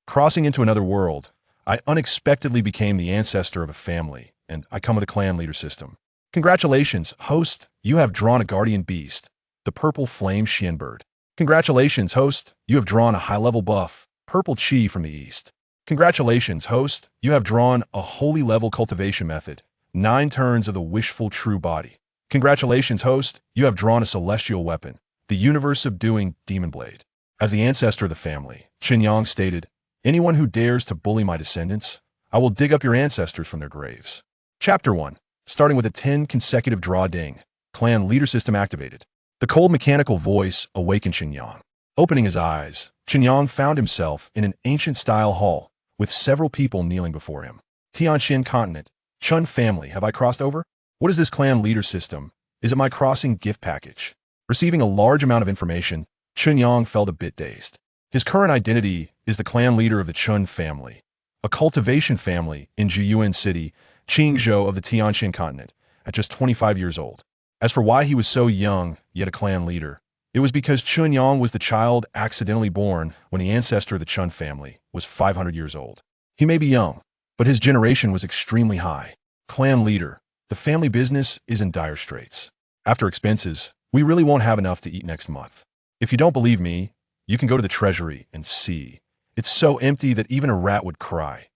Crossing into another world, I unexpectedly became the ancestor of a family, and I come with a clan leader system. Congratulations, host, you have drawn a guardian beast, the purple flame Shinbird. Congratulations, host, you have drawn a high-level buff, purple chi from the east. Congratulations, host, you have drawn a holy level cultivation method, 9 turns of the wishful true body. Congratulations, host, you have drawn a celestial weapon, the universe-subduing demon blade. As the ancestor of the family, Chen Yang stated, anyone who dares to bully my descendants, I will dig up your ancestors from their graves. Chapter 1. Starting with a 10 consecutive draw ding. Clan leader system activated. The cold mechanical voice awakened Chen Yang. Opening his eyes, Chen Yang found himself in an ancient-style hall with several people kneeling before him. Tianxin continent. Chun family, have I crossed over? What is this clan leader system? Is it my crossing gift package? Receiving a large amount of information, Chen Yang felt a bit dazed. His current identity is the clan leader of the Chun family, a cultivation family in Jiyuan City, Qingzhou of the Tianxin continent, at just 25 years old. As for why he was so young, yet a clan leader, it was because Chen Yang was the child accidentally born when the ancestor of the Chun family was 500 years old. He may be young, but his generation was extremely high. Clan leader, the family business is in dire straits. After expenses, we really won't have enough to eat next month. If you don't believe me, you can go to the treasury and see. It's so empty that even a rat would cry.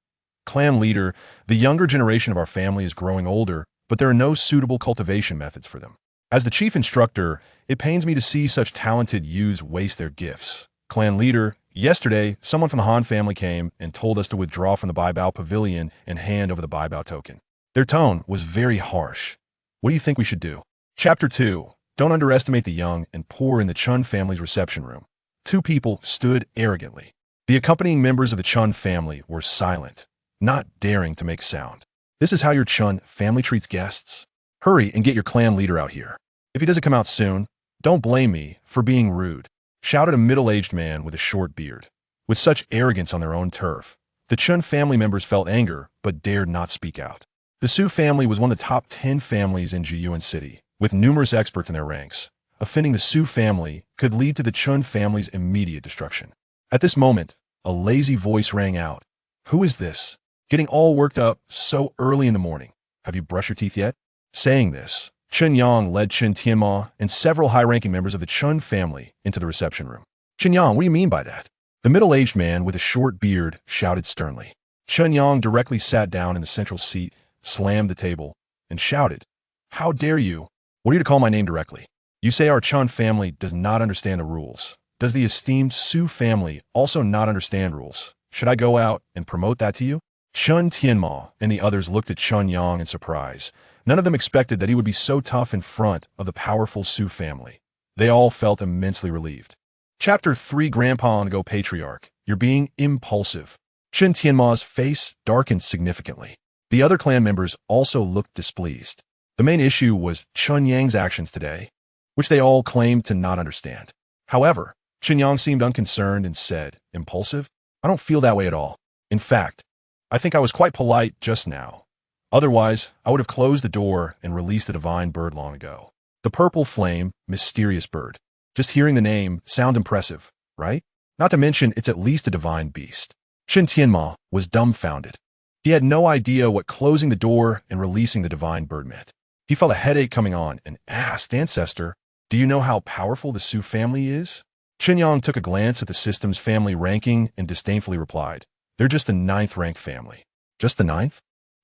Clan leader, the younger generation of our family is growing older, but there are no suitable cultivation methods for them. As the chief instructor, it pains me to see such talented youths waste their gifts. Clan leader, yesterday, someone from the Han family came and told us to withdraw from the Baibao Pavilion and hand over the Baibao token. Their tone was very harsh. What do you think we should do? Chapter 2. Don't underestimate the young and poor in the Chun family's reception room. 2 people stood arrogantly. The accompanying members of the Chun family were silent, not daring to make sound. This is how your Chun family treats guests? Hurry and get your clan leader out here. If he doesn't come out soon, don't blame me for being rude, shouted a middle-aged man with a short beard. With such arrogance on their own turf, the Chun family members felt anger but dared not speak out. The Su family was one of the top 10 families in Jiyuan City, with numerous experts in their ranks. Offending the Su family could lead to the Chun family's immediate destruction. At this moment, a lazy voice rang out. Who is this? Getting all worked up so early in the morning. Have you brushed your teeth yet? Saying this, Chen Yang led Chen Tianma and several high-ranking members of the Chun family into the reception room. Chen Yang, what do you mean by that? The middle-aged man with a short beard shouted sternly. Chen Yang directly sat down in the central seat, slammed the table, and shouted, How dare you? What are you to call my name directly? You say our Chun family does not understand the rules. Does the esteemed Su family also not understand rules? Should I go out and promote that to you? Chen Tianma and the others looked at Chen Yang in surprise. None of them expected that he would be so tough in front of the powerful Su family. They all felt immensely relieved. Chapter 3. Grandpa on the Go Patriarch. You're being impulsive. Chen Tianma's face darkened significantly. The other clan members also looked displeased. The main issue was Chen Yang's actions today, which they all claimed to not understand. However, Chen Yang seemed unconcerned and said, Impulsive? I don't feel that way at all. In fact, I think I was quite polite just now. Otherwise, I would have closed the door and released the divine bird long ago. The purple flame, mysterious bird. Just hearing the name sounds impressive, right? Not to mention it's at least a divine beast. Chen Tianma was dumbfounded. He had no idea what closing the door and releasing the divine bird meant. He felt a headache coming on and asked Ancestor, do you know how powerful the Su family is? Chen Yang took a glance at the system's family ranking and disdainfully replied, they're just the 9th rank family. Just the 9th?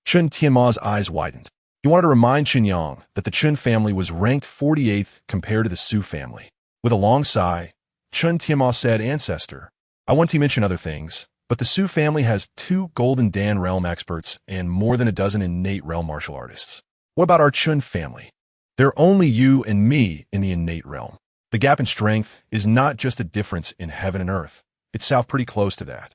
Chen Tianma's eyes widened. He wanted to remind Chen Yang that the Chen family was ranked 48th compared to the Su family. With a long sigh, Chen Tianma said, Ancestor, I want to mention other things, but the Su family has 2 Golden Dan realm experts and more than a dozen innate realm martial artists. What about our Chun family? There are only you and me in the innate realm. The gap in strength is not just a difference in heaven and earth. It's south pretty close to that.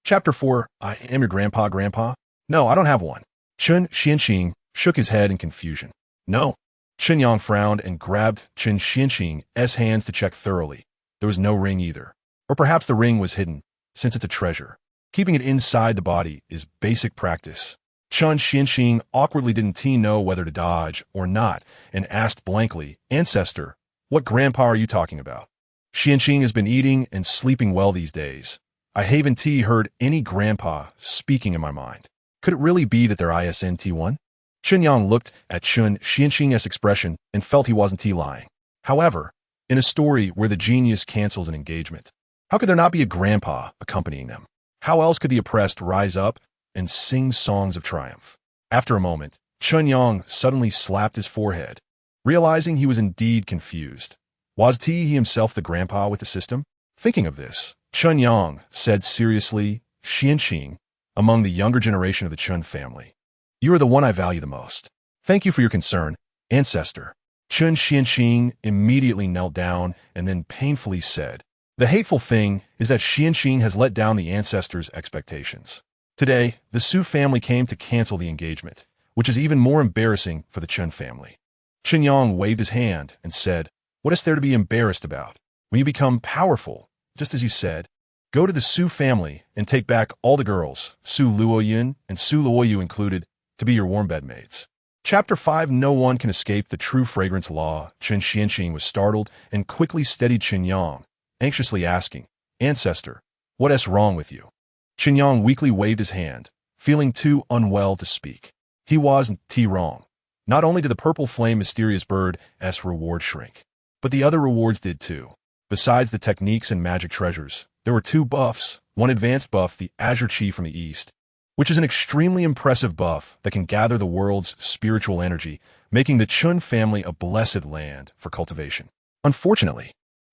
Chapter 4. I am your grandpa? No, I don't have one. Chen Xianxing shook his head in confusion. No. Chen Yang frowned and grabbed Chen Xianxing's hands to check thoroughly. There was no ring either. Or perhaps the ring was hidden, since it's a treasure. Keeping it inside the body is basic practice. Chen Xianxing awkwardly didn't know whether to dodge or not and asked blankly, Ancestor, what grandpa are you talking about? Xianxing has been eating and sleeping well these days. I haven't heard any grandpa speaking in my mind. Could it really be that they're ISNT1? Chen Yang looked at Chen Xianxing's expression and felt he wasn't lying. However, in a story where the genius cancels an engagement, how could there not be a grandpa accompanying them? How else could the oppressed rise up and sing songs of triumph? After a moment, Chen Yang suddenly slapped his forehead, realizing he was indeed confused. Was he himself the grandpa with the system? Thinking of this, Chen Yang said seriously, Xianxing, among the younger generation of the Chen family, you are the one I value the most. Thank you for your concern, ancestor. Chen Xianxing immediately knelt down and then painfully said, the hateful thing is that Xianxing has let down the ancestors' expectations. Today, the Su family came to cancel the engagement, which is even more embarrassing for the Chen family. Chen Yang waved his hand and said, what is there to be embarrassed about? When you become powerful, just as you said, go to the Su family and take back all the girls, Su Luoyun and Su Luoyu included, to be your warm bed maids. Chapter 5 No one can escape the true fragrance law. Chen Xianxing was startled and quickly steadied Chen Yang, anxiously asking, ancestor, what is wrong with you? Chen Yang weakly waved his hand, feeling too unwell to speak. He wasn't wrong. Not only did the purple flame mysterious bird's reward shrink, but the other rewards did too. Besides the techniques and magic treasures, there were 2 buffs, one advanced buff, the Azure Chi from the East, which is an extremely impressive buff that can gather the world's spiritual energy, making the Chen family a blessed land for cultivation. Unfortunately,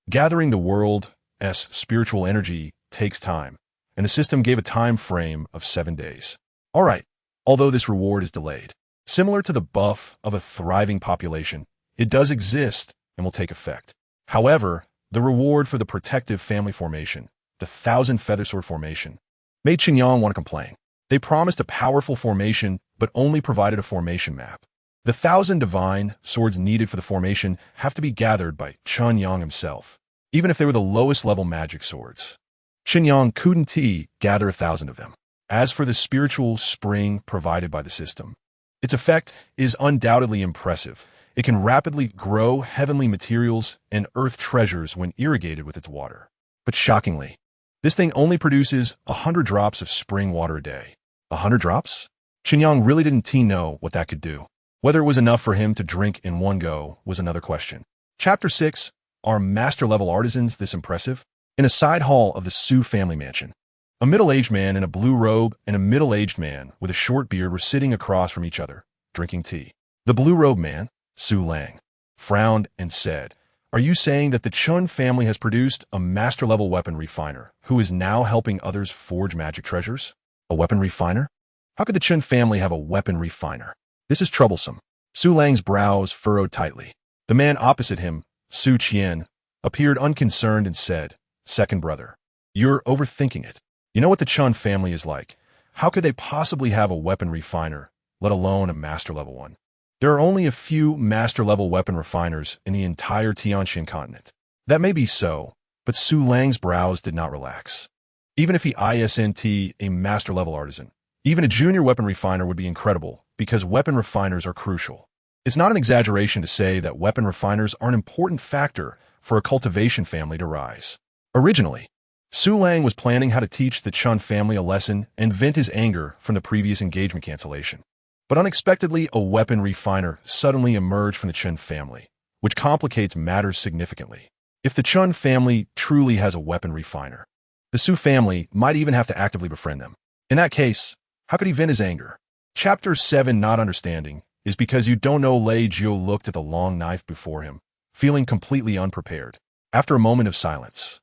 gathering the world's spiritual energy takes time, and the system gave a time frame of 7 days. All right, although this reward is delayed, similar to the buff of a thriving population, it does exist and will take effect. However, the reward for the protective family formation, the 1,000 Feathersword formation, made Chen Yang want to complain. They promised a powerful formation, but only provided a formation map. The 1,000 divine swords needed for the formation have to be gathered by Chen Yang himself, even if they were the lowest level magic swords. Chen Yang couldn't gather 1,000 of them. As for the spiritual spring provided by the system, its effect is undoubtedly impressive. It can rapidly grow heavenly materials and earth treasures when irrigated with its water. But shockingly, this thing only produces 100 drops of spring water a day. 100 drops? Chen Yang really didn't know what that could do. Whether it was enough for him to drink in one go was another question. Chapter 6. Are master-level artisans this impressive? In a side hall of the Su family mansion, a middle-aged man in a blue robe and a middle-aged man with a short beard were sitting across from each other, drinking tea. The blue-robed man, Su Lang, frowned and said, are you saying that the Chen family has produced a master-level weapon refiner who is now helping others forge magic treasures? A weapon refiner? How could the Chen family have a weapon refiner? This is troublesome. Su Lang's brows furrowed tightly. The man opposite him, Su Qian, appeared unconcerned and said, second brother, you're overthinking it. You know what the Chen family is like. How could they possibly have a weapon refiner, let alone a master-level one? There are only a few master-level weapon refiners in the entire Tianxin continent. That may be so, but Su Lang's brows did not relax. Even if he isn't a master-level artisan, even a junior weapon refiner would be incredible, because weapon refiners are crucial. It's not an exaggeration to say that weapon refiners are an important factor for a cultivation family to rise. Originally, Su Lang was planning how to teach the Chen family a lesson and vent his anger from the previous engagement cancellation. But unexpectedly, a weapon refiner suddenly emerged from the Chen family, which complicates matters significantly. If the Chen family truly has a weapon refiner, the Su family might even have to actively befriend them. In that case, how could he vent his anger? Chapter 7 Not understanding is because you don't know. Lei Jiu looked at the long knife before him, feeling completely unprepared. After a moment of silence,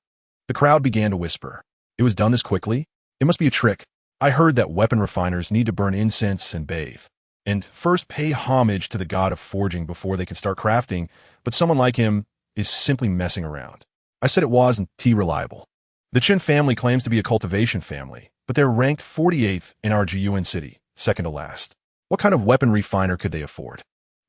the crowd began to whisper. It was done this quickly? It must be a trick. I heard that weapon refiners need to burn incense and bathe, and first pay homage to the god of forging before they can start crafting, but someone like him is simply messing around. I said it wasn't reliable. The Chen family claims to be a cultivation family, but they're ranked 48th in our Jiyuan city, second to last. What kind of weapon refiner could they afford?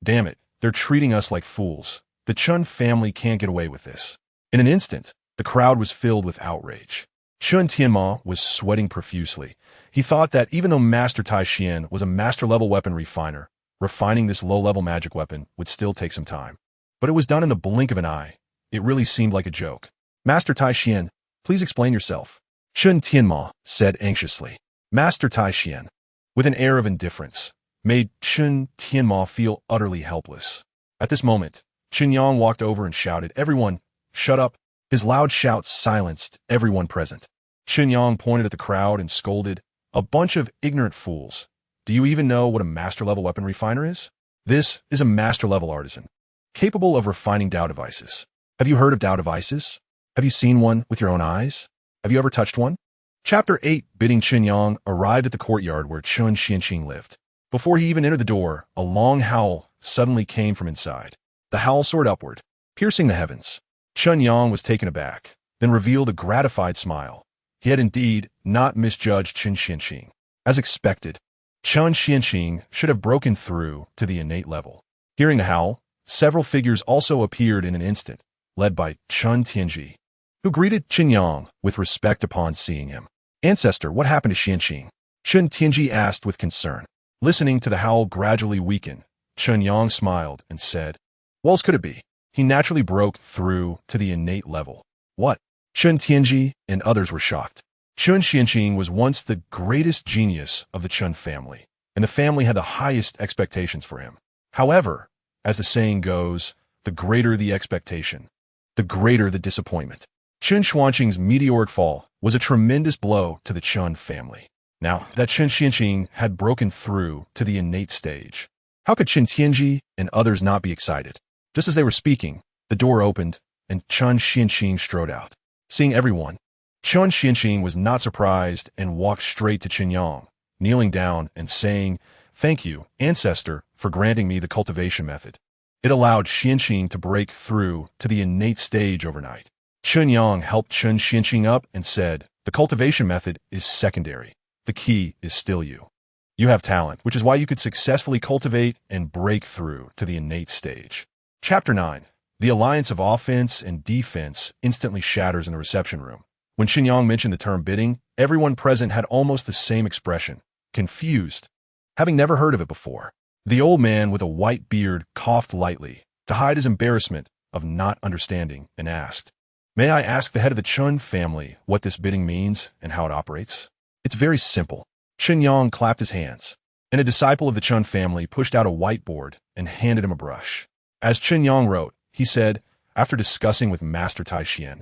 Damn it, they're treating us like fools. The Chen family can't get away with this. In an instant, the crowd was filled with outrage. Chen Tianma was sweating profusely. He thought that even though Master Tai Xian was a master-level weapon refiner, refining this low-level magic weapon would still take some time. But it was done in the blink of an eye. It really seemed like a joke. Master Tai Xian, please explain yourself. Chen Tianma said anxiously. Master Tai Xian, with an air of indifference, made Chen Tianma feel utterly helpless. At this moment, Chen Yang walked over and shouted, "Everyone, shut up!" His loud shouts silenced everyone present. Chen Yang pointed at the crowd and scolded, "A bunch of ignorant fools. Do you even know what a master-level weapon refiner is? This is a master-level artisan, capable of refining Dao devices. Have you heard of Dao devices? Have you seen one with your own eyes? Have you ever touched one?" Chapter 8, bidding Chen Yang arrived at the courtyard where Chen Xianqing lived. Before he even entered the door, a long howl suddenly came from inside. The howl soared upward, piercing the heavens. Chen Yang was taken aback, then revealed a gratified smile. He had indeed not misjudged Chen Xianqing. As expected, Chen Xianqing should have broken through to the innate level. Hearing the howl, several figures also appeared in an instant, led by Chen Tianji, who greeted Chen Yang with respect upon seeing him. "Ancestor, what happened to Xianqing?" Chen Tianji asked with concern. Listening to the howl gradually weaken, Chen Yang smiled and said, "What else could it be? He naturally broke through to the innate level." "What?" Chen Tianji and others were shocked. Chen Xianqing was once the greatest genius of the Chen family, and the family had the highest expectations for him. However, as the saying goes, the greater the expectation, the greater the disappointment. Chen Xuanqing's meteoric fall was a tremendous blow to the Chen family. Now that Chen Xianqing had broken through to the innate stage, how could Chen Tianji and others not be excited? Just as they were speaking, the door opened, and Chen Xianqing strode out. Seeing everyone, Chen Xianqing was not surprised and walked straight to Chen Yang, kneeling down and saying, "Thank you, Ancestor, for granting me the cultivation method." It allowed Xianqing to break through to the innate stage overnight. Chen Yang helped Chen Xianqing up and said, "The cultivation method is secondary. The key is still you. You have talent, which is why you could successfully cultivate and break through to the innate stage." Chapter 9. The alliance of offense and defense instantly shatters in the reception room. When Chen Yang mentioned the term bidding, everyone present had almost the same expression, confused, having never heard of it before. The old man with a white beard coughed lightly to hide his embarrassment of not understanding and asked, "May I ask the head of the Chen family what this bidding means and how it operates?" "It's very simple." Chen Yang clapped his hands, and a disciple of the Chen family pushed out a whiteboard and handed him a brush. As Chen Yang wrote, he said, after discussing with Master Tai Xian,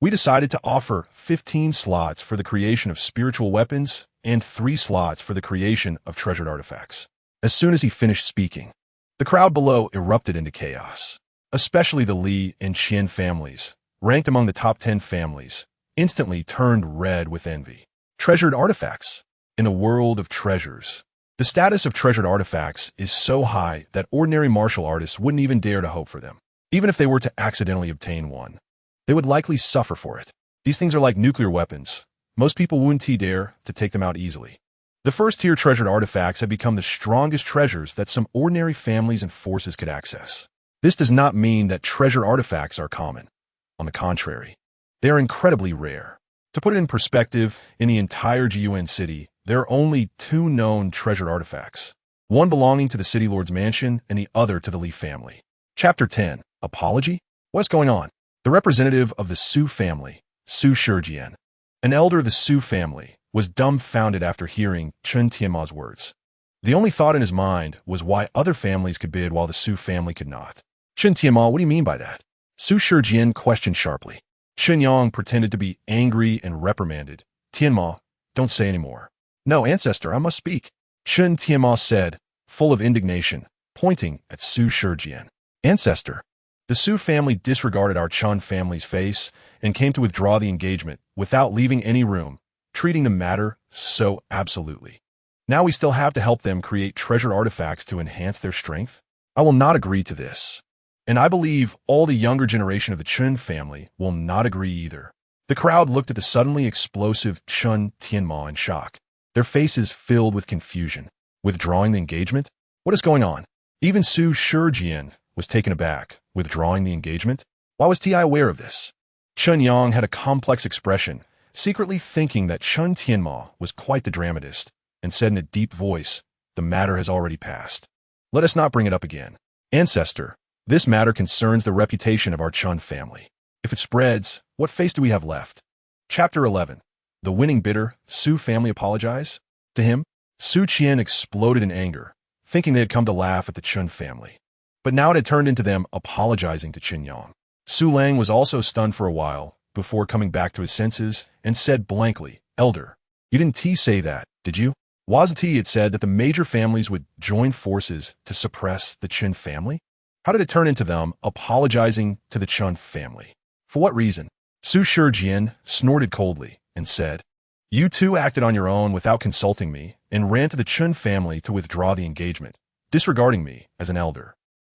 "We decided to offer 15 slots for the creation of spiritual weapons and 3 slots for the creation of treasured artifacts." As soon as he finished speaking, the crowd below erupted into chaos. Especially the Li and Qian families, ranked among the top 10 families, instantly turned red with envy. Treasured artifacts. In a world of treasures, the status of treasured artifacts is so high that ordinary martial artists wouldn't even dare to hope for them. Even if they were to accidentally obtain one, they would likely suffer for it. These things are like nuclear weapons. Most people wouldn't dare to take them out easily. The first-tier treasured artifacts have become the strongest treasures that some ordinary families and forces could access. This does not mean that treasured artifacts are common. On the contrary, they are incredibly rare. To put it in perspective, in the entire Jiyuan city, there are only 2 known treasured artifacts, one belonging to the city lord's mansion and the other to the Li family. Chapter 10. Apology? What's going on? The representative of the Su family, Su Shijian, an elder of the Su family, was dumbfounded after hearing Chen Tianma's words. The only thought in his mind was why other families could bid while the Su family could not. "Chen Tianma, what do you mean by that?" Su Shijian questioned sharply. Chen Yang pretended to be angry and reprimanded. "Tianma, don't say any more." "No, Ancestor, I must speak," Chen Tianma said, full of indignation, pointing at Su Shijian. "Ancestor, the Su family disregarded our Chen family's face and came to withdraw the engagement without leaving any room, treating the matter so absolutely. Now we still have to help them create treasured artifacts to enhance their strength? I will not agree to this. And I believe all the younger generation of the Chen family will not agree either." The crowd looked at the suddenly explosive Chen Tianma in shock, their faces filled with confusion. Withdrawing the engagement? What is going on? Even Su Shijian was taken aback. Withdrawing the engagement? Why was Ti aware of this? Chen Yang had a complex expression, secretly thinking that Chen Tianma was quite the dramatist, and said in a deep voice, "The matter has already passed. Let us not bring it up again. Ancestor, this matter concerns the reputation of our Chen family. If it spreads, what face do we have left?" Chapter 11. The winning bidder, Su family, apologize to him? Su Qian exploded in anger, thinking they had come to laugh at the Chen family. But now it had turned into them apologizing to Chen Yang. Su Lang was also stunned for a while before coming back to his senses and said blankly, Elder, you didn't say that, did you? Was it said that the major families would join forces to suppress the Chen family? How did it turn into them apologizing to the Chen family? For what reason? Su Shijian snorted coldly and said, You two acted on your own without consulting me and ran to the Chen family to withdraw the engagement, disregarding me as an elder.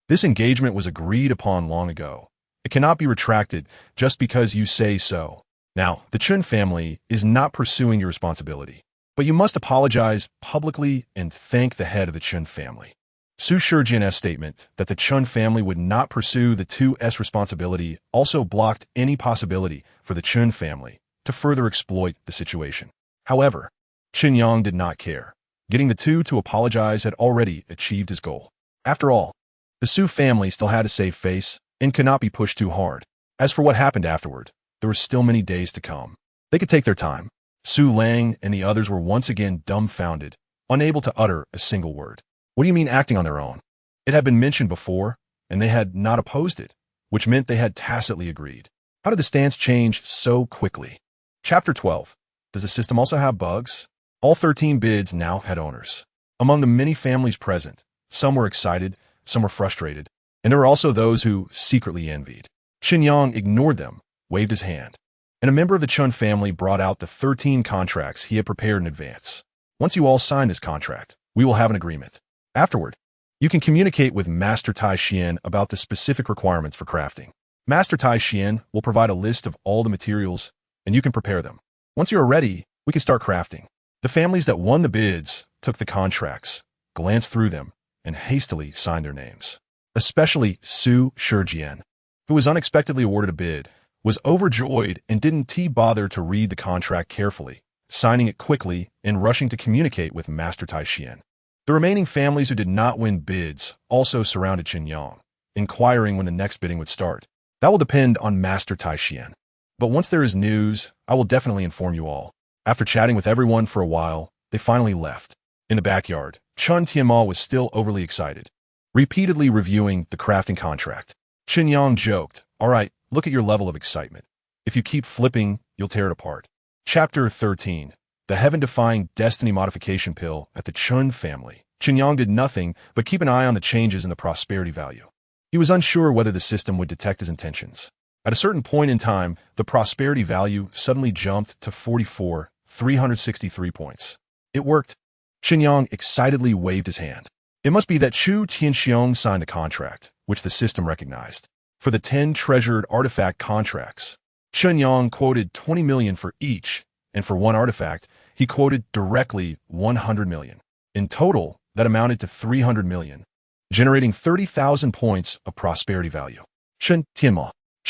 This engagement was agreed upon long ago. It cannot be retracted just because you say so. Now, the Chen family is not pursuing your responsibility, but you must apologize publicly and thank the head of the Chen family. Su Shijian's statement that the Chen family would not pursue the 2's responsibility also blocked any possibility for the Chen family to further exploit the situation. However, Chen Yang did not care. Getting the two to apologize had already achieved his goal. After all, the Su family still had a safe face and could not be pushed too hard. As for what happened afterward, there were still many days to come. They could take their time. Su Lang and the others were once again dumbfounded, unable to utter a single word. What do you mean acting on their own? It had been mentioned before, and they had not opposed it, which meant they had tacitly agreed. How did the stance change so quickly? Chapter 12. Does the system also have bugs? All 13 bids now had owners. Among the many families present, some were excited, some were frustrated, and there were also those who secretly envied. Chen Yang ignored them, waved his hand, and a member of the Chen family brought out the 13 contracts he had prepared in advance. Once you all sign this contract, we will have an agreement. Afterward, you can communicate with Master Tai Xian about the specific requirements for crafting. Master Tai Xian will provide a list of all the materials, and you can prepare them. Once you are ready, we can start crafting. The families that won the bids took the contracts, glanced through them, and hastily signed their names. Especially Su Shijian, who was unexpectedly awarded a bid, was overjoyed and didn't bother to read the contract carefully, signing it quickly and rushing to communicate with Master Tai Xian. The remaining families who did not win bids also surrounded Chen Yang, inquiring when the next bidding would start. That will depend on Master Tai Xian. But once there is news, I will definitely inform you all. After chatting with everyone for a while, they finally left. In the backyard, Chen Tianma was still overly excited, repeatedly reviewing the crafting contract. Chen Yang joked, All right, look at your level of excitement. If you keep flipping, you'll tear it apart. Chapter 13. The Heaven-Defying Destiny Modification Pill at the Chen family. Chen Yang did nothing but keep an eye on the changes in the prosperity value. He was unsure whether the system would detect his intentions. At a certain point in time, the prosperity value suddenly jumped to 44,363 points. It worked. Chen Yang excitedly waved his hand. It must be that Chu Tianxiong signed the contract, which the system recognized. For the 10 treasured artifact contracts, Chen Yang quoted 20 million for each, and for one artifact, he quoted directly 100 million. In total, that amounted to 300 million, generating 30,000 points of prosperity value. Chen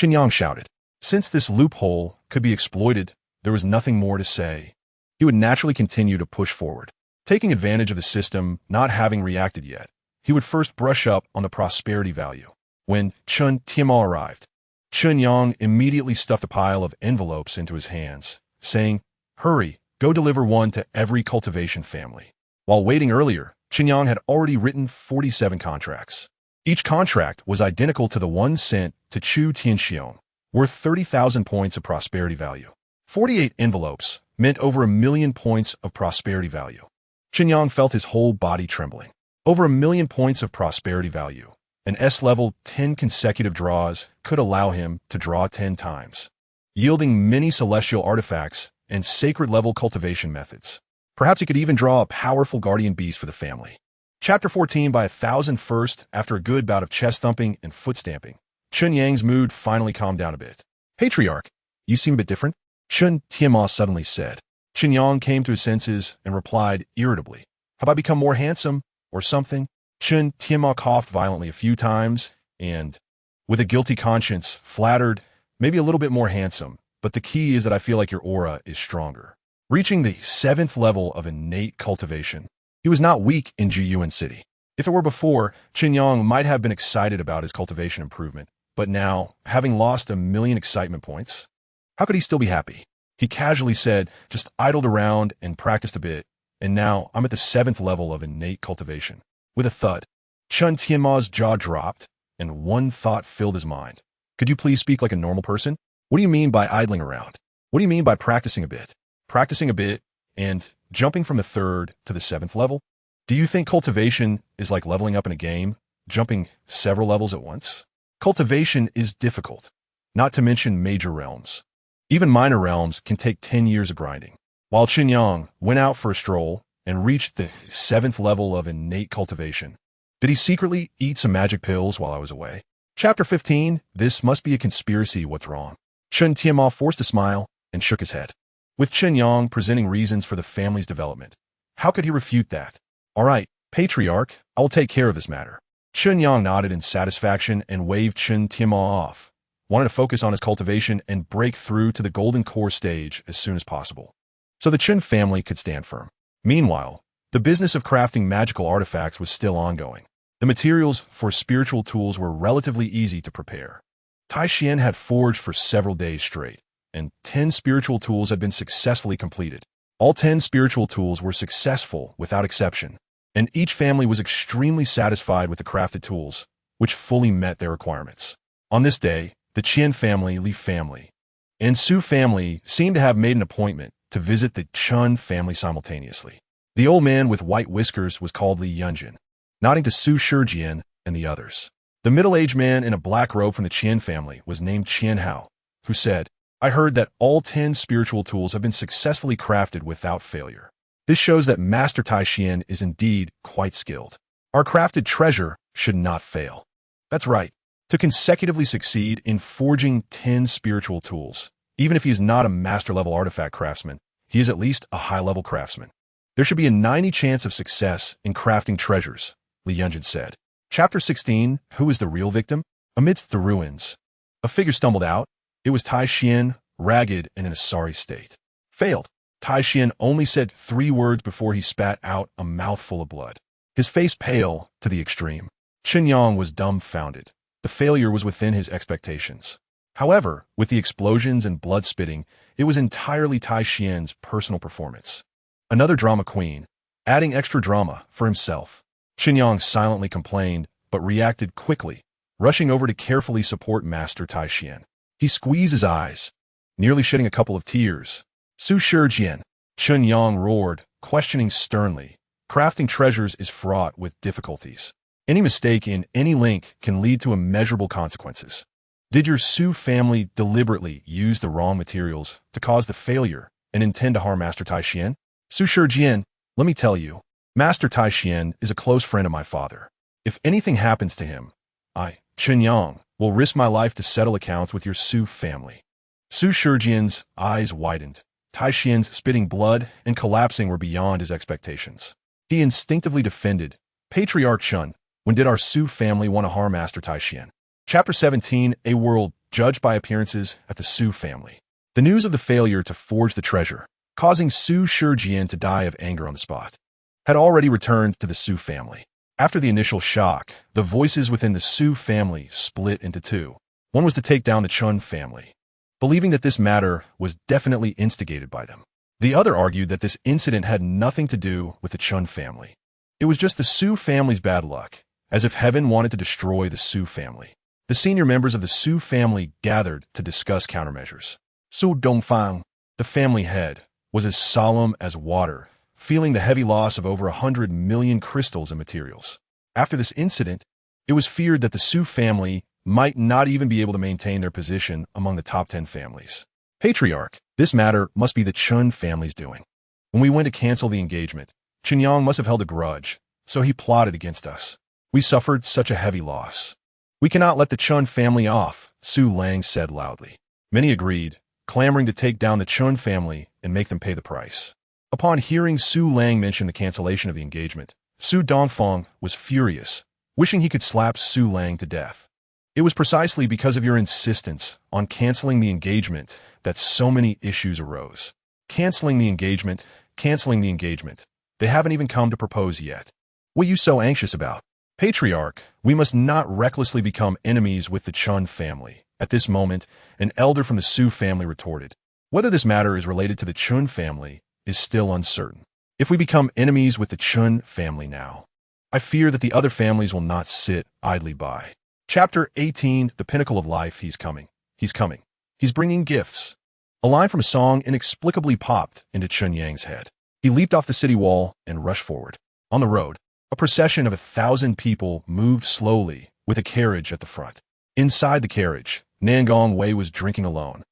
Yang shouted. Since this loophole could be exploited, there was nothing more to say. He would naturally continue to push forward. Taking advantage of the system not having reacted yet, he would first brush up on the prosperity value. When Chen Tianma arrived, Chen Yang immediately stuffed a pile of envelopes into his hands, saying, Hurry, go deliver one to every cultivation family. While waiting earlier, Chen Yang had already written 47 contracts. Each contract was identical to the one sent to Chu Tianxiong, worth 30,000 points of prosperity value. 48 envelopes meant over 1 million points of prosperity value. Chen Yang felt his whole body trembling. Over 1 million points of prosperity value. An S-level 10 consecutive draws could allow him to draw 10 times, yielding many celestial artifacts and sacred-level cultivation methods. Perhaps he could even draw a powerful guardian beast for the family. Chapter 14 by 1,000 first, after a good bout of chest-thumping and foot-stamping, Chen Yang's mood finally calmed down a bit. Patriarch, you seem a bit different, Chen Tianma suddenly said. Chen Yang came to his senses and replied irritably, Have I become more handsome, or something? Chen Tianma coughed violently a few times and, with a guilty conscience, flattered, maybe a little bit more handsome, but the key is that I feel like your aura is stronger. Reaching the 7th level of innate cultivation, he was not weak in Jiyuan City. If it were before, Chen Yang might have been excited about his cultivation improvement, but now, having lost 1 million excitement points, how could he still be happy? He casually said, just idled around and practiced a bit, and now I'm at the 7th level of innate cultivation. With a thud, Chen Tianma's jaw dropped, and one thought filled his mind. Could you please speak like a normal person? What do you mean by idling around? What do you mean by practicing a bit? Practicing a bit and jumping from the 3rd to the 7th level? Do you think cultivation is like leveling up in a game, jumping several levels at once? Cultivation is difficult, not to mention major realms. Even minor realms can take 10 years of grinding. While Chen Yang went out for a stroll and reached the 7th level of innate cultivation, did he secretly eat some magic pills while I was away? Chapter 15, This Must Be a Conspiracy, What's Wrong? Chen Tianma forced a smile and shook his head. With Chen Yang presenting reasons for the family's development, how could he refute that? All right, Patriarch, I will take care of this matter. Chen Yang nodded in satisfaction and waved Chen Tianma off, wanted to focus on his cultivation and break through to the golden core stage as soon as possible, so the Chen family could stand firm. Meanwhile, the business of crafting magical artifacts was still ongoing. The materials for spiritual tools were relatively easy to prepare. Tai Xian had forged for several days straight, and 10 spiritual tools had been successfully completed. All 10 spiritual tools were successful without exception, and each family was extremely satisfied with the crafted tools, which fully met their requirements. On this day, the Qian family, Li family, and Su family seemed to have made an appointment to visit the Chen family simultaneously. The old man with white whiskers was called Li Yunjin, nodding to Su Shijian and the others. The middle-aged man in a black robe from the Qian family was named Qian Hao, who said, I heard that all 10 spiritual tools have been successfully crafted without failure. This shows that Master Tai Xian is indeed quite skilled. Our crafted treasure should not fail. That's right. To consecutively succeed in forging 10 spiritual tools, even if he is not a master-level artifact craftsman, he is at least a high-level craftsman. There should be a 90% chance of success in crafting treasures, Li Yunjin said. Chapter 16, Who is the real victim? Amidst the ruins, a figure stumbled out. It was Tai Xian, ragged and in a sorry state. Failed. Tai Xian only said 3 words before he spat out a mouthful of blood, his face pale to the extreme. Chen Yang was dumbfounded. The failure was within his expectations. However, with the explosions and blood spitting, it was entirely Tai Xian's personal performance. Another drama queen, adding extra drama for himself. Chen Yang silently complained, but reacted quickly, rushing over to carefully support Master Tai Xian. He squeezed his eyes, nearly shedding a couple of tears. Su Shijian, Chen Yang roared, questioning sternly. Crafting treasures is fraught with difficulties. Any mistake in any link can lead to immeasurable consequences. Did your Su family deliberately use the wrong materials to cause the failure and intend to harm Master Tai Xian? Su Shijian, let me tell you, Master Tai Xian is a close friend of my father. If anything happens to him, I, Chen Yang, will risk my life to settle accounts with your Su family. Su Shijian's eyes widened. Tai Xian's spitting blood and collapsing were beyond his expectations. He instinctively defended, Patriarch Chen, when did our Su family want to harm Master Tai Xian? Chapter 17, A World Judged by Appearances at the Su family. The news of the failure to forge the treasure, causing Su Shijian to die of anger on the spot, had already returned to the Su family. After the initial shock, the voices within the Su family split into 2. One was to take down the Chen family, believing that this matter was definitely instigated by them. The other argued that this incident had nothing to do with the Chen family. It was just the Su family's bad luck, as if heaven wanted to destroy the Su family. The senior members of the Su family gathered to discuss countermeasures. Su Dongfang, the family head, was as solemn as water, feeling the heavy loss of over 100 million crystals and materials. After this incident, it was feared that the Su family might not even be able to maintain their position among the top 10 families. Patriarch, this matter must be the Chen family's doing. When we went to cancel the engagement, Chen Yang must have held a grudge, so he plotted against us. We suffered such a heavy loss. We cannot let the Chen family off, Su Lang said loudly. Many agreed, clamoring to take down the Chen family and make them pay the price. Upon hearing Su Lang mention the cancellation of the engagement, Su Dongfang was furious, wishing he could slap Su Lang to death. It was precisely because of your insistence on canceling the engagement that so many issues arose. Canceling the engagement. They haven't even come to propose yet. What are you so anxious about? Patriarch, we must not recklessly become enemies with the Chen family. At this moment, an elder from the Su family retorted. Whether this matter is related to the Chen family is still uncertain. If we become enemies with the Chen family now, I fear that the other families will not sit idly by. Chapter 18, The Pinnacle of Life. He's coming. He's coming. He's bringing gifts. A line from a song inexplicably popped into Chen Yang's head. He leaped off the city wall and rushed forward. On the road, a procession of 1,000 people moved slowly with a carriage at the front. Inside the carriage, Nangong Wei was drinking alone,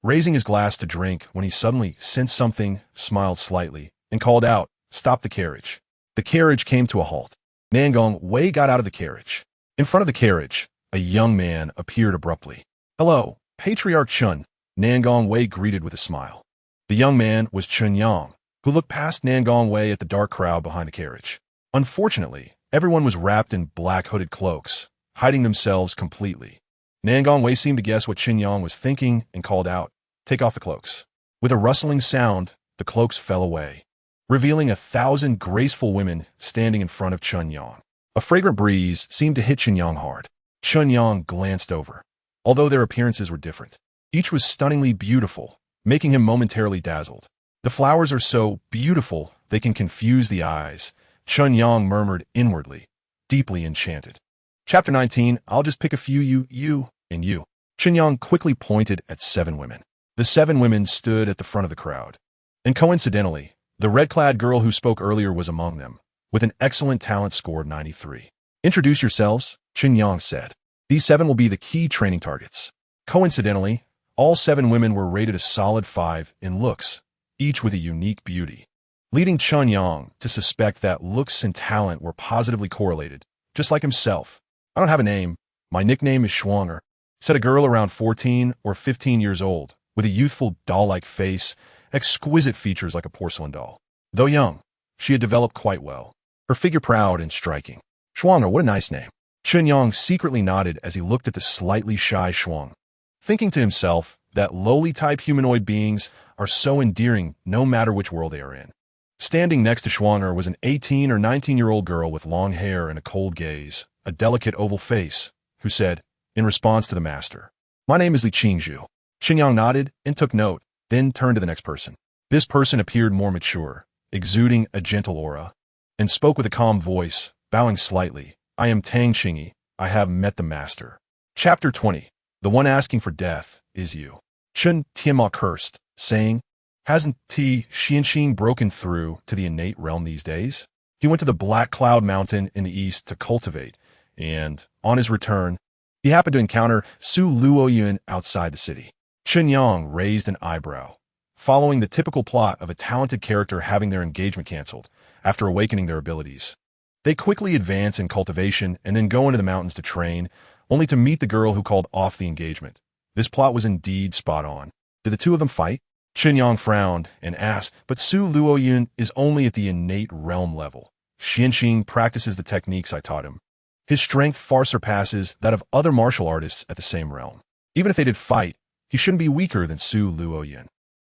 raising his glass to drink when he suddenly sensed something, smiled slightly, and called out, "Stop the carriage." The carriage came to a halt. Nangong Wei got out of the carriage. In front of the carriage, a young man appeared abruptly. "Hello, Patriarch Chen," Nangong Wei greeted with a smile. The young man was Chen Yang, who looked past Nangong Wei at the dark crowd behind the carriage. Unfortunately, everyone was wrapped in black hooded cloaks, hiding themselves completely. Nangong Wei seemed to guess what Chen Yang was thinking and called out, "Take off the cloaks." With a rustling sound, the cloaks fell away, revealing 1,000 graceful women standing in front of Chen Yang. A fragrant breeze seemed to hit Chen Yang hard. Chen Yang glanced over. Although their appearances were different, each was stunningly beautiful, making him momentarily dazzled. "The flowers are so beautiful they can confuse the eyes," Chen Yang murmured inwardly, deeply enchanted. Chapter 19, I'll just pick a few you, and you. Chen Yang quickly pointed at 7 women. The 7 women stood at the front of the crowd. And coincidentally, the red-clad girl who spoke earlier was among them, with an excellent talent score of 93. "Introduce yourselves," Chen Yang said. "These 7 will be the key training targets." Coincidentally, all 7 women were rated a solid 5 in looks, each with a unique beauty, leading Chen Yang to suspect that looks and talent were positively correlated, just like himself. "I don't have a name. My nickname is Schwanger," said a girl around 14 or 15 years old, with a youthful doll-like face, exquisite features like a porcelain doll. Though young, she had developed quite well, her figure proud and striking. "Schwanger, what a nice name." Chen Yang secretly nodded as he looked at the slightly shy Shuang, thinking to himself that lowly-type humanoid beings are so endearing no matter which world they are in. Standing next to Schwanger was an 18 or 19-year-old girl with long hair and a cold gaze, a delicate oval face, who said, in response to the master, "My name is Li Qingzhu." Chen Yang nodded and took note, then turned to the next person. This person appeared more mature, exuding a gentle aura, and spoke with a calm voice, bowing slightly. "I am Tang Qingyi. I have met the master." Chapter 20. The one asking for death is you. Chen Tianma cursed, saying, "Hasn't Ti Xianxing broken through to the innate realm these days?" He went to the Black Cloud Mountain in the east to cultivate, and, on his return, he happened to encounter Su Luoyun outside the city. Chen Yang raised an eyebrow, following the typical plot of a talented character having their engagement canceled after awakening their abilities. They quickly advance in cultivation and then go into the mountains to train, only to meet the girl who called off the engagement. This plot was indeed spot on. Did the two of them fight? Chen Yang frowned and asked, "But Su Luoyun is only at the innate realm level. Xianxing practices the techniques I taught him. His strength far surpasses that of other martial artists at the same realm. Even if they did fight, he shouldn't be weaker than Su Luoyun."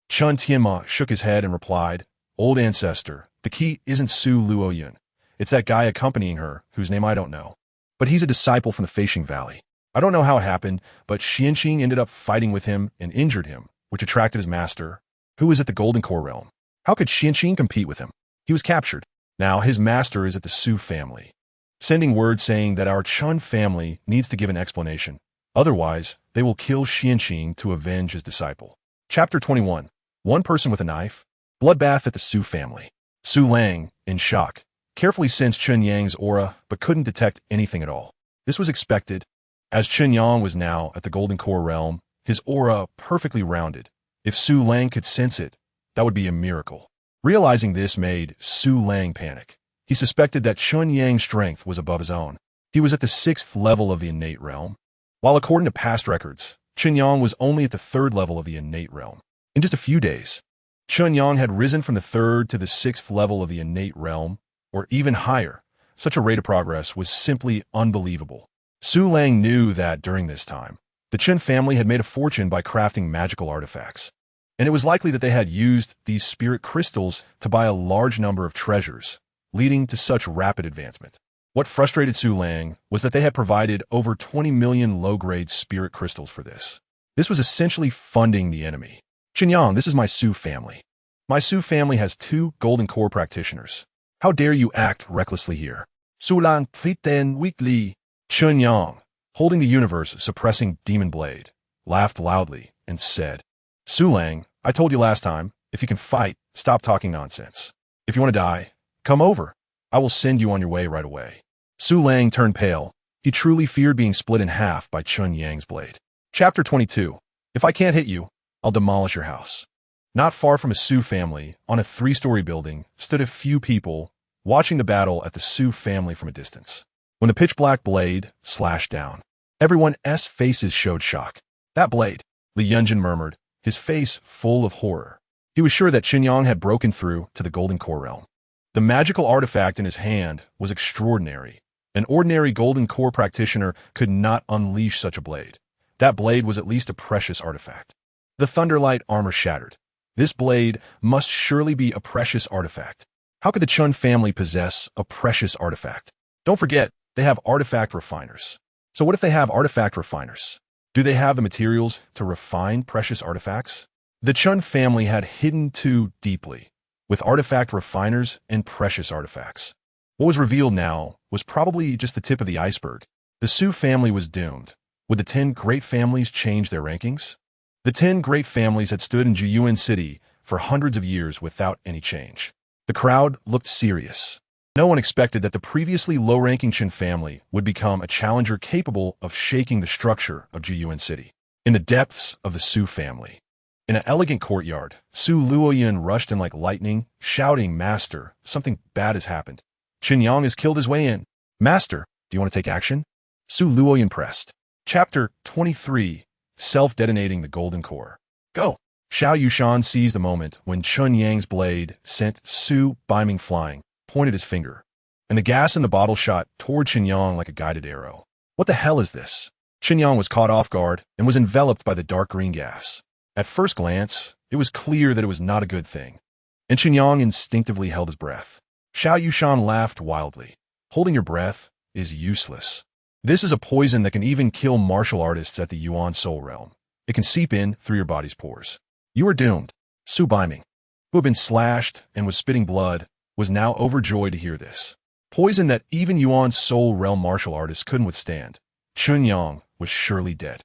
Chen Tianma shook his head and replied, "Old ancestor, the key isn't Su Luoyun. It's that guy accompanying her, whose name I don't know. But he's a disciple from the Feishing Valley. I don't know how it happened, but Xianxing ended up fighting with him and injured him, which attracted his master, who was at the Golden Core realm. How could Xianxing compete with him? He was captured. Now his master is at the Su family, sending word saying that our Chen family needs to give an explanation. Otherwise, they will kill Xianxing to avenge his disciple." Chapter 21. One person with a knife. Bloodbath at the Su family. Su Lang, in shock, carefully sensed Chen Yang's aura but couldn't detect anything at all. This was expected, as Chen Yang was now at the Golden Core realm, his aura perfectly rounded. If Su Lang could sense it, that would be a miracle. Realizing this made Su Lang panic. He suspected that Chen Yang's strength was above his own. He was at the 6th level of the innate realm, while according to past records, Chen Yang was only at the 3rd level of the innate realm. In just a few days, Chen Yang had risen from the 3rd to the 6th level of the innate realm, or even higher. Such a rate of progress was simply unbelievable. Su Lang knew that during this time, the Chen family had made a fortune by crafting magical artifacts, and it was likely that they had used these spirit crystals to buy a large number of treasures, leading to such rapid advancement. What frustrated Su Lang was that they had provided over 20 million low-grade spirit crystals for this. This was essentially funding the enemy. Chen Yang, this is my Su family. My Su family has 2 golden core practitioners. How dare you act recklessly here? Su Lang Pliten Weekly. Chen Yang, holding the universe suppressing demon blade, laughed loudly and said, Su Lang, I told you last time, if you can fight, stop talking nonsense. If you want to die, come over. I will send you on your way right away. Su Lang turned pale. He truly feared being split in half by Chen Yang's blade. Chapter 22. If I can't hit you, I'll demolish your house. Not far from a Su family, on a 3-story building, stood a few people, watching the battle at the Su family from a distance. When the pitch-black blade slashed down, everyone's faces showed shock. That blade, Li Yunjin murmured, his face full of horror. He was sure that Chen Yang had broken through to the Golden Core realm. The magical artifact in his hand was extraordinary. An ordinary Golden Core practitioner could not unleash such a blade. That blade was at least a precious artifact. The Thunderlight armor shattered. This blade must surely be a precious artifact. How could the Chen family possess a precious artifact? Don't forget, they have artifact refiners. So what if they have artifact refiners? Do they have the materials to refine precious artifacts? The Chen family had hidden too deeply, with artifact refiners and precious artifacts. What was revealed now was probably just the tip of the iceberg. The Su family was doomed. Would the 10 great families change their rankings? The 10 great families had stood in Jiyuan City for hundreds of years without any change. The crowd looked serious. No one expected that the previously low-ranking Chen family would become a challenger capable of shaking the structure of Jiyuan City. In the depths of the Su family, in an elegant courtyard, Su Luoyun rushed in like lightning, shouting, Master, something bad has happened. Chen Yang has killed his way in. Master, do you want to take action? Su Luoyun pressed. Chapter 23. Self-detonating the Golden Core. Go! Xiao Yushan seized the moment when Chen Yang's blade sent Su beaming flying, pointed his finger, and the gas in the bottle shot toward Chen Yang like a guided arrow. What the hell is this? Chen Yang was caught off guard and was enveloped by the dark green gas. At first glance, it was clear that it was not a good thing, and Chen Yang instinctively held his breath. Xiao Yushan laughed wildly. Holding your breath is useless. This is a poison that can even kill martial artists at the Yuan Soul Realm. It can seep in through your body's pores. You are doomed. Su Beiming, who had been slashed and was spitting blood, was now overjoyed to hear this. Poison that even Yuan Soul Realm martial artists couldn't withstand. Chen Yang was surely dead.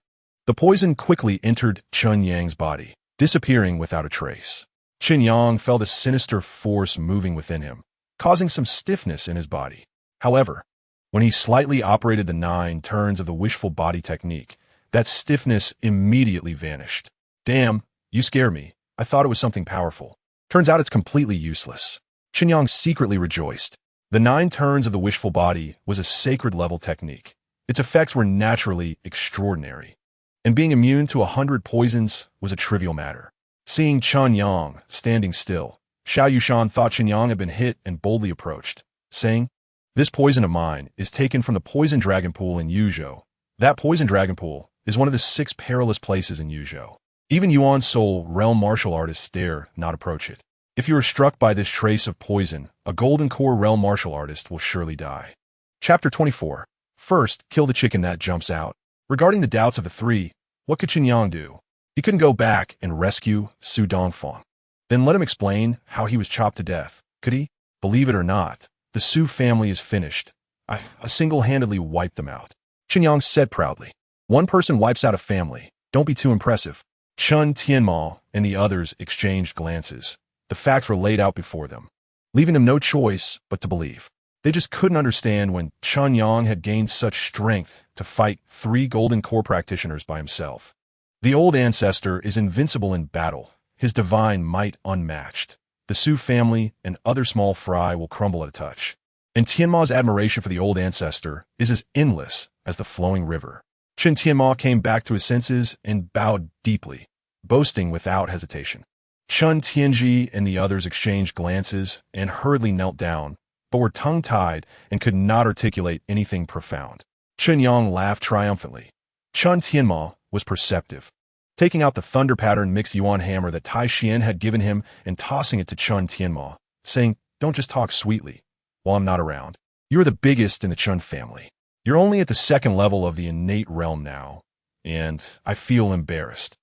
The poison quickly entered Chen Yang's body, disappearing without a trace. Chen Yang felt a sinister force moving within him, causing some stiffness in his body. However, when he slightly operated the 9 turns of the wishful body technique, that stiffness immediately vanished. Damn, you scare me. I thought it was something powerful. Turns out it's completely useless. Chen Yang secretly rejoiced. The 9 turns of the wishful body was a sacred level technique. Its effects were naturally extraordinary, and being immune to 100 poisons was a trivial matter. Seeing Chen Yang standing still, Xiao Yushan thought Chen Yang had been hit and boldly approached, saying, This poison of mine is taken from the poison dragon pool in Yuzhou. That poison dragon pool is one of the 6 perilous places in Yuzhou. Even Yuan Soul Realm martial artists dare not approach it. If you are struck by this trace of poison, a Golden Core Realm martial artist will surely die. Chapter 24. First, kill the chicken that jumps out. Regarding the doubts of the 3, what could Chen Yang do? He couldn't go back and rescue Su Dongfang. Then let him explain how he was chopped to death. Could he? Believe it or not, the Su family is finished. I single-handedly wiped them out. Chen Yang said proudly. One person wipes out a family. Don't be too impressive. Chen Tianma and the others exchanged glances. The facts were laid out before them, leaving them no choice but to believe. They just couldn't understand when Chen Yang had gained such strength to fight 3 Golden Core practitioners by himself. The old ancestor is invincible in battle, his divine might unmatched. The Su family and other small fry will crumble at a touch. And Tianma's admiration for the old ancestor is as endless as the flowing river. Chen Tianma came back to his senses and bowed deeply, boasting without hesitation. Chen Tianji and the others exchanged glances and hurriedly knelt down, but were tongue-tied and could not articulate anything profound. Chen Yang laughed triumphantly. Chen Tianma was perceptive, taking out the thunder pattern mixed yuan hammer that Tai Xian had given him and tossing it to Chen Tianma, saying, Don't just talk sweetly while I'm not around. You're the biggest in the Chen family. You're only at the 2nd level of the innate realm now, and I feel embarrassed.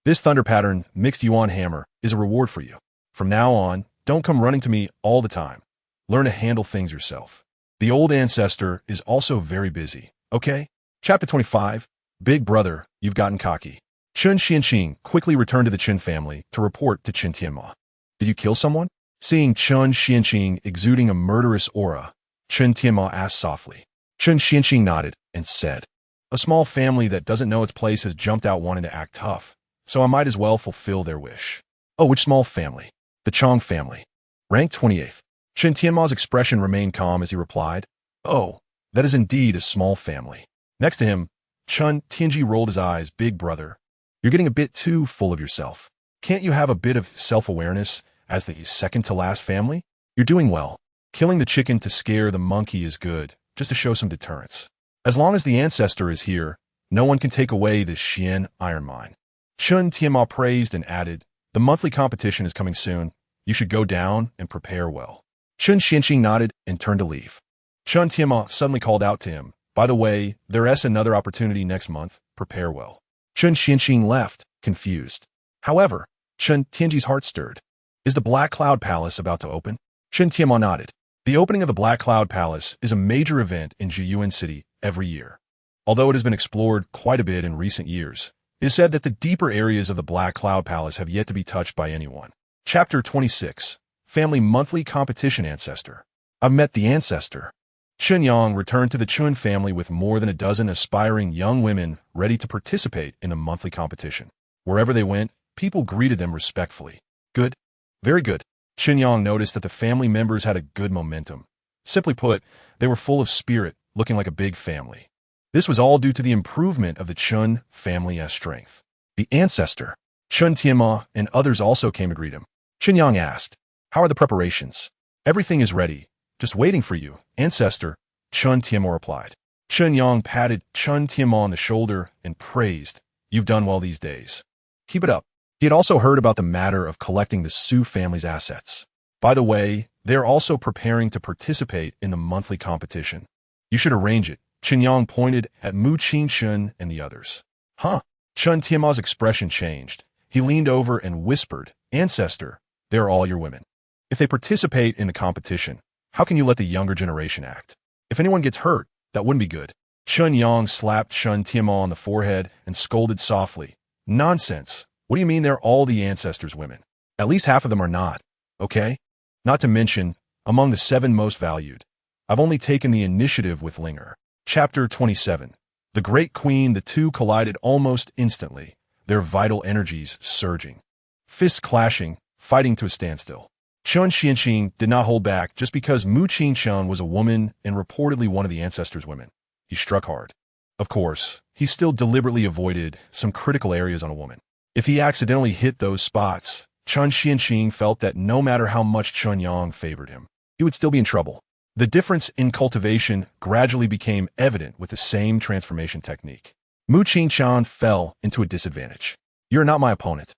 This thunder pattern mixed yuan hammer is a reward for you. From now on, don't come running to me all the time. Learn to handle things yourself. The old ancestor is also very busy, okay? Chapter 25, Big Brother, You've Gotten Cocky. Chen Xianqing quickly returned to the Chen family to report to Chen Tianma. Did you kill someone? Seeing Chen Xianqing exuding a murderous aura, Chen Tianma asked softly. Chen Xianqing nodded and said, a small family that doesn't know its place has jumped out wanting to act tough, so I might as well fulfill their wish. Oh, which small family? The Chong family. Rank 28th. Chen Tianma's expression remained calm as he replied, oh, that is indeed a small family. Next to him, Chen Tianji rolled his eyes. Big brother, you're getting a bit too full of yourself. Can't you have a bit of self-awareness as the second-to-last family? You're doing well. Killing the chicken to scare the monkey is good, just to show some deterrence. As long as the ancestor is here, no one can take away this Xian iron mine. Chen Tianma praised and added, the monthly competition is coming soon. You should go down and prepare well. Chen Xianqing nodded and turned to leave. Chen Tianma suddenly called out to him, by the way, there's another opportunity next month. Prepare well. Chen Xianqing left, confused. However, Chen Tianji's heart stirred. Is the Black Cloud Palace about to open? Chen Tianma nodded. The opening of the Black Cloud Palace is a major event in Jiyuan City every year. Although it has been explored quite a bit in recent years, it is said that the deeper areas of the Black Cloud Palace have yet to be touched by anyone. Chapter 26, Family Monthly Competition Ancestor. I've met the ancestor. Chen Yang returned to the Chun family with more than a dozen aspiring young women ready to participate in the monthly competition. Wherever they went, people greeted them respectfully. Good. Very good. Chen Yang noticed that the family members had a good momentum. Simply put, they were full of spirit, looking like a big family. This was all due to the improvement of the Chun family's strength. The ancestor, Chen Tianma, and others also came to greet him. Chen Yang asked, how are the preparations? Everything is ready. Just waiting for you, ancestor, Chen Tianma replied. Chen Yang patted Chen Tianma on the shoulder and praised, you've done well these days. Keep it up. He had also heard about the matter of collecting the Su family's assets. By the way, they are also preparing to participate in the monthly competition. You should arrange it. Chen Yang pointed at Mu Qingshun and the others. Huh? Chen Tianma's expression changed. He leaned over and whispered, ancestor, they are all your women. If they participate in the competition, how can you let the younger generation act? If anyone gets hurt, that wouldn't be good. Chen Yang slapped Chen Tianma on the forehead and scolded softly. Nonsense. What do you mean they're all the ancestors' women? At least half of them are not, okay? Not to mention, among the 7 most valued, I've only taken the initiative with Linger. Chapter 27. The Great Queen. The two collided almost instantly, their vital energies surging. Fists clashing, fighting to a standstill. Chen Xianqing did not hold back just because Mu Qingshun was a woman and reportedly one of the ancestors' women. He struck hard. Of course, he still deliberately avoided some critical areas on a woman. If he accidentally hit those spots, Chen Xianqing felt that no matter how much Chen Yang favored him, he would still be in trouble. The difference in cultivation gradually became evident with the same transformation technique. Mu Qingshun fell into a disadvantage. You're not my opponent.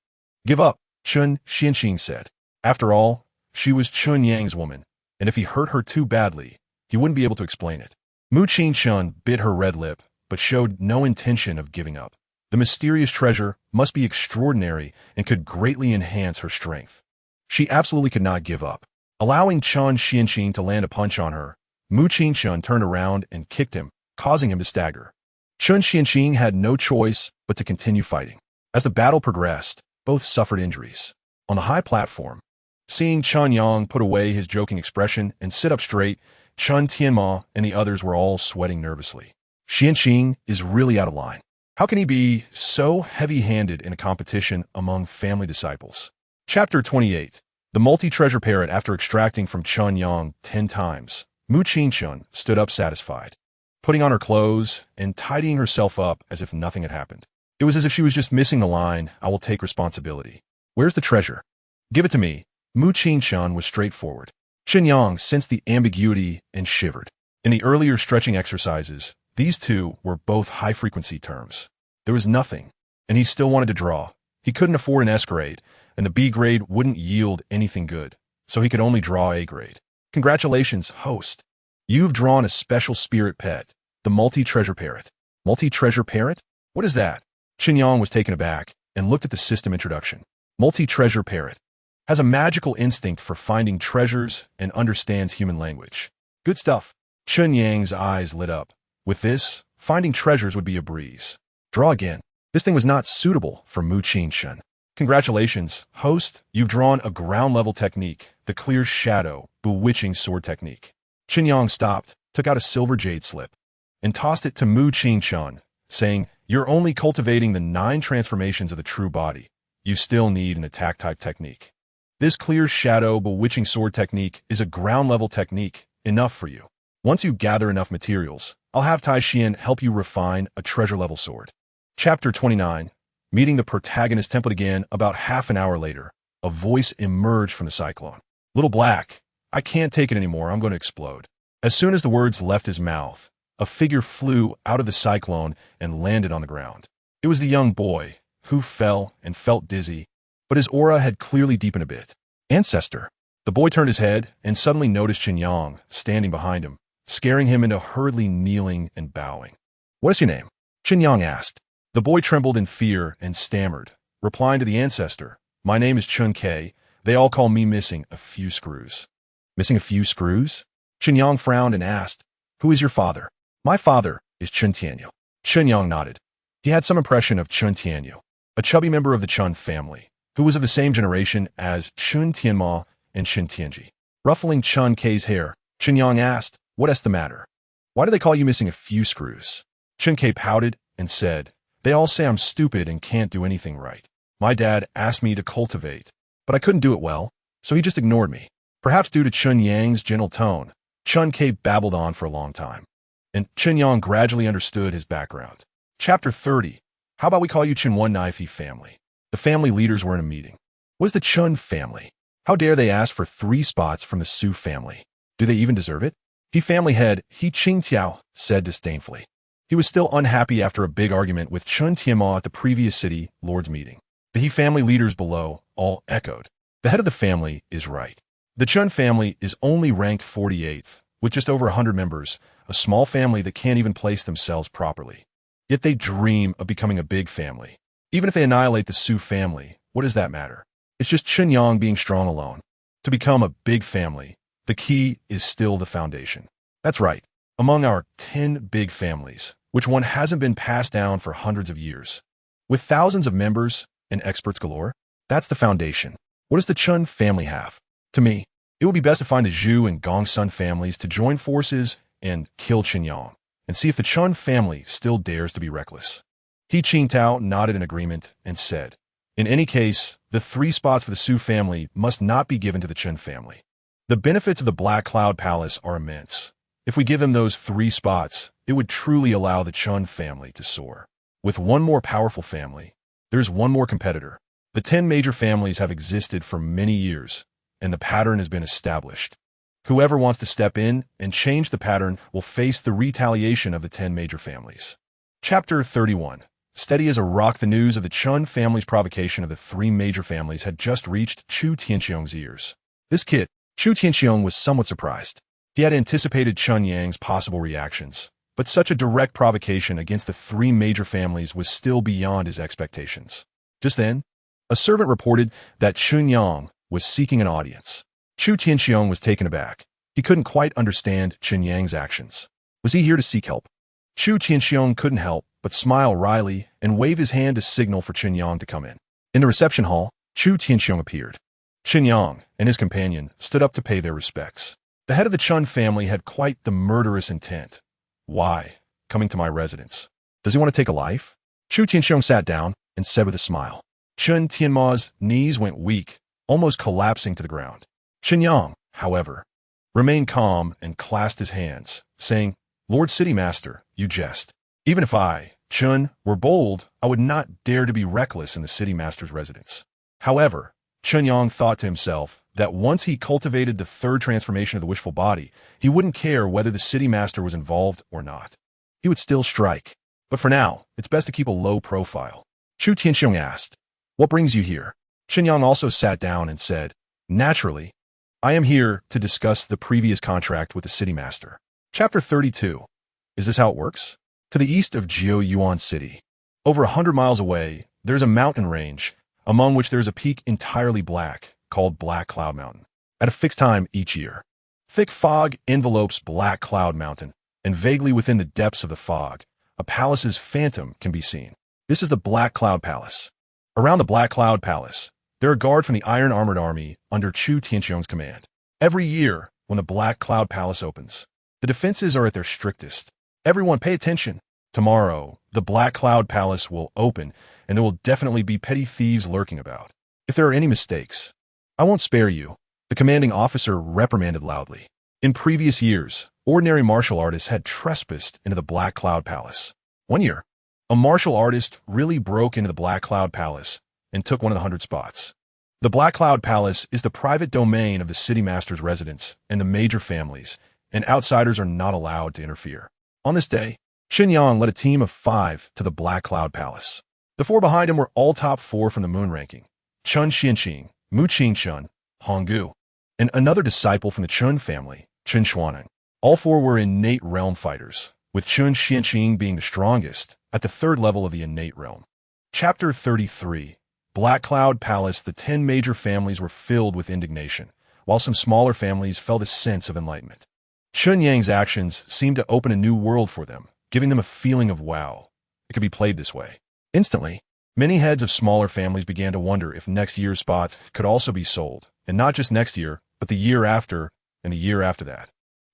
Give up, Chen Xianqing said. After all, she was Chen Yang's woman, and if he hurt her too badly, he wouldn't be able to explain it. Mu Qingshun bit her red lip, but showed no intention of giving up. The mysterious treasure must be extraordinary and could greatly enhance her strength. She absolutely could not give up. Allowing Chen Xianqing to land a punch on her, Mu Qingshun turned around and kicked him, causing him to stagger. Chen Xianqing had no choice but to continue fighting. As the battle progressed, both suffered injuries. On the high platform, seeing Chen Yang put away his joking expression and sit up straight, Chen Tianma and the others were all sweating nervously. Xianqing is really out of line. How can he be so heavy-handed in a competition among family disciples? Chapter 28. The multi-treasure parrot. After extracting from Chen Yang 10 times, Mu Qingshun stood up satisfied, putting on her clothes and tidying herself up as if nothing had happened. It was as if she was just missing the line, I will take responsibility. Where's the treasure? Give it to me. Mu Qingshun was straightforward. Chen Yang sensed the ambiguity and shivered. In the earlier stretching exercises, these two were both high-frequency terms. There was nothing, and he still wanted to draw. He couldn't afford an S grade, and the B grade wouldn't yield anything good, so he could only draw A grade. Congratulations, host. You've drawn a special spirit pet, the multi-treasure parrot. Multi-treasure parrot? What is that? Chen Yang was taken aback. and looked at the system introduction. Multi-treasure parrot. Has a magical instinct for finding treasures and understands human language. Good stuff. Chen Yang's eyes lit up. With this, finding treasures would be a breeze. Draw again. This thing was not suitable for Mu Qin Shen. Congratulations, host. You've drawn a ground-level technique, the clear shadow, bewitching sword technique. Chen Yang stopped, took out a silver jade slip, and tossed it to Mu Qin Shen, saying, "You're only cultivating the 9 transformations of the true body. You still need an attack-type technique. This clear shadow, bewitching sword technique is a ground-level technique, enough for you. Once you gather enough materials, I'll have Tai Xian help you refine a treasure-level sword." Chapter 29. Meeting the protagonist template again about half an hour later. A voice emerged from the cyclone. "Little Black, I can't take it anymore. I'm going to explode." As soon as the words left his mouth, a figure flew out of the cyclone and landed on the ground. It was the young boy, who fell and felt dizzy, but his aura had clearly deepened a bit. Ancestor. The boy turned his head and suddenly noticed Chen Yang standing behind him, scaring him into hurriedly kneeling and bowing. "What's your name?" Chen Yang asked. The boy trembled in fear and stammered, replying to the ancestor, "My name is Chun K. They all call me missing a few screws." "Missing a few screws?" Chen Yang frowned and asked, "Who is your father?" "My father is Chen Tianyu." Chen Yang nodded. He had some impression of Chen Tianyu, a chubby member of the Chen family, who was of the same generation as Chen Tianma and Chen Tianji. Ruffling Chun K's hair, Chen Yang asked, "What's the matter? Why do they call you missing a few screws?" Chen K pouted and said, "They all say I'm stupid and can't do anything right. My dad asked me to cultivate, but I couldn't do it well, so he just ignored me." Perhaps due to Chen Yang's gentle tone, Chen K babbled on for a long time, and Chen Yang gradually understood his background. Chapter 30. How about we call you Chen One Knifey family? The family leaders were in a meeting. Was the Chen family? How dare they ask for 3 spots from the Su family? Do they even deserve it? He family head He Qingtiao said disdainfully. He was still unhappy after a big argument with Chen Tianma at the previous city lords meeting. The He family leaders below all echoed. The head of the family is right. The Chen family is only ranked 48th, with just over 100 members, a small family that can't even place themselves properly. Yet they dream of becoming a big family. Even if they annihilate the Su family, what does that matter? It's just Chen Yang being strong alone. To become a big family, the key is still the foundation. That's right. Among our 10 big families, which one hasn't been passed down for hundreds of years, with thousands of members and experts galore, that's the foundation. What does the Chen family have? To me, it would be best to find the Zhu and Gongsun families to join forces and kill Chen Yang, and see if the Chen family still dares to be reckless. He Qingtao nodded in agreement and said, "In any case, the 3 spots for the Su family must not be given to the Chen family. The benefits of the Black Cloud Palace are immense. If we give them those 3 spots, it would truly allow the Chen family to soar. With one more powerful family, there's one more competitor. The 10 major families have existed for many years, and the pattern has been established. Whoever wants to step in and change the pattern will face the retaliation of the 10 major families." Chapter 31. Steady as a rock, the news of the Chen family's provocation of the 3 major families had just reached Chu Tianxiong's ears. This kid, Chu Tianxiong, was somewhat surprised. He had anticipated Chen Yang's possible reactions, but such a direct provocation against the 3 major families was still beyond his expectations. Just then, a servant reported that Chen Yang was seeking an audience. Chu Tianxiong was taken aback. He couldn't quite understand Chen Yang's actions. Was he here to seek help? Chu Tianxiong couldn't help but smile wryly and wave his hand to signal for Chen Yang to come in. In the reception hall, Chu Tianxiong appeared. Chen Yang and his companion stood up to pay their respects. The head of the Chen family had quite the murderous intent. "Why, coming to my residence? Does he want to take a life?" Chu Tianxiong sat down and said with a smile. Chen Tianma's knees went weak, almost collapsing to the ground. Chen Yang, however, remained calm and clasped his hands, saying, "Lord City Master, you jest. Even if I, Chen, were bold, I would not dare to be reckless in the City Master's residence." However, Chen Yang thought to himself that once he cultivated the 3rd transformation of the wishful body, he wouldn't care whether the City Master was involved or not. He would still strike. But for now, it's best to keep a low profile. Chu Tianxiong asked, "What brings you here?" Chen Yang also sat down and said, "Naturally, I am here to discuss the previous contract with the City Master." Chapter 32. Is this how it works? To the east of Jiuyuan City, over 100 miles away, there's a mountain range, among which there's a peak entirely black, called Black Cloud Mountain. At a fixed time each year, thick fog envelopes Black Cloud Mountain, and vaguely within the depths of the fog, a palace's phantom can be seen. This is the Black Cloud Palace. Around the Black Cloud Palace, there are guards from the Iron Armored Army under Chu Tianxiong's command. Every year, when the Black Cloud Palace opens, the defenses are at their strictest. Everyone pay attention. Tomorrow, the Black Cloud Palace will open, and there will definitely be petty thieves lurking about. If there are any mistakes, I won't spare you, the commanding officer reprimanded loudly. In previous years, ordinary martial artists had trespassed into the Black Cloud Palace. One year, a martial artist really broke into the Black Cloud Palace and took one of the 100 spots. The Black Cloud Palace is the private domain of the city master's residence and the major families, and outsiders are not allowed to interfere. On this day, Chen Yang led a team of 5 to the Black Cloud Palace. The 4 behind him were all top 4 from the moon ranking: Chun Xianqing, Mu Qingshun, Honggu, and another disciple from the Chun family, Chen Xuanan. All 4 were innate realm fighters, with Chun Xianqing being the strongest, at the 3rd level of the innate realm. Chapter 33. Black Cloud Palace. The 10 major families were filled with indignation, while some smaller families felt a sense of enlightenment. Chen Yang's actions seemed to open a new world for them, giving them a feeling of wow. It could be played this way. Instantly, many heads of smaller families began to wonder if next year's spots could also be sold, and not just next year, but the year after and the year after that.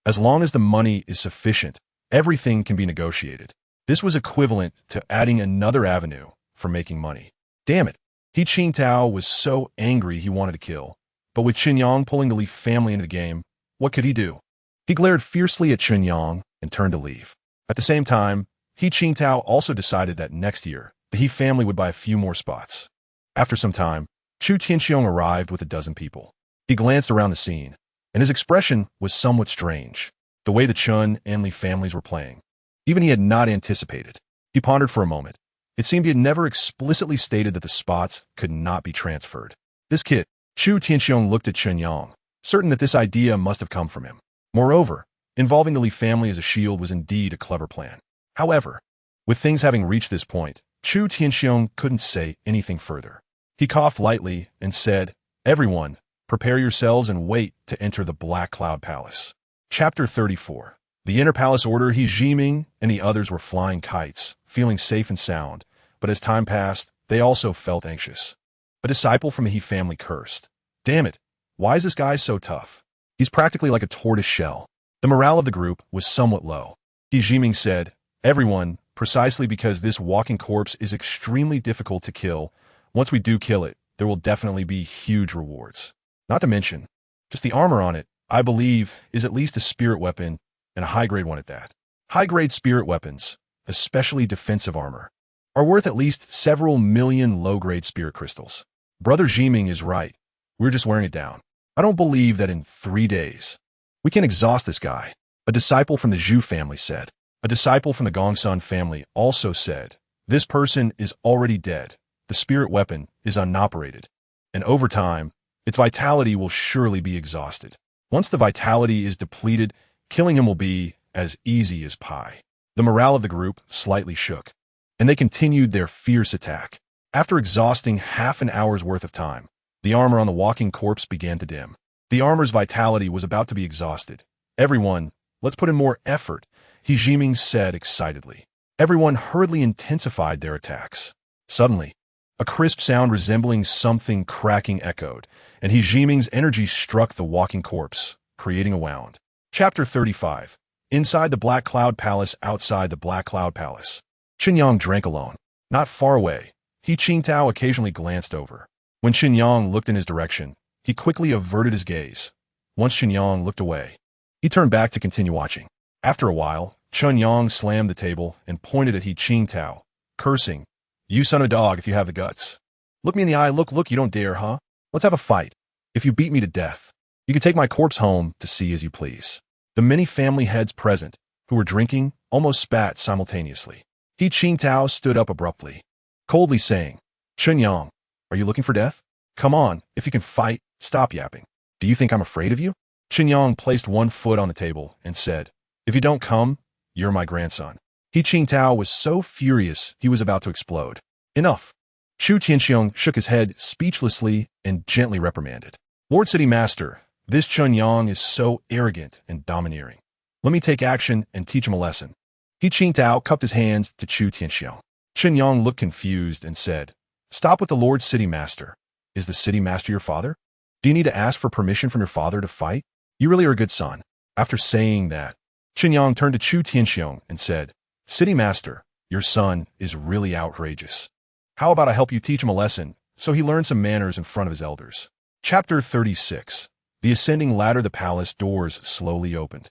As long as the money is sufficient, everything can be negotiated. This was equivalent to adding another avenue for making money. Damn it. He Qingtao was so angry he wanted to kill. But with Chen Yang pulling the Li family into the game, what could he do? He glared fiercely at Chen Yang and turned to leave. At the same time, He Qingtao also decided that next year, the He family would buy a few more spots. After some time, Chu Tianxiong arrived with a dozen people. He glanced around the scene, and his expression was somewhat strange, the way the Chun and Li families were playing. Even he had not anticipated. He pondered for a moment. It seemed he had never explicitly stated that the spots could not be transferred. This kid, Chu Tianxiong, looked at Chen Yang, certain that this idea must have come from him. Moreover, involving the Li family as a shield was indeed a clever plan. However, with things having reached this point, Chu Tianxiong couldn't say anything further. He coughed lightly and said, "Everyone, prepare yourselves and wait to enter the Black Cloud Palace." Chapter 34. The inner palace order, He Jiming and the others were flying kites, feeling safe and sound, but as time passed, they also felt anxious. A disciple from the He family cursed. "Damn it, why is this guy so tough? He's practically like a tortoise shell." The morale of the group was somewhat low. He Jiming said, "Everyone, precisely because this walking corpse is extremely difficult to kill, once we do kill it, there will definitely be huge rewards. Not to mention, just the armor on it, I believe, is at least a spirit weapon, and a high-grade one at that. High-grade spirit weapons, especially defensive armor, are worth at least several million low-grade spirit crystals. Brother Jiming is right. We're just wearing it down. I don't believe that in 3 days we can exhaust this guy," a disciple from the Zhu family said. A disciple from the Gongsun family also said, "This person is already dead. The spirit weapon is unoperated, and over time, its vitality will surely be exhausted. Once the vitality is depleted, killing him will be as easy as pie." The morale of the group slightly shook, and they continued their fierce attack. After exhausting half an hour's worth of time, the armor on the walking corpse began to dim. The armor's vitality was about to be exhausted. "Everyone, let's put in more effort," He Jiming said excitedly. Everyone hurriedly intensified their attacks. Suddenly, a crisp sound resembling something cracking echoed, and He Jiming's energy struck the walking corpse, creating a wound. Chapter 35. Inside the Black Cloud Palace. Outside the Black Cloud Palace, Chen Yang drank alone. Not far away, He Qingtao occasionally glanced over. When Chen Yang looked in his direction, he quickly averted his gaze. Once Chen Yang looked away, he turned back to continue watching. After a while, Chen Yang slammed the table and pointed at He Qingtao, cursing, "You son of a dog if you have the guts. Look me in the eye, look, you don't dare, huh? Let's have a fight. If you beat me to death, you can take my corpse home to see as you please." The many family heads present, who were drinking, almost spat simultaneously. He Qingtao stood up abruptly, coldly saying, "Chen Yang, are you looking for death? Come on, if you can fight, stop yapping. Do you think I'm afraid of you?" Chen Yang placed one foot on the table and said, "If you don't come, you're my grandson." He Qingtao was so furious he was about to explode. "Enough. Chu Tianxiong shook his head speechlessly and gently reprimanded. Lord City Master, this Chen Yang is so arrogant and domineering. Let me take action and teach him a lesson. He Qingtao cupped his hands to Chu Tianxiong. Chen Yang looked confused and said, Stop with the Lord City Master. Is the City Master your father? Do you need to ask for permission from your father to fight? You really are a good son. After saying that, Chen Yang turned to Chu Tianxiong and said, City Master, your son is really outrageous. How about I help you teach him a lesson so he learns some manners in front of his elders? Chapter 36. The ascending ladder. The palace doors slowly opened,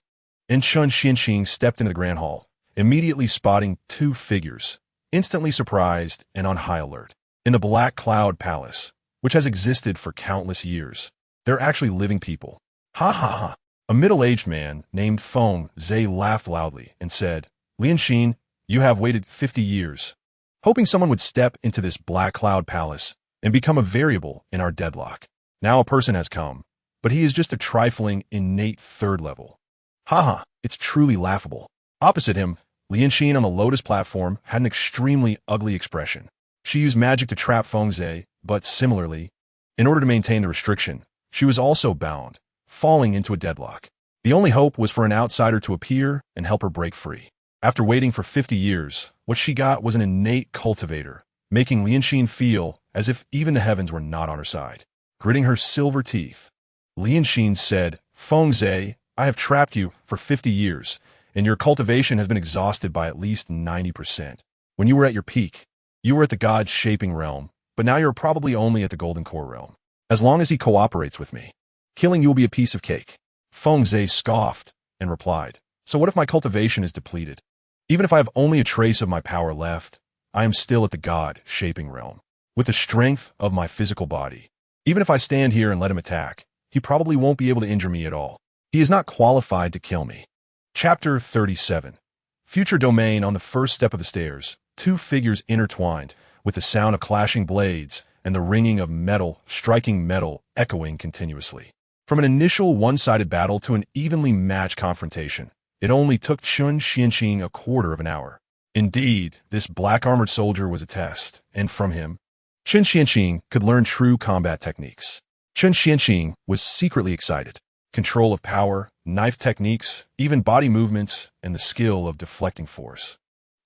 and Chen Xianqing stepped into the grand hall, immediately spotting two figures, instantly surprised and on high alert. In the Black Cloud Palace, which has existed for countless years, they're actually living people. Ha ha ha. A middle-aged man named Feng Zhe laughed loudly and said, Lianxin, you have waited 50 years, hoping someone would step into this Black Cloud Palace and become a variable in our deadlock. Now a person has come, but he is just a trifling, innate third level. Haha, it's truly laughable. Opposite him, Lianxin on the Lotus platform had an extremely ugly expression. She used magic to trap Feng Zhe, but similarly, in order to maintain the restriction, she was also bound, falling into a deadlock. The only hope was for an outsider to appear and help her break free. After waiting for 50 years, what she got was an innate cultivator, making Lianxin feel as if even the heavens were not on her side. Gritting her silver teeth, Lianxin said, Feng Zhe, I have trapped you for 50 years, and your cultivation has been exhausted by at least 90%. When you were at your peak, you were at the God-shaping realm, but now you're probably only at the Golden Core realm. As long as he cooperates with me, killing you will be a piece of cake. Feng Zhe scoffed and replied, So what if my cultivation is depleted? Even if I have only a trace of my power left, I am still at the God-shaping realm, with the strength of my physical body. Even if I stand here and let him attack, he probably won't be able to injure me at all. He is not qualified to kill me. Chapter 37. Future domain. On the first step of the stairs, two figures intertwined, with the sound of clashing blades and the ringing of metal striking metal echoing continuously. From an initial one-sided battle to an evenly matched confrontation, it only took Chen Xianqing a quarter of an hour. Indeed, this black-armored soldier was a test, and from him, Chen Xianqing could learn true combat techniques. Chen Xianqing was secretly excited. Control of power, knife techniques, even body movements, and the skill of deflecting force.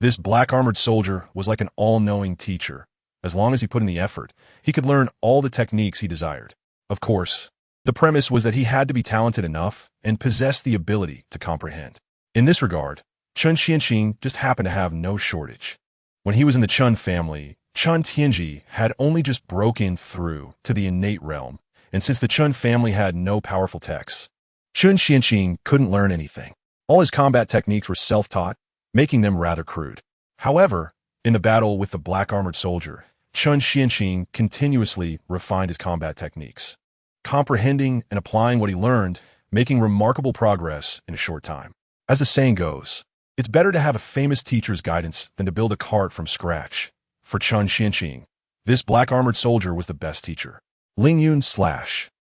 This black-armored soldier was like an all-knowing teacher. As long as he put in the effort, he could learn all the techniques he desired. Of course, the premise was that he had to be talented enough and possess the ability to comprehend. In this regard, Chen Xianqing just happened to have no shortage. When he was in the Chen family, Chen Tianji had only just broken through to the innate realm, and since the Chen family had no powerful techs, Chen Xianqing couldn't learn anything. All his combat techniques were self-taught, making them rather crude. However, in the battle with the black-armored soldier, Chen Xianqing continuously refined his combat techniques, comprehending and applying what he learned, making remarkable progress in a short time. As the saying goes, it's better to have a famous teacher's guidance than to build a cart from scratch. For Chen Xianqing, this black-armored soldier was the best teacher. Lingyun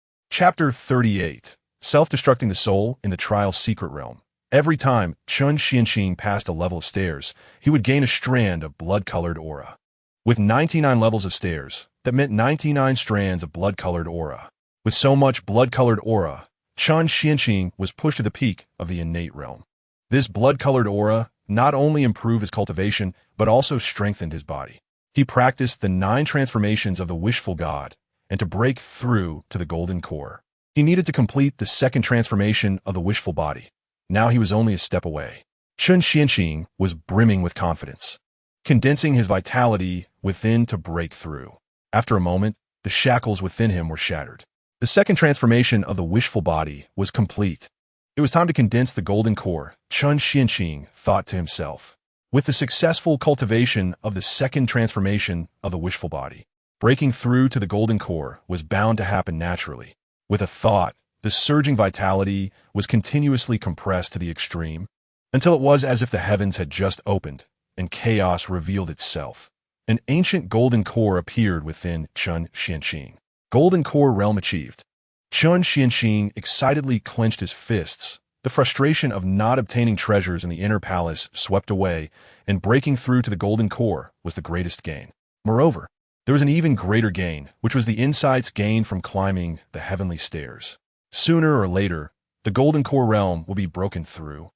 / Chapter 38. Self-destructing the soul in the trial secret realm. Every time Chen Xianqing passed a level of stairs, he would gain a strand of blood-colored aura. With 99 levels of stairs, that meant 99 strands of blood-colored aura. With so much blood-colored aura, Chen Xianqing was pushed to the peak of the innate realm. This blood-colored aura not only improved his cultivation, but also strengthened his body. He practiced the 9 transformations of the Wishful God, and to break through to the Golden Core, he needed to complete the second transformation of the Wishful Body. Now he was only a step away. Chen Xianqing was brimming with confidence, condensing his vitality within to break through. After a moment, the shackles within him were shattered. The second transformation of the Wishful Body was complete. It was time to condense the Golden Core, Chen Xianqing thought to himself. With the successful cultivation of the second transformation of the Wishful Body, breaking through to the Golden Core was bound to happen naturally. With a thought, the surging vitality was continuously compressed to the extreme, until it was as if the heavens had just opened, and chaos revealed itself. An ancient Golden Core appeared within Chen Xianqing. Golden Core realm achieved. Chen Xianqing excitedly clenched his fists. The frustration of not obtaining treasures in the inner palace swept away, and breaking through to the Golden Core was the greatest gain. Moreover, There was an even greater gain, which was the insights gained from climbing the heavenly stairs. Sooner or later, the Golden Core realm will be broken through.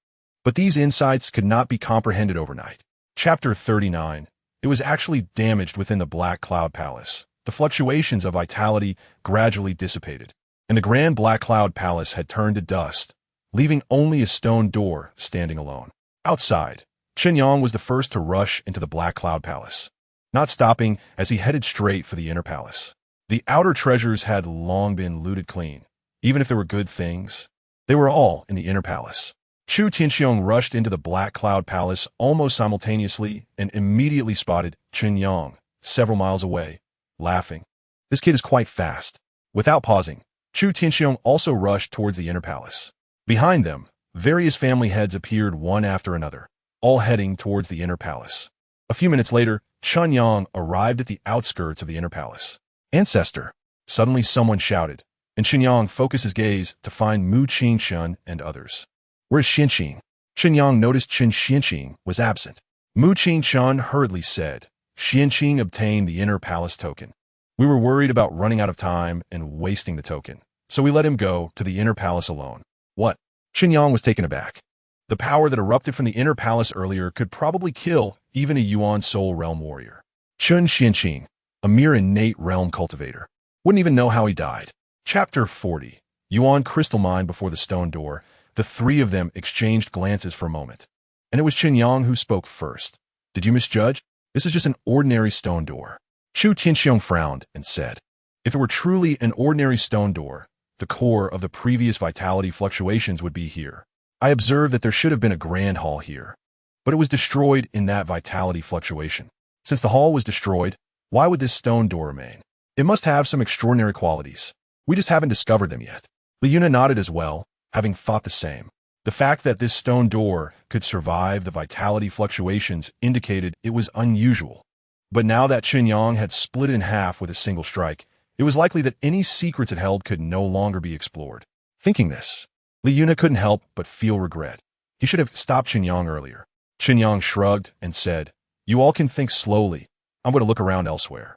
But these insights could not be comprehended overnight. Chapter 39. It was actually damaged within the Black Cloud Palace. The fluctuations of vitality gradually dissipated, and the Grand Black Cloud Palace had turned to dust, leaving only a stone door standing alone. Outside, Chen Yang was the first to rush into the Black Cloud Palace, not stopping as he headed straight for the inner palace. The outer treasures had long been looted clean. Even if there were good things, they were all in the inner palace. Chu Tianxiong rushed into the Black Cloud Palace almost simultaneously and immediately spotted Chen Yang several miles away, laughing. This kid is quite fast. Without pausing, Chu Tianxiong also rushed towards the inner palace. Behind them, various family heads appeared one after another, all heading towards the inner palace. A few minutes later, Chen Yang arrived at the outskirts of the inner palace. Ancestor! Suddenly someone shouted, and Chen Yang focused his gaze to find Mu Qingshun and others. Where's Xianqing? Chen Yang noticed Chen Xianqing was absent. Mu Qingshun hurriedly said, Xianqing obtained the inner palace token. We were worried about running out of time and wasting the token, so we let him go to the inner palace alone. What? Chen Yang was taken aback. The power that erupted from the inner palace earlier could probably kill even a Yuan Soul Realm warrior. Chen Xianqing, a mere innate realm cultivator, wouldn't even know how he died. Chapter 40. Yuan Crystal Mine before the stone door. The three of them exchanged glances for a moment, and it was Chen Yang who spoke first. Did you misjudge? This is just an ordinary stone door. Chu Tianxiong frowned and said, if it were truly an ordinary stone door, the core of the previous vitality fluctuations would be here. I observed that there should have been a grand hall here, but it was destroyed in that vitality fluctuation. Since the hall was destroyed, why would this stone door remain? It must have some extraordinary qualities. We just haven't discovered them yet. Liuna nodded as well, having thought the same. The fact that this stone door could survive the vitality fluctuations indicated it was unusual. But now that Chen Yang had split it in half with a single strike, it was likely that any secrets it held could no longer be explored. Thinking this, Liuna couldn't help but feel regret. He should have stopped Chen Yang earlier. Chen Yang shrugged and said, you all can think slowly. I'm going to look around elsewhere.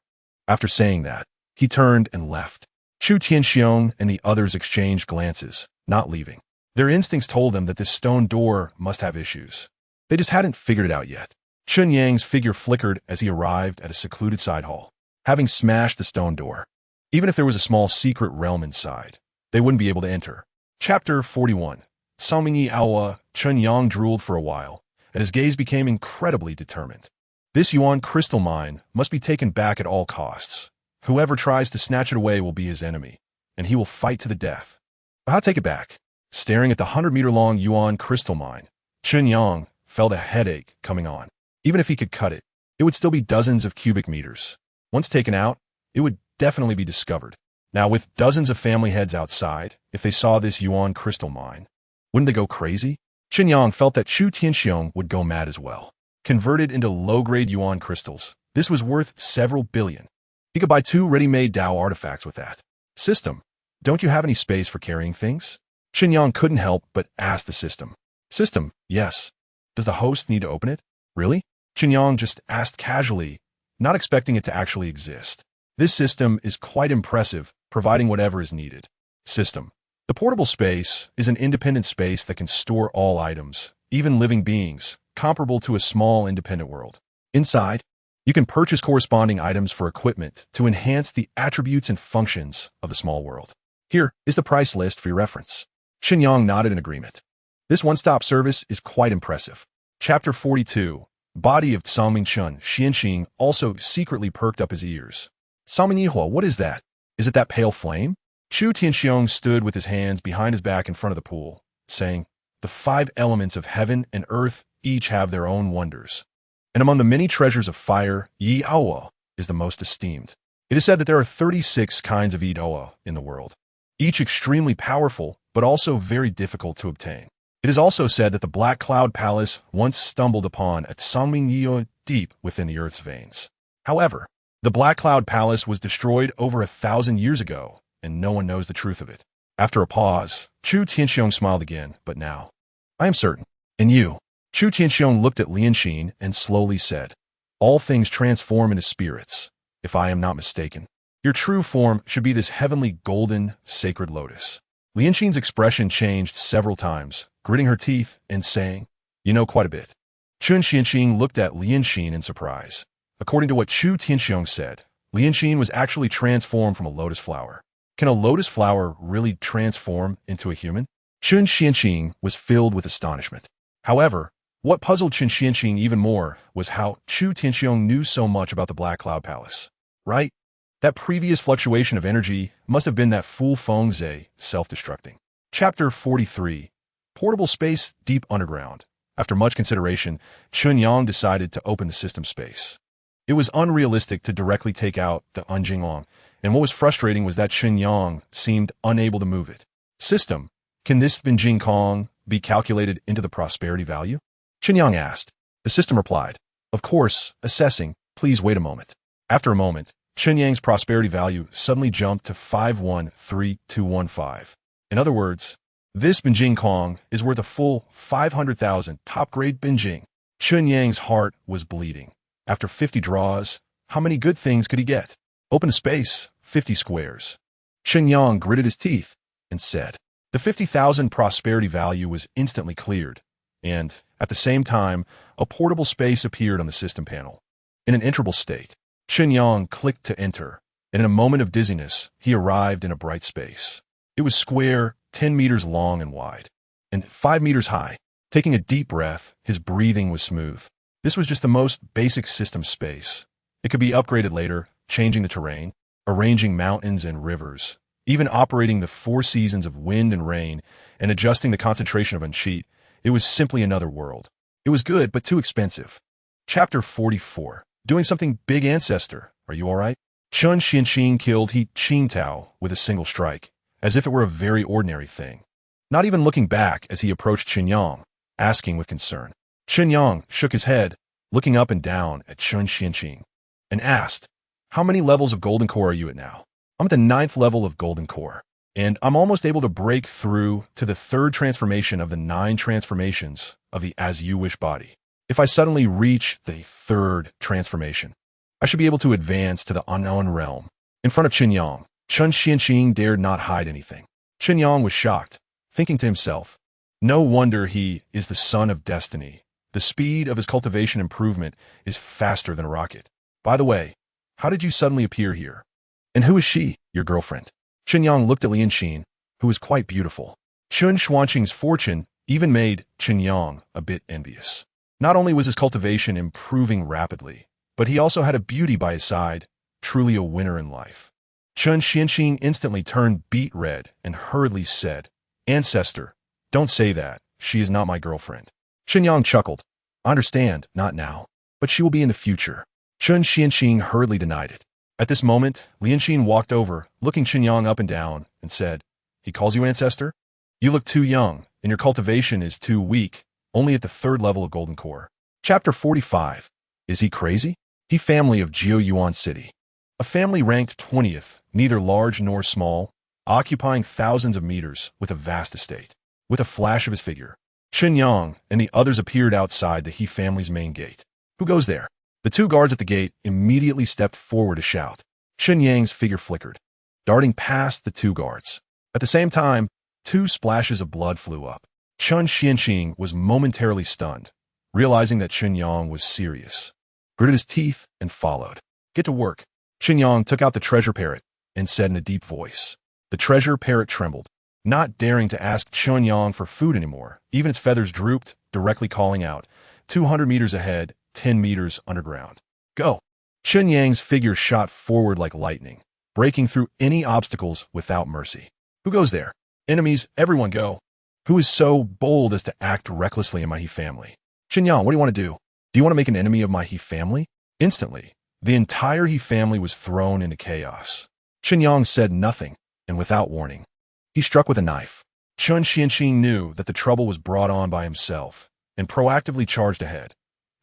After saying that, he turned and left. Chu Tianxiong and the others exchanged glances, not leaving. Their instincts told them that this stone door must have issues. They just hadn't figured it out yet. Chen Yang's figure flickered as he arrived at a secluded side hall, having smashed the stone door. Even if there was a small secret realm inside, they wouldn't be able to enter. Chapter 41. Salmingyi Awa. Chen Yang drooled for a while, and his gaze became incredibly determined. This Yuan crystal mine must be taken back at all costs. Whoever tries to snatch it away will be his enemy, and he will fight to the death. But how take it back? Staring at the 100-meter-long Yuan crystal mine, Chen Yang felt a headache coming on. Even if he could cut it, it would still be dozens of cubic meters. Once taken out, it would definitely be discovered. Now, with dozens of family heads outside, if they saw this Yuan crystal mine, wouldn't they go crazy? Chen Yang felt that Chu Tianxiong would go mad as well. Converted into low-grade Yuan crystals, this was worth several billion. He could buy 2 ready-made Dao artifacts with that. System, don't you have any space for carrying things? Chen Yang couldn't help but ask the system. System, yes. Does the host need to open it? Really? Chen Yang just asked casually, not expecting it to actually exist. This system is quite impressive, providing whatever is needed. System. The portable space is an independent space that can store all items, even living beings, comparable to a small independent world. Inside, you can purchase corresponding items for equipment to enhance the attributes and functions of the small world. Here is the price list for your reference. Chen Yang nodded in agreement. This one-stop service is quite impressive. Chapter 42. Body of Sangming Chun. Xianqing also secretly perked up his ears. Sangming Yihua, what is that? Is it that pale flame? Chu Tianxiong stood with his hands behind his back in front of the pool, saying, the 5 elements of heaven and earth each have their own wonders. And among the many treasures of fire, Yi Aowa is the most esteemed. It is said that there are 36 kinds of Yi Aowa in the world, each extremely powerful, but also very difficult to obtain. It is also said that the Black Cloud Palace once stumbled upon at Sangming Yihua deep within the earth's veins. However, the Black Cloud Palace was destroyed over 1,000 years ago, and no one knows the truth of it. After a pause, Chu Tianxiong smiled again, but now, I am certain. And you? Chu Tianxiong looked at Lianqing and slowly said, all things transform into spirits. if I am not mistaken. Your true form should be this heavenly golden sacred lotus. Lianxin's expression changed several times, gritting her teeth and saying, "You know quite a bit." Chen Xianxing looked at Lianxin in surprise. According to what Chu Tianxiong said, Lianxin was actually transformed from a lotus flower. Can a lotus flower really transform into a human? Chen Xianxing was filled with astonishment. However, what puzzled Chen Xianxing even more was how Chu Tianxiong knew so much about the Black Cloud Palace. Right? That previous fluctuation of energy must have been that Fu Fengze self-destructing. Chapter 43. Portable Space Deep Underground. After much consideration, Chen Yang decided to open the system space. It was unrealistic to directly take out the Anjinglong, and what was frustrating was that Chen Yang seemed unable to move it. System, can this Binjing Kong be calculated into the prosperity value? Chen Yang asked. The system replied, "Of course, assessing, please wait a moment." After a moment, Chen Yang's prosperity value suddenly jumped to 513,215. In other words, this Binjing Kong is worth a full 500,000 top-grade Binjing. Chen Yang's heart was bleeding. After 50 draws, how many good things could he get? Open space, 50 squares. Chen Yang gritted his teeth and said, the 50,000 prosperity value was instantly cleared, and, at the same time, a portable space appeared on the system panel. In an enterable state, Chen Yang clicked to enter, and in a moment of dizziness, he arrived in a bright space. It was square, 10 meters long and wide, and 5 meters high. Taking a deep breath, his breathing was smooth. This was just the most basic system space. It could be upgraded later, changing the terrain, arranging mountains and rivers, even operating the 4 seasons of wind and rain, and adjusting the concentration of unsheet. It was simply another world. It was good, but too expensive. Chapter 44. Doing something big, ancestor. Are you all right? Chen Xianxing killed He Qingtao with a single strike, as if it were a very ordinary thing. Not even looking back as he approached Chen Yang, asking with concern. Chen Yang shook his head, looking up and down at Chen Xianxing, and asked, "How many levels of Golden Core are you at now?" "I'm at the 9th level of Golden Core, and I'm almost able to break through to the 3rd transformation of the 9 transformations of the As You Wish body. If I suddenly reach the 3rd transformation, I should be able to advance to the unknown realm." In front of Chen Yang, Chen Xianxing dared not hide anything. Chen Yang was shocked, thinking to himself, no wonder he is the son of destiny. The speed of his cultivation improvement is faster than a rocket. By the way, how did you suddenly appear here? And who is she, your girlfriend? Chen Yang looked at Lianxin, who was quite beautiful. Chen Xuanqing's fortune even made Chen Yang a bit envious. Not only was his cultivation improving rapidly, but he also had a beauty by his side, truly a winner in life. Chen Xianxing instantly turned beet red and hurriedly said, "Ancestor, don't say that. She is not my girlfriend." Chen Yang chuckled. "I understand, not now, but she will be in the future." Chen Xianxing hurriedly denied it. At this moment, Lianxin walked over, looking Chen Yang up and down, and said, "He calls you ancestor? You look too young, and your cultivation is too weak, only at the 3rd level of Golden Core." Chapter 45. Is he crazy? He family of Jiuyuan City. A family ranked 20th, neither large nor small, occupying thousands of meters with a vast estate. With a flash of his figure, Chen Yang and the others appeared outside the He family's main gate. "Who goes there?" The 2 guards at the gate immediately stepped forward to shout. Chen Yang's figure flickered, darting past the 2 guards. At the same time, 2 splashes of blood flew up. Chen Xianxing was momentarily stunned, realizing that Chen Yang was serious. Gritted his teeth and followed. "Get to work." Chen Yang took out the treasure parrot and said in a deep voice. The treasure parrot trembled, not daring to ask Chen Yang for food anymore. Even its feathers drooped, directly calling out, 200 meters ahead, 10 meters underground. "Go." Chen Yang's figure shot forward like lightning, breaking through any obstacles without mercy. "Who goes there?" "Enemies, everyone go." "Who is so bold as to act recklessly in my He family?" "Chen Yang, what do you want to do? Do you want to make an enemy of my He family?" Instantly, the entire He family was thrown into chaos. Chen Yang said nothing, and without warning, he struck with a knife. Chen Xianxing knew that the trouble was brought on by himself, and proactively charged ahead.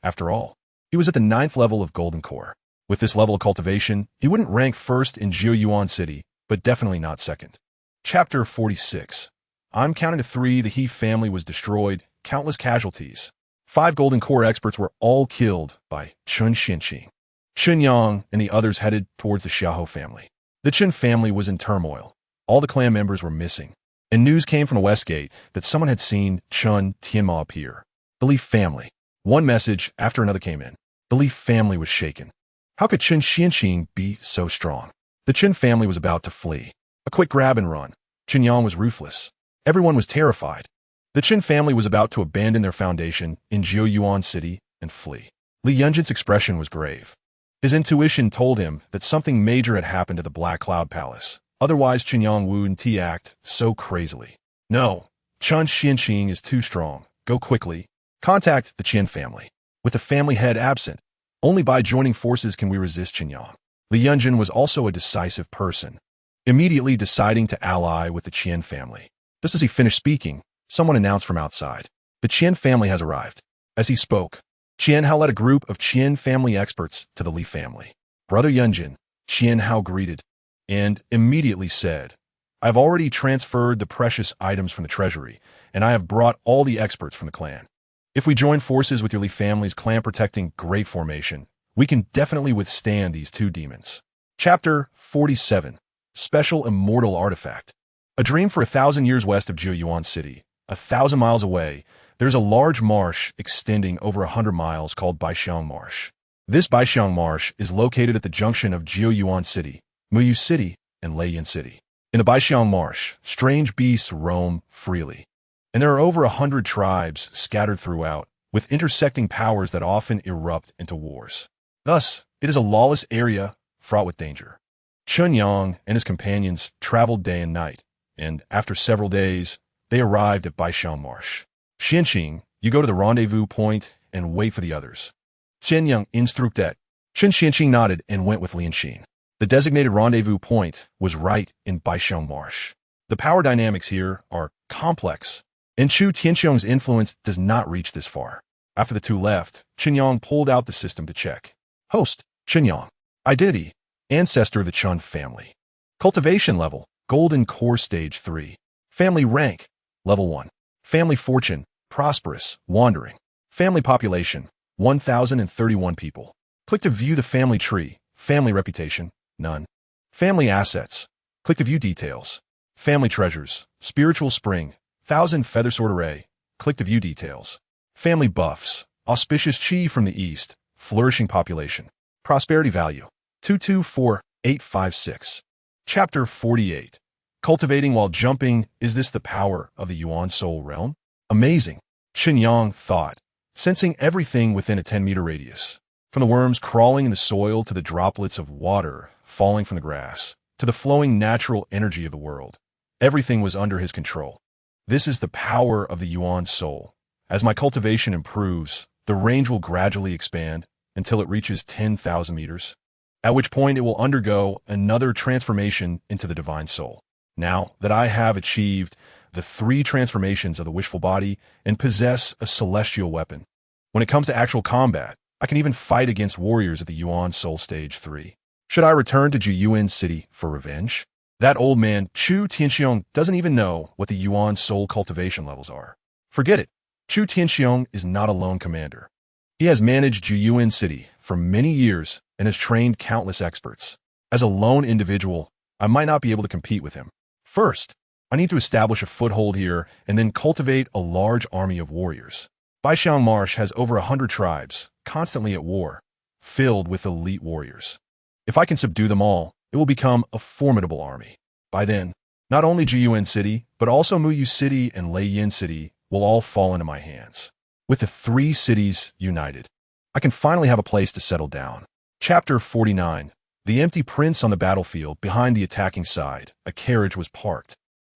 After all, he was at the 9th level of Golden Core. With this level of cultivation, he wouldn't rank 1st in Jiuyuan City, but definitely not 2nd. Chapter 46. I'm counting to 3. The He family was destroyed, countless casualties. 5 Golden Core experts were all killed by Chen Xianxing. Chen Yang and the others headed towards the Xiaohou family. The Chen family was in turmoil. All the clan members were missing, and news came from the West Gate that someone had seen Chen Tianma appear. The Li family. One message after another came in. The Li family was shaken. How could Chen Xianqing be so strong? The Chen family was about to flee. A quick grab and run. Chen Yang was ruthless. Everyone was terrified. The Chen family was about to abandon their foundation in Jiuyuan City and flee. Li Yunjin's expression was grave. His intuition told him that something major had happened to the Black Cloud Palace. Otherwise, Chen Yang wouldn't act so crazily. No, Chen Xianqing is too strong. Go quickly. Contact the Chen family. With the family head absent, only by joining forces can we resist Chen Yang. Li Yunjin was also a decisive person, immediately deciding to ally with the Chen family. Just as he finished speaking, someone announced from outside, "The Chen family has arrived." As he spoke, Chen Hao led a group of Chen family experts to the Li family. Brother Yunjin, Chen Hao greeted, and immediately said, "I've already transferred the precious items from the treasury, and I have brought all the experts from the clan. If we join forces with your Li family's clan-protecting Great Formation, we can definitely withstand these two demons." Chapter 47. Special Immortal Artifact. A dream for 1,000 years west of Jiuyuan City. 1,000 miles away, there's a large marsh extending over 100 miles called Baixiang Marsh. This Baixiang Marsh is located at the junction of Jiuyuan City, Muyu City, and Leiyin City. In the Baixiang Marsh, strange beasts roam freely, and there are over 100 tribes scattered throughout, with intersecting powers that often erupt into wars. Thus, it is a lawless area fraught with danger. Chen Yang and his companions traveled day and night, and after several days, they arrived at Baixiang Marsh. Xianqing, you go to the rendezvous point and wait for the others. Chen Yang instructed. Chen Xianqing nodded and went with Lian Xin. The designated rendezvous point was right in Baixiang Marsh. The power dynamics here are complex, and Chu Tianxiong's influence does not reach this far. After the two left, Chen Yang pulled out the system to check. Host, Chen Yang. Identity, ancestor of the Chen family. Cultivation level, Golden Core Stage 3. Family rank, Level 1. Family fortune, prosperous, wandering. Family population, 1,031 people. Click to view the family tree. Family reputation, none. Family assets. Click to view details. Family treasures, spiritual spring, 1,000 feather sword array. Click to view details. Family buffs, auspicious chi from the east, flourishing population. Prosperity value, 224856. Chapter 48. Cultivating while jumping, is this the power of the Yuan Soul realm? Amazing, Chen Yang thought, sensing everything within a 10-meter radius. From the worms crawling in the soil to the droplets of water falling from the grass, to the flowing natural energy of the world. Everything was under his control. This is the power of the Yuan Soul. As my cultivation improves, the range will gradually expand until it reaches 10,000 meters, at which point it will undergo another transformation into the Divine Soul. Now that I have achieved the 3 transformations of the wishful body and possess a celestial weapon, when it comes to actual combat, I can even fight against warriors at the Yuan Soul Stage 3. Should I return to Jiyuan City for revenge? That old man, Chu Tianxiong, doesn't even know what the Yuan Soul cultivation levels are. Forget it. Chu Tianxiong is not a lone commander. He has managed Jiyuan City for many years and has trained countless experts. As a lone individual, I might not be able to compete with him. First, I need to establish a foothold here and then cultivate a large army of warriors. Baixiang Marsh has over 100 tribes, constantly at war, filled with elite warriors. If I can subdue them all, it will become a formidable army. By then, not only Jiyuan City, but also Muyu City and Leiyin City will all fall into my hands. With the 3 cities united, I can finally have a place to settle down. Chapter 49. The empty prince on the battlefield. Behind the attacking side, a carriage was parked.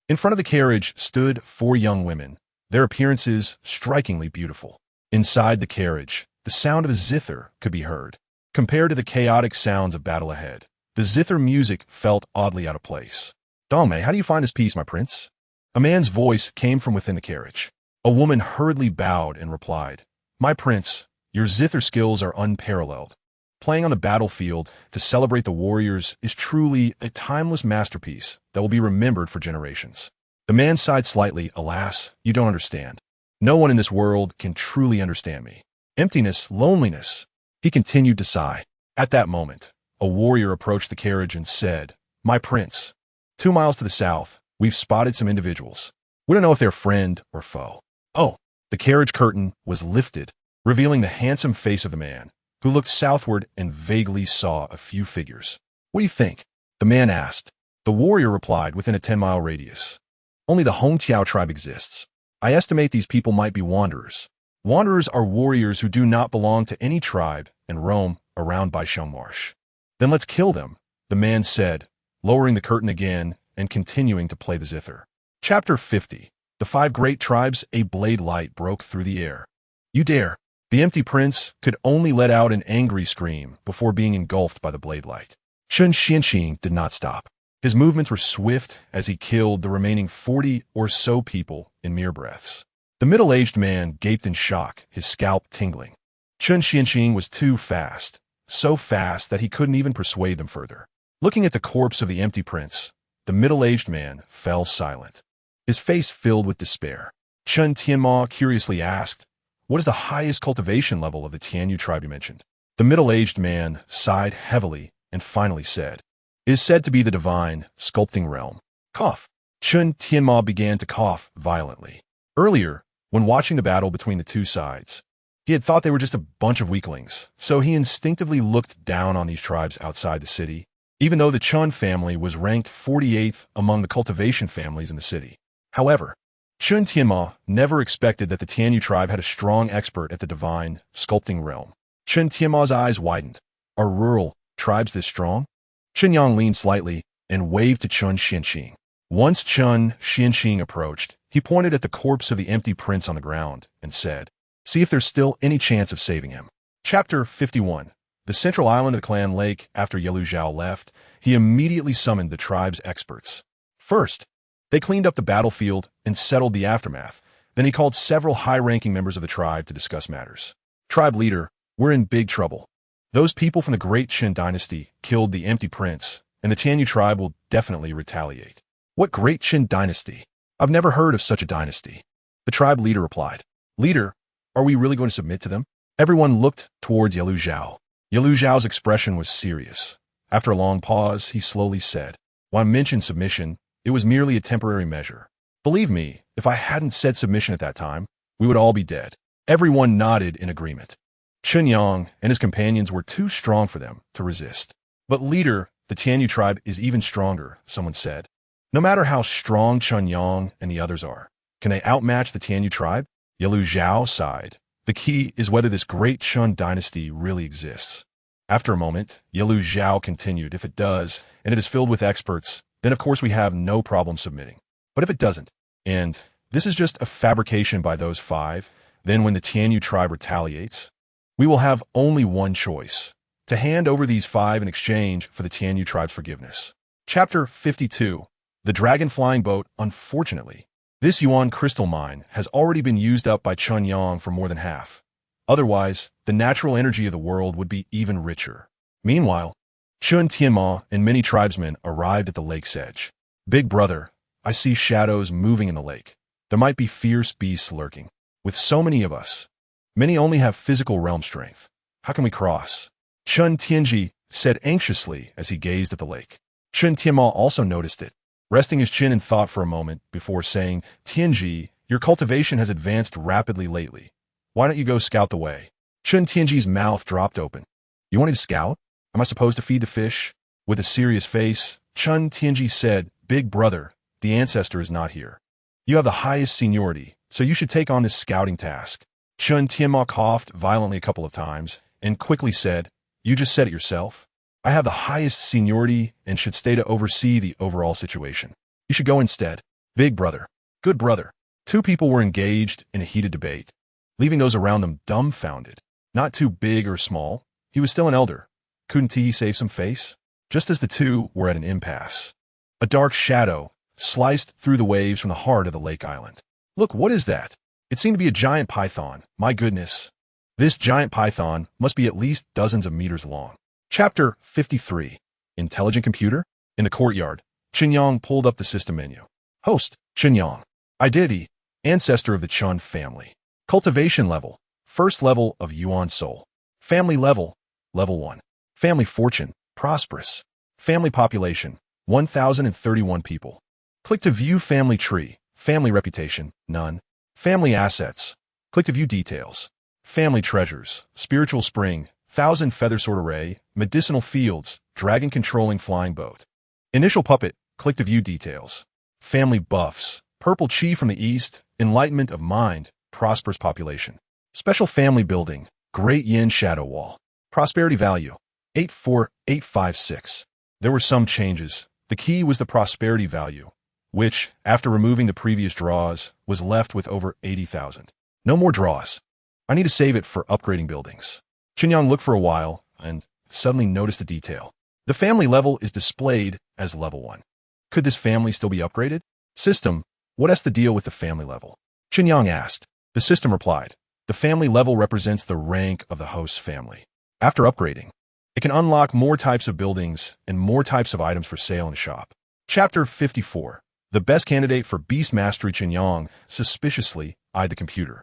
In front of the carriage stood 4 young women, their appearances strikingly beautiful. Inside the carriage, the sound of a zither could be heard. Compared to the chaotic sounds of battle ahead, the zither music felt oddly out of place. "Dongmei, how do you find this piece, my prince?" A man's voice came from within the carriage. A woman hurriedly bowed and replied, "My prince, your zither skills are unparalleled. Playing on the battlefield to celebrate the warriors is truly a timeless masterpiece that will be remembered for generations." The man sighed slightly. "Alas, you don't understand. No one in this world can truly understand me. Emptiness, loneliness." He continued to sigh. At that moment, a warrior approached the carriage and said, "My prince, 2 miles to the south, we've spotted some individuals. We don't know if they're friend or foe." Oh, the carriage curtain was lifted, revealing the handsome face of the man, who looked southward and vaguely saw a few figures. "What do you think?" the man asked. The warrior replied, "Within a 10-mile radius. Only the Hongtiao tribe exists. I estimate these people might be wanderers. Wanderers are warriors who do not belong to any tribe and roam around Baisheng Marsh." "Then let's kill them," the man said, lowering the curtain again and continuing to play the zither. Chapter 50. The Five Great Tribes. A blade light broke through the air. "You dare!" The empty prince could only let out an angry scream before being engulfed by the blade light. Chen Yang did not stop. His movements were swift as he killed the remaining 40 or so people in mere breaths. The middle-aged man gaped in shock, his scalp tingling. Chen Yang was too fast, so fast that he couldn't even persuade them further. Looking at the corpse of the empty prince, the middle-aged man fell silent, his face filled with despair. Chen Tianma curiously asked, "What is the highest cultivation level of the Tianyu tribe you mentioned?" The middle-aged man sighed heavily and finally said, "It is said to be the divine, sculpting realm." Cough. Chen Tianma began to cough violently. Earlier, when watching the battle between the two sides, he had thought they were just a bunch of weaklings, so he instinctively looked down on these tribes outside the city, even though the Chun family was ranked 48th among the cultivation families in the city. However, Chen Tianma never expected that the Tianyu tribe had a strong expert at the divine, sculpting realm. Chen Tianma's eyes widened. Are rural tribes this strong? Chen Yang leaned slightly and waved to Chen Xianqing. Once Chen Xianqing approached, he pointed at the corpse of the empty prince on the ground and said, "See if there's still any chance of saving him." Chapter 51. The central island of the clan lake. After Yelu Zhao left, he immediately summoned the tribe's experts. First, they cleaned up the battlefield and settled the aftermath. Then he called several high-ranking members of the tribe to discuss matters. "Tribe leader, we're in big trouble. Those people from the Great Qin dynasty killed the empty prince, and the Tianyu tribe will definitely retaliate." "What Great Qin dynasty? I've never heard of such a dynasty." The tribe leader replied. "Leader, are we really going to submit to them?" Everyone looked towards Yelu Zhao. Yelu Zhao's expression was serious. After a long pause, he slowly said, "When I mentioned submission, it was merely a temporary measure. Believe me, if I hadn't said submission at that time, we would all be dead." Everyone nodded in agreement. Chen Yang and his companions were too strong for them to resist. "But leader, the Tianyu tribe is even stronger," someone said. "No matter how strong Chen Yang and the others are, can they outmatch the Tianyu tribe?" Yelu Zhao sighed. "The key is whether this great Chen dynasty really exists." After a moment, Yelu Zhao continued, "If it does, and it is filled with experts, then of course we have no problem submitting. But if it doesn't, and this is just a fabrication by those five, then when the Tianyu tribe retaliates, we will have only one choice: to hand over these five in exchange for the Tianyu tribe's forgiveness." Chapter 52. The Dragon Flying Boat. Unfortunately, this Yuan crystal mine has already been used up by Chen Yang for more than half. Otherwise, the natural energy of the world would be even richer. Meanwhile, Chen Tianma and many tribesmen arrived at the lake's edge. "Big brother, I see shadows moving in the lake. There might be fierce beasts lurking. With so many of us, many only have physical realm strength. How can we cross?" Chen Tianji said anxiously as he gazed at the lake. Chen Tianma also noticed it, resting his chin in thought for a moment before saying, "Tianji, your cultivation has advanced rapidly lately. Why don't you go scout the way?" Chen Tianji's mouth dropped open. "You want me to scout? Am I supposed to feed the fish?" With a serious face, Chen Tianji said, "Big brother, the ancestor is not here. You have the highest seniority, so you should take on this scouting task." Chen Tianma coughed violently a couple of times and quickly said, "You just said it yourself. I have the highest seniority and should stay to oversee the overall situation. You should go instead." "Big brother, good brother." Two people were engaged in a heated debate, leaving those around them dumbfounded. Not too big or small, he was still an elder. Couldn't he save some face? Just as the two were at an impasse, a dark shadow sliced through the waves from the heart of the lake island. "Look, what is that?" It seemed to be a giant python. My goodness. This giant python must be at least dozens of meters long. Chapter 53. Intelligent Computer. In the courtyard, Chen Yang pulled up the system menu. Host, Chen Yang. Identity, ancestor of the Chun family. Cultivation level, first level of Yuan soul. Family level, level 1. Family fortune, prosperous. Family population, 1,031 people. Click to view family tree. Family reputation, none. Family assets. Click to view details. Family treasures, spiritual spring, 1,000 feather sword array, medicinal fields, dragon controlling flying boat. Initial puppet, click to view details. Family buffs, purple chi from the east, enlightenment of mind, prosperous population. Special family building, great yin shadow wall. Prosperity value, 84856. There were some changes. The key was the prosperity value, which, after removing the previous draws, was left with over 80,000. No more draws. I need to save it for upgrading buildings. Chen Yang looked for a while and suddenly noticed a detail. The family level is displayed as level 1. Could this family still be upgraded? System, what has to deal with the family level? Chen Yang asked. The system replied, the family level represents the rank of the host's family. After upgrading, it can unlock more types of buildings and more types of items for sale in a shop. Chapter 54. The best candidate for beast mastery. Chen Yang suspiciously eyed the computer.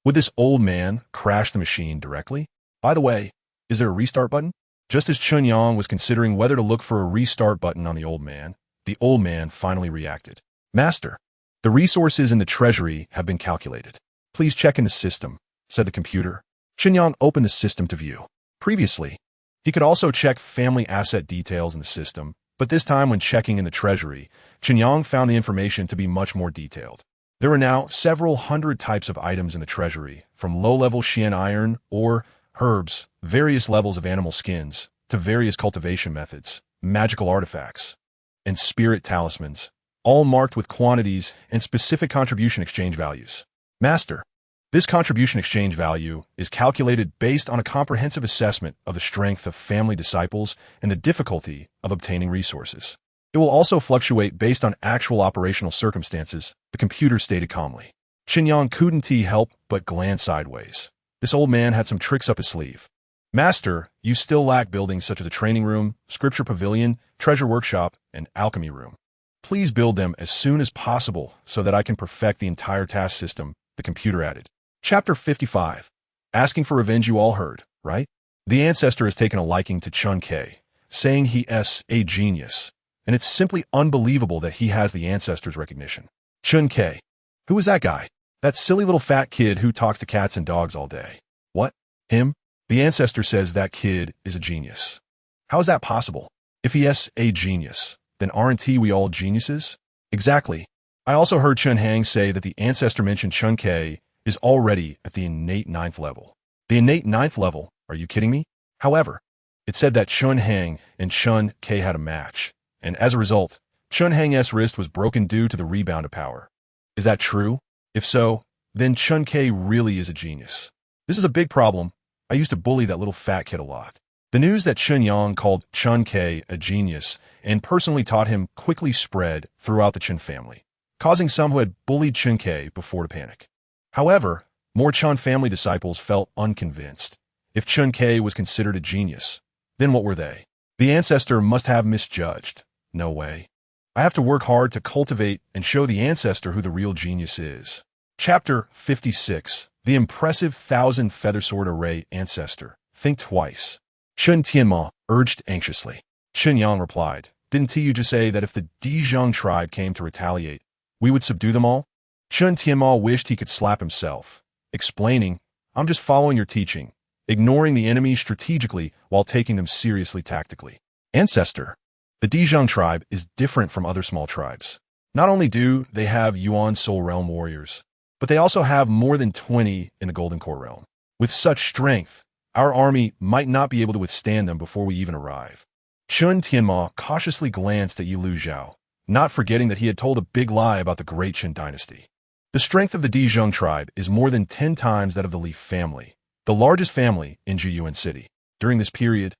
Would this old man crash the machine directly? By the way, is there a restart button? Just as Chen Yang was considering whether to look for a restart button on the old man finally reacted. Master, the resources in the treasury have been calculated. Please check in the system, said the computer. Chen Yang opened the system to view. Previously, he could also check family asset details in the system, but this time when checking in the treasury, Chen Yang found the information to be much more detailed. There are now several hundred types of items in the treasury, from low-level Xian iron, ore, herbs, various levels of animal skins, to various cultivation methods, magical artifacts, and spirit talismans, all marked with quantities and specific contribution exchange values. Master, this contribution exchange value is calculated based on a comprehensive assessment of the strength of family disciples and the difficulty of obtaining resources. It will also fluctuate based on actual operational circumstances, the computer stated calmly. Chen Yang couldn't help but glance sideways. This old man had some tricks up his sleeve. Master, you still lack buildings such as a training room, scripture pavilion, treasure workshop, and alchemy room. Please build them as soon as possible so that I can perfect the entire task system, the computer added. Chapter 55. Asking for revenge. You all heard, right? The ancestor has taken a liking to Chen K, saying he is a genius, and it's simply unbelievable that he has the ancestor's recognition. Chen K. Who is that guy? That silly little fat kid who talks to cats and dogs all day. What? Him? The ancestor says that kid is a genius. How is that possible? If he is a genius, then aren't we all geniuses? Exactly. I also heard Chen Yang say that the ancestor mentioned Chen K is already at the innate 9th level. The innate 9th level? Are you kidding me? However, it said that Chen Yang and Chen K had a match, and as a result, Chen Yang's wrist was broken due to the rebound of power. Is that true? If so, then Chen K really is a genius. This is a big problem. I used to bully that little fat kid a lot. The news that Chen Yang called Chen K a genius and personally taught him quickly spread throughout the Chen family, causing some who had bullied Chen K before to panic. However, more Chen family disciples felt unconvinced. If Chen K was considered a genius, then what were they? The ancestor must have misjudged. No way. I have to work hard to cultivate and show the ancestor who the real genius is. Chapter 56. The impressive 1,000 feather sword array ancestor. Think twice. Chen Tianma urged anxiously. Chen Yang replied, didn't you just say that if the Dizhang tribe came to retaliate, we would subdue them all? Chen Tianma wished he could slap himself, explaining, I'm just following your teaching, ignoring the enemy strategically while taking them seriously tactically. Ancestor. The Dizhang tribe is different from other small tribes. Not only do they have Yuan Soul Realm warriors, but they also have more than 20 in the Golden Core Realm. With such strength, our army might not be able to withstand them before we even arrive. Chen Tianma cautiously glanced at Yi Lu Zhao, not forgetting that he had told a big lie about the Great Chen dynasty. The strength of the Dizhang tribe is more than 10 times that of the Li family, the largest family in Jiyuan City. During this period,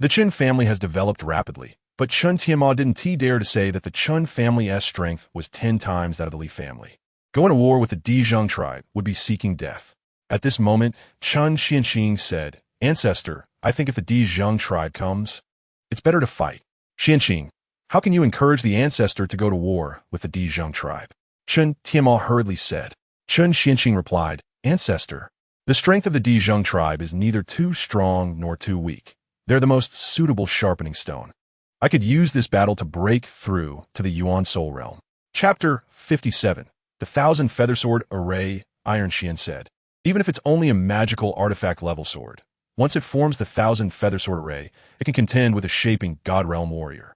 the Chen family has developed rapidly, but Chen Tianma didn't dare to say that the Chen family's strength was 10 times that of the Li family. Going to war with the Dizhang tribe would be seeking death. At this moment, Chen Xianxing said, Ancestor, I think if the Dizhang tribe comes, it's better to fight. Xianxing, how can you encourage the ancestor to go to war with the Dizhang tribe? Chen Tianma hurriedly said. Chen Xianxing replied, Ancestor, the strength of the Dizhang tribe is neither too strong nor too weak. They're the most suitable sharpening stone. I could use this battle to break through to the Yuan Soul Realm. Chapter 57. The Thousand Feather Sword Array, Iron Xian said. Even if it's only a magical artifact level sword, once it forms the Thousand Feather Sword Array, it can contend with a shaping God Realm warrior.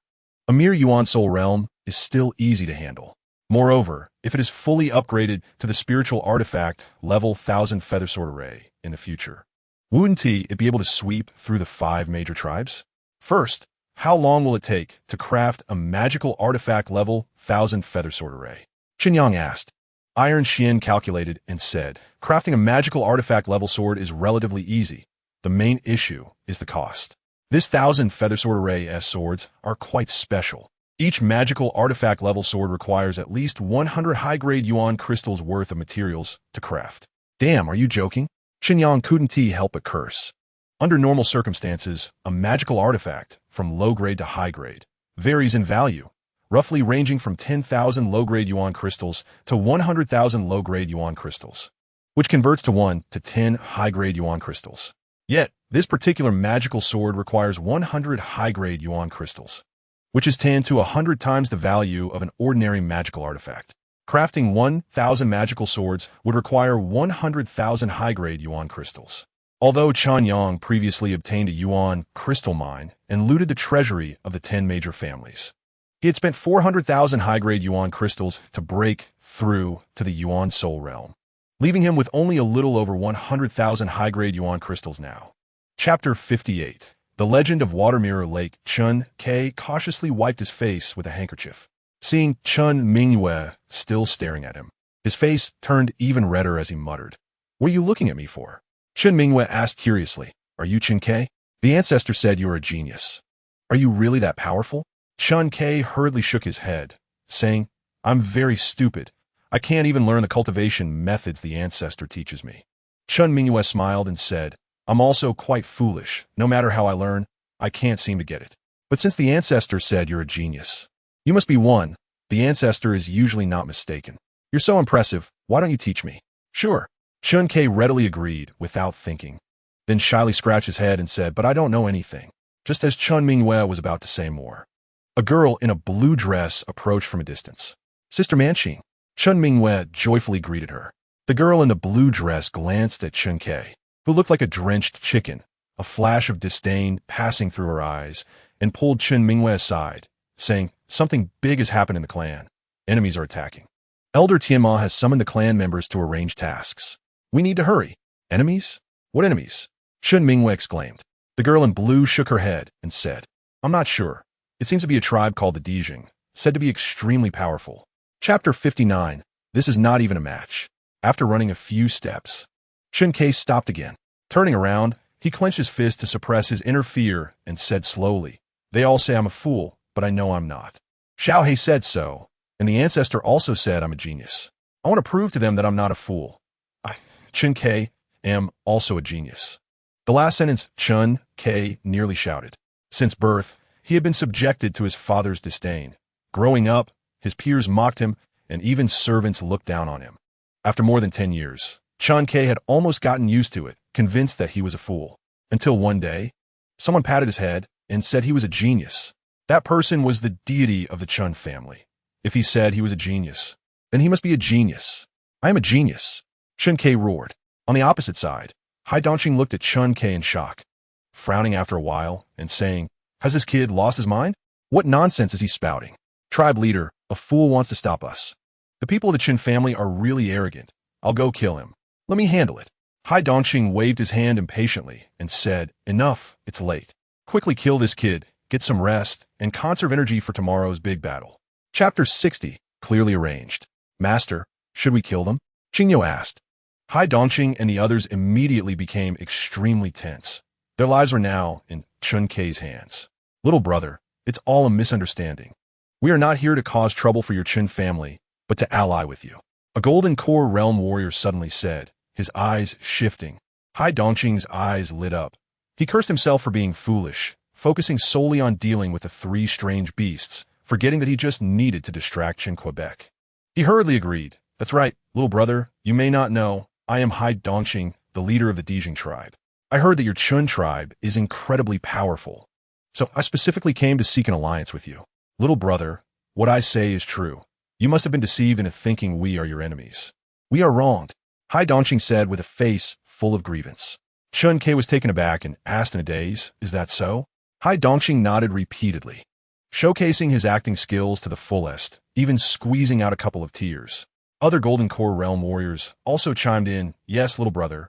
A mere Yuan Soul Realm is still easy to handle. Moreover, if it is fully upgraded to the spiritual artifact level Thousand Feather Sword Array in the future, wouldn't it be able to sweep through the 5 major tribes? First, how long will it take to craft a magical artifact level Thousand Feather Sword Array? Chen Yang asked. Iron Xian calculated and said, crafting a magical artifact level sword is relatively easy. The main issue is the cost. This Thousand Feather Sword Array S swords are quite special. Each magical artifact level sword requires at least 100 high-grade yuan crystals worth of materials to craft. Damn, are you joking? Chen Yang couldn't help but curse. Under normal circumstances, a magical artifact, from low-grade to high-grade, varies in value, roughly ranging from 10,000 low-grade yuan crystals to 100,000 low-grade yuan crystals, which converts to 1 to 10 high-grade yuan crystals. Yet, this particular magical sword requires 100 high-grade yuan crystals, which is 10 to 100 times the value of an ordinary magical artifact. Crafting 1,000 magical swords would require 100,000 high-grade yuan crystals. Although Chen Yang previously obtained a yuan crystal mine and looted the treasury of the 10 major families, he had spent 400,000 high-grade yuan crystals to break through to the Yuan Soul Realm, leaving him with only a little over 100,000 high-grade yuan crystals now. Chapter 58. The Legend of Water Mirror Lake. Chen Ke cautiously wiped his face with a handkerchief. Seeing Chen Mingyue still staring at him, his face turned even redder as he muttered, "What are you looking at me for?" Chen Mingyue asked curiously, "Are you Chen Ke? The ancestor said you are a genius. Are you really that powerful?" Chen Ke hurriedly shook his head, saying, "I'm very stupid. I can't even learn the cultivation methods the ancestor teaches me." Chen Mingyue smiled and said, "I'm also quite foolish. No matter how I learn, I can't seem to get it. But since the ancestor said you're a genius, you must be one. The ancestor is usually not mistaken. You're so impressive. Why don't you teach me?" "Sure." Chen Ke readily agreed without thinking, then shyly scratched his head and said, "But I don't know anything." Just as Chen Mingyue was about to say more, a girl in a blue dress approached from a distance. "Sister Manqing." Chen Mingyue joyfully greeted her. The girl in the blue dress glanced at Chen Ke, who looked like a drenched chicken, a flash of disdain passing through her eyes, and pulled Chen Mingyue aside, saying, "Something big has happened in the clan. Enemies are attacking. Elder Tianma has summoned the clan members to arrange tasks. We need to hurry." "Enemies? What enemies?" Chen Mingyue exclaimed. The girl in blue shook her head and said, "I'm not sure. It seems to be a tribe called the Dijing, said to be extremely powerful." Chapter 59. This is not even a match. After running a few steps, Chen Ke stopped again. Turning around, he clenched his fist to suppress his inner fear and said slowly, "They all say I'm a fool, but I know I'm not. Xiao He said so, and the ancestor also said I'm a genius. I want to prove to them that I'm not a fool. Chen Ke, am also a genius." The last sentence Chen Ke nearly shouted. Since birth, he had been subjected to his father's disdain. Growing up, his peers mocked him, and even servants looked down on him. After more than 10 years, Chen Ke had almost gotten used to it, convinced that he was a fool. Until one day, someone patted his head and said he was a genius. That person was the deity of the Chen family. If he said he was a genius, then he must be a genius. "I am a genius," Chen Ke roared. On the opposite side, Hai Dongqing looked at Chen Ke in shock, frowning after a while and saying, "Has this kid lost his mind? What nonsense is he spouting? Tribe leader, a fool wants to stop us. The people of the Chen family are really arrogant. I'll go kill him. Let me handle it." Hai Dongqing waved his hand impatiently and said, "Enough, it's late. Quickly kill this kid, get some rest, and conserve energy for tomorrow's big battle." Chapter 60. Clearly arranged. "Master, should we kill them?" Qingyo asked. Hai Dongqing and the others immediately became extremely tense. Their lives were now in Chen Ke's hands. "Little brother, it's all a misunderstanding. We are not here to cause trouble for your Chen family, but to ally with you," a golden core realm warrior suddenly said, his eyes shifting. Hai Dongqing's eyes lit up. He cursed himself for being foolish, focusing solely on dealing with the 3 strange beasts, forgetting that he just needed to distract Chen Quebec. He hurriedly agreed. "That's right, little brother, you may not know, I am Hai Dongqing, the leader of the Dijing tribe. I heard that your Chun tribe is incredibly powerful. So I specifically came to seek an alliance with you. Little brother, what I say is true. You must have been deceived into thinking we are your enemies. We are wronged, Hai Dongqing said with a face full of grievance. Chen Ke was taken aback and asked in a daze, is that so? Hai Dongqing nodded repeatedly, showcasing his acting skills to the fullest, even squeezing out a couple of tears. Other Golden Core Realm warriors also chimed in, yes, little brother.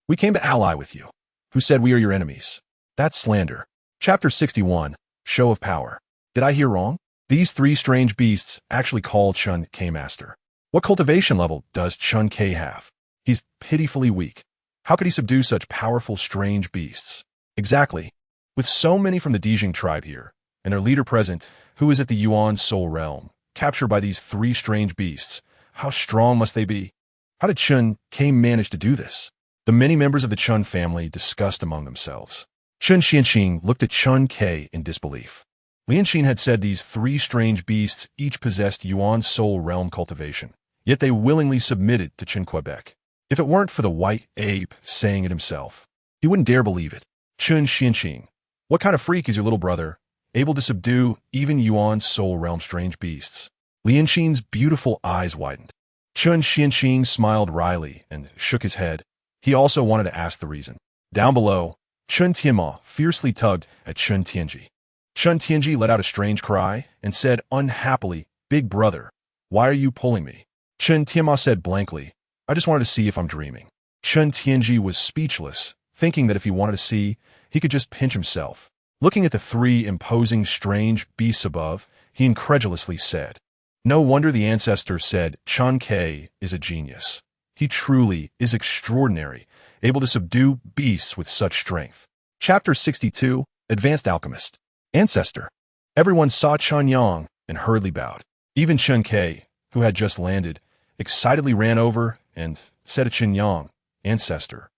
We came to ally with you. Who said we are your enemies? That's slander. Chapter 61, Show of Power. Did I hear wrong? These three strange beasts actually call Chen Ke Master. What cultivation level does Chen Ke have? He's pitifully weak. How could he subdue such powerful strange beasts? Exactly. With so many from the Dijing tribe here, and their leader present, who is at the Yuan Soul Realm, captured by these three strange beasts, how strong must they be? How did Chen Ke manage to do this? The many members of the Chen family discussed among themselves. Chen Xianqing looked at Chen Ke in disbelief. Lianqing had said these three strange beasts each possessed Yuan Soul Realm cultivation, yet they willingly submitted to Chen Quebec. If it weren't for the white ape saying it himself, he wouldn't dare believe it. Chen Xianqing, what kind of freak is your little brother, able to subdue even Yuan Soul Realm strange beasts? Lianqing's beautiful eyes widened. Chen Xianqing smiled wryly and shook his head. He also wanted to ask the reason. Down below, Chen Tianma fiercely tugged at Chen Tianji. Chen Tianji let out a strange cry and said unhappily, Big brother, why are you pulling me? Chen Tianma said blankly, I just wanted to see if I'm dreaming. Chen Tianji was speechless, thinking that if he wanted to see, he could just pinch himself. Looking at the three imposing strange beasts above, he incredulously said, no wonder the ancestor said Chen Ke is a genius. He truly is extraordinary, able to subdue beasts with such strength. Chapter 62, Advanced Alchemist. Ancestor. Everyone saw Chen Yang and hurriedly bowed. Even Chen Ke, who had just landed, excitedly ran over and said to Chen Yang, Ancestor,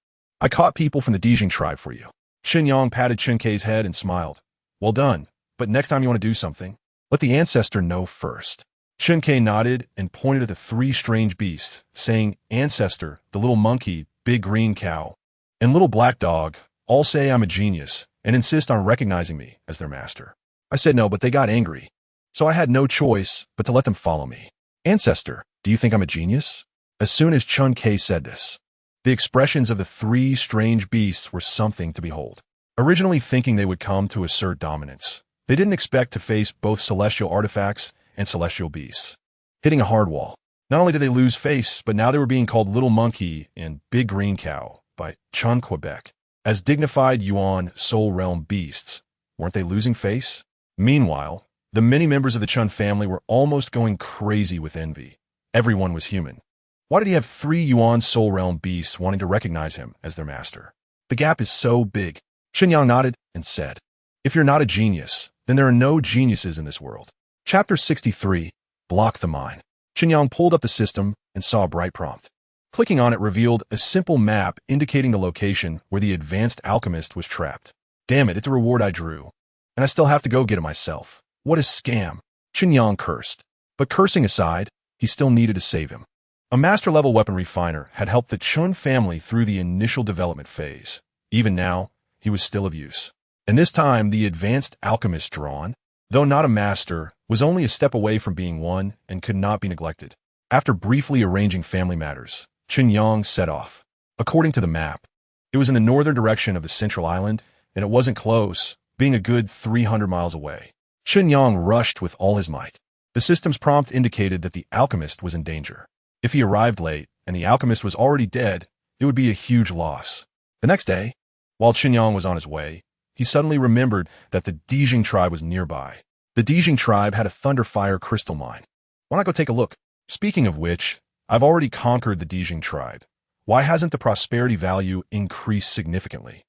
I caught people from the Dijing tribe for you. Chen Yang patted Chen Ke's head and smiled. Well done, but next time you want to do something, let the ancestor know first. Chen Ke nodded and pointed at the three strange beasts, saying, Ancestor, the little monkey, big green cow, and little black dog, all say I'm a genius and insist on recognizing me as their master. I said no, but they got angry, so I had no choice but to let them follow me. Ancestor, do you think I'm a genius? As soon as Chen Ke said this, the expressions of the three strange beasts were something to behold. Originally thinking they would come to assert dominance, they didn't expect to face both celestial artifacts and celestial beasts. Hitting a hard wall. Not only did they lose face, but now they were being called Little Monkey and Big Green Cow by Chen Quebec. As dignified Yuan Soul Realm beasts, weren't they losing face? Meanwhile, the many members of the Chen family were almost going crazy with envy. Everyone was human. Why did he have three Yuan Soul Realm beasts wanting to recognize him as their master? The gap is so big. Chen Yang nodded and said, if you're not a genius, then there are no geniuses in this world. Chapter 63, Block the Mine. Chen Yang pulled up the system and saw a bright prompt. Clicking on it revealed a simple map indicating the location where the advanced alchemist was trapped. Damn it, it's a reward I drew. And I still have to go get it myself. What a scam. Chen Yang cursed. But cursing aside, he still needed to save him. A master-level weapon refiner had helped the Chen family through the initial development phase. Even now, he was still of use. And this time, the advanced alchemist drawn, though not a master, was only a step away from being one and could not be neglected. After briefly arranging family matters, Chen Yang set off. According to the map, it was in the northern direction of the central island, and it wasn't close, being a good 300 miles away. Chen Yang rushed with all his might. The system's prompt indicated that the alchemist was in danger. If he arrived late and the alchemist was already dead, it would be a huge loss. The next day, while Chen Yang was on his way, he suddenly remembered that the Dijing tribe was nearby. The Dijing tribe had a thunderfire crystal mine. Why not go take a look? Speaking of which, I've already conquered the Dijing tribe. Why hasn't the prosperity value increased significantly?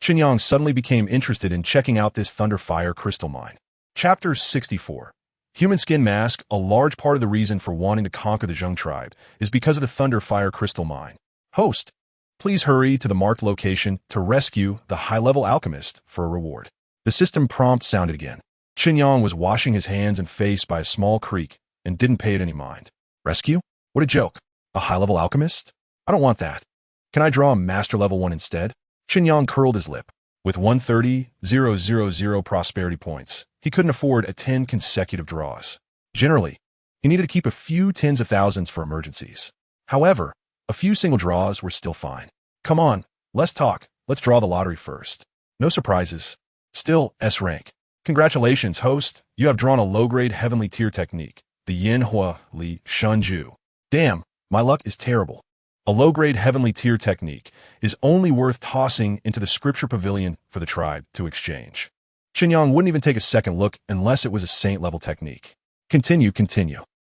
Chen Yang suddenly became interested in checking out this thunderfire crystal mine. Chapter 64. Human skin mask. A large part of the reason for wanting to conquer the Zheng tribe is because of the thunderfire crystal mine. Host, please hurry to the marked location to rescue the high-level alchemist for a reward. The system prompt sounded again. Chen Yang was washing his hands and face by a small creek and didn't pay it any mind. Rescue? What a joke. A high-level alchemist? I don't want that. Can I draw a master-level one instead? Chen Yang curled his lip. With 130,000 prosperity points, he couldn't afford a 10 consecutive draws. Generally, he needed to keep a few tens of thousands for emergencies. However, a few single draws were still fine. Come on, less talk. Let's draw the lottery first. No surprises. Still S rank. Congratulations, host. You have drawn a low-grade heavenly tier technique, the Yin Hua Li Shanju. Damn, my luck is terrible. A low-grade heavenly tier technique is only worth tossing into the scripture pavilion for the tribe to exchange. Chen Yang wouldn't even take a second look unless it was a saint-level technique. Continue.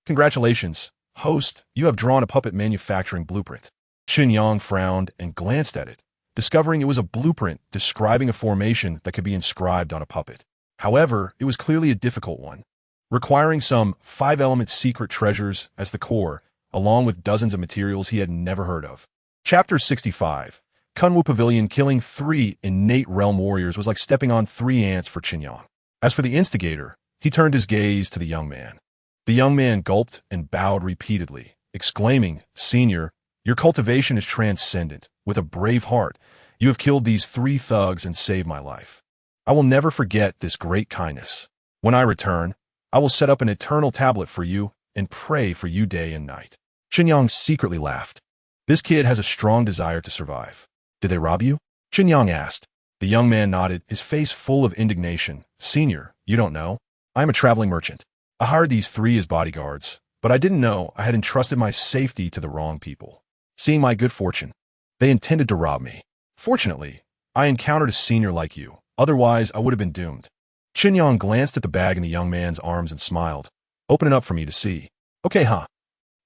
Congratulations, host. You have drawn a puppet manufacturing blueprint. Chen Yang frowned and glanced at it, discovering it was a blueprint describing a formation that could be inscribed on a puppet. However, it was clearly a difficult one, requiring some 5-element secret treasures as the core, along with dozens of materials he had never heard of. Chapter 65. Kunwu Pavilion. Killing 3 innate realm warriors was like stepping on 3 ants for Chen Yang. As for the instigator, he turned his gaze to the young man. The young man gulped and bowed repeatedly, exclaiming, "Senior, your cultivation is transcendent. With a brave heart, you have killed these 3 thugs and saved my life. I will never forget this great kindness. When I return, I will set up an eternal tablet for you and pray for you day and night." Chen Yang secretly laughed. This kid has a strong desire to survive. Did they rob you? Chen Yang asked. The young man nodded, his face full of indignation. "Senior, you don't know? I am a traveling merchant. I hired these 3 as bodyguards, but I didn't know I had entrusted my safety to the wrong people. Seeing my good fortune, they intended to rob me. Fortunately, I encountered a senior like you. Otherwise, I would have been doomed." Chen Yang glanced at the bag in the young man's arms and smiled. "Open it up for me to see." "Okay, huh?"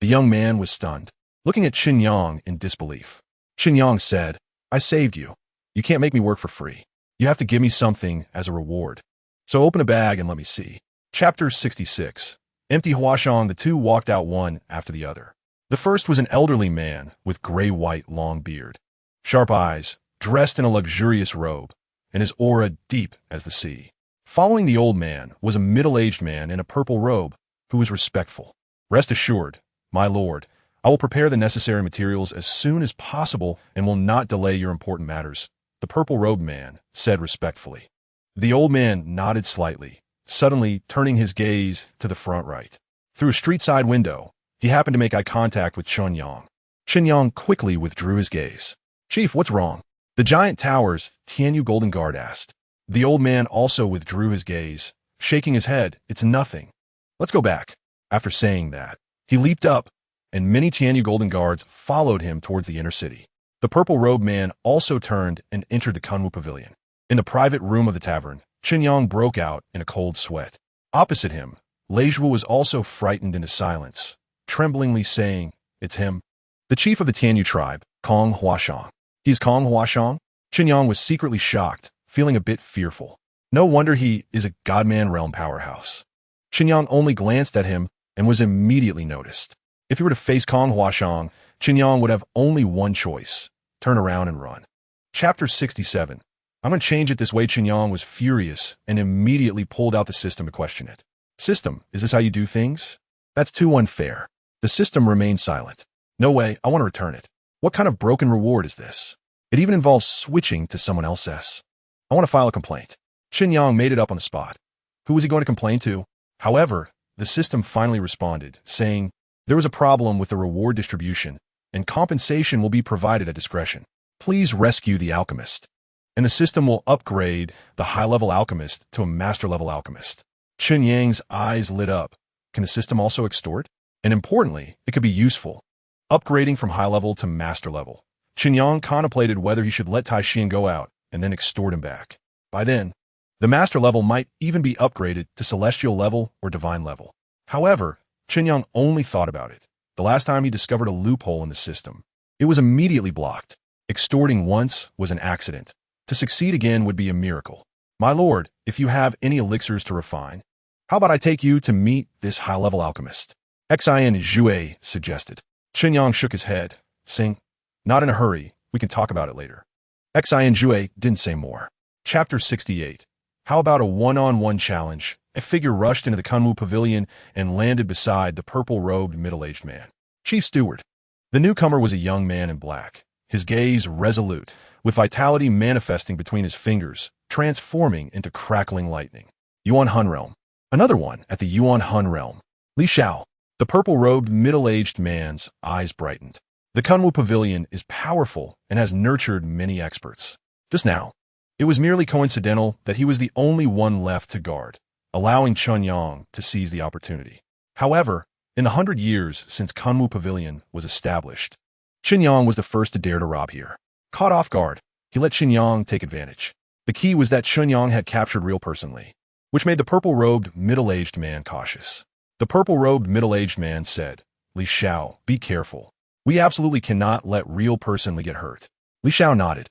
The young man was stunned, looking at Chen Yang in disbelief. Chen Yang said, "I saved you. You can't make me work for free. You have to give me something as a reward. So open a bag and let me see." Chapter 66. Empty Huashang. The 2 walked out one after the other. The first was an elderly man with gray-white long beard, sharp eyes, dressed in a luxurious robe, and his aura deep as the sea. Following the old man was a middle-aged man in a purple robe who was respectful. "Rest assured, my lord, I will prepare the necessary materials as soon as possible and will not delay your important matters," the purple-robed man said respectfully. The old man nodded slightly, suddenly turning his gaze to the front right. Through a street-side window, he happened to make eye contact with Chen Yang. Chen Yang quickly withdrew his gaze. "Chief, what's wrong?" "The giant towers," Tianyu Golden Guard asked. The old man also withdrew his gaze, shaking his head. "It's nothing. Let's go back." After saying that, he leaped up, and many Tianyu Golden Guards followed him towards the inner city. The purple-robed man also turned and entered the Kunwu Pavilion. In the private room of the tavern, Chen Yang broke out in a cold sweat. Opposite him, Leizhua was also frightened into silence, tremblingly saying, "It's him." The chief of the Tianyu tribe, Kong Huashang. "He is Kong Huashang?" Chen Yang was secretly shocked, feeling a bit fearful. No wonder he is a Godman realm powerhouse. Chen Yang only glanced at him and was immediately noticed. If he were to face Kong Huashang, Chen Yang would have only one choice: turn around and run. Chapter 67. "I'm going to change it this way." Chen Yang was furious and immediately pulled out the system to question it. "System, is this how you do things?" "That's too unfair." The system remained silent. "No way, I want to return it. What kind of broken reward is this? It even involves switching to someone else's. I want to file a complaint." Chen Yang made it up on the spot. Who was he going to complain to? However, the system finally responded, saying, "There was a problem with the reward distribution, and compensation will be provided at discretion. Please rescue the alchemist." And the system will upgrade the high-level alchemist to a master-level alchemist. Chen Yang's eyes lit up. Can the system also extort? And importantly, it could be useful. Upgrading from high-level to master-level. Chen Yang contemplated whether he should let Tai Xian go out and then extort him back. By then, the master level might even be upgraded to celestial level or divine level. However, Chen Yang only thought about it. The last time he discovered a loophole in the system, it was immediately blocked. Extorting once was an accident. To succeed again would be a miracle. "My lord, if you have any elixirs to refine, how about I take you to meet this high-level alchemist?" Xin Zhue suggested. Chen Yang shook his head, saying, "Not in a hurry. We can talk about it later." Xin Zhue didn't say more. Chapter 68. How about a one-on-one challenge? A figure rushed into the Kunwu Pavilion and landed beside the purple-robed middle-aged man. Chief Steward. The newcomer was a young man in black, his gaze resolute, with vitality manifesting between his fingers, transforming into crackling lightning. Yuan Hun Realm. Another one at the Yuan Hun Realm. Li Xiao. The purple-robed, middle-aged man's eyes brightened. The Kunwu Pavilion is powerful and has nurtured many experts. Just now, it was merely coincidental that he was the only one left to guard, allowing Chen Yang to seize the opportunity. However, in the 100 years since Kunwu Pavilion was established, Chen Yang was the first to dare to rob here. Caught off guard, he let Chen Yang take advantage. The key was that Chen Yang had captured real personally, which made the purple-robed, middle-aged man cautious. The purple-robed, middle-aged man said, Li Xiao, be careful. We absolutely cannot let real personally get hurt. Li Xiao nodded,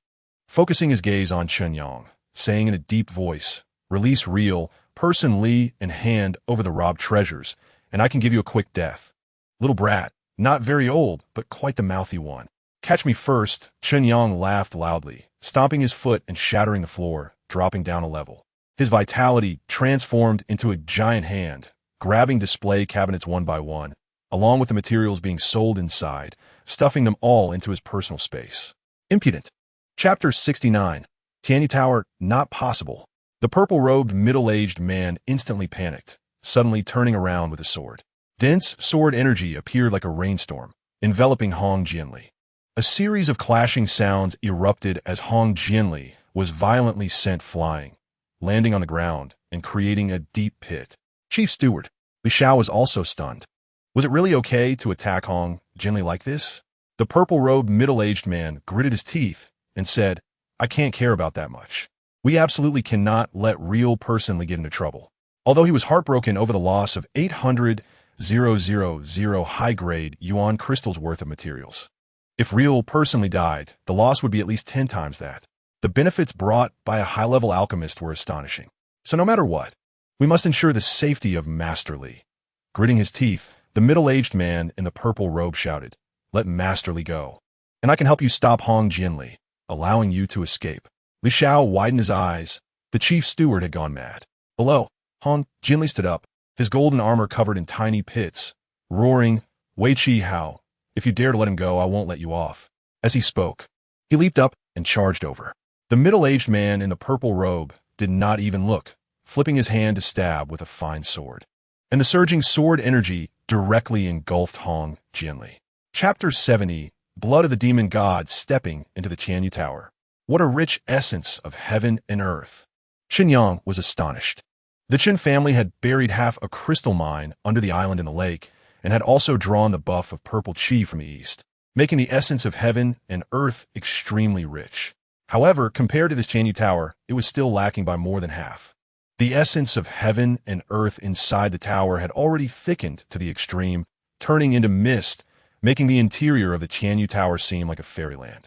focusing his gaze on Chen Yang, saying in a deep voice, release real person Li and hand over the robbed treasures, and I can give you a quick death. Little brat, not very old, but quite the mouthy one. Catch me first. Chen Yang laughed loudly, stomping his foot and shattering the floor, dropping down a level. His vitality transformed into a giant hand, grabbing display cabinets one by one, along with the materials being sold inside, stuffing them all into his personal space. Impudent. Chapter 69. Tianyu Tower, not possible. The purple-robed, middle-aged man instantly panicked, suddenly turning around with a sword. Dense sword energy appeared like a rainstorm, enveloping Hong Jianli. A series of clashing sounds erupted as Hong Jianli was violently sent flying, landing on the ground and creating a deep pit. Chief Steward, Li Xiao was also stunned. Was it really okay to attack Hong Jianli like this? The purple-robed, middle-aged man gritted his teeth and said, I can't care about that much. We absolutely cannot let real personally get into trouble. Although he was heartbroken over the loss of 800,000 high-grade yuan crystals worth of materials. If real personally died, the loss would be at least 10 times that. The benefits brought by a high-level alchemist were astonishing. So no matter what, we must ensure the safety of Master Li. Gritting his teeth, the middle-aged man in the purple robe shouted, let Master Li go, and I can help you stop Hong Jianli, allowing you to escape. Li Xiao widened his eyes. The chief steward had gone mad. Below, Hong Jianli stood up, his golden armor covered in tiny pits, roaring, Wei Qi Hao, if you dare to let him go, I won't let you off. As he spoke, he leaped up and charged over. The middle-aged man in the purple robe did not even look, flipping his hand to stab with a fine sword. And the surging sword energy directly engulfed Hong Jianli. Chapter 70. Blood of the Demon God stepping into the Tianyu Tower. What a rich essence of heaven and earth. Chen Yang was astonished. The Chen family had buried half a crystal mine under the island in the lake, and had also drawn the buff of purple qi from the east, making the essence of heaven and earth extremely rich. However, compared to this Tianyu Tower, it was still lacking by more than half. The essence of heaven and earth inside the tower had already thickened to the extreme, turning into mist, making the interior of the Tianyu Tower seem like a fairyland.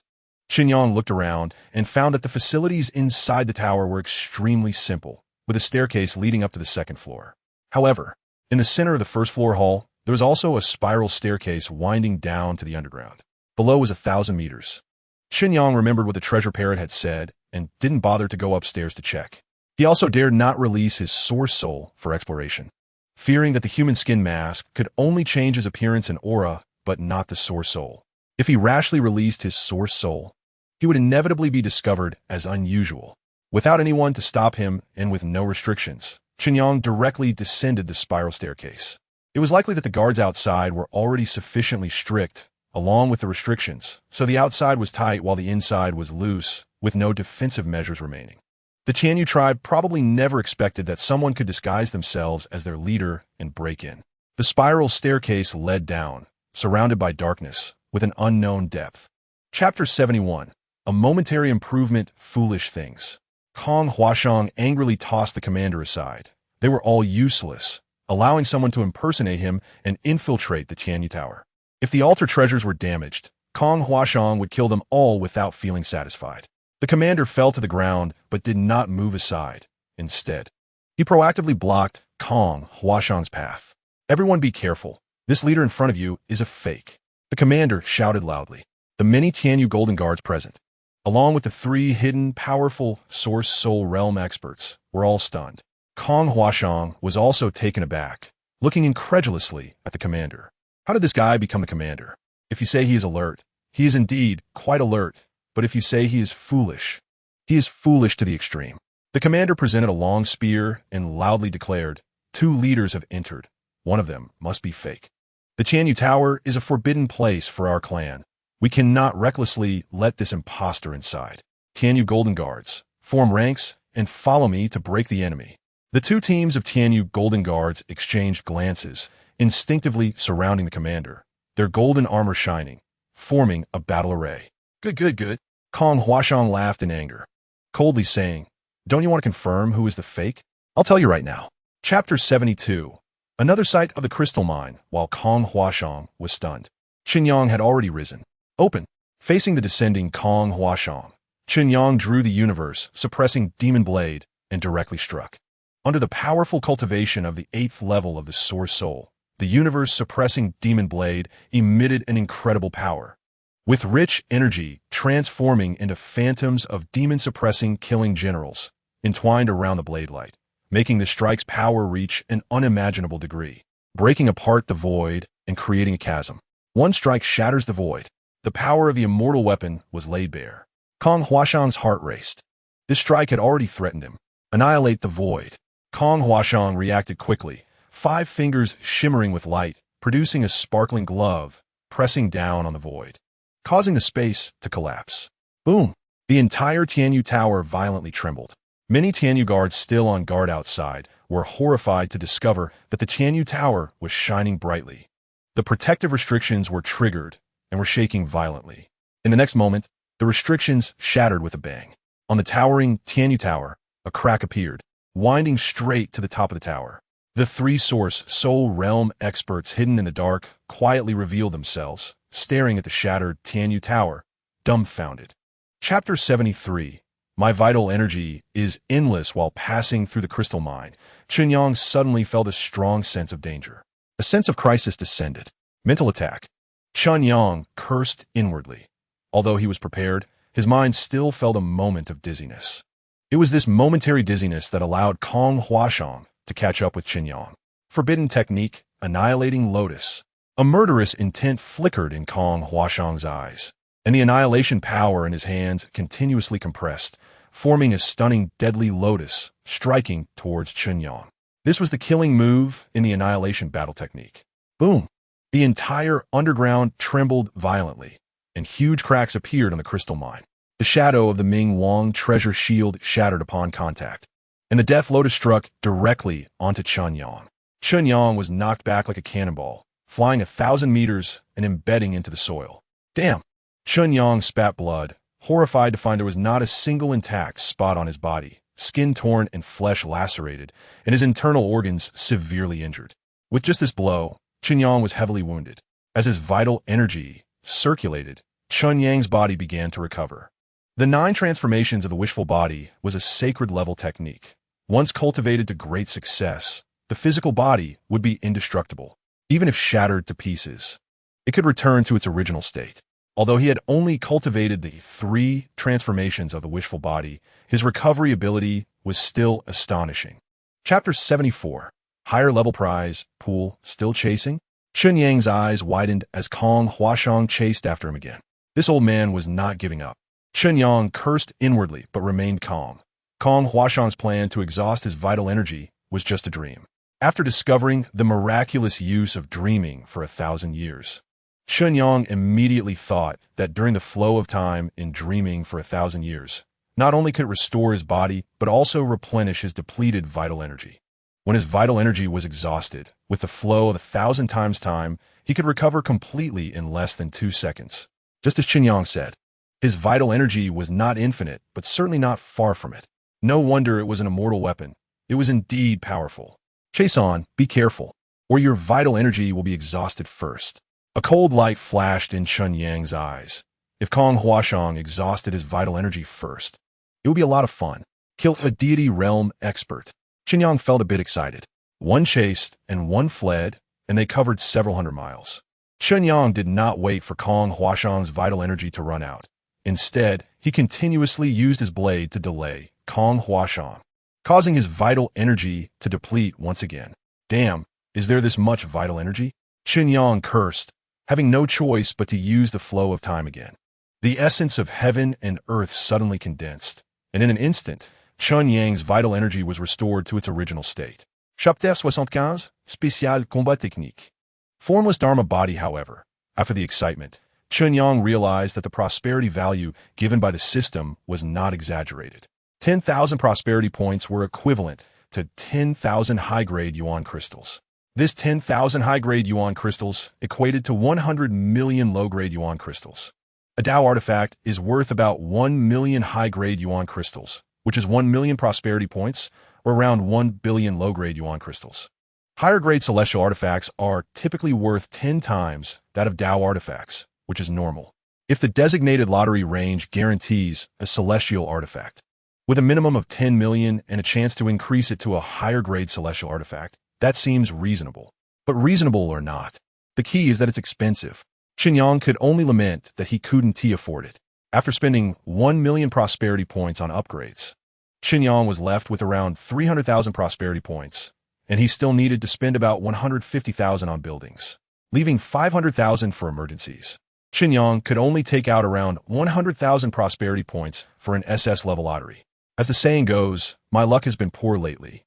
Chen Yang looked around and found that the facilities inside the tower were extremely simple, with a staircase leading up to the second floor. However, in the center of the first floor hall, there was also a spiral staircase winding down to the underground. Below was 1,000 meters. Chen Yang remembered what the treasure parrot had said and didn't bother to go upstairs to check. He also dared not release his source soul for exploration, fearing that the human skin mask could only change his appearance and aura, but not the source soul. If he rashly released his source soul, he would inevitably be discovered as unusual. Without anyone to stop him and with no restrictions, Chen Yang directly descended the spiral staircase. It was likely that the guards outside were already sufficiently strict, along with the restrictions, so the outside was tight while the inside was loose, with no defensive measures remaining. The Tianyu tribe probably never expected that someone could disguise themselves as their leader and break in. The spiral staircase led down, surrounded by darkness, with an unknown depth. Chapter 71. A momentary improvement, foolish things. Kong Huashang angrily tossed the commander aside. They were all useless, allowing someone to impersonate him and infiltrate the Tianyu Tower. If the altar treasures were damaged, Kong Huashang would kill them all without feeling satisfied. The commander fell to the ground but did not move aside. Instead, he proactively blocked Kong Huashang's path. Everyone be careful. This leader in front of you is a fake. The commander shouted loudly. The many Tianyu Golden Guards present, along with the 3 hidden, powerful Source Soul Realm experts, were all stunned. Kong Huashang was also taken aback, looking incredulously at the commander. How did this guy become the commander? If you say he is alert, he is indeed quite alert, but if you say he is foolish to the extreme. The commander presented a long spear and loudly declared, 2 leaders have entered. One of them must be fake. The Tianyu Tower is a forbidden place for our clan. We cannot recklessly let this impostor inside. Tianyu Golden Guards, form ranks and follow me to break the enemy. The 2 teams of Tianyu Golden Guards exchanged glances, instinctively surrounding the commander, their golden armor shining, forming a battle array. Good. Kong Huashang laughed in anger, coldly saying, don't you want to confirm who is the fake? I'll tell you right now. Chapter 72. Another sight of the crystal mine, while Kong Huashang was stunned. Chen Yang had already risen. Open. Facing the descending Kong Huashang, Chen Yang drew the universe, suppressing Demon Blade, and directly struck. Under the powerful cultivation of the 8th level of the Source Soul, the universe-suppressing Demon Blade emitted an incredible power, with rich energy transforming into phantoms of demon-suppressing killing generals entwined around the blade light, making the strike's power reach an unimaginable degree, breaking apart the void and creating a chasm. One strike shatters the void. The power of the immortal weapon was laid bare. Kong Huashang's heart raced. This strike had already threatened him. Annihilate the void. Kong Huashang reacted quickly, 5 fingers shimmering with light, producing a sparkling glove, pressing down on the void, causing the space to collapse. Boom! The entire Tianyu Tower violently trembled. Many Tianyu guards still on guard outside were horrified to discover that the Tianyu Tower was shining brightly. The protective restrictions were triggered and were shaking violently. In the next moment, the restrictions shattered with a bang. On the towering Tianyu Tower, a crack appeared, winding straight to the top of the tower. The 3 Source Soul Realm experts hidden in the dark quietly revealed themselves, staring at the shattered Tianyu Tower, dumbfounded. Chapter 73. My vital energy is endless. While passing through the crystal mine, Chen Yang suddenly felt a strong sense of danger. A sense of crisis descended. Mental attack. Chen Yang cursed inwardly. Although he was prepared, his mind still felt a moment of dizziness. It was this momentary dizziness that allowed Kong Huashang to catch up with Chen Yang. Forbidden technique, annihilating lotus. A murderous intent flickered in Kong Huashang's eyes, and the annihilation power in his hands continuously compressed, forming a stunning deadly lotus, striking towards Chen Yang. This was the killing move in the annihilation battle technique. Boom! The entire underground trembled violently, and huge cracks appeared on the crystal mine. The shadow of the Ming Wang treasure shield shattered upon contact, and the death lotus struck directly onto Chen Yang. Chen Yang was knocked back like a cannonball, flying 1,000 meters and embedding into the soil. Damn! Chen Yang spat blood, horrified to find there was not a single intact spot on his body, skin torn and flesh lacerated, and his internal organs severely injured. With just this blow, Chen Yang was heavily wounded. As his vital energy circulated, Chen Yang's body began to recover. The 9 transformations of the wishful body was a sacred level technique. Once cultivated to great success, the physical body would be indestructible. Even if shattered to pieces, it could return to its original state. Although he had only cultivated the 3 transformations of the wishful body, his recovery ability was still astonishing. Chapter 74. Higher level prize, pool, still chasing? Chen Yang's eyes widened as Kong Huashang chased after him again. This old man was not giving up. Chen Yang cursed inwardly but remained calm. Kong Huashang's plan to exhaust his vital energy was just a dream. After discovering the miraculous use of dreaming for 1,000 years, Chen Yang immediately thought that during the flow of time in dreaming for 1,000 years, not only could it restore his body, but also replenish his depleted vital energy. When his vital energy was exhausted, with the flow of 1,000 times time, he could recover completely in less than 2 seconds. Just as Chen Yang said, his vital energy was not infinite, but certainly not far from it. No wonder it was an immortal weapon. It was indeed powerful. Chase on, be careful, or your vital energy will be exhausted first. A cold light flashed in Chen Yang's eyes. If Kong Huashang exhausted his vital energy first, it would be a lot of fun. Kill a deity realm expert. Chen Yang felt a bit excited. 1 chased and 1 fled, and they covered several hundred miles. Chen Yang did not wait for Kong Huashang's vital energy to run out. Instead, he continuously used his blade to delay Kong Huashang, causing his vital energy to deplete once again. Damn, is there this much vital energy? Chen Yang cursed, having no choice but to use the flow of time again. The essence of heaven and earth suddenly condensed, and in an instant, Chen Yang's vital energy was restored to its original state. Chapitre 75, Spécial Combat Technique. Formless Dharma body, however. After the excitement, Chen Yang realized that the prosperity value given by the system was not exaggerated. 10,000 prosperity points were equivalent to 10,000 high-grade yuan crystals. This 10,000 high-grade yuan crystals equated to 100 million low-grade yuan crystals. A Dao artifact is worth about 1 million high-grade yuan crystals, which is 1 million prosperity points, or around 1 billion low-grade yuan crystals. Higher-grade celestial artifacts are typically worth 10 times that of Dao artifacts, which is normal. If the designated lottery range guarantees a celestial artifact, with a minimum of 10 million and a chance to increase it to a higher-grade celestial artifact, that seems reasonable. But reasonable or not, the key is that it's expensive. Chen Yang could only lament that he couldn't afford it. After spending 1 million prosperity points on upgrades, Chen Yang was left with around 300,000 prosperity points, and he still needed to spend about 150,000 on buildings, leaving 500,000 for emergencies. Chen Yang could only take out around 100,000 prosperity points for an SS-level lottery. As the saying goes, my luck has been poor lately.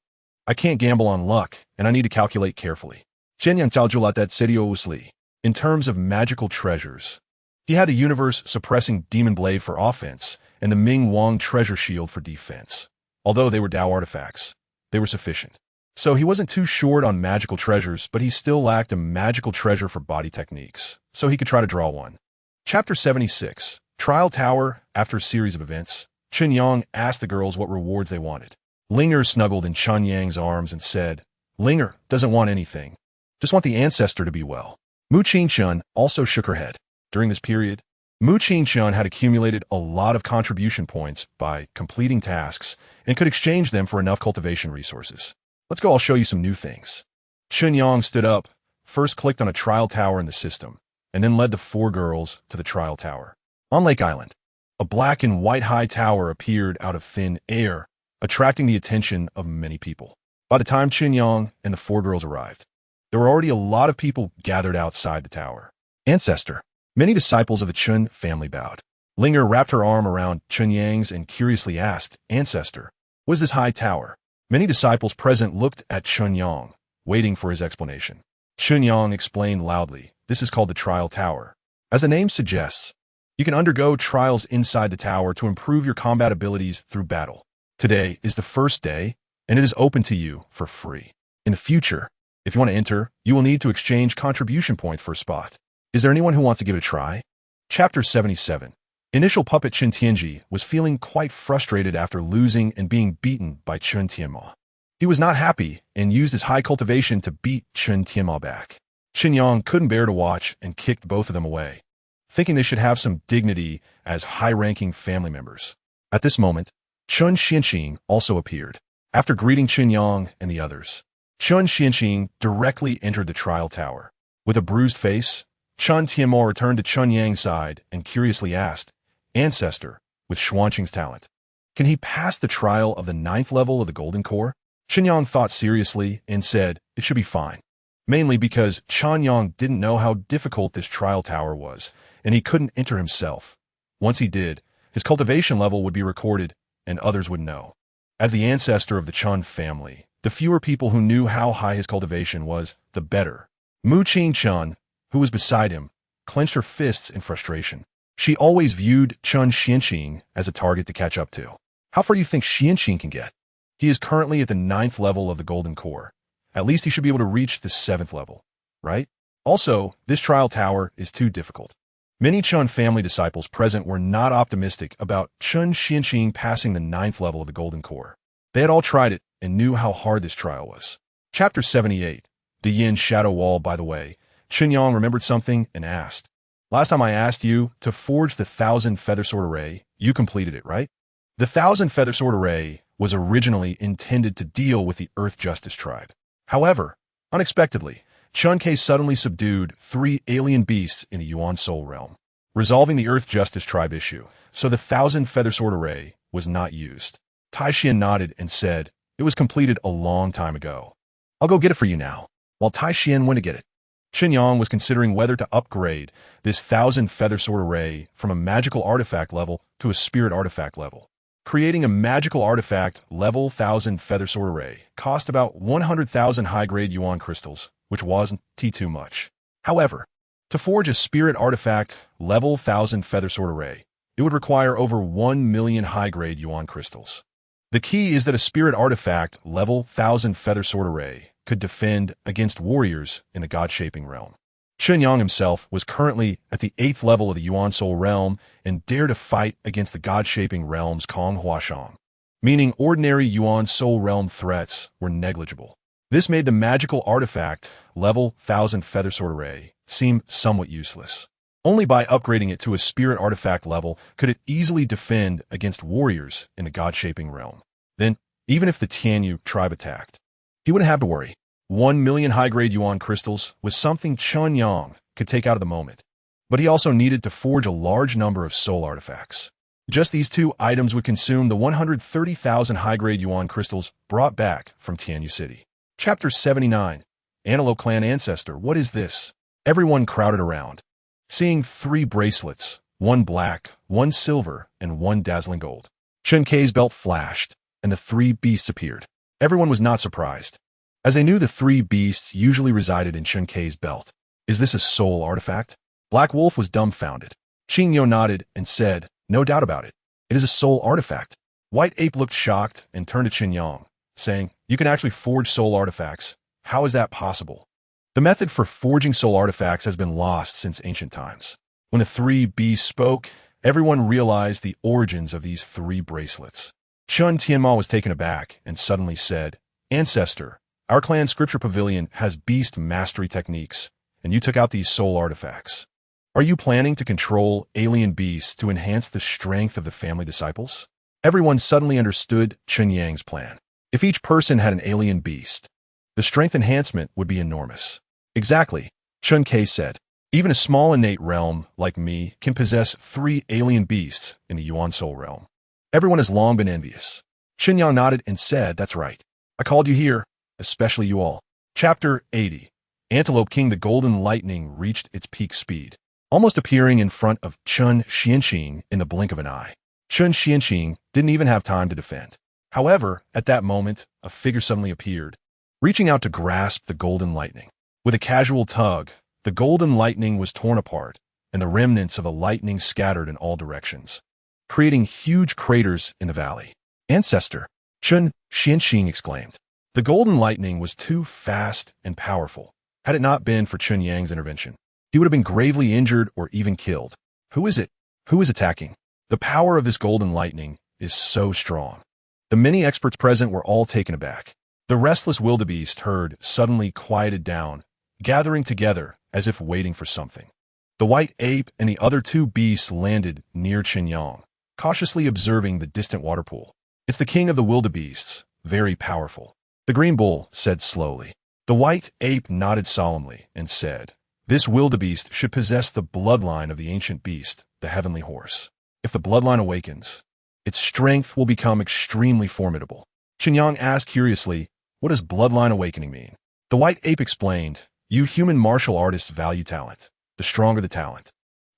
I can't gamble on luck, and I need to calculate carefully. Chen Yang calculated that seriously. In terms of magical treasures, he had the universe-suppressing Demon Blade for offense and the Ming Wang Treasure Shield for defense. Although they were Dao artifacts, they were sufficient. So he wasn't too short on magical treasures, but he still lacked a magical treasure for body techniques, so he could try to draw one. Chapter 76, Trial Tower. After a series of events, Chen Yang asked the girls what rewards they wanted. Linger snuggled in Chen Yang's arms and said, Linger doesn't want anything. Just want the ancestor to be well. Mu Qingchun also shook her head. During this period, Mu Qingchun had accumulated a lot of contribution points by completing tasks and could exchange them for enough cultivation resources. Let's go, I'll show you some new things. Chen Yang stood up, first clicked on a trial tower in the system, and then led the 4 girls to the trial tower. On Lake Island, a black and white high tower appeared out of thin air, attracting the attention of many people. By the time Chen Yang and the 4 girls arrived, there were already a lot of people gathered outside the tower. Ancestor. Many disciples of the Chen family bowed. Linger wrapped her arm around Chen Yang's and curiously asked, Ancestor, what is this high tower? Many disciples present looked at Chen Yang, waiting for his explanation. Chen Yang explained loudly, this is called the Trial Tower. As the name suggests, you can undergo trials inside the tower to improve your combat abilities through battle. Today is the first day, and it is open to you for free. In the future, if you want to enter, you will need to exchange contribution points for a spot. Is there anyone who wants to give it a try? Chapter 77. Initial puppet Chen Tianji was feeling quite frustrated after losing and being beaten by Chen Tianma. He was not happy and used his high cultivation to beat Chen Tianma back. Chen Yang couldn't bear to watch and kicked both of them away, thinking they should have some dignity as high-ranking family members. At this moment, Chen Xianqing also appeared. After greeting Chen Yang and the others, Chen Xianqing directly entered the trial tower. With a bruised face, Chen Tianma returned to Chen Yang's side and curiously asked, Ancestor, with Xuanqing's talent, can he pass the trial of the 9th level of the Golden Core? Chen Yang thought seriously and said it should be fine, mainly because Chen Yang didn't know how difficult this trial tower was, and he couldn't enter himself. Once he did, his cultivation level would be recorded, and others would know. As the ancestor of the Chen family, the fewer people who knew how high his cultivation was, the better. Mu Qingchun, who was beside him, clenched her fists in frustration. She always viewed Chen Xianqing as a target to catch up to. How far do you think Xianqing can get? He is currently at the 9th level of the Golden Core. At least he should be able to reach the 7th level, right? Also, this trial tower is too difficult. Many Chen family disciples present were not optimistic about Chen Xianqing passing the 9th level of the Golden Core. They had all tried it and knew how hard this trial was. Chapter 78. The Yin Shadow Wall. By the way, Chen Yang remembered something and asked, last time I asked you to forge the 1,000 Feather Sword Array, you completed it, right? The 1,000 Feather Sword Array was originally intended to deal with the Earth Justice Tribe. However, unexpectedly, Chen Ke suddenly subdued 3 alien beasts in the Yuan Soul Realm, resolving the Earth Justice Tribe issue, so the 1,000 Feather Sword Array was not used. Tai Xian nodded and said, it was completed a long time ago. I'll go get it for you now. While Tai Xian went to get it, Chen Yang was considering whether to upgrade this 1,000-feather sword array from a magical artifact level to a spirit artifact level. Creating a magical artifact level 1,000-feather sword array cost about 100,000 high-grade yuan crystals, which wasn't too much. However, to forge a spirit artifact level 1,000-feather sword array, it would require over 1 million high-grade yuan crystals. The key is that a spirit artifact level 1,000-feather sword array could defend against warriors in the God-shaping realm. Chen Yang himself was currently at the 8th level of the Yuan Soul realm and dared to fight against the God-shaping realm's Kong Huashang, meaning ordinary Yuan Soul realm threats were negligible. This made the magical artifact level 1,000-feather sword array seem somewhat useless. Only by upgrading it to a spirit artifact level could it easily defend against warriors in the God-shaping realm. Then, even if the Tianyu tribe attacked, he wouldn't have to worry. 1 million high-grade yuan crystals was something Chen Yang could take out of the moment, but he also needed to forge a large number of soul artifacts. Just these two items would consume the 130,000 high-grade yuan crystals brought back from Tianyu City. Chapter 79. Antelope Clan Ancestor, what is this? Everyone crowded around, seeing 3 bracelets, 1 black, 1 silver, and 1 dazzling gold. Chen Kei's belt flashed, and the 3 beasts appeared. Everyone was not surprised, as they knew the 3 beasts usually resided in Chen Kei's belt. Is this a soul artifact? Black Wolf was dumbfounded. Qingyo nodded and said, no doubt about it. It is a soul artifact. White Ape looked shocked and turned to Chen Yang, saying, you can actually forge soul artifacts. How is that possible? The method for forging soul artifacts has been lost since ancient times. When the 3 beasts spoke, everyone realized the origins of these 3 bracelets. Chun Tianma was taken aback and suddenly said, Ancestor, our clan scripture pavilion has beast mastery techniques, and you took out these soul artifacts. Are you planning to control alien beasts to enhance the strength of the family disciples? Everyone suddenly understood Chen Yang's plan. If each person had an alien beast, the strength enhancement would be enormous. Exactly, Chen Kei said. Even a small innate realm like me can possess 3 alien beasts in the Yuan Soul realm. Everyone has long been envious. Chen Yang nodded and said, that's right. I called you here, especially you all. Chapter 80. Antelope King. The golden lightning reached its peak speed, almost appearing in front of Chen Xianqing in the blink of an eye. Chen Xianqing didn't even have time to defend. However, at that moment, a figure suddenly appeared, reaching out to grasp the golden lightning. With a casual tug, the golden lightning was torn apart, and the remnants of the lightning scattered in all directions, creating huge craters in the valley. Ancestor, Chen Xianqing exclaimed. The golden lightning was too fast and powerful. Had it not been for Chen Yang's intervention, he would have been gravely injured or even killed. Who is it? Who is attacking? The power of this golden lightning is so strong. The many experts present were all taken aback. The restless wildebeest herd suddenly quieted down, gathering together as if waiting for something. The white ape and the other 2 beasts landed near Chen Yang, cautiously observing the distant water pool. It's the king of the wildebeests, very powerful. The green bull said slowly. The white ape nodded solemnly and said, this wildebeest should possess the bloodline of the ancient beast, the heavenly horse. If the bloodline awakens, its strength will become extremely formidable. Chen Yang asked curiously, what does bloodline awakening mean? The white ape explained, you human martial artists value talent. The stronger the talent,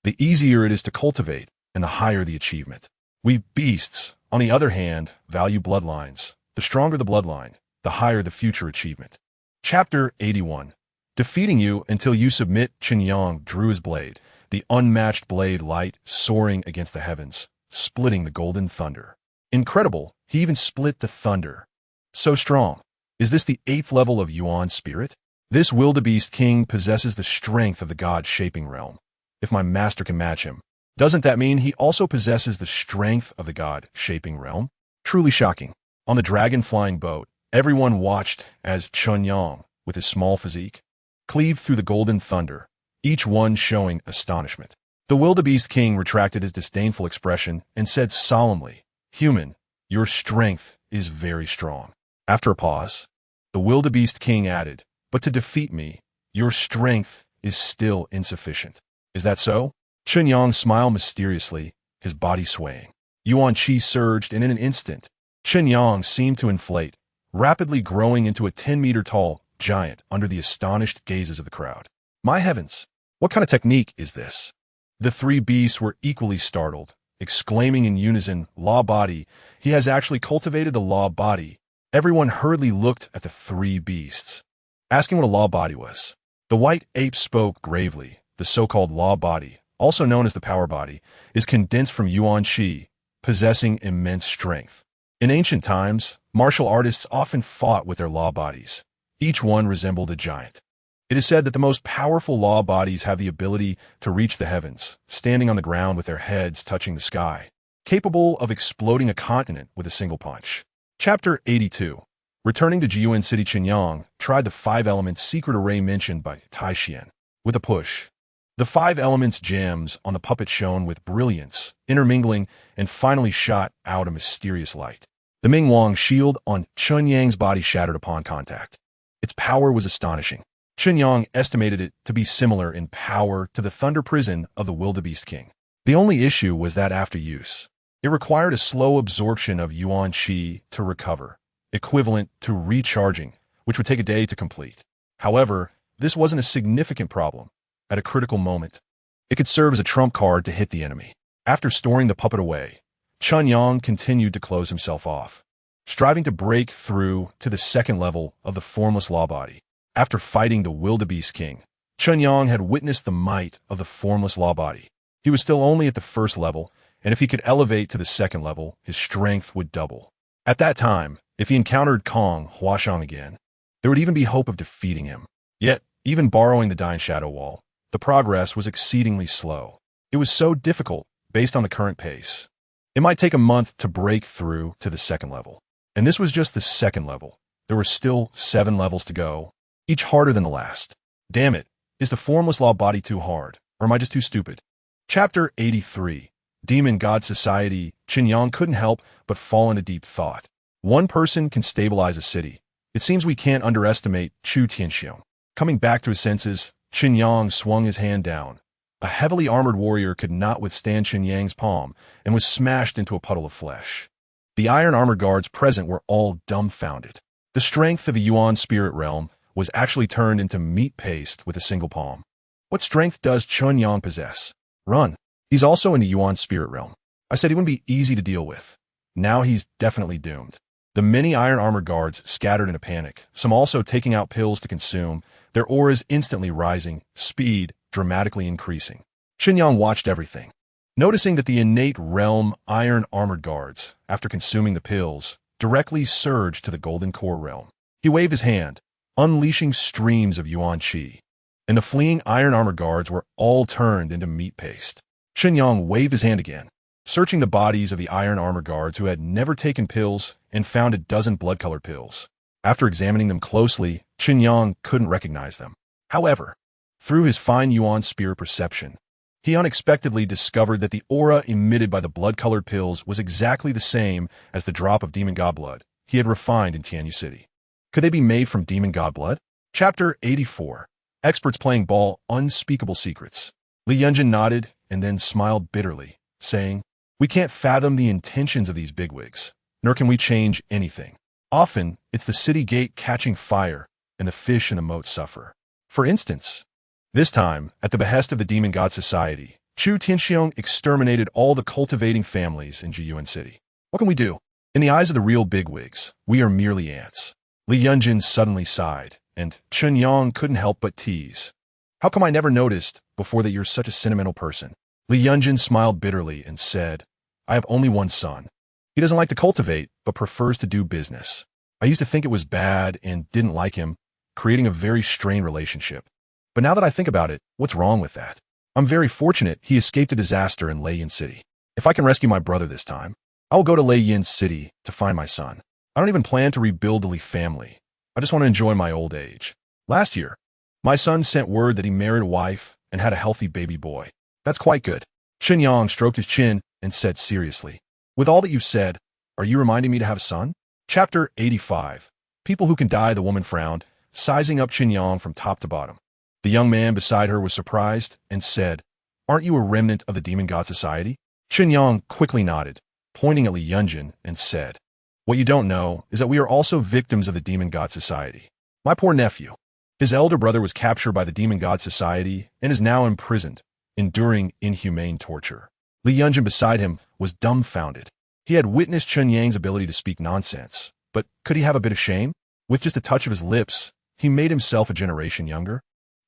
the easier it is to cultivate and the higher the achievement. We beasts, on the other hand, value bloodlines. The stronger the bloodline, the higher the future achievement. Chapter 81. Defeating you until you submit. Chen Yang drew his blade, the unmatched blade light soaring against the heavens, splitting the golden thunder. Incredible, he even split the thunder. So strong. Is this the 8th level of Yuan spirit? This wildebeest king possesses the strength of the God-shaping realm. If my master can match him, doesn't that mean he also possesses the strength of the God-shaping realm? Truly shocking. On the dragon-flying boat, everyone watched as Chen Yang, with his small physique, cleaved through the golden thunder, each one showing astonishment. The wildebeest king retracted his disdainful expression and said solemnly, human, your strength is very strong. After a pause, the wildebeest king added, but to defeat me, your strength is still insufficient. Is that so? Chen Yang smiled mysteriously, his body swaying. Yuan Qi surged, and in an instant, Chen Yang seemed to inflate, rapidly growing into a 10-meter tall giant under the astonished gazes of the crowd. My heavens, what kind of technique is this? The three beasts were equally startled, exclaiming in unison, Law Body. He has actually cultivated the Law Body. Everyone hurriedly looked at the three beasts, asking what a Law Body was. The white ape spoke gravely. The so-called Law Body, also known as the Power Body, is condensed from Yuan Qi, possessing immense strength. In ancient times, martial artists often fought with their law bodies. Each one resembled a giant. It is said that the most powerful law bodies have the ability to reach the heavens, standing on the ground with their heads touching the sky, capable of exploding a continent with a single punch. Chapter 82. Returning to Jiyuan City, Chen Yang tried the five elements secret array mentioned by Tai Xian. With a push, the five elements gems on the puppet shone with brilliance, intermingling, and finally shot out a mysterious light. The Ming Wang shield on Chen Yang's body shattered upon contact. Its power was astonishing. Chen Yang estimated it to be similar in power to the thunder prison of the wildebeest king. The only issue was that after use, it required a slow absorption of Yuan Qi to recover, equivalent to recharging, which would take a day to complete. However, this wasn't a significant problem. At a critical moment, it could serve as a trump card to hit the enemy. After storing the puppet away, Chen Yang continued to close himself off, striving to break through to the second level of the formless law body. After fighting the wildebeest king, Chen Yang had witnessed the might of the formless law body. He was still only at the first level, and if he could elevate to the second level, his strength would double. At that time, if he encountered Kong Huashang again, there would even be hope of defeating him. Yet, even borrowing the Dying Shadow Wall, the progress was exceedingly slow. It was so difficult based on the current pace. It might take a month to break through to the second level. And this was just the second level. There were still 7 levels to go, each harder than the last. Damn it, is the formless law body too hard, or am I just too stupid? Chapter 83. Demon God Society. Chen Yang couldn't help but fall into deep thought. One person can stabilize a city. It seems we can't underestimate Chu Tianxiong. Coming back to his senses, Chen Yang swung his hand down. A heavily armored warrior could not withstand Chen Yang's palm and was smashed into a puddle of flesh. The iron armored guards present were all dumbfounded. The strength of the Yuan spirit realm was actually turned into meat paste with a single palm. What strength does Chen Yang possess? Run. He's also in the Yuan spirit realm. I said he wouldn't be easy to deal with. Now he's definitely doomed. The many iron armored guards scattered in a panic, some also taking out pills to consume, their auras instantly rising, speed dramatically increasing. Chen Yang watched everything, noticing that the innate realm iron armored guards, after consuming the pills, directly surged to the golden core realm. He waved his hand, unleashing streams of Yuan Qi, and the fleeing iron armored guards were all turned into meat paste. Chen Yang waved his hand again, searching the bodies of the iron armored guards who had never taken pills and found a dozen blood-colored pills. After examining them closely, Chen Yang couldn't recognize them. However, through his fine Yuan spirit perception, he unexpectedly discovered that the aura emitted by the blood-colored pills was exactly the same as the drop of demon god blood he had refined in Tianyu City. Could they be made from demon god blood? Chapter 84. Experts playing ball, unspeakable secrets. Li Yunjin nodded and then smiled bitterly, saying, "We can't fathom the intentions of these bigwigs, nor can we change anything. Often, it's the city gate catching fire, and the fish in the moat suffer. For instance, this time, at the behest of the Demon God Society, Chu Tianxiong exterminated all the cultivating families in Jiyuan City. What can we do? In the eyes of the real bigwigs, we are merely ants." Li Yunjin suddenly sighed, and Chen Yang couldn't help but tease. "How come I never noticed before that you're such a sentimental person?" Li Yunjin smiled bitterly and said, "I have only one son. He doesn't like to cultivate, but prefers to do business. I used to think it was bad and didn't like him, creating a very strained relationship. But now that I think about it, what's wrong with that? I'm very fortunate he escaped a disaster in Lei City. If I can rescue my brother this time, I will go to Lei City to find my son. I don't even plan to rebuild the Li family. I just want to enjoy my old age. Last year, my son sent word that he married a wife and had a healthy baby boy. That's quite good." Chen Yang stroked his chin and said seriously, "With all that you've said, are you reminding me to have a son?" Chapter 85. People who can die. The woman frowned, sizing up Chen Yang from top to bottom. The young man beside her was surprised and said, "Aren't you a remnant of the Demon God Society?" Chen Yang quickly nodded, pointing at Li Yunjin, and said, "What you don't know is that we are also victims of the Demon God Society. My poor nephew. His elder brother was captured by the Demon God Society and is now imprisoned, enduring inhumane torture. Li Yunjin beside him was dumbfounded. He had witnessed Chen Yang's ability to speak nonsense, but could he have a bit of shame? With just a touch of his lips, he made himself a generation younger.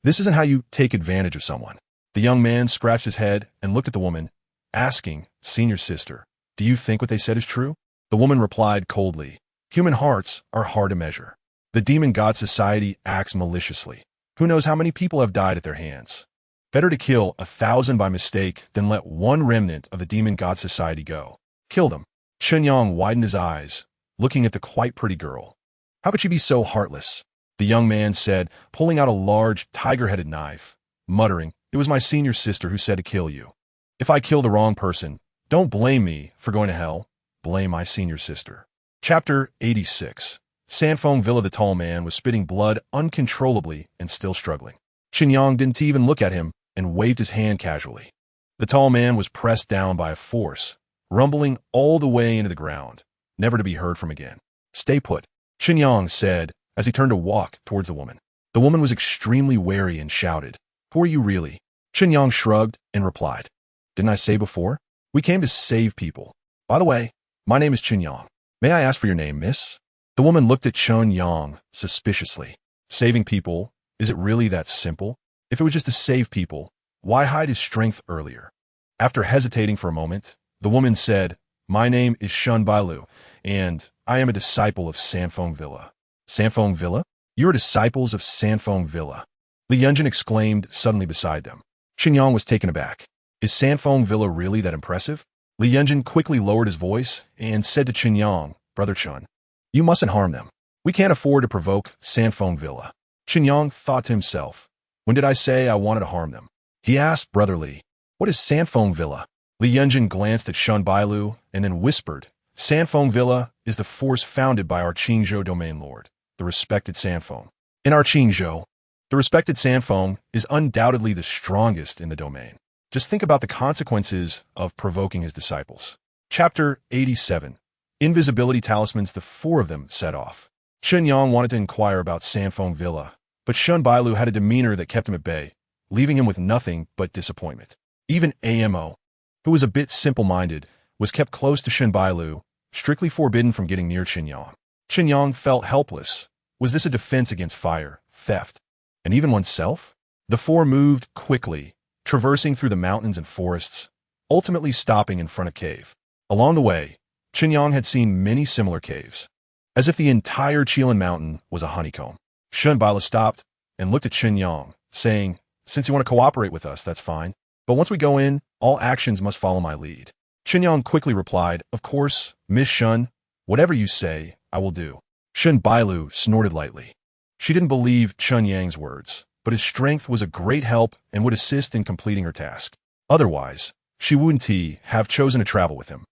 This isn't how you take advantage of someone. The young man scratched his head and looked at the woman, asking, "Senior sister, do you think what they said is true?" The woman replied coldly, "Human hearts are hard to measure. The Demon God Society acts maliciously. Who knows how many people have died at their hands? Better to kill 1,000 by mistake than let one remnant of the Demon God Society go. Kill them." Chen Yang widened his eyes, looking at the quite pretty girl. "How could she be so heartless?" The young man said, pulling out a large, tiger-headed knife, muttering, "It was my senior sister who said to kill you. If I kill the wrong person, don't blame me for going to hell. Blame my senior sister." Chapter 86. Sanfeng Villa. The tall man was spitting blood uncontrollably and still struggling. Chen Yang didn't even look at him and waved his hand casually. The tall man was pressed down by a force, rumbling all the way into the ground, never to be heard from again. "Stay put," Chen Yang said as he turned to walk towards the woman. The woman was extremely wary and shouted, "Who are you really?" Chen Yang shrugged and replied, "Didn't I say before? We came to save people. By the way, my name is Chen Yang. May I ask for your name, miss?" The woman looked at Chen Yang suspiciously. Saving people, is it really that simple? If it was just to save people, why hide his strength earlier? After hesitating for a moment, the woman said, "My name is Shun Bailu, and I am a disciple of Sanfeng Villa." "Sanfeng Villa? You are disciples of Sanfeng Villa?" Li Yunjin exclaimed suddenly beside them. Chen Yang was taken aback. "Is Sanfeng Villa really that impressive?" Li Yunjin quickly lowered his voice and said to Chen Yang, "Brother Chen, you mustn't harm them. We can't afford to provoke Sanfeng Villa." Chen Yang thought to himself, "When did I say I wanted to harm them?" He asked brotherly, "What is Sanfeng Villa?" Li Yunjin glanced at Shun Bailu and then whispered, "Sanfeng Villa is the force founded by our Qingzhou domain lord, the respected Sanfeng. In our Qingzhou, the respected Sanfeng is undoubtedly the strongest in the domain. Just think about the consequences of provoking his disciples." Chapter 87. Invisibility Talismans. The four of them set off. Chen Yang wanted to inquire about Sanfeng Villa, but Shun Bailu had a demeanor that kept him at bay, leaving him with nothing but disappointment. Even Amo, who was a bit simple-minded, was kept close to Shun Bailu, strictly forbidden from getting near Chen Yang. Chen Yang felt helpless. Was this a defense against fire, theft, and even oneself? The four moved quickly, traversing through the mountains and forests, ultimately stopping in front of a cave. Along the way, Chen Yang had seen many similar caves, as if the entire Qilin Mountain was a honeycomb. Shun Bailu stopped and looked at Chen Yang, saying, "Since you want to cooperate with us, that's fine. But once we go in, all actions must follow my lead." Chen Yang quickly replied, "Of course, Miss Shun, whatever you say, I will do." Shun Bailu snorted lightly. She didn't believe Chen Yang's words, but his strength was a great help and would assist in completing her task. Otherwise, she wouldn't have chosen to travel with him.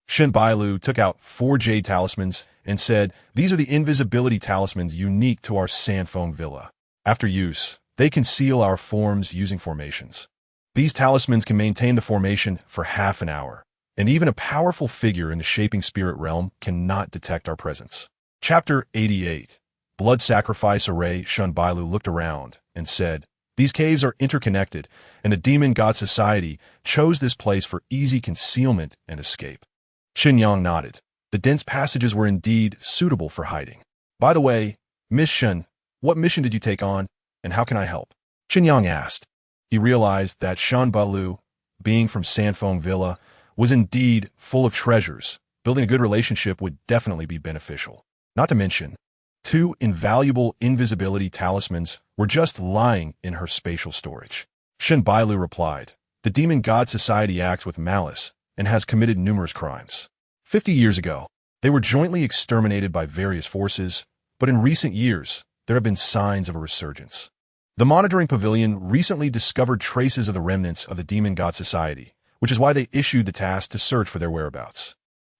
Shun Bailu took out 4 jade talismans and said, "These are the invisibility talismans unique to our Sanfeng Villa. After use, they conceal our forms using formations. These talismans can maintain the formation for half an hour, and even a powerful figure in the shaping spirit realm cannot detect our presence." Chapter 88. Blood Sacrifice Array. Shun Bailu looked around and said, "These caves are interconnected, and the Demon God Society chose this place for easy concealment and escape." Chen Yang nodded. The dense passages were indeed suitable for hiding. "By the way, Miss Shun, what mission did you take on, and how can I help?" Chen Yang asked. He realized that Shun Bailu, being from Sanfeng Villa, was indeed full of treasures. Building a good relationship would definitely be beneficial. Not to mention, 2 invaluable invisibility talismans were just lying in her spatial storage. Shun Bailu replied, "The Demon God Society acts with malice and has committed numerous crimes. 50 years ago, they were jointly exterminated by various forces, but in recent years, there have been signs of a resurgence. The Monitoring Pavilion recently discovered traces of the remnants of the Demon God Society, which is why they issued the task to search for their whereabouts.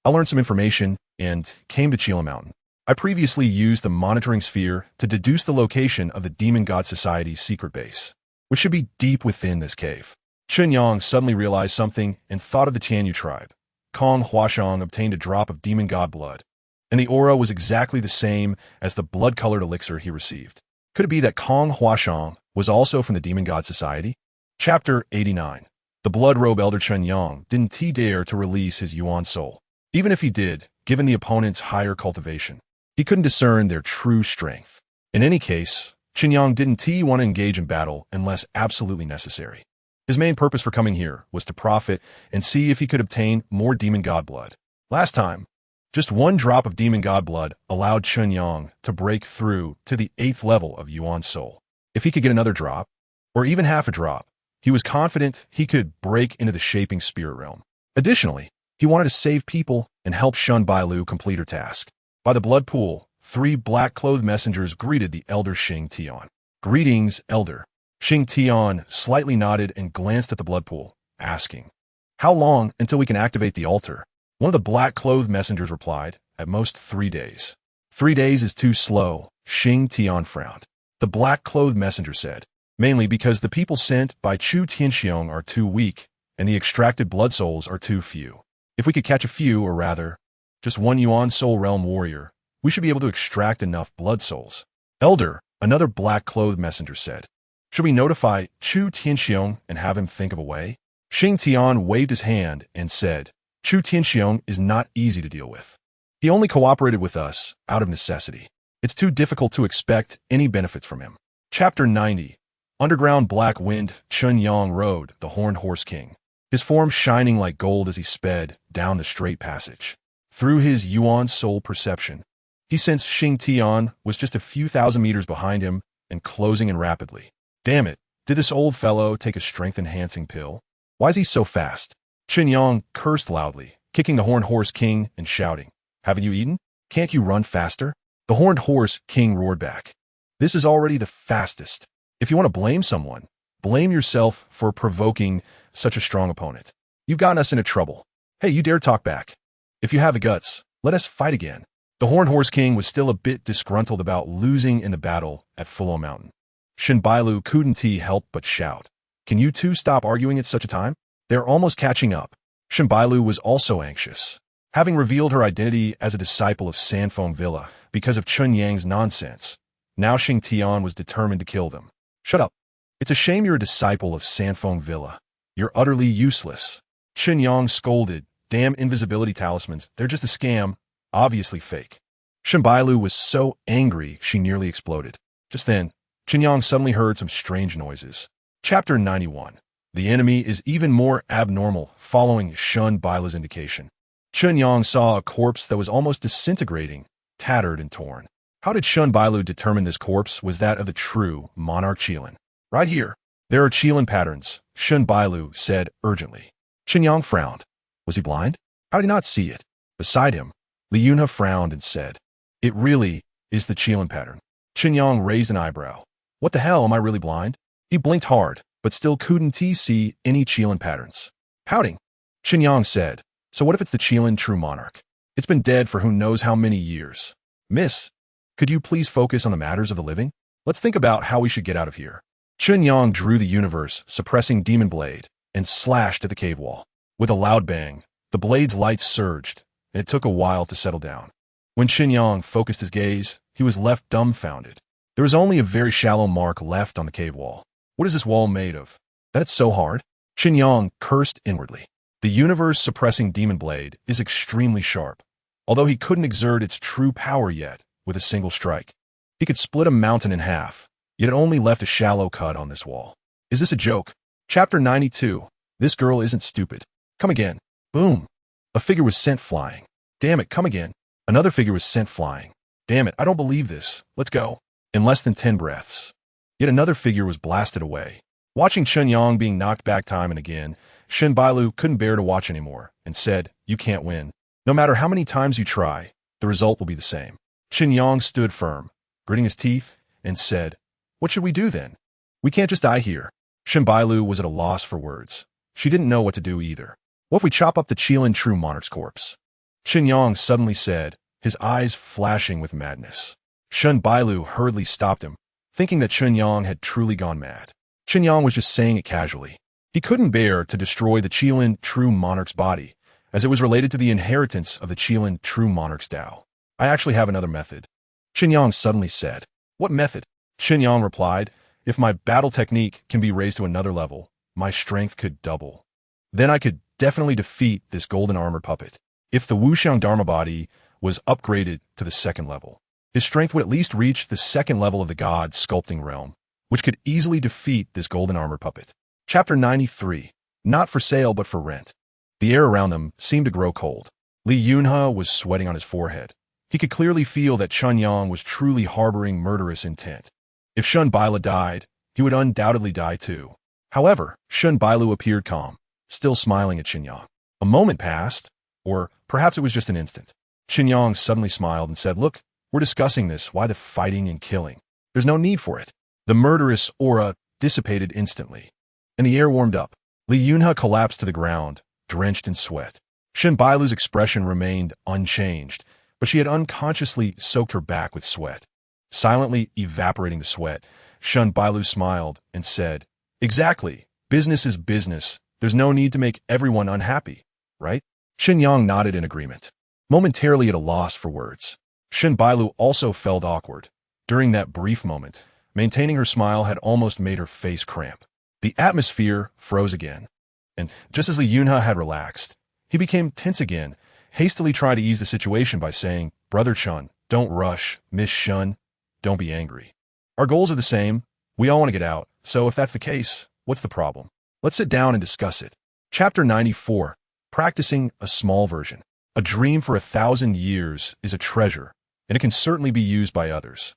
I learned some information and came to Qilin Mountain. I previously used the monitoring sphere to deduce the location of the Demon God Society's secret base, which should be deep within this cave." Chen Yang suddenly realized something and thought of the Tianyu tribe. Kong Huashang obtained a drop of demon god blood, and the aura was exactly the same as the blood-colored elixir he received. Could it be that Kong Huashang was also from the Demon God Society? Chapter 89. The Blood Robe Elder Chen Yang didn't dare to release his Yuan soul. Even if he did, given the opponent's higher cultivation, he couldn't discern their true strength. In any case, Chen Yang didn't want to engage in battle unless absolutely necessary. His main purpose for coming here was to profit and see if he could obtain more Demon God blood. Last time, just one drop of Demon God blood allowed Chen Yang to break through to the 8th level of Yuan soul. If he could get another drop, or even half a drop, he was confident he could break into the shaping spirit realm. Additionally, he wanted to save people and help Shun Bailu complete her task. By the blood pool, 3 black-clothed messengers greeted the elder Xing Tian. "Greetings, elder." Xing Tian slightly nodded and glanced at the blood pool, asking, "How long until we can activate the altar?" One of the black-clothed messengers replied, "At most 3 days." 3 days is too slow, Xing Tian frowned. The black-clothed messenger said, "Mainly because the people sent by Chu Tianxiong are too weak, and the extracted blood souls are too few. If we could catch a few, or rather, just one Yuan soul realm warrior, we should be able to extract enough blood souls." "Elder," another black-clothed messenger said, "should we notify Chu Tianxiong and have him think of a way?" Xing Tian waved his hand and said, "Chu Tianxiong is not easy to deal with. He only cooperated with us out of necessity. It's too difficult to expect any benefits from him." Chapter 90. Underground Black Wind. Chen Yang rode the Horned Horse King, his form shining like gold as he sped down the straight passage. Through his Yuan soul perception, he sensed Xing Tian was just a few thousand meters behind him and closing in rapidly. Damn it, did this old fellow take a strength-enhancing pill? Why is he so fast? Chen Yang cursed loudly, kicking the Horned Horse King and shouting, "Haven't you eaten? Can't you run faster?" The Horned Horse King roared back, "This is already the fastest. If you want to blame someone, blame yourself for provoking such a strong opponent. You've gotten us into trouble. Hey, you dare talk back. If you have the guts, let us fight again." The Horned Horse King was still a bit disgruntled about losing in the battle at Fulo Mountain. Shin Bailu couldn't help but shout, "Can you two stop arguing at such a time? They're almost catching up." Shin Bailu was also anxious. Having revealed her identity as a disciple of Sanfeng Villa because of Chen Yang's nonsense, now Xing Tian was determined to kill them. "Shut up. It's a shame you're a disciple of Sanfeng Villa. You're utterly useless." Chen Yang scolded, "Damn invisibility talismans, they're just a scam, obviously fake." Shin Bailu was so angry she nearly exploded. Just then, Chen Yang suddenly heard some strange noises. Chapter 91. The enemy is even more abnormal following Shun Bailu's indication. Chen Yang saw a corpse that was almost disintegrating, tattered and torn. How did Shun Bailu determine this corpse was that of the true monarch Qilin? "Right here. There are Qilin patterns," Shun Bailu said urgently. Chen Yang frowned. Was he blind? How did he not see it? Beside him, Li Yunhe frowned and said, "It really is the Qilin pattern." Chen Yang raised an eyebrow. "What the hell, am I really blind?" He blinked hard, but still couldn't see any Qilin patterns. "Pouting," Chen Yang said, "So what if it's the Qilin true monarch? It's been dead for who knows how many years. Miss, could you please focus on the matters of the living? Let's think about how we should get out of here." Chen Yang drew the universe, suppressing demon blade, and slashed at the cave wall. With a loud bang, the blade's light surged, and it took a while to settle down. When Chen Yang focused his gaze, he was left dumbfounded. There was only a very shallow mark left on the cave wall. What is this wall made of? That it's so hard? Chen Yang cursed inwardly. The universe-suppressing demon blade is extremely sharp, although he couldn't exert its true power yet with a single strike. He could split a mountain in half, yet it only left a shallow cut on this wall. Is this a joke? Chapter 92. This girl isn't stupid. Come again. Boom. A figure was sent flying. Damn it, come again. Another figure was sent flying. Damn it, I don't believe this. Let's go. In less than 10 breaths, yet another figure was blasted away. Watching Chen Yang being knocked back time and again, Shin Bailu couldn't bear to watch anymore and said, "You can't win. No matter how many times you try, the result will be the same." Chen Yang stood firm, gritting his teeth, and said, "What should we do then? We can't just die here." Shin Bailu was at a loss for words. She didn't know what to do either. "What if we chop up the Qilin true monarch's corpse?" Chen Yang suddenly said, his eyes flashing with madness. Shin Bailu hurriedly stopped him, thinking that Chen Yang had truly gone mad. Chen Yang was just saying it casually. He couldn't bear to destroy the Qilin true monarch's body, as it was related to the inheritance of the Qilin true monarch's Tao. "I actually have another method," Chen Yang suddenly said. "What method?" Chen Yang replied, if my battle technique can be raised to another level, my strength could double. Then I could definitely defeat this golden armored puppet. If the Wuxiang Dharma body was upgraded to the second level, his strength would at least reach the second level of the god sculpting realm, which could easily defeat this golden armored puppet. Chapter 93. Not for sale but for rent. The air around them seemed to grow cold. Li Yunhe was sweating on his forehead. He could clearly feel that Chen Yang was truly harboring murderous intent. If Shun Bailu died, he would undoubtedly die too. However, Shun Bailu appeared calm, still smiling at Chen Yang. A moment passed, or perhaps it was just an instant. Chen Yang suddenly smiled and said, look, we're discussing this, why the fighting and killing? There's no need for it. The murderous aura dissipated instantly, and the air warmed up. Li Yunhe collapsed to the ground, drenched in sweat. Shen Bailu's expression remained unchanged, but she had unconsciously soaked her back with sweat. Silently evaporating the sweat, Shen Bailu smiled and said, exactly, business is business. There's no need to make everyone unhappy, right? Chen Yang nodded in agreement, momentarily at a loss for words. Shen Bailu also felt awkward. During that brief moment, maintaining her smile had almost made her face cramp. The atmosphere froze again, and just as Li Yunhe had relaxed, he became tense again, hastily trying to ease the situation by saying, Brother Chun, don't rush. Miss Shun, don't be angry. Our goals are the same. We all want to get out, so if that's the case, what's the problem? Let's sit down and discuss it. Chapter 94. Practicing a small version. A dream for 1,000 years is a treasure, and it can certainly be used by others.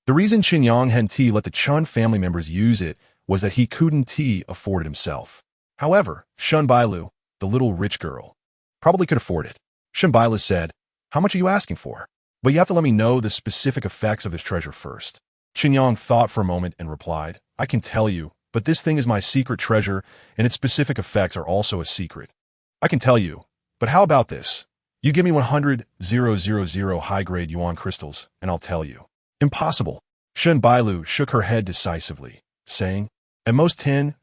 The reason Chen Yang Henti let the Chun family members use it was that he couldn't afford it himself. However, Shun Bailu, the little rich girl, probably could afford it. Shun Bailu said, how much are you asking for? But you have to let me know the specific effects of this treasure first. Chen Yang thought for a moment and replied, I can tell you, but this thing is my secret treasure, and its specific effects are also a secret. I can tell you, but how about this? You give me 100,000 high-grade yuan crystals, and I'll tell you. Impossible. Shen Bailu shook her head decisively, saying, at most 10,000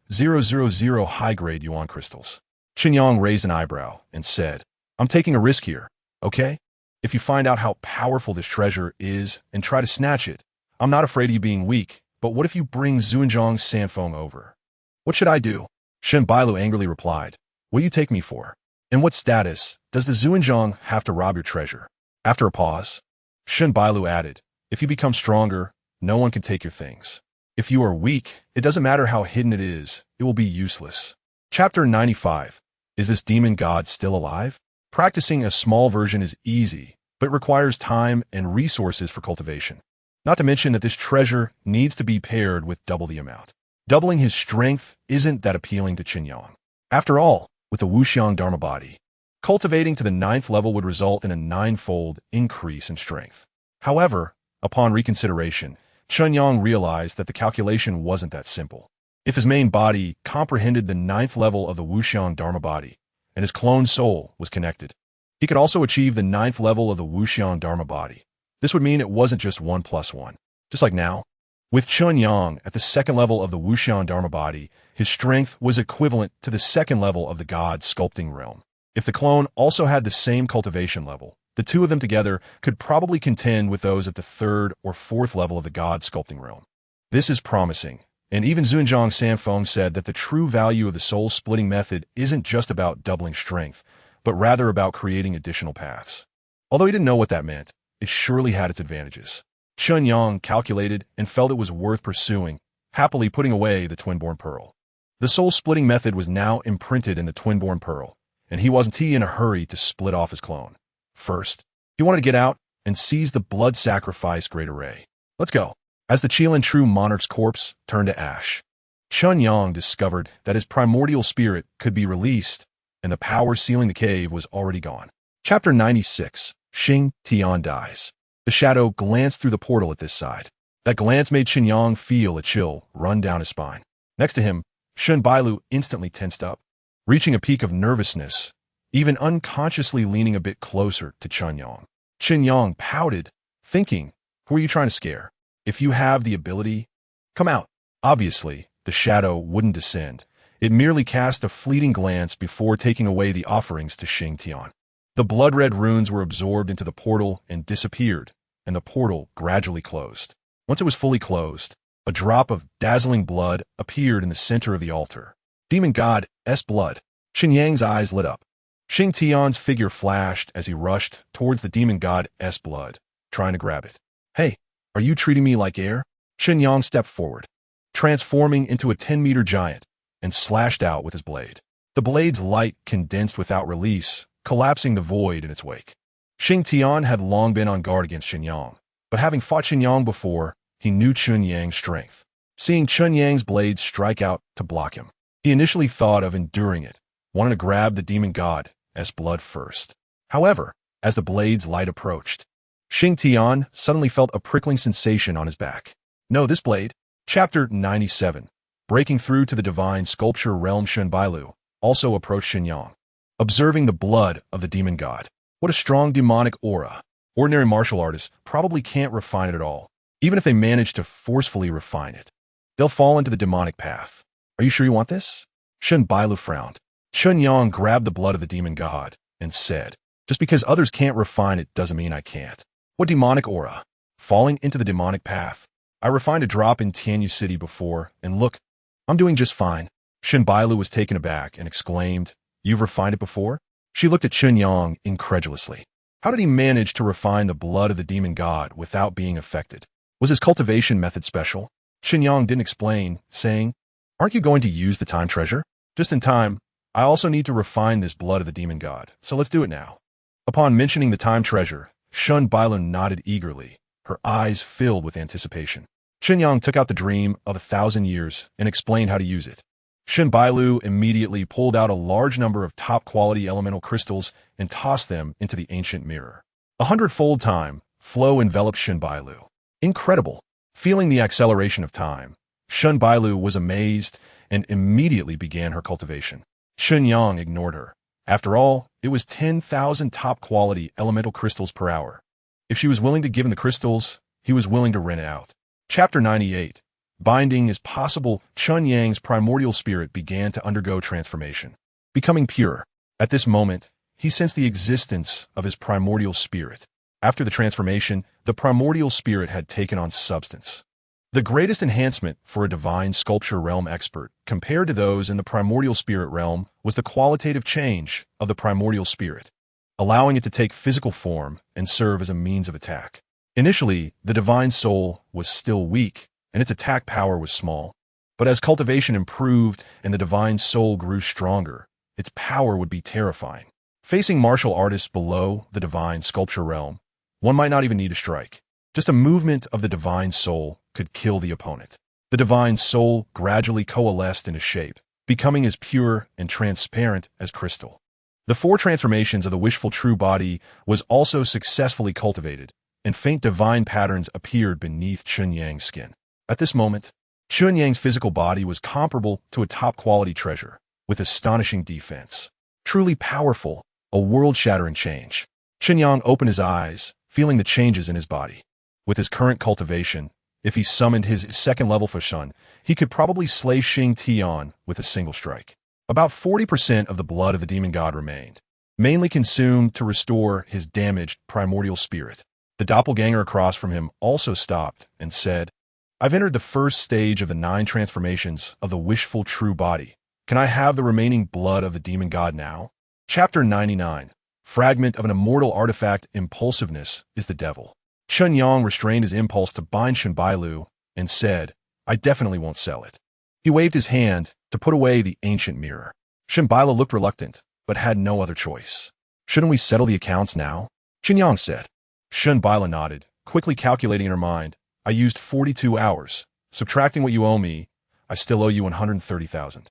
high-grade yuan crystals. Chen Yang raised an eyebrow and said, I'm taking a risk here, okay? If you find out how powerful this treasure is and try to snatch it, I'm not afraid of you being weak, but what if you bring Zhuanzhang's Sanfeng over? What should I do? Shen Bailu angrily replied, what do you take me for? In what status does the Zhuanzhang have to rob your treasure? After a pause, Shen Bailu added, if you become stronger, no one can take your things. If you are weak, it doesn't matter how hidden it is will be useless. Chapter 95. Is this demon god still alive? Practicing a small version is easy, but requires time and resources for cultivation. Not to mention that this treasure needs to be paired with double the amount. Doubling his strength isn't that appealing to Chen Yang. After all, with the Wuxiang Dharma body, cultivating to the 9th level would result in a 9-fold increase in strength. However, upon reconsideration, Chen Yang realized that the calculation wasn't that simple. If his main body comprehended the 9th level of the Wuxiang Dharma body, and his clone soul was connected, he could also achieve the 9th level of the Wuxiang Dharma body. This would mean it wasn't just 1 plus 1. Just like now, with Chen Yang at the 2nd level of the Wuxiang Dharma body, his strength was equivalent to the 2nd level of the god sculpting realm. If the clone also had the same cultivation level, the two of them together could probably contend with those at the 3rd or 4th level of the god sculpting realm. This is promising, and even Zhuanzhang Sanfeng said that the true value of the soul-splitting method isn't just about doubling strength, but rather about creating additional paths. Although he didn't know what that meant, it surely had its advantages. Chen Yang calculated and felt it was worth pursuing, happily putting away the twin-born pearl. The soul-splitting method was now imprinted in the twin-born pearl, and he wasn't in a hurry to split off his clone. First, he wanted to get out and seize the blood sacrifice great array. Let's go. As the Qilin True Monarch's corpse turned to ash, Chen Yang discovered that his primordial spirit could be released, and the power sealing the cave was already gone. Chapter 96. Xing Tian dies. The shadow glanced through the portal at this side. That glance made Chen Yang feel a chill run down his spine. Next to him, Shen Bailu instantly tensed up, reaching a peak of nervousness, even unconsciously leaning a bit closer to Chen Yang. Chen Yang pouted, thinking, who are you trying to scare? If you have the ability, come out. Obviously, the shadow wouldn't descend. It merely cast a fleeting glance before taking away the offerings to Xing Tian. The blood-red runes were absorbed into the portal and disappeared, and the portal gradually closed. Once it was fully closed, A drop of dazzling blood appeared in the center of the altar. Demon God's blood. Chen Yang's eyes lit up. Xing Tian's figure flashed as he rushed towards the Demon God's blood, trying to grab it. Hey, are you treating me like air? Chen Yang stepped forward, transforming into a 10-meter giant, and slashed out with his blade. The blade's light condensed without release, collapsing the void in its wake. Xing Tian had long been on guard against Chen Yang, but having fought Chen Yang before, he knew Chen Yang's strength. Seeing Chen Yang's blade strike out to block him, he initially thought of enduring it, wanting to grab the Demon God's blood first. However, as the blade's light approached, Xing Tian suddenly felt a prickling sensation on his back. No, this blade. Chapter 97. Breaking through to the divine sculpture realm, Shen Bailu also approached Chen Yang, observing the blood of the demon god. What a strong demonic aura. Ordinary martial artists probably can't refine it at all. Even if they manage to forcefully refine it, they'll fall into the demonic path. Are you sure you want this? Shen Bailu frowned. Chen Yang grabbed the blood of the demon god and said, just because others can't refine it doesn't mean I can't. What demonic aura? Falling into the demonic path. I refined a drop in Tianyu City before, and look, I'm doing just fine. Shen Bailu was taken aback and exclaimed, You've refined it before? She looked at Chen Yang incredulously. How did he manage to refine the blood of the demon god without being affected? Was his cultivation method special? Chen Yang didn't explain, saying, Aren't you going to use the time treasure? Just in time. I also need to refine this blood of the demon god, so let's do it now. Upon mentioning the time treasure, Shen Bailu nodded eagerly, her eyes filled with anticipation. Chen Yang took out the dream of 1,000 years and explained how to use it. Shen Bailu immediately pulled out a large number of top-quality elemental crystals and tossed them into the ancient mirror. 100-fold time flow enveloped Shen Bailu. Incredible. Feeling the acceleration of time, Shen Bailu was amazed and immediately began her cultivation. Chen Yang ignored her. After all, it was 10,000 top-quality elemental crystals per hour. If she was willing to give him the crystals, he was willing to rent it out. Chapter 98. Binding is possible. Chen Yang's primordial spirit began to undergo transformation, becoming pure. At this moment, he sensed the existence of his primordial spirit. After the transformation, the primordial spirit had taken on substance. The greatest enhancement for a divine sculpture realm expert compared to those in the primordial spirit realm was the qualitative change of the primordial spirit, allowing it to take physical form and serve as a means of attack. Initially, the divine soul was still weak, and its attack power was small. But as cultivation improved and the divine soul grew stronger, its power would be terrifying. Facing martial artists below the divine sculpture realm, one might not even need a strike. Just a movement of the divine soul could kill the opponent. The divine soul gradually coalesced into shape, becoming as pure and transparent as crystal. The 4 transformations of the wishful true body was also successfully cultivated, and faint divine patterns appeared beneath Chen Yang's skin. At this moment, Chen Yang's physical body was comparable to a top-quality treasure, with astonishing defense. Truly powerful, a world-shattering change. Chen Yang opened his eyes, feeling the changes in his body. With his current cultivation, if he summoned his second-level Fushan, he could probably slay Xing Tian with a single strike. About 40% of the blood of the demon god remained, mainly consumed to restore his damaged primordial spirit. The doppelganger across from him also stopped and said, I've entered the first stage of the 9 transformations of the wishful true body. Can I have the remaining blood of the demon god now? Chapter 99. Fragment of an immortal artifact. Impulsiveness is the devil. Chen Yang restrained his impulse to bind Shen Bailu and said, I definitely won't sell it. He waved his hand to put away the ancient mirror. Shen Bailu looked reluctant, but had no other choice. Shouldn't we settle the accounts now? Chen Yang said. Shen Bailu nodded, quickly calculating in her mind, I used 42 hours. Subtracting what you owe me, I still owe you 130,000.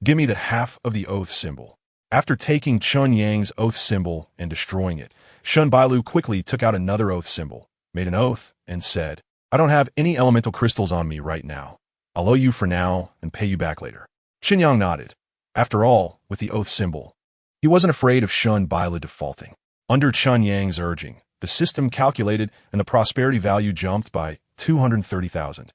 Give me the half of the oath symbol. After taking Chen Yang's oath symbol and destroying it, Shen Bailu quickly took out another oath symbol, made an oath, and said, I don't have any elemental crystals on me right now. I'll owe you for now and pay you back later. Chen Yang nodded. After all, with the oath symbol, he wasn't afraid of Shen Bailu defaulting. Under Chen Yang's urging, the system calculated and the prosperity value jumped by 230,000,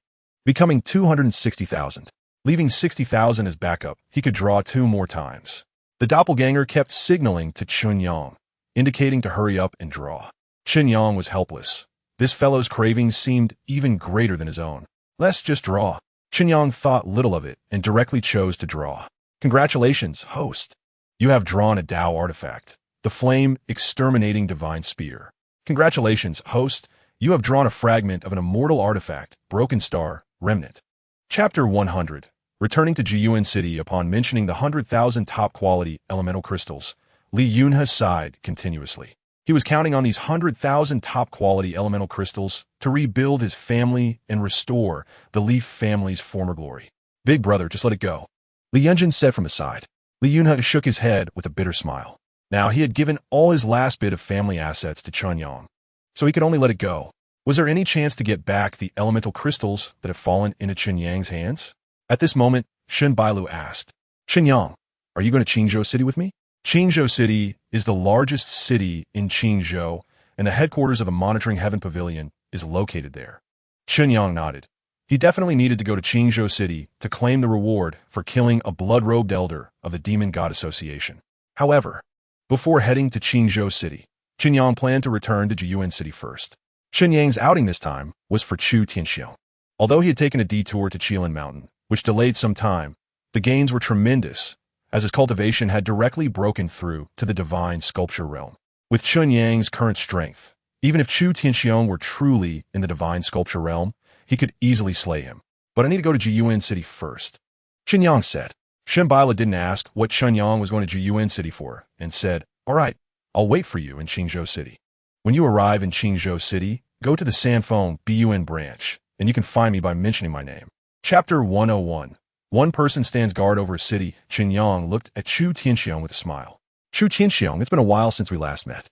becoming 260,000. Leaving 60,000 as backup, he could draw 2 more times. The doppelganger kept signaling to Chen Yang, indicating to hurry up and draw. Chen Yang was helpless. This fellow's cravings seemed even greater than his own. Let's just draw. Chen Yang thought little of it and directly chose to draw. Congratulations, host. You have drawn a Tao artifact, the flame exterminating divine spear. Congratulations, host. You have drawn a fragment of an immortal artifact, broken star, remnant. Chapter 100. Returning to Jiyuan City upon mentioning the 100,000 top-quality elemental crystals, Li Yunhe sighed continuously. He was counting on these 100,000 top-quality elemental crystals to rebuild his family and restore the Li family's former glory. Big brother, just let it go. Li Yunjin said from the side. Li Yunhe shook his head with a bitter smile. Now he had given all his last bit of family assets to Chen Yang, so he could only let it go. Was there any chance to get back the elemental crystals that had fallen into Chen Yang's hands? At this moment, Shen Bailu asked, Chen Yang, are you going to Qingzhou City with me? Qingzhou City is the largest city in Qingzhou, and the headquarters of the Monitoring Heaven Pavilion is located there. Chen Yang nodded. He definitely needed to go to Qingzhou City to claim the reward for killing a blood-robed elder of the Demon God Association. However, before heading to Qingzhou City, Chen Yang planned to return to Jiyuan City first. Chen Yang's outing this time was for Chu Tianxiong. Although he had taken a detour to Qilin Mountain, which delayed some time, the gains were tremendous, as his cultivation had directly broken through to the divine sculpture realm. With Chen Yang's current strength, even if Chu Tianxiong were truly in the divine sculpture realm, he could easily slay him. But I need to go to Jiyuan City first, Chen Yang said. Shen Baila didn't ask what Chen Yang was going to Jiyuan City for, and said, all right, I'll wait for you in Qingzhou City. When you arrive in Qingzhou City, go to the Sanfeng Bun branch, and you can find me by mentioning my name. Chapter 101. One person stands guard over a city. Chen Yang looked at Chu Tianxiong with a smile. Chu Tianxiong, it's been a while since we last met.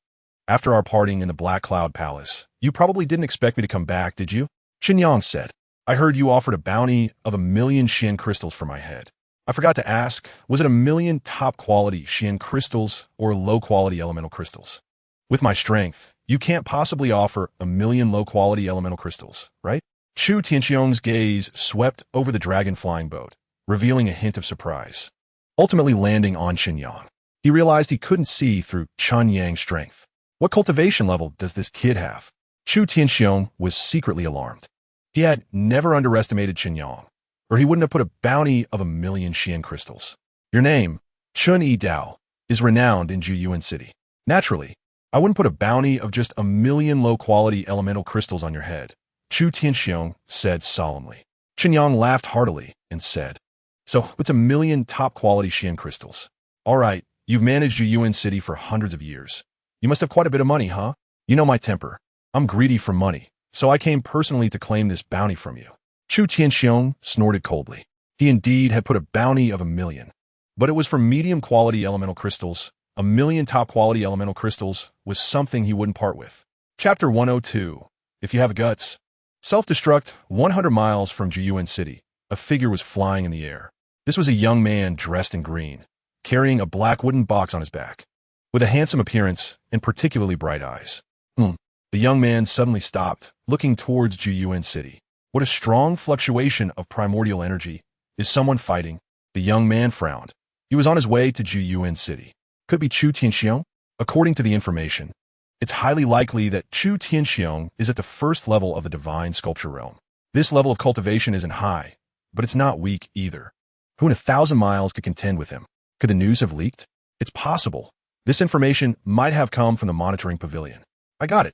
After our parting in the Black Cloud Palace, you probably didn't expect me to come back, did you? Chen Yang said, I heard you offered a bounty of 1,000,000 Xian crystals for my head. I forgot to ask, was it 1,000,000 top-quality Xian crystals or low-quality elemental crystals? With my strength, you can't possibly offer 1,000,000 low-quality elemental crystals, right? Chu Tianxiong's gaze swept over the dragon-flying boat, revealing a hint of surprise. Ultimately landing on Chen Yang, he realized he couldn't see through Chen Yang's strength. What cultivation level does this kid have? Chu Tianxiong was secretly alarmed. He had never underestimated Chen Yang, or he wouldn't have put a bounty of 1,000,000 Xian crystals. Your name, Chun Yi Dao, is renowned in Jiyuan City. Naturally, I wouldn't put a bounty of just 1,000,000 low-quality elemental crystals on your head, Chu Tianxiong said solemnly. Chen Yang laughed heartily and said, so it's 1,000,000 top-quality Xian crystals. All right, you've managed Jiyuan City for hundreds of years. You must have quite a bit of money, huh? You know my temper. I'm greedy for money, so I came personally to claim this bounty from you. Chu Tianxiong snorted coldly. He indeed had put a bounty of 1,000,000, but it was for medium-quality elemental crystals. 1,000,000 top-quality elemental crystals was something he wouldn't part with. Chapter 102. If you have guts. Self-destruct 100 miles from Jiyuan City, a figure was flying in the air. This was a young man dressed in green, carrying a black wooden box on his back, with a handsome appearance and particularly bright eyes. The young man suddenly stopped, looking towards Jiyuan City. What a strong fluctuation of primordial energy. Is someone fighting? The young man frowned. He was on his way to Jiyuan City. Could be Chu Tianxiong? According to the information, it's highly likely that Chu Tianxiong is at the first level of the divine sculpture realm. This level of cultivation isn't high, but it's not weak either. Who in 1,000 miles could contend with him? Could the news have leaked? It's possible. This information might have come from the monitoring pavilion. I got it.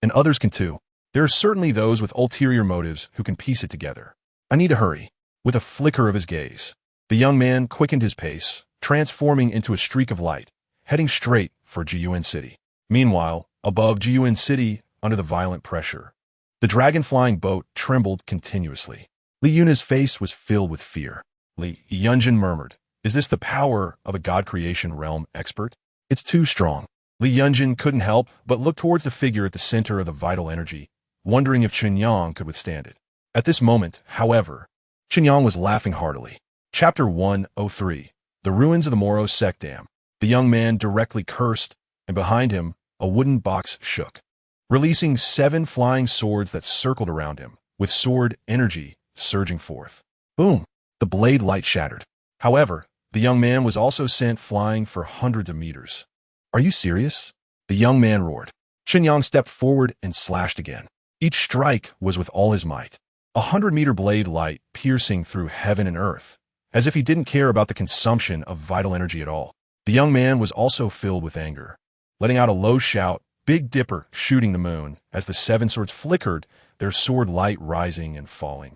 And others can too. There are certainly those with ulterior motives who can piece it together. I need to hurry. With a flicker of his gaze, the young man quickened his pace, transforming into a streak of light, heading straight for Jiyuan City. Meanwhile, above Jiyuan City, under the violent pressure, the dragon-flying boat trembled continuously. Li Yunhe's face was filled with fear. Li Yunjin murmured, is this the power of a god creation realm expert? It's too strong. Li Yunjin couldn't help but look towards the figure at the center of the vital energy, wondering if Chen Yang could withstand it. At this moment, however, Chen Yang was laughing heartily. Chapter 103. The Ruins of the Moro Sect Dam. The young man directly cursed, and behind him, a wooden box shook, releasing 7 flying swords that circled around him, with sword energy surging forth. Boom! The blade light shattered. However, the young man was also sent flying for hundreds of meters. Are you serious? The young man roared. Chen Yang stepped forward and slashed again. Each strike was with all his might. 100-meter blade light piercing through heaven and earth, as if he didn't care about the consumption of vital energy at all. The young man was also filled with anger, letting out a low shout, Big Dipper shooting the moon, as the seven swords flickered, their sword light rising and falling,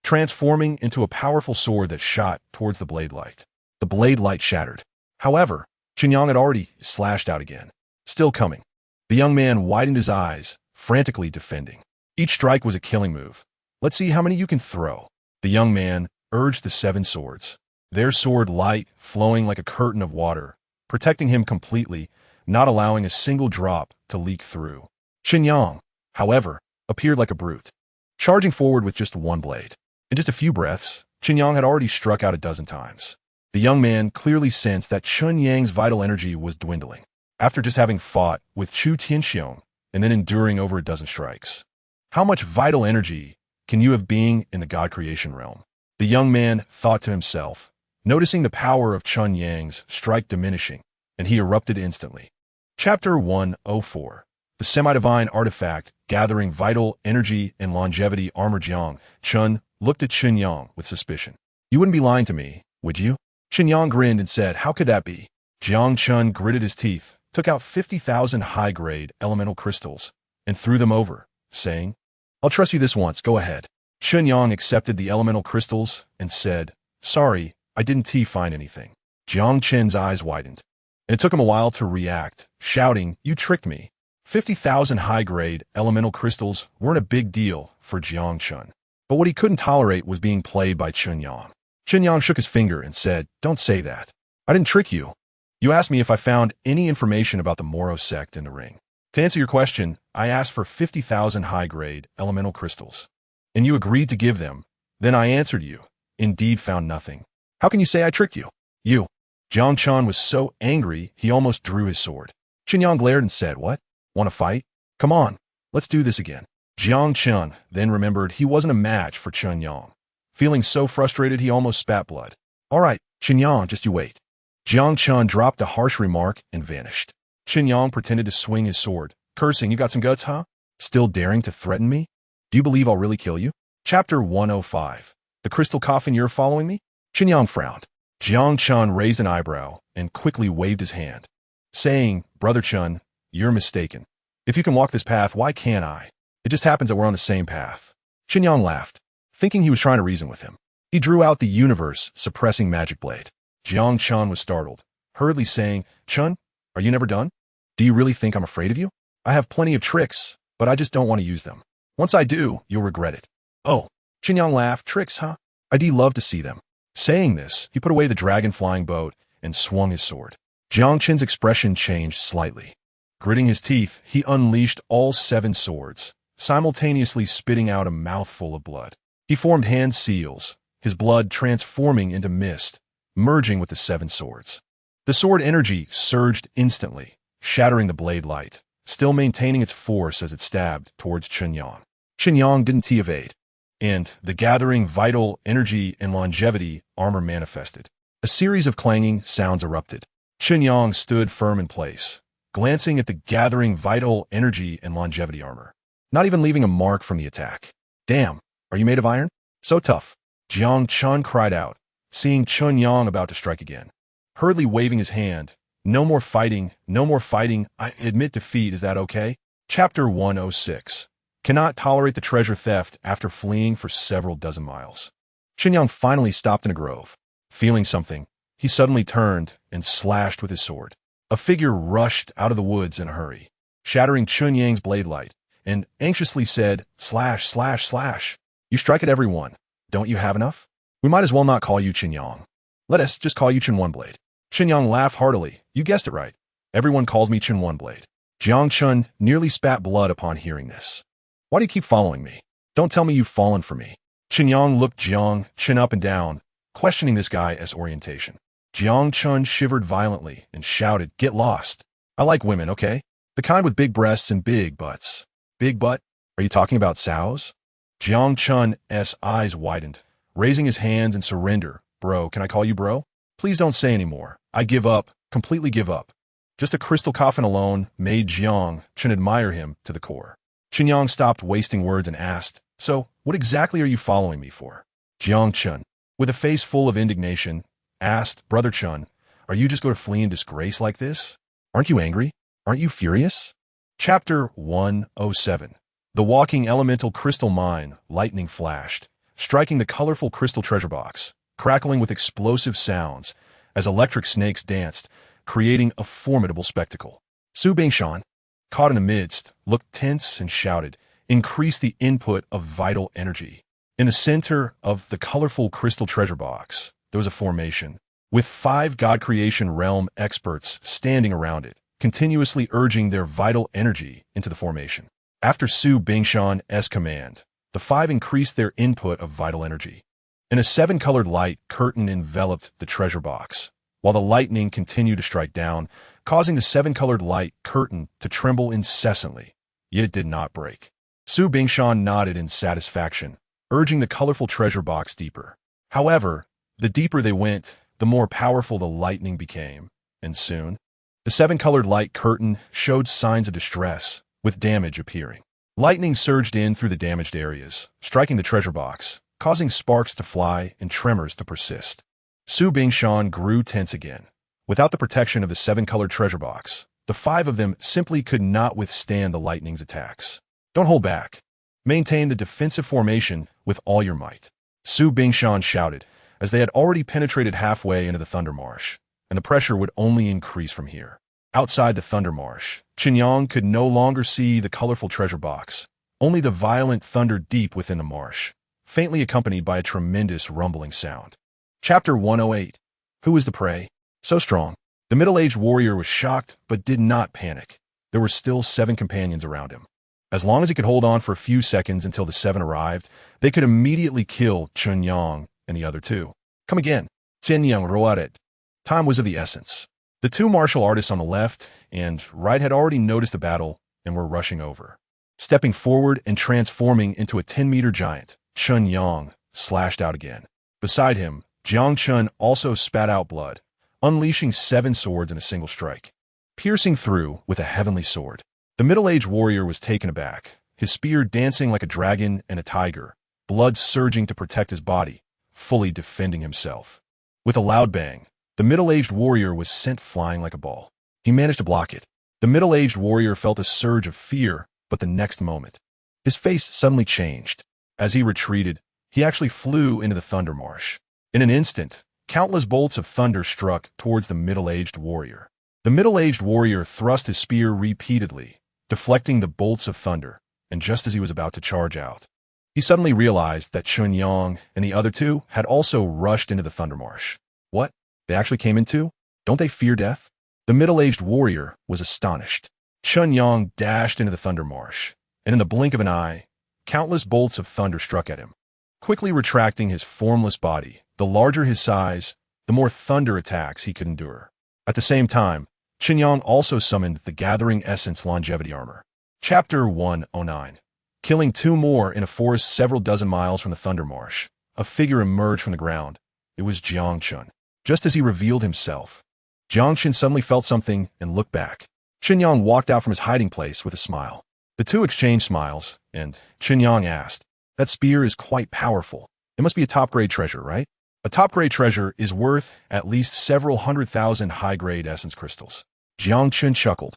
transforming into a powerful sword that shot towards the blade light. The blade light shattered. However, Chen Yang had already slashed out again. Still coming. The young man widened his eyes, frantically defending. Each strike was a killing move. Let's see how many you can throw. The young man urged the seven swords, their sword light flowing like a curtain of water, protecting him completely, not allowing a single drop to leak through. Chen Yang, however, appeared like a brute, charging forward with just one blade. In just a few breaths, Chen Yang had already struck out a dozen times. The young man clearly sensed that Chen Yang's vital energy was dwindling, after just having fought with Chu Tianxiong and then enduring over a dozen strikes. How much vital energy can you have being in the God creation realm? The young man thought to himself, noticing the power of Chen Yang's strike diminishing, and he erupted instantly. Chapter 104. The Semi-Divine Artifact, Gathering Vital Energy and Longevity Armor. Jiang Chen looked at Chen Yang with suspicion. You wouldn't be lying to me, would you? Chen Yang grinned and said, how could that be? Jiang Chen gritted his teeth, took out 50,000 high-grade elemental crystals, and threw them over, saying, I'll trust you this once, go ahead. Chen Yang accepted the elemental crystals and said, sorry, I didn't find anything. Jiang Chen's eyes widened, and it took him a while to react, shouting, you tricked me. 50,000 high-grade elemental crystals weren't a big deal for Jiang Chen, but what he couldn't tolerate was being played by Chen Yang. Chen Yang shook his finger and said, don't say that. I didn't trick you. You asked me if I found any information about the Moro sect in the ring. To answer your question, I asked for 50,000 high-grade elemental crystals, and you agreed to give them. Then I answered you, indeed found nothing. How can you say I tricked you? You. Jiang Chen was so angry he almost drew his sword. Chen Yang glared and said, what? Want to fight? Come on, let's do this again. Jiang Chen then remembered he wasn't a match for Chen Yang. Feeling so frustrated he almost spat blood. All right, Chen Yang, just you wait. Jiang Chen dropped a harsh remark and vanished. Chen Yang pretended to swing his sword, cursing, you got some guts, huh? Still daring to threaten me? Do you believe I'll really kill you? Chapter 105. The crystal coffin, you're following me? Chen Yang frowned. Jiang Chen raised an eyebrow and quickly waved his hand, saying, Brother Chen, you're mistaken. If you can walk this path, why can't I? It just happens that we're on the same path. Chen Yang laughed, thinking he was trying to reason with him. He drew out the universe-suppressing magic blade. Jiang Chen was startled, hurriedly saying, Chen, are you never done? Do you really think I'm afraid of you? I have plenty of tricks, but I just don't want to use them. Once I do, you'll regret it. Oh, Chen Yang laughed, tricks, huh? I'd love to see them. Saying this, he put away the dragon-flying boat and swung his sword. Jiang Chen's expression changed slightly. Gritting his teeth, he unleashed all 7 swords, simultaneously spitting out a mouthful of blood. He formed hand seals, his blood transforming into mist, merging with the 7 swords. The sword energy surged instantly, shattering the blade light, still maintaining its force as it stabbed towards Chen Yang. Chen Yang didn't evade, and the gathering vital energy and longevity armor manifested. A series of clanging sounds erupted. Chen Yang stood firm in place, glancing at the gathering vital energy and longevity armor, not even leaving a mark from the attack. Damn, are you made of iron? So tough. Jiang Chen cried out, seeing Chen Yang about to strike again. Hurriedly waving his hand, no more fighting, no more fighting, I admit defeat, is that okay? Chapter 106. Cannot tolerate the treasure theft after fleeing for several dozen miles. Chen Yang finally stopped in a grove. Feeling something, he suddenly turned and slashed with his sword. A figure rushed out of the woods in a hurry, shattering Chen Yang's blade light, and anxiously said, slash, slash, slash. You strike at everyone. Don't you have enough? We might as well not call you Chen Yang. Let us just call you Chen One Blade. Chen Yang laughed heartily. You guessed it right. Everyone calls me Chen One Blade. Jiang Chen nearly spat blood upon hearing this. Why do you keep following me? Don't tell me you've fallen for me. Chen Yang looked Jiang Chen up and down, questioning this guy as orientation. Jiang Chen shivered violently and shouted, get lost. I like women, okay? The kind with big breasts and big butts. Big butt? Are you talking about sows? Jiang Chen's eyes widened, raising his hands in surrender. Bro, can I call you bro? Please don't say any more. I give up, completely give up. Just a crystal coffin alone made Jiang Chen admire him to the core. Chen Yang stopped wasting words and asked, So, what exactly are you following me for? Jiang Chun, with a face full of indignation, asked, Brother Chun, are you just going to flee in disgrace like this? Aren't you angry? Aren't you furious? Chapter 107. The walking elemental crystal mine, lightning flashed, striking the colorful crystal treasure box, crackling with explosive sounds as electric snakes danced, creating a formidable spectacle. Su Bingshan, caught in the midst, looked tense and shouted, increase the input of vital energy. In the center of the colorful crystal treasure box, there was a formation, with 5 God creation realm experts standing around it, continuously urging their vital energy into the formation. After Su Bingshan's command, the 5 increased their input of vital energy. And a 7-colored light curtain enveloped the treasure box, while the lightning continued to strike down, causing the 7-colored light curtain to tremble incessantly, yet it did not break. Su Bingshan nodded in satisfaction, urging the colorful treasure box deeper. However, the deeper they went, the more powerful the lightning became, and soon, the 7-colored light curtain showed signs of distress, with damage appearing. Lightning surged in through the damaged areas, striking the treasure box, causing sparks to fly and tremors to persist. Su Bingshan grew tense again. Without the protection of the 7-colored treasure box, the 5 of them simply could not withstand the lightning's attacks. Don't hold back. Maintain the defensive formation with all your might. Su Bingshan shouted, as they had already penetrated halfway into the Thunder Marsh, and the pressure would only increase from here. Outside the Thunder Marsh, Chen Yang could no longer see the colorful treasure box, only the violent thunder deep within the marsh, faintly accompanied by a tremendous rumbling sound. Chapter 108. Who is the prey? So strong. The middle-aged warrior was shocked, but did not panic. There were still 7 companions around him. As long as he could hold on for a few seconds until the 7 arrived, they could immediately kill Chen Yang and the other 2. Come again. Chen Yang roared. Time was of the essence. The 2 martial artists on the left and right had already noticed the battle and were rushing over. Stepping forward and transforming into a 10-meter giant, Chen Yang slashed out again. Beside him, Jiang Chun also spat out blood, unleashing 7 swords in a single strike, piercing through with a heavenly sword. The middle-aged warrior was taken aback, his spear dancing like a dragon and a tiger, blood surging to protect his body, fully defending himself. With a loud bang, the middle-aged warrior was sent flying like a ball. He managed to block it. The middle-aged warrior felt a surge of fear, but the next moment, his face suddenly changed. As he retreated, he actually flew into the Thunder Marsh. In an instant, countless bolts of thunder struck towards the middle-aged warrior. The middle-aged warrior thrust his spear repeatedly, deflecting the bolts of thunder, and just as he was about to charge out, he suddenly realized that Chen Yang and the other 2 had also rushed into the Thunder Marsh. What? They actually came in too? Don't they fear death? The middle-aged warrior was astonished. Chen Yang dashed into the Thunder Marsh, and in the blink of an eye, countless bolts of thunder struck at him. Quickly retracting his formless body, the larger his size, the more thunder attacks he could endure. At the same time, Chen Yang also summoned the Gathering Essence Longevity Armor. Chapter 109. Killing 2 more in a forest several dozen miles from the Thunder Marsh, a figure emerged from the ground. It was Jiang Chun. Just as he revealed himself, Jiang Chun suddenly felt something and looked back. Chen Yang walked out from his hiding place with a smile. The 2 exchanged smiles, and Chen Yang asked, that spear is quite powerful. It must be a top-grade treasure, right? A top-grade treasure is worth at least several 100,000 high-grade essence crystals. Jiang Chun chuckled.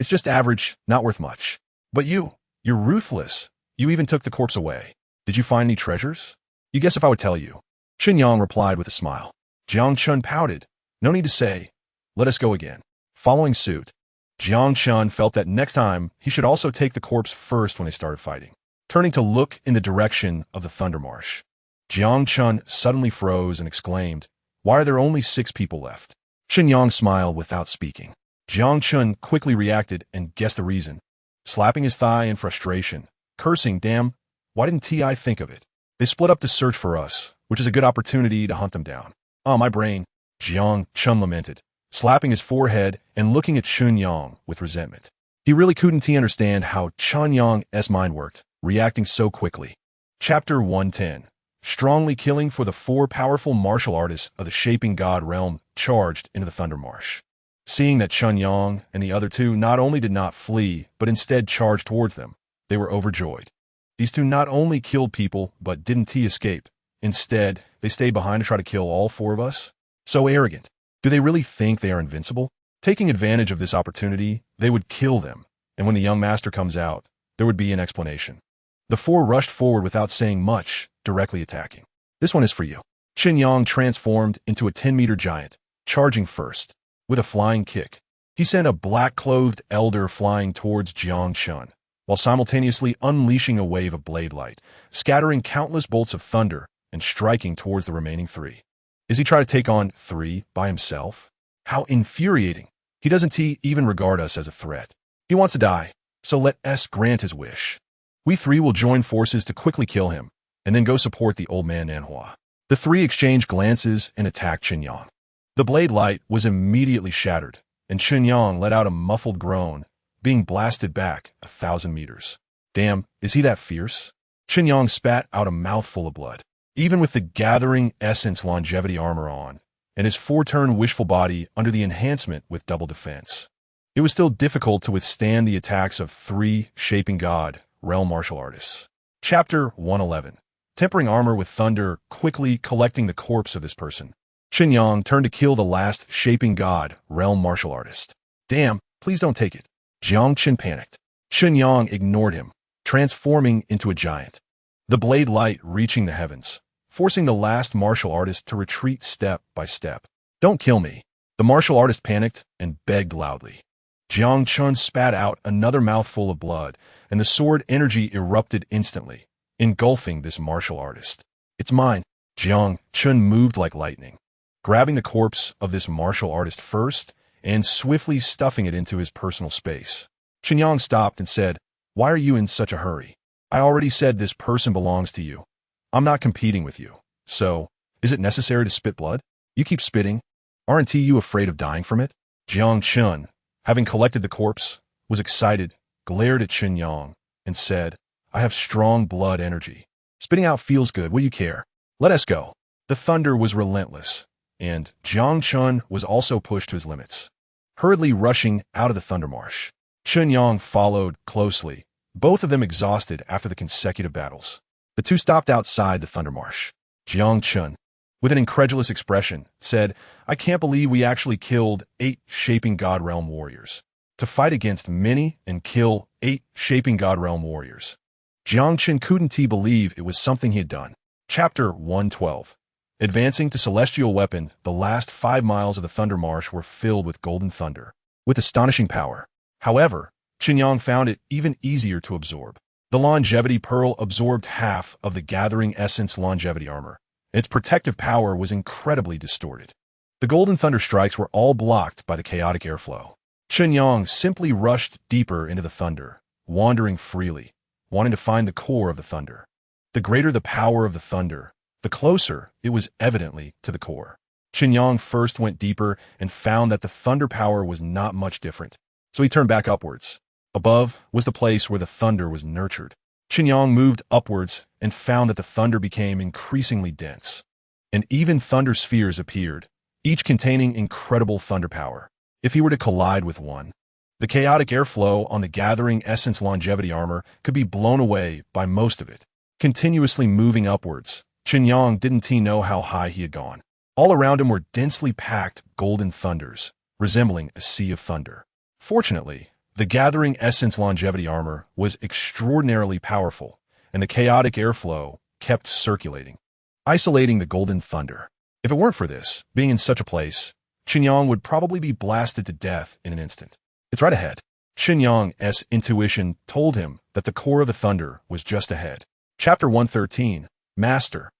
It's just average, not worth much. But you're ruthless. You even took the corpse away. Did you find any treasures? You guess if I would tell you. Chen Yang replied with a smile. Jiang Chun pouted. No need to say. Let us go again. Following suit, Jiang Chun felt that next time he should also take the corpse first when they started fighting. Turning to look in the direction of the Thunder Marsh, Jiang Chun suddenly froze and exclaimed, why are there only 6 people left? Chen Yang smiled without speaking. Jiang Chun quickly reacted and guessed the reason, slapping his thigh in frustration, cursing, damn, why didn't T.I. think of it? They split up to search for us, which is a good opportunity to hunt them down. Oh, my brain, Jiang Chun lamented, slapping his forehead and looking at Chen Yang with resentment. He really couldn't understand how Chen Yang's mind worked, reacting so quickly. Chapter 110. Strongly killing for the 4 powerful martial artists of the Shaping God realm charged into the Thunder Marsh. Seeing that Chen Yang and the other 2 not only did not flee, but instead charged towards them, they were overjoyed. These two not only killed people, but didn't escape. Instead, they stayed behind to try to kill all four of us? So arrogant. Do they really think they are invincible? Taking advantage of this opportunity, they would kill them, and when the young master comes out, there would be an explanation. The four rushed forward without saying much, directly attacking. This one is for you. Chen Yang transformed into a 10-meter giant, charging first. With a flying kick, he sent a black-clothed elder flying towards Jiang Chun, while simultaneously unleashing a wave of blade light, scattering countless bolts of thunder and striking towards the remaining three. Is he trying to take on three by himself? How infuriating. He doesn't even regard us as a threat. He wants to die, so let us grant his wish. We three will join forces to quickly kill him, and then go support the old man Nanhua. The three exchanged glances and attacked Chen Yang. The blade light was immediately shattered, and Chen Yang let out a muffled groan, being blasted back 1,000 meters. Damn, is he that fierce? Chen Yang spat out a mouthful of blood. Even with the gathering essence longevity armor on, and his 4-turn wishful body under the enhancement with double defense, it was still difficult to withstand the attacks of 3 Shaping God realm martial artists. Chapter 111. Tempering armor with thunder, quickly collecting the corpse of this person. Chen Yang turned to kill the last Shaping God realm martial artist. Damn, please don't take it. Jiang Chen panicked. Chen Yang ignored him, transforming into a giant. The blade light reaching the heavens, forcing the last martial artist to retreat step by step. Don't kill me. The martial artist panicked and begged loudly. Jiang Chun spat out another mouthful of blood, and the sword energy erupted instantly, engulfing this martial artist. It's mine. Jiang Chun moved like lightning, grabbing the corpse of this martial artist first and swiftly stuffing it into his personal space. Chen Yang stopped and said, "Why are you in such a hurry? I already said this person belongs to you. I'm not competing with you. So, is it necessary to spit blood? You keep spitting. Aren't you afraid of dying from it?" Jiang Chun, having collected the corpse, was excited, glared at Chen Yang, and said, "I have strong blood energy. Spitting out feels good. What do you care? Let us go." The thunder was relentless, and Jiang Chun was also pushed to his limits. Hurriedly rushing out of the thunder marsh, Chen Yang followed closely, both of them exhausted after the consecutive battles. The two stopped outside the thunder marsh. Jiang Chun, with an incredulous expression, said, "I can't believe we actually killed 8 Shaping God Realm warriors. To fight against many and kill 8 Shaping God Realm warriors." Jiang Chun couldn't believe it was something he had done. Chapter 112. Advancing to Celestial Weapon, the last 5 miles of the Thunder Marsh were filled with golden thunder, with astonishing power. However, Chen Yang found it even easier to absorb. The Longevity Pearl absorbed half of the Gathering Essence longevity armor. Its protective power was incredibly distorted. The golden thunder strikes were all blocked by the chaotic airflow. Chen Yang simply rushed deeper into the thunder, wandering freely, wanting to find the core of the thunder. The greater the power of the thunder, the closer it was evidently to the core. Chen Yang first went deeper and found that the thunder power was not much different, so he turned back upwards. Above was the place where the thunder was nurtured. Chen Yang moved upwards and found that the thunder became increasingly dense, and even thunder spheres appeared, each containing incredible thunder power. If he were to collide with one, the chaotic airflow on the Gathering Essence longevity armor could be blown away by most of it. Continuously moving upwards, Chen Yang didn't know how high he had gone. All around him were densely packed golden thunders, resembling a sea of thunder. Fortunately, the Gathering Essence longevity armor was extraordinarily powerful, and the chaotic airflow kept circulating, isolating the golden thunder. If it weren't for this, being in such a place, Chen Yang would probably be blasted to death in an instant. It's right ahead. Chen Yang's intuition told him that the core of the thunder was just ahead. Chapter 113. Master.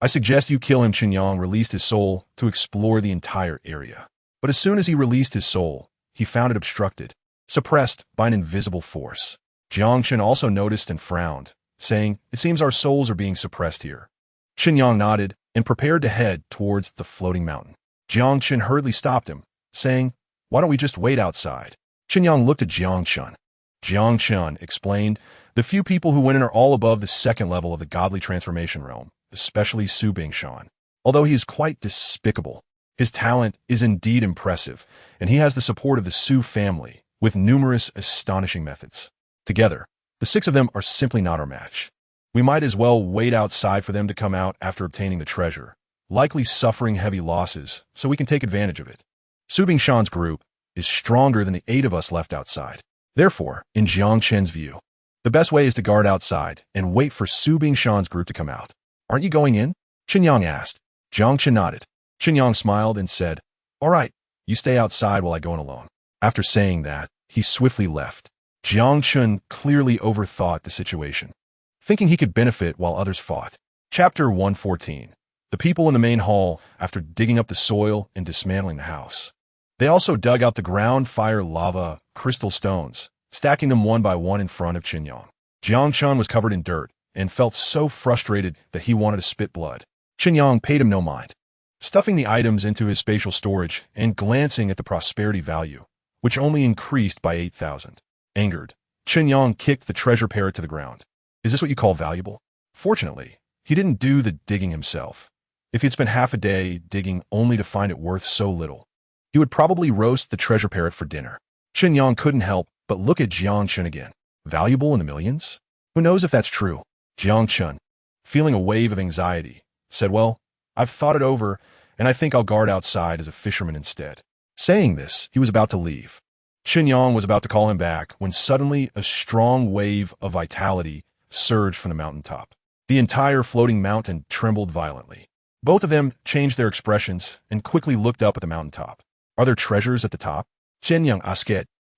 I suggest you kill him. Chen Yang released his soul to explore the entire area. But as soon as he released his soul, he found it obstructed, suppressed by an invisible force. Jiang Chen also noticed and frowned, saying, "It seems our souls are being suppressed here." Chen Yang nodded and prepared to head towards the floating mountain. Jiang Chen hurriedly stopped him, saying, "Why don't we just wait outside?" Chen Yang looked at Jiang Chen. Jiang Chen explained, "The few people who went in are all above the 2nd level of the godly transformation realm, especially Su Bingshan. Although he is quite despicable, his talent is indeed impressive, and he has the support of the Su family, with numerous astonishing methods. Together, the 6 of them are simply not our match." We might as well wait outside for them to come out after obtaining the treasure, likely suffering heavy losses, so we can take advantage of it. Su Bingshan's group is stronger than the 8 of us left outside. Therefore, in Jiang Chen's view, the best way is to guard outside and wait for Su Bingshan's group to come out. Aren't you going in? Chen Yang asked. Jiang Chen nodded. Chen Yang smiled and said, all right, you stay outside while I go in alone. After saying that, he swiftly left. Jiang Chen clearly overthought the situation, thinking he could benefit while others fought. Chapter 114. The people in the main hall after digging up the soil and dismantling the house. They also dug out the ground fire lava crystal stones, stacking them one by one in front of Chen Yang. Jiang Chen was covered in dirt and felt so frustrated that he wanted to spit blood. Chen Yang paid him no mind, stuffing the items into his spatial storage and glancing at the prosperity value, which only increased by 8,000. Angered, Chen Yang kicked the treasure parrot to the ground. Is this what you call valuable? Fortunately, he didn't do the digging himself. If he'd spent half a day digging only to find it worth so little, he would probably roast the treasure parrot for dinner. Chen Yang couldn't help but look at Jiang Chen again. Valuable in the millions? Who knows if that's true? Jiang Chen, feeling a wave of anxiety, said, well, I've thought it over, and I think I'll guard outside as a fisherman instead. Saying this, he was about to leave. Chen Yang was about to call him back when suddenly a strong wave of vitality surged from the mountaintop. The entire floating mountain trembled violently. Both of them changed their expressions and quickly looked up at the mountaintop. Are there treasures at the top? Chen Yang asked.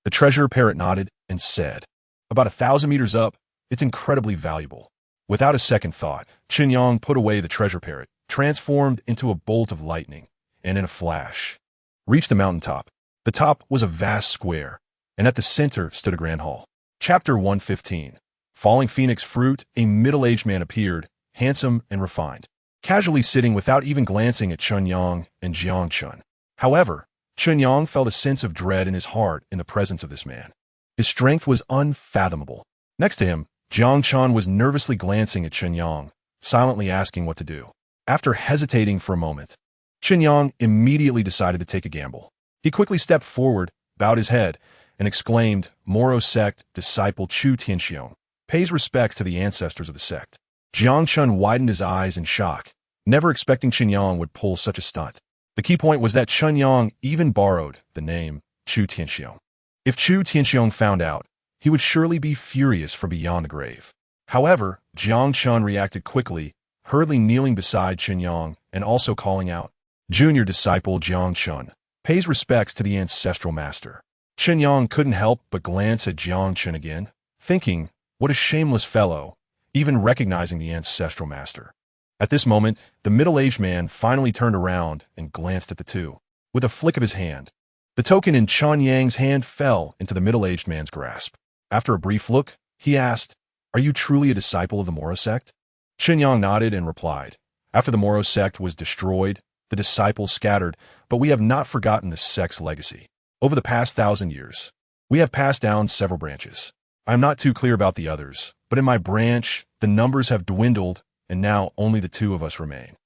The treasure parrot nodded and said, about 1,000 meters up, it's incredibly valuable. Without a second thought, Chen Yang put away the treasure parrot, transformed into a bolt of lightning, and in a flash, reached the mountaintop. The top was a vast square, and at the center stood a grand hall. Chapter 115. Falling Phoenix Fruit, a middle-aged man appeared, handsome and refined, casually sitting without even glancing at Chen Yang and Jiang Chen. However, Chen Yang felt a sense of dread in his heart in the presence of this man. His strength was unfathomable. Next to him, Jiang Chen was nervously glancing at Chen Yang, silently asking what to do. After hesitating for a moment, Chen Yang immediately decided to take a gamble. He quickly stepped forward, bowed his head, and exclaimed, Moro sect disciple Chu Tianxiong pays respects to the ancestors of the sect. Jiang Chen widened his eyes in shock, never expecting Chen Yang would pull such a stunt. The key point was that Chen Yang even borrowed the name Chu Tianxiong. If Chu Tianxiong found out, he would surely be furious from beyond the grave. However, Jiang Chen reacted quickly, hurriedly kneeling beside Chen Yang and also calling out, Junior disciple Jiang Chen pays respects to the ancestral master. Chen Yang couldn't help but glance at Jiang Chen again, thinking, what a shameless fellow, even recognizing the ancestral master. At this moment, the middle-aged man finally turned around and glanced at the two. With a flick of his hand, the token in Chen Yang's hand fell into the middle-aged man's grasp. After a brief look, he asked, Are you truly a disciple of the Moro sect? Chen Yang nodded and replied, After the Moro sect was destroyed, the disciples scattered, but we have not forgotten the sect's legacy. Over the past 1,000 years, we have passed down several branches. I am not too clear about the others, but in my branch, the numbers have dwindled, and now only the 2 of us remain.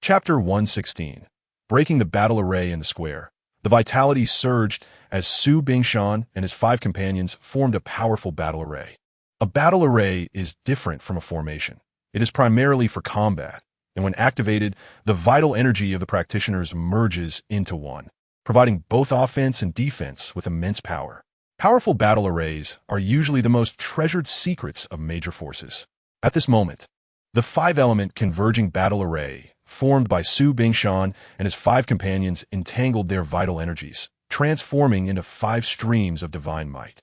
Chapter 116. Breaking the battle array in the square. The vitality surged as Su Bingshan and his 5 companions formed a powerful battle array. A battle array is different from a formation. It is primarily for combat, and when activated, the vital energy of the practitioners merges into one, providing both offense and defense with immense power. Powerful battle arrays are usually the most treasured secrets of major forces. At this moment, the 5-element converging battle array, formed by Su Bingshan and his 5 companions, entangled their vital energies, transforming into 5 streams of divine might,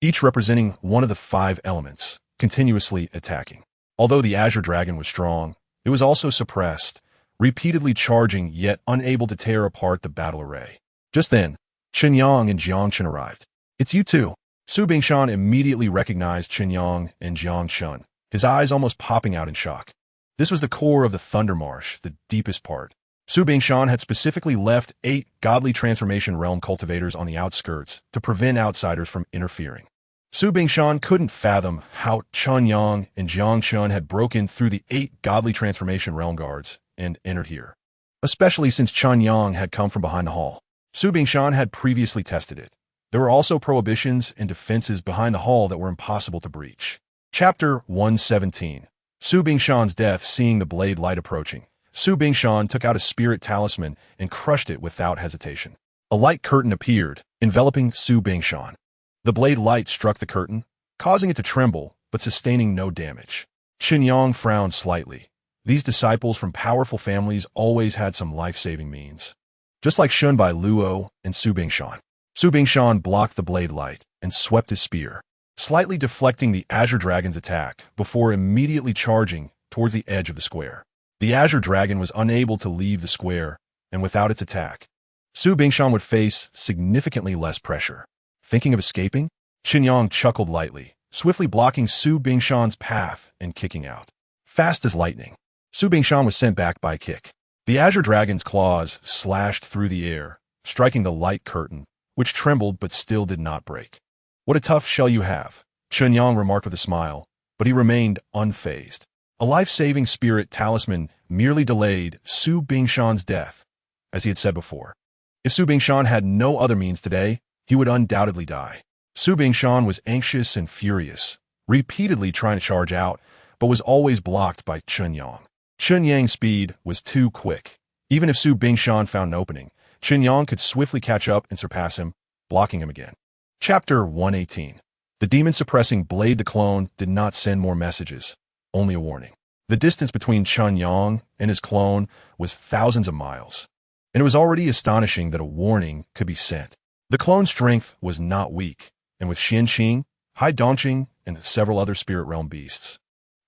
each representing one of the 5 elements, continuously attacking. Although the Azure Dragon was strong, it was also suppressed, repeatedly charging yet unable to tear apart the battle array. Just then, Chen Yang and Jiang Chen arrived. It's you two. Su Bingshan immediately recognized Chen Yang and Jiang Chen, his eyes almost popping out in shock. This was the core of the Thunder Marsh, the deepest part. Su Bingshan had specifically left 8 godly transformation realm cultivators on the outskirts to prevent outsiders from interfering. Su Bingshan couldn't fathom how Chen Yang and Jiang Chen had broken through the 8 godly transformation realm guards and entered here, especially since Chen Yang had come from behind the hall. Su Bingshan had previously tested it. There were also prohibitions and defenses behind the hall that were impossible to breach. Chapter 117. Su Bingshan's death. Seeing the blade light approaching, Su Bingshan took out a spirit talisman and crushed it without hesitation. A light curtain appeared, enveloping Su Bingshan. The blade light struck the curtain, causing it to tremble, but sustaining no damage. Chen Yang frowned slightly. These disciples from powerful families always had some life-saving means. Just like Shunbai Luo and Su Bingshan. Su Bingshan blocked the blade light and swept his spear, slightly deflecting the Azure Dragon's attack before immediately charging towards the edge of the square. The Azure Dragon was unable to leave the square, and without its attack, Su Bingshan would face significantly less pressure. Thinking of escaping? Chen Yang chuckled lightly, swiftly blocking Su Bingshan's path and kicking out. Fast as lightning, Su Bingshan was sent back by a kick. The Azure Dragon's claws slashed through the air, striking the light curtain, which trembled but still did not break. What a tough shell you have, Chen Yang remarked with a smile, but he remained unfazed. A life-saving spirit talisman merely delayed Su Bingshan's death, as he had said before. If Su Bingshan had no other means today, he would undoubtedly die. Su Bingshan was anxious and furious, repeatedly trying to charge out, but was always blocked by Chen Yang. Chen Yang's speed was too quick. Even if Su Bingshan found an opening, Chen Yang could swiftly catch up and surpass him, blocking him again. Chapter 118. The demon-suppressing blade. The clone did not send more messages, only a warning. The distance between Chen Yang and his clone was thousands of miles, and it was already astonishing that a warning could be sent. The clone's strength was not weak, and with Xianqing, Hai Dongqing, and several other spirit realm beasts,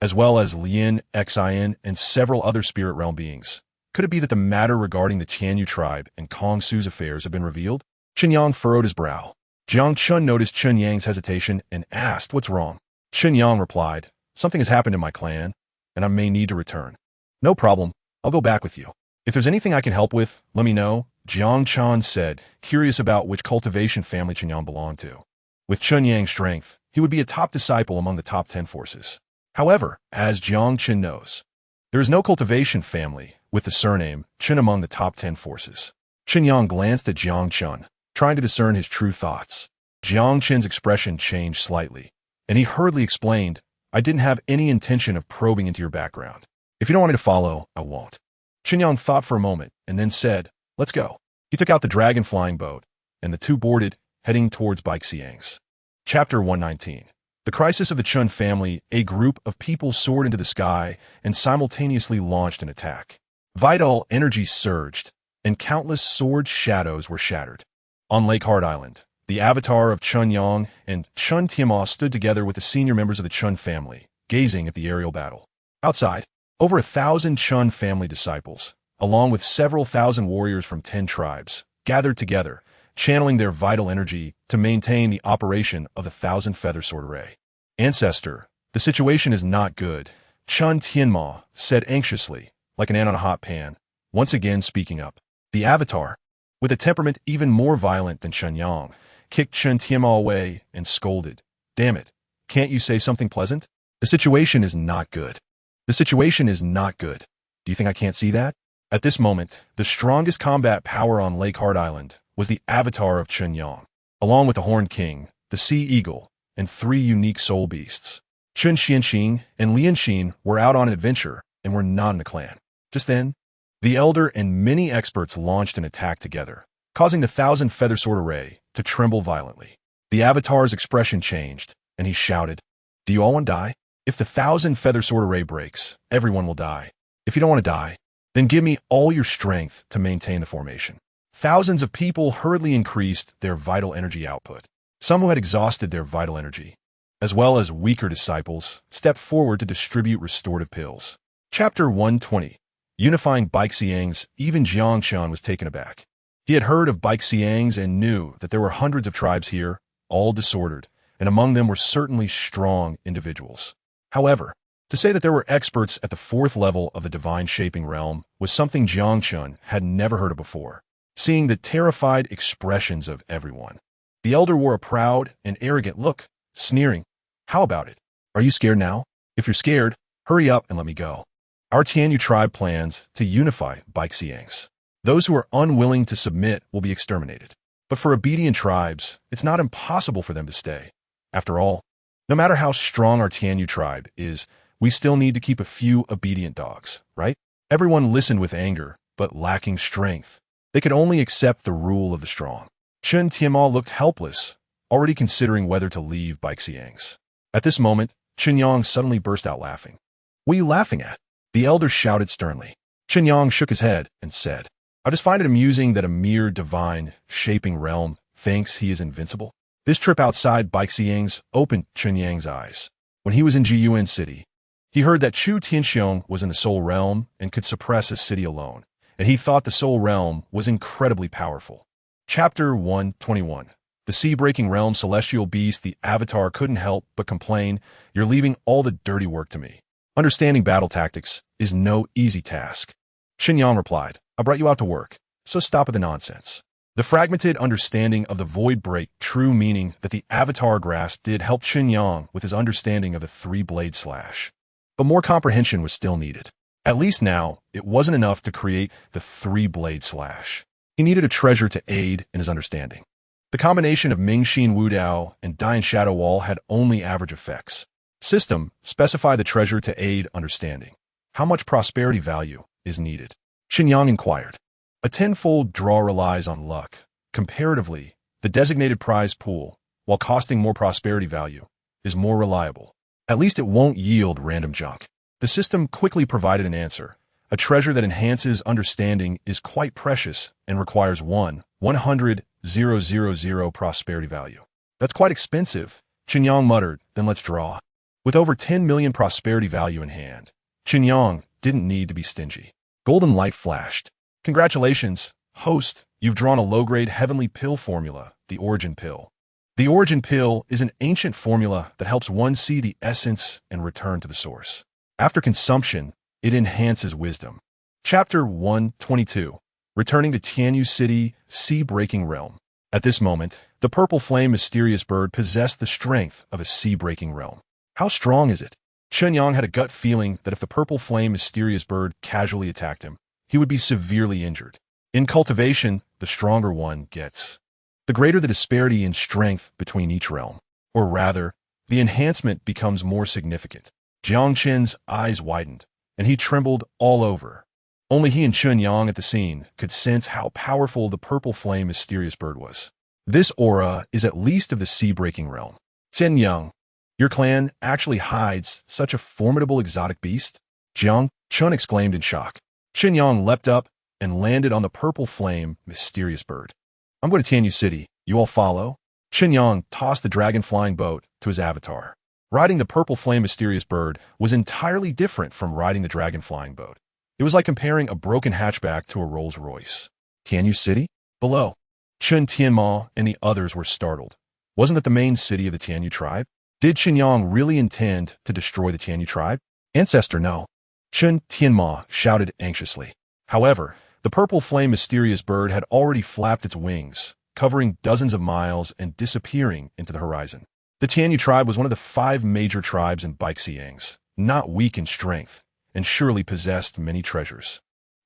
as well as Lin, Xian, and several other spirit realm beings, could it be that the matter regarding the Tianyu tribe and Kong Su's affairs had been revealed? Chen Yang furrowed his brow. Jiang Chun noticed Chen Yang's hesitation and asked, "What's wrong?" Chen Yang replied, "Something has happened in my clan, and I may need to return." "No problem. I'll go back with you. If there's anything I can help with, let me know," Jiang Chun said, curious about which cultivation family Chen Yang belonged to. With Chen Yang's strength, he would be a top disciple among the top 10 forces. However, as Jiang Chen knows, there is no cultivation family with the surname Chen among the top 10 forces. Chen Yang glanced at Jiang Chun, trying to discern his true thoughts. Jiang Chen's expression changed slightly, and he hurriedly explained, "I didn't have any intention of probing into your background. If you don't want me to follow, I won't." Chen Yang thought for a moment and then said, "Let's go." He took out the dragon flying boat, and the two boarded, heading towards Baixiang's. Chapter 119. The crisis of the Chun family. A group of people soared into the sky and simultaneously launched an attack. Vital energy surged, and countless sword shadows were shattered. On Lake Heart Island, the avatar of Chen Yang and Chen Tianma stood together with the senior members of the Chen family, gazing at the aerial battle. Outside, over 1,000 Chen family disciples, along with several thousand warriors from 10 tribes, gathered together, channeling their vital energy to maintain the operation of the 1,000-feather sword array. "Ancestor, the situation is not good," Chen Tianma said anxiously, like an ant on a hot pan, once again speaking up. The avatar, with a temperament even more violent than Chen Yang, kicked Chen Tianma away and scolded, "Damn it, can't you say something pleasant? The situation is not good. The situation is not good. Do you think I can't see that?" At this moment, the strongest combat power on Lake Heart Island was the avatar of Chen Yang, along with the Horned King, the Sea Eagle, and 3 unique soul beasts. Chen Xianqing and Lian Xin were out on an adventure and were not in the clan. Just then, the Elder and many experts launched an attack together, causing the 1,000-feather sword array to tremble violently. The avatar's expression changed, and he shouted, "Do you all want to die? If the 1,000-feather sword array breaks, everyone will die. If you don't want to die, then give me all your strength to maintain the formation." Thousands of people hurriedly increased their vital energy output. Some who had exhausted their vital energy, as well as weaker disciples, stepped forward to distribute restorative pills. Chapter 120. Unifying Baixiang's. Even Jiang Chen was taken aback. He had heard of Baixiang's and knew that there were hundreds of tribes here, all disordered, and among them were certainly strong individuals. However, to say that there were experts at the 4th level of the divine shaping realm was something Jiang Chen had never heard of before. Seeing the terrified expressions of everyone, the elder wore a proud and arrogant look, sneering, "How about it? Are you scared now? If you're scared, hurry up and let me go. Our Tianyu tribe plans to unify Baixiang's. Those who are unwilling to submit will be exterminated. But for obedient tribes, it's not impossible for them to stay. After all, no matter how strong our Tianyu tribe is, We still need to keep a few obedient dogs, right? Everyone listened with anger, but lacking strength. They could only accept the rule of the strong. Chen Tianma looked helpless, already considering whether to leave Baixiang's. At this moment, Chen Yang suddenly burst out laughing. "What are you laughing at?" The elder shouted sternly. Chen Yang shook his head and said, "I just find it amusing that a mere divine, shaping realm thinks he is invincible." This trip outside Baixiang's opened Chen Yang's eyes. When he was in Jiyuan City, he heard that Chu Tianxiong was in the Soul Realm and could suppress a city alone, and he thought the Soul Realm was incredibly powerful. Chapter 121. The sea-breaking realm celestial beast. The Avatar couldn't help but complain, "You're leaving all the dirty work to me. Understanding battle tactics is no easy task." Chen Yang replied, "I brought you out to work, so stop with the nonsense." The fragmented understanding of the void break true meaning that the Avatar grasped did help Chen Yang with his understanding of the three-blade slash. But more comprehension was still needed. At least now, it wasn't enough to create the three-blade slash. He needed a treasure to aid in his understanding. The combination of Mingxin Wudao and Dian Shadow Wall had only average effects. System, specify the treasure to aid understanding. How much prosperity value is needed? Chen Yang inquired. A tenfold draw relies on luck. Comparatively, the designated prize pool, while costing more prosperity value, is more reliable. At least it won't yield random junk. The system quickly provided an answer. A treasure that enhances understanding is quite precious and requires 100,000 prosperity value. That's quite expensive, Chen Yang muttered, then let's draw. With over 10 million prosperity value in hand, Chen Yang didn't need to be stingy. Golden light flashed. Congratulations, host, you've drawn a low-grade heavenly pill formula, the Origin Pill. The Origin Pill is an ancient formula that helps one see the essence and return to the source. After consumption, it enhances wisdom. Chapter 122. Returning to Tianyu City, Sea-Breaking Realm. At this moment, the purple flame mysterious bird possessed the strength of a sea-breaking realm. How strong is it? Chen Yang had a gut feeling that if the purple flame mysterious bird casually attacked him, he would be severely injured. In cultivation, the stronger one gets. The greater the disparity in strength between each realm, or rather, the enhancement becomes more significant. Jiang Chen's eyes widened, and he trembled all over. Only he and Chen Yang at the scene could sense how powerful the purple flame mysterious bird was. This aura is at least of the sea-breaking realm. Chen Yang, your clan actually hides such a formidable exotic beast? Jiang Chen exclaimed in shock. Chen Yang leapt up and landed on the purple flame mysterious bird. I'm going to Tianyu City. You all follow? Chen Yang tossed the dragon-flying boat to his avatar. Riding the purple flame mysterious bird was entirely different from riding the dragon-flying boat. It was like comparing a broken hatchback to a Rolls-Royce. Tianyu City? Below. Chen Tianma and the others were startled. Wasn't that the main city of the Tianyu tribe? Did Chen Yang really intend to destroy the Tianyu tribe? Ancestor, no. Chen Tianma shouted anxiously. However, the purple flame mysterious bird had already flapped its wings, covering dozens of miles and disappearing into the horizon. The Tianyu tribe was one of the 5 major tribes in Baixiang's, not weak in strength, and surely possessed many treasures.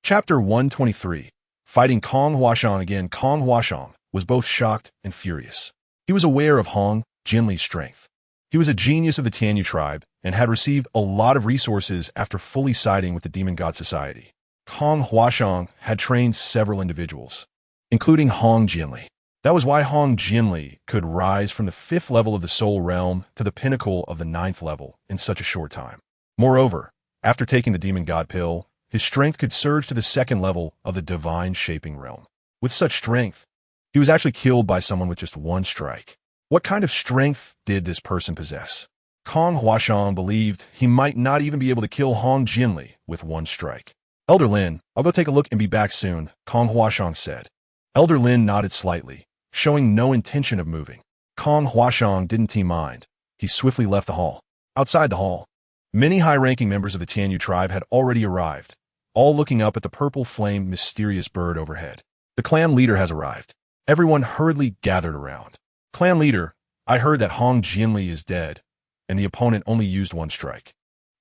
Chapter 123. Fighting Kong Huashang again. Kong Huashang was both shocked and furious. He was aware of Hong Jinli's strength. He was a genius of the Tianyu tribe and had received a lot of resources after fully siding with the Demon God Society. Kong Huashang had trained several individuals, including Hong Jinli. That was why Hong Jinli could rise from the 5th level of the Soul Realm to the pinnacle of the 9th level in such a short time. Moreover, after taking the Demon God Pill, his strength could surge to the 2nd level of the Divine Shaping Realm. With such strength, he was actually killed by someone with just one strike. What kind of strength did this person possess? Kong Huashang believed he might not even be able to kill Hong Jinli with one strike. Elder Lin, I'll go take a look and be back soon, Kong Huashang said. Elder Lin nodded slightly, showing no intention of moving. Kong Huashang didn't mind. He swiftly left the hall. Outside the hall, many high-ranking members of the Tianyu tribe had already arrived, all looking up at the purple flame mysterious bird overhead. The clan leader has arrived. Everyone hurriedly gathered around. Clan leader, I heard that Hong Jinli is dead, and the opponent only used one strike.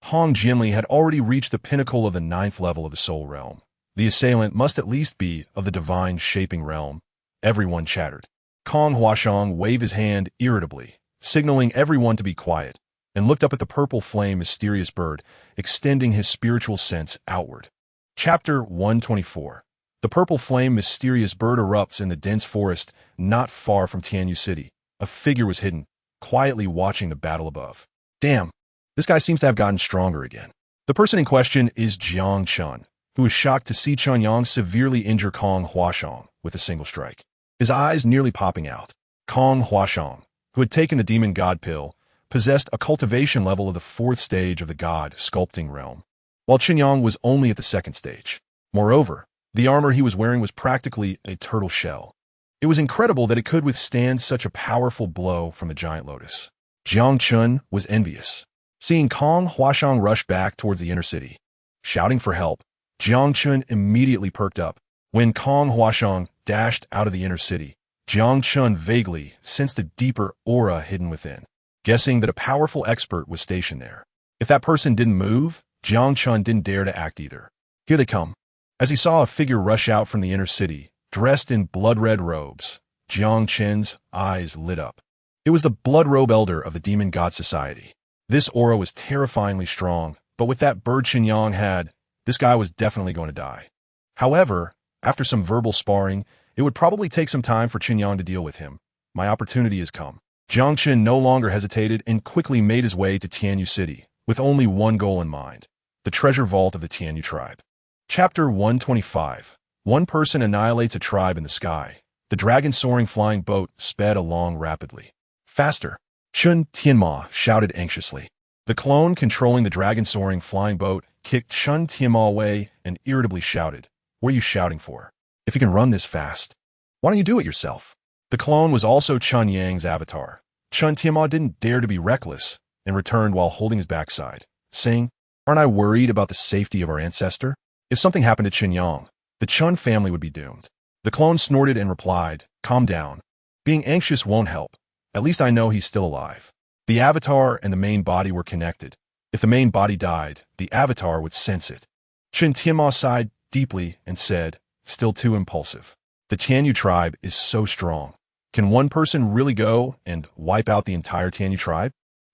Hong Jinli had already reached the pinnacle of the 9th level of the Soul Realm. The assailant must at least be of the Divine Shaping Realm. Everyone chattered. Kong Huashang waved his hand irritably, signaling everyone to be quiet. and looked up at the purple flame mysterious bird, extending his spiritual sense outward. Chapter 124. The purple flame mysterious bird erupts in the dense forest not far from Tianyu City. A figure was hidden, quietly watching the battle above. Damn, this guy seems to have gotten stronger again. The person in question is Jiang Chun, who was shocked to see Chen Yang severely injure Kong Huashang with a single strike, his eyes nearly popping out. Kong Huashang, who had taken the demon god pill, possessed a cultivation level of the 4th stage of the god sculpting realm, while Chen Yang was only at the 2nd stage. Moreover, the armor he was wearing was practically a turtle shell. It was incredible that it could withstand such a powerful blow from the giant lotus. Jiang Chun was envious, seeing Kong Huashang rush back towards the inner city. Shouting for help, Jiang Chun immediately perked up. When Kong Huashang dashed out of the inner city, Jiang Chun vaguely sensed a deeper aura hidden within, guessing that a powerful expert was stationed there. If that person didn't move, Jiang Chun didn't dare to act either. Here they come. As he saw a figure rush out from the inner city, dressed in blood-red robes, Jiang Chun's eyes lit up. It was the blood-robe elder of the Demon God Society. This aura was terrifyingly strong, but with that bird Chen Yang had, this guy was definitely going to die. However, after some verbal sparring, it would probably take some time for Chen Yang to deal with him. My opportunity has come. Jiang Chun no longer hesitated and quickly made his way to Tianyu City, with only one goal in mind: the treasure vault of the Tianyu tribe. Chapter 125. One person annihilates a tribe in the sky. The dragon-soaring flying boat sped along rapidly. Faster! Chun Tianma shouted anxiously. The clone controlling the dragon-soaring flying boat kicked Chun Tianma away and irritably shouted, "What are you shouting for? If you can run this fast, why don't you do it yourself?" The clone was also Chen Yang's avatar. Chun Tianma didn't dare to be reckless and returned while holding his backside, saying, "Aren't I worried about the safety of our ancestor? If something happened to Chen Yang, the Chun family would be doomed." The clone snorted and replied, "Calm down. Being anxious won't help. At least I know he's still alive." The avatar and the main body were connected. If the main body died, the avatar would sense it. Chen Tianma sighed deeply and said, "Still too impulsive. The Tianyu tribe is so strong. Can one person really go and wipe out the entire Tianyu tribe?"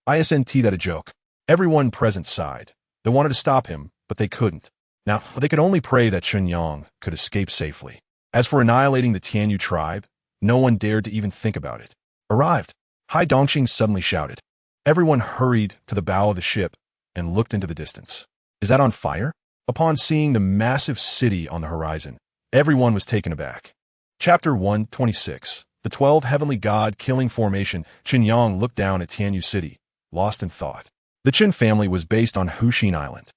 Isn't that a joke? Everyone present sighed. They wanted to stop him, but they couldn't. Now, they could only pray that Chen Yang could escape safely. As for annihilating the Tianyu tribe, no one dared to even think about it. Arrived! Hai Dongxing suddenly shouted. Everyone hurried to the bow of the ship and looked into the distance. Is that on fire? Upon seeing the massive city on the horizon, everyone was taken aback. Chapter 126. The 12 Heavenly God Killing Formation. Chen Yang looked down at Tianyu City, lost in thought. The Chen family was based on Huxin Island.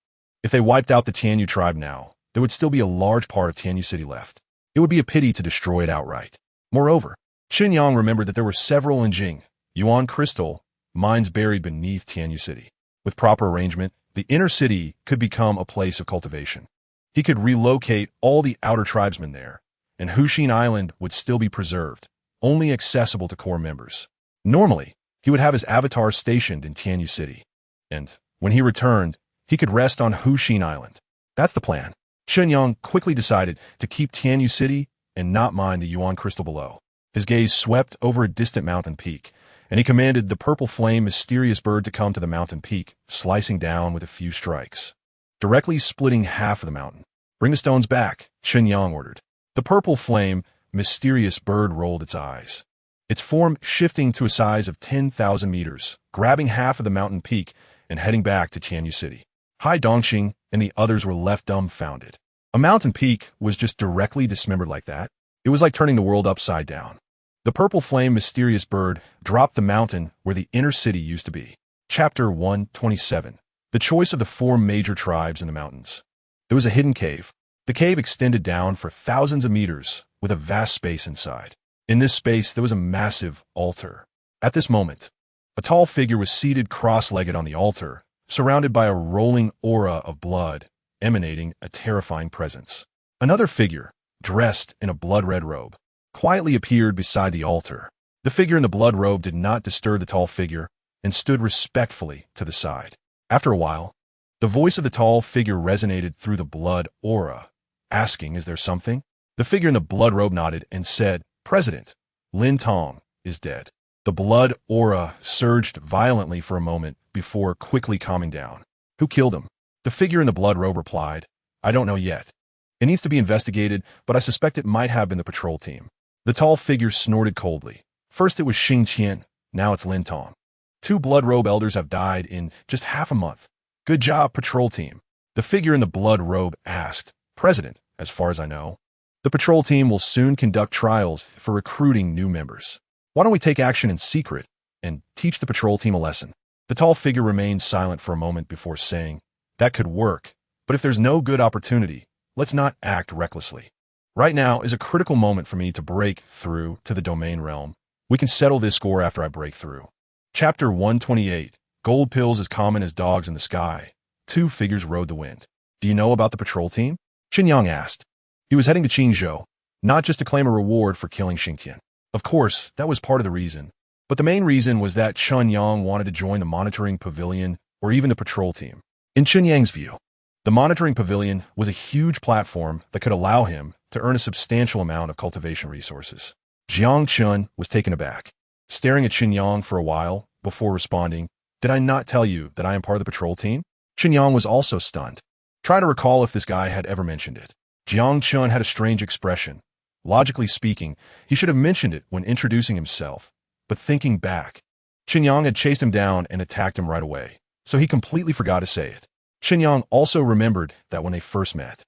If they wiped out the Tianyu tribe now, there would still be a large part of Tianyu City left. It would be a pity to destroy it outright. Moreover, Chen Yang remembered that there were several Enjing, Yuan crystal, mines buried beneath Tianyu City. With proper arrangement, the inner city could become a place of cultivation. He could relocate all the outer tribesmen there, and Huxin Island would still be preserved, only accessible to core members. Normally, he would have his avatar stationed in Tianyu City, and when he returned, he could rest on Huxin Island. That's the plan. Chen Yang quickly decided to keep Tianyu City and not mind the Yuan crystal below. His gaze swept over a distant mountain peak, and he commanded the purple flame mysterious bird to come to the mountain peak, slicing down with a few strikes, directly splitting half of the mountain. "Bring the stones back," Chen Yang ordered. The purple flame mysterious bird rolled its eyes, its form shifting to a size of 10,000 meters, grabbing half of the mountain peak and heading back to Tianyu City. Hai Dongxing and the others were left dumbfounded. A mountain peak was just directly dismembered like that. It was like turning the world upside down. The purple flame mysterious bird dropped the mountain where the inner city used to be. Chapter 127. The choice of the 4 major tribes in the mountains. There was a hidden cave. The cave extended down for thousands of meters, with a vast space inside. In this space, there was a massive altar. At this moment, a tall figure was seated cross-legged on the altar, surrounded by a rolling aura of blood, emanating a terrifying presence. Another figure, dressed in a blood-red robe, quietly appeared beside the altar. The figure in the blood robe did not disturb the tall figure and stood respectfully to the side. After a while, the voice of the tall figure resonated through the blood aura, asking, "Is there something?" The figure in the blood robe nodded and said, "President Lin Tong is dead." The blood aura surged violently for a moment before quickly calming down. Who killed him? The figure in the blood robe replied, I don't know yet. It needs to be investigated, but I suspect it might have been the patrol team. The tall figure snorted coldly. First it was Xing Qian, now it's Lin Tong. 2 blood robe elders have died in just half a month. Good job, patrol team. The figure in the blood robe asked, President, as far as I know. The patrol team will soon conduct trials for recruiting new members. Why don't we take action in secret and teach the patrol team a lesson? The tall figure remained silent for a moment before saying, That could work, but if there's no good opportunity, let's not act recklessly. Right now is a critical moment for me to break through to the domain realm. We can settle this score after I break through. Chapter 128. Gold pills as common as dogs in the sky. 2 figures rode the wind. Do you know about the patrol team? Chen Yang asked. He was heading to Qingzhou, not just to claim a reward for killing Xingtian. Of course, that was part of the reason. But the main reason was that Chen Yang wanted to join the monitoring pavilion or even the patrol team. In Chen Yang's view, the monitoring pavilion was a huge platform that could allow him to earn a substantial amount of cultivation resources. Jiang Chun was taken aback, staring at Chen Yang for a while before responding, Did I not tell you that I am part of the patrol team? Chen Yang was also stunned. Try to recall if this guy had ever mentioned it. Jiang Chun had a strange expression. Logically speaking, he should have mentioned it when introducing himself. But thinking back, Chen Yang had chased him down and attacked him right away, so he completely forgot to say it. Chen Yang also remembered that when they first met,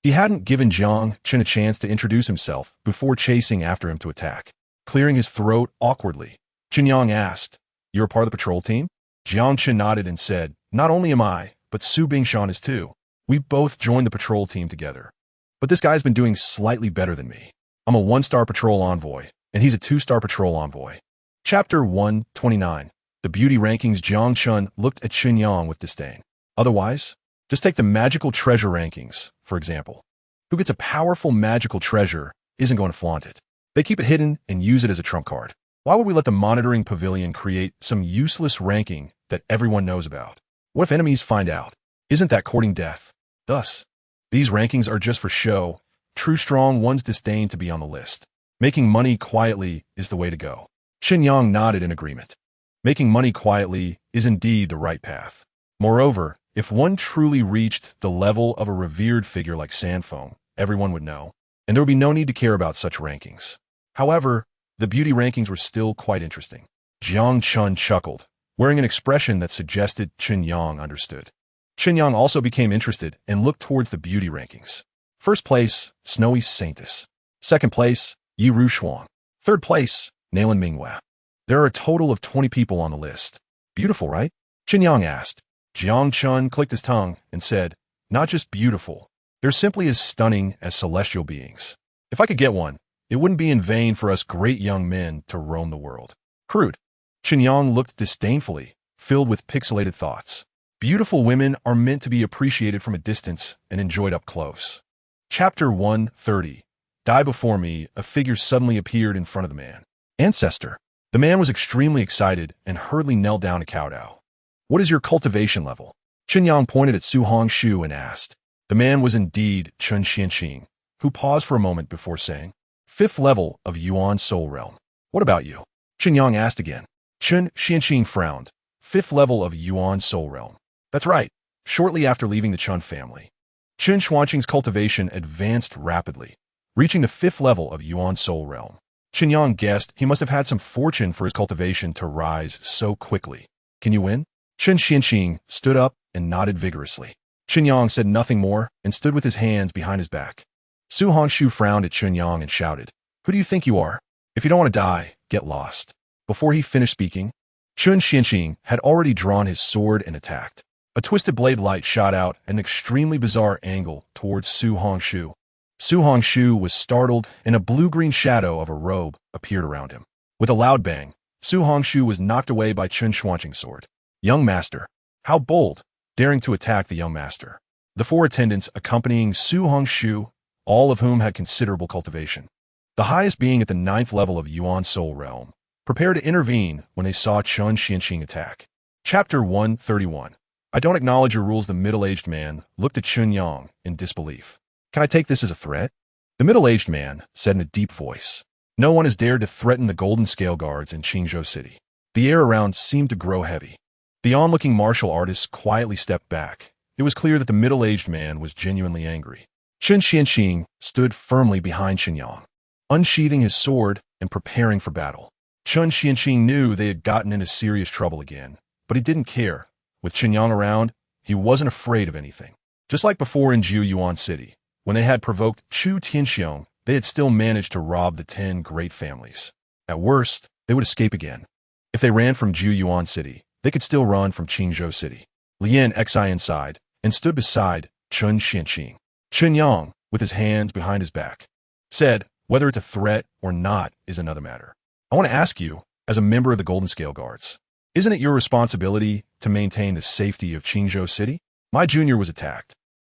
he hadn't given Jiang Chen a chance to introduce himself before chasing after him to attack. Clearing his throat awkwardly, Chen Yang asked, You're a part of the patrol team? Jiang Chen nodded and said, Not only am I, but Su Bingshan is too. We both joined the patrol team together. But this guy's been doing slightly better than me. I'm a 1-star patrol envoy, and he's a 2-star patrol envoy. Chapter 129. The beauty rankings. Jiang Chun looked at Chen Yang with disdain. Otherwise, just take the magical treasure rankings, for example. Who gets a powerful magical treasure isn't going to flaunt it. They keep it hidden and use it as a trump card. Why would we let the monitoring pavilion create some useless ranking that everyone knows about? What if enemies find out? Isn't that courting death? Thus, these rankings are just for show. True strong ones disdain to be on the list. Making money quietly is the way to go. Chen Yang nodded in agreement. Making money quietly is indeed the right path. Moreover, if one truly reached the level of a revered figure like Sanfeng, everyone would know, and there would be no need to care about such rankings. However, the beauty rankings were still quite interesting. Jiang Chun chuckled, wearing an expression that suggested Chen Yang understood. Chen Yang also became interested and looked towards the beauty rankings. First place, Snowy Saintess. Second place, Yi Ru Shuang. Third place, Nailin Minghua. There are a total of 20 people on the list. Beautiful, right? Chen Yang asked. Jiang Chun clicked his tongue and said, Not just beautiful. They're simply as stunning as celestial beings. If I could get one, it wouldn't be in vain for us great young men to roam the world. Crude. Chen Yang looked disdainfully, filled with pixelated thoughts. Beautiful women are meant to be appreciated from a distance and enjoyed up close. Chapter 130. Die before me, a figure suddenly appeared in front of the man. Ancestor. The man was extremely excited and hurriedly knelt down to kowtow. What is your cultivation level? Chen Yang pointed at Su Hongshu and asked. The man was indeed Chen Xianqing, who paused for a moment before saying, 5th level of Yuan Soul Realm. What about you? Chen Yang asked again. Chen Xianqing frowned. 5th level of Yuan Soul Realm. That's right. Shortly after leaving the Chen family, Chen Xuanqing's cultivation advanced rapidly, reaching the 5th level of Yuan Soul Realm. Chen Yang guessed he must have had some fortune for his cultivation to rise so quickly. Can you win? Chen Xianqing stood up and nodded vigorously. Chen Yang said nothing more and stood with his hands behind his back. Su Hongshu frowned at Chen Yang and shouted, Who do you think you are? If you don't want to die, get lost. Before he finished speaking, Chen Xianqing had already drawn his sword and attacked. A twisted blade light shot out at an extremely bizarre angle towards Su Hongshu. Su Hongshu was startled and a blue-green shadow of a robe appeared around him. With a loud bang, Su Hongshu was knocked away by Chen Xuanqing's sword. Young master. How bold, daring to attack the young master. The 4 attendants accompanying Su Hongshu, all of whom had considerable cultivation, the highest being at the 9th level of Yuan Soul Realm, prepared to intervene when they saw Chen Xianqing attack. Chapter 131. I don't acknowledge your rules. The middle-aged man looked at Chen Yang in disbelief. Can I take this as a threat? The middle-aged man said in a deep voice. No one has dared to threaten the Golden Scale Guards in Qingzhou City. The air around seemed to grow heavy. The onlooking martial artist quietly stepped back. It was clear that the middle-aged man was genuinely angry. Chen Xianqing stood firmly behind Chen Yang, unsheathing his sword and preparing for battle. Chen Xianqing knew they had gotten into serious trouble again, but he didn't care. With Chen Yang around, he wasn't afraid of anything. Just like before in Jiuyuan City, when they had provoked Chu Tianxiong, they had still managed to rob the 10 great families. At worst, they would escape again. If they ran from Jiuyuan City, they could still run from Qingzhou City. Lian exi inside and stood beside Chen Xianqing. Chen Yang, with his hands behind his back, said, whether it's a threat or not is another matter. I want to ask you, as a member of the Golden Scale Guards, isn't it your responsibility to maintain the safety of Qingzhou City? My junior was attacked,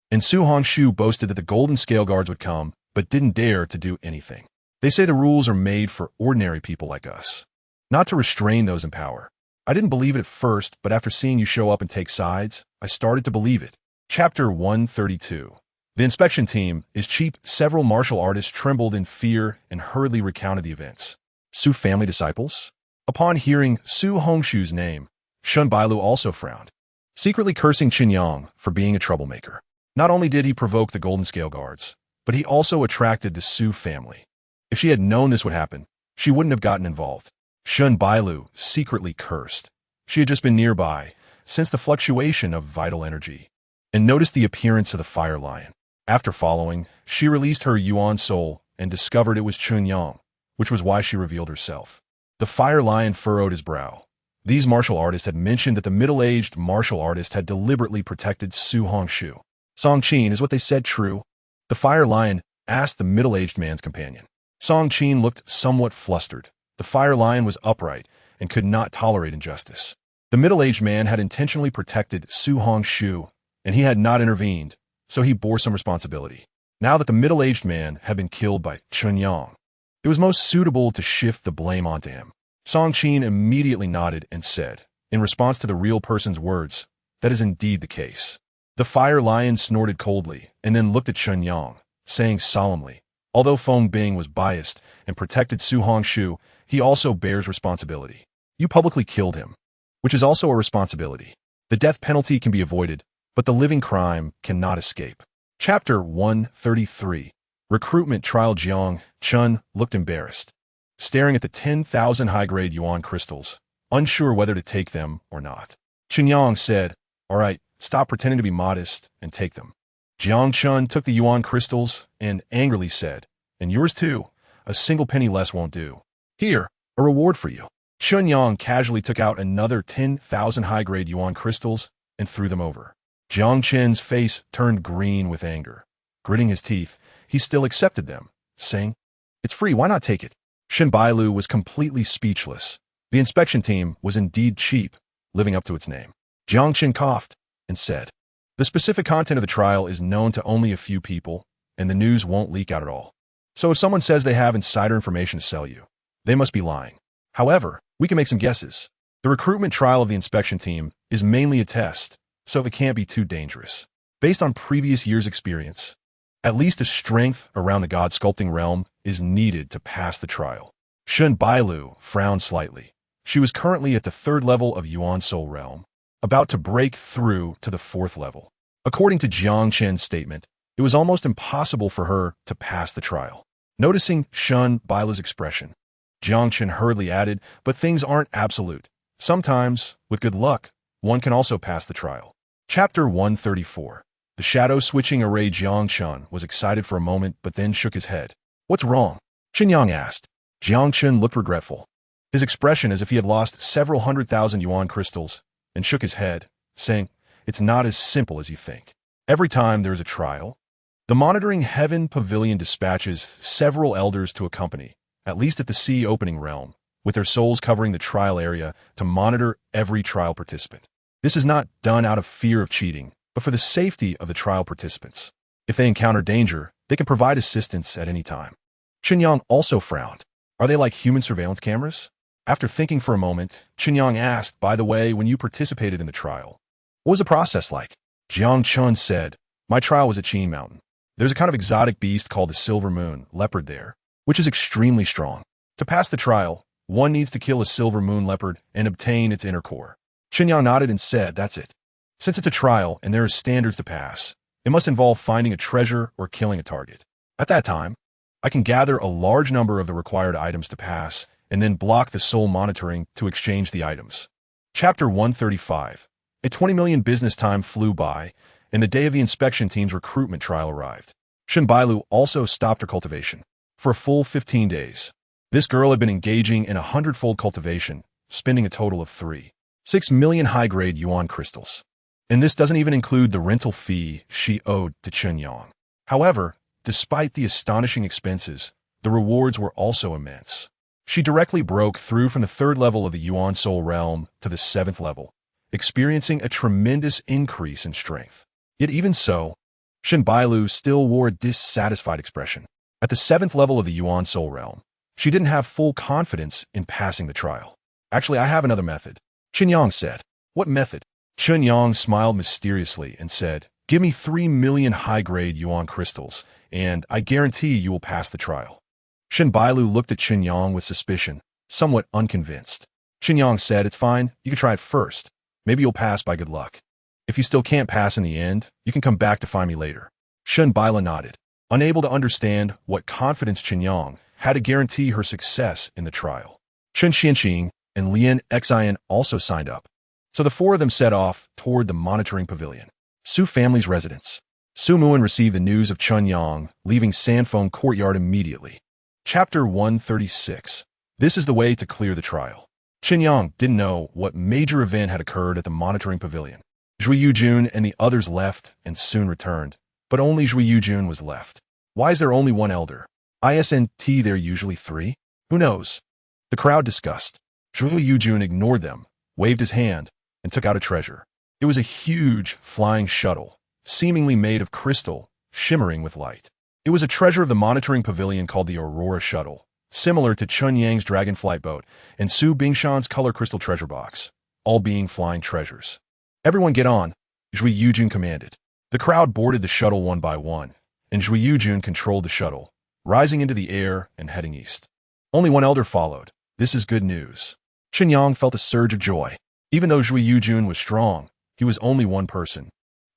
and Su Hongshu boasted that the Golden Scale Guards would come, but didn't dare to do anything. They say the rules are made for ordinary people like us, not to restrain those in power. I didn't believe it at first, but after seeing you show up and take sides, I started to believe it. Chapter 132. The inspection team is cheap. Several martial artists trembled in fear and hurriedly recounted the events. Su family disciples? Upon hearing Su Hongshu's name, Shun Bailu also frowned, secretly cursing Chen Yang for being a troublemaker. Not only did he provoke the Golden Scale Guards, but he also attracted the Su family. If she had known this would happen, she wouldn't have gotten involved. Shun Bailu secretly cursed. She had just been nearby, sensed the fluctuation of vital energy, and noticed the appearance of the fire lion. After following, she released her Yuan soul and discovered it was Chen Yang, which was why she revealed herself. The fire lion furrowed his brow. These martial artists had mentioned that the middle-aged martial artist had deliberately protected Su Hongshu. Song Qin, is what they said true? The fire lion asked the middle-aged man's companion. Song Qin looked somewhat flustered. The fire lion was upright and could not tolerate injustice. The middle-aged man had intentionally protected Su Hongshu, and he had not intervened, so he bore some responsibility. Now that the middle-aged man had been killed by Chen Yang, it was most suitable to shift the blame onto him. Song Qin immediately nodded and said, in response to the real person's words, that is indeed the case. The fire lion snorted coldly and then looked at Chen Yang, saying solemnly, although Feng Bing was biased and protected Su Hongshu, he also bears responsibility. You publicly killed him, which is also a responsibility. The death penalty can be avoided, but the living crime cannot escape. Chapter 133. Recruitment Trial. Jiang Chun looked embarrassed, staring at the 10,000 high-grade yuan crystals, unsure whether to take them or not. Chen Yang said, all right, stop pretending to be modest and take them. Jiang Chun took the yuan crystals and angrily said, and yours too, a single penny less won't do. Here, a reward for you. Chen Yang casually took out another 10,000 high-grade yuan crystals and threw them over. Jiang Chen's face turned green with anger. Gritting his teeth, he still accepted them, saying, it's free, why not take it? Shen Bailu was completely speechless. The inspection team was indeed cheap, living up to its name. Jiang Chen coughed and said, the specific content of the trial is known to only a few people, and the news won't leak out at all. So if someone says they have insider information to sell you, they must be lying. However, we can make some guesses. The recruitment trial of the inspection team is mainly a test, so it can't be too dangerous. Based on previous years' experience, at least a strength around the god sculpting realm is needed to pass the trial. Shun Bailu frowned slightly. She was currently at the 3rd level of Yuan Soul Realm, about to break through to the 4th level. According to Jiang Chen's statement, it was almost impossible for her to pass the trial. Noticing Shun Bailu's expression, Jiang Chen hurriedly added, but things aren't absolute. Sometimes, with good luck, one can also pass the trial. Chapter 134. The shadow-switching array. Jiang Chen was excited for a moment but then shook his head. What's wrong? Chen Yang asked. Jiang Chen looked regretful, his expression as if he had lost several 100,000 yuan crystals, and shook his head, saying, it's not as simple as you think. Every time there is a trial, the Monitoring Heaven Pavilion dispatches several elders to accompany, at least at the sea opening realm, with their souls covering the trial area to monitor every trial participant. This is not done out of fear of cheating, but for the safety of the trial participants. If they encounter danger, they can provide assistance at any time. Chen Yang also frowned. Are they like human surveillance cameras? After thinking for a moment, Chen Yang asked, by the way, when you participated in the trial, what was the process like? Jiang Chun said, my trial was at Qin Mountain. There's a kind of exotic beast called the Silver Moon leopard there. which is extremely strong. To pass the trial, one needs to kill a silver moon leopard and obtain its inner core. Chen Yang nodded and said, that's it. Since it's a trial and there are standards to pass, it must involve finding a treasure or killing a target. At that time, I can gather a large number of the required items to pass and then block the soul monitoring to exchange the items. Chapter 135. A 20 million business time flew by, and the day of the inspection team's recruitment trial arrived. Shen Bailu also stopped her cultivation for a full 15 days. This girl had been engaging in 100-fold cultivation, spending a total of 3.6 million high-grade yuan crystals. And this doesn't even include the rental fee she owed to Chen Yang. However, despite the astonishing expenses, the rewards were also immense. She directly broke through from the 3rd level of the Yuan Soul Realm to the 7th level, experiencing a tremendous increase in strength. Yet even so, Shen Bailu still wore a dissatisfied expression. At the 7th level of the Yuan Soul Realm, she didn't have full confidence in passing the trial. Actually, I have another method, Chen Yang said. What method? Chen Yang smiled mysteriously and said, give me 3 million high-grade yuan crystals, and I guarantee you will pass the trial. Shen Bailu looked at Chen Yang with suspicion, somewhat unconvinced. Chen Yang said, it's fine, you can try it first. Maybe you'll pass by good luck. If you still can't pass in the end, you can come back to find me later. Shen Bailu nodded, unable to understand what confidence Chen Yang had to guarantee her success in the trial. Chen Xianqing and Lian Xian also signed up. So the 4 of them set off toward the monitoring pavilion. Su family's residence. Su Muan received the news of Chen Yang leaving Sanfeng Courtyard immediately. Chapter 136. This is the way to clear the trial. Chen Yang didn't know what major event had occurred at the monitoring pavilion. Zhui Yujun and the others left and soon returned, but only Zhui Yujun was left. Why is there only one elder? Isn't there usually 3? Who knows? The crowd discussed. Zhui Yujun ignored them, waved his hand, and took out a treasure. It was a huge flying shuttle, seemingly made of crystal, shimmering with light. It was a treasure of the monitoring pavilion called the Aurora Shuttle, similar to Chen Yang's Dragonflight boat and Su Bingshan's color crystal treasure box, all being flying treasures. Everyone get on, Zhui Yujun commanded. The crowd boarded the shuttle one by one, and Zhui Yujun controlled the shuttle, rising into the air and heading east. Only one elder followed. This is good news. Chen Yang felt a surge of joy. Even though Zhui Yujun was strong, he was only one person,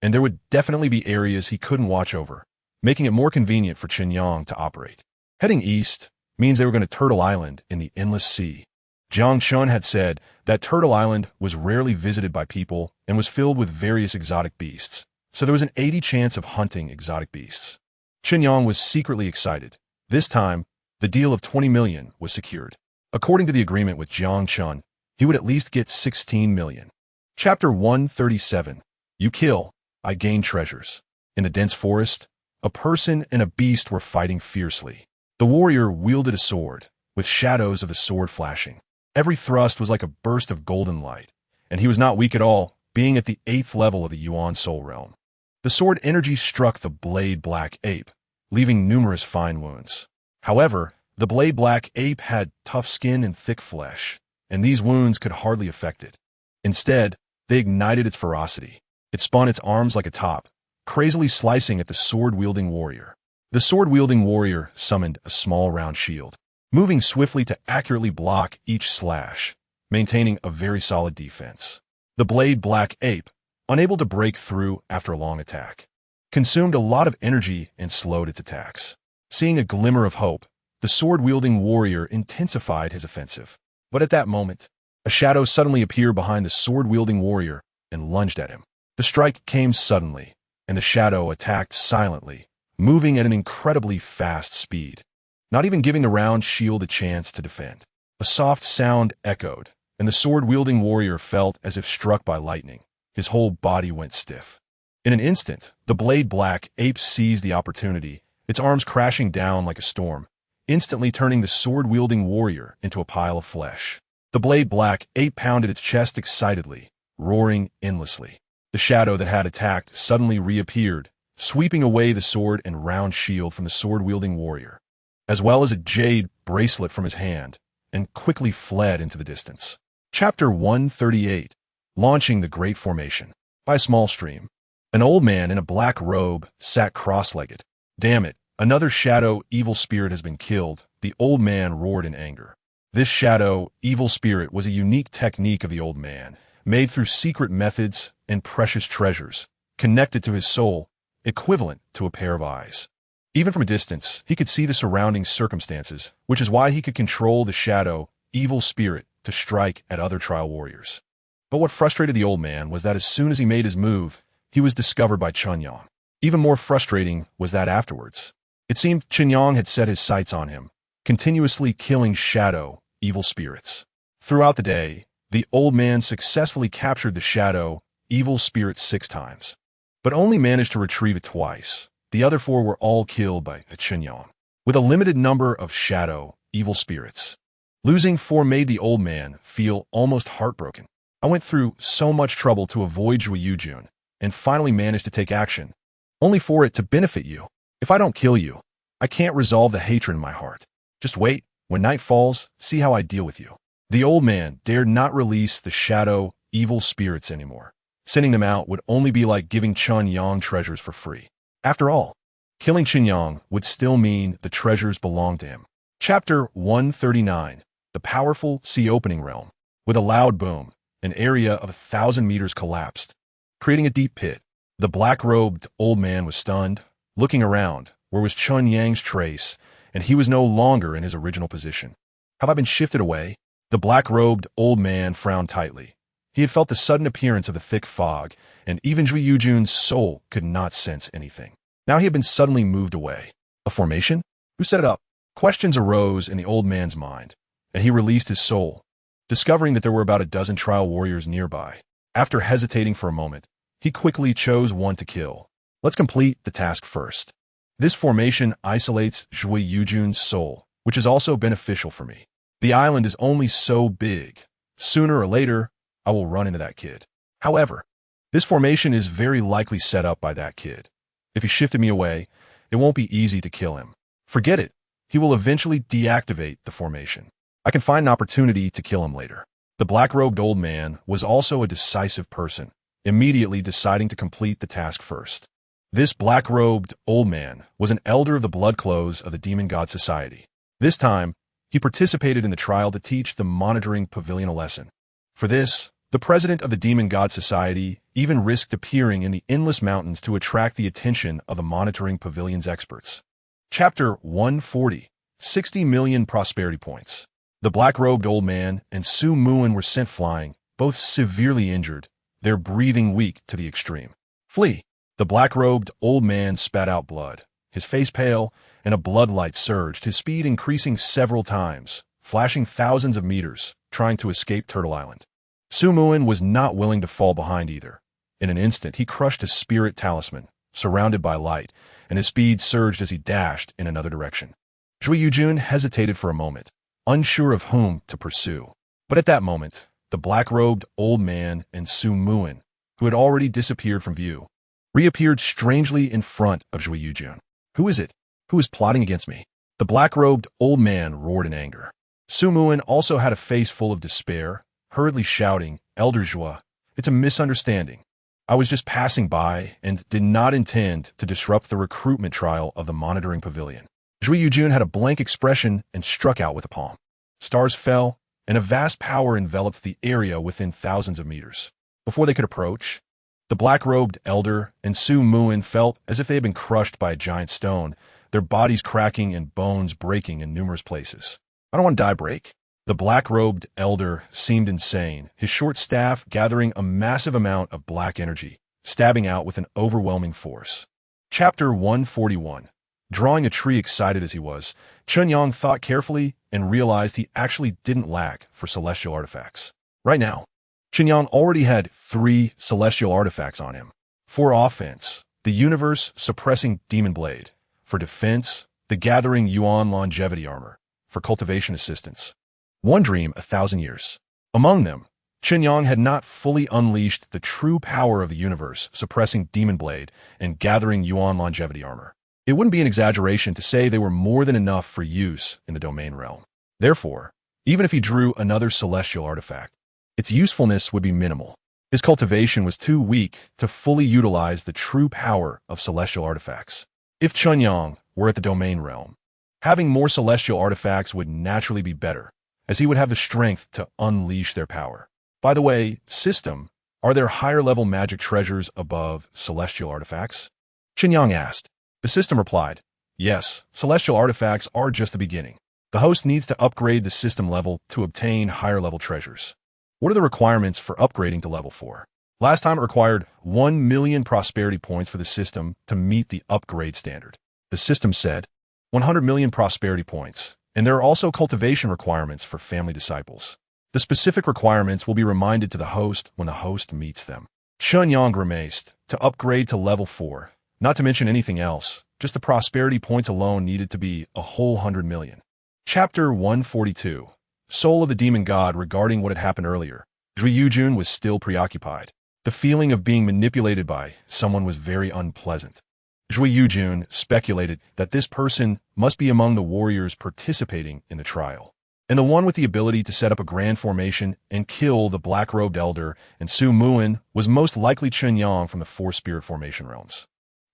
and there would definitely be areas he couldn't watch over, making it more convenient for Chen Yang to operate. Heading east means they were going to Turtle Island in the Endless Sea. Jiang Chun had said that Turtle Island was rarely visited by people and was filled with various exotic beasts, so there was an 80% chance of hunting exotic beasts. Chen Yang was secretly excited. This time, the deal of 20 million was secured. According to the agreement with Jiang Chun, he would at least get 16 million. Chapter 137. You kill, I gain treasures. In the dense forest, a person and a beast were fighting fiercely. The warrior wielded a sword, with shadows of the sword flashing. Every thrust was like a burst of golden light, and he was not weak at all, being at the 8th level of the Yuan Soul Realm. The sword energy struck the blade black ape, leaving numerous fine wounds. However, the blade black ape had tough skin and thick flesh, and these wounds could hardly affect it. Instead, they ignited its ferocity. It spun its arms like a top, crazily slicing at the sword-wielding warrior. The sword-wielding warrior summoned a small round shield, moving swiftly to accurately block each slash, maintaining a very solid defense. The blade black ape, unable to break through after a long attack, consumed a lot of energy and slowed its attacks. Seeing a glimmer of hope, the sword-wielding warrior intensified his offensive. But at that moment, a shadow suddenly appeared behind the sword-wielding warrior and lunged at him. The strike came suddenly, and the shadow attacked silently, moving at an incredibly fast speed, not even giving the round shield a chance to defend. A soft sound echoed, and the sword-wielding warrior felt as if struck by lightning. His whole body went stiff. In an instant, the blade black ape seized the opportunity, its arms crashing down like a storm, instantly turning the sword-wielding warrior into a pile of flesh. The blade black ape pounded its chest excitedly, roaring endlessly. The shadow that had attacked suddenly reappeared, sweeping away the sword and round shield from the sword-wielding warrior, as well as a jade bracelet from his hand, and quickly fled into the distance. Chapter 138. Launching the Great Formation. By a small stream, an old man in a black robe sat cross-legged. Damn it, Another shadow evil spirit has been killed, the old man roared in anger. This shadow evil spirit was a unique technique of the old man, made through secret methods and precious treasures, connected to his soul, equivalent to a pair of eyes. Even from a distance, he could see the surrounding circumstances, which is why he could control the shadow evil spirit to strike at other trial warriors. But what frustrated the old man was that as soon as he made his move, he was discovered by Chen Yang. Even more frustrating was that afterwards. It seemed Chen Yang had set his sights on him, continuously killing shadow evil spirits. Throughout the day, the old man successfully captured the shadow evil spirit 6 times, but only managed to retrieve it twice. The other 4 were all killed by Chen Yang, with a limited number of shadow evil spirits. Losing 4 made the old man feel almost heartbroken. I went through so much trouble to avoid Zhui Yujun, and finally managed to take action, only for it to benefit you. If I don't kill you, I can't resolve the hatred in my heart. Just wait, when night falls, see how I deal with you. The old man dared not release the shadow evil spirits anymore. Sending them out would only be like giving Chen Yang treasures for free. After all, killing Chen Yang would still mean the treasures belonged to him. Chapter 139. The Powerful Sea-Opening Realm. With a loud boom, an area of 1,000 meters collapsed, creating a deep pit. The black-robed old man was stunned, looking around, where was Chen Yang's trace, and he was no longer in his original position. Have I been shifted away? The black-robed old man frowned tightly. He had felt the sudden appearance of the thick fog, and even Zhui Yujun's soul could not sense anything. Now he had been suddenly moved away. A formation? Who set it up? Questions arose in the old man's mind, and he released his soul, discovering that there were about a dozen trial warriors nearby. After hesitating for a moment, he quickly chose one to kill. Let's complete the task first. This formation isolates Zhui Yujun's soul, which is also beneficial for me. The island is only so big. Sooner or later, I will run into that kid. However, this formation is very likely set up by that kid. If he shifted me away, it won't be easy to kill him. Forget it. He will eventually deactivate the formation. I can find an opportunity to kill him later. The black-robed old man was also a decisive person, immediately deciding to complete the task first. This black-robed old man was an elder of the blood clothes of the Demon God Society. This time, he participated in the trial to teach the monitoring pavilion a lesson. For this, the president of the Demon God Society even risked appearing in the endless mountains to attract the attention of the monitoring pavilion's experts. Chapter 140. 60 million prosperity points. The black-robed old man and Su Muin were sent flying, both severely injured, their breathing weak to the extreme. Flee! The black-robed old man spat out blood, his face pale, and a bloodlight surged, his speed increasing several times, flashing thousands of meters, trying to escape Turtle Island. Su Muin was not willing to fall behind either. In an instant, he crushed his spirit talisman, surrounded by light, and his speed surged as he dashed in another direction. Zhui Yujun hesitated for a moment, unsure of whom to pursue. But at that moment, the black-robed old man and Su Muin, who had already disappeared from view, reappeared strangely in front of Zhui Yujun. Who is it? Who is plotting against me? The black-robed old man roared in anger. Su Muin also had a face full of despair, hurriedly shouting, Elder Zhua, it's a misunderstanding. I was just passing by and did not intend to disrupt the recruitment trial of the monitoring pavilion. Zhui Yujun had a blank expression and struck out with a palm. Stars fell, and a vast power enveloped the area within thousands of meters. Before they could approach, the black-robed elder and Su Muin felt as if they had been crushed by a giant stone, their bodies cracking and bones breaking in numerous places. I don't want to die break. The black-robed elder seemed insane, his short staff gathering a massive amount of black energy, stabbing out with an overwhelming force. Chapter 141. Drawing a tree excited as he was, Chen Yang thought carefully and realized he actually didn't lack for celestial artifacts. Right now, Chen Yang already had 3 celestial artifacts on him. For offense, the universe-suppressing demon blade. For defense, the gathering Yuan longevity armor. For cultivation assistance, one dream 1,000 years. Among them, Chen Yang had not fully unleashed the true power of the universe, suppressing demon blade and gathering Yuan longevity armor. It wouldn't be an exaggeration to say they were more than enough for use in the domain realm. Therefore, even if he drew another celestial artifact, its usefulness would be minimal. His cultivation was too weak to fully utilize the true power of celestial artifacts. If Chen Yang were at the domain realm. Having more celestial artifacts would naturally be better, as he would have the strength to unleash their power. By the way, system, are there higher-level magic treasures above celestial artifacts? Chen Yang asked. The system replied, yes, celestial artifacts are just the beginning. The host needs to upgrade the system level to obtain higher-level treasures. What are the requirements for upgrading to level 4? Last time it required 1 million prosperity points for the system to meet the upgrade standard. The system said 100 million prosperity points, and there are also cultivation requirements for family disciples. The specific requirements will be reminded to the host when the host meets them. Chen Yang grimaced. To upgrade to level 4, not to mention anything else, just the prosperity points alone needed to be a whole 100 million. Chapter 142. Soul of the Demon God. Regarding what had happened earlier, Zhui Yujun was still preoccupied. The feeling of being manipulated by someone was very unpleasant. Zhui Yujun speculated that this person must be among the warriors participating in the trial, and the one with the ability to set up a grand formation and kill the black-robed elder, and Su Muin was most likely Chen Yang from the 4 spirit formation realms.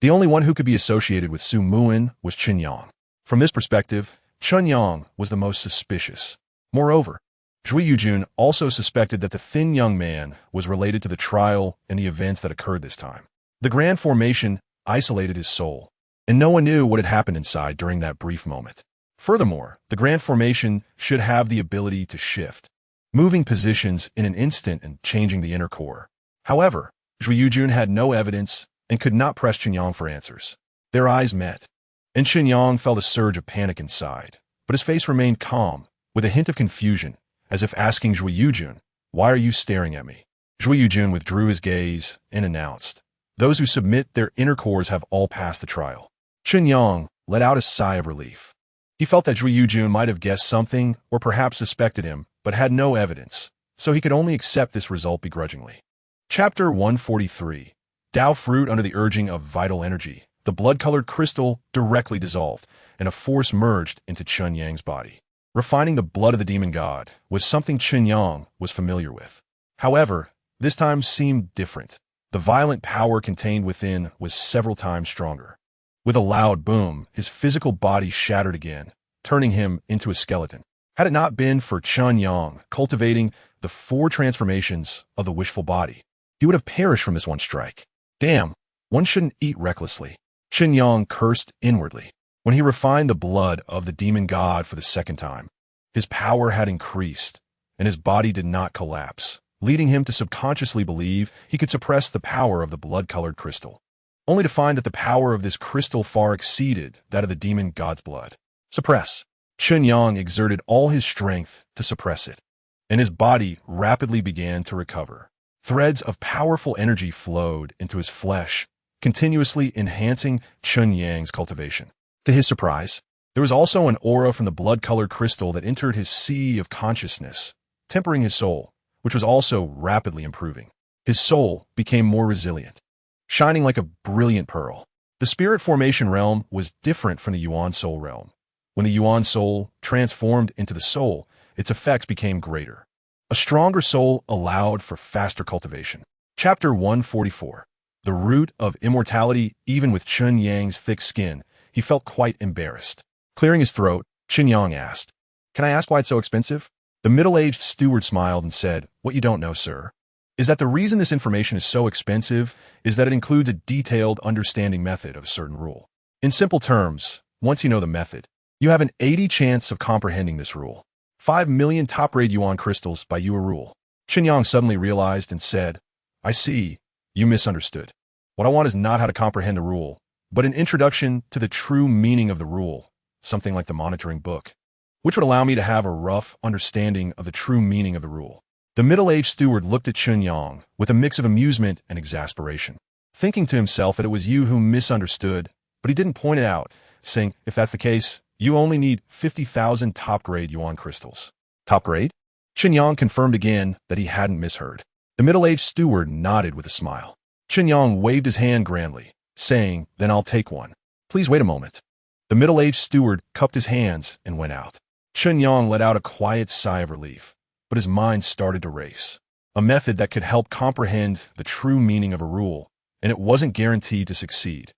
The only one who could be associated with Su Muin was Chen Yang. From this perspective, Chen Yang was the most suspicious. Moreover, Zhui Yujun also suspected that the thin young man was related to the trial and the events that occurred this time. The grand formation isolated his soul, and no one knew what had happened inside during that brief moment. Furthermore, the grand formation should have the ability to shift, moving positions in an instant and changing the inner core. However, Zhui Yujun had no evidence and could not press Chen Yang for answers. Their eyes met, and Chen Yang felt a surge of panic inside, but his face remained calm, with a hint of confusion, as if asking Zhui Yujun, "Why are you staring at me?" Zhui Yujun withdrew his gaze and announced, "Those who submit their inner cores have all passed the trial." Chen Yang let out a sigh of relief. He felt that Zhui Yujun might have guessed something or perhaps suspected him, but had no evidence, so he could only accept this result begrudgingly. Chapter 143. Tao Fruit. Under the urging of vital energy, the blood-colored crystal directly dissolved, and a force merged into Chen Yang's body. Refining the blood of the demon god was something Chen Yang was familiar with. However, this time seemed different. The violent power contained within was several times stronger. With a loud boom, his physical body shattered again, turning him into a skeleton. Had it not been for Chen Yang cultivating the 4 transformations of the wishful body, he would have perished from this one strike. Damn, one shouldn't eat recklessly. Chen Yang cursed inwardly. When he refined the blood of the demon god for the second time, his power had increased, and his body did not collapse, leading him to subconsciously believe he could suppress the power of the blood-colored crystal, only to find that the power of this crystal far exceeded that of the demon god's blood. Suppress. Chen Yang exerted all his strength to suppress it, and his body rapidly began to recover. Threads of powerful energy flowed into his flesh, continuously enhancing Chen Yang's cultivation. To his surprise, there was also an aura from the blood-colored crystal that entered his sea of consciousness, tempering his soul, which was also rapidly improving. His soul became more resilient, shining like a brilliant pearl. The spirit formation realm was different from the Yuan soul realm. When the Yuan soul transformed into the soul, its effects became greater. A stronger soul allowed for faster cultivation. Chapter 144. The root of immortality. Even with Chen Yang's thick skin, he felt quite embarrassed. Clearing his throat, Chen Yang asked, "Can I ask why it's so expensive?" The middle-aged steward smiled and said, "What you don't know, sir, is that the reason this information is so expensive is that it includes a detailed understanding method of a certain rule. In simple terms, once you know the method, you have an 80 chance of comprehending this rule. 5 million top-grade yuan crystals by you a rule." Chen Yang suddenly realized and said, "I see, you misunderstood. What I want is not how to comprehend a rule, but an introduction to the true meaning of the rule, something like the monitoring book, which would allow me to have a rough understanding of the true meaning of the rule." The middle-aged steward looked at Chen Yang with a mix of amusement and exasperation, thinking to himself that it was you who misunderstood, but he didn't point it out, saying, "If that's the case, you only need 50,000 top-grade yuan crystals." Top grade? Chen Yang confirmed again that he hadn't misheard. The middle-aged steward nodded with a smile. Chen Yang waved his hand grandly, saying, "Then I'll take one. Please wait a moment." The middle-aged steward cupped his hands and went out. Chen Yang let out a quiet sigh of relief, but his mind started to race. A method that could help comprehend the true meaning of a rule, and it wasn't guaranteed to succeed.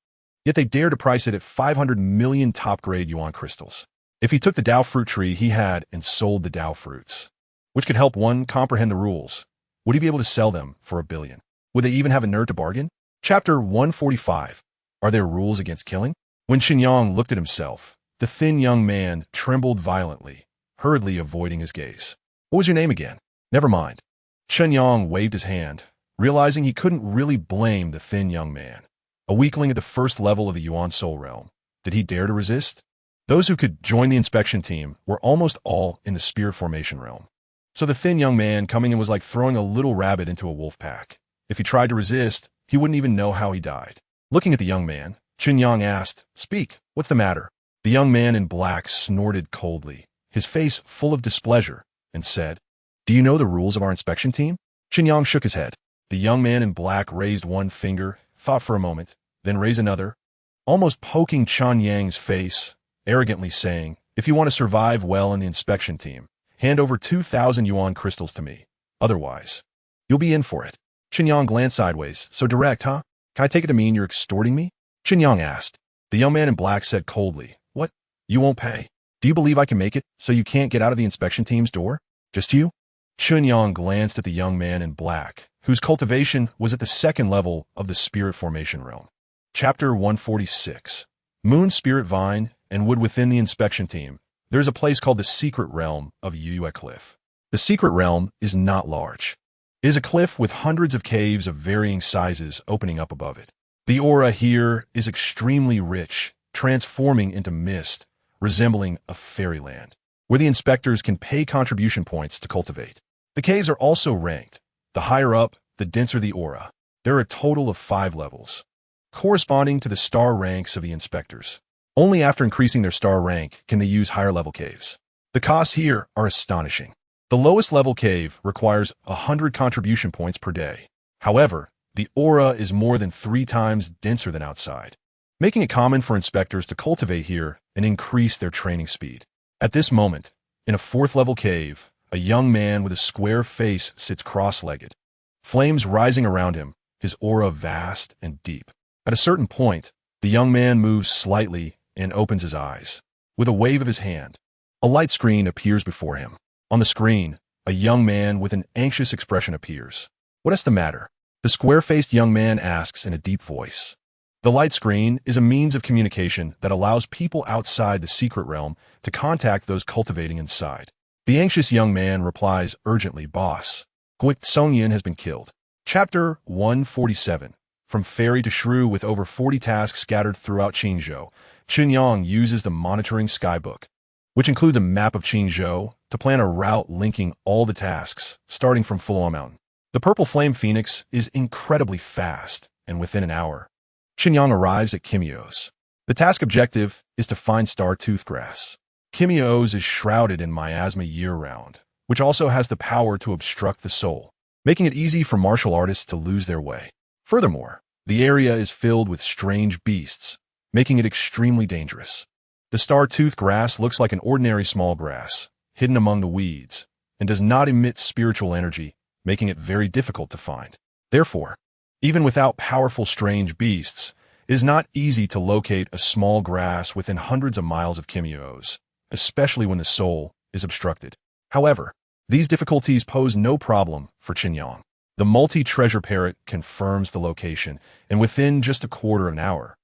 Yet they dared to price it at 500 million top-grade yuan crystals. If he took the Dao fruit tree he had and sold the Dao fruits, which could help one comprehend the rules, would he be able to sell them for 1 billion? Would they even have a nerve to bargain? Chapter 145. Are there rules against killing? When Chen Yang looked at himself, the thin young man trembled violently, hurriedly avoiding his gaze. What was your name again? Never mind. Chen Yang waved his hand, realizing he couldn't really blame the thin young man. A weakling at the first level of the Yuan Soul Realm. Did he dare to resist? Those who could join the inspection team were almost all in the Spirit Formation realm. So the thin young man coming in was like throwing a little rabbit into a wolf pack. If he tried to resist, he wouldn't even know how he died. Looking at the young man, Chen Yang asked, "Speak, what's the matter?" The young man in black snorted coldly, his face full of displeasure, and said, "Do you know the rules of our inspection team?" Chen Yang shook his head. The young man in black raised one finger, thought for a moment, then raised another, almost poking Chen Yang's face, arrogantly saying, "If you want to survive well in the inspection team, hand over 2,000 yuan crystals to me. Otherwise, you'll be in for it." Chen Yang glanced sideways. "So direct, huh? Can I take it to mean you're extorting me?" Chen Yang asked. The young man in black said coldly, "What? You won't pay? Do you believe I can make it so you can't get out of the inspection team's door? Just you?" Chen Yang glanced at the young man in black, whose cultivation was at the second level of the Spirit Formation realm. Chapter 146. Moon Spirit Vine and Wood. Within the inspection team, there is a place called the Secret Realm of Yue Cliff. The Secret Realm is not large. It is a cliff with hundreds of caves of varying sizes opening up above it. The aura here is extremely rich, transforming into mist, resembling a fairyland, where the inspectors can pay contribution points to cultivate. The caves are also ranked. The higher up, the denser the aura. There are a total of 5 levels, corresponding to the star ranks of the inspectors. Only after increasing their star rank can they use higher level caves. The costs here are astonishing. The lowest level cave requires 100 contribution points per day. However, the aura is more than 3 times denser than outside, making it common for inspectors to cultivate here and increase their training speed. At this moment, in a 4th level cave, a young man with a square face sits cross-legged, flames rising around him, his aura vast and deep. At a certain point, the young man moves slightly and opens his eyes. With a wave of his hand, a light screen appears before him. On the screen, a young man with an anxious expression appears. "What is the matter?" the square-faced young man asks in a deep voice. The light screen is a means of communication that allows people outside the secret realm to contact those cultivating inside. The anxious young man replies urgently, "Boss, Guik Songyan has been killed." Chapter 147. From ferry to shrew. With over 40 tasks scattered throughout Qingzhou, Chen Yang uses the monitoring skybook, which includes a map of Qingzhou, to plan a route linking all the tasks, starting from Fulong Mountain. The Purple Flame Phoenix is incredibly fast, and within an hour, Chen Yang arrives at Kimyo's. The task objective is to find star toothgrass. Kimyo's is shrouded in miasma year-round, which also has the power to obstruct the soul, making it easy for martial artists to lose their way. Furthermore, the area is filled with strange beasts, making it extremely dangerous. The star-tooth grass looks like an ordinary small grass, hidden among the weeds, and does not emit spiritual energy, making it very difficult to find. Therefore, even without powerful strange beasts, it is not easy to locate a small grass within hundreds of miles of Kimyo's, especially when the soul is obstructed. However, these difficulties pose no problem for Chen Yang. The multi-treasure parrot confirms the location, and within just a quarter of an hour,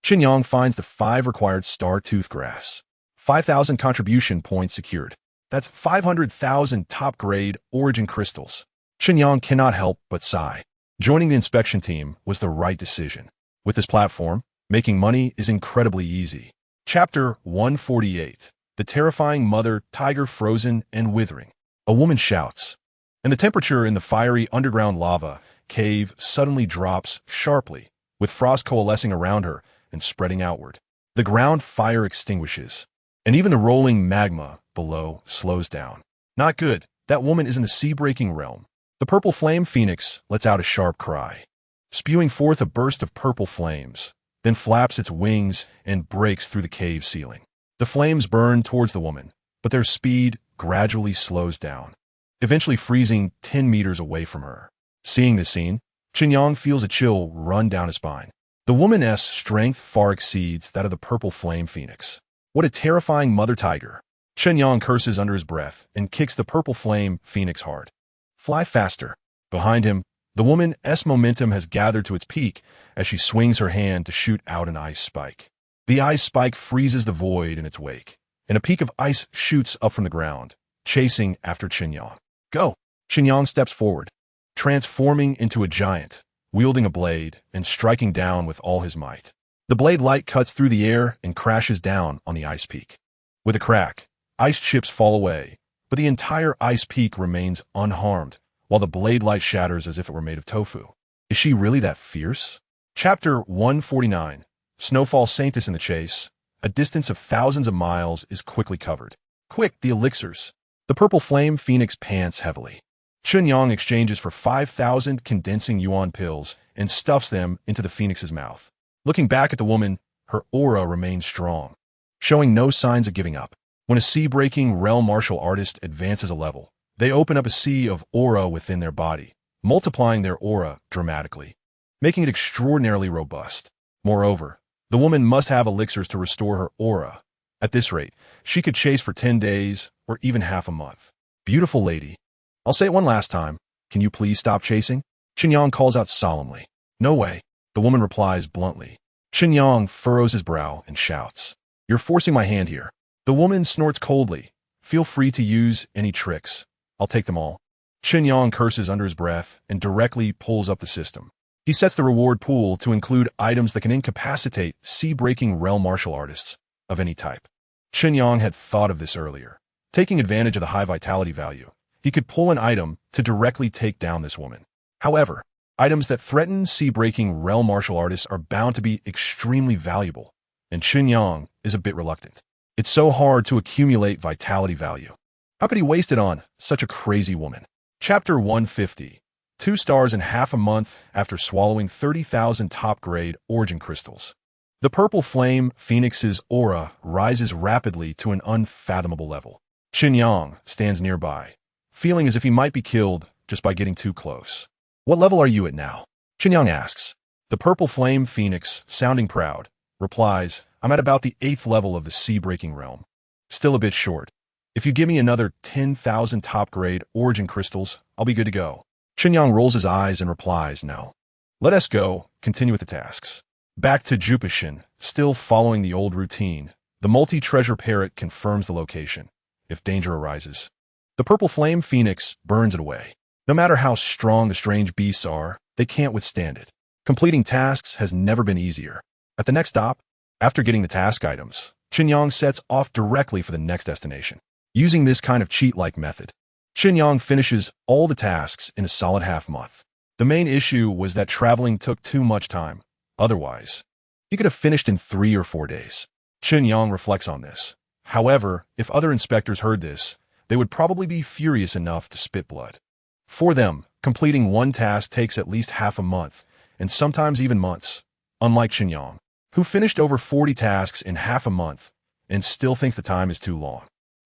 Chen Yang finds the 5 required star toothgrass. 5,000 contribution points secured. That's 500,000 top-grade origin crystals. Chen Yang cannot help but sigh. Joining the inspection team was the right decision. With this platform, making money is incredibly easy. Chapter 148. The Terrifying Mother Tiger Frozen and Withering. A woman shouts, and the temperature in the fiery underground lava cave suddenly drops sharply, with frost coalescing around her and spreading outward. The ground fire extinguishes, and even the rolling magma below slows down. Not good. That woman is in the sea-breaking realm. The Purple Flame Phoenix lets out a sharp cry, spewing forth a burst of purple flames, then flaps its wings and breaks through the cave ceiling. The flames burn towards the woman, but their speed gradually slows down, eventually freezing 10 meters away from her. Seeing this scene, Chen Yang feels a chill run down his spine. The woman's strength far exceeds that of the purple flame phoenix. What a terrifying mother tiger. Chen Yang curses under his breath and kicks the purple flame phoenix hard. Fly faster. Behind him, the woman's momentum has gathered to its peak as she swings her hand to shoot out an ice spike. The ice spike freezes the void in its wake, and a peak of ice shoots up from the ground, chasing after Chen Yang. Go! Chen Yang steps forward, transforming into a giant, wielding a blade and striking down with all his might. The blade light cuts through the air and crashes down on the ice peak. With a crack, ice chips fall away, but the entire ice peak remains unharmed, while the blade light shatters as if it were made of tofu. Is she really that fierce? Chapter 149. Snowfall Saintess in the chase. A distance of thousands of miles is quickly covered. Quick, the elixirs. The purple flame phoenix pants heavily. Chen Yang exchanges for 5,000 condensing yuan pills and stuffs them into the phoenix's mouth. Looking back at the woman, her aura remains strong, showing no signs of giving up. When a sea-breaking realm martial artist advances a level, they open up a sea of aura within their body, multiplying their aura dramatically, making it extraordinarily robust. Moreover, the woman must have elixirs to restore her aura. At this rate, she could chase for 10 days or even half a month. Beautiful lady. I'll say it one last time. Can you please stop chasing? Chen Yang calls out solemnly. No way. The woman replies bluntly. Chen Yang furrows his brow and shouts. You're forcing my hand here. The woman snorts coldly. Feel free to use any tricks. I'll take them all. Chen Yang curses under his breath and directly pulls up the system. He sets the reward pool to include items that can incapacitate sea-breaking realm martial artists of any type. Chen Yang had thought of this earlier. Taking advantage of the high vitality value, he could pull an item to directly take down this woman. However, items that threaten sea-breaking realm martial artists are bound to be extremely valuable, and Chen Yang is a bit reluctant. It's so hard to accumulate vitality value. How could he waste it on such a crazy woman? Chapter 150. 2 stars in half a month after swallowing 30,000 top-grade origin crystals. The purple flame phoenix's aura rises rapidly to an unfathomable level. Chen Yang stands nearby, feeling as if he might be killed just by getting too close. What level are you at now? Chen Yang asks. The purple flame phoenix, sounding proud, replies, I'm at about the 8th level of the sea-breaking realm. Still a bit short. If you give me another 10,000 top-grade origin crystals, I'll be good to go. Chen Yang rolls his eyes and replies, no. Let us go, continue with the tasks. Back to Jupashin, still following the old routine, the multi-treasure parrot confirms the location, if danger arises. The purple flame phoenix burns it away. No matter how strong the strange beasts are, they can't withstand it. Completing tasks has never been easier. At the next stop, after getting the task items, Chen Yang sets off directly for the next destination. Using this kind of cheat-like method, Chen Yang finishes all the tasks in a solid half-month. The main issue was that traveling took too much time. Otherwise, he could have finished in 3 or 4 days. Chen Yang reflects on this. However, if other inspectors heard this, they would probably be furious enough to spit blood. For them, completing one task takes at least half a month, and sometimes even months, unlike Chen Yang, who finished over 40 tasks in half a month and still thinks the time is too long.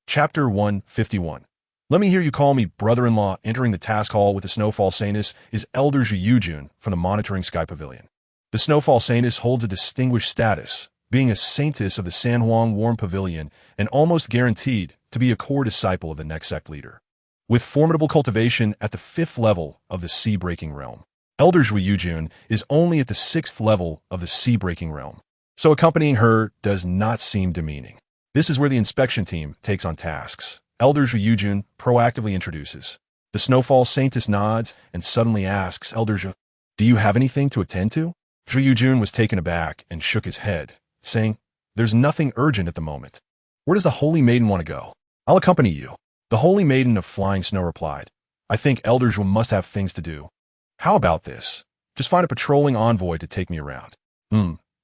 Chapter 151. Let me hear you call me brother-in-law. Entering the task hall with the Snowfall Saintess is Elder Zhiyujun from the Monitoring Sky Pavilion. The Snowfall Saintess holds a distinguished status, being a saintess of the San Huang Warm Pavilion and almost guaranteed to be a core disciple of the next sect leader. With formidable cultivation at the 5th level of the sea-breaking realm, Elder Zhiyujun is only at the 6th level of the sea-breaking realm, so accompanying her does not seem demeaning. This is where the inspection team takes on tasks. Elder Zhiyujun proactively introduces. The Snowfall Saintess nods and suddenly asks Elder Zhu, do you have anything to attend to? Zhiyujun was taken aback and shook his head, saying, there's nothing urgent at the moment. Where does the Holy Maiden want to go? I'll accompany you. The Holy Maiden of Flying Snow replied, I think Elder Zhu must have things to do. How about this? Just find a patrolling envoy to take me around.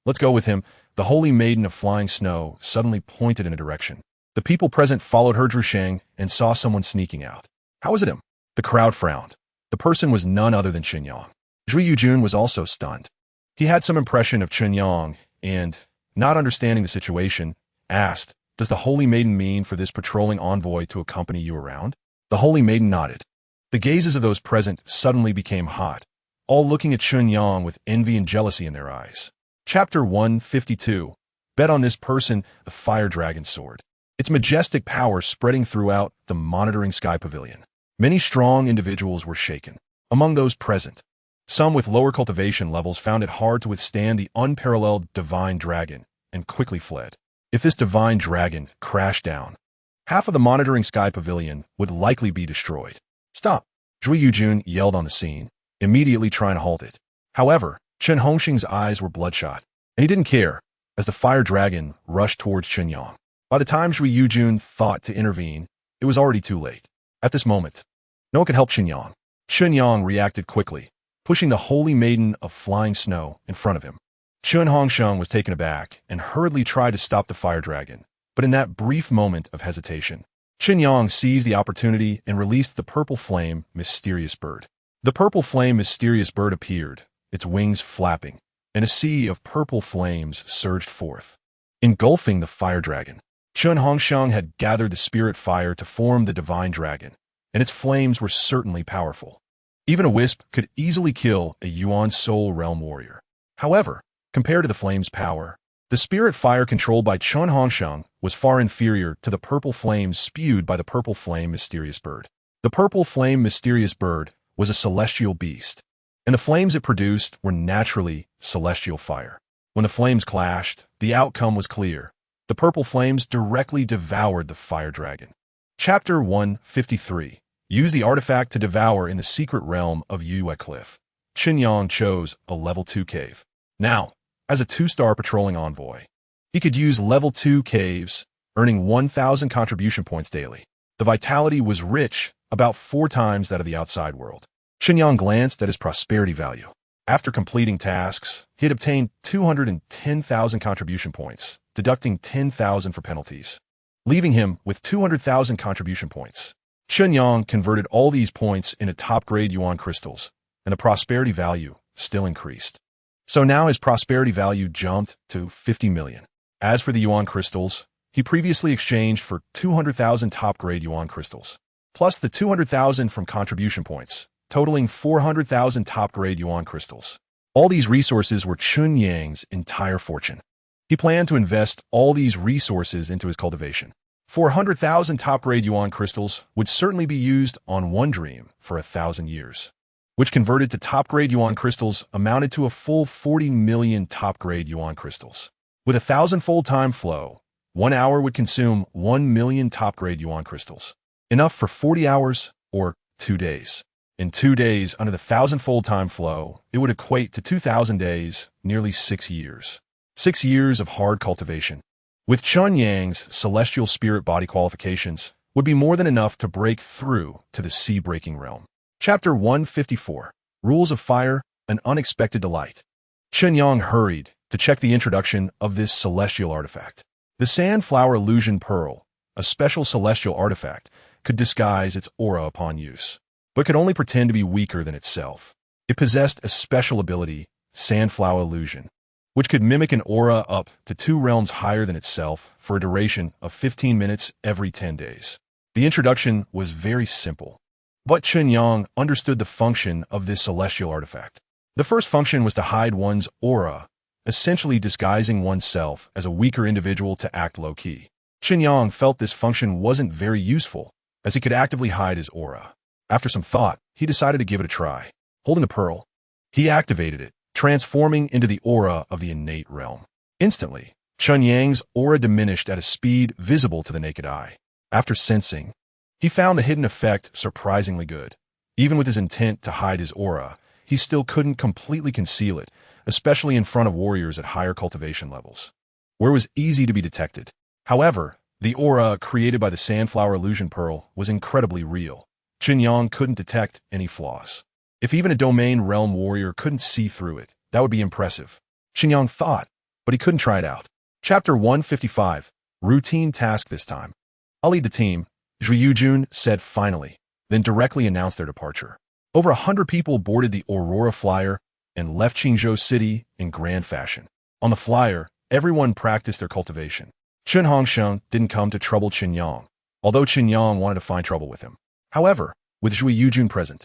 Let's go with him. The Holy Maiden of Flying Snow suddenly pointed in a direction. The people present followed her Drusheng and saw someone sneaking out. How was it him? The crowd frowned. The person was none other than Chen Yang. Zhiyujun was also stunned. He had some impression of Chen Yang and, not understanding the situation, asked, does the Holy Maiden mean for this patrolling envoy to accompany you around? The Holy Maiden nodded. The gazes of those present suddenly became hot, all looking at Chen Yang with envy and jealousy in their eyes. Chapter 152. Bet on this person, the Fire Dragon Sword. Its majestic power spreading throughout the monitoring sky pavilion. Many strong individuals were shaken. Among those present, some with lower cultivation levels found it hard to withstand the unparalleled divine dragon and quickly fled. If this divine dragon crashed down, half of the monitoring sky pavilion would likely be destroyed. Stop! Zhui Yujun yelled on the scene, immediately trying to halt it. However, Chen Hongxing's eyes were bloodshot, and he didn't care as the fire dragon rushed towards Chen Yang. By the time Zhui Yujun thought to intervene, it was already too late. At this moment, no one could help Chen Yang. Chen Yang reacted quickly, pushing the holy maiden of flying snow in front of him. Chen Hongxiang was taken aback and hurriedly tried to stop the fire dragon, but in that brief moment of hesitation, Chen Yang seized the opportunity and released the purple flame mysterious bird. The purple flame mysterious bird appeared, its wings flapping, and a sea of purple flames surged forth, engulfing the fire dragon. Chen Hongxiang had gathered the spirit fire to form the divine dragon, and its flames were certainly powerful. Even a wisp could easily kill a Yuan Soul Realm warrior. However, compared to the flame's power, the spirit fire controlled by Chen Hongxiang was far inferior to the purple flames spewed by the purple flame mysterious bird. The purple flame mysterious bird was a celestial beast, and the flames it produced were naturally celestial fire. When the flames clashed, the outcome was clear. The purple flames directly devoured the fire dragon. Chapter 153. Use the artifact to devour in the secret realm of Yue Cliff. Chen Yang chose a level 2 cave. Now, as a 2-star patrolling envoy, he could use level 2 caves, earning 1,000 contribution points daily. The vitality was rich, about 4 times that of the outside world. Chen Yang glanced at his prosperity value. After completing tasks, he had obtained 210,000 contribution points, deducting 10,000 for penalties, leaving him with 200,000 contribution points. Chen Yang converted all these points into top-grade yuan crystals, and the prosperity value still increased. So now his prosperity value jumped to 50 million. As for the yuan crystals, he previously exchanged for 200,000 top-grade yuan crystals, plus the 200,000 from contribution points, totaling 400,000 top-grade yuan crystals. All these resources were Chen Yang's entire fortune. He planned to invest all these resources into his cultivation. 400,000 top-grade yuan crystals would certainly be used on one dream for 1,000 years, which converted to top-grade yuan crystals amounted to a full 40 million top-grade yuan crystals. With 1,000-fold time flow, 1 hour would consume 1 million top-grade yuan crystals, enough for 40 hours or 2 days. In 2 days, under the 1,000-fold time flow, it would equate to 2,000 days, nearly 6 years. 6 years of hard cultivation. With Chen Yang's celestial spirit body qualifications, would be more than enough to break through to the sea-breaking realm. Chapter 154. Rules of Fire, an Unexpected Delight. Chen Yang hurried to check the introduction of this celestial artifact. The Sandflower Illusion Pearl, a special celestial artifact, could disguise its aura upon use, but could only pretend to be weaker than itself. It possessed a special ability, Sandflower Illusion, which could mimic an aura up to 2 realms higher than itself for a duration of 15 minutes every 10 days. The introduction was very simple, but Chen Yang understood the function of this celestial artifact. The first function was to hide one's aura, essentially disguising oneself as a weaker individual to act low-key. Chen Yang felt this function wasn't very useful, as he could actively hide his aura. After some thought, he decided to give it a try. Holding the pearl, he activated it, transforming into the aura of the innate realm. Instantly, Chen Yang's aura diminished at a speed visible to the naked eye. After sensing, he found the hidden effect surprisingly good. Even with his intent to hide his aura, he still couldn't completely conceal it, especially in front of warriors at higher cultivation levels, where it was easy to be detected. However, the aura created by the Sandflower Illusion Pearl was incredibly real. Chen Yang couldn't detect any flaws. If even a domain realm warrior couldn't see through it, that would be impressive. Chen Yang thought, but he couldn't try it out. Chapter 155. Routine task this time. I'll lead the team, Zhui Yujun said finally, then directly announced their departure. Over 100 people boarded the Aurora Flyer and left Qingzhou City in grand fashion. On the flyer, everyone practiced their cultivation. Chen Hongxiang didn't come to trouble Chen Yang, although Chen Yang wanted to find trouble with him. However, with Zhui Yujun present,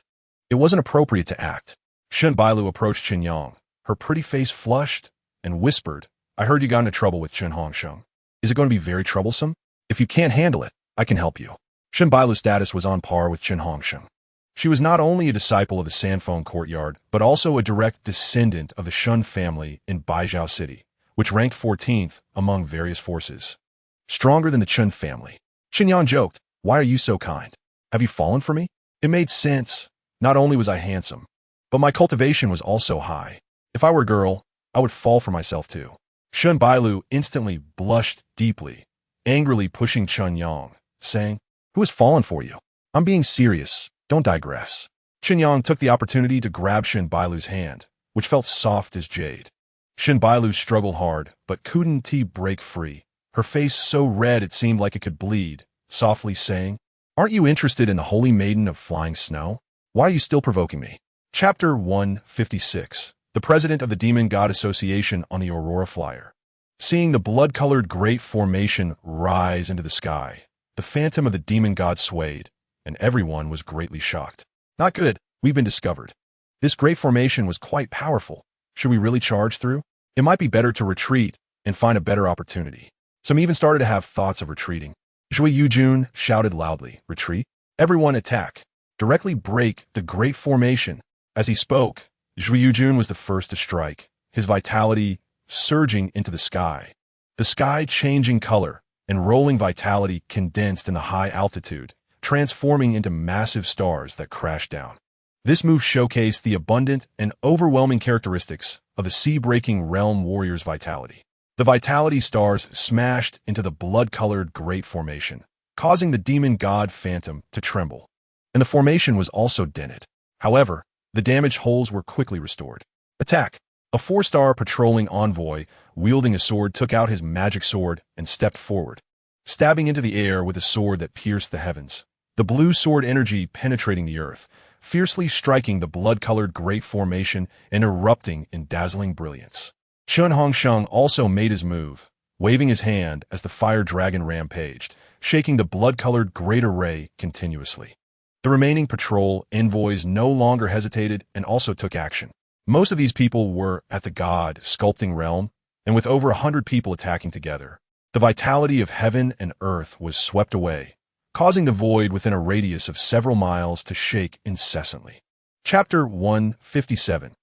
it wasn't appropriate to act. Shen Bailu approached Chen Yang, her pretty face flushed and whispered, I heard you got into trouble with Chen Hongsheng. Is it going to be very troublesome? If you can't handle it, I can help you. Shen Bailu's status was on par with Chen Hongsheng. She was not only a disciple of the Sanfeng courtyard, but also a direct descendant of the Shun family in Baijiao City, which ranked 14th among various forces. Stronger than the Chen family. Chen Yang joked, why are you so kind? Have you fallen for me? It made sense. Not only was I handsome, but my cultivation was also high. If I were a girl, I would fall for myself too. Shen Bailu instantly blushed deeply, angrily pushing Chen Yang, saying, who has fallen for you? I'm being serious. Don't digress. Chen Yang took the opportunity to grab Shen Bailu's hand, which felt soft as jade. Shen Bailu struggled hard, but couldn't break free. Her face so red it seemed like it could bleed, softly saying, aren't you interested in the holy maiden of flying snow? Why are you still provoking me? Chapter 156. The President of the Demon God Association on the Aurora Flyer. Seeing the blood-colored great formation rise into the sky, the phantom of the demon god swayed, and everyone was greatly shocked. Not good, we've been discovered. This great formation was quite powerful. Should we really charge through? It might be better to retreat and find a better opportunity. Some even started to have thoughts of retreating. Zhui Yujun shouted loudly, retreat? Everyone attack. Directly break the great formation. As he spoke, Zhui Yujun was the first to strike, his vitality surging into the sky. The sky changing color and rolling vitality condensed in the high altitude, transforming into massive stars that crashed down. This move showcased the abundant and overwhelming characteristics of the sea-breaking realm warrior's vitality. The vitality stars smashed into the blood-colored great formation, causing the demon god phantom to tremble. And the formation was also dented. However, the damaged holes were quickly restored. Attack! A 4-star patrolling envoy, wielding a sword, took out his magic sword and stepped forward, stabbing into the air with a sword that pierced the heavens. The blue sword energy penetrating the earth, fiercely striking the blood-colored great formation and erupting in dazzling brilliance. Chen Hongsheng also made his move, waving his hand as the fire dragon rampaged, shaking the blood-colored great array continuously. The remaining patrol envoys no longer hesitated and also took action. Most of these people were at the god sculpting realm, and with over 100 people attacking together, the vitality of heaven and earth was swept away, causing the void within a radius of several miles to shake incessantly. Chapter 157.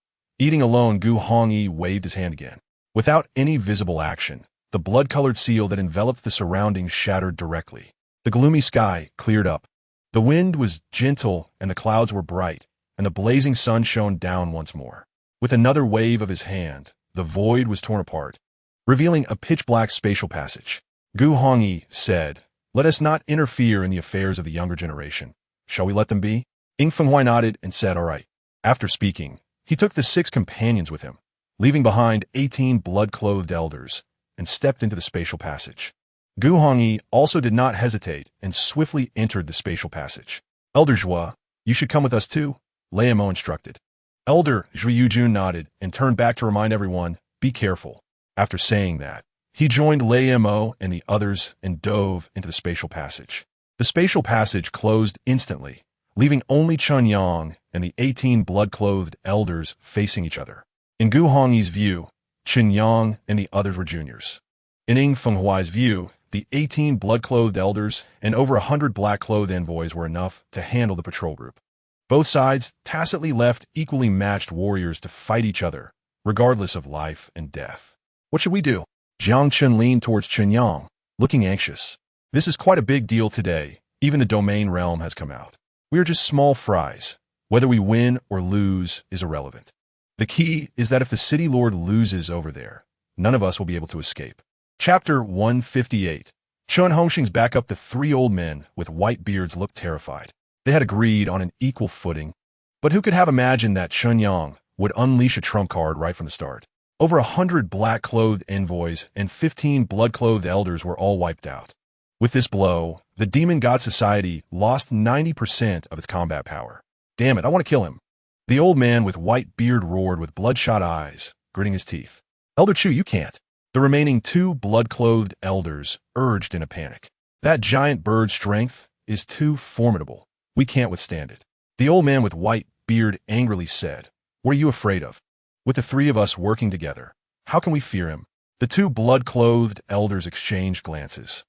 Eating alone, Gu Hongyi waved his hand again. Without any visible action, the blood-colored seal that enveloped the surroundings shattered directly. The gloomy sky cleared up. The wind was gentle and the clouds were bright, and the blazing sun shone down once more. With another wave of his hand, the void was torn apart, revealing a pitch-black spatial passage. Gu Hongyi said, let us not interfere in the affairs of the younger generation. Shall we let them be? Ying Fenghuai nodded and said, all right. After speaking, he took the 6 companions with him, leaving behind 18 blood-clothed elders, and stepped into the spatial passage. Gu Hongyi also did not hesitate and swiftly entered the spatial passage. Elder Zhua, you should come with us too, Lei Mo instructed. Elder Zhui Yujun nodded and turned back to remind everyone, be careful. After saying that, he joined Lei Mo and the others and dove into the spatial passage. The spatial passage closed instantly, leaving only Chen Yang and the 18 blood-clothed elders facing each other. In Gu Hongyi's view, Chen Yang and the others were juniors. In Ying Fenghuai's view, the 18 blood-clothed elders and over 100 black-clothed envoys were enough to handle the patrol group. Both sides tacitly left equally matched warriors to fight each other, regardless of life and death. What should we do? Jiang Chen leaned towards Chen Yang, looking anxious. This is quite a big deal today. Even the domain realm has come out. We are just small fries. Whether we win or lose is irrelevant. The key is that if the city lord loses over there, none of us will be able to escape. Chapter 158. Chen Hongsheng's back up. The 3 old men with white beards looked terrified. They had agreed on an equal footing, but who could have imagined that Chen Yang would unleash a trump card right from the start? Over 100 black-clothed envoys and 15 blood-clothed elders were all wiped out. With this blow, the Demon God Society lost 90% of its combat power. Damn it, I want to kill him. The old man with white beard roared with bloodshot eyes, gritting his teeth. Elder Chu, you can't. The remaining 2 blood-clothed elders urged in a panic. That giant bird's strength is too formidable. We can't withstand it. The old man with white beard angrily said, what are you afraid of? With the 3 of us working together, How can we fear him? The two blood-clothed elders exchanged glances,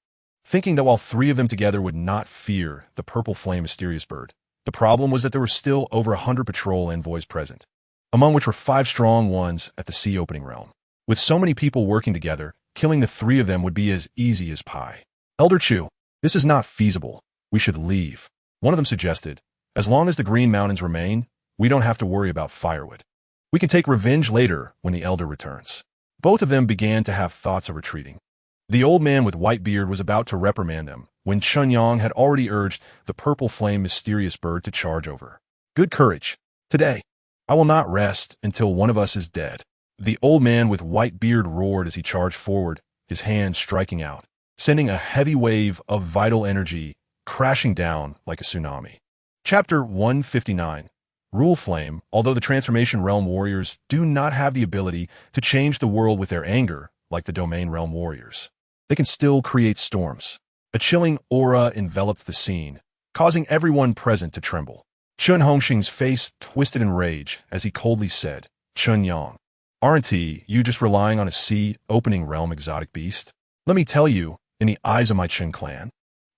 thinking that while three of them together would not fear the purple flame mysterious bird, the problem was that there were still over 100 patrol envoys present, among which were 5 strong ones at the sea opening realm. With so many people working together, killing the 3 of them would be as easy as pie. Elder Chu, this is not feasible. We should leave. One of them suggested, as long as the Green Mountains remain, we don't have to worry about firewood. We can take revenge later when the elder returns. Both of them began to have thoughts of retreating. The old man with white beard was about to reprimand them when Chen Yang had already urged the purple flame mysterious bird to charge over. Good courage. Today, I will not rest until one of us is dead. The old man with white beard roared as he charged forward, his hands striking out, sending a heavy wave of vital energy crashing down like a tsunami. Chapter 159. Rule Flame. Although the Transformation Realm Warriors do not have the ability to change the world with their anger like the Domain Realm Warriors, they can still create storms. A chilling aura enveloped the scene, causing everyone present to tremble. Chen Hongxing's face twisted in rage as he coldly said, Chen Yang, aren't you just relying on a sea-opening realm exotic beast? Let me tell you, in the eyes of my Chen clan,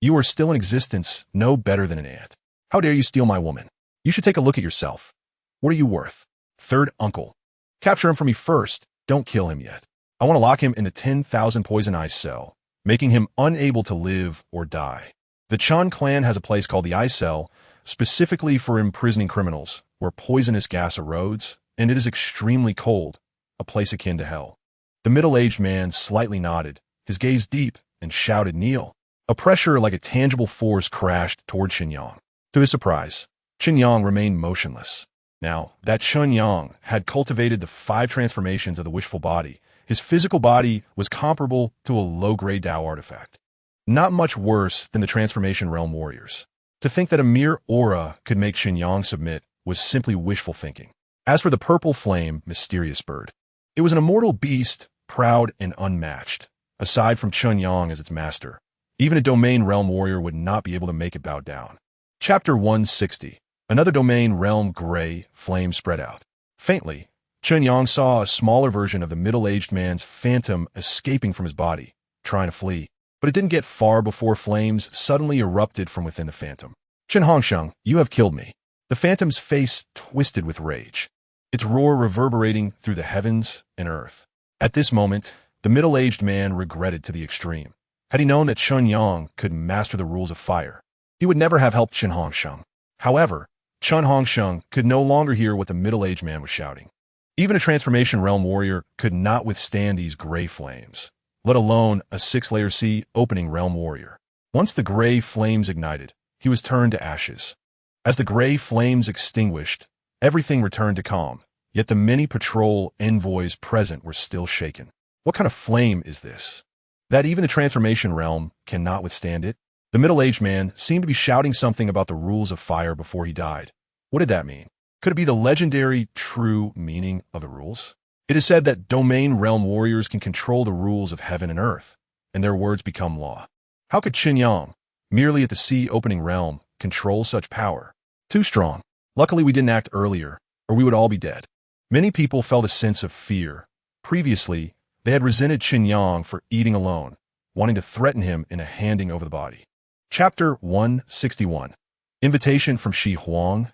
you are still in existence no better than an ant. How dare you steal my woman? You should take a look at yourself. What are you worth? Third uncle. Capture him for me first. Don't kill him yet. I want to lock him in the 10,000 poison ice cell, making him unable to live or die. The Chan clan has a place called the Ice Cell, specifically for imprisoning criminals, where poisonous gas erodes, and it is extremely cold, a place akin to hell. The middle-aged man slightly nodded, his gaze deep, and shouted, kneel. A pressure like a tangible force crashed toward Chen Yang. To his surprise, Chen Yang remained motionless. Now, that Chen Yang had cultivated the 5 transformations of the wishful body. His physical body was comparable to a low-grade Dao artifact. Not much worse than the Transformation Realm Warriors. To think that a mere aura could make Chen Yang submit was simply wishful thinking. As for the purple flame, mysterious bird, it was an immortal beast, proud and unmatched. Aside from Chen Yang as its master, even a Domain Realm Warrior would not be able to make it bow down. Chapter 160. Another Domain Realm gray flame spread out. Faintly, Chen Yang saw a smaller version of the middle-aged man's phantom escaping from his body, trying to flee. But it didn't get far before flames suddenly erupted from within the phantom. Chen Hongsheng, you have killed me. The phantom's face twisted with rage, its roar reverberating through the heavens and earth. At this moment, the middle-aged man regretted to the extreme. Had he known that Chen Yang could master the rules of fire, he would never have helped Chen Hongsheng. However, Chen Hongsheng could no longer hear what the middle-aged man was shouting. Even a Transformation Realm Warrior could not withstand these gray flames, let alone a 6-layer sea opening Realm Warrior. Once the gray flames ignited, he was turned to ashes. As the gray flames extinguished, everything returned to calm, yet the many patrol envoys present were still shaken. What kind of flame is this? That even the Transformation Realm cannot withstand it? The middle-aged man seemed to be shouting something about the rules of fire before he died. What did that mean? Could it be the legendary true meaning of the rules? It is said that Domain Realm Warriors can control the rules of heaven and earth, and their words become law. How could Chen Yang, merely at the sea opening realm, control such power? Too strong. Luckily we didn't act earlier, or we would all be dead. Many people felt a sense of fear. Previously, they had resented Chen Yang for eating alone, wanting to threaten him in a handing over the body. Chapter 161. Invitation from Shi Huang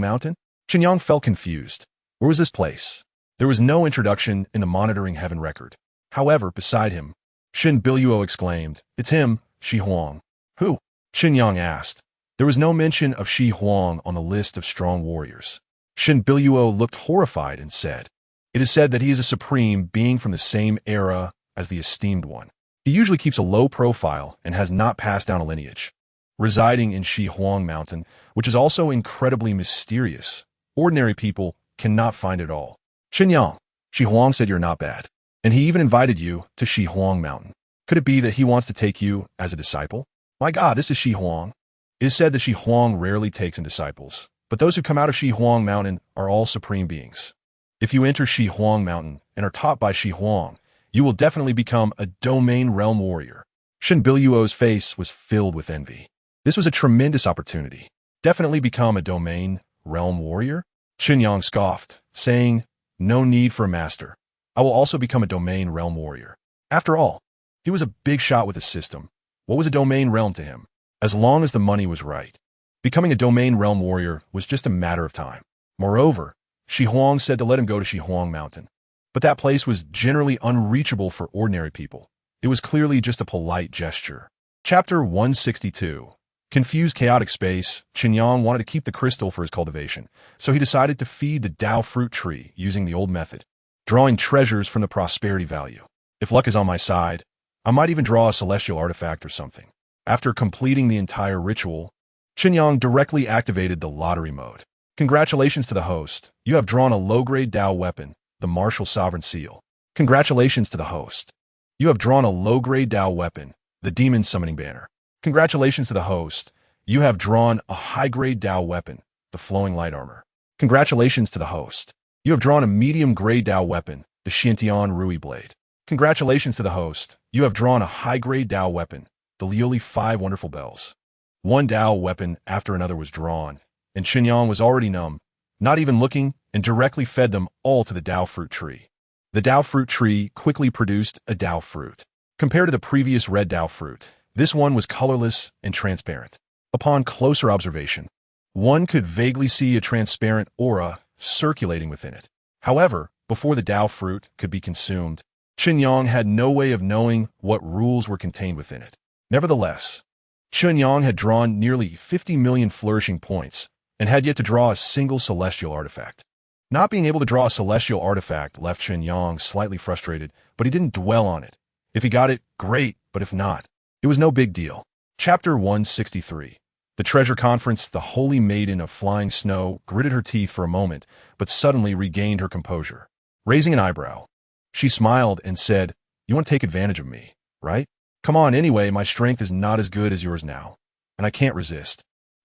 Mountain? Chen Yang felt confused. Where was this place? There was no introduction in the monitoring heaven record. However, beside him, Shen Biluo exclaimed, it's him, Shi Huang. Who? Chen Yang asked. There was no mention of Shi Huang on the list of strong warriors. Shen Biluo looked horrified and said, it is said that he is a supreme being from the same era as the esteemed one. He usually keeps a low profile and has not passed down a lineage. Residing in Shi Huang Mountain, which is also incredibly mysterious, ordinary people cannot find it all. Chen Yang, Shi Huang said you're not bad, and he even invited you to Shi Huang Mountain. Could it be that he wants to take you as a disciple? My God, this is Shi Huang. It is said that Shi Huang rarely takes in disciples, but those who come out of Shi Huang Mountain are all supreme beings. If you enter Shi Huang Mountain and are taught by Shi Huang, you will definitely become a Domain Realm Warrior. Shen Biluo's face was filled with envy. This was a tremendous opportunity. Definitely become a Domain Realm Warrior? Chen Yang scoffed, saying, no need for a master. I will also become a domain realm warrior. After all, he was a big shot with the system. What was a domain realm to him? As long as the money was right. Becoming a domain realm warrior was just a matter of time. Moreover, Shi Huang said to let him go to Shi Huang Mountain. But that place was generally unreachable for ordinary people. It was clearly just a polite gesture. Chapter 162. Confused chaotic space, Chen Yang wanted to keep the crystal for his cultivation, so he decided to feed the Dao fruit tree using the old method, drawing treasures from the prosperity value. If luck is on my side, I might even draw a celestial artifact or something. After completing the entire ritual, Chen Yang directly activated the lottery mode. Congratulations to the host. You have drawn a low-grade Dao weapon, the Martial Sovereign Seal. Congratulations to the host. You have drawn a low-grade Dao weapon, the Demon Summoning Banner. Congratulations to the host. You have drawn a high-grade Dao weapon, the Flowing Light Armor. Congratulations to the host. You have drawn a medium-grade Dao weapon, the Xiantian Rui Blade. Congratulations to the host. You have drawn a high-grade Dao weapon, the Liuli 5 Wonderful Bells. One Dao weapon after another was drawn, and Chen Yang was already numb, not even looking, and directly fed them all to the Dao fruit tree. The Dao fruit tree quickly produced a Dao fruit. Compared to the previous red Dao fruit, this one was colorless and transparent. Upon closer observation, one could vaguely see a transparent aura circulating within it. However, before the Dao fruit could be consumed, Chen Yang had no way of knowing what rules were contained within it. Nevertheless, Chen Yang had drawn nearly 50 million flourishing points and had yet to draw a single celestial artifact. Not being able to draw a celestial artifact left Chen Yang slightly frustrated, but he didn't dwell on it. If he got it, great, but if not, it was no big deal. Chapter 163. The treasure conference, the holy maiden of flying snow, gritted her teeth for a moment, but suddenly regained her composure. Raising an eyebrow, she smiled and said, "You want to take advantage of me, right? Come on anyway, my strength is not as good as yours now, and I can't resist.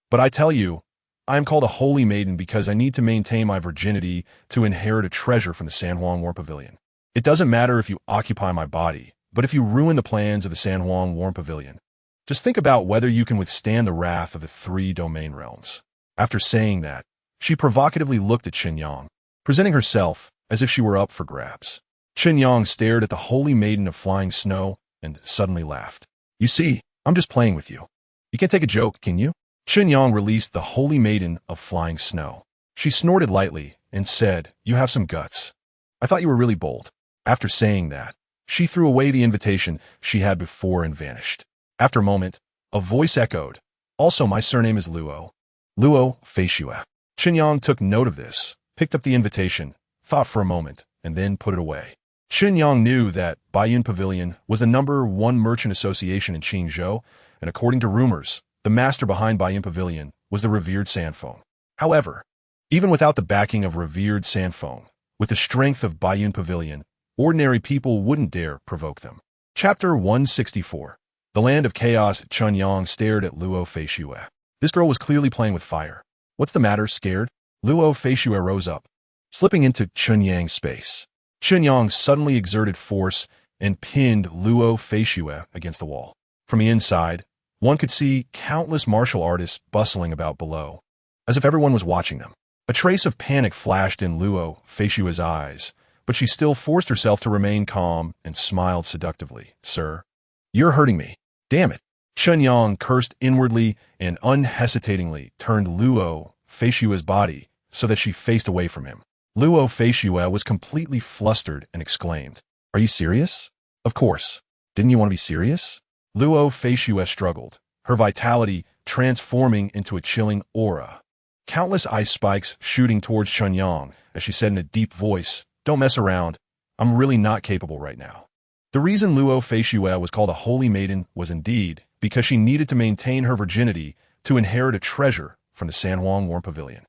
But I tell you, I am called a holy maiden because I need to maintain my virginity to inherit a treasure from the San Juan Warm Pavilion. It doesn't matter if you occupy my body, but if you ruin the plans of the San Juan Warm Pavilion, just think about whether you can withstand the wrath of the 3 domain realms." After saying that, she provocatively looked at Chen Yang, presenting herself as if she were up for grabs. Chen Yang stared at the holy maiden of flying snow and suddenly laughed. "You see, I'm just playing with you. You can't take a joke, can you?" Chen Yang released the holy maiden of flying snow. She snorted lightly and said, "You have some guts. I thought you were really bold." After saying that, she threw away the invitation she had before and vanished. After a moment, a voice echoed, "Also, my surname is Luo. Luo Feishue." Chen Yang took note of this, picked up the invitation, thought for a moment, and then put it away. Chen Yang knew that Baiyun Pavilion was the #1 merchant association in Qingzhou, and according to rumors, the master behind Baiyun Pavilion was the revered Sanfeng. However, even without the backing of revered Sanfeng, with the strength of Baiyun Pavilion, ordinary people wouldn't dare provoke them. Chapter 164. The Land of Chaos. Chen Yang stared at Luo Feishue. This girl was clearly playing with fire. "What's the matter, scared?" Luo Feishue rose up, slipping into Chen Yang's space. Chen Yang suddenly exerted force and pinned Luo Feishue against the wall. From the inside, one could see countless martial artists bustling about below, as if everyone was watching them. A trace of panic flashed in Luo Feishue's eyes, but she still forced herself to remain calm and smiled seductively. "Sir, you're hurting me. Damn it." Chen Yang cursed inwardly and unhesitatingly turned Luo Feishue's body so that she faced away from him. Luo Feishue was completely flustered and exclaimed, "Are you serious?" "Of course. Didn't you want to be serious?" Luo Feishue struggled, her vitality transforming into a chilling aura. Countless ice spikes shooting towards Chen Yang as she said in a deep voice, "Don't mess around. I'm really not capable right now." The reason Luo Feishue was called a holy maiden was indeed because she needed to maintain her virginity to inherit a treasure from the San Juan Warm Pavilion.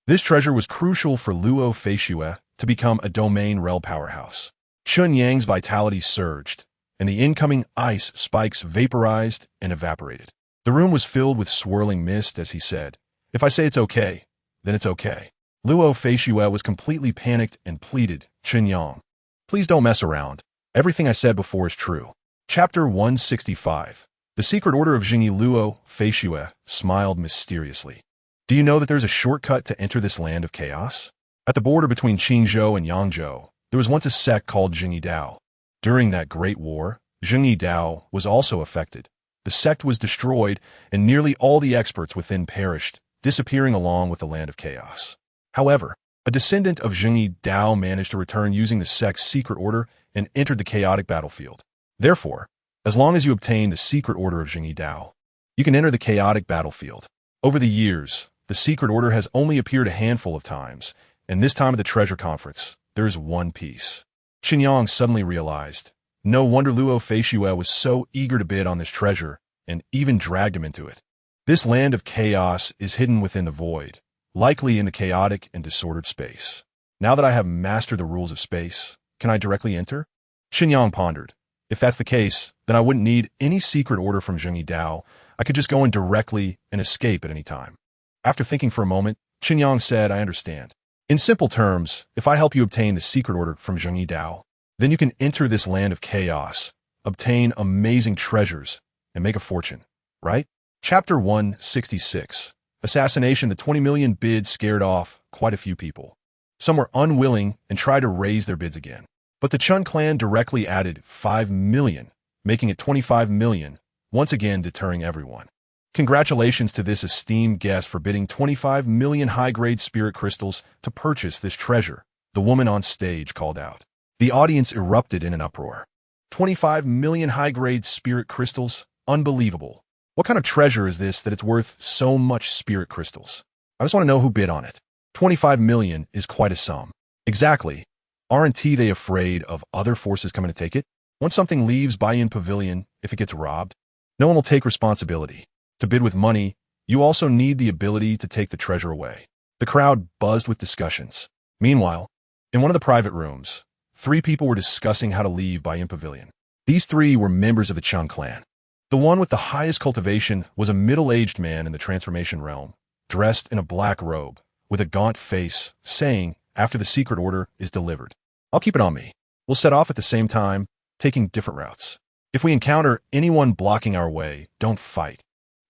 This treasure was crucial for Luo Feishue to become a domain realm powerhouse. Chen Yang's vitality surged, and the incoming ice spikes vaporized and evaporated. The room was filled with swirling mist as he said, "If I say it's okay, then it's okay." Luo Feishue was completely panicked and pleaded, "Chen Yang, please don't mess around. Everything I said before is true." Chapter 165. The Secret Order of Jingyi. Luo Feishue smiled mysteriously. "Do you know that there's a shortcut to enter this land of chaos? At the border between Qingzhou and Yangzhou, There was once a sect called Jingyi Dao. During that Great War, Jingyi Dao was also affected. The sect was destroyed, and nearly all the experts within perished, disappearing along with the land of chaos. However, a descendant of Jingyi Dao managed to return using the sect's secret order and entered the chaotic battlefield. Therefore, as long as you obtain the secret order of Jingyi Dao, you can enter the chaotic battlefield. Over the years, the secret order has only appeared a handful of times, and this time at the treasure conference, there is one piece. Chen Yang suddenly realized. No wonder Luo Feishue was so eager to bid on this treasure, and even dragged him into it. This land of chaos is hidden within the void, likely in the chaotic and disordered space. Now that I have mastered the rules of space, can I directly enter? Chen Yang pondered. If that's the case, then I wouldn't need any secret order from Jingyi Dao. I could just go in directly and escape at any time. After thinking for a moment, Chen Yang said, I understand. In simple terms, if I help you obtain the secret order from Jingyi Dao, then you can enter this land of chaos, obtain amazing treasures, and make a fortune, right? Chapter 166. Assassination. The 20 million bid scared off quite a few people. Some were unwilling and tried to raise their bids again. But the Chen clan directly added 5 million, making it 25 million, once again deterring everyone. Congratulations to this esteemed guest for bidding 25 million high-grade spirit crystals to purchase this treasure, the woman on stage called out. The audience erupted in an uproar. 25 million high-grade spirit crystals? Unbelievable. What kind of treasure is this that it's worth so much spirit crystals? I just want to know who bid on it. 25 million is quite a sum. Exactly. Aren't they afraid of other forces coming to take it? Once something leaves Baiyin Pavilion, if it gets robbed, no one will take responsibility. To bid with money, you also need the ability to take the treasure away. The crowd buzzed with discussions. Meanwhile, in one of the private rooms, 3 people were discussing how to leave Baiyin Pavilion. These 3 were members of the Chen clan. The one with the highest cultivation was a middle-aged man in the transformation realm, dressed in a black robe, with a gaunt face, saying, after the secret order is delivered, I'll keep it on me. We'll set off at the same time, taking different routes. If we encounter anyone blocking our way, don't fight.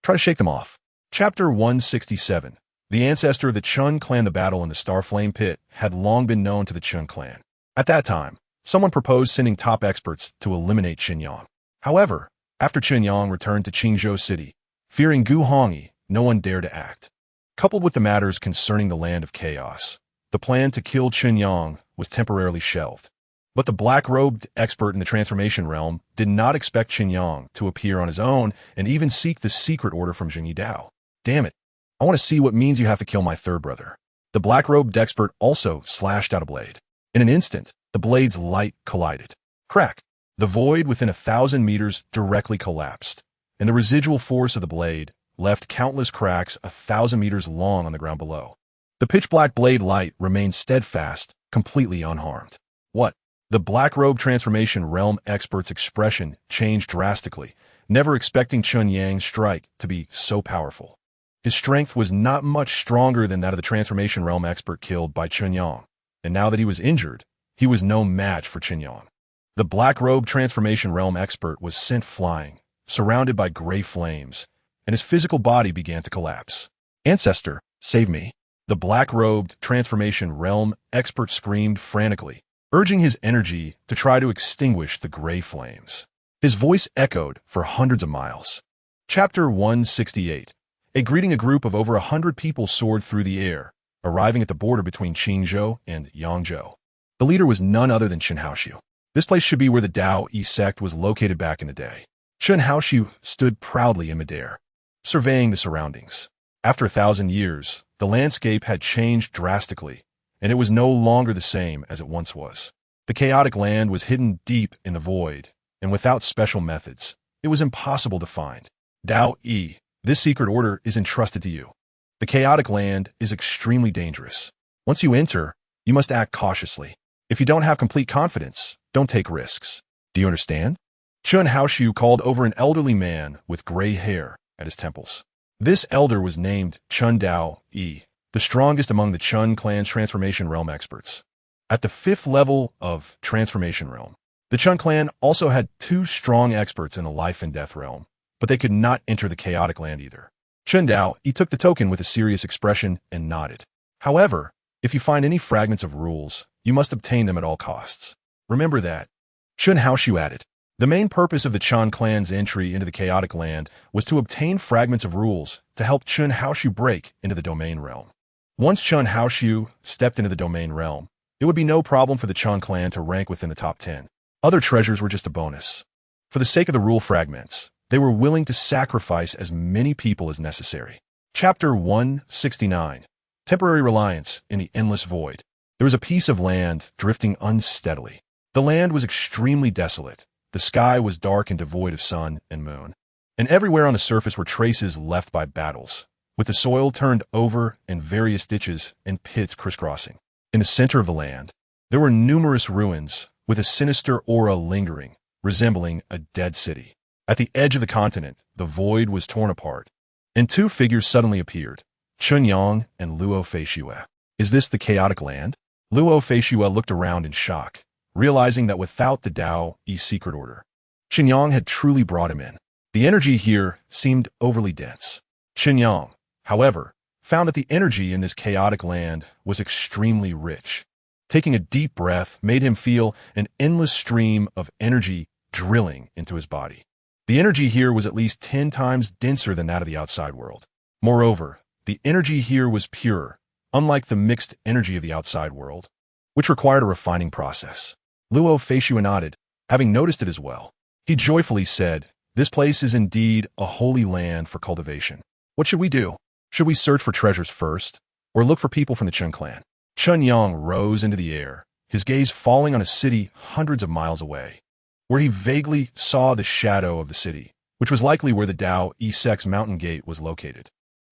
Try to shake them off. Chapter 167. The ancestor of the Chen clan. The battle in the Starflame Pit had long been known to the Chen clan. At that time, someone proposed sending top experts to eliminate Chen Yang. However, after Chen Yang returned to Qingzhou City, fearing Gu Hongyi, no one dared to act. Coupled with the matters concerning the land of chaos, the plan to kill Chen Yang was temporarily shelved. But the black-robed expert in the transformation realm did not expect Chen Yang to appear on his own and even seek the secret order from Jingyi Dao. Damn it, I want to see what means you have to kill my third brother. The black-robed expert also slashed out a blade. In an instant, the blade's light collided. Crack! The void within 1,000 meters directly collapsed, and the residual force of the blade left countless cracks 1,000 meters long on the ground below. The pitch-black blade light remained steadfast, completely unharmed. What? The black-robe transformation realm expert's expression changed drastically, never expecting Chen Yang's strike to be so powerful. His strength was not much stronger than that of the transformation realm expert killed by Chen Yang, and now that he was injured, he was no match for Chen Yang. The black-robe transformation realm expert was sent flying, surrounded by gray flames, and his physical body began to collapse. Ancestor, save me. The black-robed transformation realm expert screamed frantically, urging his energy to try to extinguish the gray flames. His voice echoed for hundreds of miles. Chapter 168. A group of over 100 people soared through the air, arriving at the border between Qingzhou and Yangzhou. The leader was none other than Chen Haoxiu. This place should be where the Dao Yi sect was located back in the day. Chen Haoxiu stood proudly in midair, surveying the surroundings. After 1,000 years, the landscape had changed drastically, and it was no longer the same as it once was. The chaotic land was hidden deep in the void, and without special methods, it was impossible to find. Dao Yi, this secret order is entrusted to you. The chaotic land is extremely dangerous. Once you enter, you must act cautiously. If you don't have complete confidence, don't take risks. Do you understand? Chen Haoxiu called over an elderly man with gray hair at his temples. This elder was named Chen Dao Yi, the strongest among the Chen clan's transformation realm experts. At the 5th level of transformation realm, the Chen clan also had 2 strong experts in the life and death realm, but they could not enter the chaotic land either. Chen Dao Yi took the token with a serious expression and nodded. However, if you find any fragments of rules, you must obtain them at all costs. Remember that. Chen Haoshu added. The main purpose of the Chen clan's entry into the chaotic land was to obtain fragments of rules to help Chen Haoshu break into the domain realm. Once Chen Haoshu stepped into the domain realm, it would be no problem for the Chen clan to rank within the top 10. Other treasures were just a bonus. For the sake of the rule fragments, they were willing to sacrifice as many people as necessary. Chapter 169. Temporary Reliance in the Endless Void. There was a piece of land drifting unsteadily. The land was extremely desolate. The sky was dark and devoid of sun and moon. And everywhere on the surface were traces left by battles, with the soil turned over and various ditches and pits crisscrossing. In the center of the land, there were numerous ruins with a sinister aura lingering, resembling a dead city. At the edge of the continent, the void was torn apart, and two figures suddenly appeared, Chen Yang and Luo Feishue. Is this the chaotic land? Luo Feishue looked around in shock, realizing that without the Dao Yi secret order, Chen Yang had truly brought him in. The energy here seemed overly dense. Chen Yang, however, found that the energy in this chaotic land was extremely rich. Taking a deep breath made him feel an endless stream of energy drilling into his body. The energy here was at least 10 times denser than that of the outside world. Moreover, the energy here was pure, unlike the mixed energy of the outside world, which required a refining process. Luo Feishue nodded, having noticed it as well. He joyfully said, "This place is indeed a holy land for cultivation. What should we do? Should we search for treasures first, or look for people from the Chen clan?" Chen Yang rose into the air, his gaze falling on a city hundreds of miles away, where he vaguely saw the shadow of the city, which was likely where the Dao Yi mountain gate was located.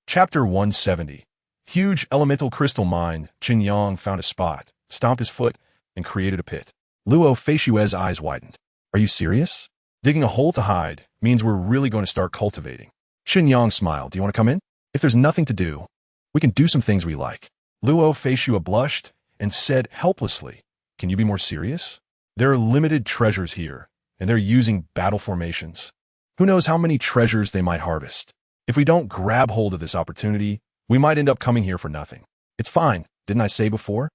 Chapter 170. Huge elemental crystal mine. Chen Yang found a spot, stomped his foot, and created a pit. Luo Feishue's eyes widened. Are you serious? Digging a hole to hide means we're really going to start cultivating. Chen Yang smiled. Do you want to come in? If there's nothing to do, we can do some things we like. Luo Feishue blushed and said helplessly, "Can you be more serious? There are limited treasures here, and they're using battle formations. Who knows how many treasures they might harvest? If we don't grab hold of this opportunity, we might end up coming here for nothing. It's fine, didn't I say before?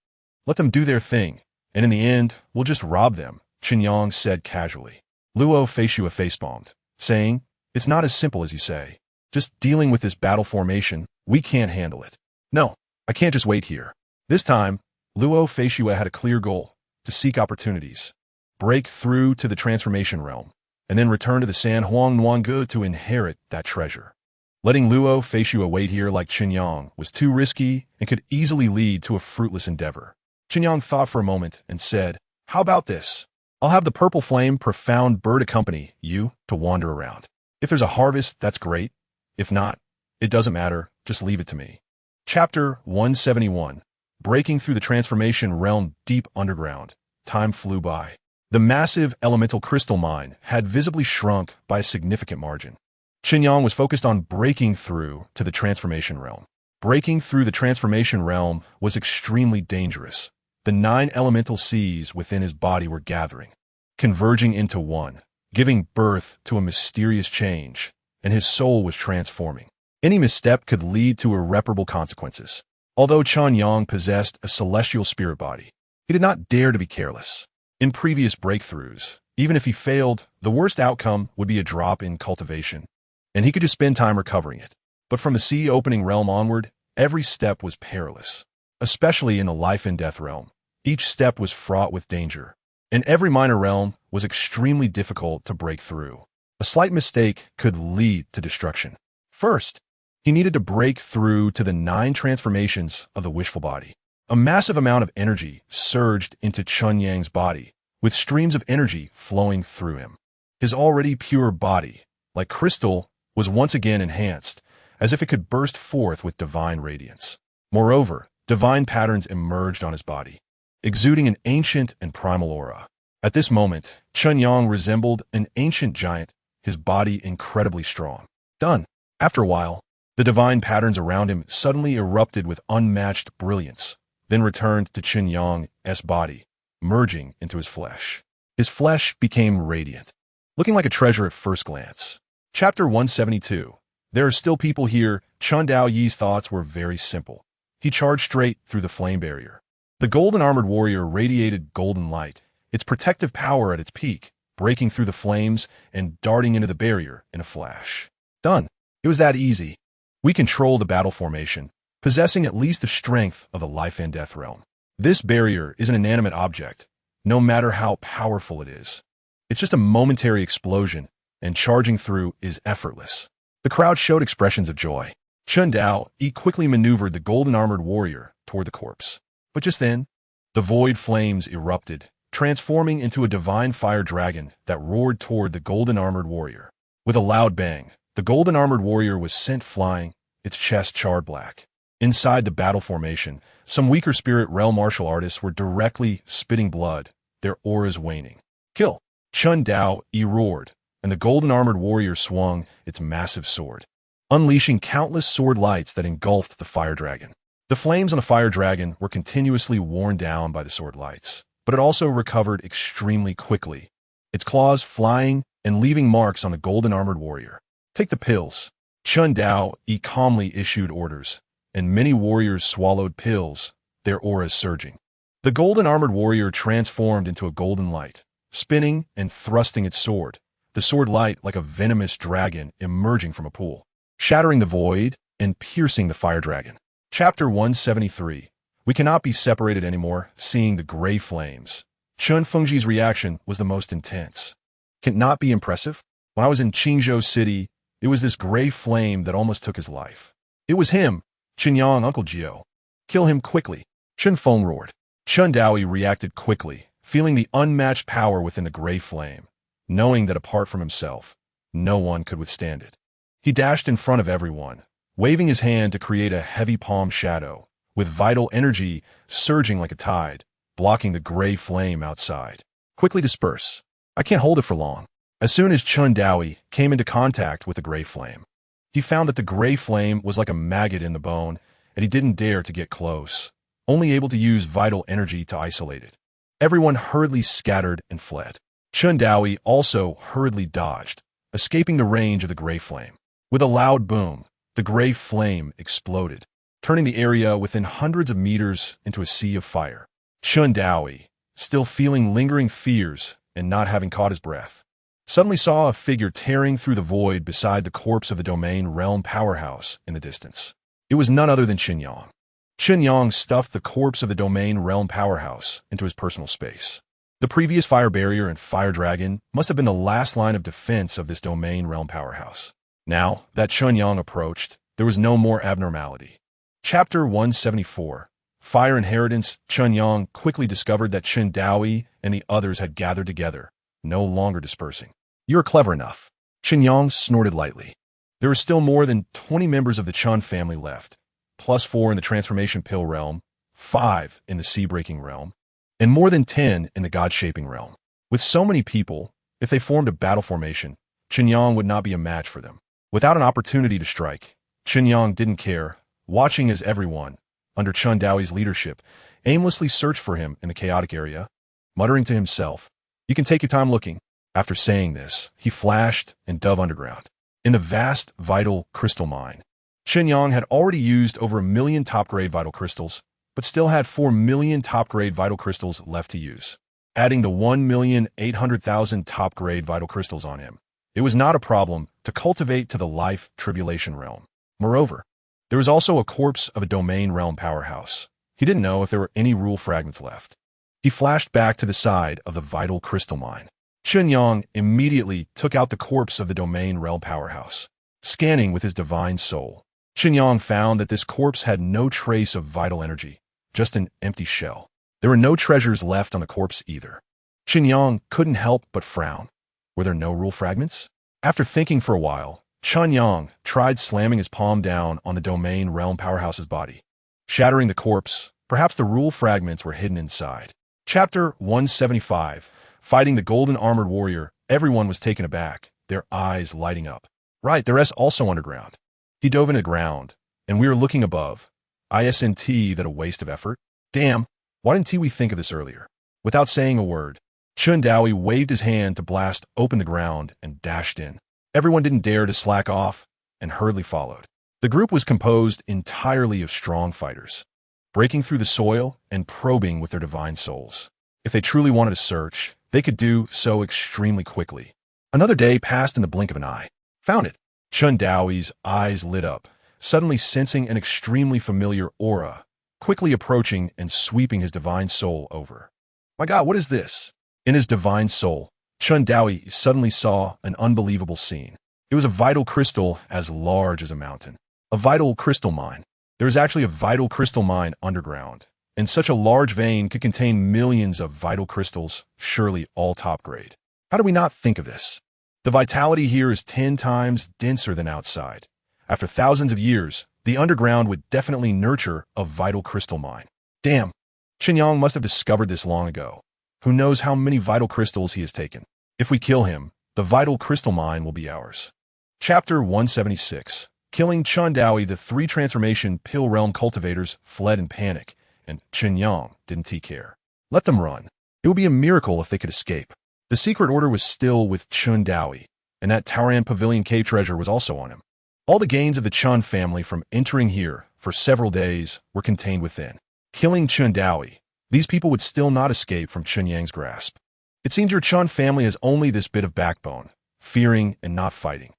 Let them do their thing, and in the end, we'll just rob them," Chen Yang said casually. Luo Feishue facepalmed, saying, "It's not as simple as you say. Just dealing with this battle formation, we can't handle it. No, I can't just wait here." This time, Luo Feishue had a clear goal: to seek opportunities, break through to the transformation realm, and then return to the San Huang Nuangu to inherit that treasure. Letting Luo Feishue wait here like Chen Yang was too risky and could easily lead to a fruitless endeavor. Chen Yang thought for a moment and said, "How about this? I'll have the purple flame profound bird accompany you to wander around. If there's a harvest, that's great. If not, it doesn't matter, just leave it to me." Chapter 171. Breaking through the transformation realm deep underground. Time flew by. The massive elemental crystal mine had visibly shrunk by a significant margin. Chen Yang was focused on breaking through to the transformation realm. Breaking through the transformation realm was extremely dangerous. The 9 elemental seas within his body were gathering, converging into one, giving birth to a mysterious change, and his soul was transforming. Any misstep could lead to irreparable consequences. Although Chen Yang possessed a celestial spirit body, he did not dare to be careless. In previous breakthroughs, even if he failed, the worst outcome would be a drop in cultivation, and he could just spend time recovering it. But from the sea opening realm onward, every step was perilous. Especially in the life and death realm, each step was fraught with danger, and every minor realm was extremely difficult to break through. A slight mistake could lead to destruction. First, he needed to break through to the 9 transformations of the wishful body. A massive amount of energy surged into Chen Yang's body, with streams of energy flowing through him. His already pure body, like crystal, was once again enhanced, as if it could burst forth with divine radiance. Moreover, divine patterns emerged on his body, exuding an ancient and primal aura. At this moment, Chen Yang resembled an ancient giant, his body incredibly strong. Done. After a while, the divine patterns around him suddenly erupted with unmatched brilliance, then returned to Chen Yang's body, merging into his flesh. His flesh became radiant, looking like a treasure at first glance. Chapter 172. There are still people here. Chen Dao Yi's thoughts were very simple. He charged straight through the flame barrier. The golden armored warrior radiated golden light, its protective power at its peak, breaking through the flames and darting into the barrier in a flash. Done. It was that easy. We control the battle formation, possessing at least the strength of the life and death realm. This barrier is an inanimate object, no matter how powerful it is. It's just a momentary explosion, and charging through is effortless. The crowd showed expressions of joy. Chen Yang quickly maneuvered the golden armored warrior toward the corpse. But just then, the void flames erupted, transforming into a divine fire dragon that roared toward the golden armored warrior. With a loud bang, the golden armored warrior was sent flying, its chest charred black. Inside the battle formation, some weaker spirit realm martial artists were directly spitting blood, their auras waning. Kill! Chen Yang roared, and the golden armored warrior swung its massive sword, unleashing countless sword lights that engulfed the fire dragon. The flames on the fire dragon were continuously worn down by the sword lights, but it also recovered extremely quickly, its claws flying and leaving marks on the golden armored warrior. Take the pills. Chen Yang calmly issued orders, and many warriors swallowed pills, their auras surging. The golden armored warrior transformed into a golden light, spinning and thrusting its sword, the sword light like a venomous dragon emerging from a pool, shattering the void and piercing the fire dragon. Chapter 173. We cannot be separated anymore, seeing the gray flames. Chun Fengji's reaction was the most intense. Can it not be impressive? When I was in Qingzhou City, it was this gray flame that almost took his life. It was him, Chen Yang, Uncle Gio. Kill him quickly. Chen Feng roared. Chen Yang reacted quickly, feeling the unmatched power within the gray flame, knowing that apart from himself, no one could withstand it. He dashed in front of everyone, waving his hand to create a heavy palm shadow, with vital energy surging like a tide, blocking the gray flame outside. Quickly disperse. I can't hold it for long. As soon as Chen Yang came into contact with the gray flame, he found that the gray flame was like a maggot in the bone, and he didn't dare to get close, only able to use vital energy to isolate it. Everyone hurriedly scattered and fled. Chen Yang also hurriedly dodged, escaping the range of the gray flame. With a loud boom, the gray flame exploded, turning the area within hundreds of meters into a sea of fire. Chen Yang, still feeling lingering fears and not having caught his breath, suddenly saw a figure tearing through the void beside the corpse of the domain realm powerhouse in the distance. It was none other than Chen Yang. Chen Yang stuffed the corpse of the domain realm powerhouse into his personal space. The previous fire barrier and fire dragon must have been the last line of defense of this domain realm powerhouse. Now that Chen Yang approached, there was no more abnormality. Chapter 174. Fire Inheritance. Chen Yang quickly discovered that Chen Yang and the others had gathered together, no longer dispersing. You're clever enough. Chen Yang snorted lightly. There were still more than 20 members of the Chen family left, plus 4 in the transformation pill realm, 5 in the sea-breaking realm, and more than 10 in the god-shaping realm. With so many people, if they formed a battle formation, Chen Yang would not be a match for them. Without an opportunity to strike, Chen Yang didn't care, watching as everyone, under Chen Daoi's leadership, aimlessly searched for him in the chaotic area, muttering to himself, "You can take your time looking." After saying this, he flashed and dove underground. In the vast, vital crystal mine, Chen Yang had already used over 1 million top-grade vital crystals, but still had 4 million top-grade vital crystals left to use. Adding the 1,800,000 top-grade vital crystals on him, it was not a problem to cultivate to the life tribulation realm. Moreover, there was also a corpse of a domain realm powerhouse. He didn't know if there were any rule fragments left. He flashed back to the side of the vital crystal mine. Chen Yang immediately took out the corpse of the domain realm powerhouse. Scanning with his divine soul, Chen Yang found that this corpse had no trace of vital energy, just an empty shell. There were no treasures left on the corpse either. Chen Yang couldn't help but frown. Were there no rule fragments? After thinking for a while, Chen Yang tried slamming his palm down on the domain realm powerhouse's body, shattering the corpse. Perhaps the rule fragments were hidden inside. Chapter 175. Fighting the golden armored warrior. Everyone was taken aback, their eyes lighting up. Right, there's also underground. He dove into the ground, and we were looking above. Isn't that a waste of effort? Damn, why didn't we think of this earlier? Without saying a word, Chen Yang waved his hand to blast open the ground and dashed in. Everyone didn't dare to slack off and hurriedly followed. The group was composed entirely of strong fighters. breaking through the soil and probing with their divine souls. If they truly wanted to search, they could do so extremely quickly. Another day passed in the blink of an eye. Found it. Chen Daoi's eyes lit up, suddenly sensing an extremely familiar aura, quickly approaching and sweeping his divine soul over. My God, what is this? In his divine soul, Chen Daoi suddenly saw an unbelievable scene. It was a vital crystal as large as a mountain. A vital crystal mine. There is actually a vital crystal mine underground, and such a large vein could contain millions of vital crystals, surely all top grade. How do we not think of this? The vitality here is 10 times denser than outside. After thousands of years, the underground would definitely nurture a vital crystal mine. Damn, Chen Yang must have discovered this long ago. Who knows how many vital crystals he has taken. If we kill him, the vital crystal mine will be ours. Chapter 176. Killing Chen Daoi. The 3 transformation pill realm cultivators fled in panic, and Chen Yang didn't take care. Let them run. It would be a miracle if they could escape. The secret order was still with Chen Daoi, and that Taoran Pavilion Cave treasure was also on him. All the gains of the Chen family from entering here for several days were contained within. Killing Chen Daoi, these people would still not escape from Chen Yang's grasp. It seems your Chen family has only this bit of backbone, fearing and not fighting.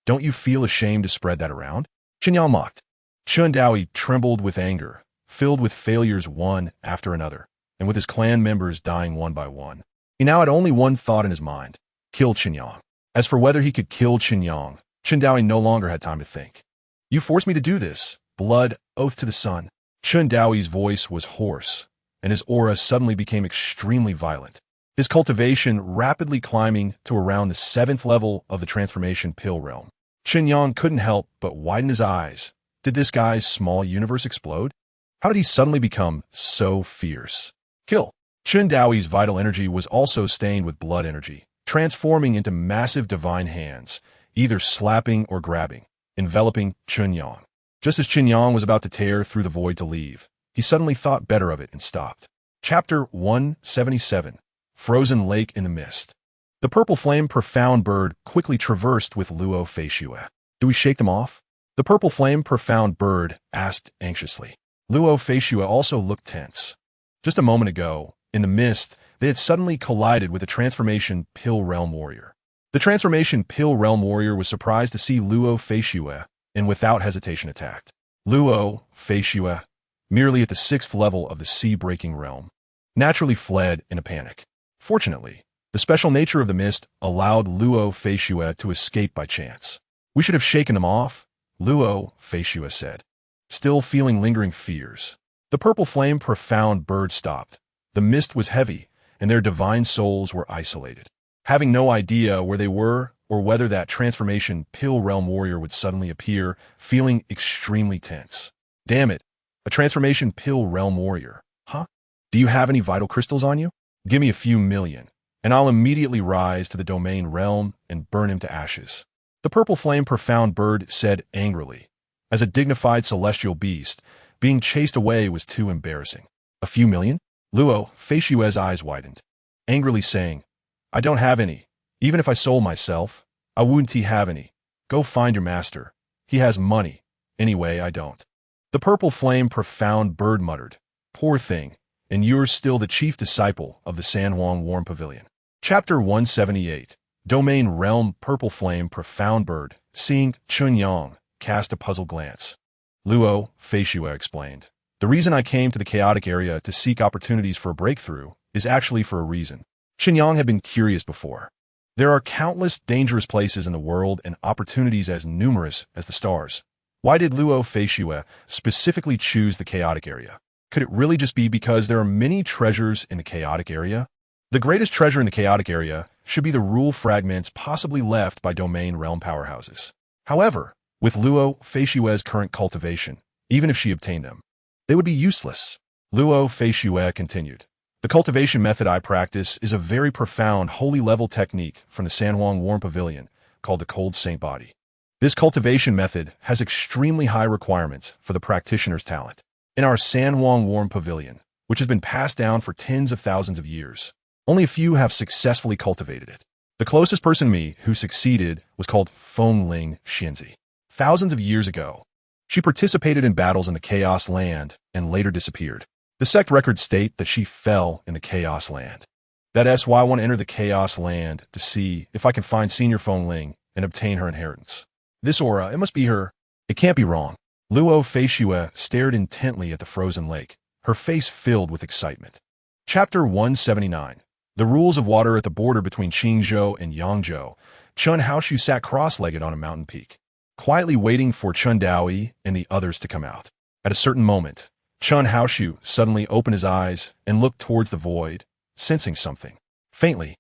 Don't you feel ashamed to spread that around? Chen Yang mocked. Chen Daoi trembled with anger, filled with failures one after another, and with his clan members dying one by one. He now had only one thought in his mind: kill Chen Yang. As for whether he could kill Chen Yang, Chen Daoi no longer had time to think. You forced me to do this. Blood, oath to the sun. Chen Daoi's voice was hoarse, and his aura suddenly became extremely violent. His cultivation rapidly climbing to around the 7th level of the transformation pill realm. Chen Yang couldn't help but widen his eyes. Did this guy's small universe explode? How did he suddenly become so fierce? Kill. Chen Daoi's vital energy was also stained with blood energy, transforming into massive divine hands, either slapping or grabbing, enveloping Chen Yang. Just as Chen Yang was about to tear through the void to leave, he suddenly thought better of it and stopped. Chapter 177. Frozen Lake in the Mist. The purple flame profound bird quickly traversed with Luo Feishue. Do we shake them off? The purple flame profound bird asked anxiously. Luo Feishue also looked tense. Just a moment ago, in the mist, they had suddenly collided with the transformation pill realm warrior. The transformation pill realm warrior was surprised to see Luo Feishue and without hesitation attacked. Luo Feishue, merely at the 6th level of the sea-breaking realm, naturally fled in a panic. Fortunately, the special nature of the mist allowed Luo Feishue to escape by chance. We should have shaken them off, Luo Feishue said, still feeling lingering fears. The purple flame profound bird stopped. The mist was heavy, and their divine souls were isolated. Having no idea where they were or whether that transformation pill realm warrior would suddenly appear, feeling extremely tense. Damn it, a transformation pill realm warrior, huh? Do you have any vital crystals on you? Give me a few million, and I'll immediately rise to the domain realm and burn him to ashes. The purple flame profound bird said angrily. As a dignified celestial beast, being chased away was too embarrassing. A few million? Luo Feishue's eyes widened, angrily saying, I don't have any. Even if I sold myself, I wouldn't have any. Go find your master. He has money. Anyway, I don't. The purple flame profound bird muttered, poor thing, and you're still the chief disciple of the San Juan Warm Pavilion. Chapter 178. Domain Realm Purple Flame Profound Bird, seeing Chen Yang, cast a puzzled glance. Luo Feishue explained, the reason I came to the chaotic area to seek opportunities for a breakthrough is actually for a reason. Chen Yang had been curious before. There are countless dangerous places in the world and opportunities as numerous as the stars. Why did Luo Feishue specifically choose the chaotic area? Could it really just be because there are many treasures in the chaotic area? The greatest treasure in the chaotic area should be the rule fragments possibly left by domain realm powerhouses. However, with Luo Feishue's current cultivation, even if she obtained them, they would be useless. Luo Feishue continued. The cultivation method I practice is a very profound holy level technique from the San Juan Warm Pavilion called the Cold Saint Body. This cultivation method has extremely high requirements for the practitioner's talent. In our San Juan Warm Pavilion, which has been passed down for tens of thousands of years, only a few have successfully cultivated it. The closest person to me who succeeded was called Feng Ling Xianzi. Thousands of years ago, She participated in battles in the Chaos Land and later disappeared. The sect records state that she fell in the Chaos Land. That's why I want to enter the Chaos Land to see if I can find Senior Feng Ling and obtain her inheritance. This aura, it must be her. It can't be wrong. Luo Feishue stared intently at the frozen lake, her face filled with excitement. Chapter 179. The rules of water at the border between Qingzhou and Yangzhou. Chen Haoshu sat cross-legged on a mountain peak, quietly waiting for Chen Daoyi and the others to come out. At a certain moment, Chen Haoshu suddenly opened his eyes and looked towards the void, sensing something. Faintly,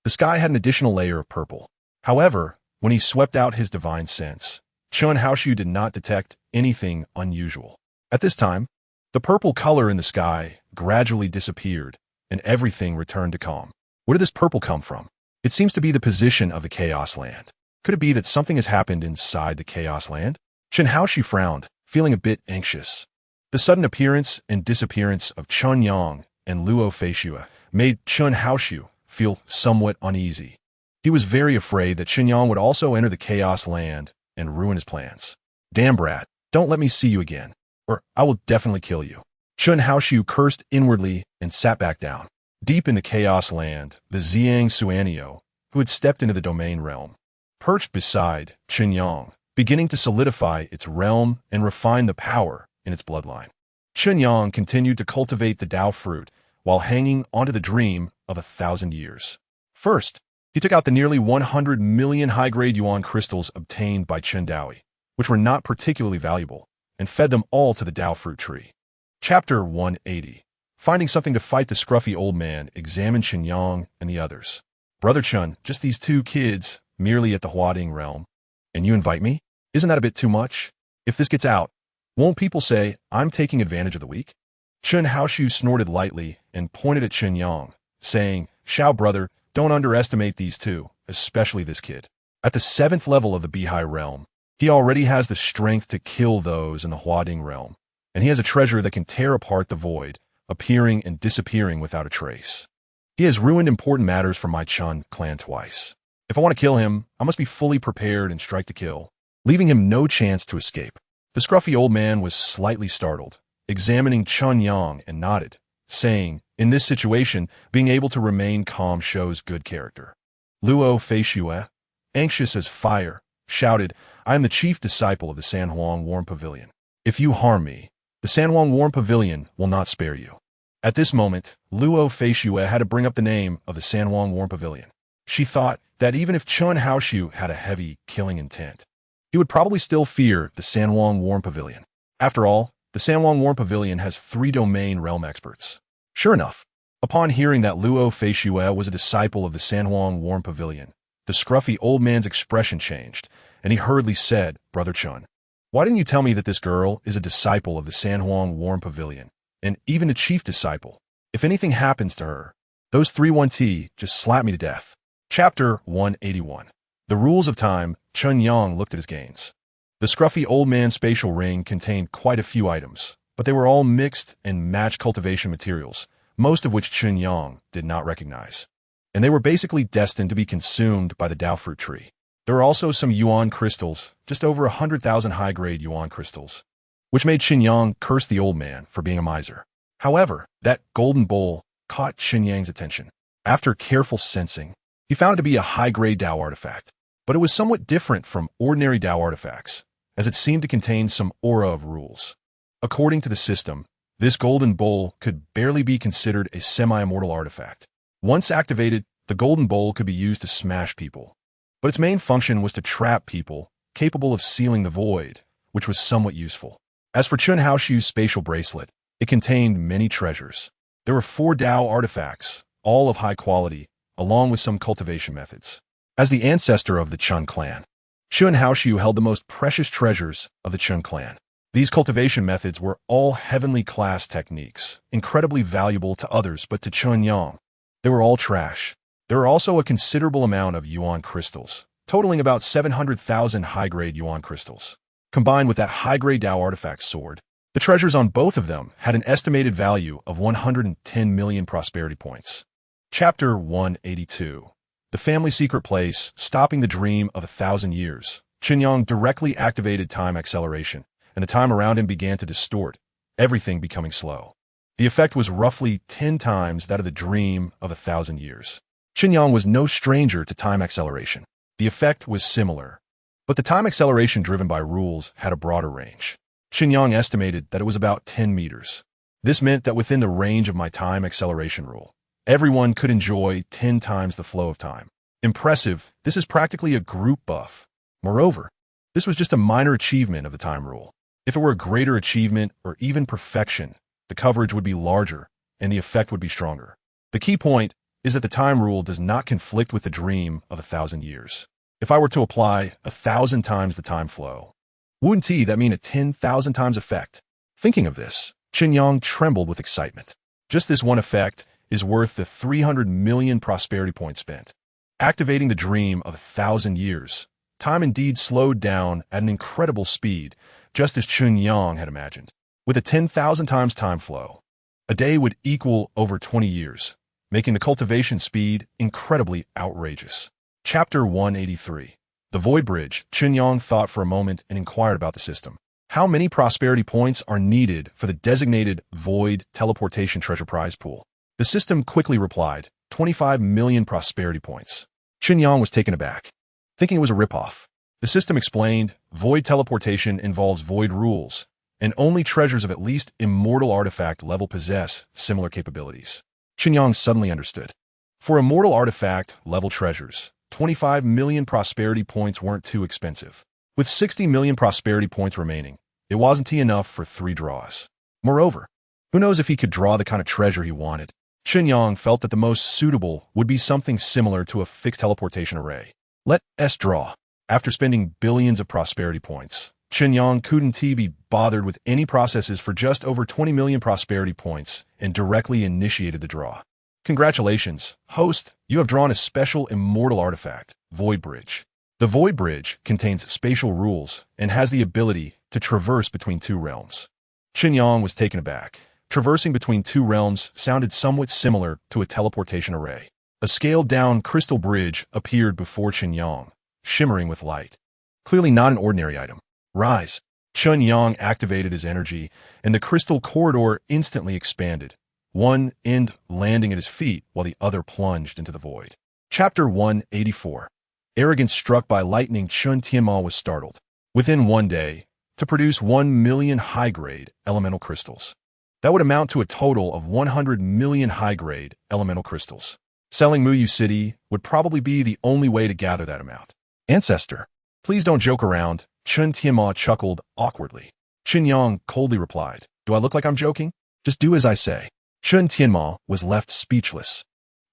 the sky had an additional layer of purple. However, when he swept out his divine sense, Chen Haoshu did not detect anything unusual. At this time, the purple color in the sky gradually disappeared, and everything returned to calm. Where did this purple come from? It seems to be the position of the Chaos Land. Could it be that something has happened inside the Chaos Land? Chen Haoshu frowned, feeling a bit anxious. The sudden appearance and disappearance of Chen Yang and Luo Feishue made Chen Haoshu feel somewhat uneasy. He was very afraid that Chen Yang would also enter the Chaos Land and ruin his plans. Damn brat, don't let me see you again, or I will definitely kill you. Chen Haoshu cursed inwardly and sat back down. Deep in the Chaos Land, the Ziyang Suanio, who had stepped into the domain realm, perched beside Chen Yang, beginning to solidify its realm and refine the power in its bloodline. Chen Yang continued to cultivate the Dao fruit while hanging onto the dream of 1,000 years. First, he took out the nearly 100 million high-grade yuan crystals obtained by Chen Daoyi, which were not particularly valuable, and fed them all to the Dao fruit tree. Chapter 180. Finding something to fight the scruffy old man examined Chen Yang and the others. Brother Chen, just these two kids, merely at the Huading realm. And you invite me? Isn't that a bit too much? If this gets out, won't people say I'm taking advantage of the weak? Chen Haoshu snorted lightly and pointed at Chen Yang, saying, Xiao brother, don't underestimate these two, especially this kid. At the 7th level of the Bihai realm, he already has the strength to kill those in the Huading realm, and he has a treasure that can tear apart the void, appearing and disappearing without a trace. He has ruined important matters for my Chen clan twice. If I want to kill him, I must be fully prepared and strike to kill, leaving him no chance to escape. The scruffy old man was slightly startled, examining Chen Yang, and nodded, saying, in this situation, being able to remain calm shows good character. Luo Feishue, anxious as fire, shouted, I am the chief disciple of the San Huang Warm Pavilion. If you harm me, the San Huang Warm Pavilion will not spare you. At this moment, Luo Feishue had to bring up the name of the San Huang Warm Pavilion. She thought that even if Chen Haoshu had a heavy, killing intent, he would probably still fear the San Huang Warm Pavilion. After all, the San Huang Warm Pavilion has 3 domain realm experts. Sure enough, upon hearing that Luo Feishue was a disciple of the San Huang Warm Pavilion, the scruffy old man's expression changed, and he hurriedly said, Brother Chen, why didn't you tell me that this girl is a disciple of the San Huang Warm Pavilion, and even a chief disciple? If anything happens to her, those 3-1T just slap me to death. Chapter 181. The Rules of Time. Chen Yang looked at his gains. The scruffy old man's spatial ring contained quite a few items, but they were all mixed and matched cultivation materials, most of which Chen Yang did not recognize. And they were basically destined to be consumed by the Dao fruit tree. There were also some yuan crystals, just over 100,000 high-grade yuan crystals, which made Chen Yang curse the old man for being a miser. However, that golden bowl caught Chen Yang's attention. After careful sensing, he found it to be a high-grade Dao artifact, but it was somewhat different from ordinary Dao artifacts, as it seemed to contain some aura of rules. According to the system, this golden bowl could barely be considered a semi-immortal artifact. Once activated, the golden bowl could be used to smash people, but its main function was to trap people capable of sealing the void, which was somewhat useful. As for Chen Haoshu's spatial bracelet, it contained many treasures. There were 4 Dao artifacts, all of high quality, along with some cultivation methods. As the ancestor of the Chen clan, Chen Haoshu held the most precious treasures of the Chen clan. These cultivation methods were all heavenly class techniques, incredibly valuable to others, but to Chen Yang, they were all trash. There were also a considerable amount of yuan crystals, totaling about 700,000 high-grade yuan crystals. Combined with that high-grade Dao artifact sword, the treasures on both of them had an estimated value of 110 million prosperity points. Chapter 182. The family secret place, stopping the dream of 1,000 years. Chen Yang directly activated time acceleration, and the time around him began to distort, everything becoming slow. The effect was roughly 10 times that of the dream of 1,000 years. Chen Yang was no stranger to time acceleration. The effect was similar, but the time acceleration driven by rules had a broader range. Chen Yang estimated that it was about 10 meters. This meant that within the range of my time acceleration rule, everyone could enjoy 10 times the flow of time. Impressive, this is practically a group buff. Moreover, this was just a minor achievement of the time rule. If it were a greater achievement or even perfection, the coverage would be larger and the effect would be stronger. The key point is that the time rule does not conflict with the dream of 1,000 years. If I were to apply 1,000 times the time flow, wouldn't that mean a 10,000 times effect? Thinking of this, Chen Yang trembled with excitement. Just this one effect is worth the 300 million prosperity points spent. Activating the dream of 1,000 years, time indeed slowed down at an incredible speed, just as Chen Yang had imagined. With a 10,000 times time flow, a day would equal over 20 years, making the cultivation speed incredibly outrageous. Chapter 183. The Void Bridge. Chen Yang thought for a moment and inquired about the system. How many prosperity points are needed for the designated Void Teleportation Treasure Prize pool? The system quickly replied, 25 million prosperity points. Chen Yang was taken aback, thinking it was a ripoff. The system explained, Void Teleportation involves Void rules, and only treasures of at least Immortal Artifact level possess similar capabilities. Chen Yang suddenly understood. For Immortal Artifact level treasures, 25 million prosperity points weren't too expensive. With 60 million prosperity points remaining, it wasn't enough for 3 draws. Moreover, who knows if he could draw the kind of treasure he wanted. Chen Yang felt that the most suitable would be something similar to a fixed teleportation array. Let us draw. After spending billions of prosperity points, Chen Yang couldn't be bothered with any processes for just over 20 million prosperity points and directly initiated the draw. Congratulations, host, you have drawn a special Immortal Artifact, Void Bridge. The Void Bridge contains spatial rules and has the ability to traverse between 2 realms. Chen Yang was taken aback. Traversing between 2 realms sounded somewhat similar to a teleportation array. A scaled-down crystal bridge appeared before Chen Yang, shimmering with light. Clearly not an ordinary item. Rise. Chen Yang activated his energy, and the crystal corridor instantly expanded, one end landing at his feet while the other plunged into the void. Chapter 184. Arrogance struck by lightning. Chen Tianma was startled. Within 1 day, to produce 1 million high-grade elemental crystals. That would amount to a total of 100 million high-grade elemental crystals. Selling Muyu City would probably be the only way to gather that amount. Ancestor, please don't joke around. Chen Tianma chuckled awkwardly. Chen Yang coldly replied, do I look like I'm joking? Just do as I say. Chen Tianma was left speechless,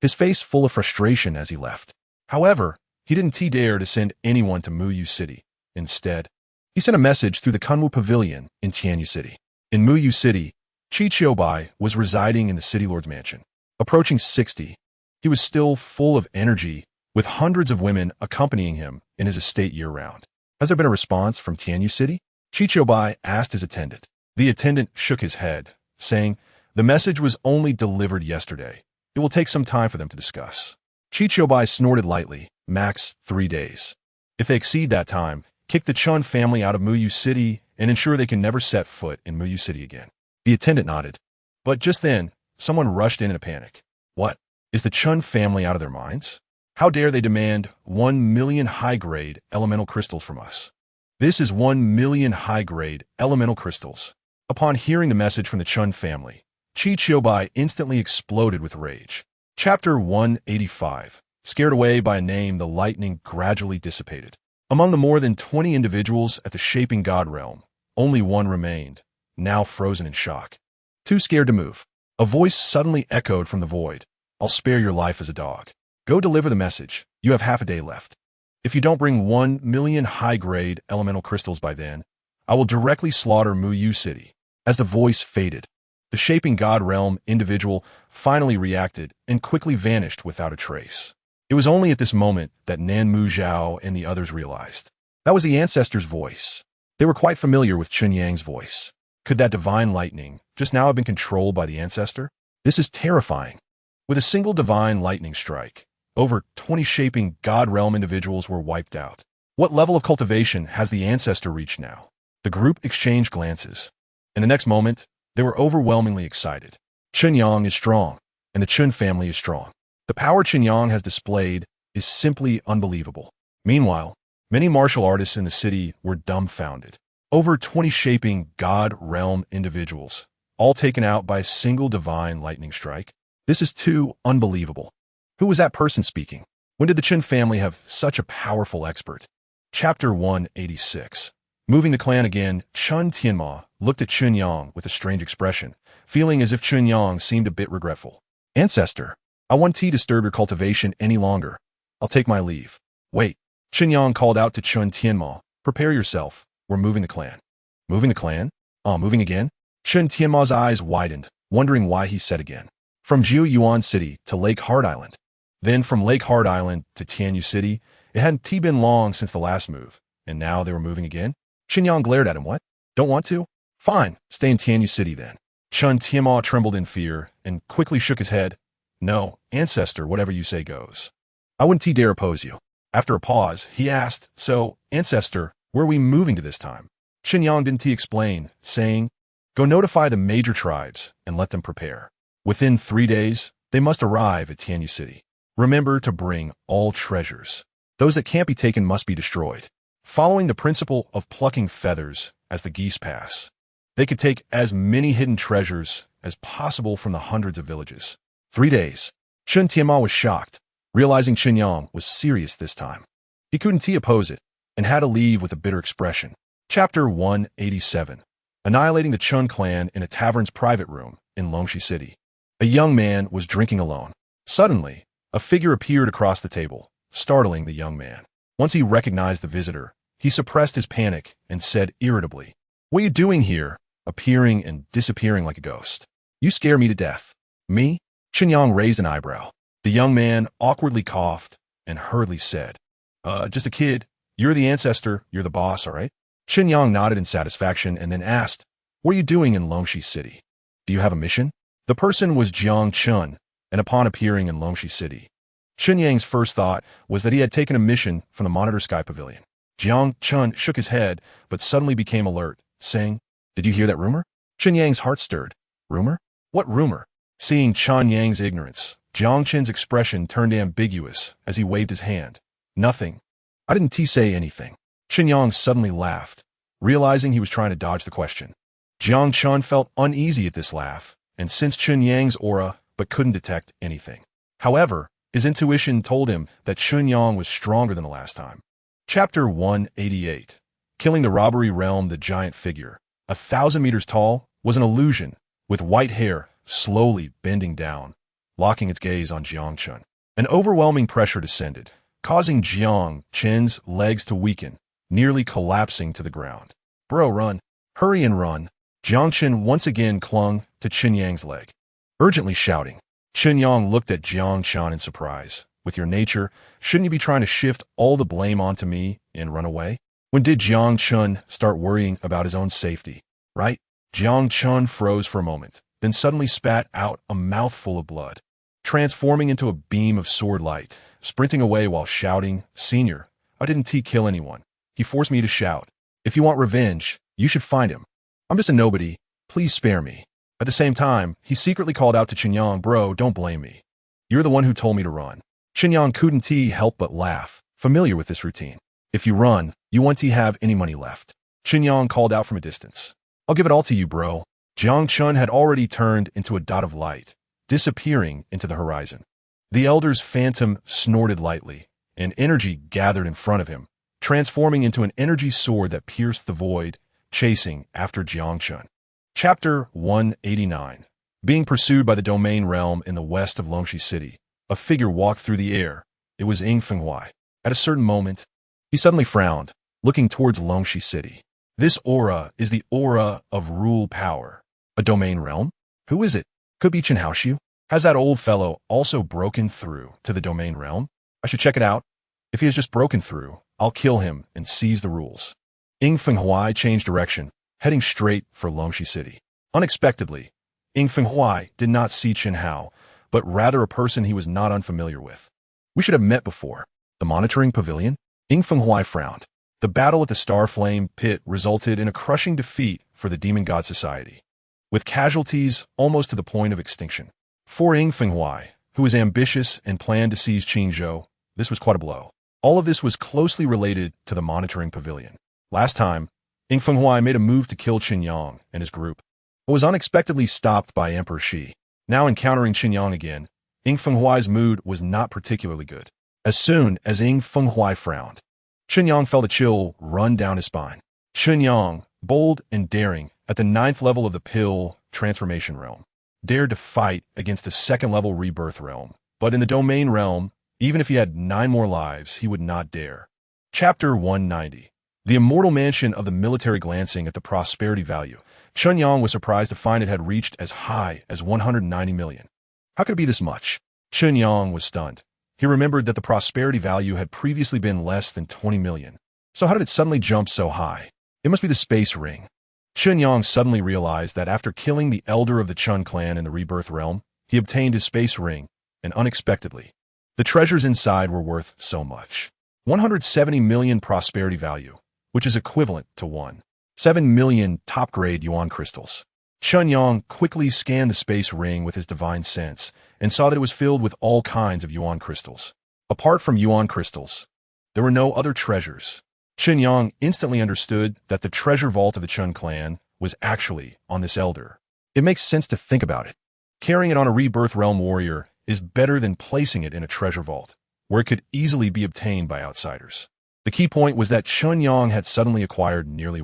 his face full of frustration as he left. However, he didn't dare to send anyone to Muyu City. Instead, he sent a message through the Kunwu Pavilion in Tianyu City. In Muyu City, Qi Qiubai was residing in the city lord's mansion. Approaching 60, he was still full of energy, with hundreds of women accompanying him in his estate year-round. Has there been a response from Tianyu City? Qi Qiubai asked his attendant. The attendant shook his head, saying, the message was only delivered yesterday. It will take some time for them to discuss. Qi Qiubai snorted lightly, max 3 days. If they exceed that time, kick the Chen family out of Muyu City and ensure they can never set foot in Muyu City again. The attendant nodded. But just then, someone rushed in a panic. What? Is the Chen family out of their minds? How dare they demand 1 million high-grade elemental crystals from us? This is 1 million high-grade elemental crystals. Upon hearing the message from the Chen family, Qi Qiubai instantly exploded with rage. Chapter 185. Scared away by a name, the lightning gradually dissipated. Among the more than 20 individuals at the Shaping God realm, only one remained, now frozen in shock. Too scared to move. A voice suddenly echoed from the void. I'll spare your life as a dog. Go deliver the message. You have half a day left. If you don't bring 1 million high-grade elemental crystals by then, I will directly slaughter Muyu City. As the voice faded, the Shaping God realm individual finally reacted and quickly vanished without a trace. It was only at this moment that Nan Mu Zhao and the others realized. That was the ancestor's voice. They were quite familiar with Chen Yang's voice. Could that divine lightning just now have been controlled by the ancestor? This is terrifying. With a single divine lightning strike, over 20 Shaping God realm individuals were wiped out. What level of cultivation has the ancestor reached now? The group exchanged glances. In the next moment, they were overwhelmingly excited. Chen Yang is strong, and the Chen family is strong. The power Chen Yang has displayed is simply unbelievable. Meanwhile, many martial artists in the city were dumbfounded. Over 20 shaping God realm individuals, all taken out by a single divine lightning strike. This is too unbelievable. Who was that person speaking? When did the Chen family have such a powerful expert? Chapter 186. Moving the clan again, Chen Tianma looked at Chen Yang with a strange expression, feeling as if Chen Yang seemed a bit regretful. Ancestor, I won't disturb your cultivation any longer. I'll take my leave. Wait. Chen Yang called out to Chen Tianma. Prepare yourself. We're moving the clan. Moving the clan? Moving again? Chen Tianma's eyes widened, wondering why he said again. From Jiu Yuan City to Lake Hard Island. Then from Lake Hard Island to Tianyu City. It hadn't been long since the last move, and now they were moving again? Chen Yang glared at him. What? Don't want to? Fine, stay in Tianyu City then. Chen Tianma trembled in fear and quickly shook his head. No, ancestor, whatever you say goes. I wouldn't dare oppose you. After a pause, he asked, so, ancestor, where are we moving to this time? Chen Yang didn't explain, saying, go notify the major tribes and let them prepare. Within 3 days, they must arrive at Tianyu City. Remember to bring all treasures. Those that can't be taken must be destroyed. Following the principle of plucking feathers as the geese pass, they could take as many hidden treasures as possible from the hundreds of villages. 3 days. Chen Tianma was shocked, realizing Chen Yang was serious this time. He couldn't oppose it, and had to leave with a bitter expression. Chapter 187. Annihilating the Chen clan in a tavern's private room in Longxi City. A young man was drinking alone. Suddenly, a figure appeared across the table, startling the young man. Once he recognized the visitor, he suppressed his panic and said irritably, what are you doing here, appearing and disappearing like a ghost? You scare me to death. Me? Chen Yang raised an eyebrow. The young man awkwardly coughed and hurriedly said, just a kid. You're the ancestor, you're the boss, all right? Chen Yang nodded in satisfaction and then asked, what are you doing in Longxi City? Do you have a mission? The person was Jiang Chen, and upon appearing in Longxi City, Chen Yang's first thought was that he had taken a mission from the Monitor Sky Pavilion. Jiang Chen shook his head, but suddenly became alert, saying, did you hear that rumor? Chen Yang's heart stirred. Rumor? What rumor? Seeing Chen Yang's ignorance, Jiang Chen's expression turned ambiguous as he waved his hand. Nothing. I didn't say anything. Chen Yang suddenly laughed, realizing he was trying to dodge the question. Jiang Chen felt uneasy at this laugh, and sensed Chen Yang's aura, but couldn't detect anything. However, his intuition told him that Chen Yang was stronger than the last time. Chapter 188. Killing the robbery realm. The giant figure, 1,000 meters tall, was an illusion, with white hair slowly bending down, locking its gaze on Jiang Chen. An overwhelming pressure descended, causing Jiang Chen's legs to weaken, nearly collapsing to the ground. Bro, run. Hurry and run. Jiang Chen once again clung to Chen Yang's leg, urgently shouting. Chen Yang looked at Jiang Chen in surprise. With your nature, shouldn't you be trying to shift all the blame onto me and run away? When did Jiang Chen start worrying about his own safety, right? Jiang Chen froze for a moment, then suddenly spat out a mouthful of blood, transforming into a beam of sword light, sprinting away while shouting, Senior, I didn't kill anyone. He forced me to shout. If you want revenge, you should find him. I'm just a nobody. Please spare me. At the same time, he secretly called out to Chen Yang, bro, don't blame me. You're the one who told me to run. Chen Yang couldn't help but laugh, familiar with this routine. If you run, you won't have any money left. Chen Yang called out from a distance. I'll give it all to you, bro. Jiang Chen had already turned into a dot of light, disappearing into the horizon. The elder's phantom snorted lightly, and energy gathered in front of him, transforming into an energy sword that pierced the void, chasing after Jiang Chen. Chapter 189. Being pursued by the domain realm in the west of Longxi City, a figure walked through the air. It was Ying Fenghuai. At a certain moment, he suddenly frowned, looking towards Longxi City. This aura is the aura of rule power. A domain realm? Who is it? Could be Chen Haoxiu. Has that old fellow also broken through to the domain realm? I should check it out. If he has just broken through, I'll kill him and seize the rules. Ying Fenghuai changed direction, heading straight for Longxi City. Unexpectedly, Ying Fenghuai did not see Chen Hao, but rather a person he was not unfamiliar with. We should have met before. The monitoring pavilion? Ying Fenghuai frowned. The battle at the Starflame Pit resulted in a crushing defeat for the Demon God Society, with casualties almost to the point of extinction. For Ying Fenghuai, who was ambitious and planned to seize Qingzhou, this was quite a blow. All of this was closely related to the monitoring pavilion. Last time, Ying Fenghuai made a move to kill Chen Yang and his group, but was unexpectedly stopped by Emperor Shi. Now encountering Chen Yang again, Ying Fenghuai's mood was not particularly good. As soon as Ying Fenghuai frowned, Chen Yang felt a chill run down his spine. Chen Yang, bold and daring at the 9th level of the Pill Transformation Realm, dared to fight against the 2nd level Rebirth Realm, but in the Domain Realm, even if he had 9 more lives, he would not dare. Chapter 190. The Immortal Mansion of the Military. Glancing at the prosperity value, Chen Yang was surprised to find it had reached as high as 190 million. How could it be this much? Chen Yang was stunned. He remembered that the prosperity value had previously been less than 20 million. So how did it suddenly jump so high? It must be the space ring. Chen Yang suddenly realized that after killing the elder of the Chun clan in the Rebirth Realm, he obtained his space ring, and unexpectedly, the treasures inside were worth so much. 170 million prosperity value, which is equivalent to 7 million top-grade yuan crystals. Chen Yang quickly scanned the space ring with his divine sense and saw that it was filled with all kinds of yuan crystals. Apart from yuan crystals, there were no other treasures. Chen Yang instantly understood that the treasure vault of the Chun clan was actually on this elder. It makes sense to think about it. Carrying it on a Rebirth Realm warrior is better than placing it in a treasure vault, where it could easily be obtained by outsiders. The key point was that Chen Yang had suddenly acquired nearly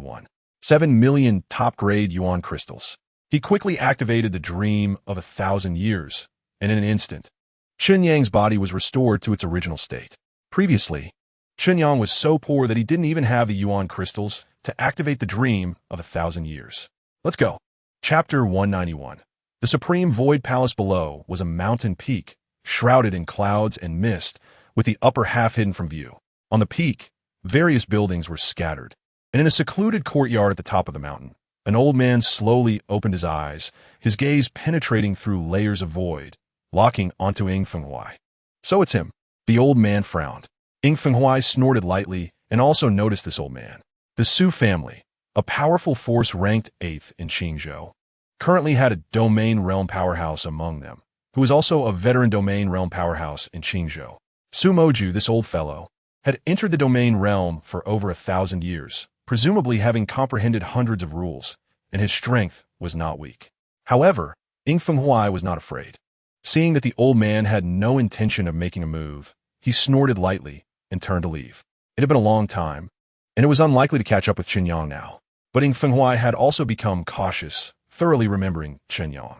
7 million top-grade yuan crystals. He quickly activated the Dream of 1,000 Years, and in an instant, Chen Yang's body was restored to its original state. Previously, Chen Yang was so poor that he didn't even have the yuan crystals to activate the Dream of 1,000 Years. Let's go. Chapter 191. The Supreme Void Palace below was a mountain peak, shrouded in clouds and mist, with the upper half hidden from view. On the peak, various buildings were scattered, and in a secluded courtyard at the top of the mountain, an old man slowly opened his eyes, his gaze penetrating through layers of void, locking onto Ying Fenghuai. So it's him. The old man frowned. Ying Fenghuai snorted lightly and also noticed this old man. The Su family, a powerful force ranked 8th in Qingzhou, currently had a Domain Realm powerhouse among them, who was also a veteran Domain Realm powerhouse in Qingzhou. Su Moju, this old fellow, had entered the Domain Realm for over 1,000 years, presumably having comprehended hundreds of rules, and his strength was not weak. However, Ying Fenghuai was not afraid. Seeing that the old man had no intention of making a move, he snorted lightly and turned to leave. It had been a long time, and it was unlikely to catch up with Chen Yang now. But Ying Fenghuai had also become cautious, thoroughly remembering Chen Yang,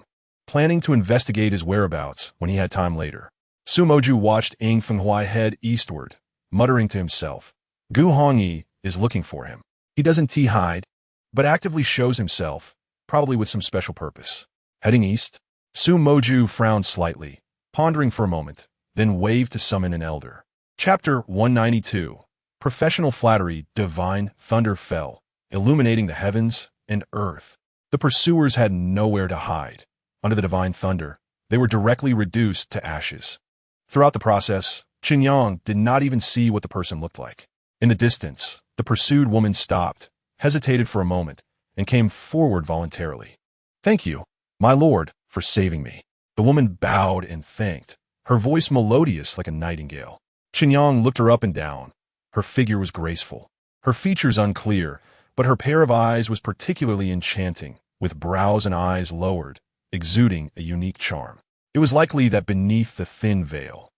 planning to investigate his whereabouts when he had time later. Su Moju watched Ying Fenghuai head eastward, muttering to himself, Gu Hongyi is looking for him. He doesn't hide, but actively shows himself, probably with some special purpose. Heading east, Su Moju frowned slightly, pondering for a moment, then waved to summon an elder. Chapter 192. Professional Flattery. Divine thunder fell, illuminating the heavens and earth. The pursuers had nowhere to hide. Under the divine thunder, they were directly reduced to ashes. Throughout the process, Chen Yang did not even see what the person looked like. In the distance, the pursued woman stopped, hesitated for a moment, and came forward voluntarily. Thank you, my lord, for saving me. The woman bowed and thanked, her voice melodious like a nightingale. Chen Yang looked her up and down. Her figure was graceful, her features unclear, but her pair of eyes was particularly enchanting, with brows and eyes lowered, exuding a unique charm. It was likely that beneath the thin veil,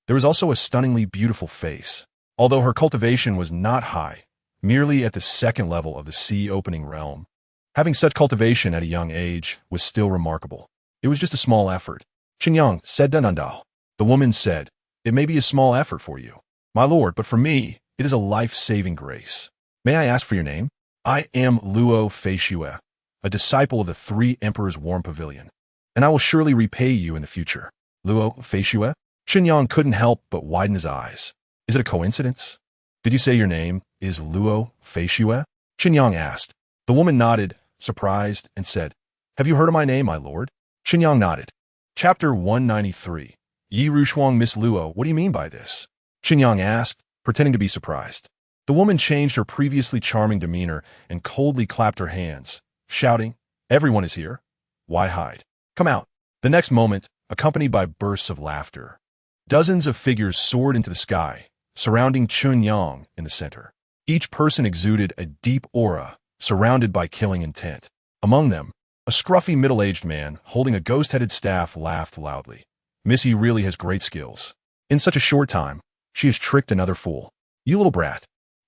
there was also a stunningly beautiful face. Although her cultivation was not high, merely at the 2nd level of the sea-opening realm, having such cultivation at a young age was still remarkable. It was just a small effort. Chen Yang said Danandao. The woman said, It may be a small effort for you, my lord, but for me, it is a life-saving grace. May I ask for your name? I am Luo Feishue, a disciple of the 3 Emperors' Warm Pavilion, and I will surely repay you in the future. Luo Feishue? Chen Yang couldn't help but widen his eyes. Is it a coincidence? Did you say your name is Luo Feishue? Chen Yang asked. The woman nodded, surprised, and said, Have you heard of my name, my lord? Chen Yang nodded. Chapter 193. Yi Rushuang. Miss Luo, what do you mean by this? Chen Yang asked, pretending to be surprised. The The woman changed her previously charming demeanor and coldly clapped her hands, shouting, "Everyone is here. Why hide? Come out." The next moment, accompanied by bursts of laughter, dozens of figures soared into the sky, surrounding Chen Yang in the center. Each person exuded a deep aura, surrounded by killing intent. Among them, a scruffy middle-aged man holding a ghost-headed staff laughed loudly. "Missy really has great skills. In such a short time, she has tricked another fool. You little brat.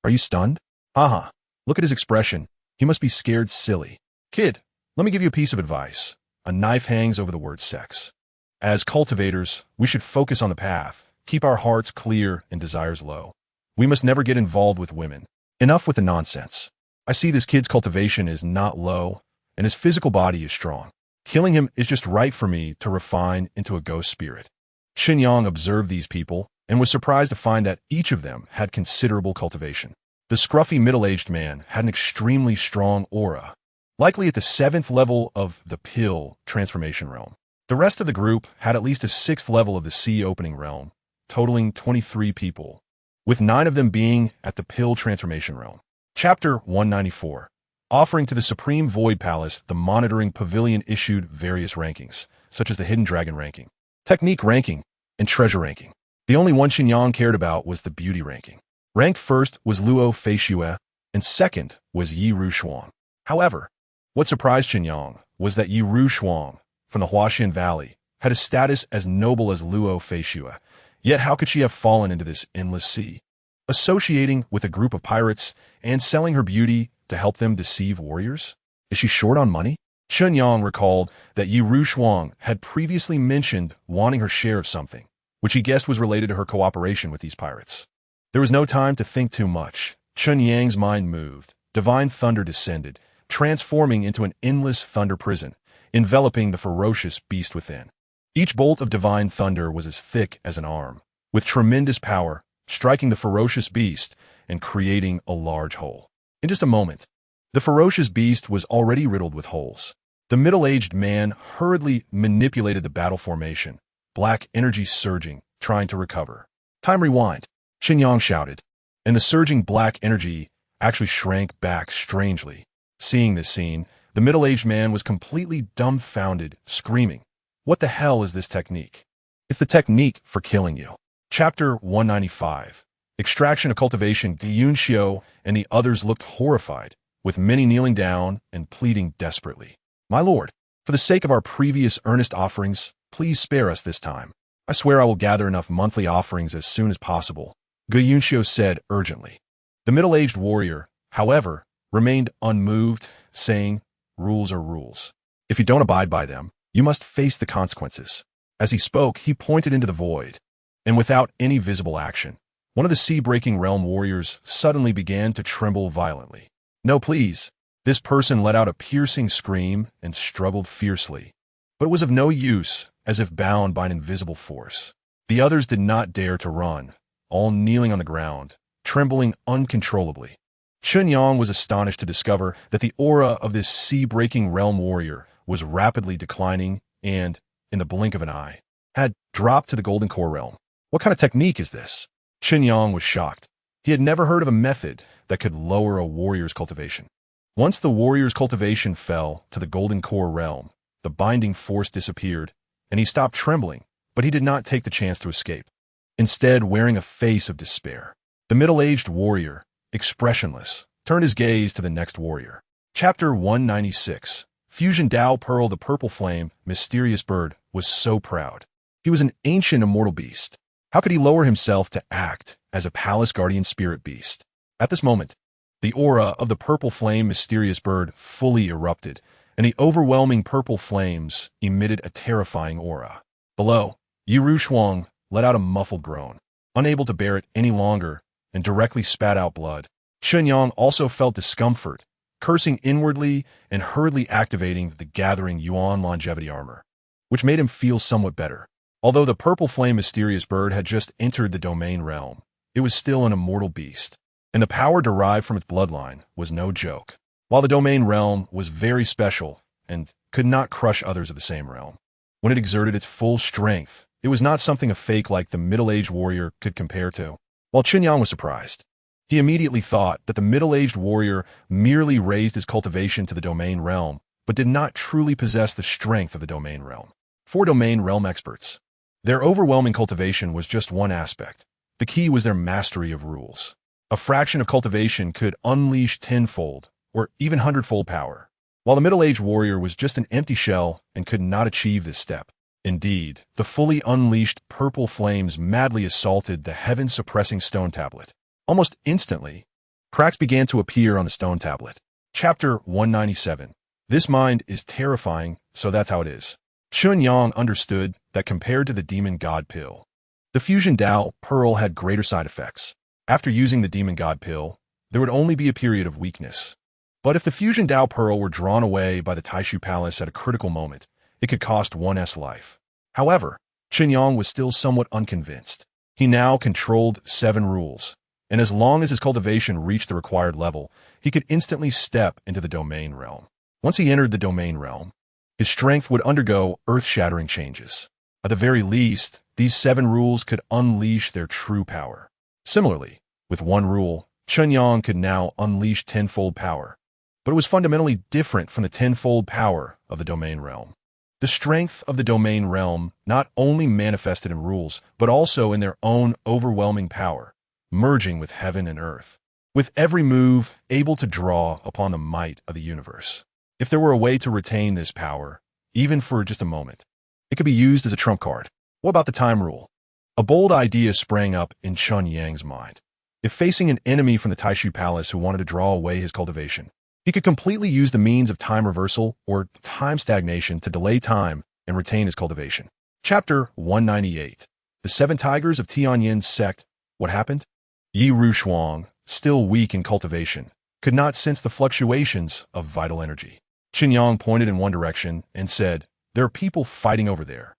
Are you stunned? Haha. Look at his expression. He must be scared silly. Kid, let me give you a piece of advice. A knife hangs over the word sex. As cultivators, we should focus on the path, keep our hearts clear and desires low. We must never get involved with women. Enough with the nonsense. I see this kid's cultivation is not low, and his physical body is strong. Killing him is just right for me to refine into a ghost spirit." Chen Yang observed these people and was surprised to find that each of them had considerable cultivation. The scruffy middle-aged man had an extremely strong aura, likely at the 7th level of the pill transformation realm. The rest of the group had at least a 6th level of the sea opening realm, totaling 23 people, with 9 of them being at the pill transformation realm. Chapter 194. Offering to the Supreme Void Palace, the monitoring pavilion issued various rankings, such as the Hidden Dragon ranking, Technique ranking, and Treasure ranking. The only one Chen Yang cared about was the Beauty ranking. Ranked first was Luo Feishue, and second was Yi Ru Shuang. However, what surprised Chen Yang was that Yi Ru Shuang, from the Huaxian Valley, had a status as noble as Luo Feishue. Yet how could she have fallen into this endless sea, associating with a group of pirates and selling her beauty to help them deceive warriors? Is she short on money? Chen Yang recalled that Yi Ru Shuang had previously mentioned wanting her share of something, which he guessed was related to her cooperation with these pirates. There was no time to think too much. Chen Yang's mind moved. Divine thunder descended, transforming into an endless thunder prison, enveloping the ferocious beast within. Each bolt of divine thunder was as thick as an arm, with tremendous power, striking the ferocious beast and creating a large hole. In just a moment, the ferocious beast was already riddled with holes. The middle-aged man hurriedly manipulated the battle formation, black energy surging, trying to recover. "Time rewind," Chen Yang shouted, and the surging black energy actually shrank back strangely. Seeing this scene, the middle-aged man was completely dumbfounded, screaming, "What the hell is this technique?" "It's the technique for killing you." Chapter 195. Extraction of cultivation. Yun Xiao and the others looked horrified, with many kneeling down and pleading desperately. "My lord, for the sake of our previous earnest offerings, please spare us this time. I swear I will gather enough monthly offerings as soon as possible," Yun Xiao said urgently. The middle-aged warrior, however, remained unmoved, saying, "Rules are rules. If you don't abide by them, you must face the consequences." As he spoke, he pointed into the void, and without any visible action, one of the sea-breaking realm warriors suddenly began to tremble violently. "No, please." This person let out a piercing scream and struggled fiercely, but it was of no use, as if bound by an invisible force. The others did not dare to run, all kneeling on the ground, trembling uncontrollably. Chen Yang was astonished to discover that the aura of this sea-breaking realm warrior was rapidly declining and, in the blink of an eye, had dropped to the golden core realm. What kind of technique is this? Chen Yang was shocked. He had never heard of a method that could lower a warrior's cultivation. Once the warrior's cultivation fell to the golden core realm, the binding force disappeared, and he stopped trembling, but he did not take the chance to escape. Instead, wearing a face of despair, the middle-aged warrior, expressionless, turned his gaze to the next warrior. Chapter 196. Fusion Dao Pearl. The purple flame, mysterious bird, was so proud. He was an ancient immortal beast. How could he lower himself to act as a palace guardian spirit beast? At this moment, the aura of the purple flame mysterious bird fully erupted, and the overwhelming purple flames emitted a terrifying aura. Below, Yi Ru Shuang let out a muffled groan, unable to bear it any longer, and directly spat out blood. Chen Yang also felt discomfort, cursing inwardly and hurriedly activating the gathering Yuan longevity armor, which made him feel somewhat better. Although the purple flame mysterious bird had just entered the domain realm, it was still an immortal beast, and the power derived from its bloodline was no joke. While the domain realm was very special and could not crush others of the same realm, when it exerted its full strength, it was not something a fake like the middle-aged warrior could compare to. While Chen Yang was surprised, He immediately thought that the middle-aged warrior merely raised his cultivation to the domain realm, but did not truly possess the strength of the domain realm. For domain realm experts, their overwhelming cultivation was just one aspect. The key was their mastery of rules. A fraction of cultivation could unleash tenfold, or even hundredfold power, while the middle-aged warrior was just an empty shell and could not achieve this step. Indeed, the fully unleashed purple flames madly assaulted the heaven-suppressing stone tablet. Almost instantly, cracks began to appear on the stone tablet. Chapter 197. This mind is terrifying, so that's how it is. Chen Yang understood that compared to the demon god pill, the fusion Dao pearl had greater side effects. After using the demon god pill, there would only be a period of weakness. But if the fusion Dao pearl were drawn away by the Taishu Palace at a critical moment, it could cost one's life. However, Chen Yang was still somewhat unconvinced. He now controlled 7 rules, and as long as his cultivation reached the required level, he could instantly step into the domain realm. Once he entered the domain realm, his strength would undergo earth-shattering changes. At the very least, these 7 rules could unleash their true power. Similarly, with one rule, Chen Yang could now unleash tenfold power, but it was fundamentally different from the tenfold power of the domain realm. The strength of the domain realm not only manifested in rules, but also in their own overwhelming power, merging with heaven and earth, with every move able to draw upon the might of the universe. If there were a way to retain this power, even for just a moment, it could be used as a trump card. What about the time rule? A bold idea sprang up in Chen Yang's mind. If facing an enemy from the Taishu Palace who wanted to draw away his cultivation, he could completely use the means of time reversal or time stagnation to delay time and retain his cultivation. Chapter 198. The 7 Tigers of Tianyin's sect. What happened? Yi Rushuang, still weak in cultivation, could not sense the fluctuations of vital energy. Chen Yang pointed in one direction and said, "There are people fighting over there."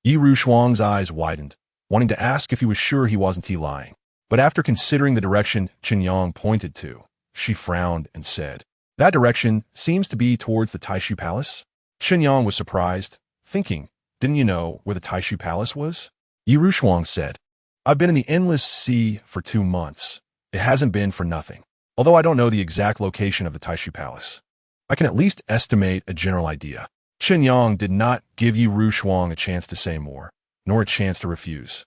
Yi Rushuang's eyes widened, wanting to ask if he was sure he wasn't lying. But after considering the direction Chen Yang pointed to, she frowned and said, "That direction seems to be towards the Taishu Palace." Chen Yang was surprised, thinking, "Didn't you know where the Taishu Palace was?" Yi Rushuang said, "I've been in the Endless Sea for 2 months. It hasn't been for nothing. Although I don't know the exact location of the Taishu Palace, I can at least estimate a general idea." Chen Yang did not give Yi Rushuang a chance to say more, nor a chance to refuse,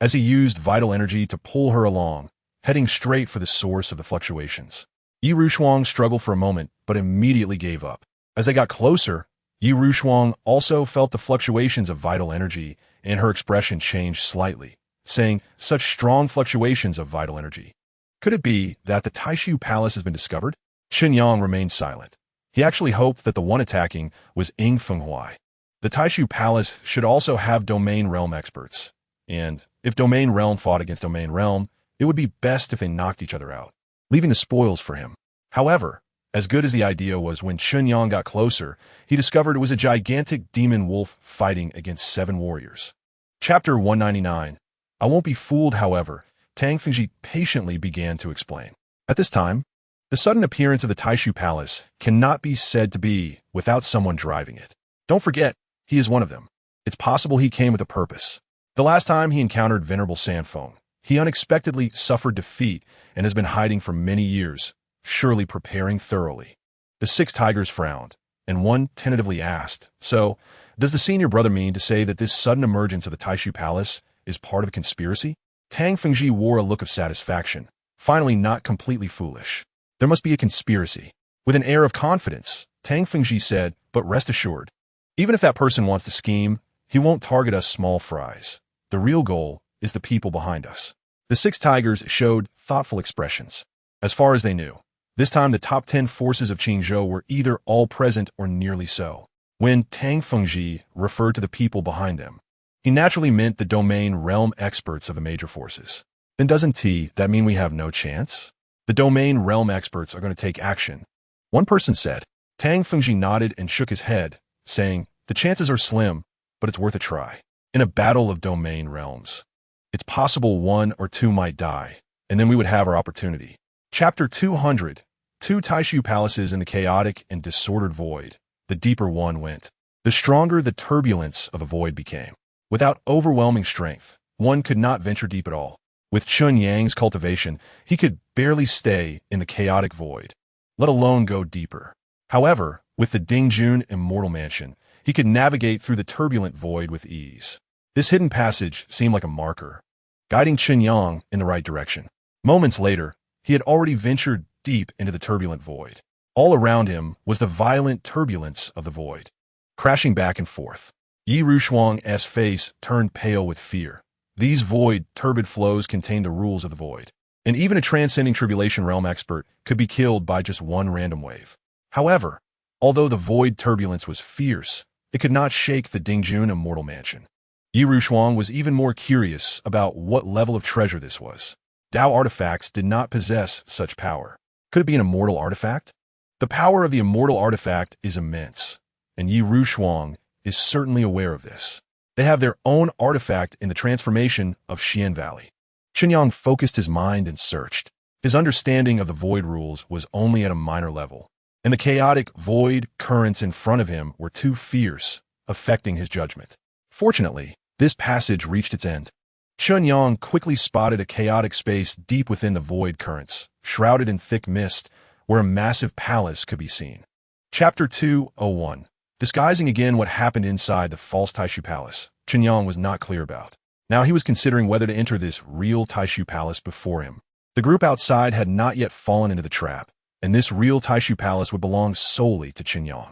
as he used vital energy to pull her along, heading straight for the source of the fluctuations. Yi Rushuang struggled for a moment, but immediately gave up. As they got closer, Yi Rushuang also felt the fluctuations of vital energy, and her expression changed slightly, saying, "Such strong fluctuations of vital energy. Could it be that the Taishu Palace has been discovered?" Chen Yang remained silent. He actually hoped that the one attacking was Ying Fenghuai. The Taishu Palace should also have domain realm experts, and if domain realm fought against domain realm, it would be best if they knocked each other out, leaving the spoils for him. However, as good as the idea was, when Chen Yang got closer, he discovered it was a gigantic demon wolf fighting against 7 warriors. Chapter 199. I won't be fooled, however, Tang Fengji patiently began to explain. At this time, the sudden appearance of the Taishu Palace cannot be said to be without someone driving it. Don't forget, he is one of them. It's possible he came with a purpose. The last time he encountered Venerable Sanfeng, he unexpectedly suffered defeat and has been hiding for many years, surely preparing thoroughly. The 6 tigers frowned, and one tentatively asked, "So, does the senior brother mean to say that this sudden emergence of the Taishu Palace is part of a conspiracy?" Tang Fengji wore a look of satisfaction, finally not completely foolish. "There must be a conspiracy." With an air of confidence, Tang Fengji said, "But rest assured, even if that person wants to scheme, he won't target us small fries. The real goal is the people behind us." The 6 tigers showed thoughtful expressions. As far as they knew, this time the top 10 forces of Qingzhou were either all present or nearly so. When Tang Fengji referred to the people behind them, he naturally meant the domain realm experts of the major forces. "Then doesn't that mean we have no chance? The domain realm experts are going to take action," one person said. Tang Fengji nodded and shook his head, saying, "The chances are slim, but it's worth a try. In a battle of domain realms, it's possible 1 or 2 might die, and then we would have our opportunity." Chapter 200. 2 Taishu Palaces in the chaotic and disordered void. The deeper one went, the stronger the turbulence of a void became. Without overwhelming strength, one could not venture deep at all. With Chen Yang's cultivation, he could barely stay in the chaotic void, let alone go deeper. However, with the Dingjun Immortal Mansion, he could navigate through the turbulent void with ease. This hidden passage seemed like a marker, guiding Chen Yang in the right direction. Moments later, he had already ventured deep into the turbulent void. All around him was the violent turbulence of the void, crashing back and forth. Yi Rushuang's face turned pale with fear. These void, turbid flows contained the rules of the void, and even a transcending tribulation realm expert could be killed by just one random wave. However, although the void turbulence was fierce, it could not shake the Dingjun Immortal Mansion. Yi Rushuang was even more curious about what level of treasure this was. Dao artifacts did not possess such power. Could it be an immortal artifact? The power of the immortal artifact is immense, and Yi Rushuang is certainly aware of this. They have their own artifact in the transformation of Xian Valley. Chen Yang focused his mind and searched. His understanding of the void rules was only at a minor level, and the chaotic void currents in front of him were too fierce, affecting his judgment. Fortunately, this passage reached its end. Chen Yang quickly spotted a chaotic space deep within the void currents, shrouded in thick mist, where a massive palace could be seen. Chapter 201. Disguising again what happened inside the false Taishu Palace, Chen Yang was not clear about. Now he was considering whether to enter this real Taishu Palace before him. The group outside had not yet fallen into the trap, and this real Taishu Palace would belong solely to Chen Yang.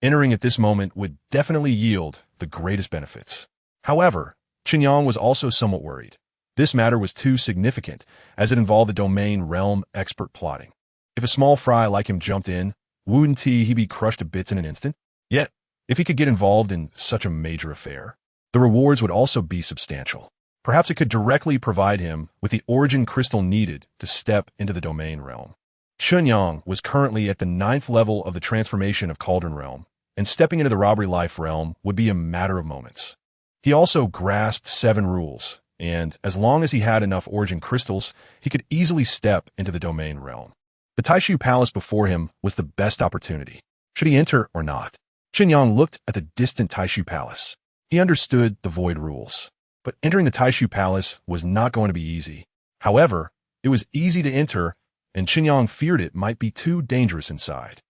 Entering at this moment would definitely yield the greatest benefits. However, Chen Yang was also somewhat worried. This matter was too significant, as it involved the domain realm expert plotting. If a small fry like him jumped in, wouldn't he be crushed to bits in an instant? Yet, if he could get involved in such a major affair, the rewards would also be substantial. Perhaps it could directly provide him with the origin crystal needed to step into the domain realm. Chen Yang was currently at the 9th level of the transformation of Cauldron Realm, and stepping into the robbery life realm would be a matter of moments. He also grasped 7 rules, and as long as he had enough origin crystals, he could easily step into the domain realm. The Taishu Palace before him was the best opportunity. Should he enter or not? Chen Yang looked at the distant Taishu Palace. He understood the void rules, but entering the Taishu Palace was not going to be easy. However, it was easy to enter, and Chen Yang feared it might be too dangerous inside.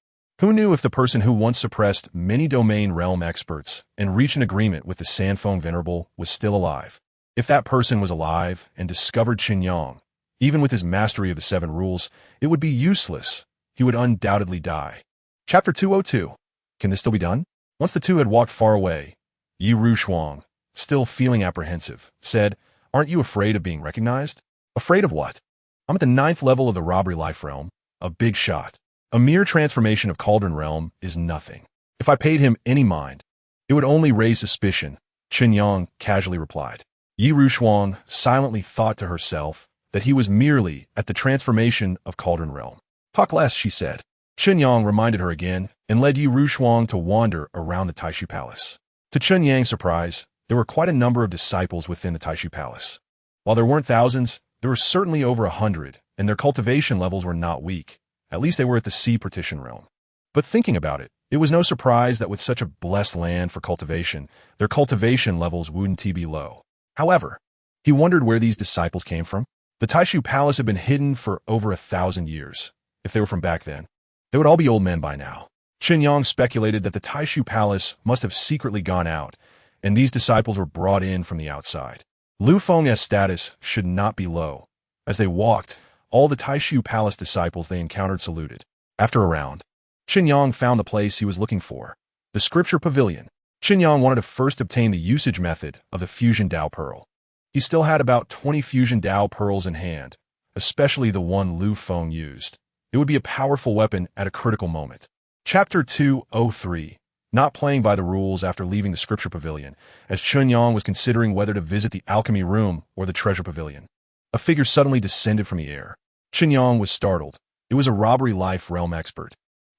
Who knew if the person who once suppressed many domain realm experts and reached an agreement with the Sanfeng Venerable was still alive? If that person was alive and discovered Chen Yang, even with his mastery of the 7 rules, it would be useless. He would undoubtedly die. Chapter 202. Can this still be done? Once the two had walked far away, Yi Rushuang, still feeling apprehensive, said, "Aren't you afraid of being recognized?" "Afraid of what?" "I'm at the 9th level of the robbery life realm. A big shot. A mere transformation of Cauldron Realm is nothing. If I paid him any mind, it would only raise suspicion," Chen Yang casually replied. Yi Rushuang silently thought to herself that he was merely at the transformation of Cauldron Realm. "Talk less," she said. Chen Yang reminded her again and led Yi Rushuang to wander around the Taishu Palace. To Chen Yang's surprise, there were quite a number of disciples within the Taishu Palace. While there weren't thousands, there were certainly over 100, and their cultivation levels were not weak. At least they were at the sea partition realm. But thinking about it, it was no surprise that with such a blessed land for cultivation, their cultivation levels wouldn't be low. However, he wondered where these disciples came from. The Taishu Palace had been hidden for over 1,000 years. If they were from back then, they would all be old men by now. Chen Yang speculated that the Taishu Palace must have secretly gone out, and these disciples were brought in from the outside. Lu Feng's status should not be low. As they walked, all the Taishu Palace disciples they encountered saluted. After a round, Chen Yang found the place he was looking for, the Scripture Pavilion. Chen Yang wanted to first obtain the usage method of the Fusion Dao Pearl. He still had about 20 Fusion Dao Pearls in hand, especially the one Lu Feng used. It would be a powerful weapon at a critical moment. Chapter 203. Not playing by the rules after leaving the Scripture Pavilion, as Chen Yang was considering whether to visit the Alchemy Room or the Treasure Pavilion. A figure suddenly descended from the air. Chen Yang was startled. It was a robbery life realm expert.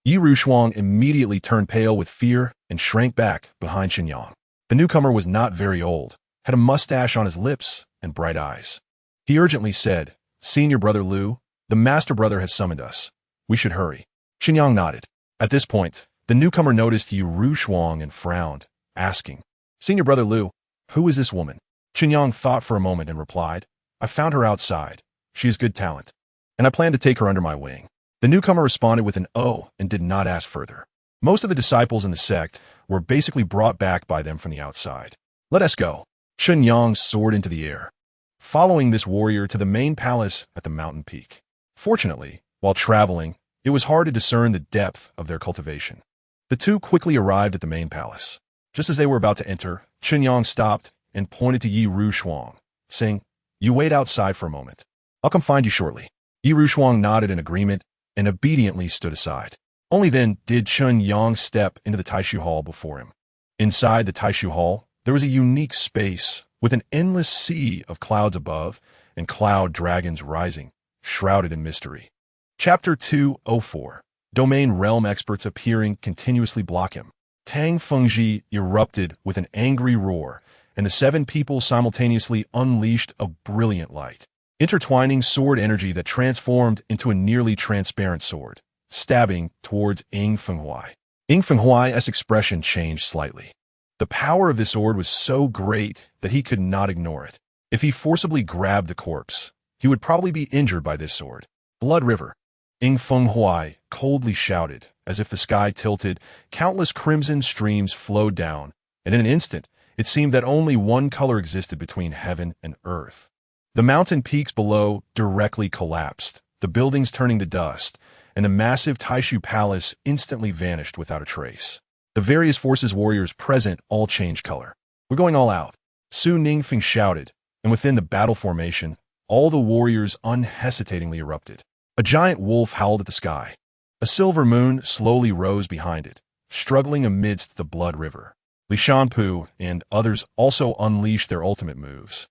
Yi Rushuang immediately turned pale with fear and shrank back behind Chen Yang. The newcomer was not very old, had a mustache on his lips and bright eyes. He urgently said, "Senior brother Lu, the master brother has summoned us. We should hurry." Chen Yang nodded. At this point, the newcomer noticed Yi Rushuang and frowned, asking, "Senior brother Lu, who is this woman?" Chen Yang thought for a moment and replied, I found her outside. She has good talent, and I plan to take her under my wing." The newcomer responded with an "oh" and did not ask further. Most of the disciples in the sect were basically brought back by them from the outside. "Let us go." Chen Yang soared into the air, following this warrior to the main palace at the mountain peak. Fortunately, while traveling, it was hard to discern the depth of their cultivation. The two quickly arrived at the main palace. Just as they were about to enter, Chen Yang stopped and pointed to Yi Rushuang, saying, "You wait outside for a moment. I'll come find you shortly." Yi Rushuang nodded in agreement and obediently stood aside. Only then did Chen Yang step into the Taishu Hall before him. Inside the Taishu Hall, there was a unique space with an endless sea of clouds above and cloud dragons rising, shrouded in mystery. Chapter 204. Domain Realm Experts appearing continuously block him. Tang Fengji erupted with an angry roar, and the 7 people simultaneously unleashed a brilliant light, intertwining sword energy that transformed into a nearly transparent sword, stabbing towards Ying Fenghuai. Ying Fenghuai's expression changed slightly. The power of this sword was so great that he could not ignore it. If he forcibly grabbed the corpse, he would probably be injured by this sword. "Blood River," Ying Fenghuai coldly shouted. As if the sky tilted, countless crimson streams flowed down, and in an instant, it seemed that only one color existed between heaven and earth. The mountain peaks below directly collapsed, the buildings turning to dust, and the massive Taishu Palace instantly vanished without a trace. The various forces warriors present all changed color. "We're going all out," Su Ningfeng shouted, and within the battle formation, all the warriors unhesitatingly erupted. A giant wolf howled at the sky. A silver moon slowly rose behind it, struggling amidst the blood river. Li Shanpu and others also unleashed their ultimate moves,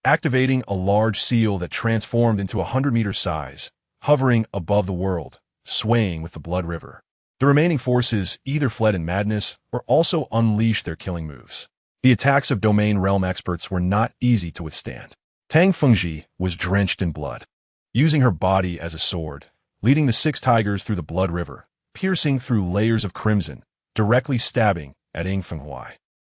activating a large seal that transformed into 100-meter size, hovering above the world, swaying with the blood river. The remaining forces either fled in madness or also unleashed their killing moves. The attacks of Domain Realm Experts were not easy to withstand. Tang Fengji was drenched in blood, using her body as a sword, leading the 6 tigers through the blood river, piercing through layers of crimson, directly stabbing at Ying Fenghuai.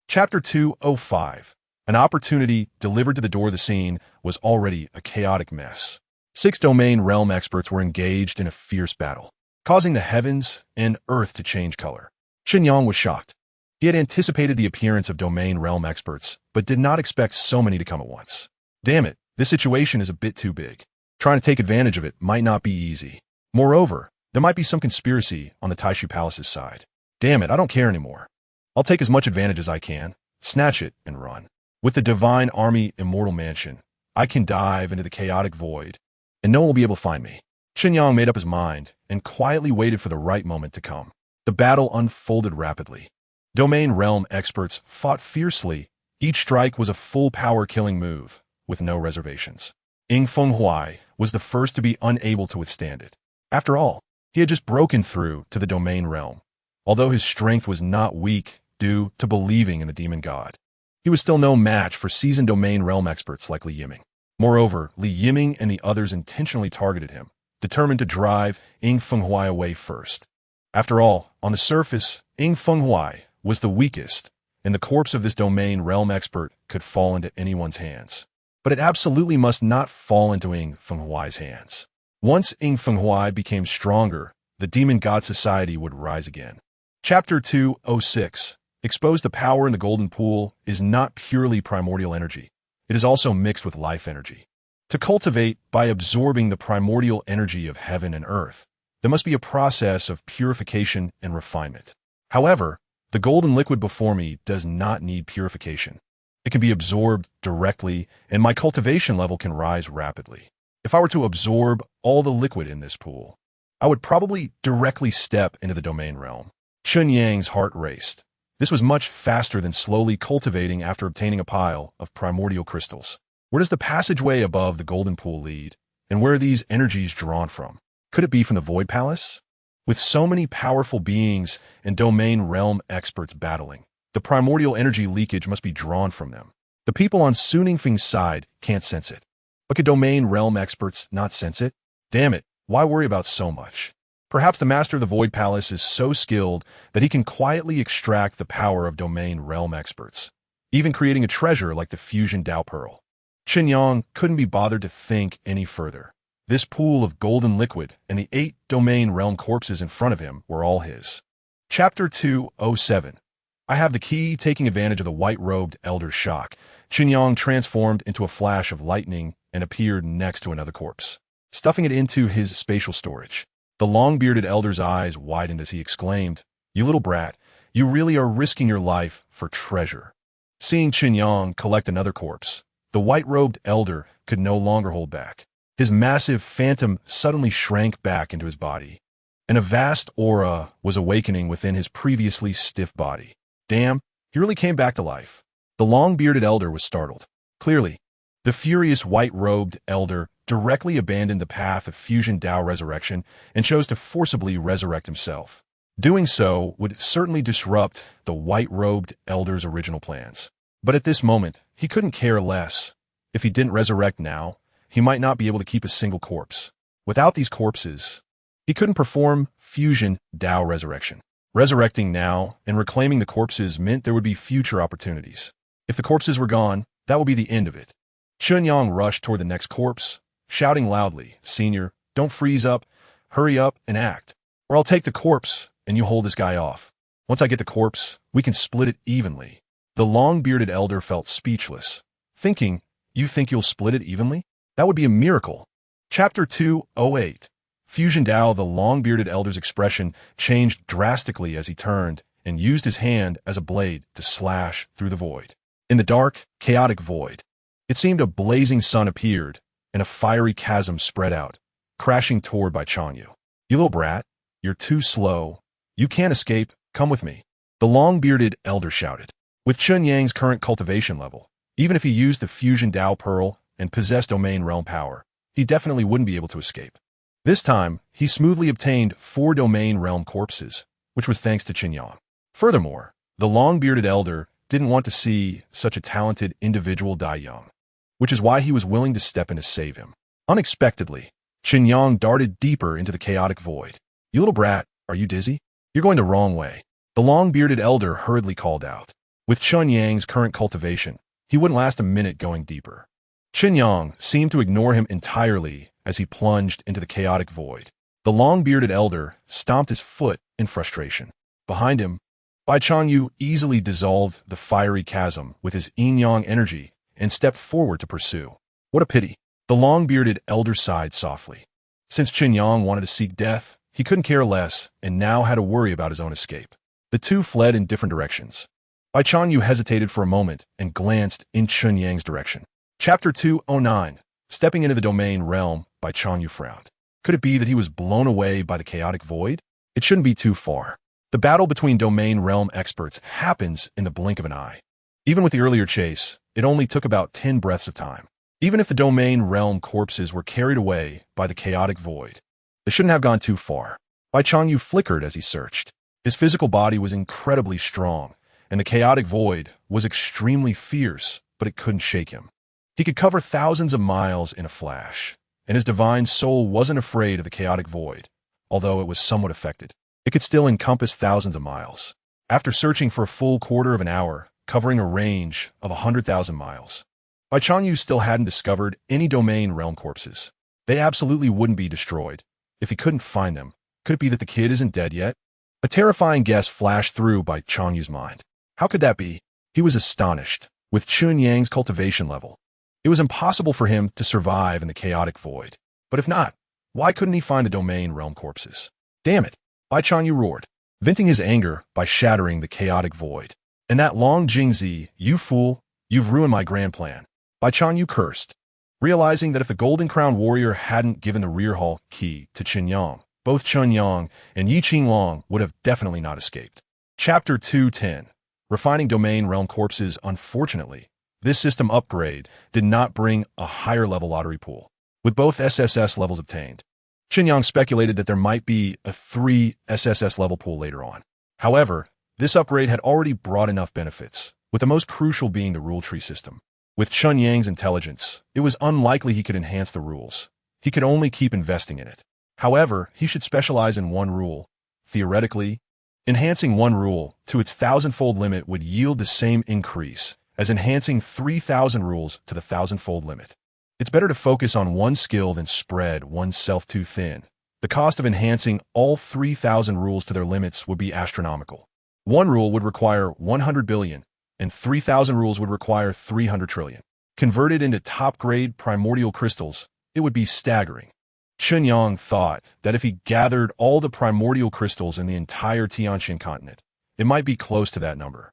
Chapter 205. An opportunity delivered to the door of the scene was already a chaotic mess. 6 Domain Realm Experts were engaged in a fierce battle, causing the heavens and earth to change color. Chen Yang was shocked. He had anticipated the appearance of Domain Realm Experts, but did not expect so many to come at once. Damn it, this situation is a bit too big. Trying to take advantage of it might not be easy. Moreover, there might be some conspiracy on the Taishu Palace's side. Damn it, I don't care anymore. I'll take as much advantage as I can, snatch it, and run. With the Divine Army Immortal Mansion, I can dive into the chaotic void, and no one will be able to find me. Chen Yang made up his mind and quietly waited for the right moment to come. The battle unfolded rapidly. Domain Realm Experts fought fiercely. Each strike was a full-power killing move, with no reservations. Ying Fenghuai was the first to be unable to withstand it. After all, he had just broken through to the Domain Realm. Although his strength was not weak due to believing in the demon god, he was still no match for seasoned Domain Realm Experts like Li Yiming. Moreover, Li Yiming and the others intentionally targeted him, determined to drive Ying Fenghuai away first. After all, on the surface, Ying Fenghuai was the weakest, and the corpse of this Domain Realm Expert could fall into anyone's hands. But it absolutely must not fall into Ying Fenghuai's hands. Once Ying Fenghuai became stronger, the Demon God Society would rise again. Chapter 206. Expose the power in the golden pool is not purely primordial energy. It is also mixed with life energy. To cultivate by absorbing the primordial energy of heaven and earth, there must be a process of purification and refinement. However, the golden liquid before me does not need purification. It can be absorbed directly, and my cultivation level can rise rapidly. If I were to absorb all the liquid in this pool, I would probably directly step into the Domain Realm. Chen Yang's heart raced. This was much faster than slowly cultivating after obtaining a pile of primordial crystals. Where does the passageway above the golden pool lead, and where are these energies drawn from? Could it be from the Void Palace? With so many powerful beings and Domain Realm Experts battling, the primordial energy leakage must be drawn from them. The people on Su Ningfeng's side can't sense it. But could Domain Realm Experts not sense it? Damn it, why worry about so much? Perhaps the Master of the Void Palace is so skilled that he can quietly extract the power of Domain Realm Experts, even creating a treasure like the Fusion Dao Pearl. Chen Yang couldn't be bothered to think any further. This pool of golden liquid and the 8 domain realm corpses in front of him were all his. Chapter 207. I have the key. Taking advantage of the white-robed elder's shock, Chen Yang transformed into a flash of lightning and appeared next to another corpse, stuffing it into his spatial storage. The long-bearded elder's eyes widened as he exclaimed, "You little brat, you really are risking your life for treasure." Seeing Chen Yang collect another corpse, the white-robed elder could no longer hold back. His massive phantom suddenly shrank back into his body, and a vast aura was awakening within his previously stiff body. Damn, he really came back to life. The long-bearded elder was startled. Clearly, the furious white-robed elder directly abandoned the path of fusion Dao resurrection and chose to forcibly resurrect himself. Doing so would certainly disrupt the white-robed elder's original plans. But at this moment, he couldn't care less. If he didn't resurrect now, he might not be able to keep a single corpse. Without these corpses, he couldn't perform fusion Dao resurrection. Resurrecting now and reclaiming the corpses meant there would be future opportunities. If the corpses were gone, that would be the end of it. Chen Yang rushed toward the next corpse, shouting loudly, "Senior, don't freeze up, hurry up and act, or I'll take the corpse and you hold this guy off. Once I get the corpse, we can split it evenly." The long-bearded elder felt speechless, thinking, "You think you'll split it evenly? That would be a miracle." Chapter 208. Fusion Dao. The long-bearded elder's expression changed drastically as he turned and used his hand as a blade to slash through the void. In the dark, chaotic void, it seemed a blazing sun appeared, and a fiery chasm spread out, crashing toward Bai Chanyu. "You little brat, you're too slow. You can't escape, come with me," the long-bearded elder shouted. With Chen Yang's current cultivation level, even if he used the Fusion Dao Pearl and possessed domain realm power, he definitely wouldn't be able to escape. This time, he smoothly obtained 4 domain realm corpses, which was thanks to Chen Yang. Furthermore, the long-bearded elder didn't want to see such a talented individual die young, which is why he was willing to step in to save him. Unexpectedly, Chen Yang darted deeper into the chaotic void. "You little brat, are you dizzy? You're going the wrong way," the long-bearded elder hurriedly called out. With Chen Yang's current cultivation, he wouldn't last a minute going deeper. Chen Yang seemed to ignore him entirely as he plunged into the chaotic void. The long-bearded elder stomped his foot in frustration. Behind him, Bai Chanyu easily dissolved the fiery chasm with his yin-yang energy and stepped forward to pursue. What a pity. The long-bearded elder sighed softly. Since Chen Yang wanted to seek death, he couldn't care less and now had to worry about his own escape. The two fled in different directions. Bai Chanyu hesitated for a moment and glanced in Chen Yang's direction. Chapter 209. Stepping into the domain realm, Bai Chanyu frowned. Could it be that he was blown away by the chaotic void? It shouldn't be too far. The battle between domain realm experts happens in the blink of an eye. Even with the earlier chase, it only took about 10 breaths of time. Even if the domain realm corpses were carried away by the chaotic void, they shouldn't have gone too far. Bai Chanyu flickered as he searched. His physical body was incredibly strong, and the chaotic void was extremely fierce, but it couldn't shake him. He could cover thousands of miles in a flash, and his divine soul wasn't afraid of the chaotic void, although it was somewhat affected. It could still encompass thousands of miles. After searching for a full quarter of an hour, covering a range of 100,000 miles, Bai Chanyu still hadn't discovered any domain realm corpses. They absolutely wouldn't be destroyed. If he couldn't find them, could it be that the kid isn't dead yet? A terrifying guess flashed through Bai Chanyu's mind. How could that be? He was astonished. With Chen Yang's cultivation level, it was impossible for him to survive in the chaotic void. But if not, why couldn't he find the domain realm corpses? Damn it! Bai Chanyu roared, venting his anger by shattering the chaotic void. "And that long Jingzi, you fool, you've ruined my grand plan." Bai Chanyu cursed, realizing that if the Golden Crown Warrior hadn't given the rear hall key to Chen Yang, both Chen Yang and Yi Qinglong would have definitely not escaped. Chapter 210. Refining domain realm corpses. Unfortunately, this system upgrade did not bring a higher level lottery pool. With both SSS levels obtained, Chen Yang speculated that there might be a 3 SSS level pool later on. However, this upgrade had already brought enough benefits, with the most crucial being the rule tree system. With Chen Yang's intelligence, it was unlikely he could enhance the rules. He could only keep investing in it. However, he should specialize in one rule. Theoretically, enhancing one rule to its 1,000-fold limit would yield the same increase as enhancing 3,000 rules to the thousandfold limit. It's better to focus on one skill than spread oneself too thin. The cost of enhancing all 3,000 rules to their limits would be astronomical. One rule would require 100 billion, and 3,000 rules would require 300 trillion. Converted into top-grade primordial crystals, it would be staggering. Chen Yang thought that if he gathered all the primordial crystals in the entire Tianqian continent, it might be close to that number.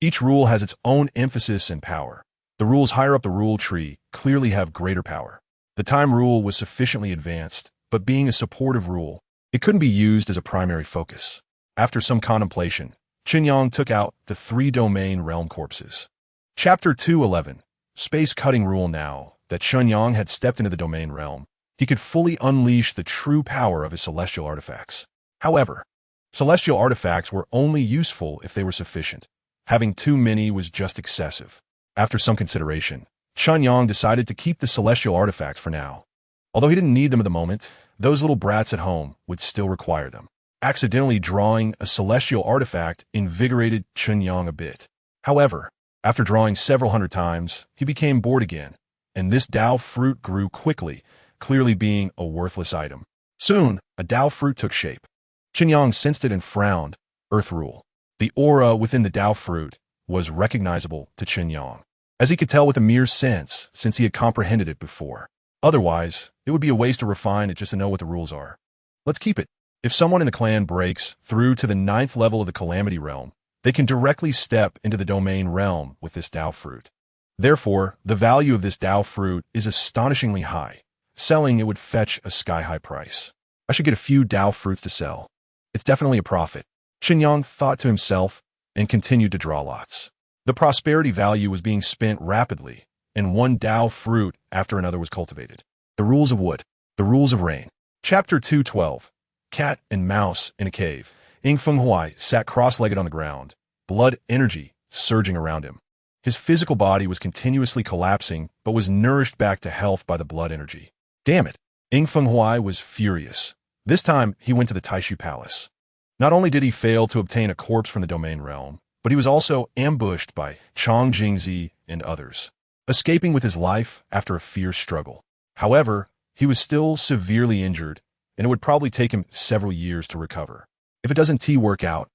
Each rule has its own emphasis and power. The rules higher up the rule tree clearly have greater power. The time rule was sufficiently advanced, but being a supportive rule, it couldn't be used as a primary focus. After some contemplation, Chen Yang took out the 3-domain realm corpses. Chapter 211. Space Cutting Rule. Now that Chen Yang had stepped into the domain realm, he could fully unleash the true power of his celestial artifacts. However, celestial artifacts were only useful if they were sufficient. Having too many was just excessive. After some consideration, Chen Yang decided to keep the celestial artifacts for now. Although he didn't need them at the moment, those little brats at home would still require them. Accidentally drawing a celestial artifact invigorated Chen Yang a bit. However, after drawing several hundred times, he became bored again, and this Dao fruit grew quickly, clearly being a worthless item. Soon, a Dao fruit took shape. Chen Yang sensed it and frowned. Earth rule. The aura within the Dao fruit was recognizable to Chen Yang, as he could tell with a mere sense since he had comprehended it before. Otherwise, it would be a waste to refine it just to know what the rules are. Let's keep it. If someone in the clan breaks through to the 9th level of the Calamity Realm, they can directly step into the domain realm with this Dao fruit. Therefore, the value of this Dao fruit is astonishingly high. Selling it would fetch a sky-high price. I should get a few Dao fruits to sell. It's definitely a profit. Chen Yang thought to himself and continued to draw lots. The prosperity value was being spent rapidly, and one Dao fruit after another was cultivated. The rules of wood. The rules of rain. Chapter 212. Cat and Mouse in a Cave. Ying Fenghuai sat cross-legged on the ground, blood energy surging around him. His physical body was continuously collapsing, but was nourished back to health by the blood energy. Damn it! Ying Fenghuai was furious. This time, he went to the Taishu Palace. Not only did he fail to obtain a corpse from the domain realm, but he was also ambushed by Chang Jingzi and others, escaping with his life after a fierce struggle. However, he was still severely injured, and it would probably take him several years to recover. If it doesn't work out,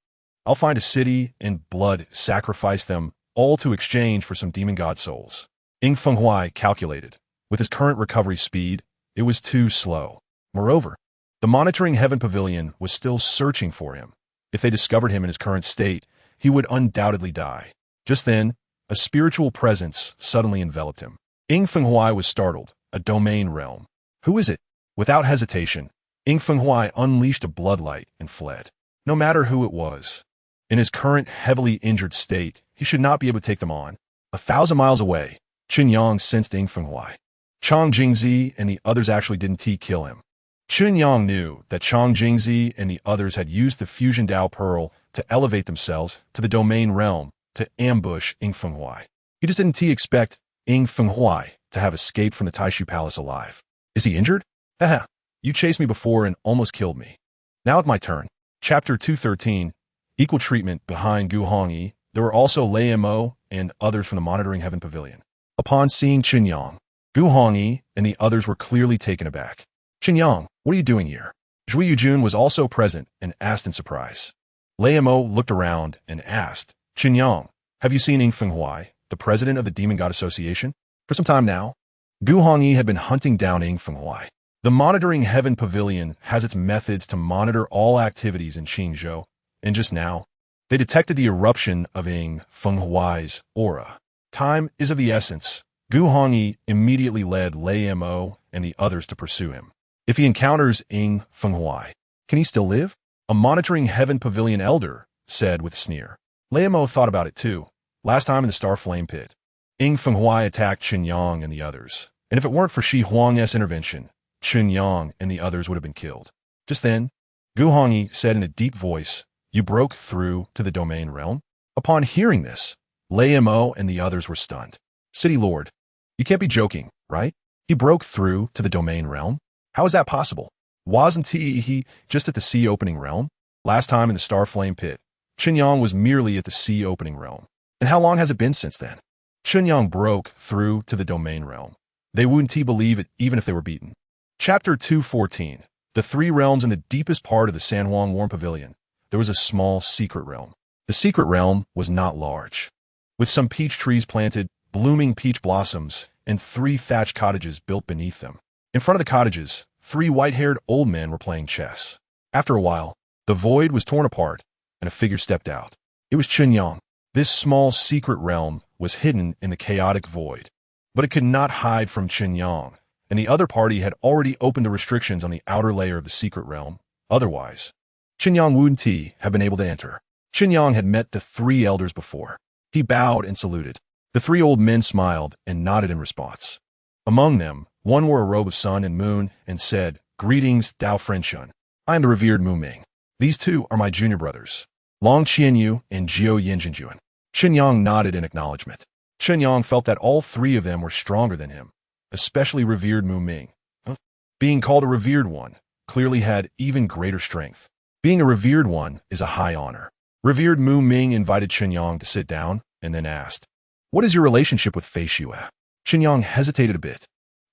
I'll find a city and blood, sacrifice them all to exchange for some demon god souls. Ying Fenghuai calculated. With his current recovery speed, it was too slow. Moreover, the Monitoring Heaven Pavilion was still searching for him. If they discovered him in his current state, he would undoubtedly die. Just then, a spiritual presence suddenly enveloped him. Ying Fenghuai was startled. A domain realm. Who is it? Without hesitation, Ying Fenghuai unleashed a bloodlight and fled. No matter who it was. In his current heavily injured state, he should not be able to take them on. 1,000 miles away, Chen Yang sensed Ying Fenghuai. Chang Jingzi and the others actually didn't kill him. Chen Yang knew that Chang Jingzi and the others had used the Fusion Dao Pearl to elevate themselves to the domain realm to ambush Ying Fenghuai. He just didn't expect Ying Fenghuai to have escaped from the Taishu Palace alive. Is he injured? Haha, you chased me before and almost killed me. Now it's my turn. Chapter 213. Equal treatment behind Gu Hongyi. There were also Lei Mo and others from the Monitoring Heaven Pavilion. Upon seeing Chen Yang, Gu Hongyi and the others were clearly taken aback. Chen Yang, what are you doing here? Zhui Yujun was also present and asked in surprise. Lei Mo looked around and asked, Chen Yang, have you seen Ying Fenghuai, the president of the Demon God Association? For some time now, Gu Hongyi had been hunting down Ying Fenghuai. The Monitoring Heaven Pavilion has its methods to monitor all activities in Qingzhou, and just now, they detected the eruption of Ying Fenghuai's aura. Time is of the essence. Gu Hongyi immediately led Lei Mo and the others to pursue him. If he encounters Ying Fenghuai, can he still live? A Monitoring Heaven Pavilion elder said with a sneer. Lei Mo thought about it too. Last time in the Star Flame Pit, Ying Fenghuai attacked Chen Yang and the others, and if it weren't for Shi Huang's intervention, Chen Yang and the others would have been killed. Just then, Gu Hongyi said in a deep voice, you broke through to the domain realm? Upon hearing this, Lei Mo and the others were stunned. City Lord, you can't be joking, right? He broke through to the domain realm? How is that possible? Wasn't he just at the sea opening realm? Last time in the Star Flame Pit, Chen Yang was merely at the sea opening realm. And how long has it been since then? Chen Yang broke through to the domain realm. They wouldn't believe it even if they were beaten. Chapter 214. The three realms in the deepest part of the San Juan Warm Pavilion. There was a small secret realm. The secret realm was not large. With some peach trees planted, blooming peach blossoms, and 3 thatched cottages built beneath them. In front of the cottages, 3 white-haired old men were playing chess. After a while, the void was torn apart, and a figure stepped out. It was Chen Yang. This small secret realm was hidden in the chaotic void. But it could not hide from Chen Yang, and the other party had already opened the restrictions on the outer layer of the secret realm. Otherwise, Chen Yang wouldn't have been able to enter. Chen Yang had met the 3 elders before. He bowed and saluted. The 3 old men smiled and nodded in response. Among them, one wore a robe of sun and moon and said, "Greetings, Dao friend Shun. I am the revered Mu Ming. These 2 are my junior brothers, Long Qianyu and Jiao Yanjinjuan." Chen Yang nodded in acknowledgement. Chen Yang felt that all 3 of them were stronger than him, especially revered Mu Ming. Being called a revered one clearly had even greater strength. Being a revered one is a high honor. Revered Mu Ming invited Chen Yang to sit down and then asked, "What is your relationship with Fei Xue?" Chen Yang hesitated a bit.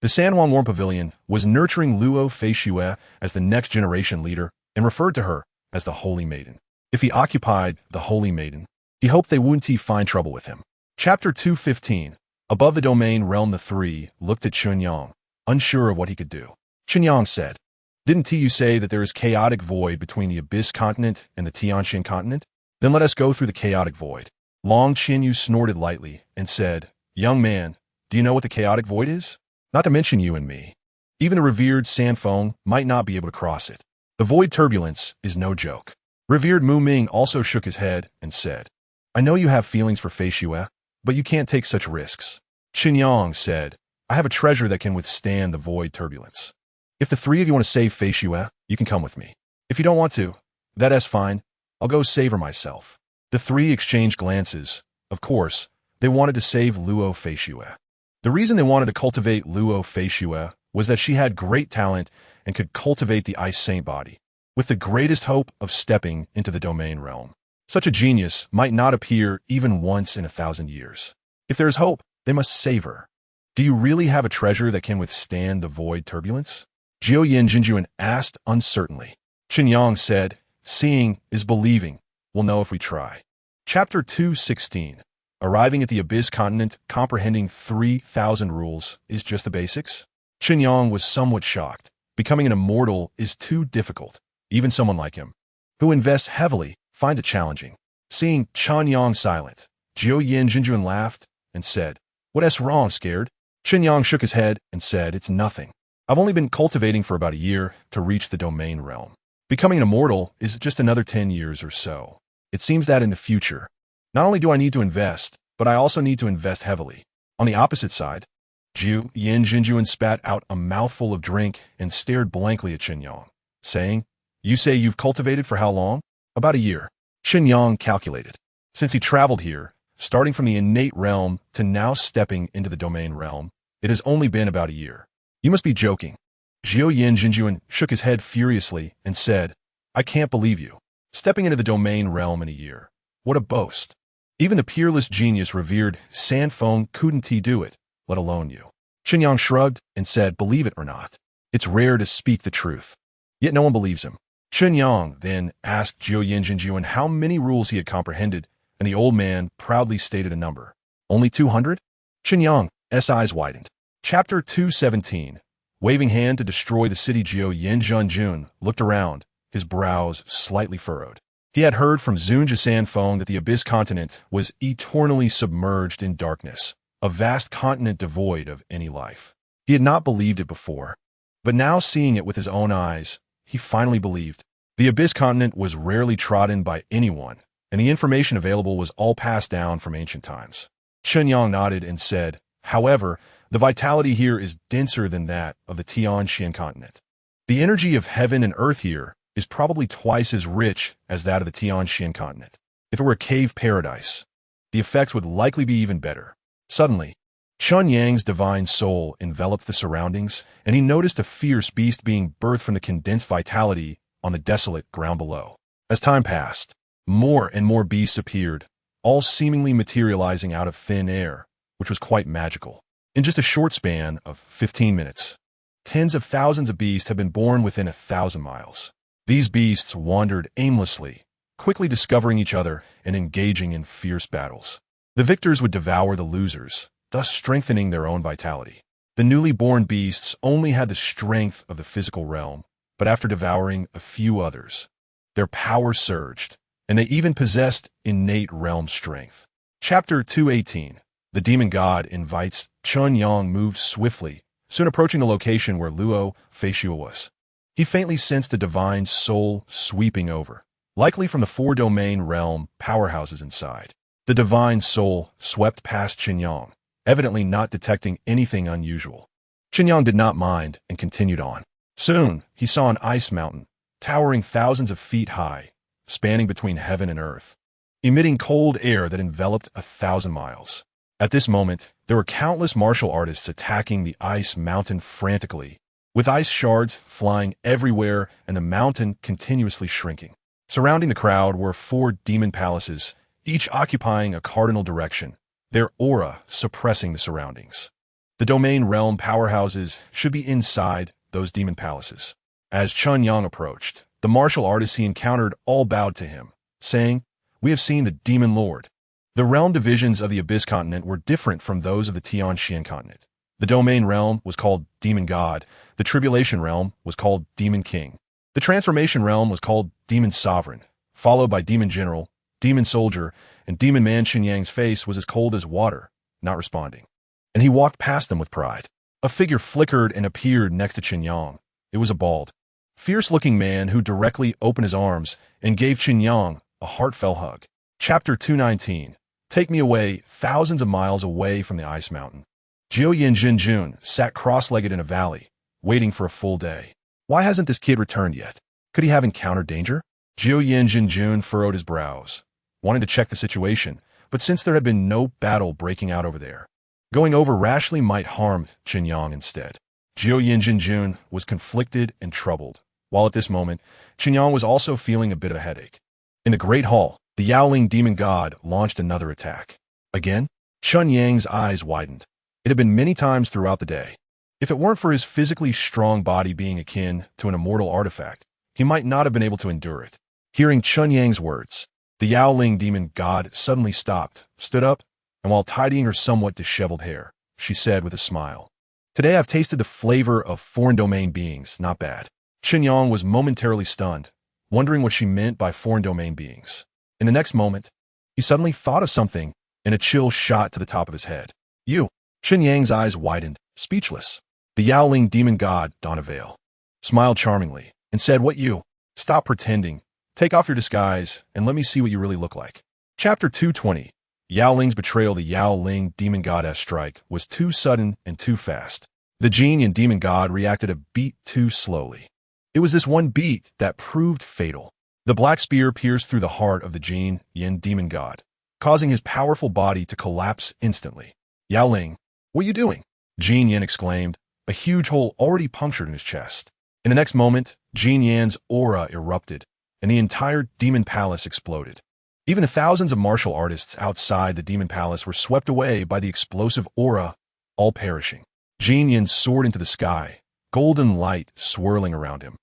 The San Juan Warm Pavilion was nurturing Luo Fei Xue as the next generation leader and referred to her as the Holy Maiden. If he occupied the Holy Maiden, he hoped they wouldn't find trouble with him. Chapter 215. Above the domain realm, the 3 looked at Chen Yang, unsure of what he could do. Chen Yang said, "Didn't you say that there is chaotic void between the Abyss continent and the Tianxian continent? Then let us go through the chaotic void." Long Qianyu snorted lightly and said, "Young man, do you know what the chaotic void is? Not to mention you and me. Even the revered Sanfeng might not be able to cross it. The void turbulence is no joke." Revered Mu Ming also shook his head and said, "I know you have feelings for Fei Xue, but you can't take such risks." Chen Yang said, "I have a treasure that can withstand the void turbulence. If the 3 of you want to save Fei Xue, you can come with me. If you don't want to, that's fine. I'll go save her myself." The 3 exchanged glances. Of course, they wanted to save Luo Fei Xue. The reason they wanted to cultivate Luo Fei Xue was that she had great talent and could cultivate the Ice Saint body, with the greatest hope of stepping into the domain realm. Such a genius might not appear even once in 1,000 years. If there is hope, they must save her. "Do you really have a treasure that can withstand the void turbulence?" Jiao Yanjinjuan asked uncertainly. Chen Yang said, "Seeing is believing. We'll know if we try." Chapter 216. Arriving at the Abyss continent, comprehending 3,000 rules is just the basics? Chen Yang was somewhat shocked. Becoming an immortal is too difficult. Even someone like him, who invests heavily, finds it challenging. Seeing Chen Yang silent, Jiao Yanjinjuan laughed and said, "What's wrong, scared?" Chen Yang shook his head and said, "It's nothing. I've only been cultivating for about a year to reach the domain realm. Becoming an immortal is just another 10 years or so. It seems that in the future, not only do I need to invest, but I also need to invest heavily." On the opposite side, Jiao Yanjinjuan spat out a mouthful of drink and stared blankly at Chen Yang, saying, "You say you've cultivated for how long?" "About a year." Chen Yang calculated. Since he traveled here, starting from the innate realm to now stepping into the domain realm, it has only been about a year. "You must be joking." Jiao Yanjinjuan shook his head furiously and said, "I can't believe you. Stepping into the domain realm in a year. What a boast. Even the peerless genius revered Sanfeng couldn't do it, let alone you." Chen Yang shrugged and said, "Believe it or not, it's rare to speak the truth." Yet no one believes him. Chen Yang then asked Jiao Yanjinjuan how many rules he had comprehended, and the old man proudly stated a number. "Only 200? Chen Yang's eyes widened. Chapter 217. Waving hand to destroy the city, Jiao Yanjinjuan looked around, his brows slightly furrowed. He had heard from Zunja Sanfeng that the Abyss continent was eternally submerged in darkness, a vast continent devoid of any life. He had not believed it before, but now seeing it with his own eyes, he finally believed. The Abyss continent was rarely trodden by anyone, and the information available was all passed down from ancient times. Chen Yang nodded and said, "However, the vitality here is denser than that of the Tianxian continent. The energy of heaven and earth here is probably twice as rich as that of the Tianxian continent. If it were a cave paradise, the effects would likely be even better." Suddenly, Chen Yang's divine soul enveloped the surroundings, and he noticed a fierce beast being birthed from the condensed vitality on the desolate ground below. As time passed, more and more beasts appeared, all seemingly materializing out of thin air, which was quite magical. In just a short span of 15 minutes, tens of thousands of beasts have been born within 1,000 miles. These beasts wandered aimlessly, quickly discovering each other and engaging in fierce battles. The victors would devour the losers, thus strengthening their own vitality. The newly born beasts only had the strength of the physical realm, but after devouring a few others, their power surged, and they even possessed innate realm strength. Chapter 218. The demon god invites. Chen Yang moved swiftly, soon approaching the location where Luo Feishua was. He faintly sensed a divine soul sweeping over, likely from the four-domain realm powerhouses inside. The divine soul swept past Chen Yang, evidently not detecting anything unusual. Chen Yang did not mind and continued on. Soon, he saw an ice mountain, towering thousands of feet high, spanning between heaven and earth, emitting cold air that enveloped 1,000 miles. At this moment, there were countless martial artists attacking the ice mountain frantically, with ice shards flying everywhere and the mountain continuously shrinking. Surrounding the crowd were 4 demon palaces, each occupying a cardinal direction, their aura suppressing the surroundings. The domain realm powerhouses should be inside those demon palaces. As Chen Yang approached, the martial artists he encountered all bowed to him, saying, "We have seen the demon lord." The realm divisions of the Abyss continent were different from those of the Tianxian continent. The domain realm was called Demon God, the Tribulation realm was called Demon King, the Transformation realm was called Demon Sovereign, followed by Demon General, Demon Soldier, and Demon Man. Chen Yang's face was as cold as water, not responding. And he walked past them with pride. A figure flickered and appeared next to Chen Yang. It was a bald, fierce-looking man who directly opened his arms and gave Chen Yang a heartfelt hug. Chapter 219. Take me away, thousands of miles away from the ice mountain. Jiu Yin Jinjun sat cross-legged in a valley, waiting for a full day. Why hasn't this kid returned yet? Could he have encountered danger? Jiu Yin Jinjun furrowed his brows, wanting to check the situation, but since there had been no battle breaking out over there, going over rashly might harm Chen Yang instead. Jiu Yin Jinjun was conflicted and troubled, while at this moment, Chen Yang was also feeling a bit of a headache. In the Great Hall, the Yaoling demon god launched another attack. Again, Chen Yang's eyes widened. It had been many times throughout the day. If it weren't for his physically strong body being akin to an immortal artifact, he might not have been able to endure it. Hearing Chen Yang's words, the Yaoling demon god suddenly stopped, stood up, and while tidying her somewhat disheveled hair, she said with a smile, "Today I've tasted the flavor of foreign domain beings, not bad." Chen Yang was momentarily stunned, wondering what she meant by foreign domain beings. In the next moment, he suddenly thought of something, and a chill shot to the top of his head. "You." Chen Yang's eyes widened, speechless. The Yaoling demon god donned a veil, smiled charmingly, and said, "What you? Stop pretending. Take off your disguise, and let me see what you really look like." Chapter 220. Yaoling's betrayal. The Yaoling demon goddess strike was too sudden and too fast. The Jin Yin demon god reacted a beat too slowly. It was this one beat that proved fatal. The black spear pierced through the heart of the Jin Yin demon god, causing his powerful body to collapse instantly. "Yaoling, what are you doing?" Jin Yin exclaimed, a huge hole already punctured in his chest. In the next moment, Jin Yan's aura erupted, and the entire demon palace exploded. Even the thousands of martial artists outside the demon palace were swept away by the explosive aura, all perishing. Jin Yin soared into the sky, golden light swirling around him,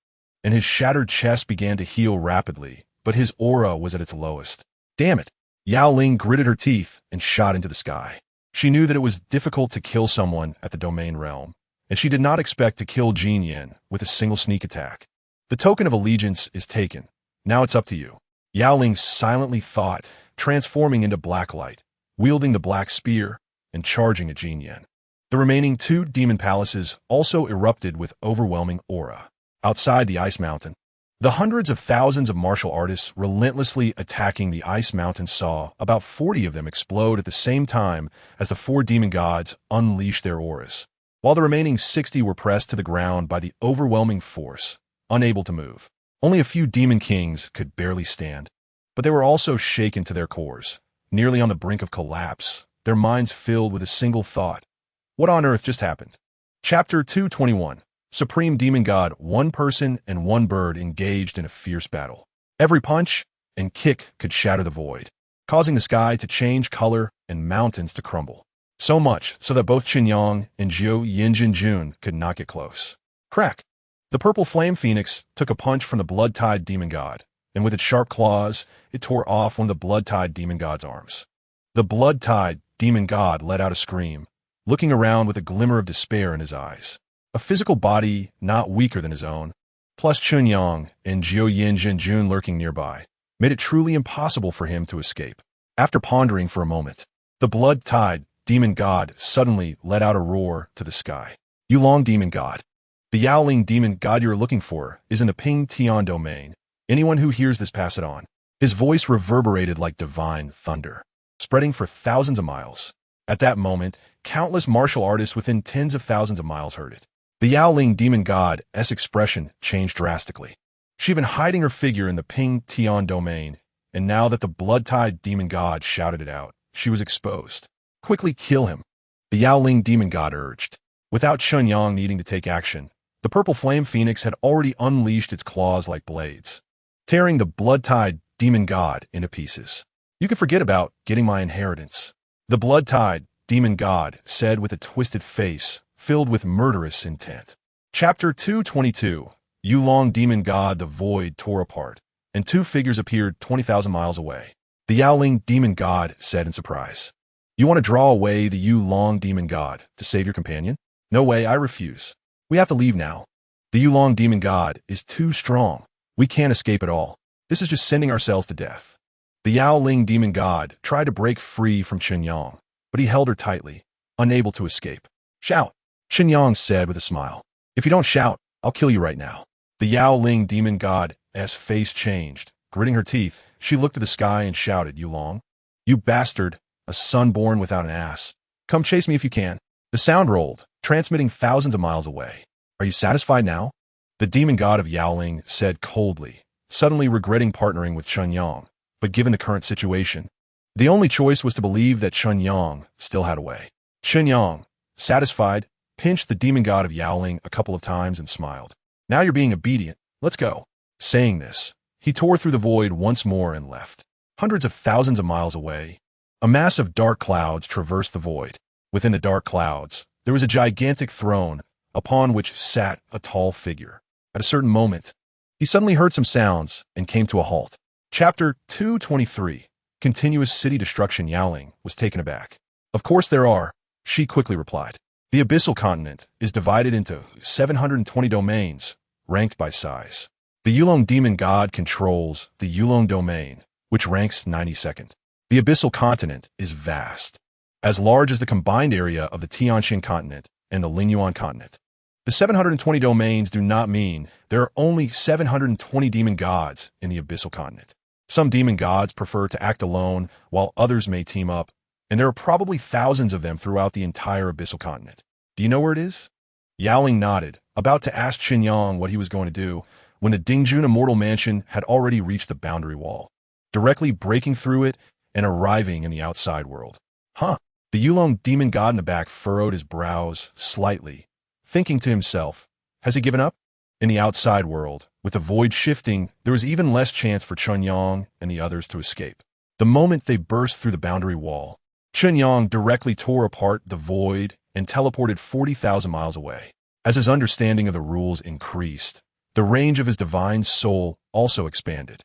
and his shattered chest began to heal rapidly, but his aura was at its lowest. Damn it! Yaoling gritted her teeth and shot into the sky. She knew that it was difficult to kill someone at the domain realm, and she did not expect to kill Jin Yin with a single sneak attack. The token of allegiance is taken. Now it's up to you. Yaoling silently thought, transforming into black light, wielding the black spear, and charging at Jin Yin. The remaining 2 demon palaces also erupted with overwhelming aura. Outside the ice mountain, the hundreds of thousands of martial artists relentlessly attacking the ice mountain saw about 40 of them explode at the same time as the 4 demon gods unleashed their auras, while the remaining 60 were pressed to the ground by the overwhelming force, unable to move. Only a few demon kings could barely stand, but they were also shaken to their cores, nearly on the brink of collapse, their minds filled with a single thought. What on earth just happened? Chapter 221. Supreme Demon God. 1 person and 1 bird engaged in a fierce battle. Every punch and kick could shatter the void, causing the sky to change color and mountains to crumble. So much so that both Chen Yang and Jiu Yinjin could not get close. Crack! The purple flame phoenix took a punch from the blood-tied demon god, and with its sharp claws, it tore off one of the blood-tied demon god's arms. The blood-tied demon god let out a scream, looking around with a glimmer of despair in his eyes. A physical body not weaker than his own, plus Chen Yang and Jiu Yinjin lurking nearby, made it truly impossible for him to escape. After pondering for a moment, the blood-tied demon god suddenly let out a roar to the sky. Yulong demon god. The Yaoling demon god you're looking for is in the Ping Tian domain. Anyone who hears this, pass it on. His voice reverberated like divine thunder, spreading for thousands of miles. At that moment, countless martial artists within tens of thousands of miles heard it. The Yaoling demon god's expression changed drastically. She'd been hiding her figure in the Ping Tian domain, and now that the blood-tied demon god shouted it out, she was exposed. Quickly kill him, the Yaoling demon god urged. Without Chen Yang needing to take action, the purple flame phoenix had already unleashed its claws like blades, tearing the blood-tied demon god into pieces. You can forget about getting my inheritance, the blood-tied demon god said with a twisted face filled with murderous intent. Chapter 222. Yulong demon god. The void tore apart, and two figures appeared 20,000 miles away. The Yaoling demon god said in surprise. You want to draw away the Yulong demon god to save your companion? No way, I refuse. We have to leave now. The Yulong demon god is too strong. We can't escape at all. This is just sending ourselves to death. The Yaoling demon god tried to break free from Chen Yang, but he held her tightly, unable to escape. Shout, Chen Yang said with a smile. If you don't shout, I'll kill you right now. The Yaoling demon god's face changed. Gritting her teeth, she looked at the sky and shouted, Yulong, you bastard, a son born without an ass. Come chase me if you can. The sound rolled, transmitting thousands of miles away. Are you satisfied now? The demon god of Yaoling said coldly, suddenly regretting partnering with Chen Yang, but given the current situation, the only choice was to believe that Chen Yang still had a way. Chen Yang, satisfied, pinched the demon god of Yaoling a couple of times and smiled. Now you're being obedient. Let's go. Saying this, he tore through the void once more and left. Hundreds of thousands of miles away, a mass of dark clouds traversed the void. Within the dark clouds, there was a gigantic throne upon which sat a tall figure. At a certain moment, he suddenly heard some sounds and came to a halt. Chapter 223. Continuous city destruction. Yaoling was taken aback. Of course there are, she quickly replied. The abyssal continent is divided into 720 domains, ranked by size. The Yulong demon god controls the Yulong domain, which ranks 92nd. The abyssal continent is vast, as large as the combined area of the Tianxin continent and the Lingyuan continent. The 720 domains do not mean there are only 720 demon gods in the abyssal continent. Some demon gods prefer to act alone, while others may team up, and there are probably thousands of them throughout the entire abyssal continent. Do you know where it is? Yaoling nodded, about to ask Chen Yang what he was going to do, when the Dingjun immortal mansion had already reached the boundary wall, directly breaking through it and arriving in the outside world. Huh? The Yulong demon god in the back furrowed his brows slightly, thinking to himself, has he given up? In the outside world, with the void shifting, there was even less chance for Chen Yang and the others to escape. The moment they burst through the boundary wall, Chen Yang directly tore apart the void and teleported 40,000 miles away. As his understanding of the rules increased, the range of his divine soul also expanded.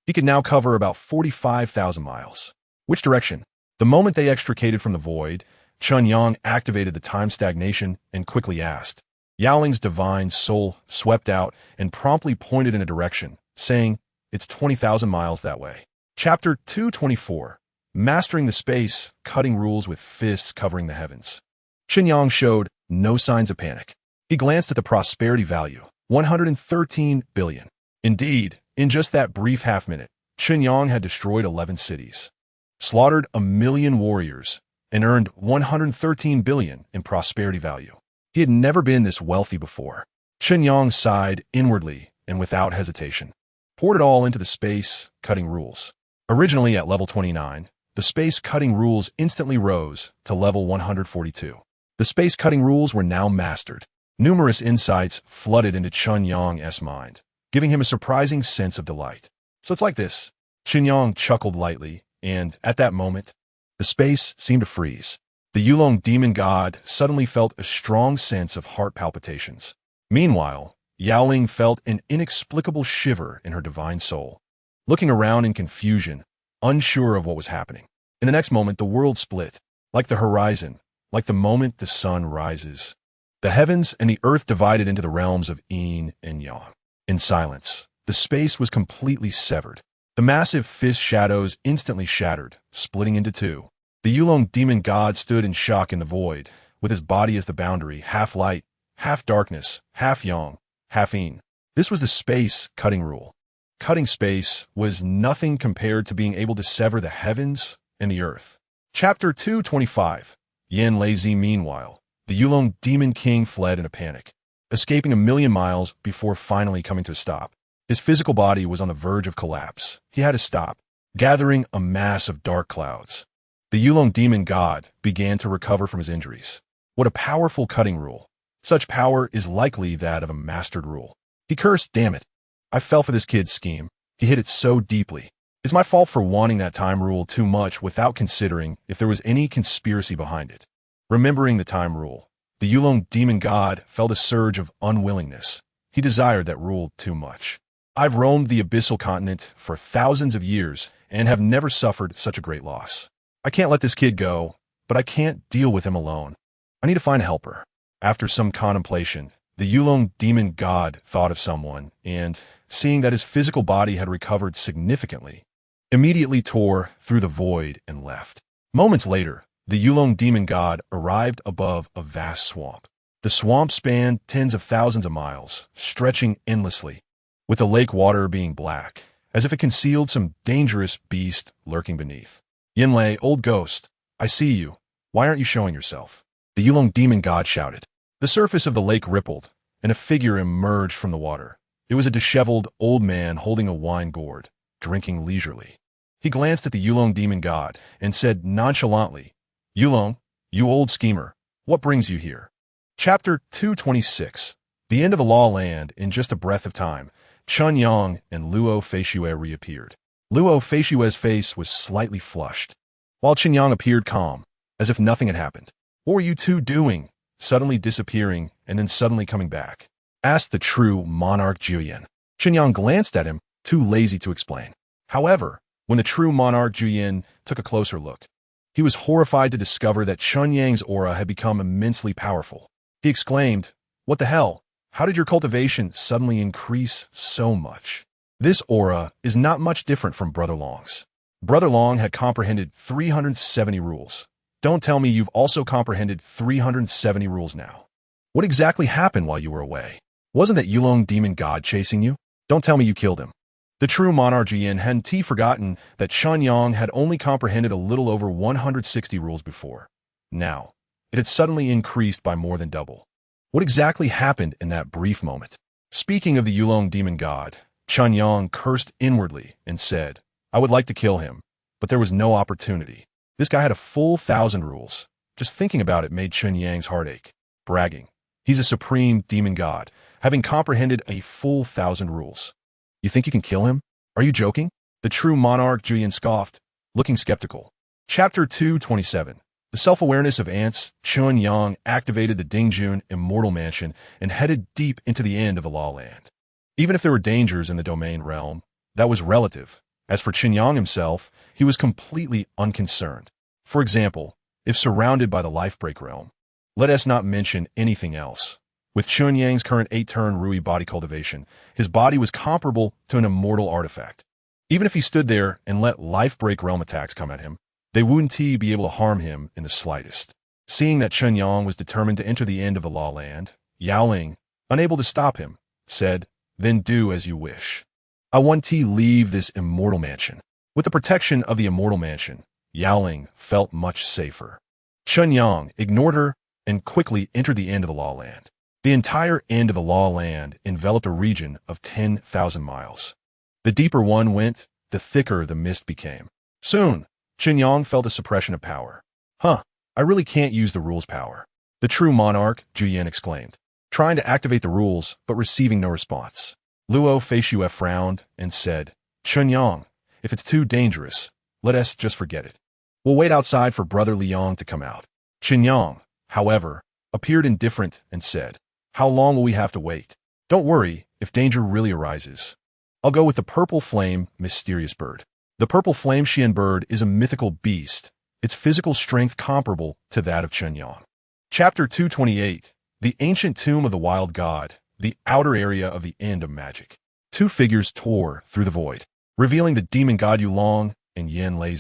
He could now cover about 45,000 miles. Which direction? The moment they extricated from the void, Chen Yang activated the time stagnation and quickly asked. Yaoling's divine soul swept out and promptly pointed in a direction, saying, it's 20,000 miles that way. Chapter 224. Mastering the space, cutting rules with fists covering the heavens. Chen Yang showed no signs of panic. He glanced at the prosperity value, 113 billion. Indeed, in just that brief half-minute, Chen Yang had destroyed 11 cities, slaughtered 1 million warriors, and earned 113 billion in prosperity value. He had never been this wealthy before. Chen Yang sighed inwardly and without hesitation, poured it all into the space-cutting rules. Originally at level 29, the space-cutting rules instantly rose to level 142. The space-cutting rules were now mastered. Numerous insights flooded into Chen Yang's mind, giving him a surprising sense of delight. So it's like this. Chen Yang chuckled lightly, and at that moment, the space seemed to freeze. The Yulong demon god suddenly felt a strong sense of heart palpitations. Meanwhile, Yaoling felt an inexplicable shiver in her divine soul. Looking around in confusion, unsure of what was happening. In the next moment, the world split, like the horizon, like the moment the sun rises. The heavens and the earth divided into the realms of yin and yang. In silence, the space was completely severed. The massive fist shadows instantly shattered, splitting into two. The Yulong demon god stood in shock in the void, with his body as the boundary, half light, half darkness, half yang, half yin. This was the space-cutting rule. Cutting space was nothing compared to being able to sever the heavens and the earth. Chapter 225. Yin Lazy. Meanwhile, the Yulong demon king fled in a panic, escaping 1,000,000 miles before finally coming to a stop. His physical body was on the verge of collapse. He had to stop, gathering a mass of dark clouds. The Yulong demon god began to recover from his injuries. What a powerful cutting rule. Such power is likely that of a mastered rule. He cursed, "Damn it. I fell for this kid's scheme. He hit it so deeply. It's my fault for wanting that time rule too much without considering if there was any conspiracy behind it." Remembering the time rule, the Yulong demon god felt a surge of unwillingness. He desired that rule too much. "I've roamed the abyssal continent for thousands of years and have never suffered such a great loss. I can't let this kid go, but I can't deal with him alone. I need to find a helper." After some contemplation, the Yulong demon god thought of someone and, seeing that his physical body had recovered significantly, immediately tore through the void and left. Moments later, the Yulong demon god arrived above a vast swamp. The swamp spanned tens of thousands of miles, stretching endlessly, with the lake water being black, as if it concealed some dangerous beast lurking beneath. "Yinlei, old ghost, I see you. Why aren't you showing yourself?" the Yulong demon god shouted. The surface of the lake rippled, and a figure emerged from the water. It was a disheveled old man holding a wine gourd, drinking leisurely. He glanced at the Yulong demon god and said nonchalantly, "Yulong, you old schemer, what brings you here?" Chapter 226. The end of the law land. In just a breath of time, Chen Yang and Luo Feishue reappeared. Luo Feishue's face was slightly flushed, while Chen Yang appeared calm, as if nothing had happened. "What were you two doing, suddenly disappearing and then suddenly coming back?" asked the true monarch Juyin. Chen Yang glanced at him, too lazy to explain. However, when the true monarch Juyin took a closer look, he was horrified to discover that Chen Yang's aura had become immensely powerful. He exclaimed, "What the hell? How did your cultivation suddenly increase so much?" This aura is not much different from Brother Long's. Brother Long had comprehended 370 rules. Don't tell me you've also comprehended 370 rules now. What exactly happened while you were away? Wasn't that Yulong demon god chasing you? Don't tell me you killed him. The true monarch Yin hadn't forgotten that Chen Yang had only comprehended a little over 160 rules before. Now, it had suddenly increased by more than double. What exactly happened in that brief moment? Speaking of the Yulong demon god, Chen Yang cursed inwardly and said, "I would like to kill him, but there was no opportunity. This guy had a full 1,000 rules. Just thinking about it made Chen Yang's heart ache. Bragging. He's a supreme demon god, having comprehended a full 1,000 rules. You think you can kill him? Are you joking?" The true monarch Juyin scoffed, looking skeptical. Chapter 227. The self-awareness of ants. Chen Yang activated the Dingjun Immortal Mansion and headed deep into the end of the law land. Even if there were dangers in the domain realm, that was relative. As for Chen Yang himself, he was completely unconcerned. For example, if surrounded by the Lifebreak realm. Let us not mention anything else. With Chen Yang's current 8-turn Rui body cultivation, his body was comparable to an Immortal Artifact. Even if he stood there and let Lifebreak realm attacks come at him, they wouldn't be able to harm him in the slightest. Seeing that Chen Yang was determined to enter the end of the law land, Yaoling, unable to stop him, said, "Then do as you wish. I want to leave this immortal mansion." With the protection of the immortal mansion, Yaoling felt much safer. Chen Yang ignored her and quickly entered the end of the law land. The entire end of the law land enveloped a region of 10,000 miles. The deeper one went, the thicker the mist became. Soon, Chen Yang felt a suppression of power. I really can't use the rules power." The true monarch, Juyin exclaimed, trying to activate the rules but receiving no response. Luo Feishue frowned and said, "Chen Yang, if it's too dangerous, let us just forget it. We'll wait outside for Brother Liang to come out." Chen Yang, however, appeared indifferent and said, "How long will we have to wait? Don't worry if danger really arises. I'll go with the purple flame, mysterious bird." The purple flame Xian bird is a mythical beast, its physical strength comparable to that of Chen Yang. Chapter 228, The Ancient Tomb of the Wild God, the outer area of the end of magic. Two figures tore through the void, revealing the demon god Yulong and Yen Lei.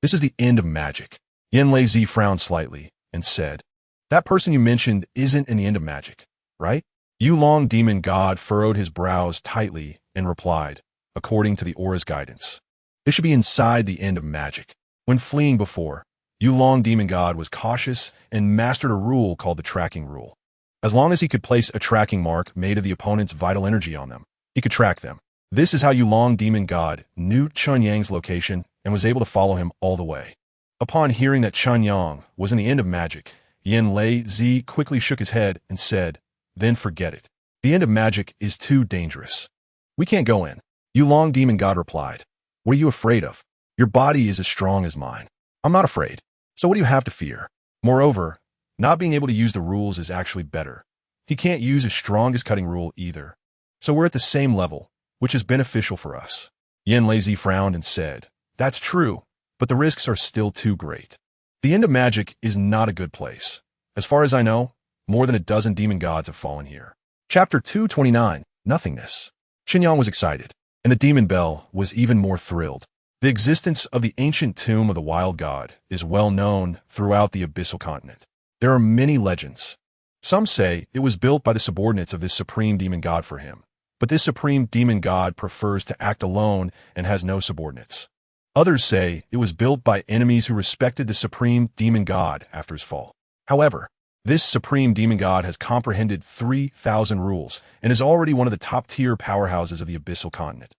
This is the end of magic. Yen Lei frowned slightly and said, "That person you mentioned isn't in the end of magic, right?" Yulong demon god furrowed his brows tightly and replied, "According to the aura's guidance, it should be inside the end of magic." When fleeing before, Yulong demon god was cautious and mastered a rule called the tracking rule. As long as he could place a tracking mark made of the opponent's vital energy on them, he could track them. This is how Yulong demon god knew Chen Yang's location and was able to follow him all the way. Upon hearing that Chen Yang was in the end of magic, Yen Lei quickly shook his head and said, "Then forget it. The end of magic is too dangerous. We can't go in." Yulong demon god replied, "What are you afraid of? Your body is as strong as mine. I'm not afraid. So what do you have to fear? Moreover, not being able to use the rules is actually better. He can't use his strongest cutting rule either. So we're at the same level, which is beneficial for us." Yen Lei frowned and said, "That's true, but the risks are still too great. The end of magic is not a good place. As far as I know, more than a dozen demon gods have fallen here." Chapter 229, Nothingness. Chen Yang was excited, and the demon bell was even more thrilled. The existence of the ancient tomb of the wild god is well known throughout the abyssal continent. There are many legends. Some say it was built by the subordinates of this supreme demon god for him, but this supreme demon god prefers to act alone and has no subordinates. Others say it was built by enemies who respected the supreme demon god after his fall. However, this supreme demon god has comprehended 3,000 rules and is already one of the top-tier powerhouses of the abyssal continent.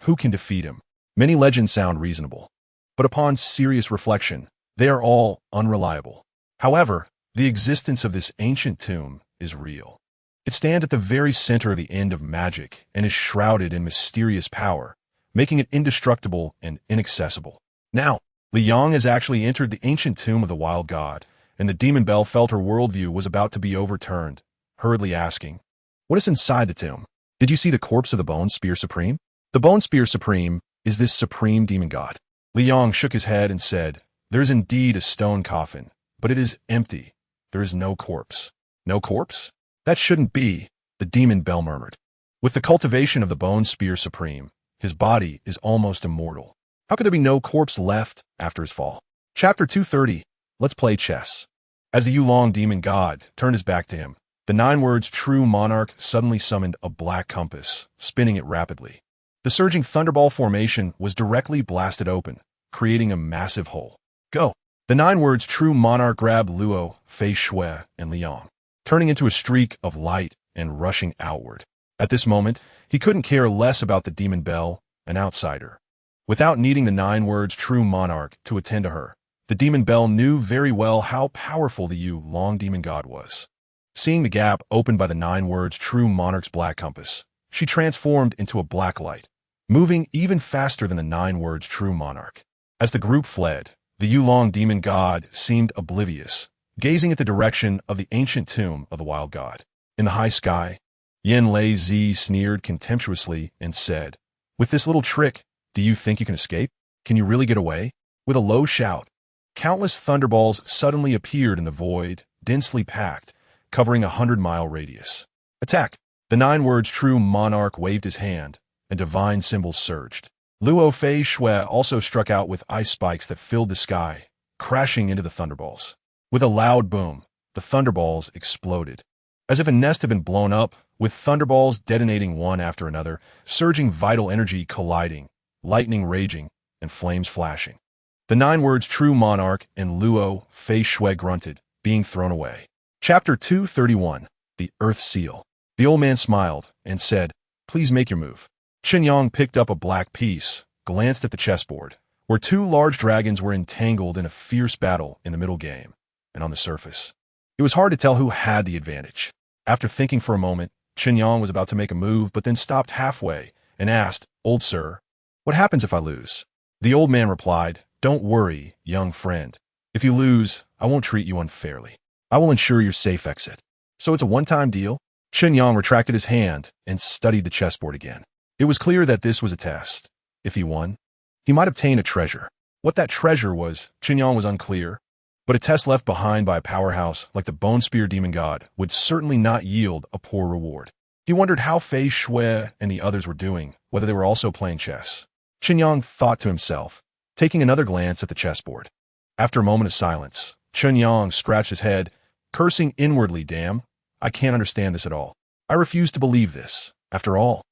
Who can defeat him? Many legends sound reasonable, but upon serious reflection, they are all unreliable. However, the existence of this ancient tomb is real. It stands at the very center of the end of magic and is shrouded in mysterious power, making it indestructible and inaccessible. Now, Liang has actually entered the ancient tomb of the wild god, and the demon bell felt her worldview was about to be overturned, hurriedly asking, "What is inside the tomb? Did you see the corpse of the Bone Spear Supreme?" The Bone Spear Supreme is this supreme demon god. Liang shook his head and said, "There is indeed a stone coffin, but it is empty. There is no corpse." "No corpse? That shouldn't be," the demon bell murmured. "With the cultivation of the Bone Spear Supreme, his body is almost immortal. How could there be no corpse left after his fall?" Chapter 230, Let's Play Chess. As the Yulong demon god turned his back to him, the 9 words True Monarch suddenly summoned a black compass, spinning it rapidly. The surging thunderball formation was directly blasted open, creating a massive hole. "Go!" The 9 words True Monarch grabbed Luo, Fei Shui, and Liang, turning into a streak of light and rushing outward. At this moment, he couldn't care less about the demon bell, an outsider. Without needing the 9 words True Monarch to attend to her, the demon bell knew very well how powerful the Yulong demon god was. Seeing the gap opened by the 9 words True Monarch's black compass, she transformed into a black light, moving even faster than the 9 words True Monarch. As the group fled, the Yulong demon god seemed oblivious, gazing at the direction of the ancient tomb of the wild god. In the high sky, Yen Lei sneered contemptuously and said, "With this little trick, do you think you can escape? Can you really get away?" With a low shout, countless thunderballs suddenly appeared in the void, densely packed, covering a 100-mile radius. "Attack!" The 9 words True Monarch waved his hand, and divine symbols surged. Luo Fei Shui also struck out with ice spikes that filled the sky, crashing into the thunderballs. With a loud boom, the thunderballs exploded. As if a nest had been blown up, with thunderballs detonating one after another, surging vital energy colliding, lightning raging, and flames flashing. The 9 words True Monarch and Luo Fei Shui grunted, being thrown away. Chapter 231, The Earth Seal. The old man smiled and said, "Please make your move." Chen Yang picked up a black piece, glanced at the chessboard, where 2 large dragons were entangled in a fierce battle in the middle game, and on the surface, it was hard to tell who had the advantage. After thinking for a moment, Chen Yang was about to make a move, but then stopped halfway and asked, "Old sir, what happens if I lose?" The old man replied, "Don't worry, young friend. If you lose, I won't treat you unfairly. I will ensure your safe exit. So it's a one-time deal? Chen Yang retracted his hand and studied the chessboard again. It was clear that this was a test. If he won, he might obtain a treasure. What that treasure was, Chen Yang was unclear, but a test left behind by a powerhouse like the Bone Spear Demon God would certainly not yield a poor reward. He wondered how Fei Shui and the others were doing, whether they were also playing chess. Chen Yang thought to himself, taking another glance at the chessboard. After a moment of silence, Chen Yang scratched his head, cursing inwardly, damn, I can't understand this at all. I refuse to believe this. After all,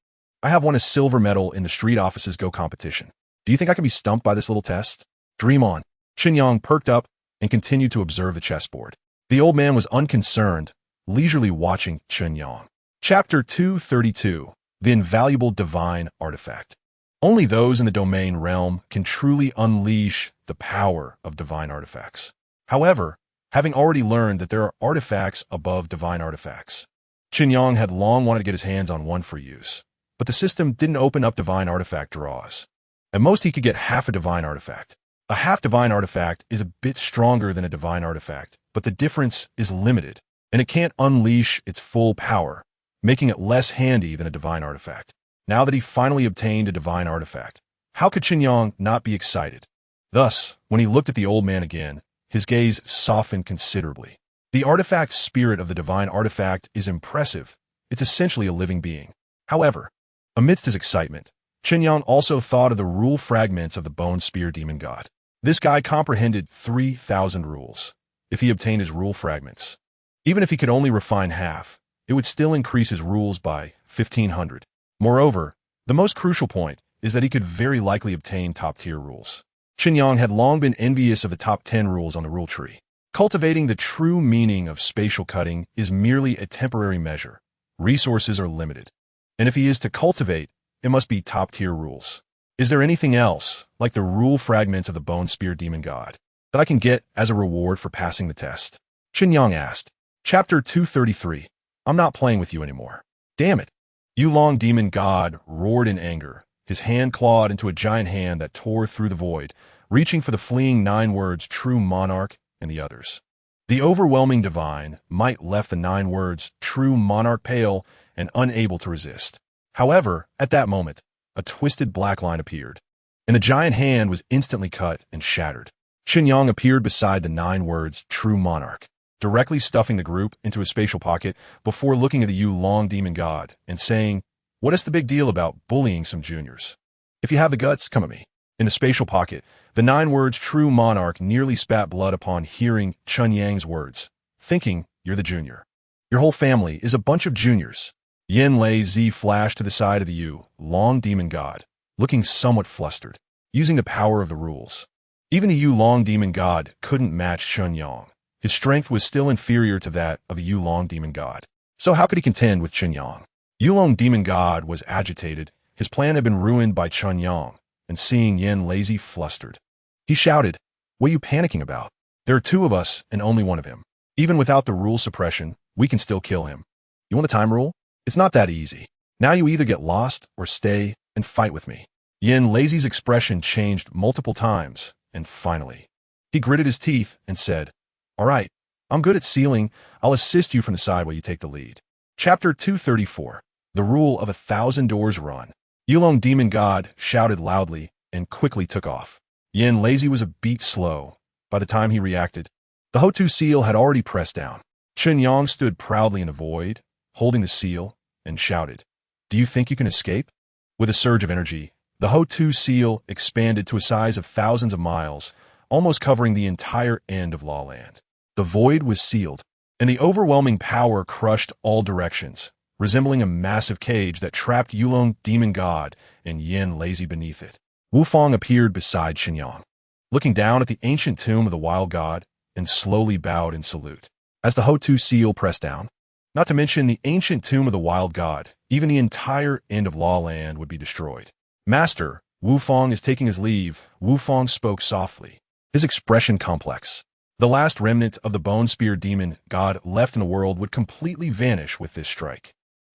I have won a silver medal in the Street Office's Go competition. Do you think I can be stumped by this little test? Dream on. Chen Yang perked up and continued to observe the chessboard. The old man was unconcerned, leisurely watching Chen Yang. Chapter 232, The Invaluable Divine Artifact. Only those in the domain realm can truly unleash the power of divine artifacts. However, having already learned that there are artifacts above divine artifacts, Chen Yang had long wanted to get his hands on one for use, but the system didn't open up divine artifact draws. At most, he could get half a divine artifact. A half divine artifact is a bit stronger than a divine artifact, but the difference is limited, and it can't unleash its full power, making it less handy than a divine artifact. Now that he finally obtained a divine artifact, how could Chen Yang not be excited? Thus, when he looked at the old man again, his gaze softened considerably. The artifact spirit of the divine artifact is impressive. It's essentially a living being. However, amidst his excitement, Chen Yang also thought of the rule fragments of the Bone Spear Demon God. This guy comprehended 3,000 rules. If he obtained his rule fragments, even if he could only refine half, it would still increase his rules by 1,500. Moreover, the most crucial point is that he could very likely obtain top-tier rules. Chen Yang had long been envious of the top 10 rules on the rule tree. Cultivating the true meaning of spatial cutting is merely a temporary measure. Resources are limited. And if he is to cultivate, it must be top-tier rules. Is there anything else, like the rule fragments of the Bone Spear Demon God, that I can get as a reward for passing the test? Chen Yang asked. Chapter 233. I'm not playing with you anymore. Damn it. Wielding Demon God roared in anger. His hand clawed into a giant hand that tore through the void, reaching for the fleeing 9 words True Monarch and the others. The overwhelming divine might left the 9 words True Monarch pale and unable to resist. However, at that moment, a twisted black line appeared, and the giant hand was instantly cut and shattered. Chen Yang appeared beside the 9 words True Monarch, directly stuffing the group into his spatial pocket before looking at the Wielding Demon God and saying, what is the big deal about bullying some juniors? If you have the guts, come at me. In the spatial pocket, the 9 words True Monarch nearly spat blood upon hearing Chen Yang's words, thinking you're the junior. Your whole family is a bunch of juniors. Yin Lei Zi flashed to the side of the Wielding Demon God, looking somewhat flustered, using the power of the rules. Even the Wielding Demon God couldn't match Chen Yang. His strength was still inferior to that of the Wielding Demon God. So how could he contend with Chen Yang? Wielding Demon God was agitated. His plan had been ruined by Chen Yang, and seeing Yin Lazy flustered, he shouted, what are you panicking about? There are 2 of us and only one of him. Even without the rule suppression, we can still kill him. You want the time rule? It's not that easy. Now you either get lost or stay and fight with me. Yin Lazy's expression changed multiple times, and finally, he gritted his teeth and said, all right, I'm good at sealing. I'll assist you from the side while you take the lead. Chapter 234. The Rule of 1,000 Doors Run. Wielding Demon God shouted loudly and quickly took off. Yin Lazy was a beat slow. By the time he reacted, the Ho-Tu seal had already pressed down. Chen Yang stood proudly in the void, holding the seal, and shouted, do you think you can escape? With a surge of energy, the Ho-Tu seal expanded to a size of thousands of miles, almost covering the entire end of Lawland. The void was sealed, and the overwhelming power crushed all directions, resembling a massive cage that trapped Wielding Demon God and Yin Lazy beneath it. Wu Fang appeared beside Chen Yang, looking down at the ancient tomb of the wild god, and slowly bowed in salute. As the Ho-Tu seal pressed down, not to mention the ancient tomb of the wild god, even the entire end of Lawland would be destroyed. Master, Wu Fang is taking his leave. Wu Fang spoke softly, his expression complex. The last remnant of the Bone Spear Demon God left in the world would completely vanish with this strike.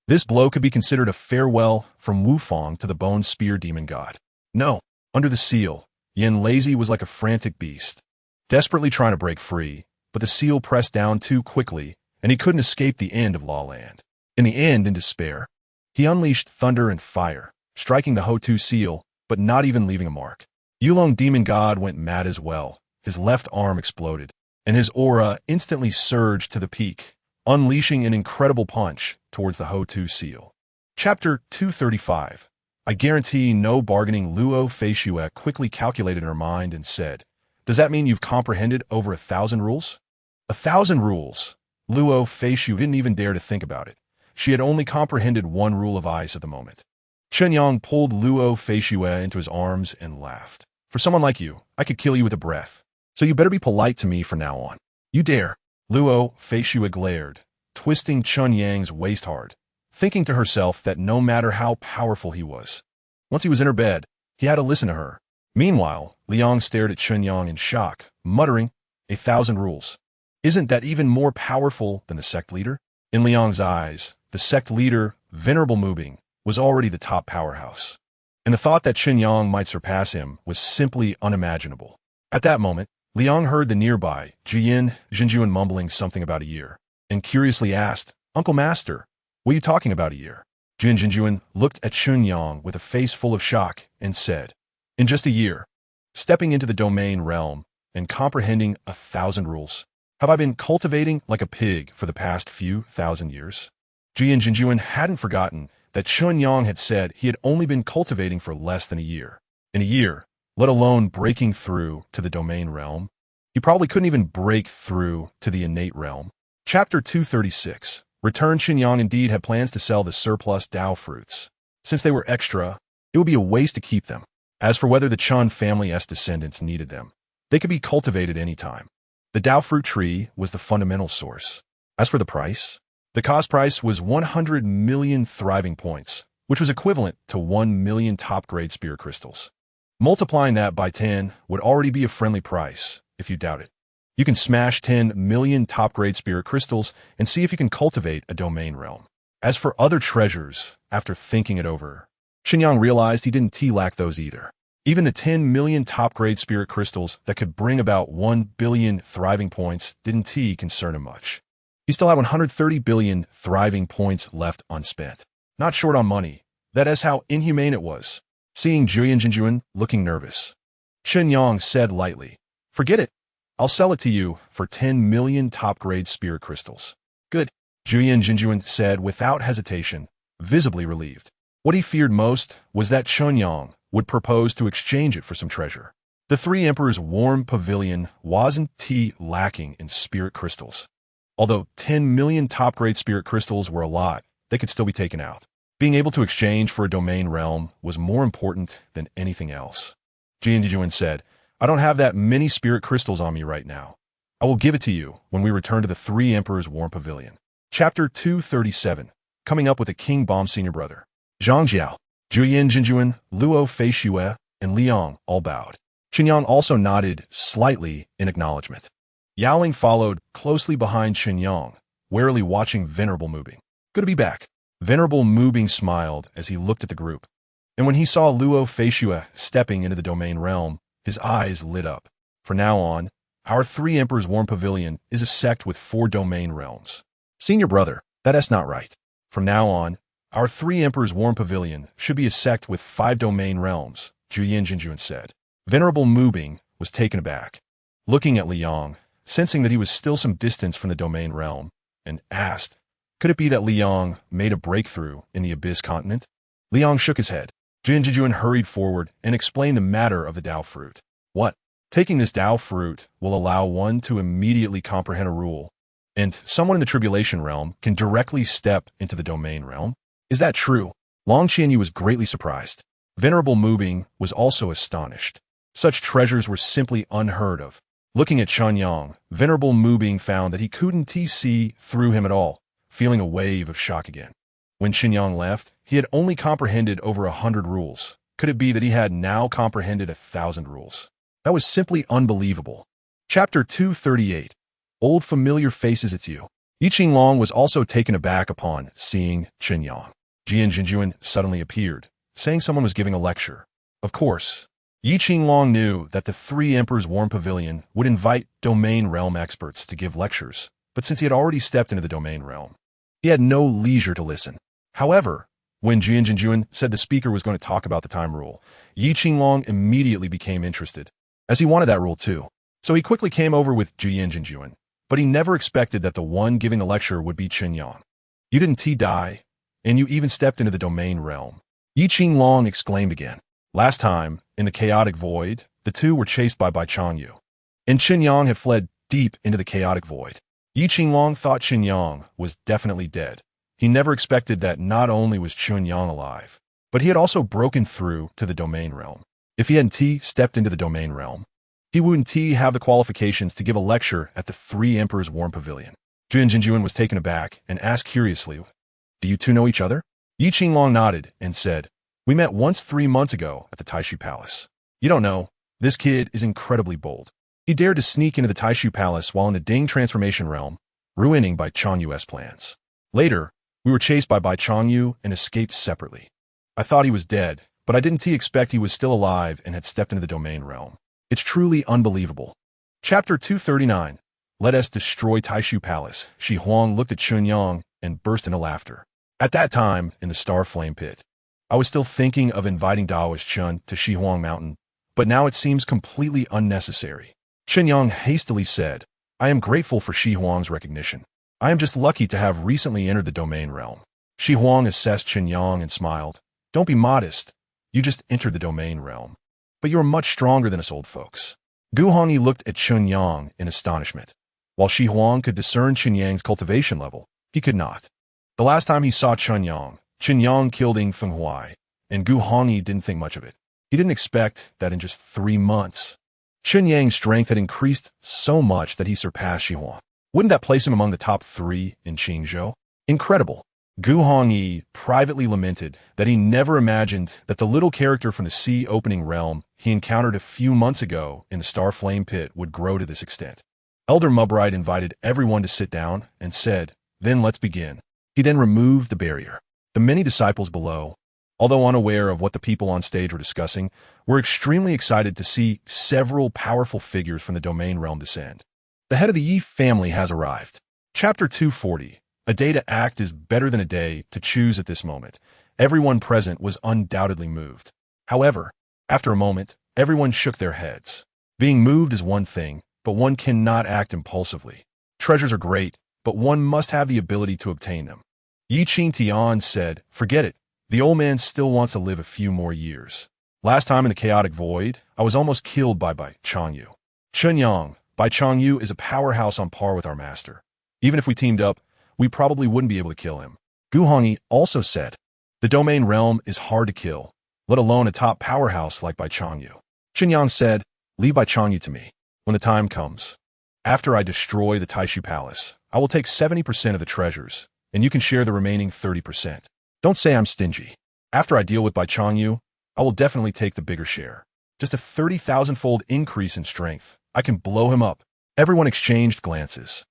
This blow could be considered a farewell from Wu Fang to the Bone Spear Demon God. No, under the seal, Yin Lazy was like a frantic beast, desperately trying to break free, but the seal pressed down too quickly, and he couldn't escape the end of Lawland. In the end, in despair, he unleashed thunder and fire, striking the Ho-Tu seal, but not even leaving a mark. Yulong demon god went mad as well. His left arm exploded, and his aura instantly surged to the peak, unleashing an incredible punch towards the Ho-Tu seal. Chapter 235. I guarantee no bargaining. Luo Feishue quickly calculated in her mind and said, "Does that mean you've comprehended over 1,000 rules?" 1,000 rules. Luo Feishue didn't even dare to think about it. She had only comprehended one rule of ice at the moment. Chen Yang pulled Luo Feishue into his arms and laughed. "For someone like you, I could kill you with a breath. So you better be polite to me from now on." "You dare?" Luo Feishue glared, twisting Chen Yang's waist hard, thinking to herself that no matter how powerful he was, once he was in her bed, he had to listen to her. Meanwhile, Liang stared at Chen Yang in shock, muttering, 1,000 rules. Isn't that even more powerful than the sect leader? In Liang's eyes, the sect leader, Venerable Mubing, was already the top powerhouse, and the thought that Chen Yang might surpass him was simply unimaginable. At that moment, Liang heard the nearby Jian Jinjuan mumbling something about a year, and curiously asked, "Uncle Master, what are you talking about a year?" Jian Jinjuan looked at Chen Yang with a face full of shock and said, "In just a year, stepping into the domain realm and comprehending 1,000 rules, have I been cultivating like a pig for the past few thousand years?" Jian Jinjuan hadn't forgotten that Chen Yang had said he had only been cultivating for less than a year. In a year, let alone breaking through to the domain realm, he probably couldn't even break through to the innate realm. Chapter 236. Return. Chen Yang indeed had plans to sell the surplus Dao fruits. Since they were extra, it would be a waste to keep them. As for whether the Chen family's descendants needed them, they could be cultivated anytime. The Dao fruit tree was the fundamental source. As for the price, the cost price was 100 million thriving points, which was equivalent to 1 million top-grade spirit crystals. Multiplying that by 10 would already be a friendly price, if you doubt it. You can smash 10 million top-grade spirit crystals and see if you can cultivate a domain realm. As for other treasures, after thinking it over, Chen Yang realized he didn't lack those either. Even the 10 million top-grade spirit crystals that could bring about 1 billion thriving points didn't concern him much. He still had 130 billion thriving points left unspent. Not short on money. That is how inhumane it was. Seeing Jian Jinjuan looking nervous, Chen Yang said lightly, "Forget it. I'll sell it to you for 10 million top-grade spirit crystals." "Good," Jian Jinjuan said without hesitation, visibly relieved. What he feared most was that Chen Yang would propose to exchange it for some treasure. The Three Emperors' warm pavilion wasn't lacking in spirit crystals. Although 10 million top-grade spirit crystals were a lot, they could still be taken out. Being able to exchange for a domain realm was more important than anything else. Jian Jinjuan said, "I don't have that many spirit crystals on me right now. I will give it to you when we return to the Three Emperors' warm pavilion." Chapter 237. Coming up with a King Bomb senior brother. Zhang Jiao, Jian Jinjuan, Luo Feishue, and Liang all bowed. Chen Yang also nodded slightly in acknowledgement. Yaoling followed closely behind Chen Yang, warily watching Venerable Mubing. "Good to be back." Venerable Mubing smiled as he looked at the group, and when he saw Luo Feishue stepping into the domain realm, his eyes lit up. "From now on, our Three Emperors' warm pavilion is a sect with 4 domain realms." "Senior brother, that's not right. From now on, our Three Emperors' warm pavilion should be a sect with 5 domain realms," Jian Jinjuan said. Venerable Mubing was taken aback, looking at Liang, sensing that he was still some distance from the domain realm, and asked, could it be that Liang made a breakthrough in the Abyss continent? Liang shook his head. Jian Jinjuan hurried forward and explained the matter of the Dao fruit. "What? Taking this Dao fruit will allow one to immediately comprehend a rule, and someone in the tribulation realm can directly step into the domain realm? Is that true?" Long Qianyu was greatly surprised. Venerable Mubing was also astonished. Such treasures were simply unheard of. Looking at Chen Yang, Venerable Mubing found that he couldn't see through him at all, feeling a wave of shock again. When Chen Yang left, he had only comprehended over 100 rules. Could it be that he had now comprehended 1,000 rules? That was simply unbelievable. Chapter 238. Old familiar faces, it's you. Yi Qinglong was also taken aback upon seeing Chen Yang. Jian Jinjuan suddenly appeared, saying someone was giving a lecture. Of course, Yi Qinglong knew that the Three Emperors Warm Pavilion would invite domain realm experts to give lectures, but since he had already stepped into the domain realm, he had no leisure to listen. However, when Jian Jinjuan said the speaker was going to talk about the time rule, Yi Qinglong immediately became interested, as he wanted that rule too. So he quickly came over with Jian Jinjuan, but he never expected that the one giving the lecture would be Chen Yang. You didn't die, and you even stepped into the domain realm. Yi Qinglong exclaimed again. Last time, in the chaotic void, the two were chased by Changyu, and Chen Yang had fled deep into the chaotic void. Yi Qinglong thought Chen Yang was definitely dead. He never expected that not only was Chen Yang alive, but he had also broken through to the domain realm. If he hadn't stepped into the domain realm, he wouldn't have the qualifications to give a lecture at the Three Emperors Warm Pavilion. Jian Jinjuan was taken aback and asked curiously, "Do you two know each other?" Yi Qinglong nodded and said, "We met once 3 months ago at the Taishu Palace. You don't know, this kid is incredibly bold. He dared to sneak into the Taishu Palace while in the Ding transformation realm, ruining Bai Changyu's plans. Later, we were chased by Bai Changyu and escaped separately. I thought he was dead, but I didn't expect he was still alive and had stepped into the domain realm. It's truly unbelievable." Chapter 239. Let us destroy Taishu Palace. Shi Huang looked at Chen Yang and burst into laughter. At that time, in the Star Flame Pit, I was still thinking of inviting Daoist Chen to Shi Huang Mountain, but now it seems completely unnecessary. Chen Yang hastily said, "I am grateful for Shi Huang's recognition. I am just lucky to have recently entered the domain realm." Shi Huang assessed Chen Yang and smiled. "Don't be modest. You just entered the domain realm. But you are much stronger than us old folks." Gu Hongyi looked at Chen Yang in astonishment. While Shi Huang could discern Chen Yang's cultivation level, he could not. The last time he saw Chen Yang killed Ying Fenghuai, and Gu Hongyi didn't think much of it. He didn't expect that in just 3 months, Chen Yang's strength had increased so much that he surpassed Shi Huang. Wouldn't that place him among the top 3 in Qingzhou? Incredible. Gu Hongyi privately lamented that he never imagined that the little character from the sea opening realm he encountered a few months ago in the Star Flame Pit would grow to this extent. Elder Mubride invited everyone to sit down and said, "Then let's begin." He then removed the barrier. The many disciples below, although unaware of what the people on stage were discussing, were extremely excited to see several powerful figures from the domain realm descend. The head of the Yi family has arrived. Chapter 240. A day to act is better than a day to choose at this moment. Everyone present was undoubtedly moved. However, after a moment, everyone shook their heads. Being moved is one thing, but one cannot act impulsively. Treasures are great, but one must have the ability to obtain them. Yi Qingtian said, "Forget it. The old man still wants to live a few more years. Last time in the chaotic void, I was almost killed by Bai Changyu. Chen Yang, Bai Changyu is a powerhouse on par with our master. Even if we teamed up, we probably wouldn't be able to kill him." Gu Hongyi also said, "The domain realm is hard to kill, let alone a top powerhouse like Bai Changyu." Chen Yang said, "Leave Bai Changyu to me. When the time comes, after I destroy the Taishu Palace, I will take 70% of the treasures, and you can share the remaining 30%. Don't say I'm stingy. After I deal with Bai Changyu, I will definitely take the bigger share. Just a 30,000-fold increase in strength. I can blow him up." Everyone exchanged glances.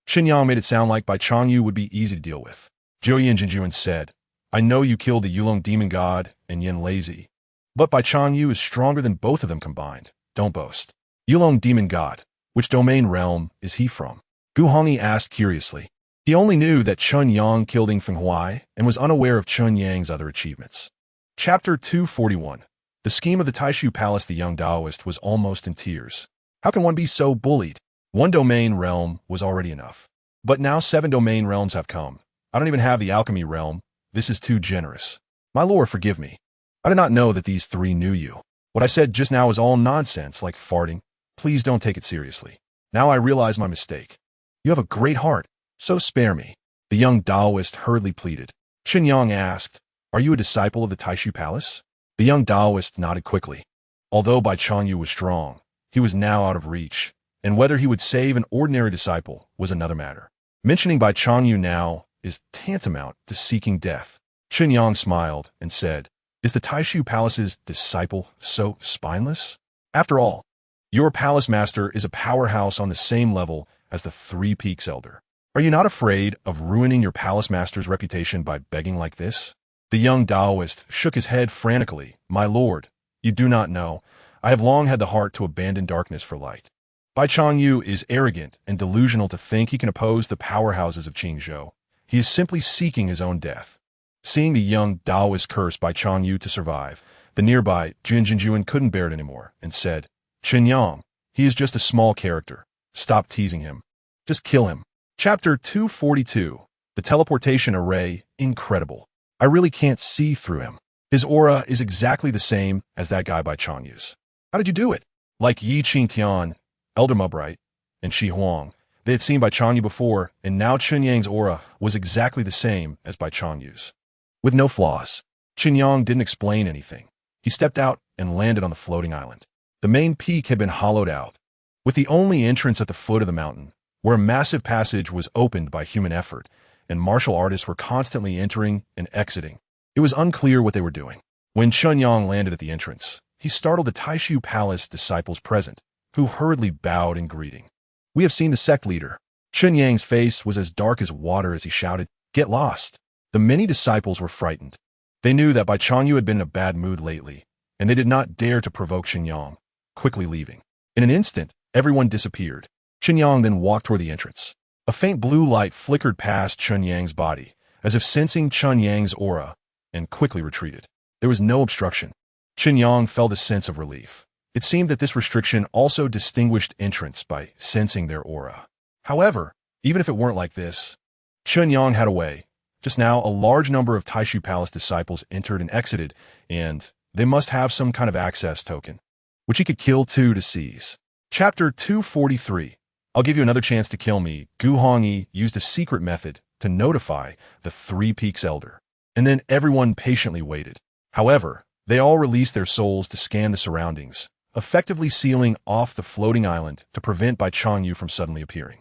Chen Yang made it sound like Bai Changyu would be easy to deal with. Jiuyan Jinjuan said, "I know you killed the Yulong Demon God and Yin Lazy, but Bai Changyu is stronger than both of them combined. Don't boast." Yulong Demon God, which domain realm is he from? Gu Hongyi asked curiously. He only knew that Chen Yang killed Ying Fenghuai and was unaware of Chen Yang's other achievements. Chapter 241. The scheme of the Taishu Palace. The young Taoist was almost in tears. How can one be so bullied? 1 domain realm was already enough. But now 7 domain realms have come. I don't even have the alchemy realm. This is too generous. My lord, forgive me. I did not know that these 3 knew you. What I said just now is all nonsense, like farting. Please don't take it seriously. Now I realize my mistake. You have a great heart, so spare me. The young Taoist hurriedly pleaded. Chen Yang asked, "Are you a disciple of the Taishu Palace?" The young Taoist nodded quickly. Although Bai Changyu was strong, he was now out of reach, and whether he would save an ordinary disciple was another matter. Mentioning Bai Changyu now is tantamount to seeking death. Chen Yang smiled and said, "Is the Taishu Palace's disciple so spineless? After all, your palace master is a powerhouse on the same level as the 3 Peaks Elder. Are you not afraid of ruining your palace master's reputation by begging like this?" The young Taoist shook his head frantically. "My lord, you do not know. I have long had the heart to abandon darkness for light. Bai Changyu is arrogant and delusional to think he can oppose the powerhouses of Qingzhou. He is simply seeking his own death. Seeing the young Taoist curse Bai Changyu to survive, the nearby Jin Jinjuan couldn't bear it anymore and said, Chen Yang, he is just a small character. Stop teasing him. Just kill him. Chapter 242. The teleportation array, incredible. I really can't see through him. His aura is exactly the same as that guy Bai Changyu's. How did you do it? Like Yi Qingtian, Elder Mubright, and Shi Huang, they had seen Bai Changyu before, and now Chen Yang's aura was exactly the same as Bai Changyu's. With no flaws, Chen Yang didn't explain anything. He stepped out and landed on the floating island. The main peak had been hollowed out, with the only entrance at the foot of the mountain, where a massive passage was opened by human effort, and martial artists were constantly entering and exiting. It was unclear what they were doing. When Chen Yang landed at the entrance, he startled the Taishu Palace disciples present, who hurriedly bowed in greeting. We have seen the sect leader. Chen Yang's face was as dark as water as he shouted, Get lost! The many disciples were frightened. They knew that Bai Changyu had been in a bad mood lately, and they did not dare to provoke Chen Yang, quickly leaving. In an instant, everyone disappeared. Chen Yang then walked toward the entrance. A faint blue light flickered past Chen Yang's body, as if sensing Chen Yang's aura, and quickly retreated. There was no obstruction. Chen Yang felt a sense of relief. It seemed that this restriction also distinguished entrants by sensing their aura. However, even if it weren't like this, Chen Yang had a way. Just now, a large number of Taishu Palace disciples entered and exited, and they must have some kind of access token, which he could kill two to seize. Chapter 243. I'll give you another chance to kill me. Gu Hongyi used a secret method to notify the Three Peaks Elder, and then everyone patiently waited. However, they all released their souls to scan the surroundings, effectively sealing off the floating island to prevent Bai Changyu from suddenly appearing.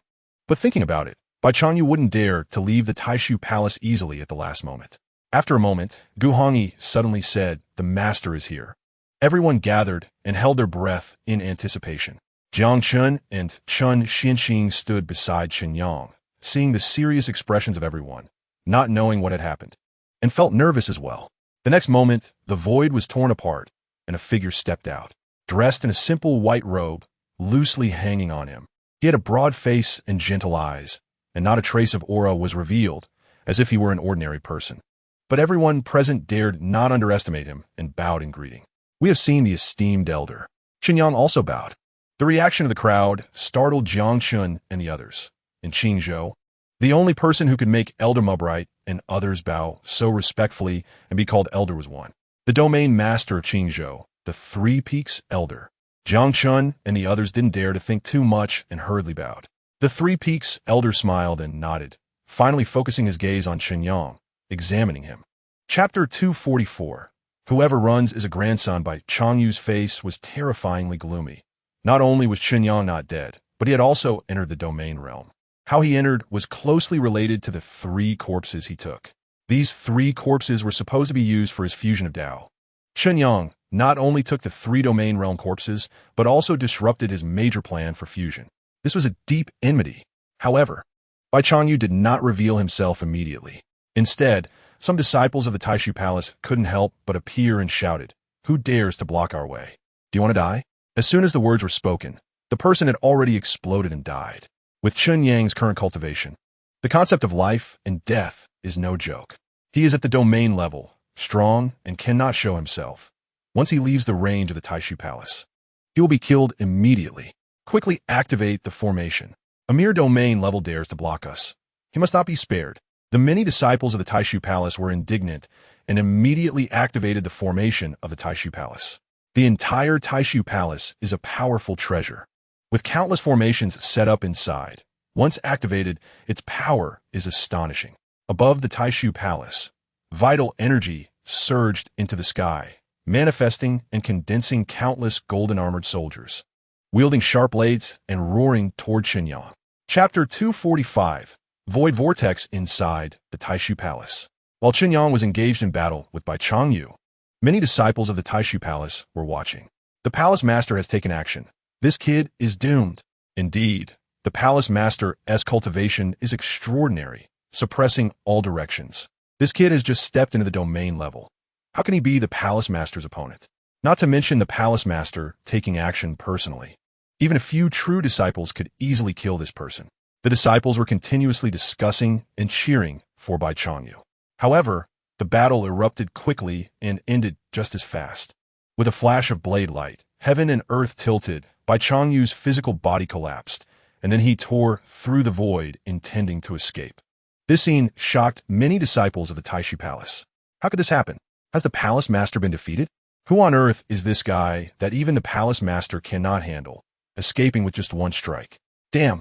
But thinking about it, Bai Changyu wouldn't dare to leave the Taishu Palace easily at the last moment. After a moment, Gu Hongyi suddenly said, The master is here. Everyone gathered and held their breath in anticipation. Jiang Chun and Chun Xinxing stood beside Chen Yang, seeing the serious expressions of everyone, not knowing what had happened, and felt nervous as well. The next moment, the void was torn apart, and a figure stepped out, dressed in a simple white robe, loosely hanging on him. He had a broad face and gentle eyes, and not a trace of aura was revealed, as if he were an ordinary person. But everyone present dared not underestimate him and bowed in greeting. We have seen the esteemed elder. Chen Yang also bowed. The reaction of the crowd startled Jiang Chun and the others. In Qingzhou, the only person who could make Elder Mubright and others bow so respectfully and be called elder was one. The domain master of Qingzhou, the Three Peaks Elder. Jiang Chun and the others didn't dare to think too much and hurriedly bowed. The Three Peaks Elder smiled and nodded, finally focusing his gaze on Chen Yang, examining him. Chapter 244. Whoever runs is a grandson. Bai Changyu's face was terrifyingly gloomy. Not only was Chen Yang not dead, but he had also entered the domain realm. How he entered was closely related to the 3 corpses he took. These 3 corpses were supposed to be used for his fusion of Tao. Chen Yang not only took the 3 domain realm corpses, but also disrupted his major plan for fusion. This was a deep enmity. However, Bai Changyu did not reveal himself immediately. Instead, some disciples of the Taishu Palace couldn't help but appear and shouted, Who dares to block our way? Do you want to die? As soon as the words were spoken, the person had already exploded and died. With Chen Yang's current cultivation, the concept of life and death is no joke. He is at the domain level, strong, and cannot show himself. Once he leaves the range of the Taishu Palace, he will be killed immediately. Quickly activate the formation. A mere domain level dares to block us. He must not be spared. The many disciples of the Taishu Palace were indignant and immediately activated the formation of the Taishu Palace. The entire Taishu Palace is a powerful treasure, with countless formations set up inside. Once activated, its power is astonishing. Above the Taishu Palace, vital energy surged into the sky, manifesting and condensing countless golden-armored soldiers, wielding sharp blades and roaring toward Chen Yang. Chapter 245. Void Vortex inside the Taishu Palace. While Chen Yang was engaged in battle with Bai Changyu, many disciples of the Taishu Palace were watching. The Palace Master has taken action. This kid is doomed. Indeed, the Palace Master's cultivation is extraordinary, suppressing all directions. This kid has just stepped into the domain level. How can he be the Palace Master's opponent? Not to mention the palace master taking action personally. Even a few true disciples could easily kill this person. The disciples were continuously discussing and cheering for Bai Changyu. However, the battle erupted quickly and ended just as fast. With a flash of blade light, heaven and earth tilted, Bai Changyu's physical body collapsed, and then he tore through the void, intending to escape. This scene shocked many disciples of the Taishu Palace. How could this happen? Has the palace master been defeated? Who on earth is this guy that even the palace master cannot handle, escaping with just one strike? Damn,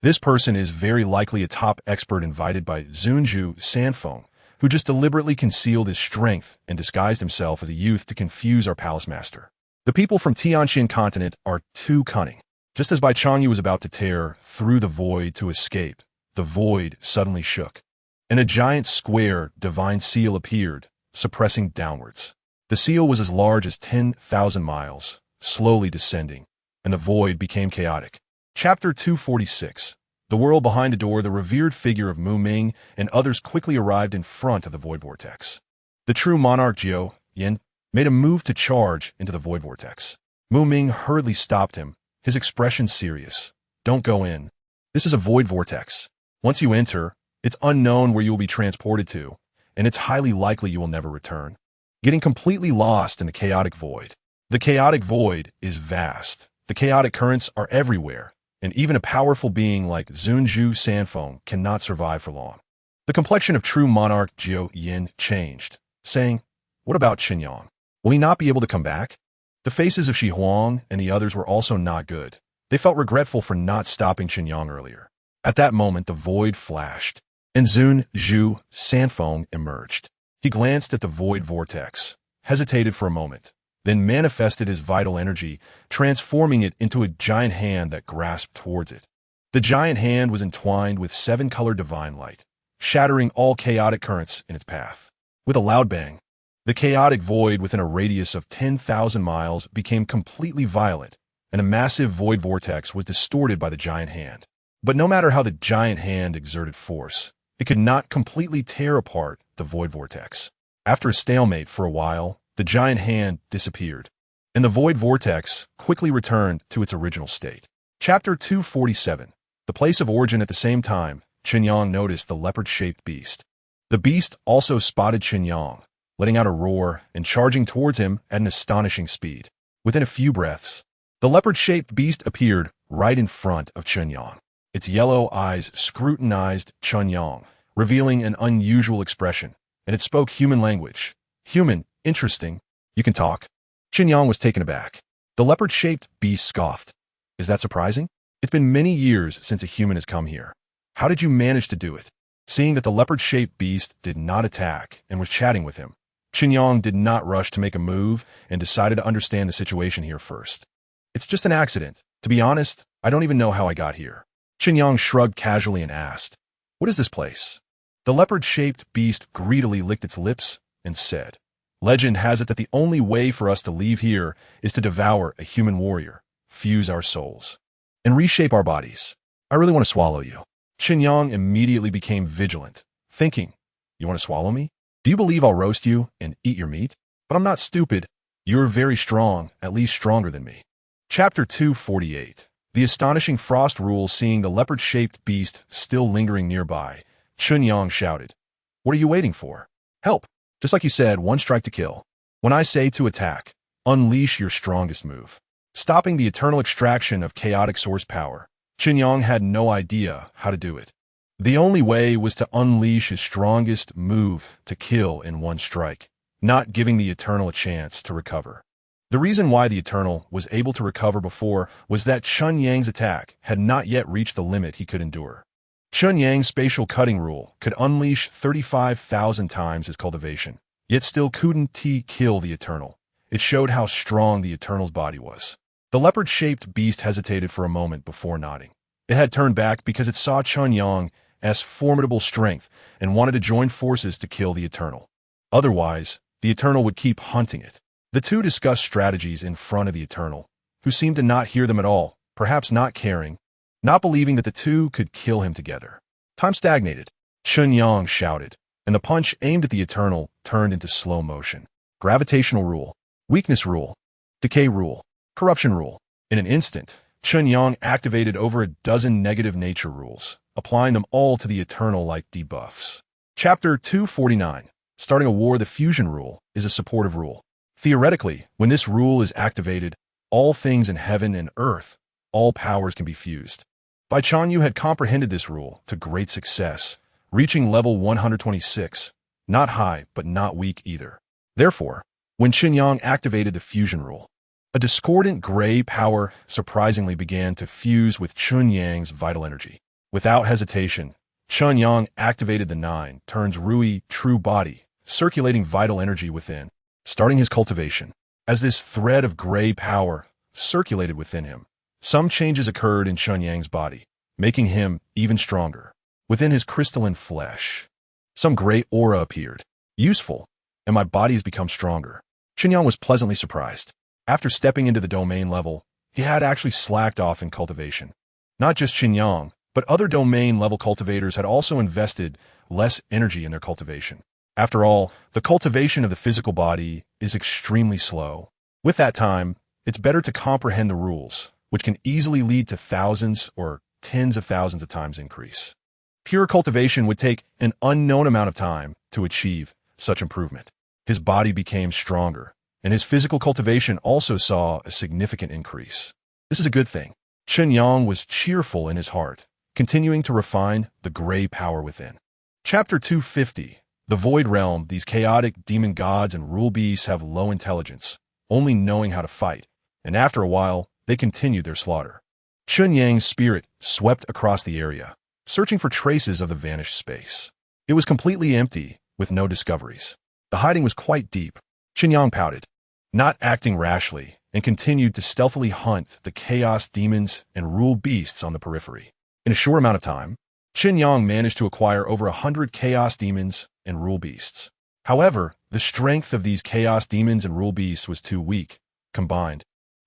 this person is very likely a top expert invited by Zunju Sanfeng, who just deliberately concealed his strength and disguised himself as a youth to confuse our palace master. The people from Tianxian continent are too cunning. Just as Bai Changyu was about to tear through the void to escape, the void suddenly shook, and a giant square divine seal appeared, suppressing downwards. The seal was as large as 10,000 miles, slowly descending, and the void became chaotic. Chapter 246. The world behind a door. The revered figure of Mu Ming and others quickly arrived in front of the void vortex. The true monarch Jiao Yin made a move to charge into the void vortex. Mu Ming hurriedly stopped him, his expression serious. Don't go in. This is a void vortex. Once you enter, it's unknown where you will be transported to, and it's highly likely you will never return, getting completely lost in the chaotic void. The chaotic void is vast. The chaotic currents are everywhere, and even a powerful being like Zunju Sanfeng cannot survive for long. The complexion of true monarch Jiao Yin changed, saying, "What about Chen Yang? Will he not be able to come back?" The faces of Shi Huang and the others were also not good. They felt regretful for not stopping Chen Yang earlier. At that moment, the void flashed, and Zunju Sanfeng emerged. He glanced at the void vortex, hesitated for a moment, then manifested his vital energy, transforming it into a giant hand that grasped towards it. The giant hand was entwined with 7-colored divine light, shattering all chaotic currents in its path. With a loud bang, the chaotic void within a radius of 10,000 miles became completely violent, and a massive void vortex was distorted by the giant hand. But no matter how the giant hand exerted force, it could not completely tear apart the void vortex. After a stalemate for a while, the giant hand disappeared, and the void vortex quickly returned to its original state. Chapter 247. The place of origin. At the same time, Chen Yang noticed the leopard-shaped beast. The beast also spotted Chen Yang, letting out a roar and charging towards him at an astonishing speed. Within a few breaths, the leopard-shaped beast appeared right in front of Chen Yang. Its yellow eyes scrutinized Chen Yang, revealing an unusual expression, and it spoke human language. Human, interesting, you can talk. Chen Yang was taken aback. The leopard-shaped beast scoffed. Is that surprising? It's been many years since a human has come here. How did you manage to do it? Seeing that the leopard-shaped beast did not attack and was chatting with him, Chen Yang did not rush to make a move and decided to understand the situation here first. It's just an accident. To be honest, I don't even know how I got here. Chen Yang shrugged casually and asked, "What is this place?" The leopard-shaped beast greedily licked its lips and said, "Legend has it that the only way for us to leave here is to devour a human warrior, fuse our souls, and reshape our bodies. I really want to swallow you." Chen Yang immediately became vigilant, thinking, "You want to swallow me? Do you believe I'll roast you and eat your meat? But I'm not stupid. You're very strong, at least stronger than me." Chapter 248. The astonishing frost rule. Seeing the leopard-shaped beast still lingering nearby, Chen Yang shouted, "What are you waiting for? Help! Just like you said, one strike to kill. When I say to attack, unleash your strongest move." Stopping the eternal extraction of chaotic source power, Chen Yang had no idea how to do it. The only way was to unleash his strongest move to kill in one strike, not giving the Eternal a chance to recover. The reason why the Eternal was able to recover before was that Chen Yang's attack had not yet reached the limit he could endure. Chen Yang's spatial cutting rule could unleash 35,000 times his cultivation, yet still couldn't kill the Eternal. It showed how strong the Eternal's body was. The leopard-shaped beast hesitated for a moment before nodding. It had turned back because it saw Chen Yang's formidable strength and wanted to join forces to kill the Eternal. Otherwise, the Eternal would keep hunting it. The two discussed strategies in front of the Eternal, who seemed to not hear them at all, perhaps not caring, not believing that the two could kill him together. Time stagnated. Chen Yang shouted, and the punch aimed at the Eternal turned into slow motion. Gravitational rule. Weakness rule. Decay rule. Corruption rule. In an instant, Chen Yang activated over a dozen negative nature rules, applying them all to the eternal like debuffs. Chapter 249. Starting a war. The fusion rule is a supportive rule. Theoretically, when this rule is activated, all things in heaven and earth, all powers can be fused. Bai Chanyu had comprehended this rule to great success, reaching level 126, not high but not weak either. Therefore, when Chen Yang activated the fusion rule, a discordant gray power surprisingly began to fuse with Chen Yang's vital energy. Without hesitation, Chen Yang activated the 9 turns Rui true body, circulating vital energy within, starting his cultivation. As this thread of gray power circulated within him, some changes occurred in Chen Yang's body, making him even stronger. Within his crystalline flesh, some gray aura appeared. Useful, and my body has become stronger. Chen Yang was pleasantly surprised. After stepping into the domain level, he had actually slacked off in cultivation. Not just Chen Yang, but other domain level cultivators had also invested less energy in their cultivation. After all, the cultivation of the physical body is extremely slow. With that time, it's better to comprehend the rules, which can easily lead to thousands or tens of thousands of times increase. Pure cultivation would take an unknown amount of time to achieve such improvement. His body became stronger, and his physical cultivation also saw a significant increase. This is a good thing. Chen Yang was cheerful in his heart, continuing to refine the gray power within. Chapter 250. The Void Realm. These chaotic demon gods and rule beasts have low intelligence, only knowing how to fight, and after a while, they continued their slaughter. Chen Yang's spirit swept across the area, searching for traces of the vanished space. It was completely empty, with no discoveries. The hiding was quite deep. Chen Yang pouted, not acting rashly, and continued to stealthily hunt the chaos demons and rule beasts on the periphery. In a short amount of time, Chen Yang managed to acquire over 100 chaos demons and rule beasts. However, the strength of these chaos demons and rule beasts was too weak. Combined,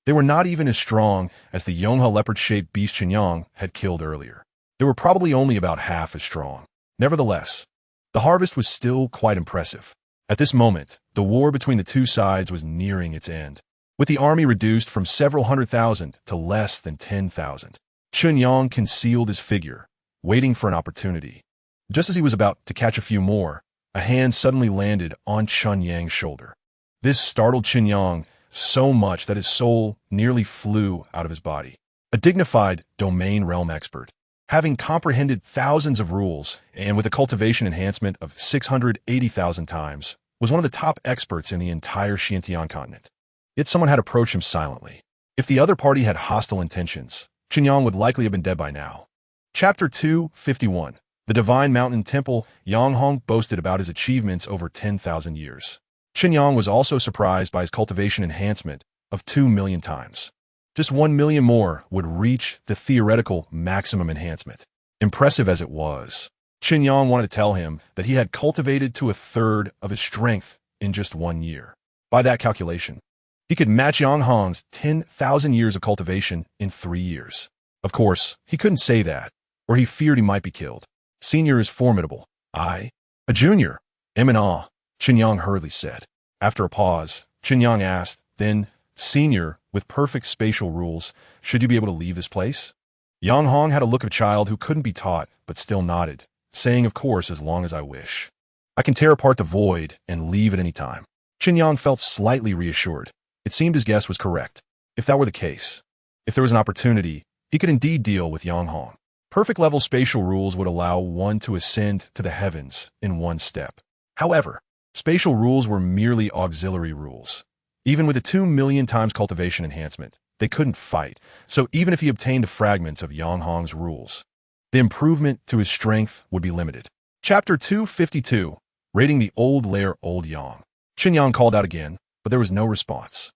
they were not even as strong as the Yonghe leopard-shaped beast Chen Yang had killed earlier. They were probably only about half as strong. Nevertheless, the harvest was still quite impressive. At this moment, the war between the two sides was nearing its end. With the army reduced from several 100,000 to less than 10,000, Chen Yang concealed his figure, waiting for an opportunity. Just as he was about to catch a few more, a hand suddenly landed on Chen Yang's shoulder. This startled Chen Yang so much that his soul nearly flew out of his body. A dignified domain realm expert, having comprehended thousands of rules and with a cultivation enhancement of 680,000 times, was one of the top experts in the entire Xintian continent. Yet someone had approached him silently. If the other party had hostile intentions, Chen Yang would likely have been dead by now. Chapter 251. The Divine Mountain Temple. Yang Hong boasted about his achievements over 10,000 years. Chen Yang was also surprised by his cultivation enhancement of 2 million times. Just 1 million more would reach the theoretical maximum enhancement. Impressive as it was, Chen Yang wanted to tell him that he had cultivated to a third of his strength in just 1 year. By that calculation, he could match Yang Hong's 10,000 years of cultivation in 3 years. Of course, he couldn't say that, or he feared he might be killed. Senior is formidable. I, a junior, am in awe, Chen Yang hurriedly said. After a pause, Chen Yang asked, then, Senior, with perfect spatial rules, should you be able to leave this place? Yang Hong had a look of a child who couldn't be taught, but still nodded, saying, of course, as long as I wish. I can tear apart the void and leave at any time. Chen Yang felt slightly reassured. It seemed his guess was correct. If that were the case, if there was an opportunity, he could indeed deal with Yang Hong. Perfect level spatial rules would allow one to ascend to the heavens in one step. However, spatial rules were merely auxiliary rules. Even with a 2 million times cultivation enhancement, they couldn't fight, so even if he obtained the fragments of Yang Hong's rules, the improvement to his strength would be limited. Chapter 252. Raiding the Old Lair. Old Yang. Chen Yang called out again, but there was no response.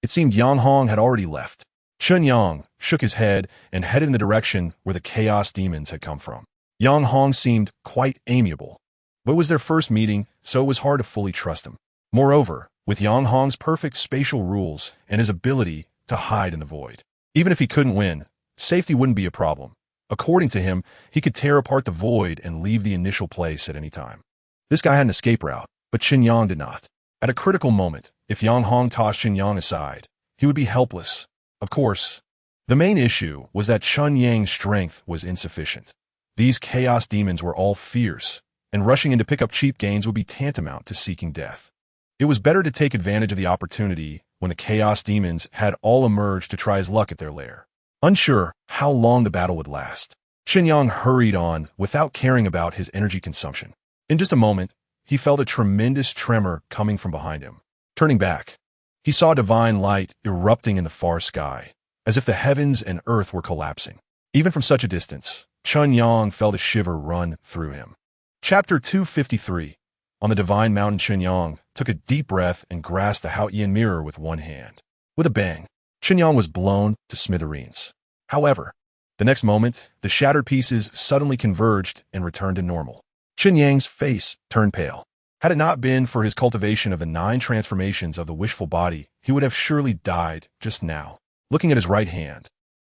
It seemed Yang Hong had already left. Chen Yang shook his head and headed in the direction where the chaos demons had come from. Yang Hong seemed quite amiable, but it was their first meeting, so it was hard to fully trust him. Moreover, with Yang Hong's perfect spatial rules and his ability to hide in the void, even if he couldn't win, safety wouldn't be a problem. According to him, he could tear apart the void and leave the initial place at any time. This guy had an escape route, but Chen Yang did not. At a critical moment, if Yang Hong tossed Chen Yang aside, he would be helpless. Of course, the main issue was that Chen Yang's strength was insufficient. These chaos demons were all fierce, and rushing in to pick up cheap gains would be tantamount to seeking death. It was better to take advantage of the opportunity when the chaos demons had all emerged to try his luck at their lair. Unsure how long the battle would last, Chen Yang hurried on without caring about his energy consumption. In just a moment, he felt a tremendous tremor coming from behind him. Turning back, he saw divine light erupting in the far sky, as if the heavens and earth were collapsing. Even from such a distance, Chen Yang felt a shiver run through him. Chapter 253. On the divine mountain, Chen Yang took a deep breath and grasped the Haotian mirror with one hand. With a bang, Chen Yang was blown to smithereens. However, the next moment, the shattered pieces suddenly converged and returned to normal. Chen Yang's face turned pale. Had it not been for his cultivation of the 9 transformations of the wishful body, he would have surely died just now. Looking at his right hand,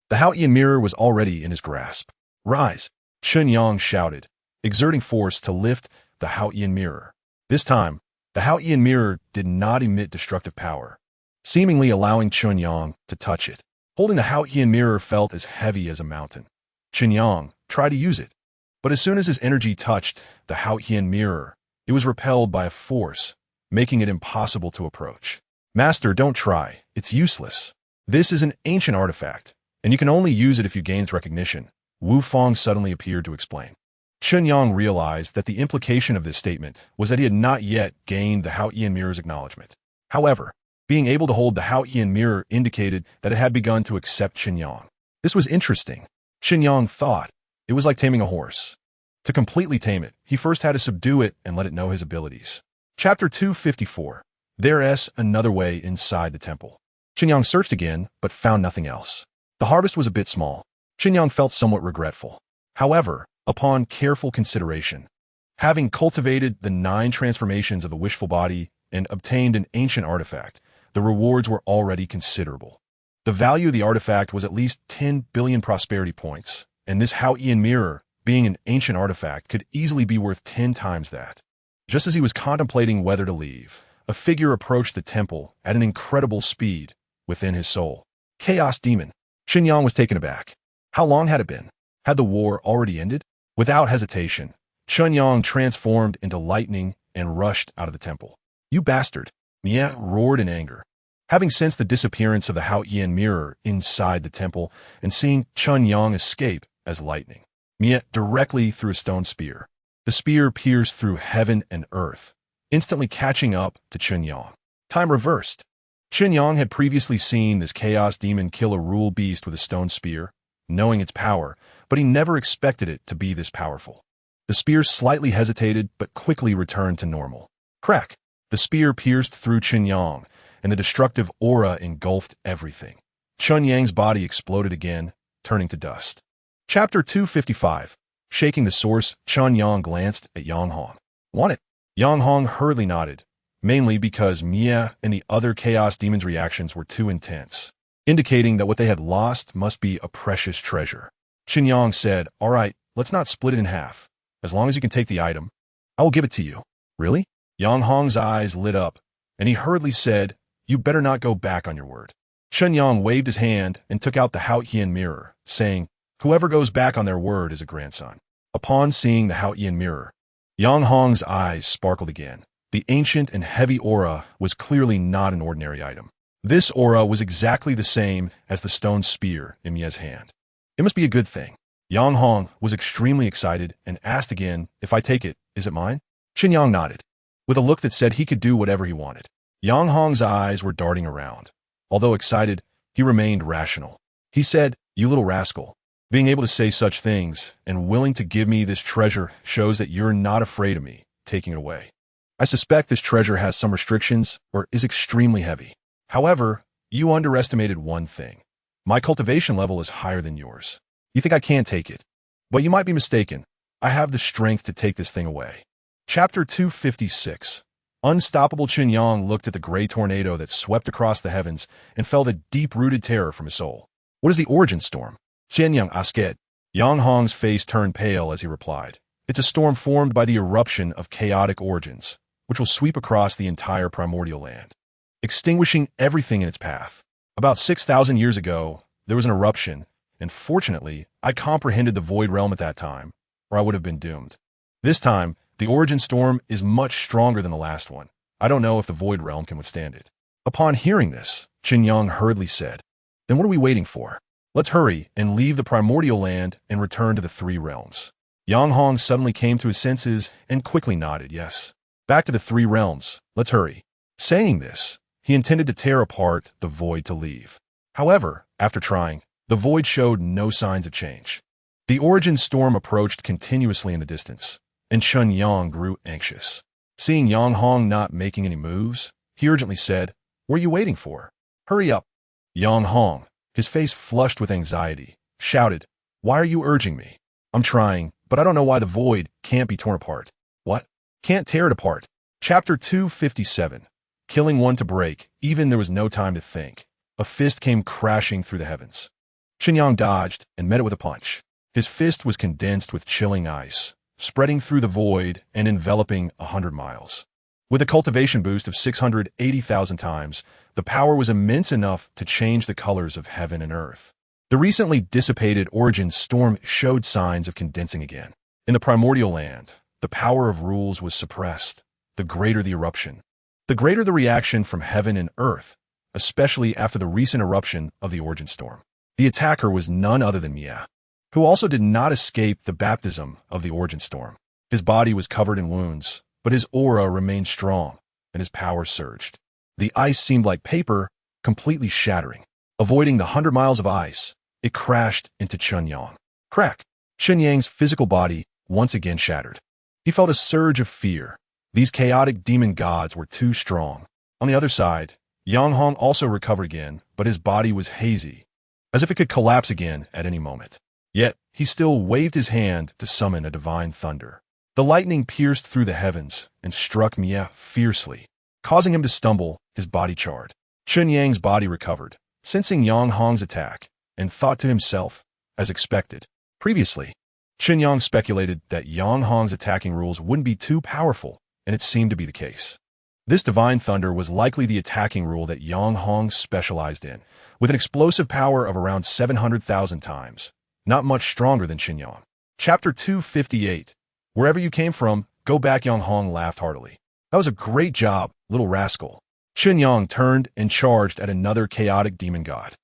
the Haotian mirror was already in his grasp. "Rise!" Chen Yang shouted, exerting force to lift the Haotian mirror. This time, the Haotian mirror did not emit destructive power, seemingly allowing Chen Yang to touch it. Holding the Haotian mirror felt as heavy as a mountain. Chen Yang tried to use it, but as soon as his energy touched the Haotian mirror, it was repelled by a force, making it impossible to approach. "Master, don't try. It's useless. This is an ancient artifact, and you can only use it if you gain its recognition," Wu Fang suddenly appeared to explain. Chen Yang realized that the implication of this statement was that he had not yet gained the Haotian mirror's acknowledgement. However, being able to hold the Haotian mirror indicated that it had begun to accept Chen Yang. This was interesting. Chen Yang thought it was like taming a horse. To completely tame it, he first had to subdue it and let it know his abilities. Chapter 254. There's another way inside the temple. Chen Yang searched again, but found nothing else. The harvest was a bit small. Chen Yang felt somewhat regretful. However, upon careful consideration, having cultivated the 9 transformations of the wishful body and obtained an ancient artifact, the rewards were already considerable. The value of the artifact was at least 10 billion prosperity points, and this Haotian mirror, being an ancient artifact, could easily be worth 10 times that. Just as he was contemplating whether to leave, a figure approached the temple at an incredible speed within his soul. Chaos Demon. Chen Yang was taken aback. How long had it been? Had the war already ended? Without hesitation, Chen Yang transformed into lightning and rushed out of the temple. "You bastard!" Mia roared in anger. Having sensed the disappearance of the Haotian mirror inside the temple and seeing Chen Yang escape as lightning, Mia directly threw a stone spear. The spear pierced through heaven and earth, instantly catching up to Chen Yang. Time reversed. Chen Yang had previously seen this chaos demon kill a rule beast with a stone spear, knowing its power, but he never expected it to be this powerful. The spear slightly hesitated, but quickly returned to normal. Crack! The spear pierced through Chen Yang, and the destructive aura engulfed everything. Chen Yang's body exploded again, turning to dust. Chapter 255. Shaking the source, Chen Yang glanced at Yang Hong. "Want it?" Yang Hong hurriedly nodded, mainly because Mia and the other chaos demons' reactions were too intense, indicating that what they had lost must be a precious treasure. Chen Yang said, "All right, let's not split it in half. As long as you can take the item, I will give it to you." "Really?" Yang Hong's eyes lit up, and he hurriedly said, "You better not go back on your word." Chen Yang waved his hand and took out the Haotian mirror, saying, "Whoever goes back on their word is a grandson." Upon seeing the Haotian mirror, Yang Hong's eyes sparkled again. The ancient and heavy aura was clearly not an ordinary item. This aura was exactly the same as the stone spear in Mia's hand. It must be a good thing. Yang Hong was extremely excited and asked again, "If I take it, is it mine?" Chen Yang nodded, with a look that said he could do whatever he wanted. Yang Hong's eyes were darting around. Although excited, he remained rational. He said, "You little rascal. Being able to say such things and willing to give me this treasure shows that you're not afraid of me taking it away. I suspect this treasure has some restrictions or is extremely heavy. However, you underestimated one thing. My cultivation level is higher than yours. You think I can't take it, but you might be mistaken. I have the strength to take this thing away." Chapter 256. Unstoppable. Chen Yang looked at the gray tornado that swept across the heavens and felt a deep-rooted terror from his soul. "What is the origin storm?" Chen Yang asked. Yang Hong's face turned pale as he replied, "It's a storm formed by the eruption of chaotic origins, which will sweep across the entire primordial land, extinguishing everything in its path. About 6,000 years ago, there was an eruption, and fortunately, I comprehended the Void Realm at that time, or I would have been doomed. This time, the origin storm is much stronger than the last one. I don't know if the Void Realm can withstand it. Upon hearing this, Chen Yang hurriedly said, "Then what are we waiting for? Let's hurry and leave the primordial land and return to the three realms." Yang Hong suddenly came to his senses and quickly nodded, "Yes. Back to the three realms. Let's hurry." Saying this, he intended to tear apart the void to leave. However, after trying, the void showed no signs of change. The origin storm approached continuously in the distance, and Chen Yang grew anxious. Seeing Yang Hong not making any moves, he urgently said, "What are you waiting for? Hurry up." Yang Hong, his face flushed with anxiety, shouted, "Why are you urging me? I'm trying, but I don't know why the void can't be torn apart." "What? Can't tear it apart?" Chapter 257. Killing one to break, even there was no time to think. A fist came crashing through the heavens. Chen Yang dodged and met it with a punch. His fist was condensed with chilling ice, spreading through the void and enveloping 100 miles. With a cultivation boost of 680,000 times, the power was immense enough to change the colors of heaven and earth. The recently dissipated origin storm showed signs of condensing again. In the primordial land, the power of rules was suppressed, the greater the eruption. The greater the reaction from heaven and earth, especially after the recent eruption of the origin storm. The attacker was none other than Mia, who also did not escape the baptism of the origin storm. His body was covered in wounds, but his aura remained strong, and his power surged. The ice seemed like paper, completely shattering. Avoiding the 100 miles of ice, it crashed into Chen Yang. Crack! Chen Yang's physical body once again shattered. He felt a surge of fear. These chaotic demon gods were too strong. On the other side, Yang Hong also recovered again, but his body was hazy, as if it could collapse again at any moment. Yet, he still waved his hand to summon a divine thunder. The lightning pierced through the heavens and struck Mia fiercely, causing him to stumble, his body charred. Chen Yang's body recovered, sensing Yang Hong's attack, and thought to himself, as expected. Previously, Chen Yang speculated that Yang Hong's attacking rules wouldn't be too powerful, and it seemed to be the case. This divine thunder was likely the attacking rule that Yang Hong specialized in, with an explosive power of around 700,000 times, not much stronger than Chen Yang. Chapter 258. Wherever you came from, go back. Yang Hong laughed heartily. "That was a great job, little rascal." Chen Yang turned and charged at another chaotic demon god,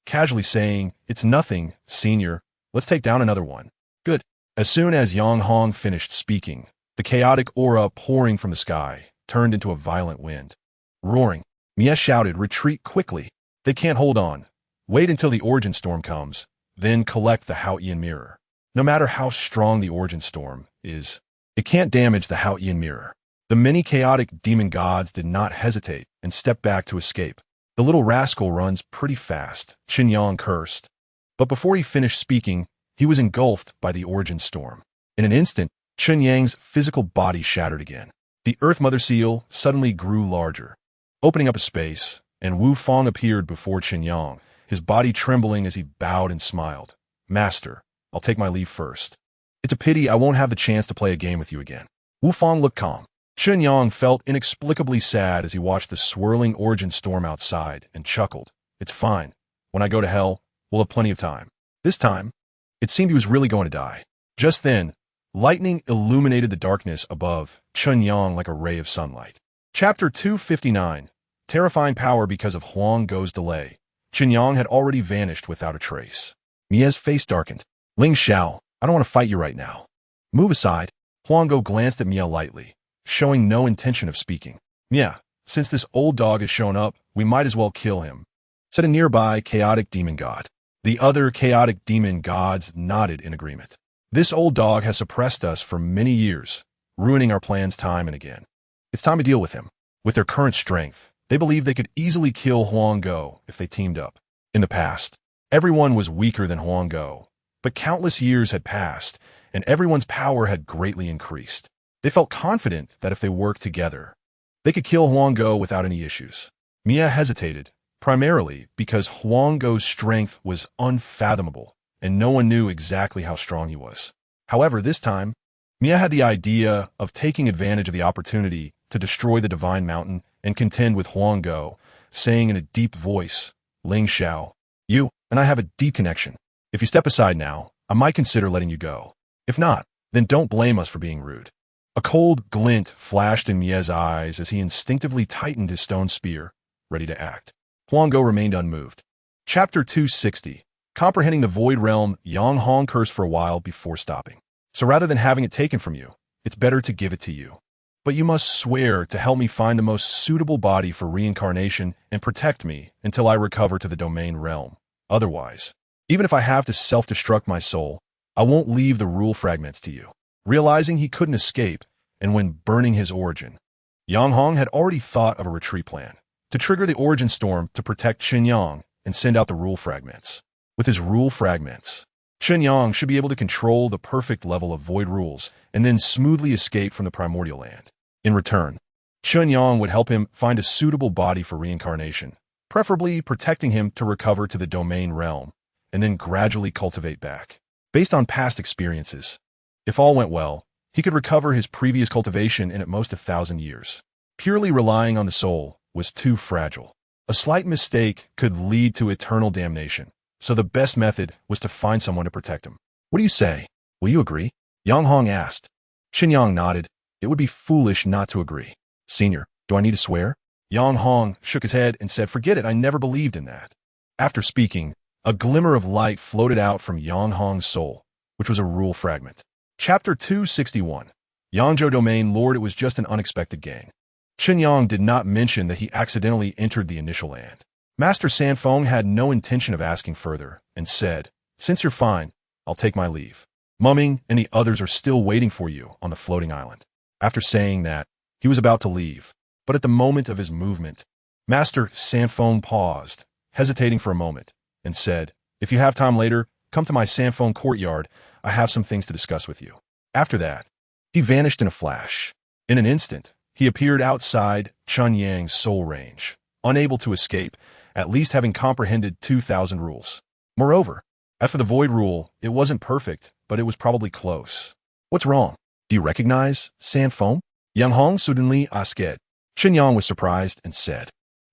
casually saying, "It's nothing, senior. Let's take down another one." "Good." As soon as Yang Hong finished speaking, the chaotic aura pouring from the sky turned into a violent wind. Roaring, Mia shouted, "Retreat quickly. They can't hold on. Wait until the origin storm comes, then collect the Haotian mirror." No matter how strong the origin storm is, it can't damage the Haotian mirror. The many chaotic demon gods did not hesitate and stepped back to escape. "The little rascal runs pretty fast," Chen Yang cursed. But before he finished speaking, he was engulfed by the origin storm. In an instant, Chen Yang's physical body shattered again. The Earth Mother Seal suddenly grew larger, opening up a space, and Wu Fang appeared before Chen Yang, his body trembling as he bowed and smiled. "Master, I'll take my leave first. It's a pity I won't have the chance to play a game with you again." Wu Fang looked calm. Chen Yang felt inexplicably sad as he watched the swirling origin storm outside and chuckled. "It's fine. When I go to hell, we'll have plenty of time." This time, it seemed he was really going to die. Just then, lightning illuminated the darkness above Chen Yang like a ray of sunlight. Chapter 259. Terrifying power because of Huang Go's delay. Chen Yang had already vanished without a trace. Mia's face darkened. "Ling Xiao, I don't want to fight you right now. Move aside." Huang Go glanced at Mia lightly, showing no intention of speaking. "Mia, since this old dog has shown up, we might as well kill him," said a nearby chaotic demon god. The other chaotic demon gods nodded in agreement. "This old dog has suppressed us for many years, ruining our plans time and again. It's time to deal with him." With their current strength, they believed they could easily kill Huang Go if they teamed up. In the past, everyone was weaker than Huang Go, but countless years had passed, and everyone's power had greatly increased. They felt confident that if they worked together, they could kill Huang Go without any issues. Mia hesitated, primarily because Huang Go's strength was unfathomable, and no one knew exactly how strong he was. However, this time, Mia had the idea of taking advantage of the opportunity to destroy the Divine Mountain and contend with Huang Go, saying in a deep voice, Ling Xiao, you and I have a deep connection. If you step aside now, I might consider letting you go. If not, then don't blame us for being rude." A cold glint flashed in Mie's eyes as he instinctively tightened his stone spear, ready to act. Huanggo remained unmoved. Chapter 260. Comprehending the Void Realm, Yang Hong cursed for a while before stopping. "So rather than having it taken from you, it's better to give it to you. But you must swear to help me find the most suitable body for reincarnation and protect me until I recover to the domain realm. Otherwise, even if I have to self-destruct my soul, I won't leave the rule fragments to you." Realizing he couldn't escape, and when burning his origin, Yang Hong had already thought of a retreat plan to trigger the origin storm to protect Chen Yang and send out the rule fragments. With his rule fragments, Chen Yang should be able to control the perfect level of void rules and then smoothly escape from the primordial land. In return, Chen Yang would help him find a suitable body for reincarnation, preferably protecting him to recover to the domain realm, and then gradually cultivate back. Based on past experiences, if all went well, he could recover his previous cultivation in at most 1,000 years. Purely relying on the soul was too fragile. A slight mistake could lead to eternal damnation, so the best method was to find someone to protect him. "What do you say? Will you agree?" Yang Hong asked. Chen Yang nodded. It would be foolish not to agree. "Senior, do I need to swear?" Yang Hong shook his head and said, "Forget it, I never believed in that." After speaking, a glimmer of light floated out from Yang Hong's soul, which was a rule fragment. Chapter 261. Yangzhou Domain Lord. It was just an unexpected gain. Chen Yang did not mention that he accidentally entered the initial land. Master Sanfeng had no intention of asking further and said, "Since you're fine, I'll take my leave. Mumming and the others are still waiting for you on the floating island." After saying that, he was about to leave, but at the moment of his movement, Master Sanfeng paused, hesitating for a moment, and said, "If you have time later, come to my Sanfeng courtyard. I have some things to discuss with you." After that, he vanished in a flash. In an instant, he appeared outside Chen Yang's soul range, unable to escape, at least having comprehended 2,000 rules. Moreover, as for the void rule, it wasn't perfect, but it was probably close. "What's wrong? Do you recognize Sanfeng?" Yang Hong suddenly asked. Chen Yang was surprised and said,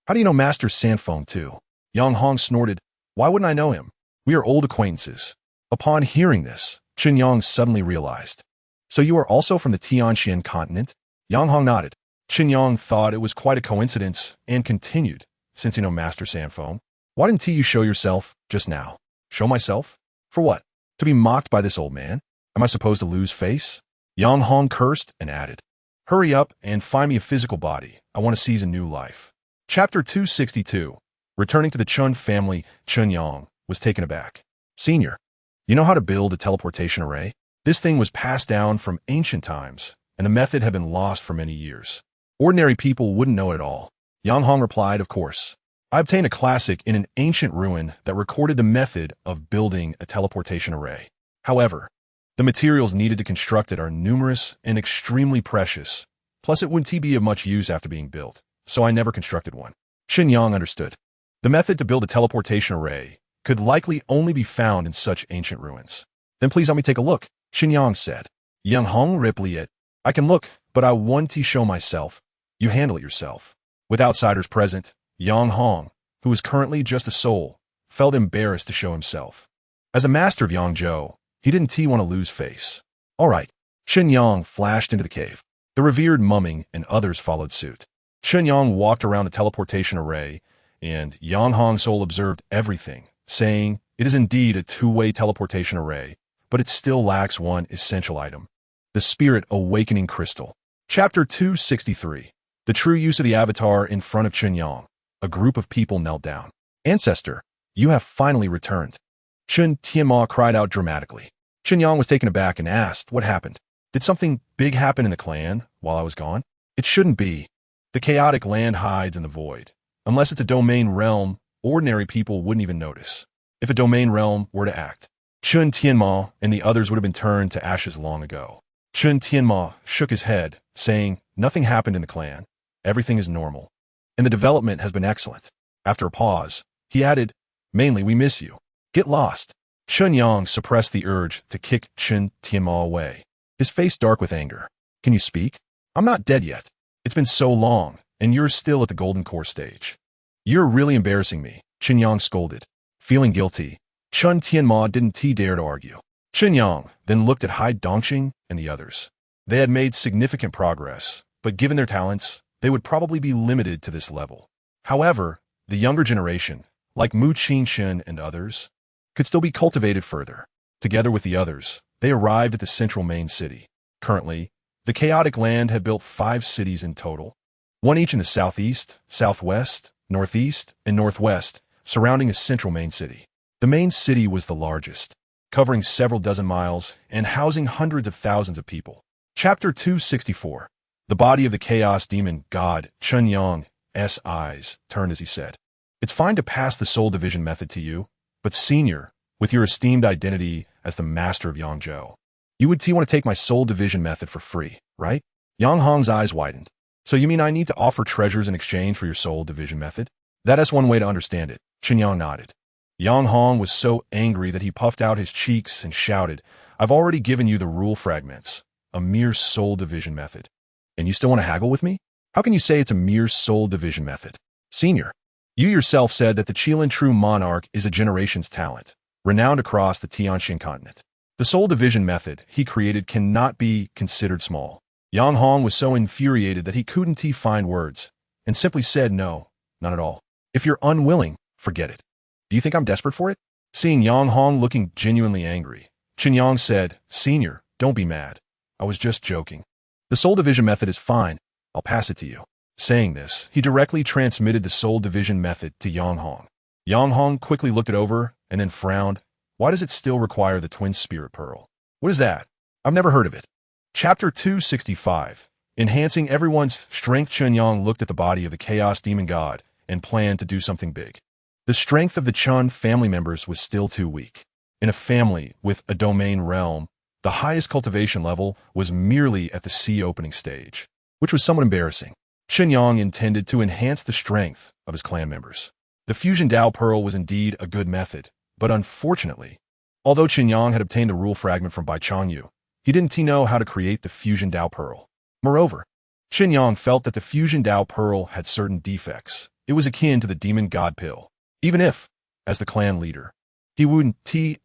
"How do you know Master Sanfeng too?" Yang Hong snorted, "Why wouldn't I know him? We are old acquaintances." Upon hearing this, Chen Yang suddenly realized. "So you are also from the Tianxian continent?" Yang Hong nodded. Chen Yang thought it was quite a coincidence and continued, "Since you know Master Sanfeng, why didn't you show yourself just now?" "Show myself? For what? To be mocked by this old man? Am I supposed to lose face?" Yang Hong cursed and added, "Hurry up and find me a physical body. I want to seize a new life." Chapter 262. Returning to the Chen family, Chen Yang was taken aback. "Senior, you know how to build a teleportation array? This thing was passed down from ancient times, and the method had been lost for many years. Ordinary people wouldn't know it all." Yang Hong replied, "Of course. I obtained a classic in an ancient ruin that recorded the method of building a teleportation array. However, the materials needed to construct it are numerous and extremely precious, plus it wouldn't be of much use after being built, so I never constructed one." Chen Yang understood. The method to build a teleportation array could likely only be found in such ancient ruins. "Then please let me take a look," Chen Yang said. Yang Hong replied, "I can look, but I want to show myself. You handle it yourself." With outsiders present, Yang Hong, who was currently just a soul, felt embarrassed to show himself. As a master of Yangzhou, he didn't want to lose face. "All right." Chen Yang flashed into the cave. The revered Mumming and others followed suit. Chen Yang walked around the teleportation array, and Yang Hong's soul observed everything, saying, "It is indeed a two-way teleportation array, but it still lacks one essential item. The Spirit Awakening Crystal." Chapter 263. The true use of the avatar in front of Chen Yang. A group of people knelt down. "Ancestor, you have finally returned." Chen Tianma cried out dramatically. Chen Yang was taken aback and asked, "What happened? Did something big happen in the clan while I was gone?" "It shouldn't be. The chaotic land hides in the void. Unless it's a domain realm, ordinary people wouldn't even notice. If a domain realm were to act, Chen Tianma and the others would have been turned to ashes long ago." Chen Tianma shook his head, saying, "Nothing happened in the clan. Everything is normal, and the development has been excellent." After a pause, he added, "Mainly, we miss you. Get lost." Chen Yang suppressed the urge to kick Chen Tianma away, his face dark with anger. "Can you speak? I'm not dead yet. It's been so long, and you're still at the golden core stage. You're really embarrassing me." Chen Yang scolded. Feeling guilty, Chen Tianma didn't dare to argue. Chen Yang then looked at Hai Dongqing and the others. They had made significant progress, but given their talents, they would probably be limited to this level. However, the younger generation, like Mu Qingchen and others, could still be cultivated further. Together with the others, they arrived at the central main city. Currently, the chaotic land had built 5 cities in total, one each in the southeast, southwest, northeast, and northwest, surrounding a central main city. The main city was the largest, covering several dozen miles and housing hundreds of thousands of people. Chapter 264. The body of the chaos demon god, Chen Yang's eyes turned as he said, "It's fine to pass the soul division method to you, but senior, with your esteemed identity as the master of Yangzhou, you would want to take my soul division method for free, right?" Yang Hong's eyes widened. "So you mean I need to offer treasures in exchange for your soul division method?" "That is one way to understand it," Chen Yang nodded. Yang Hong was so angry that he puffed out his cheeks and shouted, "I've already given you the rule fragments, a mere soul division method. And you still want to haggle with me? How can you say it's a mere soul division method? Senior, you yourself said that the Qilin True Monarch is a generation's talent, renowned across the Tianxin continent. The soul division method he created cannot be considered small." Yang Hong was so infuriated that he couldn't find words, and simply said, "No, not at all. If you're unwilling, forget it. Do you think I'm desperate for it?" Seeing Yang Hong looking genuinely angry, Chen Yang said, "Senior, don't be mad. I was just joking. The soul division method is fine. I'll pass it to you." Saying this, he directly transmitted the soul division method to Yang Hong. Yang Hong quickly looked it over and then frowned. "Why does it still require the twin spirit pearl? What is that? I've never heard of it." Chapter 265. Enhancing everyone's strength. Chen Yang looked at the body of the chaos demon god and planned to do something big. The strength of the Chen family members was still too weak. In a family with a domain realm, the highest cultivation level was merely at the sea opening stage, which was somewhat embarrassing. Chen Yang intended to enhance the strength of his clan members. The fusion Dao Pearl was indeed a good method, but unfortunately, although Chen Yang had obtained a rule fragment from Bai Changyu, he didn't know how to create the fusion Dao Pearl. Moreover, Chen Yang felt that the fusion Dao Pearl had certain defects. It was akin to the demon god pill. Even if, as the clan leader, he wouldn't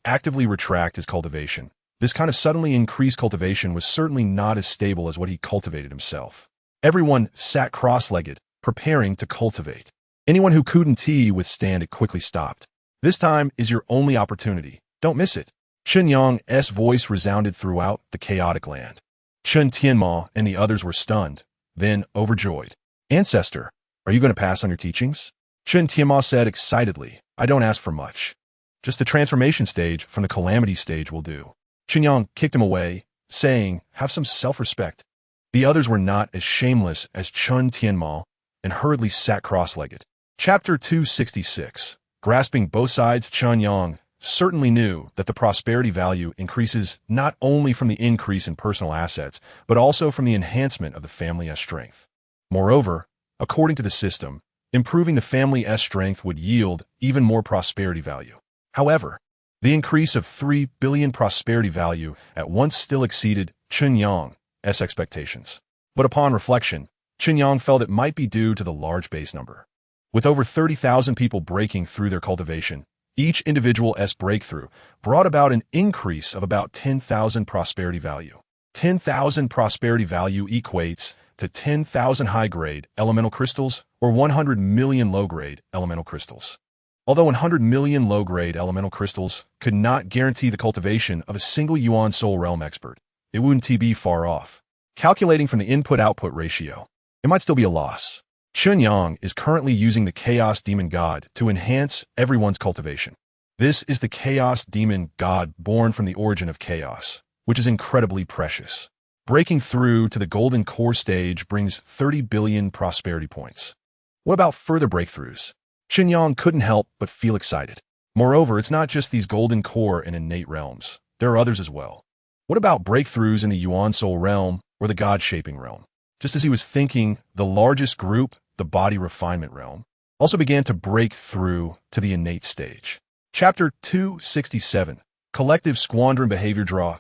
actively retract his cultivation, this kind of suddenly increased cultivation was certainly not as stable as what he cultivated himself. Everyone sat cross-legged, preparing to cultivate. Anyone who couldn't withstand it quickly stopped. "This time is your only opportunity. Don't miss it." Chen Yang's voice resounded throughout the chaotic land. Chen Tianma and the others were stunned, then overjoyed. "Ancestor, are you going to pass on your teachings?" Chen Tianma said excitedly, "I don't ask for much. Just the transformation stage from the calamity stage will do." Chen Yang kicked him away, saying, "Have some self-respect." The others were not as shameless as Chen Tianma and hurriedly sat cross-legged. Chapter 266. Grasping both sides. Chen Yang certainly knew that the prosperity value increases not only from the increase in personal assets, but also from the enhancement of the family's strength. Moreover, according to the system, improving the family's strength would yield even more prosperity value. However, the increase of 3 billion prosperity value at once still exceeded Chen Yang's expectations. But upon reflection, Chen Yang felt it might be due to the large base number. With over 30,000 people breaking through their cultivation, each individual's breakthrough brought about an increase of about 10,000 prosperity value. 10,000 prosperity value equates to 10,000 high-grade elemental crystals or 100 million low-grade elemental crystals. Although 100 million low-grade elemental crystals could not guarantee the cultivation of a single Yuan Soul Realm expert, it wouldn't be far off. Calculating from the input-output ratio, it might still be a loss. Chen Yang is currently using the Chaos Demon God to enhance everyone's cultivation. This is the Chaos Demon God born from the origin of chaos, which is incredibly precious. Breaking through to the Golden Core stage brings 30 billion prosperity points. What about further breakthroughs? Chen Yang couldn't help but feel excited. Moreover, it's not just these Golden Core and innate realms. There are others as well. What about breakthroughs in the Yuan Soul realm or the God-shaping realm? Just as he was thinking, the largest group, the Body Refinement realm, also began to break through to the innate stage. Chapter 267. Collective Squandering Behavior. Draw.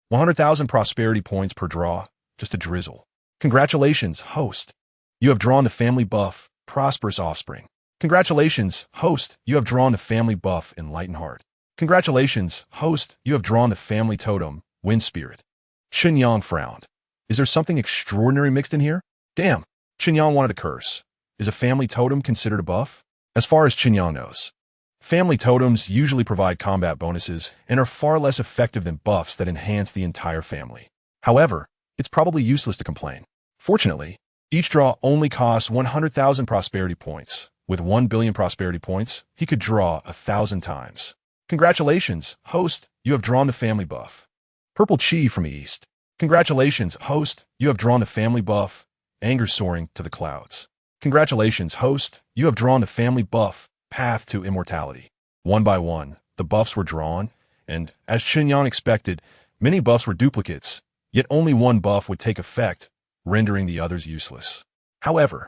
100,000 prosperity points per draw, just a drizzle. Congratulations, host. You have drawn the family buff, prosperous offspring. Congratulations, host, you have drawn the family buff, Enlightened Heart. Congratulations, host, you have drawn the family totem, Wind Spirit. Chen Yang frowned. Is there something extraordinary mixed in here? Damn, Chen Yang wanted to curse. Is a family totem considered a buff? As far as Chen Yang knows, family totems usually provide combat bonuses and are far less effective than buffs that enhance the entire family. However, it's probably useless to complain. Fortunately, each draw only costs 100,000 prosperity points. With 1 billion prosperity points, he could draw 1,000 times. Congratulations, host, you have drawn the family buff. Purple Chi from the East. Congratulations, host, you have drawn the family buff, Anger Soaring to the Clouds. Congratulations, host, you have drawn the family buff, Path to Immortality. One by one, the buffs were drawn, and, as Chen Yang expected, many buffs were duplicates, yet only one buff would take effect, rendering the others useless. However,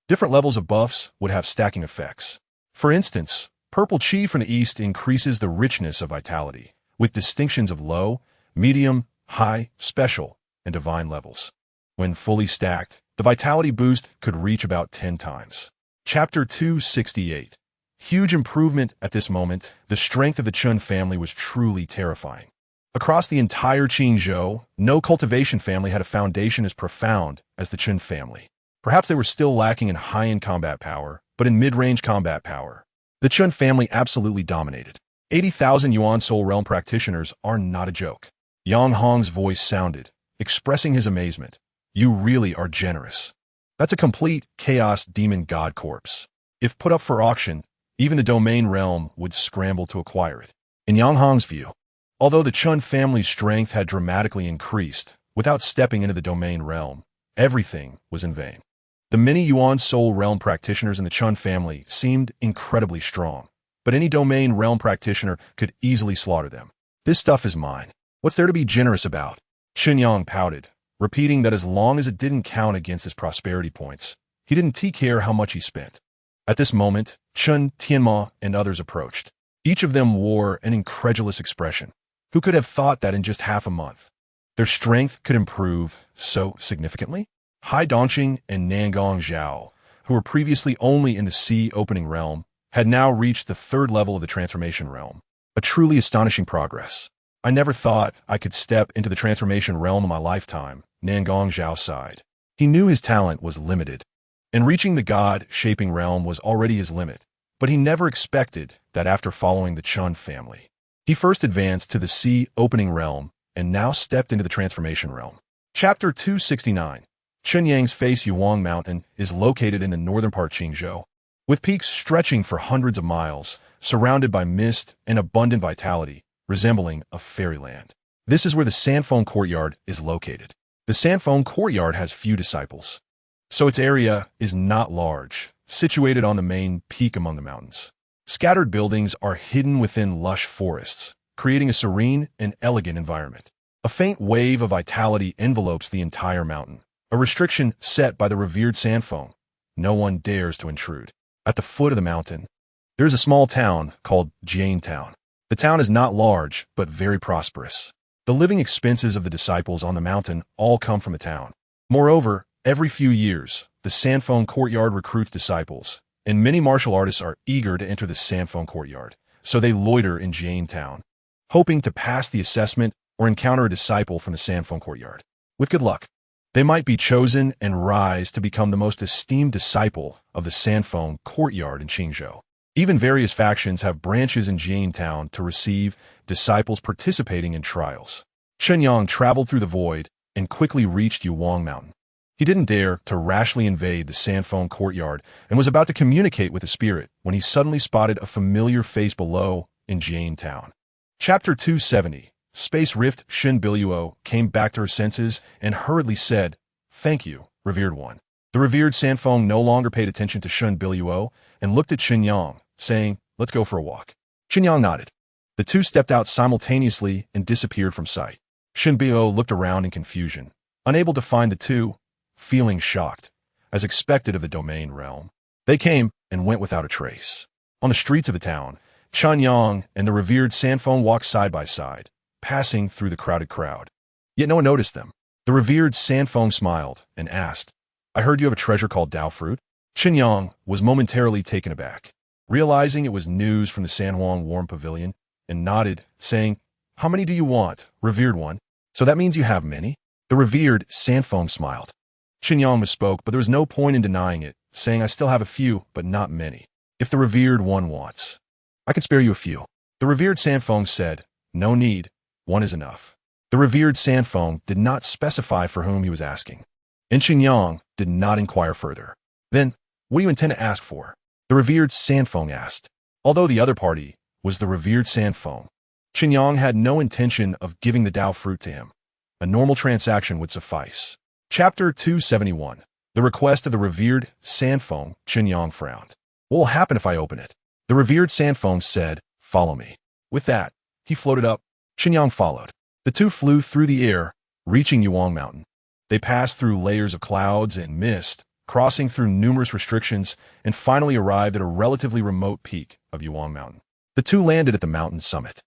different levels of buffs would have stacking effects. For instance, Purple Chi from the East increases the richness of vitality, with distinctions of low, medium, high, special, and divine levels. When fully stacked, the vitality boost could reach about 10 times. Chapter 268. Huge improvement at this moment. The strength of the Chen family was truly terrifying. Across the entire Qingzhou, no cultivation family had a foundation as profound as the Chen family. Perhaps they were still lacking in high-end combat power, but in mid-range combat power, the Chen family absolutely dominated. 80,000 Yuan Soul Realm practitioners are not a joke. Yang Hong's voice sounded, expressing his amazement. You really are generous. That's a complete chaos demon god corpse. If put up for auction, even the domain realm would scramble to acquire it. In Yang Hong's view, although the Chen family's strength had dramatically increased, without stepping into the domain realm, everything was in vain. The many Yuan Soul Realm practitioners in the Chen family seemed incredibly strong, but any domain realm practitioner could easily slaughter them. This stuff is mine. What's there to be generous about? Chen Yang pouted, repeating that as long as it didn't count against his prosperity points, he didn't care how much he spent. At this moment, Chen, Tianma, and others approached. Each of them wore an incredulous expression. Who could have thought that in just half a month their strength could improve so significantly? Hai Dongqing and Nangong Zhao, who were previously only in the sea opening realm, had now reached the third level of the transformation realm. A truly astonishing progress. I never thought I could step into the transformation realm in my lifetime, Nangong Zhao sighed. He knew his talent was limited, and reaching the god-shaping realm was already his limit, but he never expected that after following the Chen family. He first advanced to the sea opening realm and now stepped into the transformation realm. Chapter 269. Chen Yang's face Yuang Mountain is located in the northern part of Qingzhou, with peaks stretching for hundreds of miles, surrounded by mist and abundant vitality, resembling a fairyland. This is where the Sanfeng Courtyard is located. The Sanfeng Courtyard has few disciples, so its area is not large, situated on the main peak among the mountains. Scattered buildings are hidden within lush forests, creating a serene and elegant environment. A faint wave of vitality envelopes the entire mountain, a restriction set by the revered Sanfeng. No one dares to intrude. At the foot of the mountain, there is a small town called Jian Town. The town is not large, but very prosperous. The living expenses of the disciples on the mountain all come from the town. Moreover, every few years, the Sanfeng Courtyard recruits disciples, and many martial artists are eager to enter the Sanfeng Courtyard, so they loiter in Jian Town, hoping to pass the assessment or encounter a disciple from the Sanfeng Courtyard. With good luck, they might be chosen and rise to become the most esteemed disciple of the Sanfeng Courtyard in Qingzhou. Even various factions have branches in Jian Town to receive disciples participating in trials. Chen Yang traveled through the void and quickly reached Yuang Mountain. He didn't dare to rashly invade the Sanfeng Courtyard and was about to communicate with the spirit when he suddenly spotted a familiar face below in Jian Town. Chapter 270. Space Rift. Shen Biluo came back to her senses and hurriedly said, "Thank you, revered one." The revered Sanfeng no longer paid attention to Shen Biluo and looked at Chen Yang, saying, "Let's go for a walk." Chen Yang nodded. The two stepped out simultaneously and disappeared from sight. Shen Biluo looked around in confusion, unable to find the two, feeling shocked, as expected of the domain realm. They came and went without a trace. On the streets of the town, Chen Yang and the revered Sanfeng walked side by side, passing through the crowded crowd. Yet no one noticed them. The revered Sanfeng smiled and asked, "I heard you have a treasure called Dao Fruit?" Chen Yang was momentarily taken aback, realizing it was news from the San Huang Warm Pavilion, and nodded, saying, "How many do you want, revered one? So that means you have many?" The revered Sanfeng smiled. Chen Yang misspoke, but there was no point in denying it, saying, "I still have a few, but not many. If the revered one wants, I can spare you a few." The revered Sanfeng said, "No need, one is enough." The revered Sanfeng did not specify for whom he was asking, and Chen Yang did not inquire further. "Then, what do you intend to ask for?" the revered Sanfeng asked. Although the other party was the revered Sanfeng, Chen Yang had no intention of giving the Dao fruit to him. A normal transaction would suffice. Chapter 271. The request of the revered Sanfeng. Chen Yang frowned. "What will happen if I open it?" The revered Sanfeng said, "Follow me." With that, he floated up. Chen Yang followed. The two flew through the air, reaching Yuang Mountain. They passed through layers of clouds and mist, crossing through numerous restrictions, and finally arrived at a relatively remote peak of Yuang Mountain. The two landed at the mountain's summit.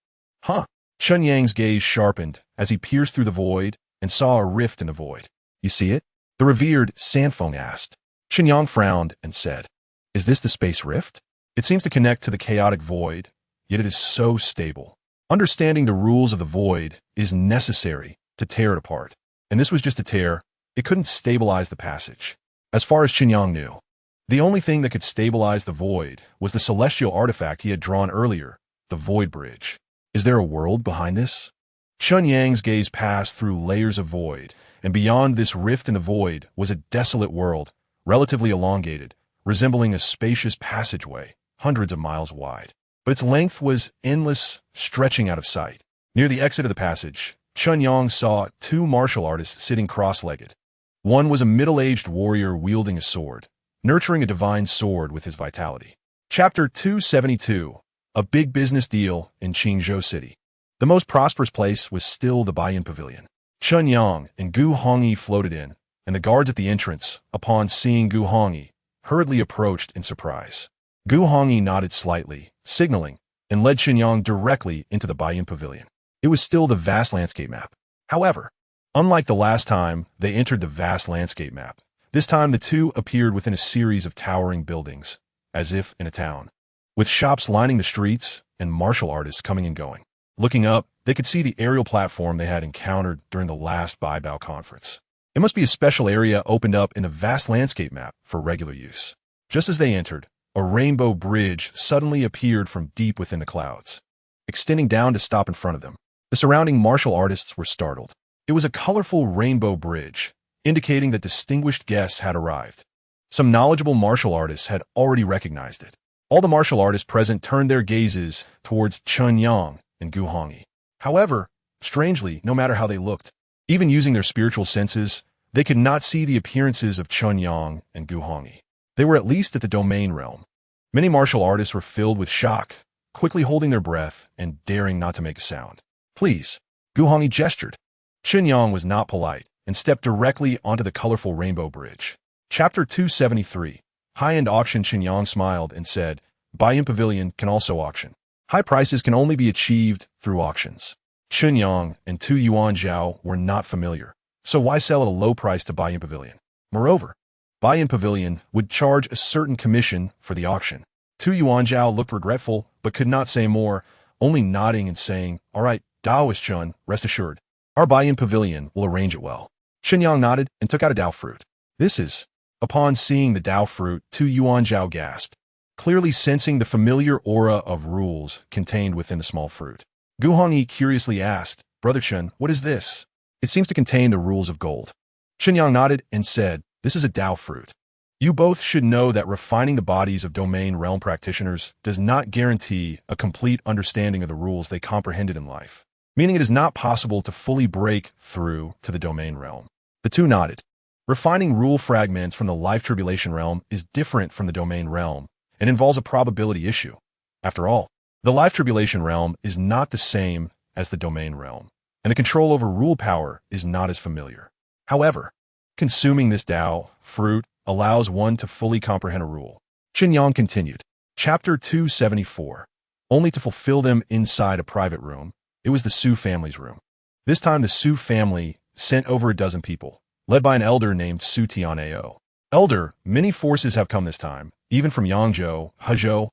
"Huh?" Chen Yang's gaze sharpened as he pierced through the void and saw a rift in the void. "You see it?" the revered Sanfeng asked. Chen Yang frowned and said, "Is this the space rift? It seems to connect to the chaotic void, yet it is so stable. Understanding the rules of the void is necessary to tear it apart. And this was just a tear. It couldn't stabilize the passage." As far as Chen Yang knew, the only thing that could stabilize the void was the celestial artifact he had drawn earlier, the Void Bridge. Is there a world behind this? Chen Yang's gaze passed through layers of void, and beyond this rift in the void was a desolate world, relatively elongated, resembling a spacious passageway, hundreds of miles wide. But its length was endless, stretching out of sight. Near the exit of the passage, Chen Yang saw two martial artists sitting cross-legged. One was a middle-aged warrior wielding a sword, nurturing a divine sword with his vitality. Chapter 272. A big business deal in Qingzhou City. The most prosperous place was still the Baiyan Pavilion. Chen Yang and Gu Hongyi floated in, and the guards at the entrance, upon seeing Gu Hongyi, hurriedly approached in surprise. Gu Hongyi nodded slightly, signaling, and led Chen Yang directly into the Baiyan Pavilion. It was still the vast landscape map. However, unlike the last time they entered the vast landscape map, this time the two appeared within a series of towering buildings, as if in a town, with shops lining the streets and martial artists coming and going. Looking up, they could see the aerial platform they had encountered during the last Baibao conference. It must be a special area opened up in the vast landscape map for regular use. Just as they entered, a rainbow bridge suddenly appeared from deep within the clouds, extending down to stop in front of them. The surrounding martial artists were startled. It was a colorful rainbow bridge, indicating that distinguished guests had arrived. Some knowledgeable martial artists had already recognized it. All the martial artists present turned their gazes towards Chen Yang and Gu Hongyi. However, strangely, no matter how they looked, even using their spiritual senses, they could not see the appearances of Chen Yang and Gu Hongyi. They were at least at the domain realm. Many martial artists were filled with shock, quickly holding their breath and daring not to make a sound. "Please," Gu Hongyi gestured. Chen Yang was not polite and stepped directly onto the colorful rainbow bridge. Chapter 273. High-end auction. Chen Yang smiled and said, "Baiyan Pavilion can also auction. High prices can only be achieved through auctions." Chen Yang and Tu Yuanzhao were not familiar, so why sell at a low price to Baiyan Pavilion? Moreover, Baiyan Pavilion would charge a certain commission for the auction. Tu Yuanzhao looked regretful, but could not say more, only nodding and saying, "All right, Daoist Chun, rest assured. Our Baiyan Pavilion will arrange it well." Chen Yang nodded and took out a Dao fruit. "This is..." Upon seeing the Dao fruit, Tu Yuanzhao gasped, clearly sensing the familiar aura of rules contained within the small fruit. Gu Hongyi curiously asked, "Brother Chen, what is this?" "It seems to contain the rules of gold." Chen Yang nodded and said, "This is a Dao fruit. You both should know that refining the bodies of domain realm practitioners does not guarantee a complete understanding of the rules they comprehended in life, meaning it is not possible to fully break through to the domain realm." The two nodded. Refining rule fragments from the life tribulation realm is different from the domain realm and involves a probability issue. After all, the life tribulation realm is not the same as the domain realm, and the control over rule power is not as familiar. However, consuming this Dao fruit allows one to fully comprehend a rule. Chen Yang continued. Chapter 274. Only to fulfill them inside a private room. It was the Su family's room. This time the Su family sent over a dozen people, led by an elder named Su Tianao. Elder, many forces have come this time, even from Yangzhou, Hezhou,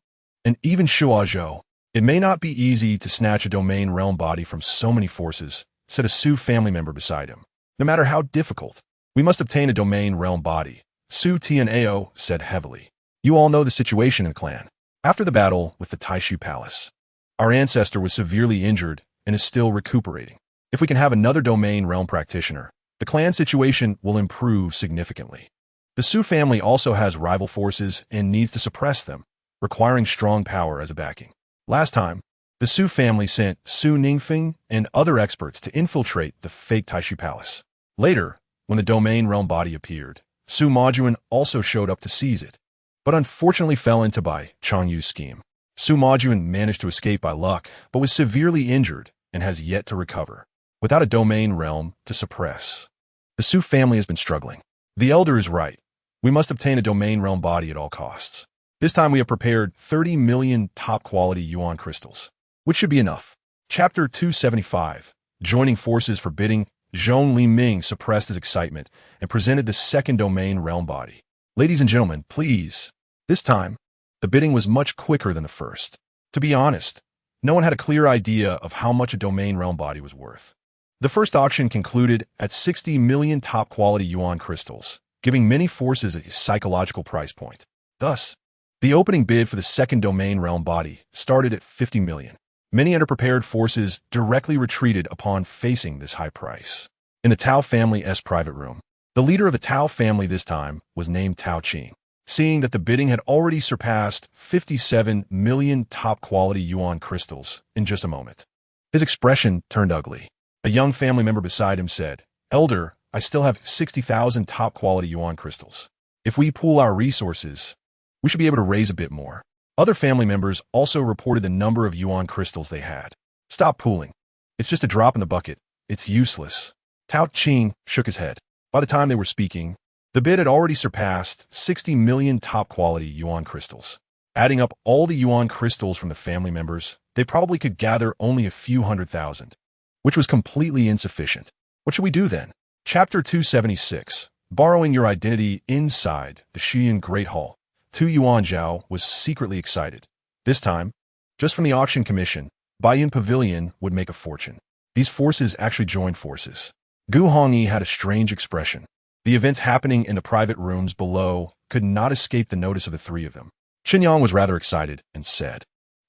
and even Shuazhou. It may not be easy to snatch a domain realm body from so many forces, said a Su family member beside him. No matter how difficult, we must obtain a domain realm body, Su Tianao said heavily. You all know the situation in the clan. After the battle with the Taishu Palace, our ancestor was severely injured and is still recuperating. If we can have another domain realm practitioner, the clan situation will improve significantly. The Su family also has rival forces and needs to suppress them, requiring strong power as a backing. Last time, the Su family sent Su Ningfeng and other experts to infiltrate the fake Taishu Palace. Later, when the domain realm body appeared, Su Majuan also showed up to seize it, but unfortunately fell into Bai Changyu's scheme. Su Majuan managed to escape by luck, but was severely injured and has yet to recover. Without a domain realm to suppress, the Su family has been struggling. The elder is right. We must obtain a domain realm body at all costs. This time we have prepared 30 million top-quality yuan crystals, which should be enough. Chapter 275. Joining forces for bidding. Zhong Liming suppressed his excitement and presented the second domain realm body. Ladies and gentlemen, please. This time, the bidding was much quicker than the first. To be honest, no one had a clear idea of how much a domain realm body was worth. The first auction concluded at 60 million top-quality yuan crystals, giving many forces a psychological price point. Thus, the opening bid for the second domain realm body started at 50 million. Many underprepared forces directly retreated upon facing this high price. In the Tao family's private room, the leader of the Tao family this time was named Tao Qing. Seeing that the bidding had already surpassed 57 million top-quality yuan crystals in just a moment, his expression turned ugly. A young family member beside him said, "Elder, I still have 60,000 top-quality yuan crystals. If we pool our resources, we should be able to raise a bit more." Other family members also reported the number of yuan crystals they had. "Stop pooling. It's just a drop in the bucket. It's useless." Tao Qing shook his head. By the time they were speaking, the bid had already surpassed 60 million top-quality yuan crystals. Adding up all the yuan crystals from the family members, they probably could gather only a few 100,000, which was completely insufficient. What should we do then? Chapter 276. Borrowing your identity inside the Xi'an Great Hall. Tu Yuanzhao was secretly excited. This time, just from the auction commission, Baiyun Pavilion would make a fortune. These forces actually joined forces. Gu Hongyi had a strange expression. The events happening in the private rooms below could not escape the notice of the three of them. Chen Yang was rather excited and said,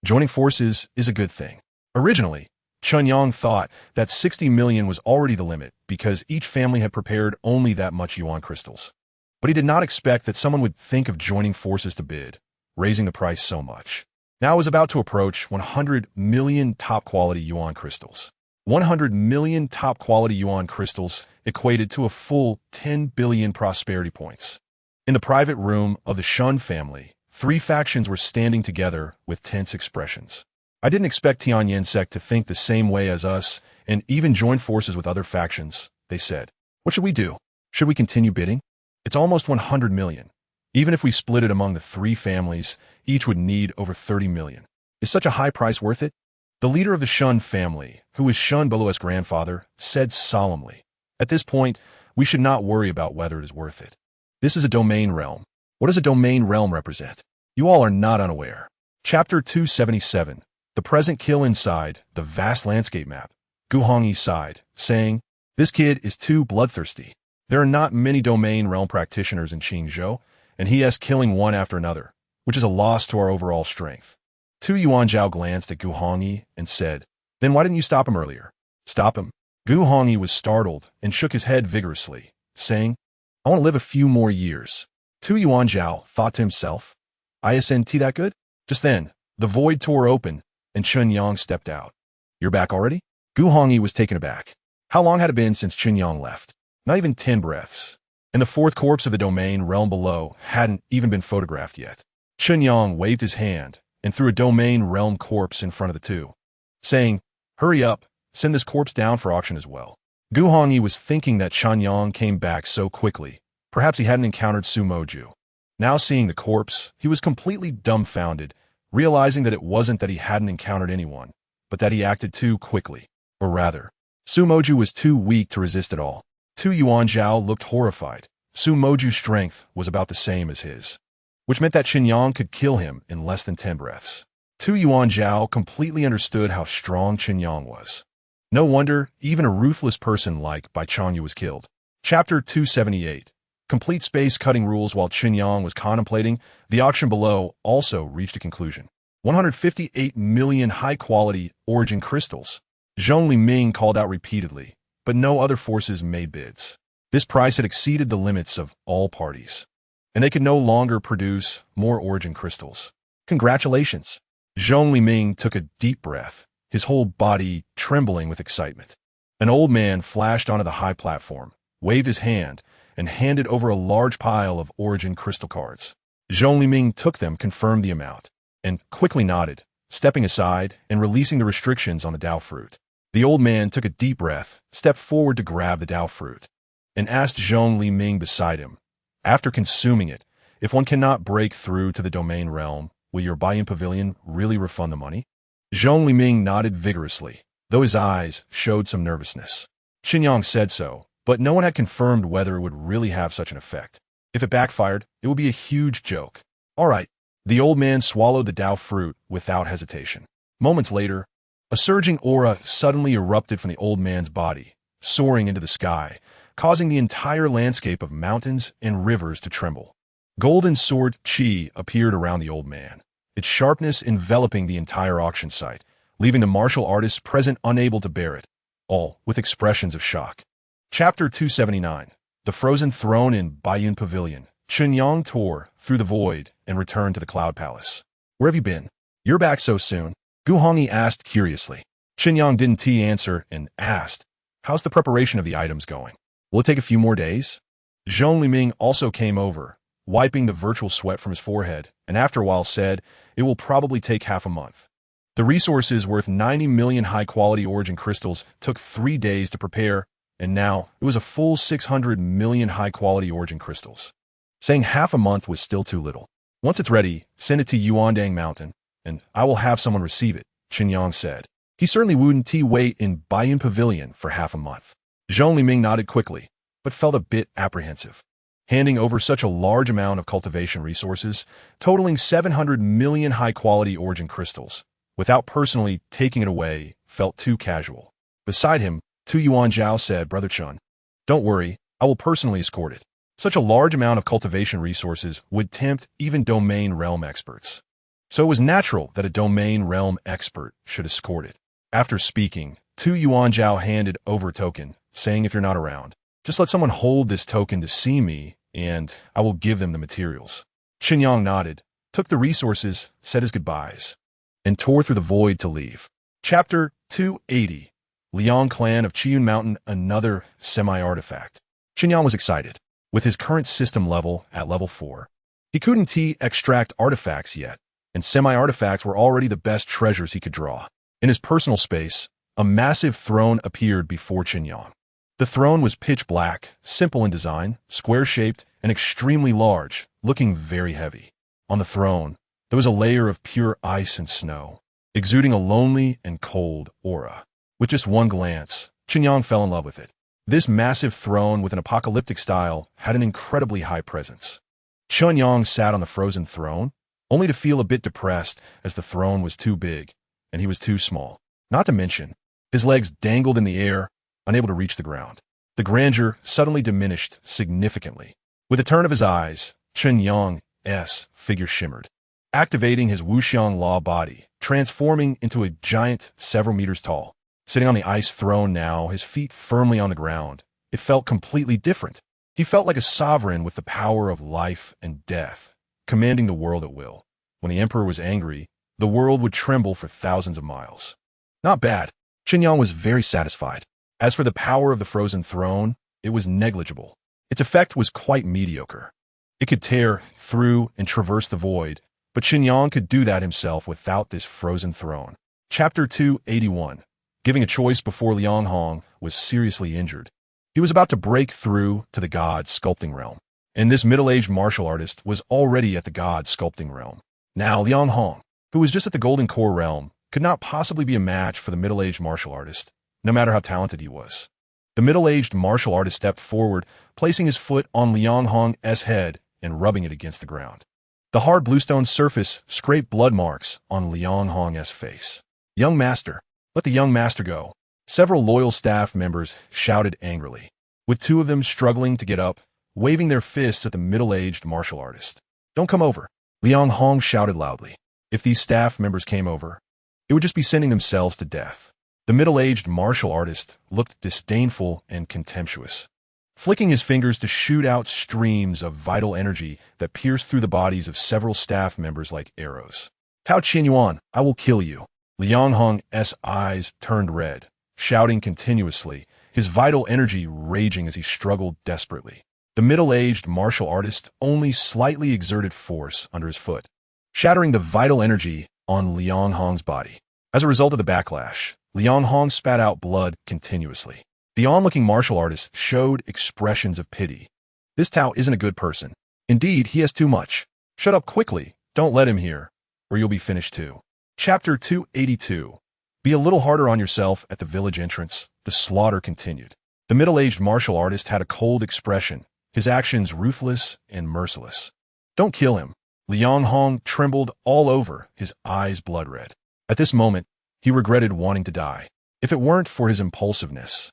"Joining forces is a good thing." Originally, Chen Yang thought that 60 million was already the limit because each family had prepared only that much yuan crystals. But he did not expect that someone would think of joining forces to bid, raising the price so much. Now it was about to approach 100 million top-quality yuan crystals. 100 million top-quality yuan crystals equated to a full 10 billion prosperity points. In the private room of the Shun family, three factions were standing together with tense expressions. "I didn't expect Tianyan sect to think the same way as us and even join forces with other factions," they said. "What should we do? Should we continue bidding? It's almost 100 million. Even if we split it among the three families, each would need over 30 million. Is such a high price worth it?" The leader of the Shun family, who was Shun Beluo's grandfather, said solemnly, "At this point, we should not worry about whether it is worth it. This is a domain realm. What does a domain realm represent? You all are not unaware." Chapter 277. The present kill inside the vast landscape map. Gu Hongyi sighed, saying, "This kid is too bloodthirsty. There are not many domain realm practitioners in Qingzhou, and he is killing one after another, which is a loss to our overall strength." Tu Yuanzhao glanced at Gu Hongyi and said, "Then why didn't you stop him earlier?" "Stop him?" Gu Hongyi was startled and shook his head vigorously, saying, "I want to live a few more years." Tu Yuanzhao thought to himself, "Isn't that good?" Just then, the void tore open, and Chen Yang stepped out. "You're back already?" Gu Hongyi was taken aback. How long had it been since Chen Yang left? Not even 10 breaths. And the fourth corpse of the domain realm below hadn't even been photographed yet. Chen Yang waved his hand and threw a domain realm corpse in front of the two, saying, "Hurry up, send this corpse down for auction as well." Gu Hongyi was thinking that Chen Yang came back so quickly. Perhaps he hadn't encountered Su Moju. Now seeing the corpse, he was completely dumbfounded, realizing that it wasn't that he hadn't encountered anyone, but that he acted too quickly. Or rather, Su Moju was too weak to resist at all. Tu Yuanzhao looked horrified, Su Moju's strength was about the same as his, which meant that Chen Yang could kill him in less than 10 breaths. Tu Yuan Zhao completely understood how strong Chen Yang was. No wonder even a ruthless person like Bai Changyu was killed. Chapter 278. Complete space-cutting rules. While Chen Yang was contemplating, the auction below also reached a conclusion. 158 million high-quality origin crystals. Zhong Liming called out repeatedly, but no other forces made bids. This price had exceeded the limits of all parties, and they could no longer produce more origin crystals. Congratulations! Zhong Liming took a deep breath, his whole body trembling with excitement. An old man flashed onto the high platform, waved his hand, and handed over a large pile of origin crystal cards. Zhong Liming took them, confirmed the amount, and quickly nodded, stepping aside and releasing the restrictions on the Dao fruit. The old man took a deep breath, stepped forward to grab the Dao fruit, and asked Zhong Liming beside him, after consuming it, if one cannot break through to the domain realm, will your Baiyan Pavilion really refund the money? Zhong Liming nodded vigorously, though his eyes showed some nervousness. Chen Yang said so, but no one had confirmed whether it would really have such an effect. If it backfired, it would be a huge joke. All right. The old man swallowed the Dao fruit without hesitation. Moments later, a surging aura suddenly erupted from the old man's body, soaring into the sky, causing the entire landscape of mountains and rivers to tremble. Golden sword chi appeared around the old man, its sharpness enveloping the entire auction site, leaving the martial artists present unable to bear it, all with expressions of shock. Chapter 279. The Frozen Throne in Baiyan Pavilion. Chen Yang tore through the void and returned to the Cloud Palace. Where have you been? You're back so soon? Gu Hongyi asked curiously. Chen Yang didn't answer and asked, how's the preparation of the items going? Will it take a few more days? Zhong Liming also came over, wiping the virtual sweat from his forehead, and after a while said, it will probably take half a month. The resources worth 90 million high-quality origin crystals took 3 days to prepare, and now it was a full 600 million high-quality origin crystals. Saying half a month was still too little. Once it's ready, send it to Yuandang Mountain, and I will have someone receive it, Chen Yang said. He certainly wouldn't wait in Baiyan Pavilion for half a month. Zhong Liming nodded quickly, but felt a bit apprehensive. Handing over such a large amount of cultivation resources, totaling 700 million high-quality origin crystals, without personally taking it away, felt too casual. Beside him, Tu Yuan Zhao said, Brother Chen, don't worry, I will personally escort it. Such a large amount of cultivation resources would tempt even domain realm experts. So it was natural that a domain realm expert should escort it. After speaking, Tu Yuan Zhao handed over a token, saying if you're not around, just let someone hold this token to see me, and I will give them the materials. Chen Yang nodded, took the resources, said his goodbyes, and tore through the void to leave. Chapter 280. Liang Clan of Qiyun Mountain, another semi-artifact. Chen Yang was excited. With his current system level at level 4, he couldn't extract artifacts yet, and semi-artifacts were already the best treasures he could draw. In his personal space, a massive throne appeared before Chen Yang. The throne was pitch black, simple in design, square-shaped, and extremely large, looking very heavy. On the throne, there was a layer of pure ice and snow, exuding a lonely and cold aura. With just one glance, Chen Yang fell in love with it. This massive throne with an apocalyptic style had an incredibly high presence. Chen Yang sat on the frozen throne, only to feel a bit depressed as the throne was too big and he was too small. Not to mention, his legs dangled in the air, unable to reach the ground. The grandeur suddenly diminished significantly. With a turn of his eyes, Chen Yang's figure shimmered, activating his Wuxiang Law body, transforming into a giant several meters tall. Sitting on the ice throne now, his feet firmly on the ground, it felt completely different. He felt like a sovereign with the power of life and death, commanding the world at will. When the emperor was angry, the world would tremble for thousands of miles. Not bad. Chen Yang was very satisfied. As for the power of the frozen throne, it was negligible. Its effect was quite mediocre. It could tear through and traverse the void, but Chen Yang could do that himself without this frozen throne. Chapter 281. Giving a choice before Liang Hong was seriously injured. He was about to break through to the god sculpting realm, and this middle-aged martial artist was already at the god sculpting realm. Now Liang Hong, who was just at the golden core realm, could not possibly be a match for the middle-aged martial artist, no matter how talented he was. The middle-aged martial artist stepped forward, placing his foot on Liang Hong's head and rubbing it against the ground. The hard bluestone surface scraped blood marks on Liang Hong's face. "Young master, let the young master go." Several loyal staff members shouted angrily, with two of them struggling to get up, waving their fists at the middle-aged martial artist. "Don't come over," Liang Hong shouted loudly. If these staff members came over, it would just be sending themselves to death. The middle-aged martial artist looked disdainful and contemptuous, flicking his fingers to shoot out streams of vital energy that pierced through the bodies of several staff members like arrows. "Tao Qianyuan, I will kill you." Liang Hong's eyes turned red, shouting continuously, his vital energy raging as he struggled desperately. The middle-aged martial artist only slightly exerted force under his foot, shattering the vital energy on Liang Hong's body. As a result of the backlash, Liang Hong spat out blood continuously. The onlooking martial artist showed expressions of pity. "This Tao isn't a good person. Indeed, he has too much. Shut up quickly. Don't let him hear, or you'll be finished too." Chapter 282. Be a little harder on yourself at the village entrance. The slaughter continued. The middle-aged martial artist had a cold expression, his actions ruthless and merciless. "Don't kill him." Liang Hong trembled all over, his eyes blood red. At this moment, he regretted wanting to die. If it weren't for his impulsiveness,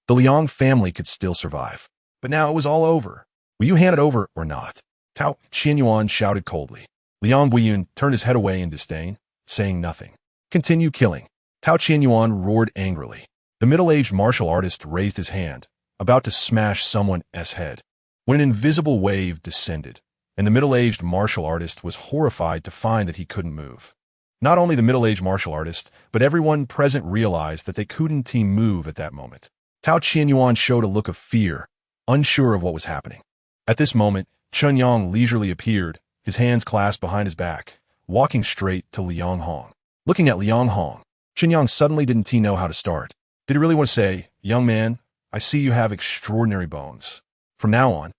the Liang family could still survive. But now it was all over. "Will you hand it over or not?" Tao Qianyuan shouted coldly. Liang Buiyun turned his head away in disdain, saying nothing. "Continue killing." Tao Qianyuan roared angrily. The middle-aged martial artist raised his hand, about to smash someone's head, when an invisible wave descended, and the middle-aged martial artist was horrified to find that he couldn't move. Not only the middle-aged martial artist, but everyone present realized that they couldn't move at that moment. Tao Qianyuan showed a look of fear, unsure of what was happening. At this moment, Chen Yang leisurely appeared, his hands clasped behind his back, walking straight to Liang Hong. Looking at Liang Hong, Chen Yang suddenly didn't know how to start. Did he really want to say, "Young man, I see you have extraordinary bones. From now on,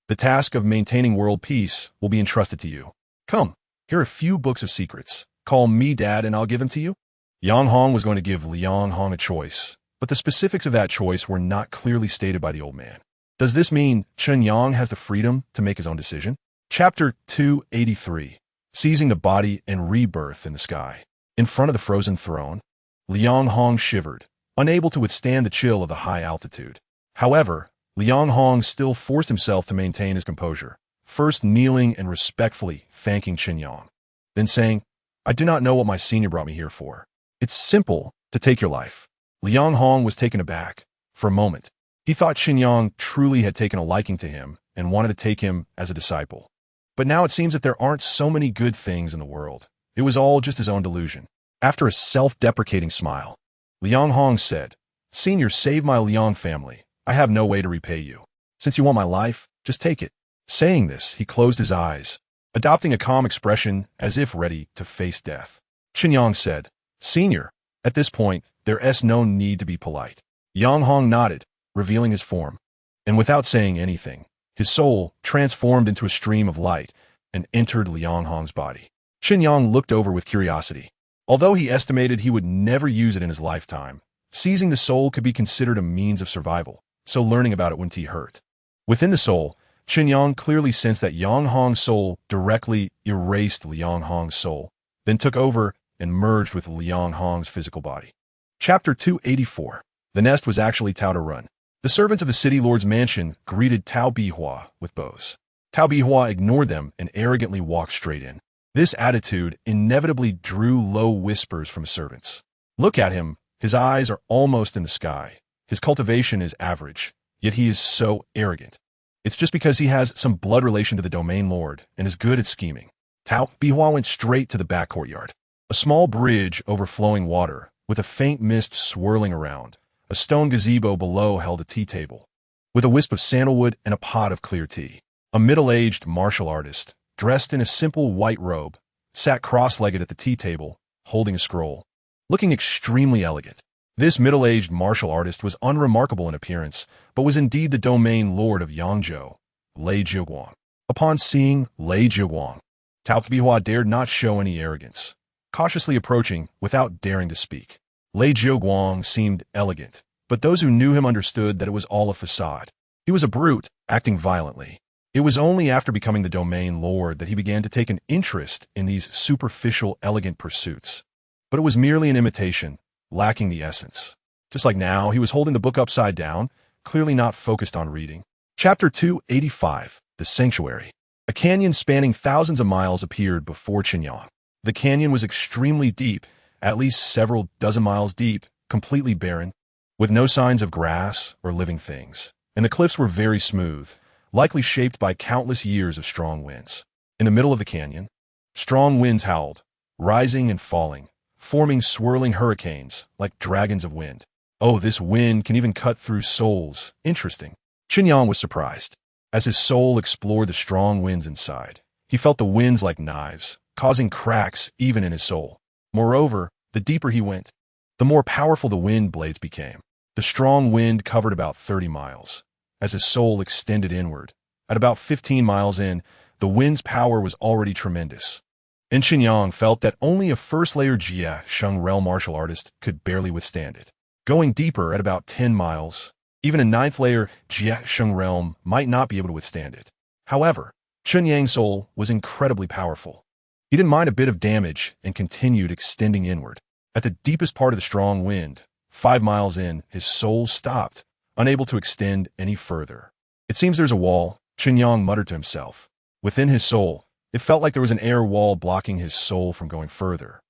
the task of maintaining world peace will be entrusted to you. Come, here are a few books of secrets. Call me Dad and I'll give them to you." Yang Hong was going to give Liang Hong a choice, but the specifics of that choice were not clearly stated by the old man. Does this mean Chen Yang has the freedom to make his own decision? Chapter 283. Seizing the body and rebirth in the sky. In front of the frozen throne, Liang Hong shivered, unable to withstand the chill of the high altitude. However, Liang Hong still forced himself to maintain his composure, first kneeling and respectfully thanking Chen Yang, then saying, "I do not know what my senior brought me here for. It's simple, to take your life." Liang Hong was taken aback. For a moment, he thought Chen Yang truly had taken a liking to him and wanted to take him as a disciple. But now it seems that there aren't so many good things in the world. It was all just his own delusion. After a self-deprecating smile, Liang Hong said, "Senior saved my Liang family. I have no way to repay you. Since you want my life, just take it." Saying this, he closed his eyes, adopting a calm expression as if ready to face death. Chen Yang said, "Senior." At this point, there's no need to be polite. Yang Hong nodded, revealing his form. And without saying anything, his soul transformed into a stream of light and entered Liang Hong's body. Chen Yang looked over with curiosity. Although he estimated he would never use it in his lifetime, seizing the soul could be considered a means of survival, so learning about it wouldn't hurt. Within the soul, Chen Yang clearly sensed that Yang Hong's soul directly erased Liang Hong's soul, then took over and merged with Liang Hong's physical body. Chapter 284. The nest was actually Tao to run. The servants of the city lord's mansion greeted Tao Bihua with bows. Tao Bihua ignored them and arrogantly walked straight in. This attitude inevitably drew low whispers from servants. Look at him, his eyes are almost in the sky. His cultivation is average, yet he is so arrogant. It's just because he has some blood relation to the domain lord and is good at scheming. Tao Bihua went straight to the back courtyard. A small bridge over flowing water, with a faint mist swirling around. A stone gazebo below held a tea table, with a wisp of sandalwood and a pot of clear tea. A middle-aged martial artist, dressed in a simple white robe, sat cross-legged at the tea table, holding a scroll, looking extremely elegant. This middle-aged martial artist was unremarkable in appearance, but was indeed the domain lord of Yangzhou, Lei Zhiguang. Upon seeing Lei Zhiguang, Tao Bihua dared not show any arrogance, cautiously approaching without daring to speak. Lei Zhiguang seemed elegant, But those who knew him understood that it was all a facade. He was a brute, acting violently. It was only after becoming the domain lord that he began to take an interest in these superficial, elegant pursuits. But it was merely an imitation, lacking the essence. Just like now, he was holding the book upside down, clearly not focused on reading. Chapter 285, The Sanctuary. A canyon spanning thousands of miles appeared before Chen Yang. The canyon was extremely deep, at least several dozen miles deep, completely barren, with no signs of grass or living things. And the cliffs were very smooth, likely shaped by countless years of strong winds. In the middle of the canyon, strong winds howled, rising and falling, forming swirling hurricanes like dragons of wind. Oh, this wind can even cut through souls. Interesting. Chen Yang was surprised. As his soul explored the strong winds inside, he felt the winds like knives, causing cracks even in his soul. Moreover, the deeper he went, the more powerful the wind blades became. The strong wind covered about 30 miles. As his soul extended inward, at about 15 miles in, the wind's power was already tremendous. And Chen Yang felt that only a first-layer Jia Sheng realm martial artist could barely withstand it. Going deeper at about 10 miles, even a 9th-layer Jia Sheng realm might not be able to withstand it. However, Chen Yang's soul was incredibly powerful. He didn't mind a bit of damage and continued extending inward. At the deepest part of the strong wind, 5 miles in, his soul stopped, unable to extend any further. It seems there's a wall, Chen Yang muttered to himself. Within his soul, it felt like there was an air wall blocking his soul from going further.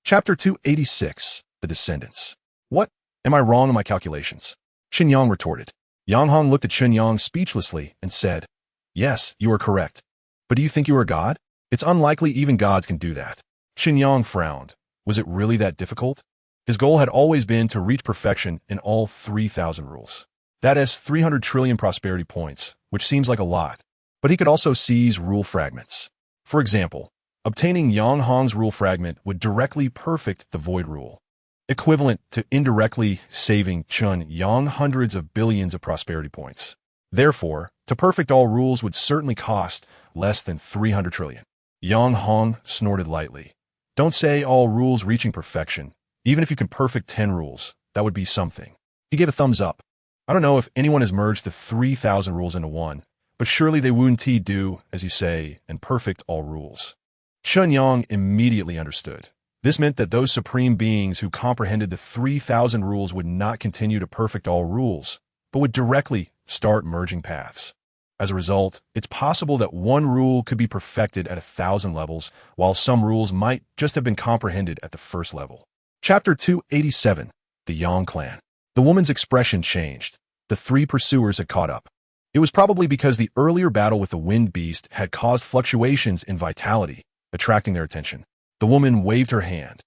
Chapter 286, The Descendants. What? Am I wrong in my calculations? Chen Yang retorted. Yang Hong looked at Chen Yang speechlessly and said, Yes, you are correct. But do you think you are God? It's unlikely even gods can do that. Chen Yang frowned. Was it really that difficult? His goal had always been to reach perfection in all 3,000 rules. That is 300 trillion prosperity points, which seems like a lot. But he could also seize rule fragments. For example, obtaining Yang Hong's rule fragment would directly perfect the void rule, equivalent to indirectly saving Chen Yang hundreds of billions of prosperity points. Therefore, to perfect all rules would certainly cost less than 300 trillion. Yang Hong snorted lightly. Don't say all rules reaching perfection. Even if you can perfect 10 rules, that would be something. He gave a thumbs up. I don't know if anyone has merged the 3,000 rules into one, but surely they wouldn't do, as you say, and perfect all rules. Chen Yang immediately understood. This meant that those supreme beings who comprehended the 3,000 rules would not continue to perfect all rules, but would directly start merging paths. As a result, it's possible that one rule could be perfected at 1,000 levels, while some rules might just have been comprehended at the first level. Chapter 287, The Yang Clan. The woman's expression changed. The 3 pursuers had caught up. It was probably because the earlier battle with the wind beast had caused fluctuations in vitality, attracting their attention. The woman waved her hand,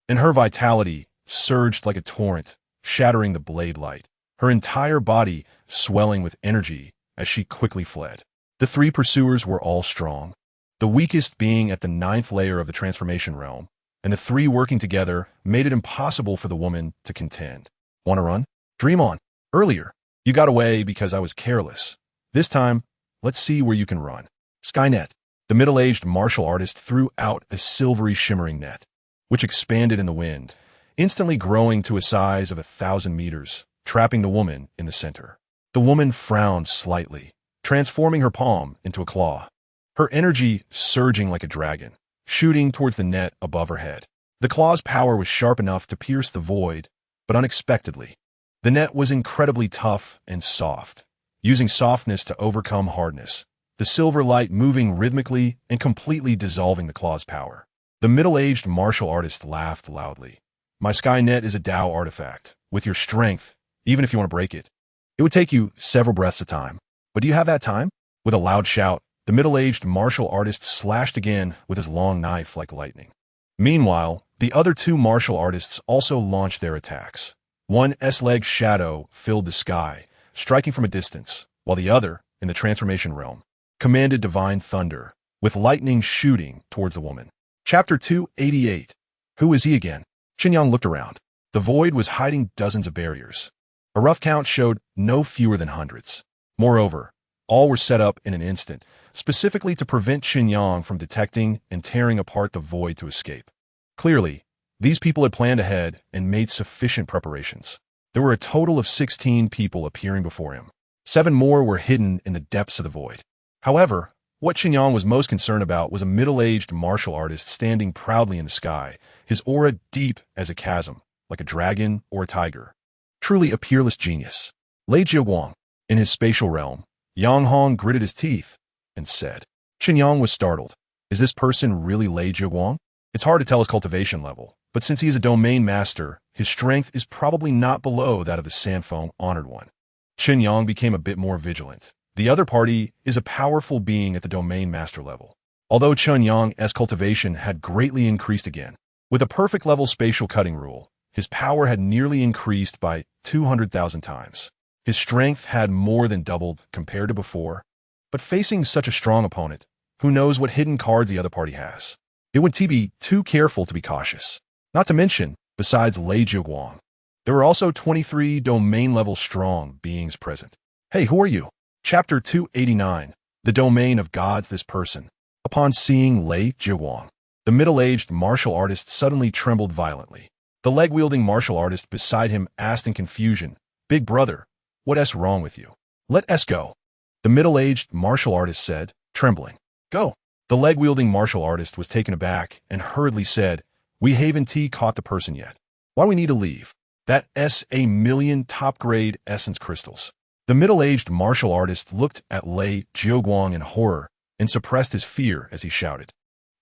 and her vitality surged like a torrent, shattering the blade light, her entire body swelling with energy as she quickly fled. The 3 pursuers were all strong, the weakest being at the 9th layer of the transformation realm, and the 3 working together made it impossible for the woman to contend. Want to run? Dream on. Earlier, you got away because I was careless. This time, let's see where you can run. Skynet. The middle-aged martial artist threw out a silvery shimmering net, which expanded in the wind, instantly growing to a size of 1,000 meters, trapping the woman in the center. The woman frowned slightly, transforming her palm into a claw, her energy surging like a dragon, shooting towards the net above her head. The claw's power was sharp enough to pierce the void, but unexpectedly, the net was incredibly tough and soft, using softness to overcome hardness, the silver light moving rhythmically and completely dissolving the claw's power. The middle-aged martial artist laughed loudly. My Skynet is a Tao artifact. With your strength, even if you want to break it, it would take you several breaths of time. But do you have that time? With a loud shout, the middle-aged martial artist slashed again with his long knife like lightning. Meanwhile, the other 2 martial artists also launched their attacks. One S-leg shadow filled the sky, striking from a distance, while the other, in the transformation realm, commanded divine thunder, with lightning shooting towards the woman. Chapter 288. Who is he again? Chen Yang looked around. The void was hiding dozens of barriers. A rough count showed no fewer than hundreds. Moreover, all were set up in an instant, specifically to prevent Chen Yang from detecting and tearing apart the void to escape. Clearly, these people had planned ahead and made sufficient preparations. There were a total of 16 people appearing before him. 7 more were hidden in the depths of the void. However, what Chen Yang was most concerned about was a middle-aged martial artist standing proudly in the sky, his aura deep as a chasm, like a dragon or a tiger. Truly a peerless genius. Lei Jiaguang, in his spatial realm, Yang Hong gritted his teeth and said. Chen Yang was startled. Is this person really Lei Jiaguang? It's hard to tell his cultivation level, but since he is a domain master, his strength is probably not below that of the Sanfeng Honored One. Chen Yang became a bit more vigilant. The other party is a powerful being at the domain master level. Although Chen Yang's cultivation had greatly increased again, with a perfect level spatial cutting rule, his power had nearly increased by 200,000 times. His strength had more than doubled compared to before. But facing such a strong opponent, who knows what hidden cards the other party has? It would be too careful to be cautious. Not to mention, besides Lei Jiaguang, there were also 23 domain-level strong beings present. Hey, who are you? Chapter 289, The Domain of Gods. This person. Upon seeing Lei Jiaguang, the middle-aged martial artist suddenly trembled violently. The leg-wielding martial artist beside him asked in confusion, Big brother, what's wrong with you? Let us go. The middle-aged martial artist said, trembling. Go. The leg-wielding martial artist was taken aback and hurriedly said, We haven't caught the person yet. Why we need to leave? That's a million top-grade essence crystals. The middle-aged martial artist looked at Lei Jiaguang in horror and suppressed his fear as he shouted.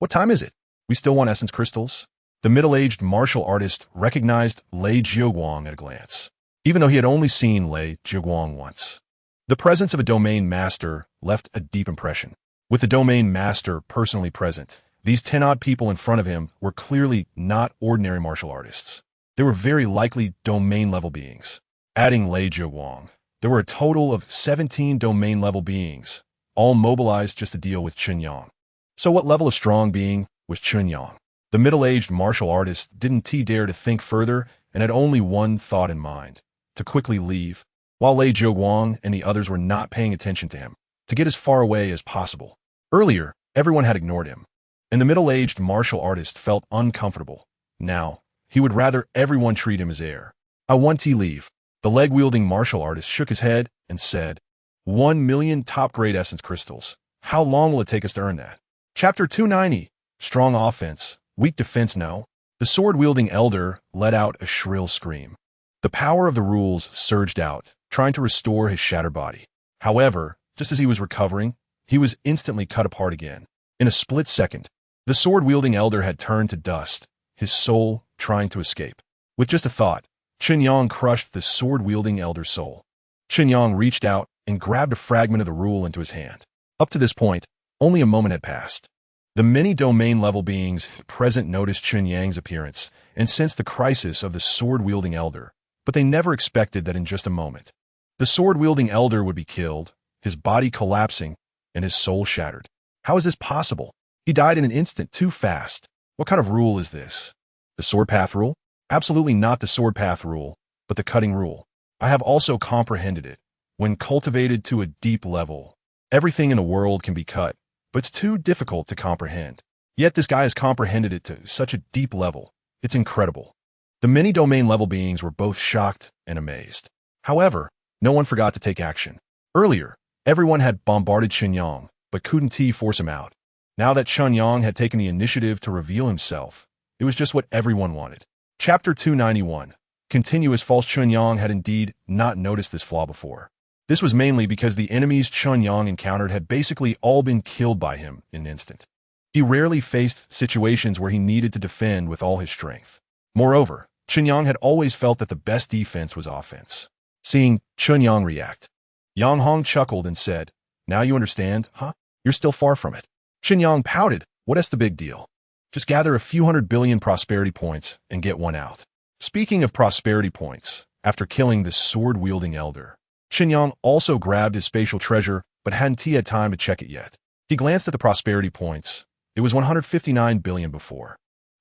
What time is it? We still want essence crystals? The middle-aged martial artist recognized Lei Jiaguang at a glance, even though he had only seen Lei Jiaguang once. The presence of a domain master left a deep impression. With the domain master personally present, these 10-odd people in front of him were clearly not ordinary martial artists. They were very likely domain-level beings. Adding Lei Jiaguang, there were a total of 17 domain-level beings, all mobilized just to deal with Chen Yang. So what level of strong being was Chen Yang? The middle-aged martial artist didn't dare to think further and had only one thought in mind, to quickly leave, while Lei Jiaguang and the others were not paying attention to him, to get as far away as possible. Earlier, everyone had ignored him, and the middle-aged martial artist felt uncomfortable. Now, he would rather everyone treat him as heir. I want to leave. The leg-wielding martial artist shook his head and said, 1 million top-grade essence crystals. How long will it take us to earn that? Chapter 290, Strong Offense, Weak Defense. No. The sword-wielding elder let out a shrill scream. The power of the rules surged out, trying to restore his shattered body. However, just as he was recovering, he was instantly cut apart again. In a split second, the sword-wielding elder had turned to dust, his soul trying to escape. With just a thought, Chen Yang crushed the sword-wielding elder's soul. Chen Yang reached out and grabbed a fragment of the rule into his hand. Up to this point, only a moment had passed. The many domain-level beings present noticed Chen Yang's appearance and sensed the crisis of the sword-wielding elder, but they never expected that in just a moment, the sword-wielding elder would be killed, his body collapsing, and his soul shattered. How is this possible? He died in an instant, too fast. What kind of rule is this? The sword path rule? Absolutely not the sword path rule, but the cutting rule. I have also comprehended it. When cultivated to a deep level, everything in the world can be cut, but it's too difficult to comprehend. Yet this guy has comprehended it to such a deep level. It's incredible. The many domain level beings were both shocked and amazed. However, no one forgot to take action. Earlier, everyone had bombarded Chen Yang, but couldn't force him out. Now that Chen Yang had taken the initiative to reveal himself, it was just what everyone wanted. Chapter 291. Continuous false. Chen Yang had indeed not noticed this flaw before. This was mainly because the enemies Chen Yang encountered had basically all been killed by him in an instant. He rarely faced situations where he needed to defend with all his strength. Moreover, Chen Yang had always felt that the best defense was offense. Seeing Chen Yang react, Yang Hong chuckled and said, Now you understand, huh? You're still far from it. Chen Yang pouted, What's the big deal? Just gather a few 100 billion prosperity points and get one out. Speaking of prosperity points, after killing the sword-wielding elder, Chen Yang also grabbed his spatial treasure but hadn't had time to check it yet. He glanced at the prosperity points. It was 159 billion before.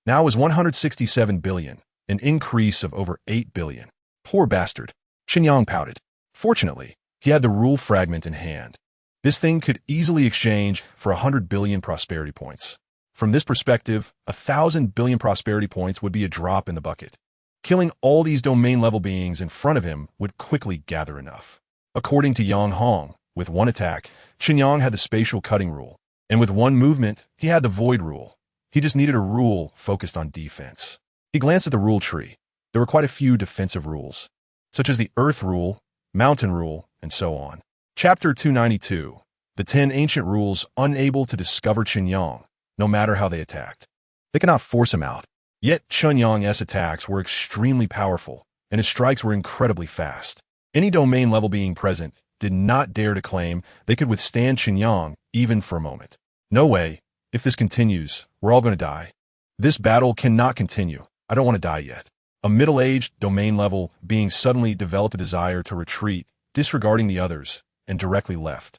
Now it was 167 billion, an increase of over 8 billion. Poor bastard. Chen Yang pouted. Fortunately, he had the rule fragment in hand. This thing could easily exchange for 100 billion prosperity points. From this perspective, 1,000 billion prosperity points would be a drop in the bucket. Killing all these domain-level beings in front of him would quickly gather enough. According to Yang Hong, with one attack, Chen Yang had the spatial cutting rule, and with one movement, he had the void rule. He just needed a rule focused on defense. He glanced at the rule tree. There were quite a few defensive rules, such as the Earth Rule, Mountain Rule, and so on. Chapter 292. The 10 Ancient Rules Unable to Discover Chen Yang, no matter how they attacked. They cannot force him out. Yet Chen Yang's attacks were extremely powerful, and his strikes were incredibly fast. Any domain-level being present did not dare to claim they could withstand Chen Yang even for a moment. No way. If this continues, we're all going to die. This battle cannot continue. I don't want to die yet. A middle-aged domain-level being suddenly developed a desire to retreat, disregarding the others, and directly left.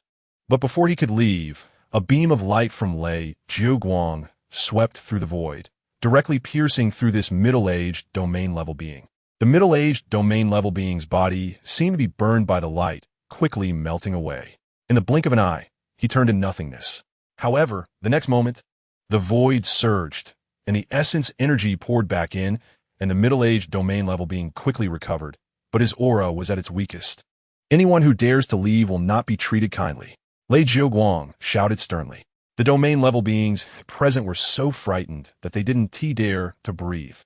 But before he could leave, a beam of light from Lei Jiuguang swept through the void, directly piercing through this middle-aged domain-level being. The middle-aged domain-level being's body seemed to be burned by the light, quickly melting away. In the blink of an eye, he turned to nothingness. However, the next moment, the void surged, and the essence energy poured back in, and the middle-aged domain-level being quickly recovered, but his aura was at its weakest. Anyone who dares to leave will not be treated kindly. Lei Jiuguang shouted sternly. The domain-level beings present were so frightened that they didn't dare to breathe.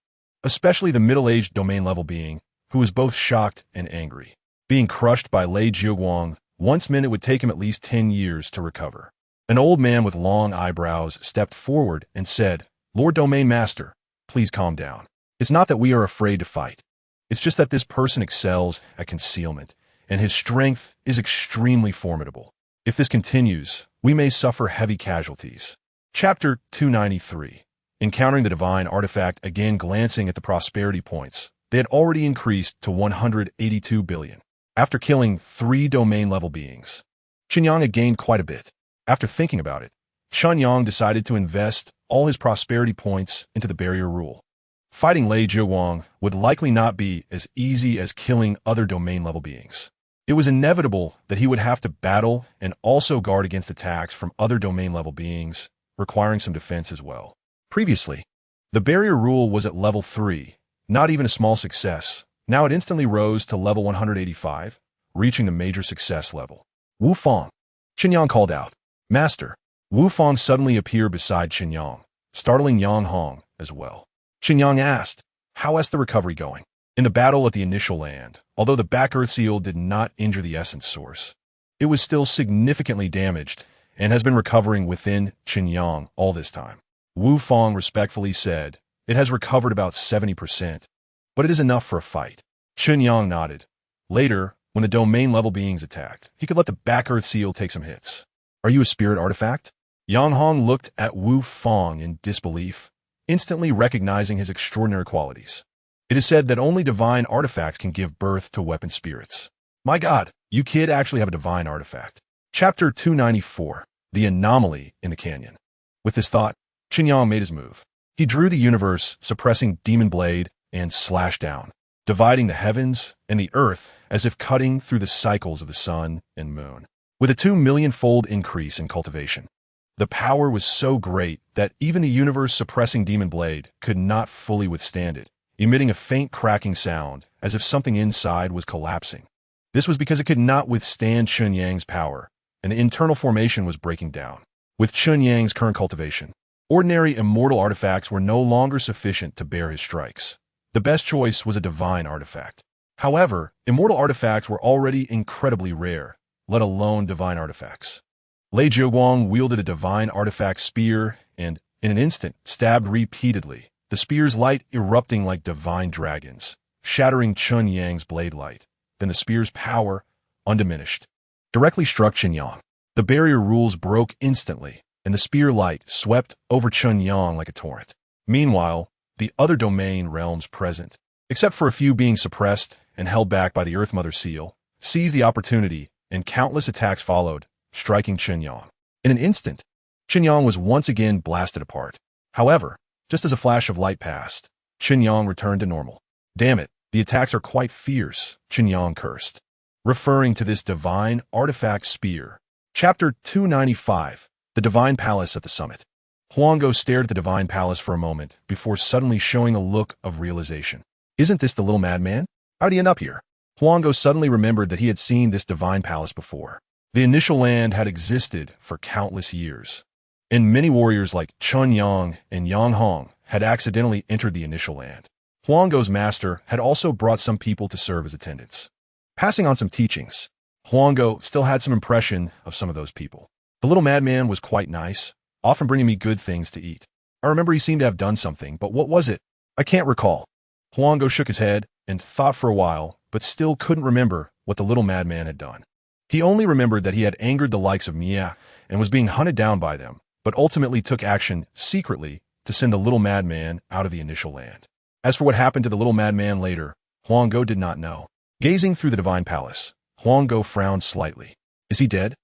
Especially the middle-aged domain-level being, who was both shocked and angry. Being crushed by Lei Jiuguang once meant it would take him at least 10 years to recover. An old man with long eyebrows stepped forward and said, "Lord Domain Master, please calm down. It's not that we are afraid to fight. It's just that this person excels at concealment, and his strength is extremely formidable. If this continues, we may suffer heavy casualties." Chapter 293. Encountering the divine artifact, again glancing at the prosperity points, they had already increased to 182 billion. After killing 3 domain-level beings, Chen Yang had gained quite a bit. After thinking about it, Chen Yang decided to invest all his prosperity points into the barrier rule. Fighting Lei Jiuguang would likely not be as easy as killing other domain-level beings. It was inevitable that he would have to battle and also guard against attacks from other domain-level beings, requiring some defense as well. Previously, the barrier rule was at level 3, not even a small success. Now it instantly rose to level 185, reaching the major success level. Wu Fang. Chen Yang called out. "Master." Wu Fang suddenly appeared beside Chen Yang, startling Yang Hong as well. Chen Yang asked, "How is the recovery going?" In the battle at the initial land, although the back earth seal did not injure the essence source, it was still significantly damaged and has been recovering within Chen Yang all this time. Wu Fang respectfully said, "It has recovered about 70%, but it is enough for a fight." Chen Yang nodded. Later, when the domain-level beings attacked, he could let the back earth seal take some hits. "Are you a spirit artifact?" Yang Hong looked at Wu Fang in disbelief, instantly recognizing his extraordinary qualities. It is said that only divine artifacts can give birth to weapon spirits. My God, you kid actually have a divine artifact. Chapter 294. The Anomaly in the Canyon. With this thought, Chen Yang made his move. He drew the universe, suppressing Demon Blade, and slashed down, dividing the heavens and the earth as if cutting through the cycles of the sun and moon. With a 2,000,000-fold increase in cultivation, the power was so great that even the universe-suppressing Demon Blade could not fully withstand it, emitting a faint cracking sound as if something inside was collapsing. This was because it could not withstand Chen Yang's power, and the internal formation was breaking down. With Chen Yang's current cultivation, ordinary immortal artifacts were no longer sufficient to bear his strikes. The best choice was a divine artifact. However, immortal artifacts were already incredibly rare, let alone divine artifacts. Lei Jiuguang wielded a divine artifact spear and, in an instant, stabbed repeatedly, the spear's light erupting like divine dragons, shattering Chen Yang's blade light. Then the spear's power, undiminished, directly struck Chen Yang. The barrier rules broke instantly, and the spear light swept over Chen Yang like a torrent. Meanwhile, the other domain realms present, except for a few being suppressed and held back by the Earth Mother Seal, seized the opportunity, and countless attacks followed, striking Chen Yang. In an instant, Chen Yang was once again blasted apart. However, just as a flash of light passed, Chen Yang returned to normal. "Damn it, the attacks are quite fierce," Chen Yang cursed, referring to this divine artifact spear. Chapter 295. The Divine Palace at the Summit. Huanggo stared at the Divine Palace for a moment before suddenly showing a look of realization. Isn't this the little madman? How'd he end up here? Huanggo suddenly remembered that he had seen this divine palace before. The initial land had existed for countless years, and many warriors like Chen Yang and Yang Hong had accidentally entered the initial land. Huanggo's master had also brought some people to serve as attendants. Passing on some teachings, Huanggo still had some impression of some of those people. The little madman was quite nice, often bringing me good things to eat. I remember he seemed to have done something, but what was it? I can't recall. Huanggo shook his head and thought for a while, but still couldn't remember what the little madman had done. He only remembered that he had angered the likes of Mia and was being hunted down by them, but ultimately took action secretly to send the little madman out of the initial land. As for what happened to the little madman later, Huanggo did not know. Gazing through the divine palace, Huanggo frowned slightly. Is he dead?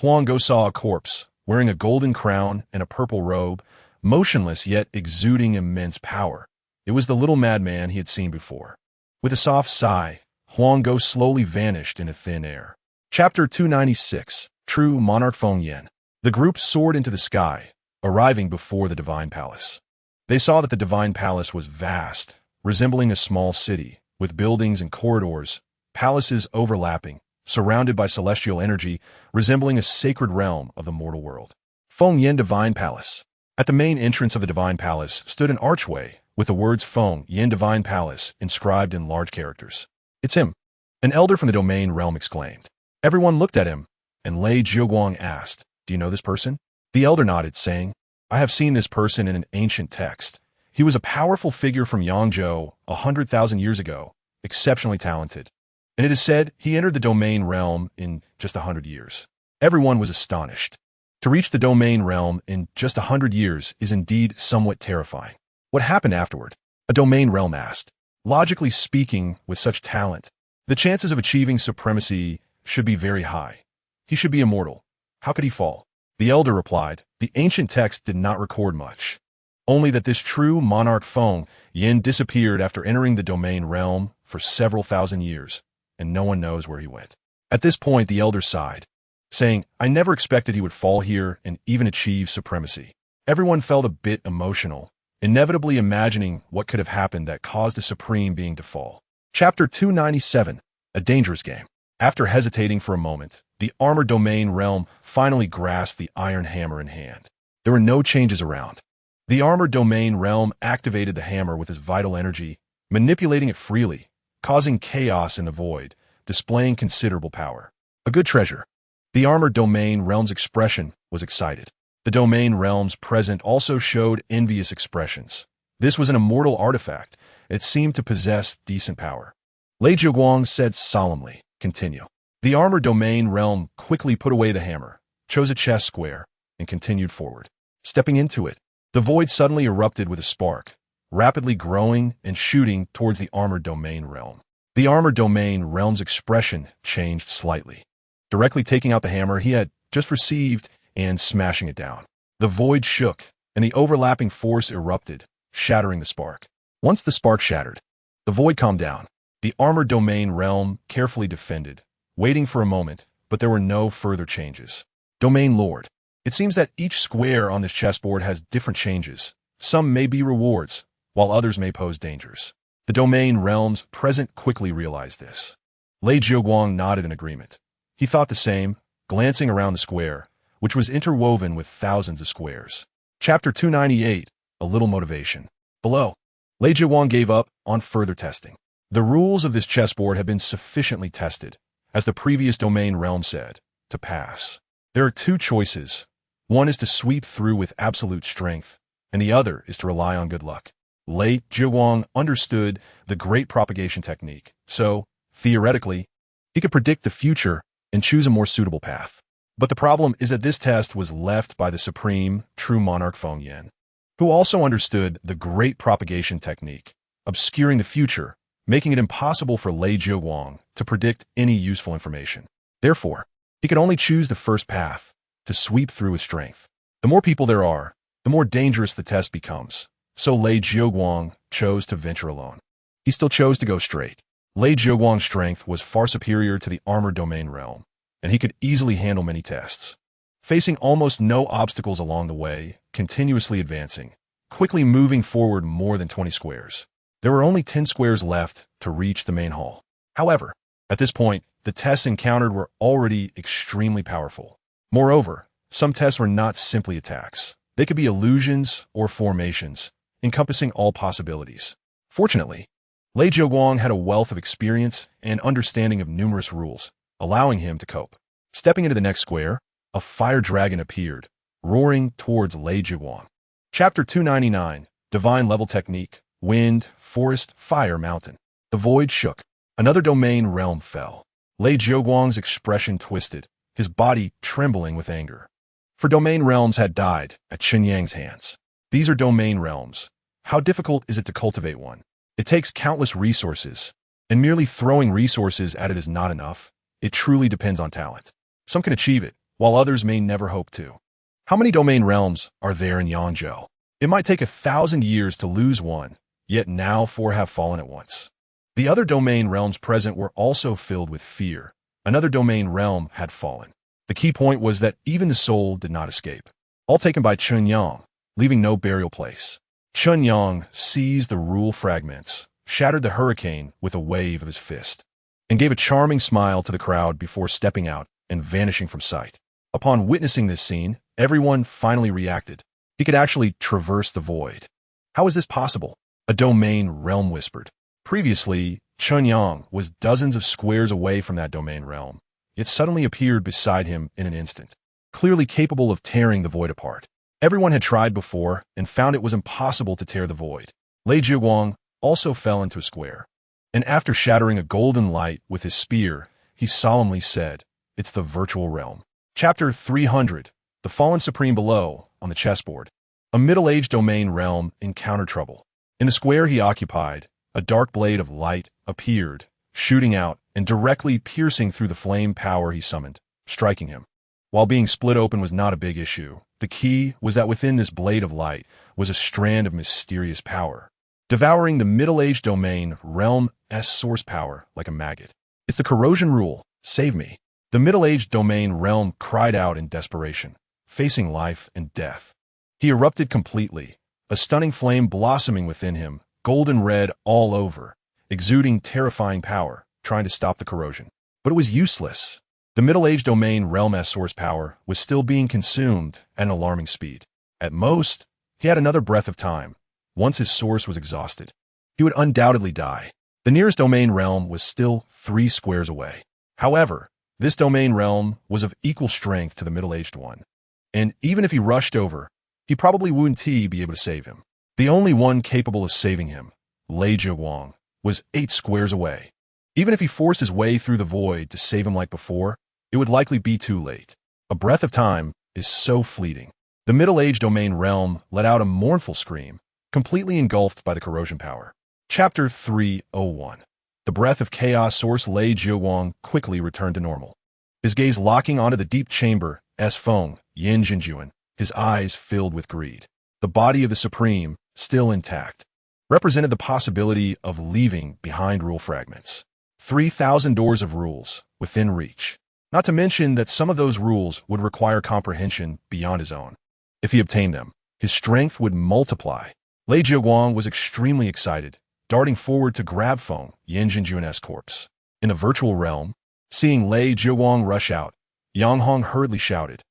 Huanggo saw a corpse, wearing a golden crown and a purple robe, motionless yet exuding immense power. It was the little madman he had seen before. With a soft sigh, Huanggo slowly vanished into thin air. Chapter 296, True Monarch Feng Yan. The group soared into the sky, arriving before the divine palace. They saw that the divine palace was vast, resembling a small city, with buildings and corridors, palaces overlapping, surrounded by celestial energy, resembling a sacred realm of the mortal world. Feng Yan Divine Palace. At the main entrance of the divine palace stood an archway with the words Feng Yan Divine Palace inscribed in large characters. It's him, an elder from the domain realm exclaimed. Everyone looked at him, and Lei Zhiguang asked, Do you know this person? The elder nodded, saying, I have seen this person in an ancient text. He was a powerful figure from Yangzhou 100,000 years ago, exceptionally talented. And it is said he entered the domain realm in just 100 years. Everyone was astonished. To reach the domain realm in just 100 years is indeed somewhat terrifying. What happened afterward? A domain realm asked. Logically speaking, with such talent, the chances of achieving supremacy should be very high. He should be immortal. How could he fall? The elder replied, the ancient text did not record much. Only that this true monarch Feng Yan disappeared after entering the domain realm for several thousand years, and no one knows where he went. At this point, the elder sighed, saying, I never expected he would fall here and even achieve supremacy. Everyone felt a bit emotional, inevitably imagining what could have happened that caused a supreme being to fall. Chapter 297, A Dangerous Game. After hesitating for a moment, the armored domain realm finally grasped the iron hammer in hand. There were no changes around. The armored domain realm activated the hammer with its vital energy, manipulating it freely, causing chaos in the void, displaying considerable power. A good treasure. The armored domain realm's expression was excited. The domain realms present also showed envious expressions. This was an immortal artifact. It seemed to possess decent power. Lei Zhiguang said solemnly, Continue. The armored domain realm quickly put away the hammer, chose a chess square, and continued forward. Stepping into it, the void suddenly erupted with a spark, rapidly growing and shooting towards the armored domain realm. The armored domain realm's expression changed slightly. Directly taking out the hammer he had just received and smashing it down. The void shook, and the overlapping force erupted, shattering the spark. Once the spark shattered, the void calmed down. The armored domain realm carefully defended, waiting for a moment, but there were no further changes. Domain Lord. It seems that each square on this chessboard has different changes. Some may be rewards, while others may pose dangers. The domain realms present quickly realized this. Lei Zhiguang nodded in agreement. He thought the same, glancing around the square, which was interwoven with thousands of squares. Chapter 298, A Little Motivation. Below, Lei Zhiguang gave up on further testing. The rules of this chessboard have been sufficiently tested, as the previous domain realm said, to pass. There are two choices. One is to sweep through with absolute strength, and the other is to rely on good luck. Lei Zhiguang understood the great propagation technique, so, theoretically, he could predict the future and choose a more suitable path. But the problem is that this test was left by the supreme, true monarch Feng Yan, who also understood the great propagation technique, obscuring the future, making it impossible for Lei Zhiguang to predict any useful information. Therefore, he could only choose the first path, to sweep through with strength. The more people there are, the more dangerous the test becomes, so Lei Zhiguang chose to venture alone. He still chose to go straight. Lei Zhiguang's strength was far superior to the armored domain realm, and he could easily handle many tests. Facing almost no obstacles along the way, continuously advancing, quickly moving forward more than 20 squares. There were only 10 squares left to reach the main hall. However, at this point, the tests encountered were already extremely powerful. Moreover, some tests were not simply attacks. They could be illusions or formations, encompassing all possibilities. Fortunately, Lei Zhiguang had a wealth of experience and understanding of numerous rules, allowing him to cope. Stepping into the next square, a fire dragon appeared, roaring towards Lei Zhiguang. Chapter 299, Divine Level Technique, Wind, Forest, Fire, Mountain. The void shook. Another domain realm fell. Lei Zhiguang's expression twisted, his body trembling with anger. For domain realms had died at Chen Yang's hands. These are domain realms. How difficult is it to cultivate one? It takes countless resources, and merely throwing resources at it is not enough. It truly depends on talent. Some can achieve it, while others may never hope to. How many domain realms are there in Yangzhou? It might take 1,000 years to lose one, yet now 4 have fallen at once. The other domain realms present were also filled with fear. Another domain realm had fallen. The key point was that even the soul did not escape. All taken by Chen Yang, leaving no burial place. Chen Yang seized the rule fragments, shattered the hurricane with a wave of his fist, and gave a charming smile to the crowd before stepping out and vanishing from sight. Upon witnessing this scene, everyone finally reacted. He could actually traverse the void. How is this possible? A domain realm whispered. Previously, Chen Yang was dozens of squares away from that domain realm. It suddenly appeared beside him in an instant, clearly capable of tearing the void apart. Everyone had tried before and found it was impossible to tear the void. Lei Zhiguang also fell into a square, and after shattering a golden light with his spear, he solemnly said, "It's the virtual realm." Chapter 300, The Fallen Supreme Below, on the chessboard. A middle-aged domain realm encountered trouble. In the square he occupied, a dark blade of light appeared, shooting out and directly piercing through the flame power he summoned, striking him. While being split open was not a big issue, the key was that within this blade of light was a strand of mysterious power, devouring the middle-aged domain realm's source power like a maggot. "It's the corrosion rule. Save me." The middle-aged domain realm cried out in desperation, facing life and death. He erupted completely, a stunning flame blossoming within him, golden red all over, exuding terrifying power, trying to stop the corrosion. But it was useless. The middle-aged domain realm's source power was still being consumed at an alarming speed. At most, he had another breath of time. Once his source was exhausted, he would undoubtedly die. The nearest domain realm was still 3 squares away. However, this domain realm was of equal strength to the middle-aged one, and even if he rushed over, he probably wouldn't be able to save him. The only one capable of saving him, Lei Zhiguang, was 8 squares away. Even if he forced his way through the void to save him like before, it would likely be too late. A breath of time is so fleeting. The middle-aged domain realm let out a mournful scream, completely engulfed by the corrosion power. Chapter 301. The breath of chaos source Lei Zhiguang quickly returned to normal. His gaze locking onto the deep chamber, Feng, Yin Jinjuan, his eyes filled with greed. The body of the Supreme, still intact, represented the possibility of leaving behind rule fragments. 3,000 doors of rules within reach. Not to mention that some of those rules would require comprehension beyond his own. If he obtained them, his strength would multiply. Lei Zhiguang was extremely excited, darting forward to grab Feng, Yin Jinjuan's corpse. In the virtual realm, seeing Lei Zhiguang rush out, Yang Hong hurriedly shouted,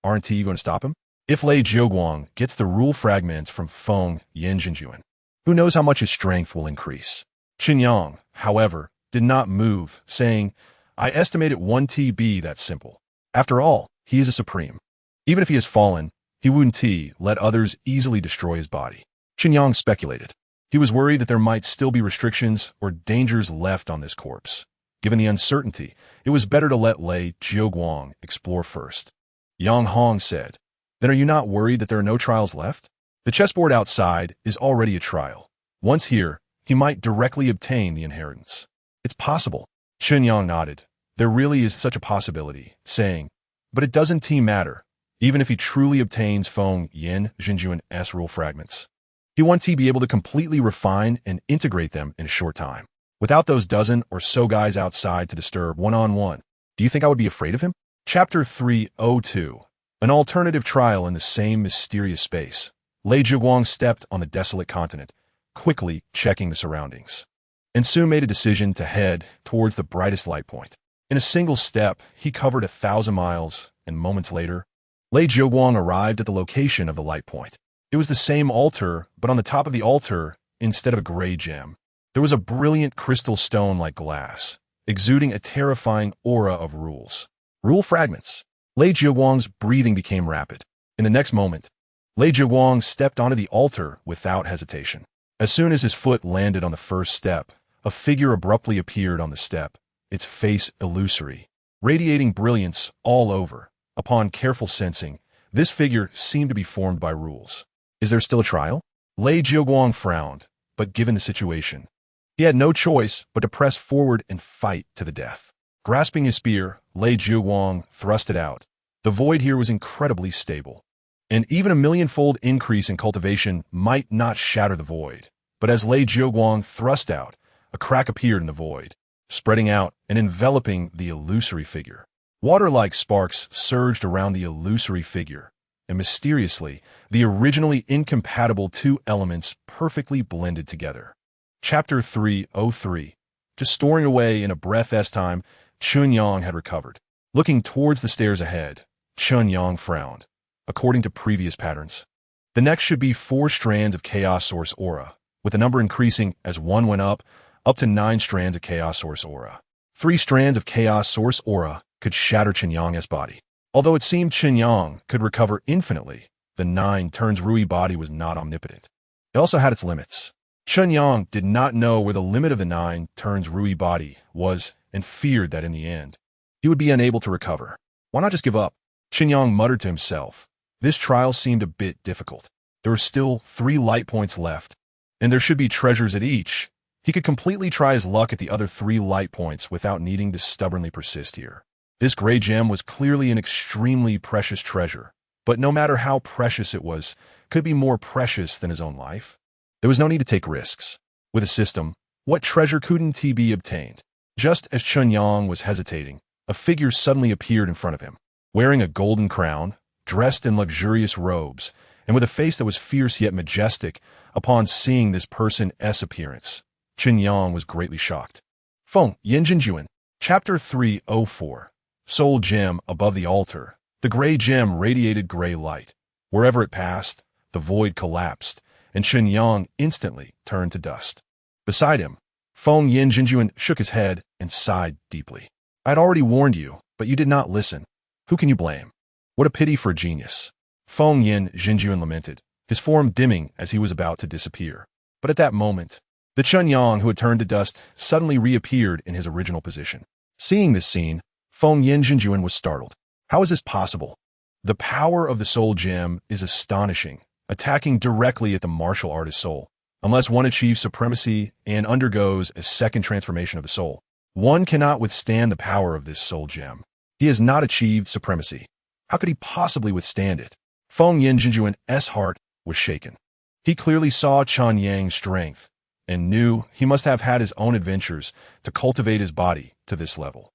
"Aren't you going to stop him?" If Lei Zhiguang gets the rule fragments from Feng, Yin Jinjuan, who knows how much his strength will increase. Chen Yang, however, did not move, saying, "I estimate it 1 TB that simple. After all, he is a supreme. Even if he has fallen, he wouldn't let others easily destroy his body." Chen Yang speculated. He was worried that there might still be restrictions or dangers left on this corpse. Given the uncertainty, it was better to let Lei Zhiguang explore first. Yang Hong said, "Then are you not worried that there are no trials left? The chessboard outside is already a trial. Once here, he might directly obtain the inheritance." "It's possible." Chen Yang nodded. There really is such a possibility, saying, "But it doesn't matter, even if he truly obtains Feng Yin Jinjuan's rule fragments. He won't be able to completely refine and integrate them in a short time. Without those dozen or so guys outside to disturb one-on-one, do you think I would be afraid of him?" Chapter 302. An alternative trial in the same mysterious space. Lei Zhiguang stepped on the desolate continent, quickly checking the surroundings, and soon made a decision to head towards the brightest light point. In a single step, he covered 1,000 miles, and moments later, Lei Jiuguang arrived at the location of the light point. It was the same altar, but on the top of the altar, instead of a gray gem, there was a brilliant crystal stone like glass, exuding a terrifying aura of rules. Rule fragments. Lei Jiuguang's breathing became rapid. In the next moment, Lei Jiuguang stepped onto the altar without hesitation. As soon as his foot landed on the first step, a figure abruptly appeared on the step, its face illusory, radiating brilliance all over. Upon careful sensing, this figure seemed to be formed by rules. Is there still a trial? Lei Jiuguang frowned, but given the situation, he had no choice but to press forward and fight to the death. Grasping his spear, Lei Jiuguang thrust it out. The void here was incredibly stable, and even a millionfold increase in cultivation might not shatter the void. But as Lei Jiuguang thrust out, a crack appeared in the void, spreading out and enveloping the illusory figure. Water-like sparks surged around the illusory figure, and mysteriously, the originally incompatible two elements perfectly blended together. Chapter 303. Just storing away in a breath's time, Chen Yang had recovered. Looking towards the stairs ahead, Chen Yang frowned. According to previous patterns, the next should be 4 strands of Chaos Source Aura, with the number increasing as 1 went up to 9 strands of Chaos Source Aura. 3 strands of Chaos Source Aura could shatter Chen Yang's body. Although it seemed Chen Yang could recover infinitely, the 9 turns Rui body was not omnipotent. It also had its limits. Chen Yang did not know where the limit of the 9 turns Rui body was and feared that in the end, he would be unable to recover. Why not just give up? Chen Yang muttered to himself. This trial seemed a bit difficult. There were still 3 light points left, and there should be treasures at each. He could completely try his luck at the other 3 light points without needing to stubbornly persist here. This gray gem was clearly an extremely precious treasure, but no matter how precious it was, could be more precious than his own life. There was no need to take risks. With a system, what treasure couldn't he be obtained? Just as Chen Yang was hesitating, a figure suddenly appeared in front of him, wearing a golden crown, dressed in luxurious robes, and with a face that was fierce yet majestic. Upon seeing this person's appearance, Chen Yang was greatly shocked. Feng Yinjinjuan. Chapter 304. Soul Gem above the altar. The gray gem radiated gray light. Wherever it passed, the void collapsed, and Chen Yang instantly turned to dust. Beside him, Feng Yinjinjuan shook his head and sighed deeply. I had already warned you, but you did not listen. Who can you blame? What a pity for a genius. Feng Yinjinjuan lamented, his form dimming as he was about to disappear. But at that moment, the Chen Yang who had turned to dust suddenly reappeared in his original position. Seeing this scene, Feng Yinjinjuan was startled. How is this possible? The power of the soul gem is astonishing, attacking directly at the martial artist's soul. Unless one achieves supremacy and undergoes a second transformation of the soul, one cannot withstand the power of this soul gem. He has not achieved supremacy. How could he possibly withstand it? Feng Yinjinjuan's heart was shaken. He clearly saw Chen Yang's strength and knew he must have had his own adventures to cultivate his body to this level,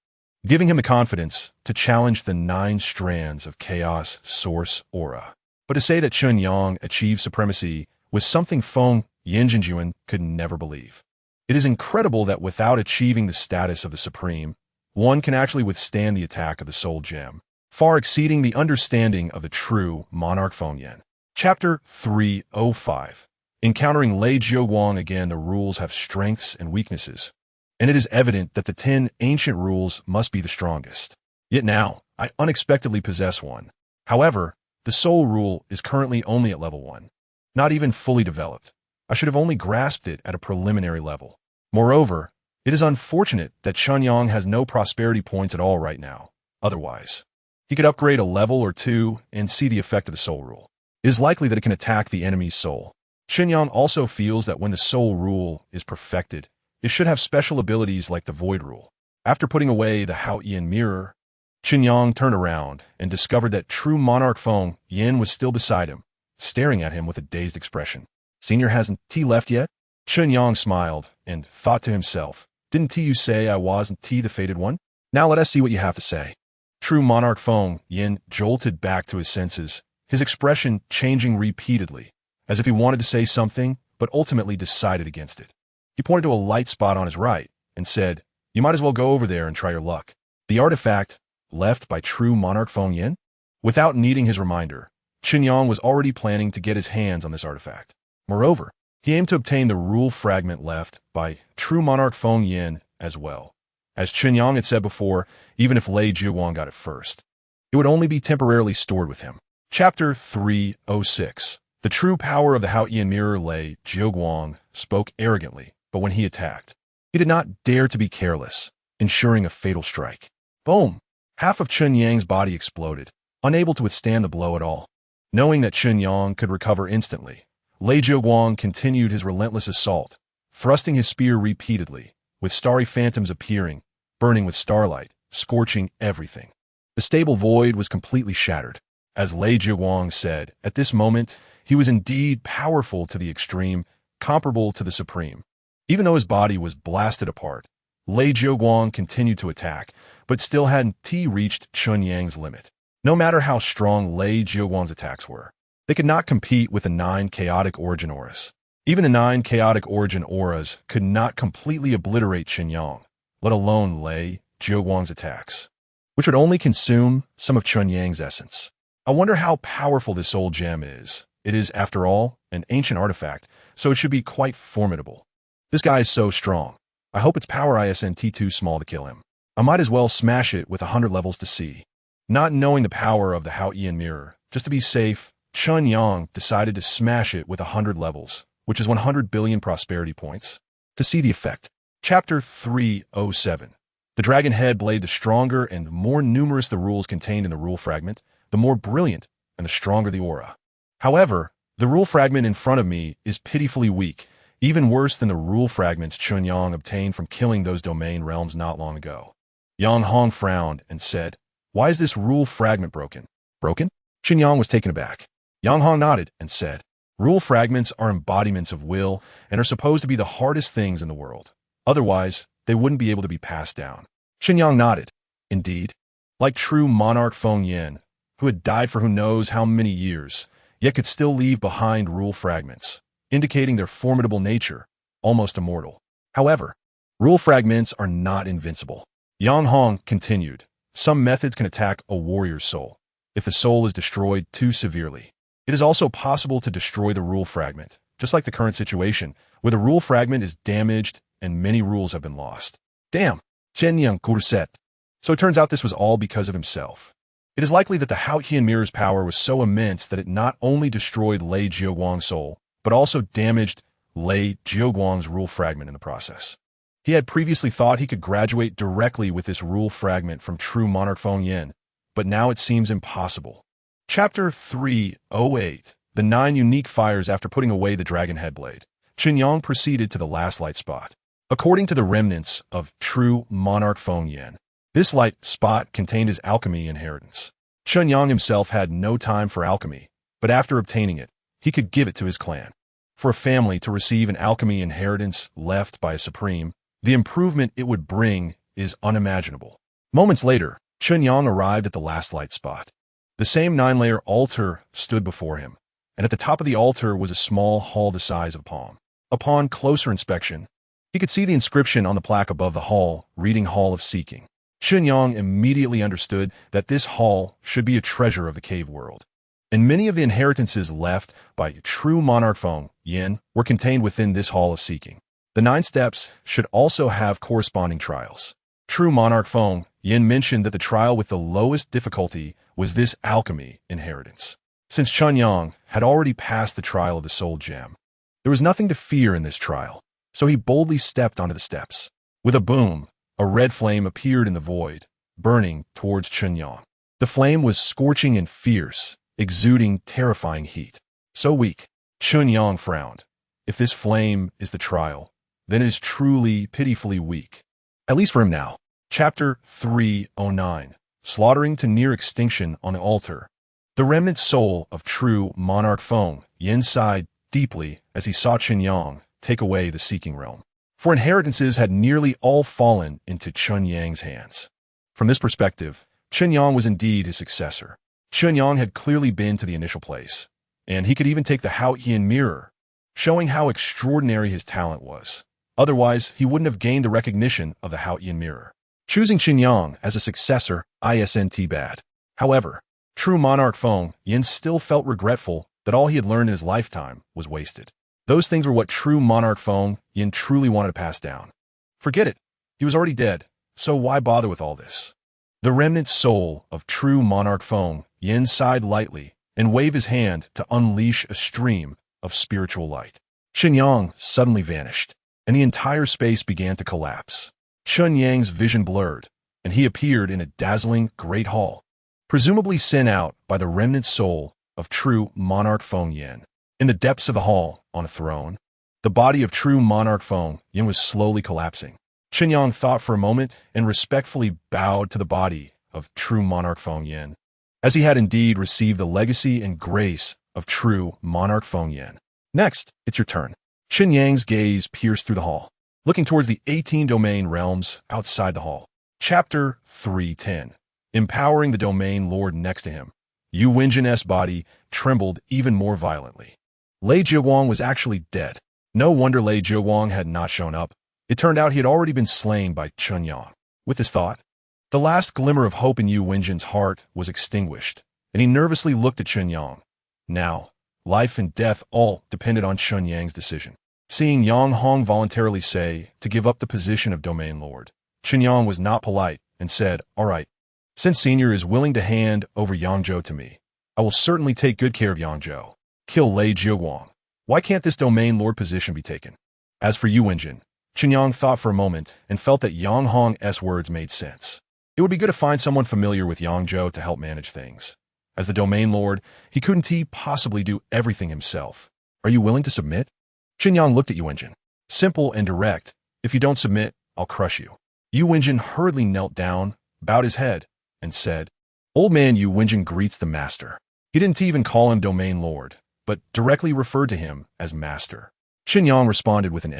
giving him the confidence to challenge the 9 strands of Chaos Source Aura. But to say that Chen Yang achieved supremacy was something Feng Yinjinjuan could never believe. It is incredible that without achieving the status of the Supreme, one can actually withstand the attack of the Soul Gem, far exceeding the understanding of the true monarch Feng Yan. Chapter 305. Encountering Lei Jiuguang again, the rules have strengths and weaknesses, and it is evident that the 10 ancient rules must be the strongest. Yet now, I unexpectedly possess one. However, the soul rule is currently only at level 1, not even fully developed. I should have only grasped it at a preliminary level. Moreover, it is unfortunate that Chen Yang has no prosperity points at all right now. Otherwise, he could upgrade a level or 2 and see the effect of the soul rule. It is likely that it can attack the enemy's soul. Chen Yang also feels that when the soul rule is perfected, it should have special abilities like the void rule. After putting away the Hao Yin mirror, Chen Yang turned around and discovered that true monarch Feng Yin was still beside him, staring at him with a dazed expression. Senior hasn't T left yet? Chen Yang smiled and thought to himself, didn't you say I wasn't T the fated one? Now let us see what you have to say. True monarch Feng Yin jolted back to his senses, his expression changing repeatedly, as if he wanted to say something but ultimately decided against it. He pointed to a light spot on his right and said, "You might as well go over there and try your luck." The artifact, left by true monarch Feng Yin? Without needing his reminder, Chen Yang was already planning to get his hands on this artifact. Moreover, he aimed to obtain the rule fragment left by true monarch Feng Yin as well. As Chen Yang had said before, even if Lei Jiuguang got it first, it would only be temporarily stored with him. Chapter 306. The true power of the Haotian mirror. Lei Jiuguang spoke arrogantly, but when he attacked, he did not dare to be careless, ensuring a fatal strike. Boom! Half of Chen Yang's body exploded, unable to withstand the blow at all. Knowing that Chen Yang could recover instantly, Lei Jiuguang continued his relentless assault, thrusting his spear repeatedly, with starry phantoms appearing, burning with starlight, scorching everything. The stable void was completely shattered. As Lei Jiuguang said, at this moment, he was indeed powerful to the extreme, comparable to the supreme. Even though his body was blasted apart, Lei Jiuguang continued to attack, but still hadn't reached Chen Yang's limit. No matter how strong Lei Jiuguang's attacks were, they could not compete with the 9 chaotic origin auras. Even the 9 chaotic origin auras could not completely obliterate Chen Yang, let alone Lei Jiuguang's attacks, which would only consume some of Chen Yang's essence. I wonder how powerful this old gem is. It is, after all, an ancient artifact, so it should be quite formidable. This guy is so strong. I hope its power isn't too small to kill him. I might as well smash it with 100 levels to see. Not knowing the power of the Haotian mirror, just to be safe, Chen Yang decided to smash it with 100 levels, which is 100 billion prosperity points, to see the effect. Chapter 307. The dragon head blade. The stronger and more numerous the rules contained in the rule fragment, the more brilliant and the stronger the aura. However, the rule fragment in front of me is pitifully weak, even worse than the rule fragments Chen Yang obtained from killing those domain realms not long ago. Yang Hong frowned and said, "Why is this rule fragment broken?" Broken? Chen Yang was taken aback. Yang Hong nodded and said, "Rule fragments are embodiments of will and are supposed to be the hardest things in the world. Otherwise, they wouldn't be able to be passed down." Chen Yang nodded. Indeed, like true monarch Feng Yin, who had died for who knows how many years, yet could still leave behind rule fragments, indicating their formidable nature, almost immortal. However, rule fragments are not invincible. Yang Hong continued, "Some methods can attack a warrior's soul, if the soul is destroyed too severely. It is also possible to destroy the rule fragment, just like the current situation, where the rule fragment is damaged and many rules have been lost." Damn, Chen Yang Kurset. So it turns out this was all because of himself. It is likely that the Haotian mirror's power was so immense that it not only destroyed Lei Jiuguang's soul, but also damaged Lei Jiuguang's rule fragment in the process. He had previously thought he could graduate directly with this rule fragment from true monarch Feng Yin, but now it seems impossible. Chapter 308. The 9 unique fires. After putting away the dragon headblade, Chen Yang proceeded to the last light spot. According to the remnants of true monarch Feng Yin, this light spot contained his alchemy inheritance. Chen Yang himself had no time for alchemy, but after obtaining it, he could give it to his clan. For a family to receive an alchemy inheritance left by a supreme, the improvement it would bring is unimaginable. Moments later, Chen Yang arrived at the last light spot. The same 9-layer altar stood before him, and at the top of the altar was a small hall the size of a palm. Upon closer inspection, he could see the inscription on the plaque above the hall, reading Hall of Seeking. Chen Yang immediately understood that this hall should be a treasure of the cave world, and many of the inheritances left by true monarch Feng Yin were contained within this Hall of Seeking. The 9 steps should also have corresponding trials. True monarch Feng Yin mentioned that the trial with the lowest difficulty was this alchemy inheritance. Since Chen Yang had already passed the trial of the soul gem, there was nothing to fear in this trial, so he boldly stepped onto the steps. With a boom, a red flame appeared in the void, burning towards Chen Yang. The flame was scorching and fierce, exuding terrifying heat. So weak, Chen Yang frowned. If this flame is the trial, then it is truly pitifully weak. At least for him now. Chapter 309. Slaughtering to near extinction on the altar. The remnant soul of true monarch Feng Yin sighed deeply as he saw Chen Yang take away the seeking realm. For inheritances had nearly all fallen into Chen Yang's hands. From this perspective, Chen Yang was indeed his successor. Chen Yang had clearly been to the initial place, and he could even take the Haotian mirror. showing how extraordinary his talent was. Otherwise, he wouldn't have gained the recognition of the Haotian mirror. Choosing Chen Yang as a successor isn't bad. However, true monarch Feng Yin still felt regretful that all he had learned in his lifetime was wasted. Those things were what true monarch Feng Yin truly wanted to pass down. Forget it. He was already dead, so why bother with all this? The remnant soul of true monarch Feng Yin sighed lightly and waved his hand to unleash a stream of spiritual light. Chen Yang suddenly vanished, and the entire space began to collapse. Chen Yang's vision blurred, and he appeared in a dazzling great hall, presumably sent out by the remnant soul of true monarch Feng Yin. In the depths of the hall, on a throne, the body of true monarch Feng Yin was slowly collapsing. Chen Yang thought for a moment and respectfully bowed to the body of true monarch Feng Yin, as he had indeed received the legacy and grace of true monarch Feng Yin. Next, it's your turn. Chen Yang's gaze pierced through the hall, looking towards the 18 domain realms outside the hall. Chapter 310. Empowering the domain lord next to him. Yu Wenjin's body trembled even more violently. Lei Jiawang was actually dead. No wonder Lei Jiawang had not shown up. It turned out he had already been slain by Chen Yang. With this thought, the last glimmer of hope in Yu Wenjin's heart was extinguished, and he nervously looked at Chen Yang. Now, life and death all depended on Chen Yang's decision. Seeing Yang Hong voluntarily say to give up the position of domain lord, Chen Yang was not polite and said, "All right, since Senior is willing to hand over Yangzhou to me, I will certainly take good care of Yangzhou. Kill Lei Jiawang. Why can't this domain lord position be taken?" As for Yu Wenjin, Chen Yang thought for a moment and felt that Yang Hong's words made sense. It would be good to find someone familiar with Yangzhou to help manage things. As the domain lord, he couldn't possibly do everything himself. Are you willing to submit? Chen Yang looked at Yu Wenjin. Simple and direct. If you don't submit, I'll crush you. Yu Wenjin hurriedly knelt down, bowed his head, and said, "Old man Yu Wenjin greets the master." He didn't even call him domain lord, but directly referred to him as master. Chen Yang responded with an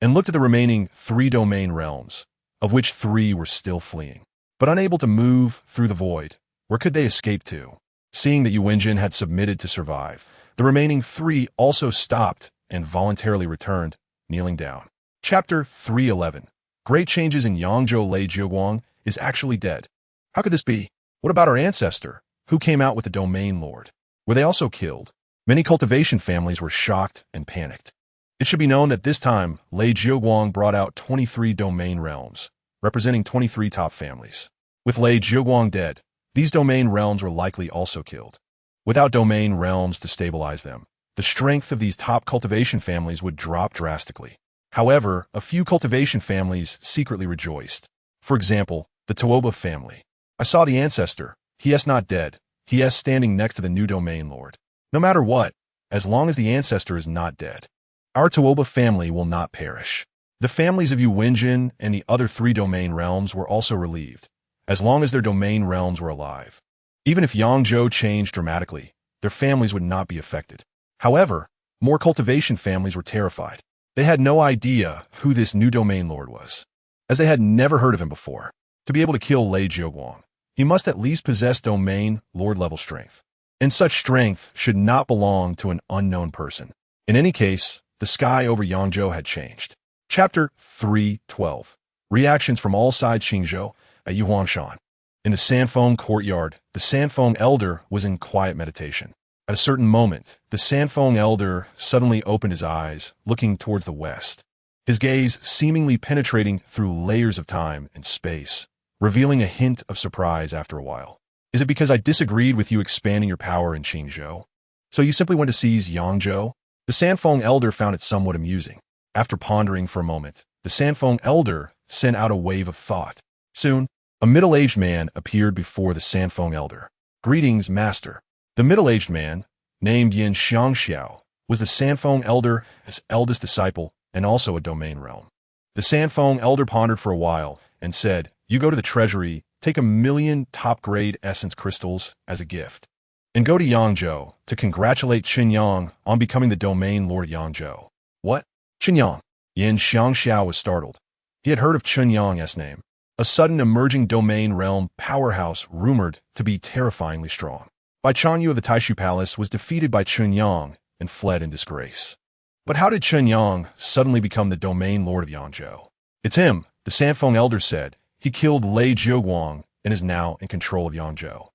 and looked at the remaining 3 domain realms, of which 3 were still fleeing. But unable to move through the void, where could they escape to? Seeing that Yu Wenjin had submitted to survive, the remaining 3 also stopped and voluntarily returned, kneeling down. Chapter 311. Great changes in Yangzhou. Lei Jiawang is actually dead. How could this be? What about our ancestor, who came out with the domain lord? Were they also killed? Many cultivation families were shocked and panicked. It should be known that this time, Lei Jiawang brought out 23 domain realms, representing 23 top families. With Lei Jiawang dead, these domain realms were likely also killed. Without domain realms to stabilize them, the strength of these top cultivation families would drop drastically. However, a few cultivation families secretly rejoiced. For example, the Tuoba family. I saw the ancestor. He is not dead. He is standing next to the new domain lord. No matter what, as long as the ancestor is not dead, our Tuoba family will not perish. The families of Yu Wenjin and the other 3 domain realms were also relieved, as long as their domain realms were alive. Even if Yangzhou changed dramatically, their families would not be affected. However, more cultivation families were terrified. They had no idea who this new domain lord was, as they had never heard of him before. To be able to kill Lei Jiawang, he must at least possess domain lord level strength. And such strength should not belong to an unknown person. In any case, the sky over Yangzhou had changed. Chapter 312. Reactions from all sides. Qingzhou at Yuhuangshan. In the Sanfeng courtyard, the Sanfeng elder was in quiet meditation. At a certain moment, the Sanfeng elder suddenly opened his eyes, looking towards the west, his gaze seemingly penetrating through layers of time and space, revealing a hint of surprise after a while. Is it because I disagreed with you expanding your power in Qingzhou? So you simply want to seize Yangzhou? The Sanfeng elder found it somewhat amusing. After pondering for a moment, the Sanfeng elder sent out a wave of thought. Soon, a middle-aged man appeared before the Sanfeng elder. Greetings, master. The middle-aged man, named Yin Xiangxiao, was the Sanfeng elder's eldest disciple and also a domain realm. The Sanfeng elder pondered for a while and said, "You go to the treasury, take 1,000,000 top-grade essence crystals as a gift, and go to Yangzhou to congratulate Chen Yang on becoming the domain lord Yangzhou." What? Chen Yang? Yin Xiangxiao was startled. He had heard of Chen Yang's name, a sudden emerging domain realm powerhouse rumored to be terrifyingly strong. Bai Chanyu of the Taishu Palace was defeated by Chen Yang and fled in disgrace. But how did Chen Yang suddenly become the domain lord of Yangzhou? It's him, the Sanfeng elder said. He killed Lei Zheguang and is now in control of Yangzhou.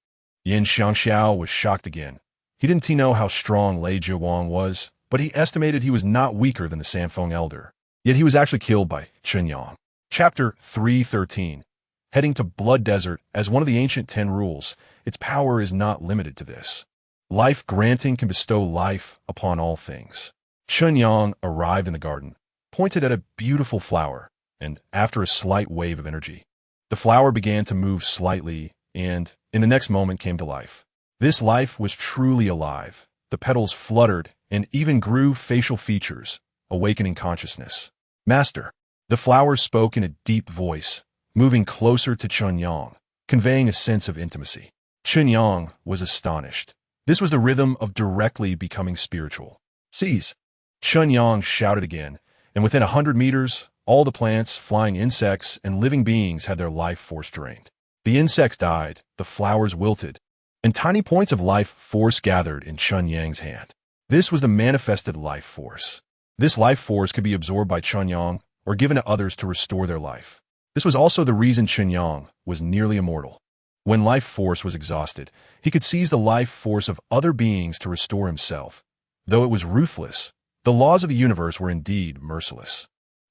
Yin Xiangxiao was shocked again. He didn't know how strong Lei Zheguang was, but he estimated he was not weaker than the Sanfeng elder. Yet he was actually killed by Chen Yang. Chapter 313. Heading to Blood Desert. As one of the ancient 10 rules, its power is not limited to this. Life granting can bestow life upon all things. Chen Yang arrived in the garden, pointed at a beautiful flower, and after a slight wave of energy, the flower began to move slightly and, in the next moment, came to life. This life was truly alive. The petals fluttered and even grew facial features, awakening consciousness. Master. The flower spoke in a deep voice, moving closer to Chen Yang, conveying a sense of intimacy. Chen Yang was astonished. This was the rhythm of directly becoming spiritual. Seize! Chen Yang shouted again, and within 100 meters, all the plants, flying insects, and living beings had their life force drained. The insects died, the flowers wilted, and tiny points of life force gathered in Chen Yang's hand. This was the manifested life force. This life force could be absorbed by Chen Yang or given to others to restore their life. This was also the reason Chen Yang was nearly immortal. When life force was exhausted, he could seize the life force of other beings to restore himself. Though it was ruthless, the laws of the universe were indeed merciless.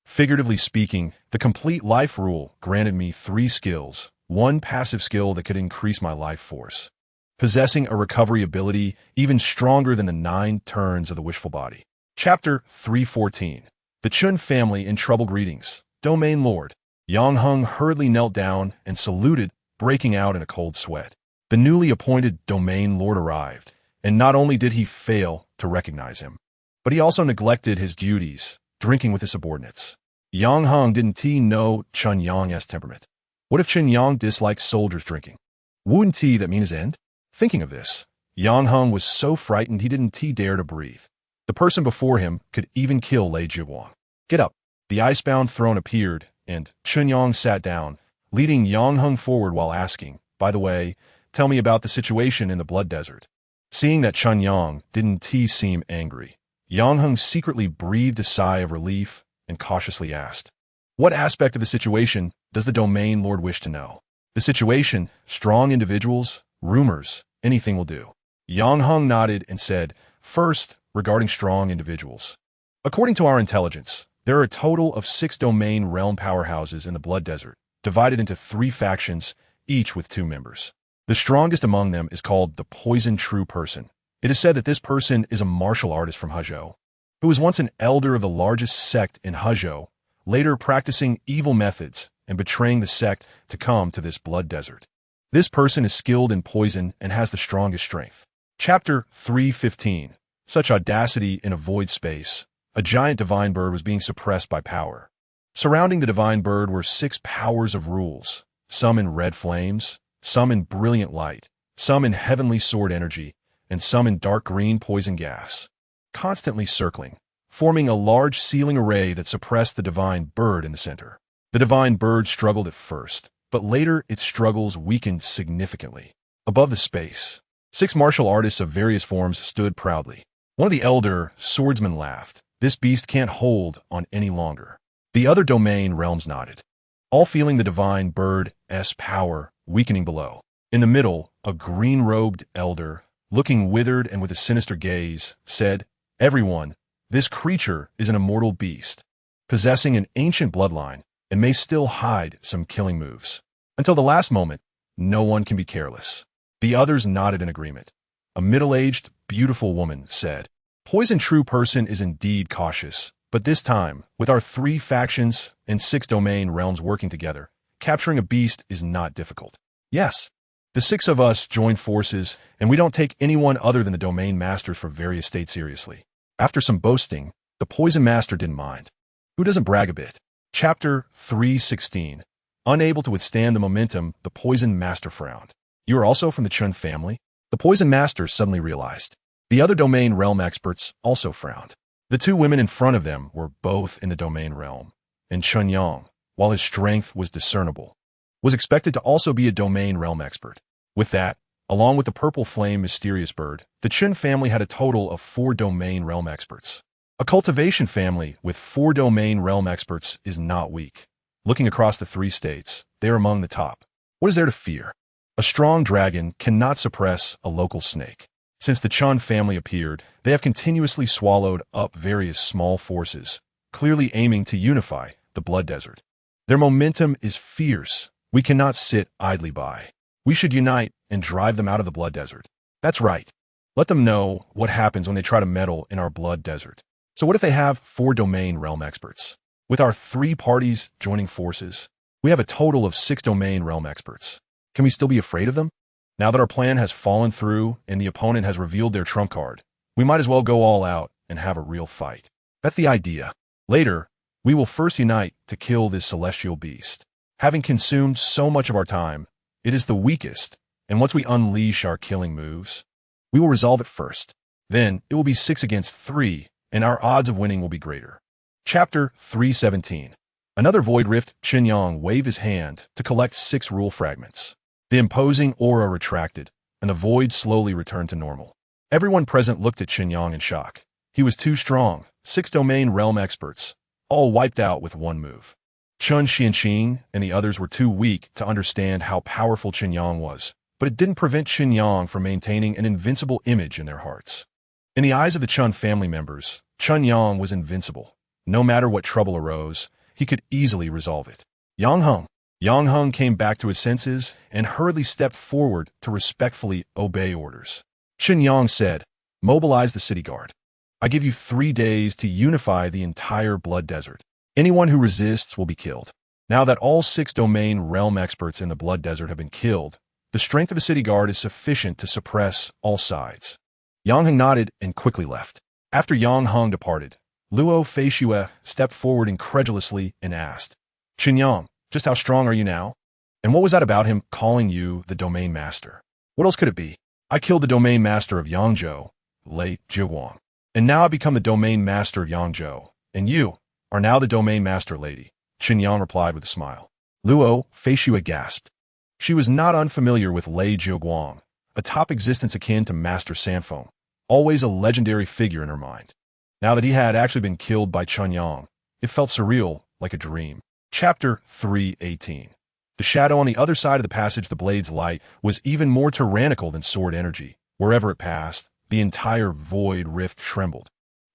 Figuratively speaking, the complete life rule granted me 3 skills, 1 passive skill that could increase my life force, possessing a recovery ability even stronger than the 9 turns of the wishful body. Chapter 314. The Chen family in trouble. Greetings, Domain Lord. Yang Heng hurriedly knelt down and saluted, breaking out in a cold sweat. The newly appointed Domain Lord arrived, and not only did he fail to recognize him, but he also neglected his duties, drinking with his subordinates. Yang Heng didn't know Chen Yang's temperament. What if Chen Yang dislikes soldiers drinking? Wouldn't that mean his end? Thinking of this, Yang Heng was so frightened he didn't dare to breathe. The person before him could even kill Lei Zheguang. Get up. The icebound throne appeared, and Chen Yang sat down, leading Yang Heng forward while asking, by the way, tell me about the situation in the Blood Desert. Seeing that Chen Yang didn't seem angry, Yang Heng secretly breathed a sigh of relief and cautiously asked, what aspect of the situation does the Domain Lord wish to know? The situation, strong individuals, rumors, anything will do. Yang Heng nodded and said, first, regarding strong individuals. According to our intelligence, there are a total of 6 domain realm powerhouses in the Blood Desert, divided into 3 factions, each with 2 members. The strongest among them is called the Poison True Person. It is said that this person is a martial artist from Hezhou, who was once an elder of the largest sect in Hezhou, later practicing evil methods and betraying the sect to come to this Blood Desert. This person is skilled in poison and has the strongest strength. Chapter 315. Such audacity in a void space. A giant divine bird was being suppressed by power. Surrounding the divine bird were 6 powers of rules, some in red flames, some in brilliant light, some in heavenly sword energy, and some in dark green poison gas, constantly circling, forming a large sealing array that suppressed the divine bird in the center. The divine bird struggled at first, but later its struggles weakened significantly. Above the space, 6 martial artists of various forms stood proudly. One of the elder swordsmen laughed. This beast can't hold on any longer. The other domain realms nodded, all feeling the divine bird's power weakening below. In the middle, a green-robed elder, looking withered and with a sinister gaze, said, everyone, this creature is an immortal beast, possessing an ancient bloodline, and may still hide some killing moves. Until the last moment, no one can be careless. The others nodded in agreement. A middle-aged, beautiful woman said, Poison True Person is indeed cautious, but this time, with our 3 factions and 6 domain realms working together, capturing a beast is not difficult. Yes, the 6 of us join forces, and we don't take anyone other than the domain masters for various states seriously. After some boasting, the poison master didn't mind. Who doesn't brag a bit? Chapter 316. Unable to withstand the momentum, the poison master frowned. You are also from the Chen family? The poison master suddenly realized. The other domain realm experts also frowned. The 2 women in front of them were both in the domain realm, and Chen Yang, while his strength was discernible, was expected to also be a domain realm expert. With that, along with the purple flame mysterious bird, the Chen family had a total of 4 domain realm experts. A cultivation family with 4 domain realm experts is not weak. Looking across the 3 states, they are among the top. What is there to fear? A strong dragon cannot suppress a local snake. Since the Chen family appeared, they have continuously swallowed up various small forces, clearly aiming to unify the Blood Desert. Their momentum is fierce. We cannot sit idly by. We should unite and drive them out of the Blood Desert. That's right. Let them know what happens when they try to meddle in our Blood Desert. So what if they have 4 domain realm experts? With our 3 parties joining forces, we have a total of 6 domain realm experts. Can we still be afraid of them? Now that our plan has fallen through and the opponent has revealed their trump card, we might as well go all out and have a real fight. That's the idea. Later, we will first unite to kill this celestial beast. Having consumed so much of our time, it is the weakest, and once we unleash our killing moves, we will resolve it first. Then, it will be 6 against 3, and our odds of winning will be greater. Chapter 317. Another Void Rift. Chen Yang waved his hand to collect 6 rule fragments. The imposing aura retracted, and the void slowly returned to normal. Everyone present looked at Chen Yang in shock. He was too strong. 6 domain realm experts, all wiped out with 1 move. Chen Xianqing and the others were too weak to understand how powerful Chen Yang was, but it didn't prevent Chen Yang from maintaining an invincible image in their hearts. In the eyes of the Chen family members, Chen Yang was invincible. No matter what trouble arose, he could easily resolve it. Yang Heng came back to his senses and hurriedly stepped forward to respectfully obey orders. Chen Yang said, "Mobilize the city guard. I give you 3 days to unify the entire Blood Desert. Anyone who resists will be killed." Now that all 6 domain realm experts in the Blood Desert have been killed, the strength of the city guard is sufficient to suppress all sides. Yang Heng nodded and quickly left. After Yang Heng departed, Luo Feishue stepped forward incredulously and asked, "Chen Yang, just how strong are you now? And what was that about him calling you the domain master? What else could it be? I killed the domain master of Yangzhou, Lei Zhiguang, and now I become the domain master of Yangzhou, and you are now the domain master, lady," Chen Yang replied with a smile. Luo Feishue gasped. She was not unfamiliar with Lei Zhiguang, a top existence akin to Master Sanfeng, always a legendary figure in her mind. Now that he had actually been killed by Chen Yang, it felt surreal, like a dream. Chapter 318. The shadow on the other side of the passage, the blade's light, was even more tyrannical than sword energy. Wherever it passed, the entire void rift trembled,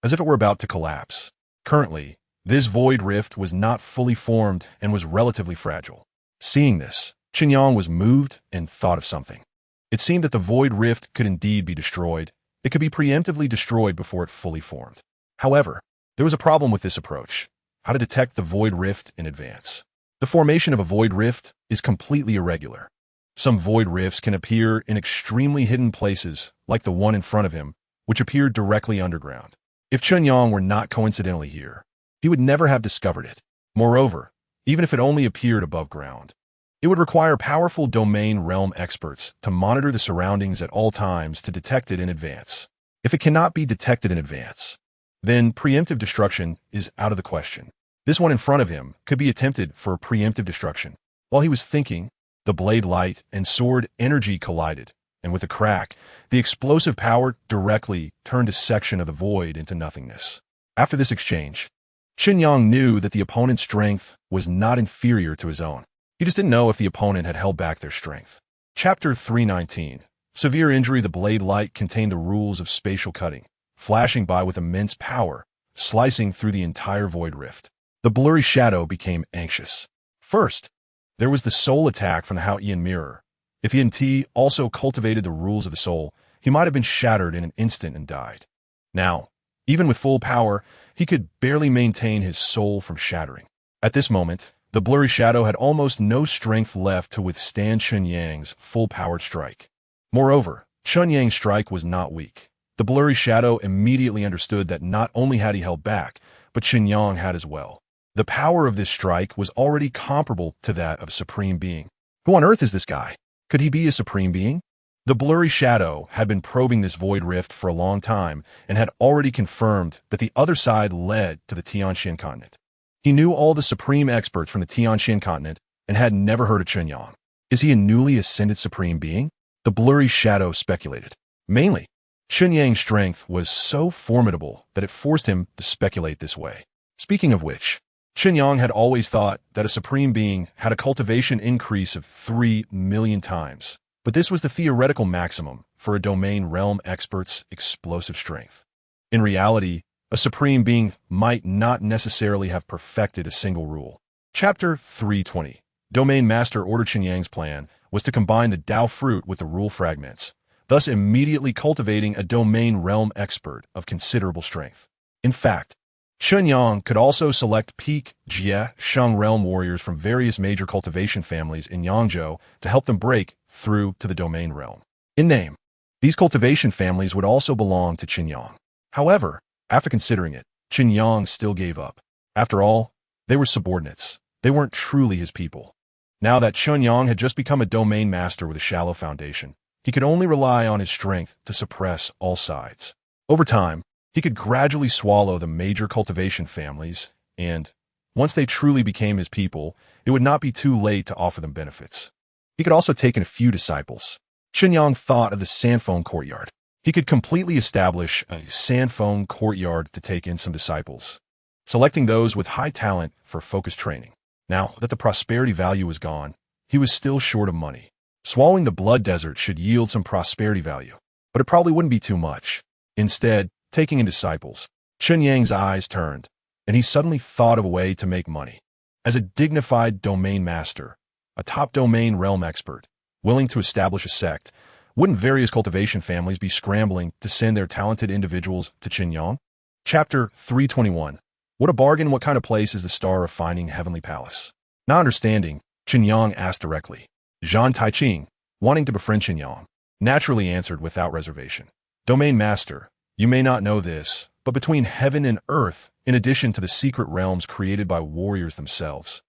as if it were about to collapse. Currently, this void rift was not fully formed and was relatively fragile. Seeing this, Chen Yang was moved and thought of something. It seemed that the void rift could indeed be destroyed. It could be preemptively destroyed before it fully formed. However, there was a problem with this approach: how to detect the void rift in advance. The formation of a void rift is completely irregular. Some void rifts can appear in extremely hidden places, like the one in front of him, which appeared directly underground. If Chen Yang were not coincidentally here, he would never have discovered it. Moreover, even if it only appeared above ground, it would require powerful domain realm experts to monitor the surroundings at all times to detect it in advance. If it cannot be detected in advance, then preemptive destruction is out of the question. This one in front of him could be attempted for preemptive destruction. While he was thinking, the blade light and sword energy collided, and with a crack, the explosive power directly turned a section of the void into nothingness. After this exchange, Chen Yang knew that the opponent's strength was not inferior to his own. He just didn't know if the opponent had held back their strength. Chapter 319. Severe injury. The blade light contained the rules of spatial cutting, flashing by with immense power, slicing through the entire void rift. The blurry shadow became anxious. First, there was the soul attack from the Hao Ian mirror. If ENT also cultivated the rules of the soul, he might have been shattered in an instant and died. Now, even with full power, he could barely maintain his soul from shattering. At this moment, the blurry shadow had almost no strength left to withstand Chen Yang's full-powered strike. Moreover, Chen Yang's strike was not weak. The blurry shadow immediately understood that not only had he held back, but Chen Yang had as well. The power of this strike was already comparable to that of a supreme being. Who on earth is this guy? Could he be a supreme being? The blurry shadow had been probing this void rift for a long time and had already confirmed that the other side led to the Tianxian continent. He knew all the supreme experts from the Tianxian continent and had never heard of Chen Yang. Is he a newly ascended supreme being? The blurry shadow speculated. Mainly, Chen Yang's strength was so formidable that it forced him to speculate this way. Speaking of which, Chen Yang had always thought that a supreme being had a cultivation increase of 3 million times, but this was the theoretical maximum for a domain realm expert's explosive strength. In reality, a supreme being might not necessarily have perfected a single rule. Chapter 320. Domain Master ordered Chen Yang's plan was to combine the Tao fruit with the rule fragments, thus immediately cultivating a domain realm expert of considerable strength. In fact, Chen Yang could also select peak Jie Sheng realm warriors from various major cultivation families in Yangzhou to help them break through to the domain realm. In name, these cultivation families would also belong to Chen Yang. However, after considering it, Chen Yang still gave up. After all, they were subordinates. They weren't truly his people. Now that Chen Yang had just become a domain master with a shallow foundation, he could only rely on his strength to suppress all sides. Over time, he could gradually swallow the major cultivation families, and, once they truly became his people, it would not be too late to offer them benefits. He could also take in a few disciples. Chen Yang thought of the Sanfeng courtyard. He could completely establish a Sanfeng courtyard to take in some disciples, selecting those with high talent for focused training. Now that the prosperity value was gone, he was still short of money. Swallowing the blood desert should yield some prosperity value, but it probably wouldn't be too much. Instead, taking in disciples, Chen Yang's eyes turned, and he suddenly thought of a way to make money. As a dignified domain master, a top domain realm expert, willing to establish a sect, wouldn't various cultivation families be scrambling to send their talented individuals to Chen Yang? Chapter 321. What a bargain, what kind of place is the Star Refining Heavenly Palace? Not understanding, Chen Yang asked directly. Zhan Taiqing, wanting to befriend Chen Yang, naturally answered without reservation. Domain Master, you may not know this, but between heaven and earth, in addition to the secret realms created by warriors themselves,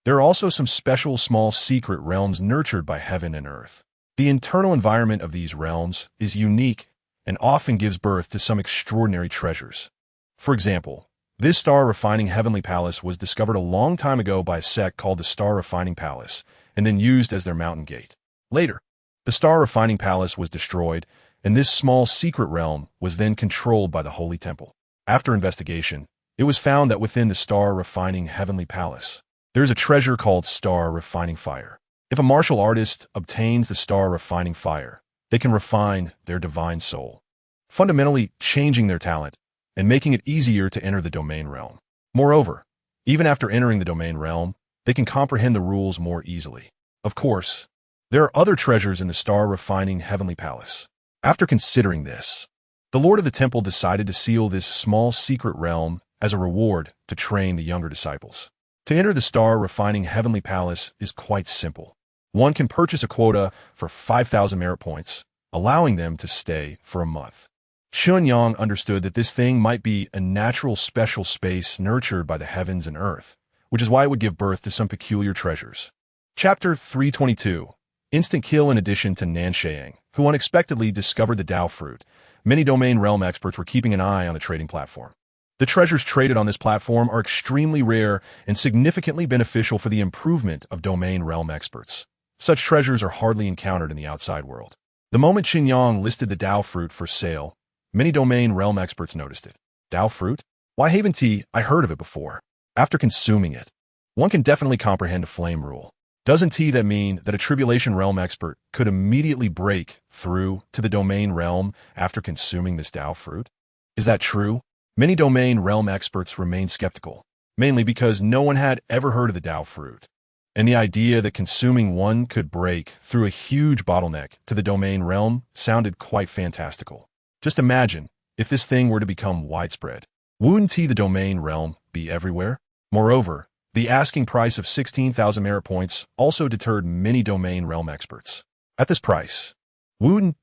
there are also some special small secret realms nurtured by heaven and earth. The internal environment of these realms is unique and often gives birth to some extraordinary treasures. For example, this Star Refining Heavenly Palace was discovered a long time ago by a sect called the Star Refining Palace, and then used as their mountain gate. Later, the Star Refining Palace was destroyed, and this small secret realm was then controlled by the Holy Temple. After investigation, it was found that within the Star Refining Heavenly Palace, there is a treasure called Star Refining Fire. If a martial artist obtains the Star Refining Fire, they can refine their divine soul, fundamentally changing their talent and making it easier to enter the domain realm. Moreover, even after entering the domain realm, they can comprehend the rules more easily. Of course, there are other treasures in the Star Refining Heavenly Palace. After considering this, the Lord of the Temple decided to seal this small secret realm as a reward to train the younger disciples. To enter the Star Refining Heavenly Palace is quite simple. One can purchase a quota for 5,000 merit points, allowing them to stay for a month. Chen Yang understood that this thing might be a natural special space nurtured by the heavens and earth, which is why it would give birth to some peculiar treasures. Chapter 322. Instant kill. In addition to Nansheng, who unexpectedly discovered the Tao fruit, many domain realm experts were keeping an eye on the trading platform. The treasures traded on this platform are extremely rare and significantly beneficial for the improvement of domain realm experts. Such treasures are hardly encountered in the outside world. The moment Chen Yang listed the Tao fruit for sale, many domain realm experts noticed it. Tao fruit? Why, Haven Tea, I heard of it before. After consuming it, one can definitely comprehend a flame rule. Doesn't that mean that a tribulation realm expert could immediately break through to the domain realm after consuming this Tao fruit? Is that true? Many domain realm experts remained skeptical, mainly because no one had ever heard of the Tao fruit, and the idea that consuming one could break through a huge bottleneck to the domain realm sounded quite fantastical. Just imagine if this thing were to become widespread. Wouldn't the domain realm be everywhere? Moreover, the asking price of 16,000 merit points also deterred many domain realm experts. At this price, wouldn't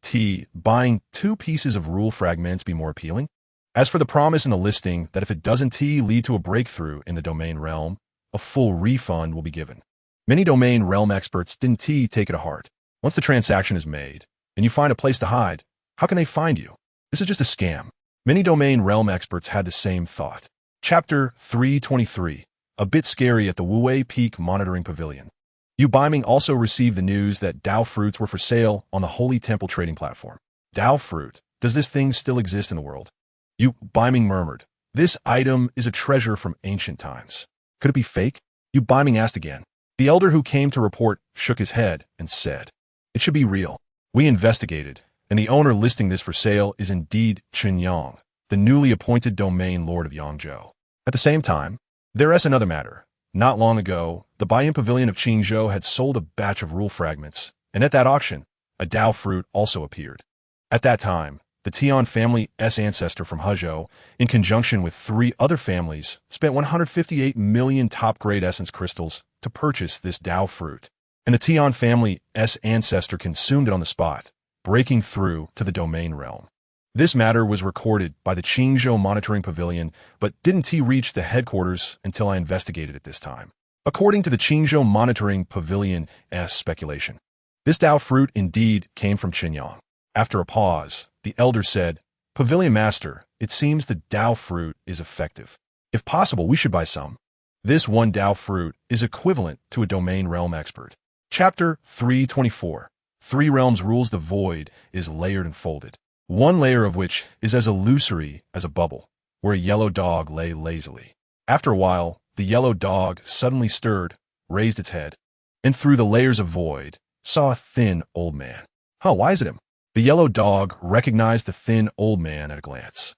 buying 2 pieces of rule fragments be more appealing? As for the promise in the listing that if it doesn't lead to a breakthrough in the domain realm, a full refund will be given. Many domain realm experts didn't take it to heart. Once the transaction is made, and you find a place to hide, how can they find you? This is just a scam. Many domain realm experts had the same thought. Chapter 323. A bit scary at the Wuwei Peak Monitoring Pavilion. Yu Baiming also received the news that Tao fruits were for sale on the Holy Temple trading platform. Tao fruit, Does this thing still exist in the world? Yu Baiming murmured. This item is a treasure from ancient times. Could it be fake? Yu Baiming asked again. The elder who came to report shook his head and said, it should be real. We investigated, and the owner listing this for sale is indeed Chen Yang, the newly appointed domain lord of Yangzhou. At the same time, there is another matter. Not long ago, the Baiyan Pavilion of Qingzhou had sold a batch of rule fragments, and at that auction, a Dao fruit also appeared. At that time, the Tian family's ancestor from Hezhou, in conjunction with 3 other families, spent 158 million top-grade essence crystals to purchase this Dao fruit, and the Tian family's ancestor consumed it on the spot, breaking through to the domain realm. This matter was recorded by the Qingzhou Monitoring Pavilion, but didn't reach the headquarters until I investigated it this time. According to the Qingzhou Monitoring Pavilion's speculation, this Dao fruit indeed came from Chen Yang. After a pause, the elder said, Pavilion Master, it seems the Dao fruit is effective. If possible, we should buy some. This one Dao fruit is equivalent to a domain realm expert. Chapter 324. 3 realms rules the void is layered and folded. One layer of which is as illusory as a bubble, where a yellow dog lay lazily. After a while, the yellow dog suddenly stirred, raised its head, and through the layers of void, saw a thin old man. Why is it him? The yellow dog recognized the thin old man at a glance.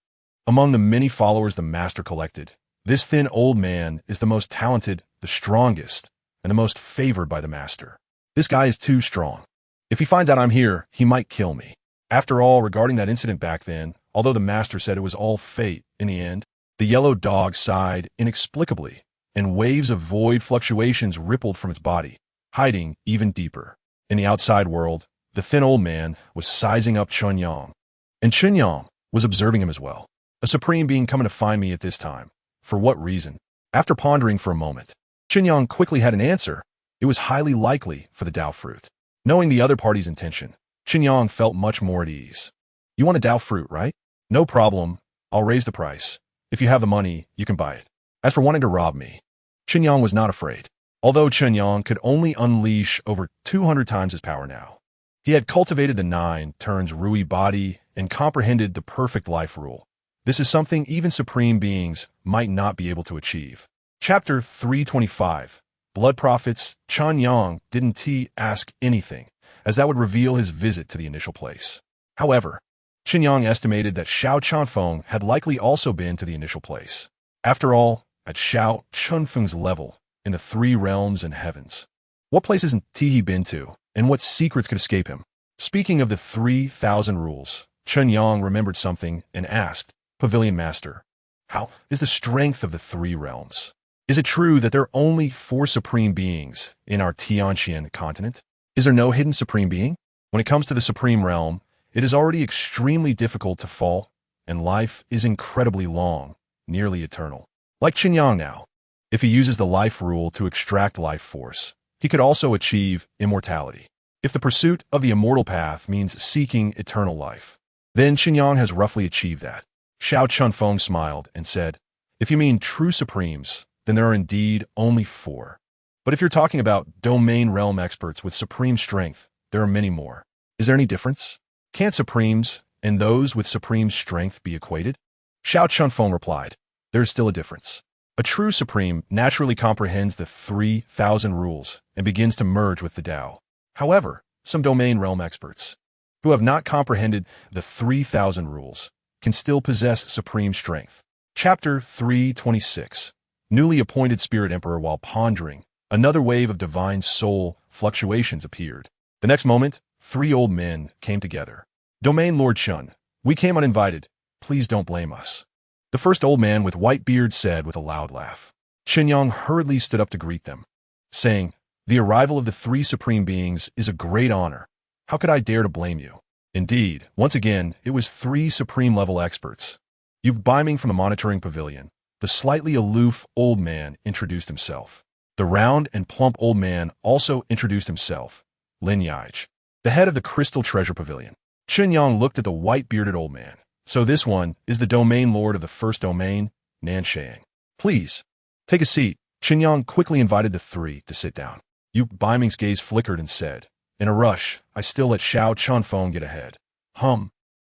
Among the many followers the master collected, this thin old man is the most talented, the strongest, and the most favored by the master. This guy is too strong. If he finds out I'm here, he might kill me. After all, regarding that incident back then, although the master said it was all fate, in the end, the yellow dog sighed inexplicably, and waves of void fluctuations rippled from its body, hiding even deeper. In the outside world, the thin old man was sizing up Chen Yang, and Chen Yang was observing him as well. A supreme being coming to find me at this time. For what reason? After pondering for a moment, Chen Yang quickly had an answer. It was highly likely for the Dao fruit. Knowing the other party's intention, Chen Yang felt much more at ease. You want a Dao fruit, right? No problem. I'll raise the price. If you have the money, you can buy it. As for wanting to rob me, Chen Yang was not afraid. Although Chen Yang could only unleash over 200 times his power now, he had cultivated the 9 turns Rui body and comprehended the perfect life rule. This is something even supreme beings might not be able to achieve. Chapter 325. Blood Prophets. Chen Yang didn't ask anything, as that would reveal his visit to the initial place. However, Chen Yang estimated that Xiao Chunfeng had likely also been to the initial place. After all, at Xiao Chunfeng's level, in the 3 realms and heavens, what place hasn't he been to, and what secrets could escape him? Speaking of the 3,000 rules, Chen Yang remembered something and asked, Pavilion Master, how is the strength of the 3 realms? Is it true that there are only 4 supreme beings in our Tianqian continent? Is there no hidden supreme being? When it comes to the supreme realm, it is already extremely difficult to fall, and life is incredibly long, nearly eternal. Like Chen Yang now, if he uses the life rule to extract life force, he could also achieve immortality. If the pursuit of the immortal path means seeking eternal life, then Chen Yang has roughly achieved that. Xiao Chunfeng smiled and said, if you mean true supremes, then there are indeed only 4. But if you're talking about domain realm experts with supreme strength, there are many more. Is there any difference? Can't supremes and those with supreme strength be equated? Xiao Chunfeng replied, there is still a difference. A true supreme naturally comprehends the 3,000 rules and begins to merge with the Tao. However, some domain realm experts, who have not comprehended the 3,000 rules, can still possess supreme strength. Chapter 326. Newly appointed Spirit Emperor. While pondering, another wave of divine soul fluctuations appeared. The next moment, 3 old men came together. Domain Lord Chen, we came uninvited. Please don't blame us. The first old man with white beard said with a loud laugh. Chen Yang hurriedly stood up to greet them, saying, the arrival of the 3 supreme beings is a great honor. How could I dare to blame you? Indeed, once again, it was 3 supreme level experts. Yu Baiming from the monitoring pavilion. The slightly aloof old man introduced himself. The round and plump old man also introduced himself. Lin Yaij, the head of the Crystal Treasure Pavilion. Chen Yang looked at the white-bearded old man. So this one is the domain lord of the first domain, Nanshang. Please, take a seat. Chen Yang quickly invited the 3 to sit down. Yu Baiming's gaze flickered and said, in a rush, I still let Xiao Chunfeng get ahead.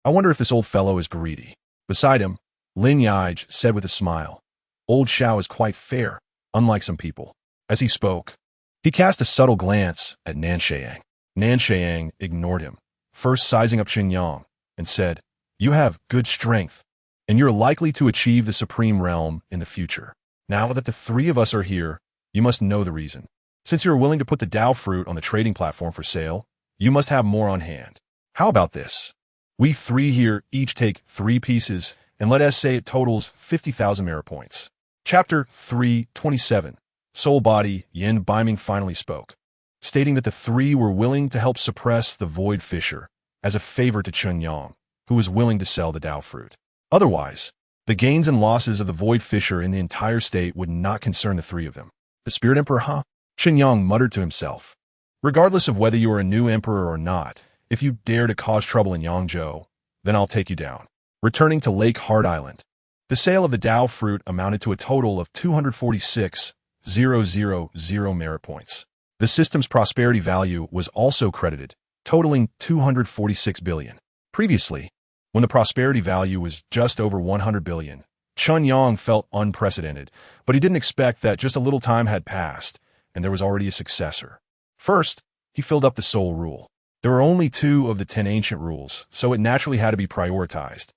I wonder if this old fellow is greedy. Beside him, Lin Yaij said with a smile, Old Xiao is quite fair, unlike some people. As he spoke, he cast a subtle glance at Nanshe. Nanshe ignored him, first sizing up Chen Yang, and said, You have good strength, and you're likely to achieve the supreme realm in the future. Now that the three of us are here, you must know the reason. Since you're willing to put the Dao fruit on the trading platform for sale, you must have more on hand. How about this? We three here each take 3 pieces, and let us say it totals 50,000 merit points. Chapter 327. Soul Body. Yin Biming finally spoke, stating that the three were willing to help suppress the Void Fisher as a favor to Chen Yang, who was willing to sell the Dao fruit. Otherwise, the gains and losses of the Void Fisher in the entire state would not concern the three of them. The Spirit Emperor, huh? Chen Yang muttered to himself. Regardless of whether you are a new emperor or not, if you dare to cause trouble in Yangzhou, then I'll take you down. Returning to Lake Heart Island, the sale of the Dao fruit amounted to a total of 246,000 merit points. The system's prosperity value was also credited, totaling 246 billion. Previously, when the prosperity value was just over 100 billion, Chen Yang felt unprecedented, but he didn't expect that just a little time had passed, and there was already a successor. First, he filled up the Soul Rule. There were only 2 of the 10 ancient rules, so it naturally had to be prioritized.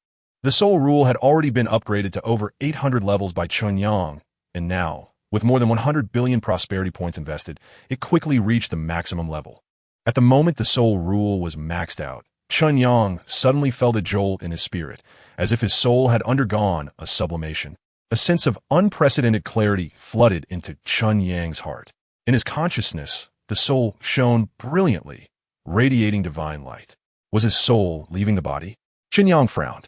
The Soul Rule had already been upgraded to over 800 levels by Chen Yang, and now, with more than 100 billion prosperity points invested, it quickly reached the maximum level. At the moment the Soul Rule was maxed out, Chen Yang suddenly felt a jolt in his spirit, as if his soul had undergone a sublimation. A sense of unprecedented clarity flooded into Chen Yang's heart. In his consciousness, the soul shone brilliantly, radiating divine light. Was his soul leaving the body? Chen Yang frowned.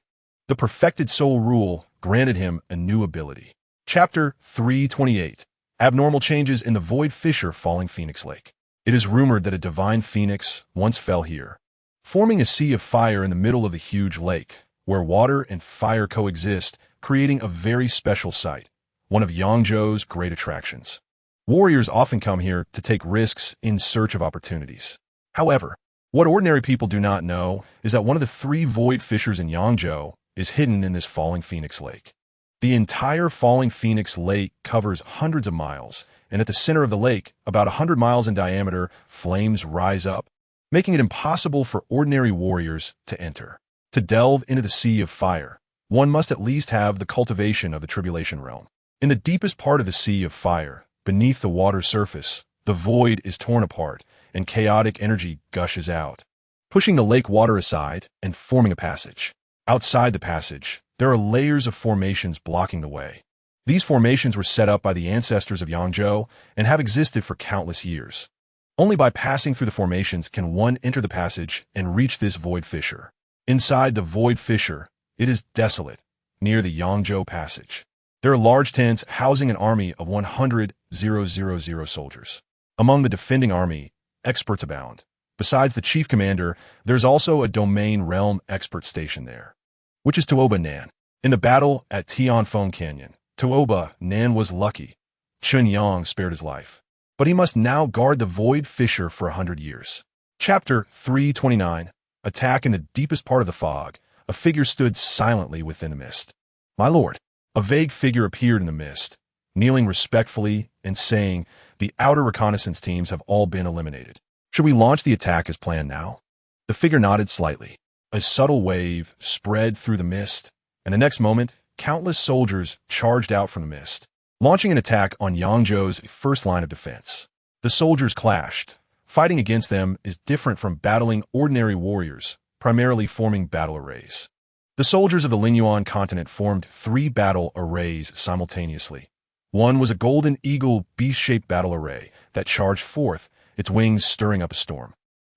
The perfected Soul Rule granted him a new ability. Chapter 328. Abnormal changes in the Void Fisher falling Phoenix Lake. It is rumored that a divine phoenix once fell here, forming a sea of fire in the middle of the huge lake, where water and fire coexist, creating a very special sight, one of Yangzhou's great attractions. Warriors often come here to take risks in search of opportunities. However, what ordinary people do not know is that one of the 3 Void Fishers in Yangzhou is hidden in this falling Phoenix Lake. The entire falling Phoenix Lake covers hundreds of miles, and at the center of the lake, about 100 miles in diameter, flames rise up, making it impossible for ordinary warriors to enter. To delve into the sea of fire, one must at least have the cultivation of the Tribulation Realm. In the deepest part of the sea of fire, beneath the water surface, the void is torn apart, and chaotic energy gushes out, pushing the lake water aside and forming a passage. Outside the passage, there are layers of formations blocking the way. These formations were set up by the ancestors of Yangzhou and have existed for countless years. Only by passing through the formations can one enter the passage and reach this Void Fisher. Inside the Void Fisher, it is desolate, near the Yangzhou Passage. There are large tents housing an army of 100,000 soldiers. Among the defending army, experts abound. Besides the chief commander, there's also a domain realm expert station there, which is Tuoba Nan. In the battle at Tianfeng Canyon, Tuoba Nan was lucky. Chen Yang spared his life, but he must now guard the Void Fisher for 100 years. Chapter 329. Attack in the deepest part of the fog. A figure stood silently within the mist. My lord. A vague figure appeared in the mist, kneeling respectfully and saying, The outer reconnaissance teams have all been eliminated. Should we launch the attack as planned now? The figure nodded slightly. A subtle wave spread through the mist, and the next moment, countless soldiers charged out from the mist, launching an attack on Yangzhou's first line of defense. The soldiers clashed. Fighting against them is different from battling ordinary warriors, primarily forming battle arrays. The soldiers of the Linyuan continent formed 3 battle arrays simultaneously. One was a golden eagle beast-shaped battle array that charged forth, its wings stirring up a storm.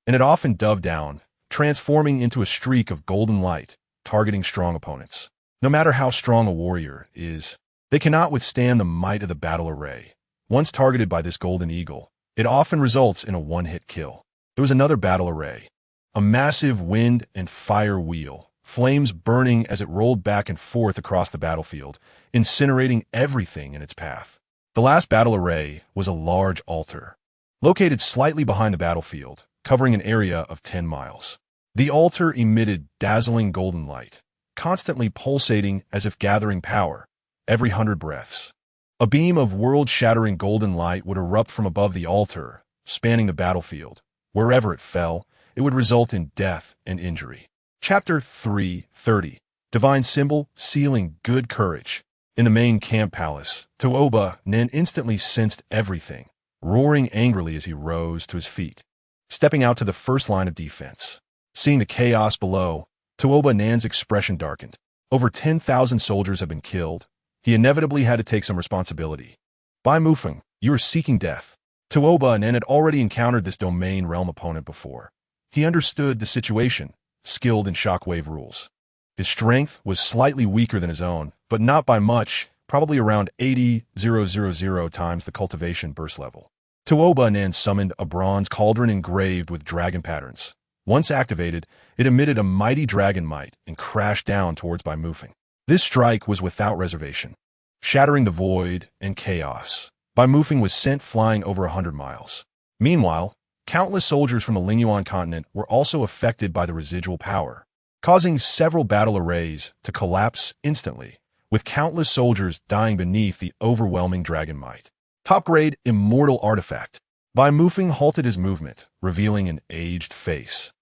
And it often dove down, transforming into a streak of golden light, targeting strong opponents. No matter how strong a warrior is, they cannot withstand the might of the battle array. Once targeted by this golden eagle, it often results in a one-hit kill. There was another battle array, a massive wind and fire wheel, flames burning as it rolled back and forth across the battlefield, incinerating everything in its path. The last battle array was a large altar, located slightly behind the battlefield, covering an area of 10 miles. The altar emitted dazzling golden light, constantly pulsating as if gathering power, every 100 breaths. A beam of world-shattering golden light would erupt from above the altar, spanning the battlefield. Wherever it fell, it would result in death and injury. Chapter 3:30. Divine Symbol, Sealing Good Courage. In the main camp palace, Tuoba Nen instantly sensed everything, roaring angrily as he rose to his feet, stepping out to the first line of defense. Seeing the chaos below, Tuoba Nan's expression darkened. Over 10,000 soldiers have been killed. He inevitably had to take some responsibility. Bai Mufeng, you are seeking death. Tuoba Nan had already encountered this domain realm opponent before. He understood the situation, skilled in shockwave rules. His strength was slightly weaker than his own, but not by much, probably around 80,000 times the cultivation burst level. Tuoba Nan summoned a bronze cauldron engraved with dragon patterns. Once activated, it emitted a mighty dragon might and crashed down towards Bai Mufeng. This strike was without reservation, shattering the void and chaos. Bai Mufeng was sent flying over 100 miles. Meanwhile, countless soldiers from the Lingyuan continent were also affected by the residual power, causing several battle arrays to collapse instantly, with countless soldiers dying beneath the overwhelming dragon might. Top-grade Immortal Artifact. Bai Mufeng halted his movement, revealing an aged face.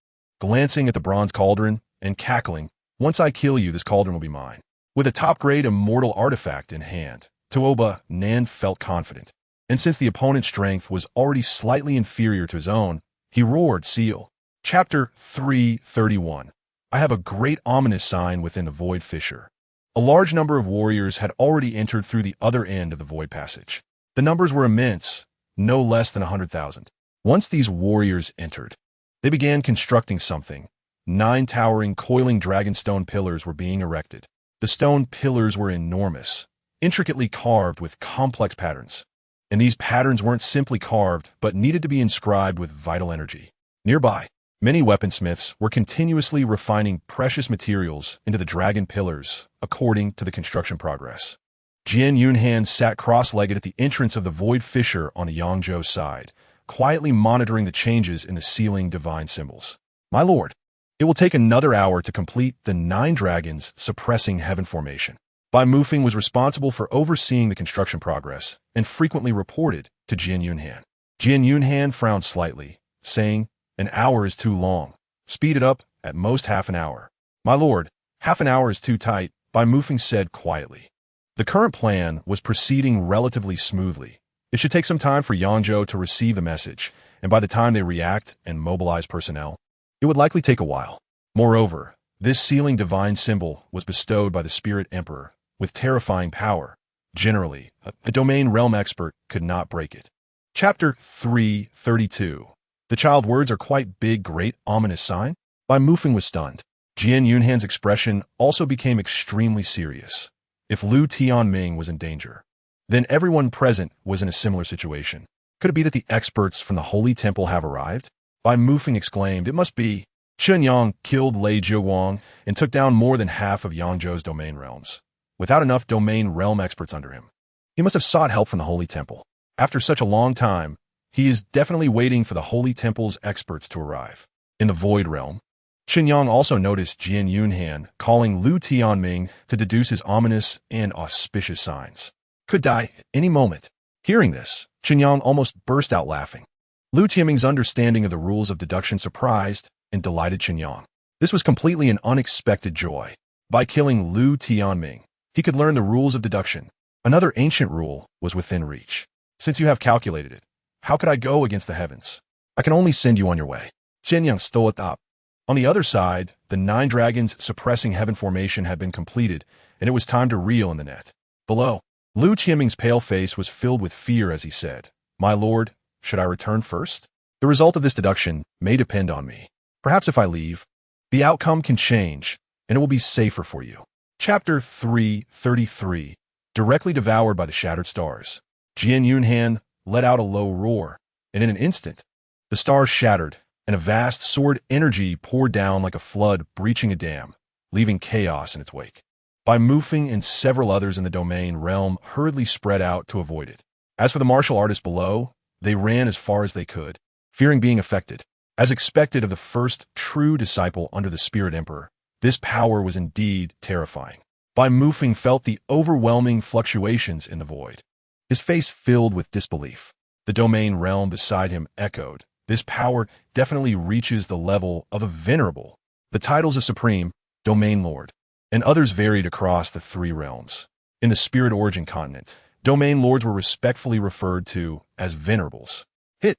Glancing at the bronze cauldron and cackling, "Once I kill you, this cauldron will be mine." With a top-grade Immortal Artifact in hand, Tuoba Nan felt confident. And since the opponent's strength was already slightly inferior to his own, he roared, "Seal." Chapter 3:31. I have a great ominous sign within the Void Fissure. A large number of warriors had already entered through the other end of the Void Passage. The numbers were immense, no less than 100,000. Once these warriors entered, they began constructing something. 9 towering, coiling dragonstone pillars were being erected. The stone pillars were enormous, intricately carved with complex patterns. And these patterns weren't simply carved, but needed to be inscribed with vital energy. Nearby, many weaponsmiths were continuously refining precious materials into the dragon pillars, according to the construction progress. Jian Yunhan sat cross-legged at the entrance of the Void Fissure on the Yangzhou side, quietly monitoring the changes in the sealing divine symbols. "My lord, it will take another hour to complete the 9 dragons suppressing heaven formation." Bai Mufeng was responsible for overseeing the construction progress and frequently reported to Jian Yunhan. Jian Yunhan frowned slightly, saying, "An hour is too long. Speed it up, at most half an hour." "My lord, half an hour is too tight," Bai Mufeng said quietly. The current plan was proceeding relatively smoothly. It should take some time for Yangzhou to receive the message, and by the time they react and mobilize personnel, it would likely take a while. Moreover, this sealing divine symbol was bestowed by the Spirit Emperor with terrifying power. Generally, a domain realm expert could not break it. Chapter 3:32. The child words are quite big, great, ominous sign. Bai Mufeng was stunned. Jian Yunhan's expression also became extremely serious. If Lu Tianming was in danger, then everyone present was in a similar situation. Could it be that the experts from the Holy Temple have arrived? Bai Mufeng exclaimed, "It must be." Chen Yang killed Lei Jiawang and took down more than half of Yangzhou's domain realms, without enough domain realm experts under him. He must have sought help from the Holy Temple. After such a long time, he is definitely waiting for the Holy Temple's experts to arrive. In the Void Realm, Chen Yang also noticed Jian Yunhan calling Lu Tianming to deduce his ominous and auspicious signs. Could die any moment. Hearing this, Chen Yang almost burst out laughing. Lu Tianming's understanding of the rules of deduction surprised and delighted Chen Yang. This was completely an unexpected joy. By killing Lu Tianming, he could learn the rules of deduction. Another ancient rule was within reach. Since you have calculated it, how could I go against the heavens? I can only send you on your way. Chen Yang stole it up. On the other side, the 9 dragons suppressing heaven formation had been completed, and it was time to reel in the net. Below, Lu Tianming's pale face was filled with fear as he said, "My lord, should I return first? The result of this deduction may depend on me. Perhaps if I leave, the outcome can change, and it will be safer for you." Chapter 3:33. Directly devoured by the shattered stars. Jian Yunhan let out a low roar, and in an instant, the stars shattered, and a vast sword energy poured down like a flood breaching a dam, leaving chaos in its wake. Bai Mufeng and several others in the domain realm hurriedly spread out to avoid it. As for the martial artists below, they ran as far as they could, fearing being affected. As expected of the first true disciple under the Spirit Emperor, this power was indeed terrifying. Bai Mufeng felt the overwhelming fluctuations in the void. His face filled with disbelief. The domain realm beside him echoed. This power definitely reaches the level of a venerable. The titles of Supreme, Domain Lord, and others varied across the three realms. In the Spirit Origin continent, Domain Lords were respectfully referred to as venerables. Hit!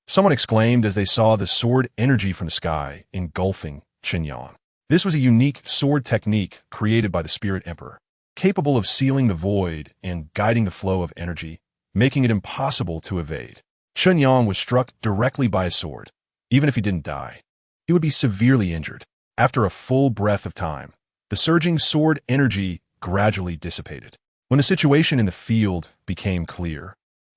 Someone exclaimed as they saw the sword energy from the sky engulfing Chen Yang. This was a unique sword technique created by the Spirit Emperor, capable of sealing the void and guiding the flow of energy, making it impossible to evade. Chen Yang was struck directly by a sword. Even if he didn't die, he would be severely injured. After a full breath of time, the surging sword energy gradually dissipated. When the situation in the field became clear,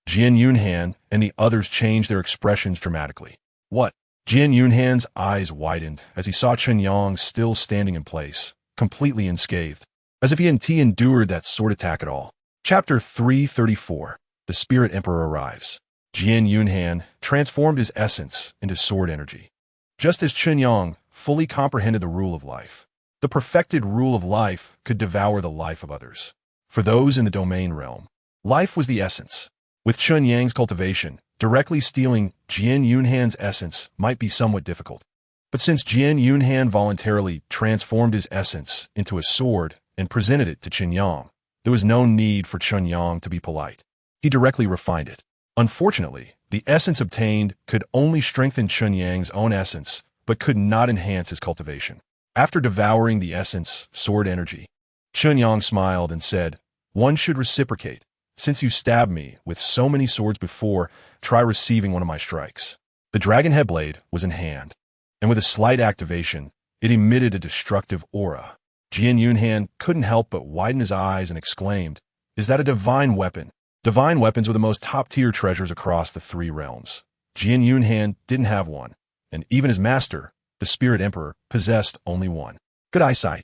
Jian Yunhan and the others changed their expressions dramatically. What? Jian Yunhan's eyes widened as he saw Chen Yang still standing in place, completely unscathed, as if he hadn't endured that sword attack at all. Chapter 334. The Spirit Emperor arrives. Jian Yunhan transformed his essence into sword energy. Just as Chen Yang fully comprehended the rule of life, the perfected rule of life could devour the life of others. For those in the domain realm, life was the essence. With Chen Yang's cultivation, directly stealing Jian Yunhan's essence might be somewhat difficult. But since Jian Yunhan voluntarily transformed his essence into a sword and presented it to Chen Yang, there was no need for Chen Yang to be polite. He directly refined it. Unfortunately, the essence obtained could only strengthen Chen Yang's own essence, but could not enhance his cultivation. After devouring the essence, sword energy, Chen Yang smiled and said, "One should reciprocate. Since you stabbed me with so many swords before, try receiving one of my strikes." The dragon head blade was in hand, and with a slight activation, it emitted a destructive aura. Jian Yunhan couldn't help but widen his eyes and exclaimed, "Is that a divine weapon?" Divine weapons were the most top-tier treasures across the three realms. Jian Yunhan didn't have one, and even his master, the Spirit Emperor, possessed only one. Good eyesight.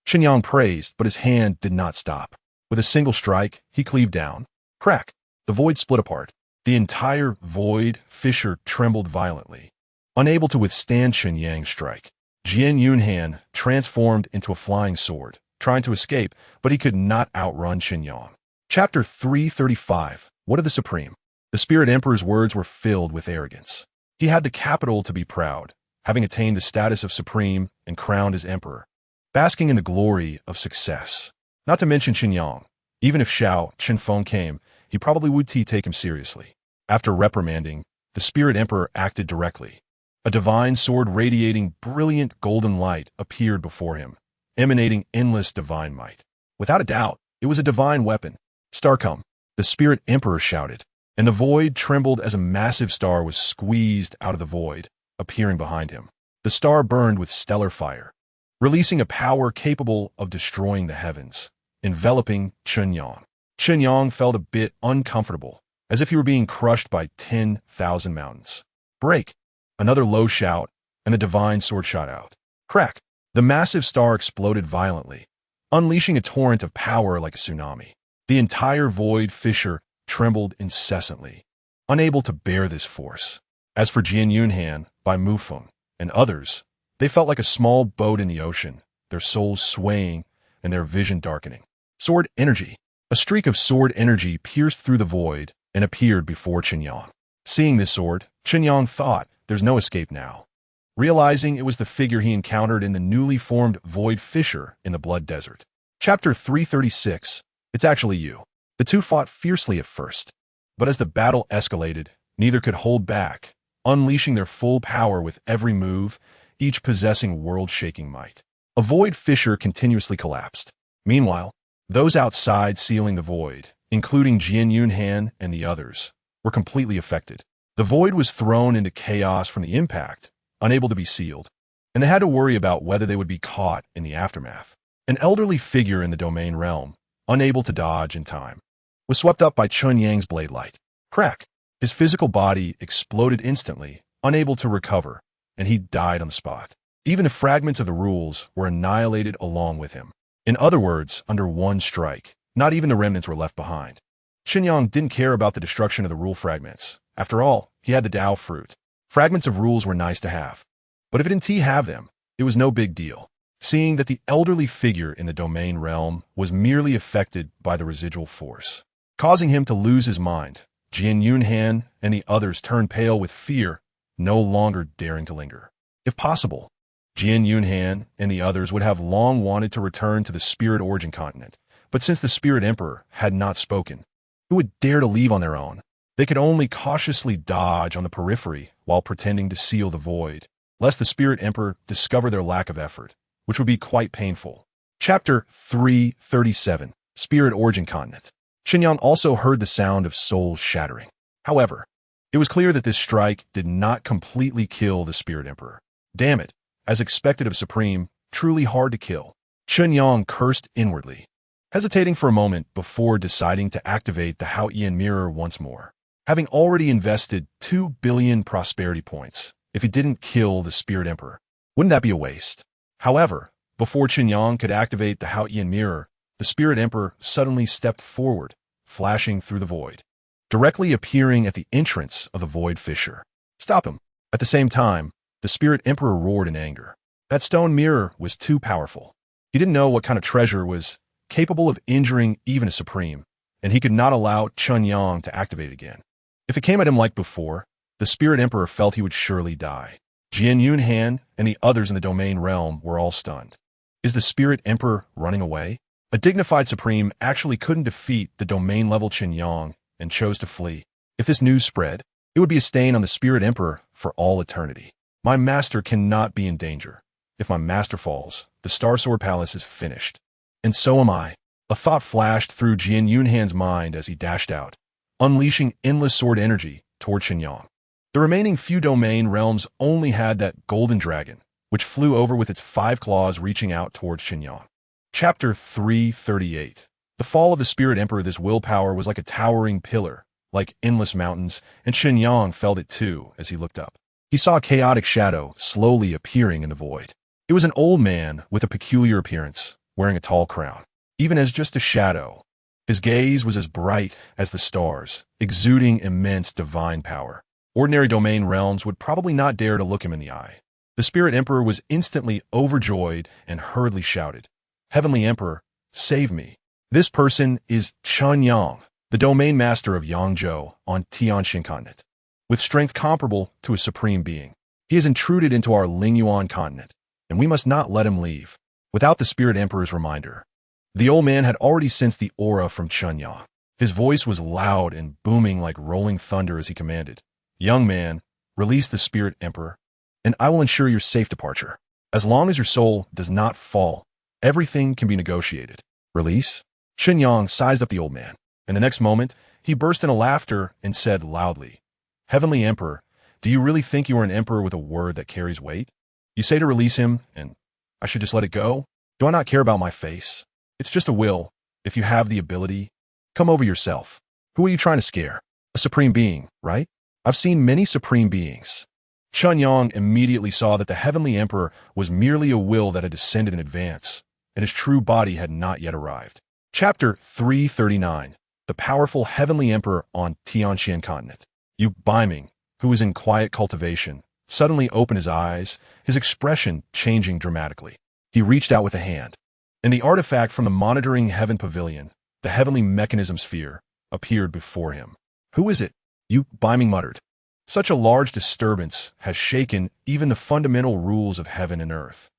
Chen Yang praised, but his hand did not stop. With a single strike, he cleaved down. Crack! The void split apart. The entire void fissure trembled violently. Unable to withstand Chen Yang's strike, Jian Yunhan transformed into a flying sword, trying to escape, but he could not outrun Chen Yang. Chapter 335. What of the Supreme? The Spirit Emperor's words were filled with arrogance. He had the capital to be proud, having attained the status of Supreme and crowned as Emperor, basking in the glory of success. Not to mention Chen Yang. Even if Xiao Chenfeng came, he probably would take him seriously. After reprimanding, the Spirit Emperor acted directly. A divine sword radiating brilliant golden light appeared before him, emanating endless divine might. Without a doubt, it was a divine weapon. "Star come," the Spirit Emperor shouted, and the void trembled as a massive star was squeezed out of the void, appearing behind him. The star burned with stellar fire, releasing a power capable of destroying the heavens, enveloping Chen Yang. Chen Yang felt a bit uncomfortable, as if he were being crushed by 10,000 mountains. Break! Another low shout, and the divine sword shot out. Crack! The massive star exploded violently, unleashing a torrent of power like a tsunami. The entire void fissure trembled incessantly, unable to bear this force. As for Jian Yunhan, Bai Mufeng, and others, they felt like a small boat in the ocean, their souls swaying and their vision darkening. Sword energy. A streak of sword energy pierced through the void and appeared before Chen Yang. Seeing this sword, Chen Yang thought, "There's no escape now." Realizing it was the figure he encountered in the newly formed void fissure in the Blood Desert. Chapter 336. It's actually you. The two fought fiercely at first, but as the battle escalated, neither could hold back, unleashing their full power with every move, each possessing world-shaking might. A void fissure continuously collapsed. Meanwhile, those outside sealing the void, including Jian Yunhan and the others, were completely affected. The void was thrown into chaos from the impact, unable to be sealed, and they had to worry about whether they would be caught in the aftermath. An elderly figure in the domain realm, unable to dodge in time, was swept up by Chen Yang's blade light. Crack! His physical body exploded instantly, unable to recover, and he died on the spot. Even the fragments of the rules were annihilated along with him. In other words, under one strike, not even the remnants were left behind. Chen Yang didn't care about the destruction of the rule fragments. After all, he had the Tao fruit. Fragments of rules were nice to have, but if it didn't have them, it was no big deal. Seeing that the elderly figure in the domain realm was merely affected by the residual force, causing him to lose his mind, Jian Yunhan and the others turned pale with fear, no longer daring to linger. If possible, Jian Yunhan and the others would have long wanted to return to the Spirit Origin continent, but since the Spirit Emperor had not spoken, who would dare to leave on their own? They could only cautiously dodge on the periphery while pretending to seal the void, lest the Spirit Emperor discover their lack of effort, which would be quite painful. Chapter 337, Spirit Origin Continent. Chen Yang also heard the sound of souls shattering. However, it was clear that this strike did not completely kill the Spirit Emperor. Damn it, as expected of Supreme, truly hard to kill. Chen Yang cursed inwardly, hesitating for a moment before deciding to activate the Hao Ian mirror once more. Having already invested 2 billion prosperity points, if he didn't kill the Spirit Emperor, wouldn't that be a waste? However, before Chen Yang could activate the Hao Ian mirror, the Spirit Emperor suddenly stepped forward, flashing through the void, directly appearing at the entrance of the void fissure. Stop him. At the same time, the Spirit Emperor roared in anger. That stone mirror was too powerful. He didn't know what kind of treasure was capable of injuring even a Supreme, and he could not allow Chen Yang to activate it again. If it came at him like before, the Spirit Emperor felt he would surely die. Jian Yunhan and the others in the domain realm were all stunned. Is the Spirit Emperor running away? A dignified Supreme actually couldn't defeat the domain-level Chen Yang and chose to flee. If this news spread, it would be a stain on the Spirit Emperor for all eternity. My master cannot be in danger. If my master falls, the Star Sword Palace is finished. And so am I. A thought flashed through Jian Yunhan's mind as he dashed out, unleashing endless sword energy toward Chen Yang. The remaining few domain realms only had that golden dragon, which flew over with its 5 claws reaching out towards Chen Yang. Chapter 338. The fall of the Spirit Emperor. This willpower was like a towering pillar, like endless mountains, and Chen Yang felt it too as he looked up. He saw a chaotic shadow slowly appearing in the void. It was an old man with a peculiar appearance, wearing a tall crown. Even as just a shadow, his gaze was as bright as the stars, exuding immense divine power. Ordinary domain realms would probably not dare to look him in the eye. The Spirit Emperor was instantly overjoyed and hurriedly shouted, "Heavenly Emperor, save me." This person is Chen Yang, the domain master of Yangzhou on Tianxin continent. With strength comparable to a supreme being, he has intruded into our Lingyuan continent, and we must not let him leave without the Spirit Emperor's reminder. The old man had already sensed the aura from Chen Yang. His voice was loud and booming like rolling thunder as he commanded, "Young man, release the Spirit Emperor, and I will ensure your safe departure. As long as your soul does not fall, everything can be negotiated." Release? Chen Yang sized up the old man, and the next moment, he burst into laughter and said loudly, "Heavenly Emperor, do you really think you are an emperor with a word that carries weight? You say to release him, and I should just let it go? Do I not care about my face? It's just a will. If you have the ability, come over yourself. Who are you trying to scare? A supreme being, right? I've seen many supreme beings." Chen Yang immediately saw that the Heavenly Emperor was merely a will that had descended in advance, and his true body had not yet arrived. Chapter 339. The powerful Heavenly Emperor on Tianxian continent. Yu Baiming, who was in quiet cultivation, suddenly opened his eyes, his expression changing dramatically. He reached out with a hand, and the artifact from the monitoring heaven pavilion, the heavenly mechanism sphere, appeared before him. "Who is it?" Yu Baiming muttered. Such a large disturbance has shaken even the fundamental rules of heaven and earth.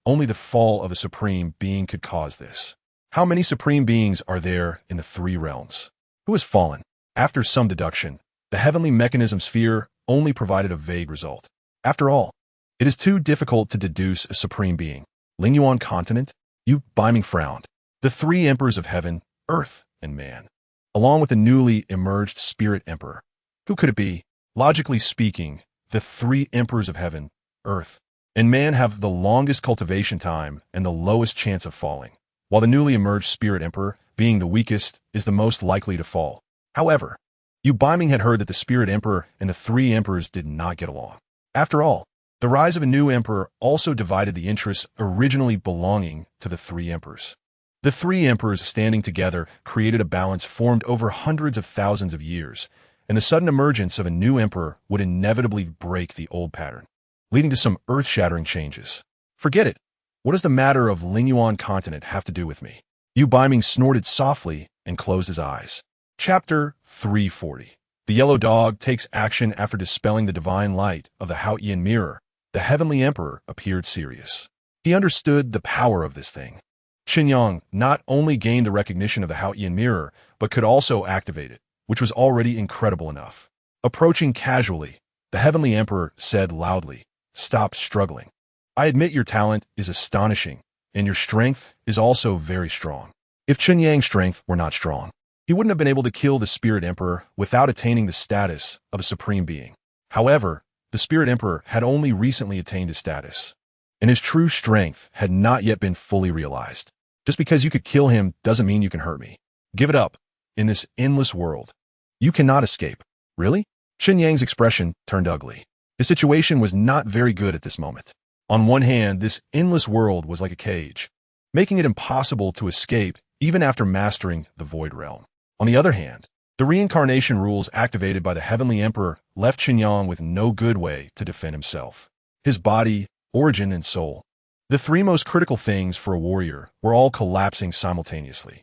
Only the fall of a supreme being could cause this. How many supreme beings are there in the 3 realms? Who has fallen? After some deduction, the heavenly mechanism sphere only provided a vague result. After all, it is too difficult to deduce a supreme being. Lingyuan continent? Yu Baiming frowned. The 3 emperors of heaven, earth, and man, along with the newly emerged Spirit Emperor. Who could it be? Logically speaking, the 3 emperors of heaven, earth, and man have the longest cultivation time and the lowest chance of falling, while the newly emerged Spirit Emperor, being the weakest, is the most likely to fall. However, Yu Baiming had heard that the Spirit Emperor and the 3 emperors did not get along. After all, the rise of a new emperor also divided the interests originally belonging to the 3 emperors. The 3 emperors standing together created a balance formed over hundreds of thousands of years, and the sudden emergence of a new emperor would inevitably break the old pattern, leading to some earth-shattering changes. Forget it. What does the matter of Lingyuan continent have to do with me? Yu Baiming snorted softly and closed his eyes. Chapter 340. The yellow dog takes action after dispelling the divine light of the Haotian mirror. The heavenly emperor appeared serious. He understood the power of this thing. Chen Yang not only gained the recognition of the Haotian mirror, but could also activate it, which was already incredible enough. Approaching casually, the heavenly emperor said loudly, "Stop struggling. I admit your talent is astonishing, and your strength is also very strong. If Chen Yang's strength were not strong, he wouldn't have been able to kill the Spirit Emperor without attaining the status of a supreme being. However, the Spirit Emperor had only recently attained his status, and his true strength had not yet been fully realized. Just because you could kill him doesn't mean you can hurt me. Give it up. In this endless world, you cannot escape." Really? Chen Yang's expression turned ugly. His situation was not very good at this moment. On one hand, this endless world was like a cage, making it impossible to escape even after mastering the Void Realm. On the other hand, the reincarnation rules activated by the Heavenly Emperor left Chen Yang with no good way to defend himself. His body, origin, and soul, the three most critical things for a warrior, were all collapsing simultaneously.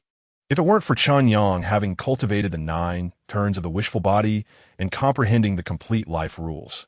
If it weren't for Chen Yang having cultivated the 9 turns of the wishful body and comprehending the complete life rules,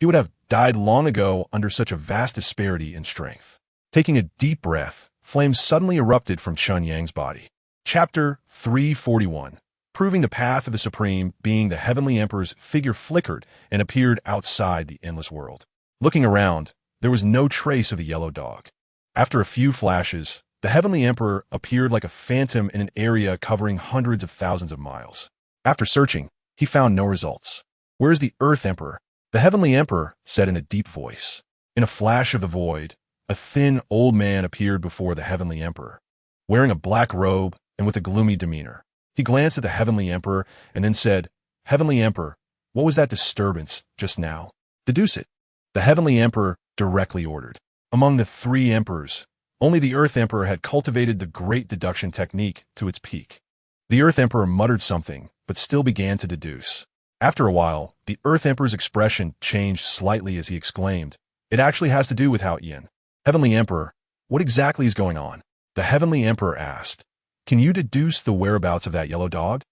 he would have died long ago under such a vast disparity in strength. Taking a deep breath, flames suddenly erupted from Chen Yang's body. Chapter 341. Proving the path of the Supreme Being. The Heavenly Emperor's figure flickered and appeared outside the endless world. Looking around, there was no trace of the yellow dog. After a few flashes, the Heavenly Emperor appeared like a phantom in an area covering hundreds of thousands of miles. After searching, he found no results. "Where is the Earth Emperor?" The Heavenly Emperor said in a deep voice. In a flash of the void, a thin old man appeared before the Heavenly Emperor, wearing a black robe and with a gloomy demeanor. He glanced at the Heavenly Emperor and then said, "Heavenly Emperor, what was that disturbance just now? Deduce it." The Heavenly Emperor directly ordered. Among the 3 emperors, only the Earth Emperor had cultivated the great deduction technique to its peak. The Earth Emperor muttered something, but still began to deduce. After a while, the Earth Emperor's expression changed slightly as he exclaimed, "It actually has to do with Haotian." "Heavenly Emperor, what exactly is going on?" The Heavenly Emperor asked. "Can you deduce the whereabouts of that yellow dog?"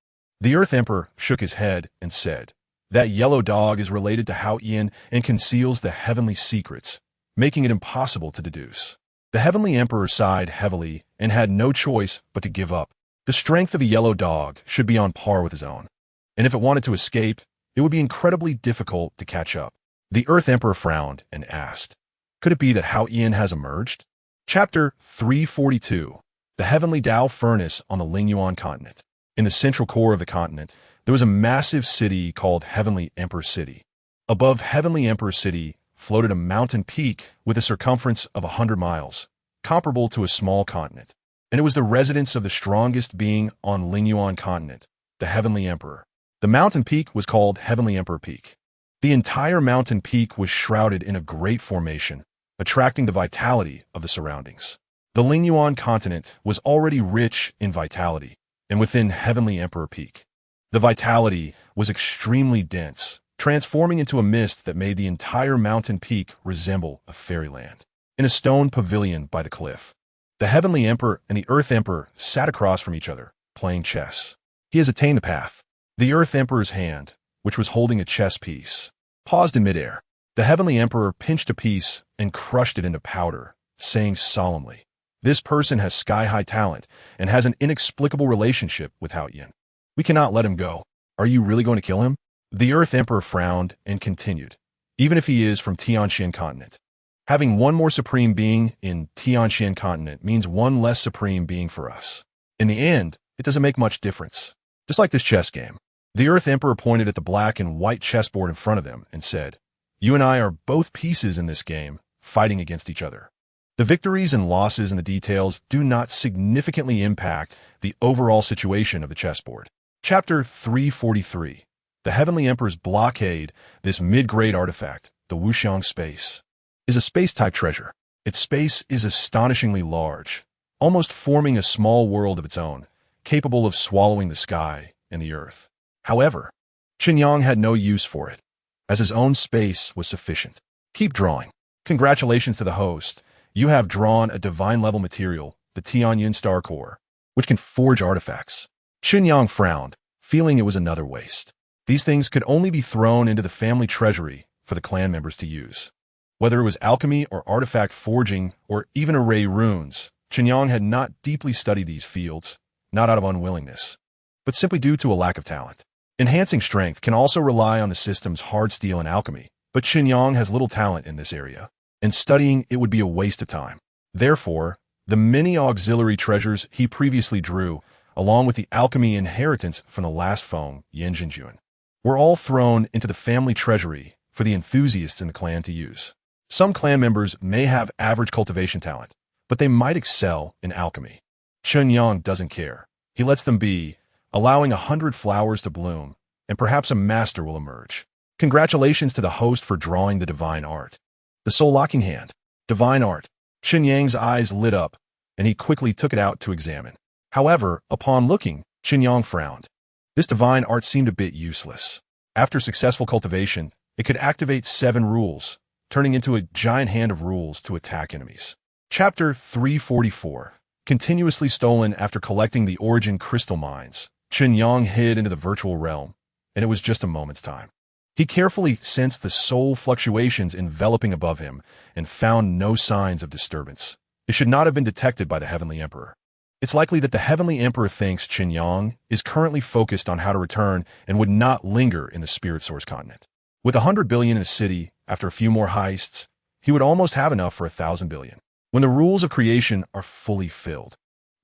The Earth Emperor shook his head and said, "That yellow dog is related to Haotian and conceals the heavenly secrets, making it impossible to deduce." The Heavenly Emperor sighed heavily and had no choice but to give up. The strength of the yellow dog should be on par with his own, and if it wanted to escape, it would be incredibly difficult to catch up. The Earth Emperor frowned and asked, "Could it be that Haotian has emerged?" Chapter 342. The Heavenly Tao Furnace on the Lingyuan continent. In the central core of the continent, there was a massive city called Heavenly Emperor City. Above Heavenly Emperor City floated a mountain peak with a circumference of 100 miles, comparable to a small continent, and it was the residence of the strongest being on Lingyuan continent, the Heavenly Emperor. The mountain peak was called Heavenly Emperor Peak. The entire mountain peak was shrouded in a great formation, attracting the vitality of the surroundings. The Lingyuan continent was already rich in vitality, and within Heavenly Emperor Peak, the vitality was extremely dense, transforming into a mist that made the entire mountain peak resemble a fairyland. In a stone pavilion by the cliff, the Heavenly Emperor and the Earth Emperor sat across from each other, playing chess. "He has attained the path." The Earth Emperor's hand, which was holding a chess piece, paused in midair. The Heavenly Emperor pinched a piece and crushed it into powder, saying solemnly, "This person has sky-high talent and has an inexplicable relationship with Haotian. We cannot let him go. Are you really going to kill him?" The Earth Emperor frowned and continued, "Even if he is from Tianxian continent. Having one more supreme being in Tianxian continent means one less supreme being for us. In the end, it doesn't make much difference. Just like this chess game." The Earth Emperor pointed at the black and white chessboard in front of them and said, "You and I are both pieces in this game, fighting against each other. The victories and losses and the details do not significantly impact the overall situation of the chessboard." Chapter 343. The Heavenly Emperor's blockade. This mid-grade artifact, the Wuxiang space, is a space-type treasure. Its space is astonishingly large, almost forming a small world of its own, capable of swallowing the sky and the earth. However, Chen Yang had no use for it, as his own space was sufficient. Keep drawing. Congratulations to the host. You have drawn a divine-level material, the Tianyin Star Core, which can forge artifacts. Chen Yang frowned, feeling it was another waste. These things could only be thrown into the family treasury for the clan members to use. Whether it was alchemy or artifact forging or even array runes, Chen Yang had not deeply studied these fields, not out of unwillingness, but simply due to a lack of talent. Enhancing strength can also rely on the system's hard steel and alchemy, but Chen Yang has little talent in this area, and studying it would be a waste of time. Therefore, the many auxiliary treasures he previously drew, along with the alchemy inheritance from the last Feng, Yanjinjuan, were all thrown into the family treasury for the enthusiasts in the clan to use. Some clan members may have average cultivation talent, but they might excel in alchemy. Chen Yang doesn't care. He lets them be, allowing 100 flowers to bloom, and perhaps a master will emerge. Congratulations to the host for drawing the divine art. The soul-locking hand. Divine art. Chen Yang's eyes lit up, and he quickly took it out to examine. However, upon looking, Chen Yang frowned. This divine art seemed a bit useless. After successful cultivation, it could activate 7 rules, turning into a giant hand of rules to attack enemies. Chapter 344. Continuously stolen after collecting the origin crystal mines, Chen Yang hid into the virtual realm, and it was just a moment's time. He carefully sensed the soul fluctuations enveloping above him and found no signs of disturbance. It should not have been detected by the Heavenly Emperor. It's likely that the Heavenly Emperor thinks Chen Yang is currently focused on how to return and would not linger in the Spirit Source continent. With 100 billion in a city, after a few more heists, he would almost have enough for 1,000 billion. When the rules of creation are fully filled,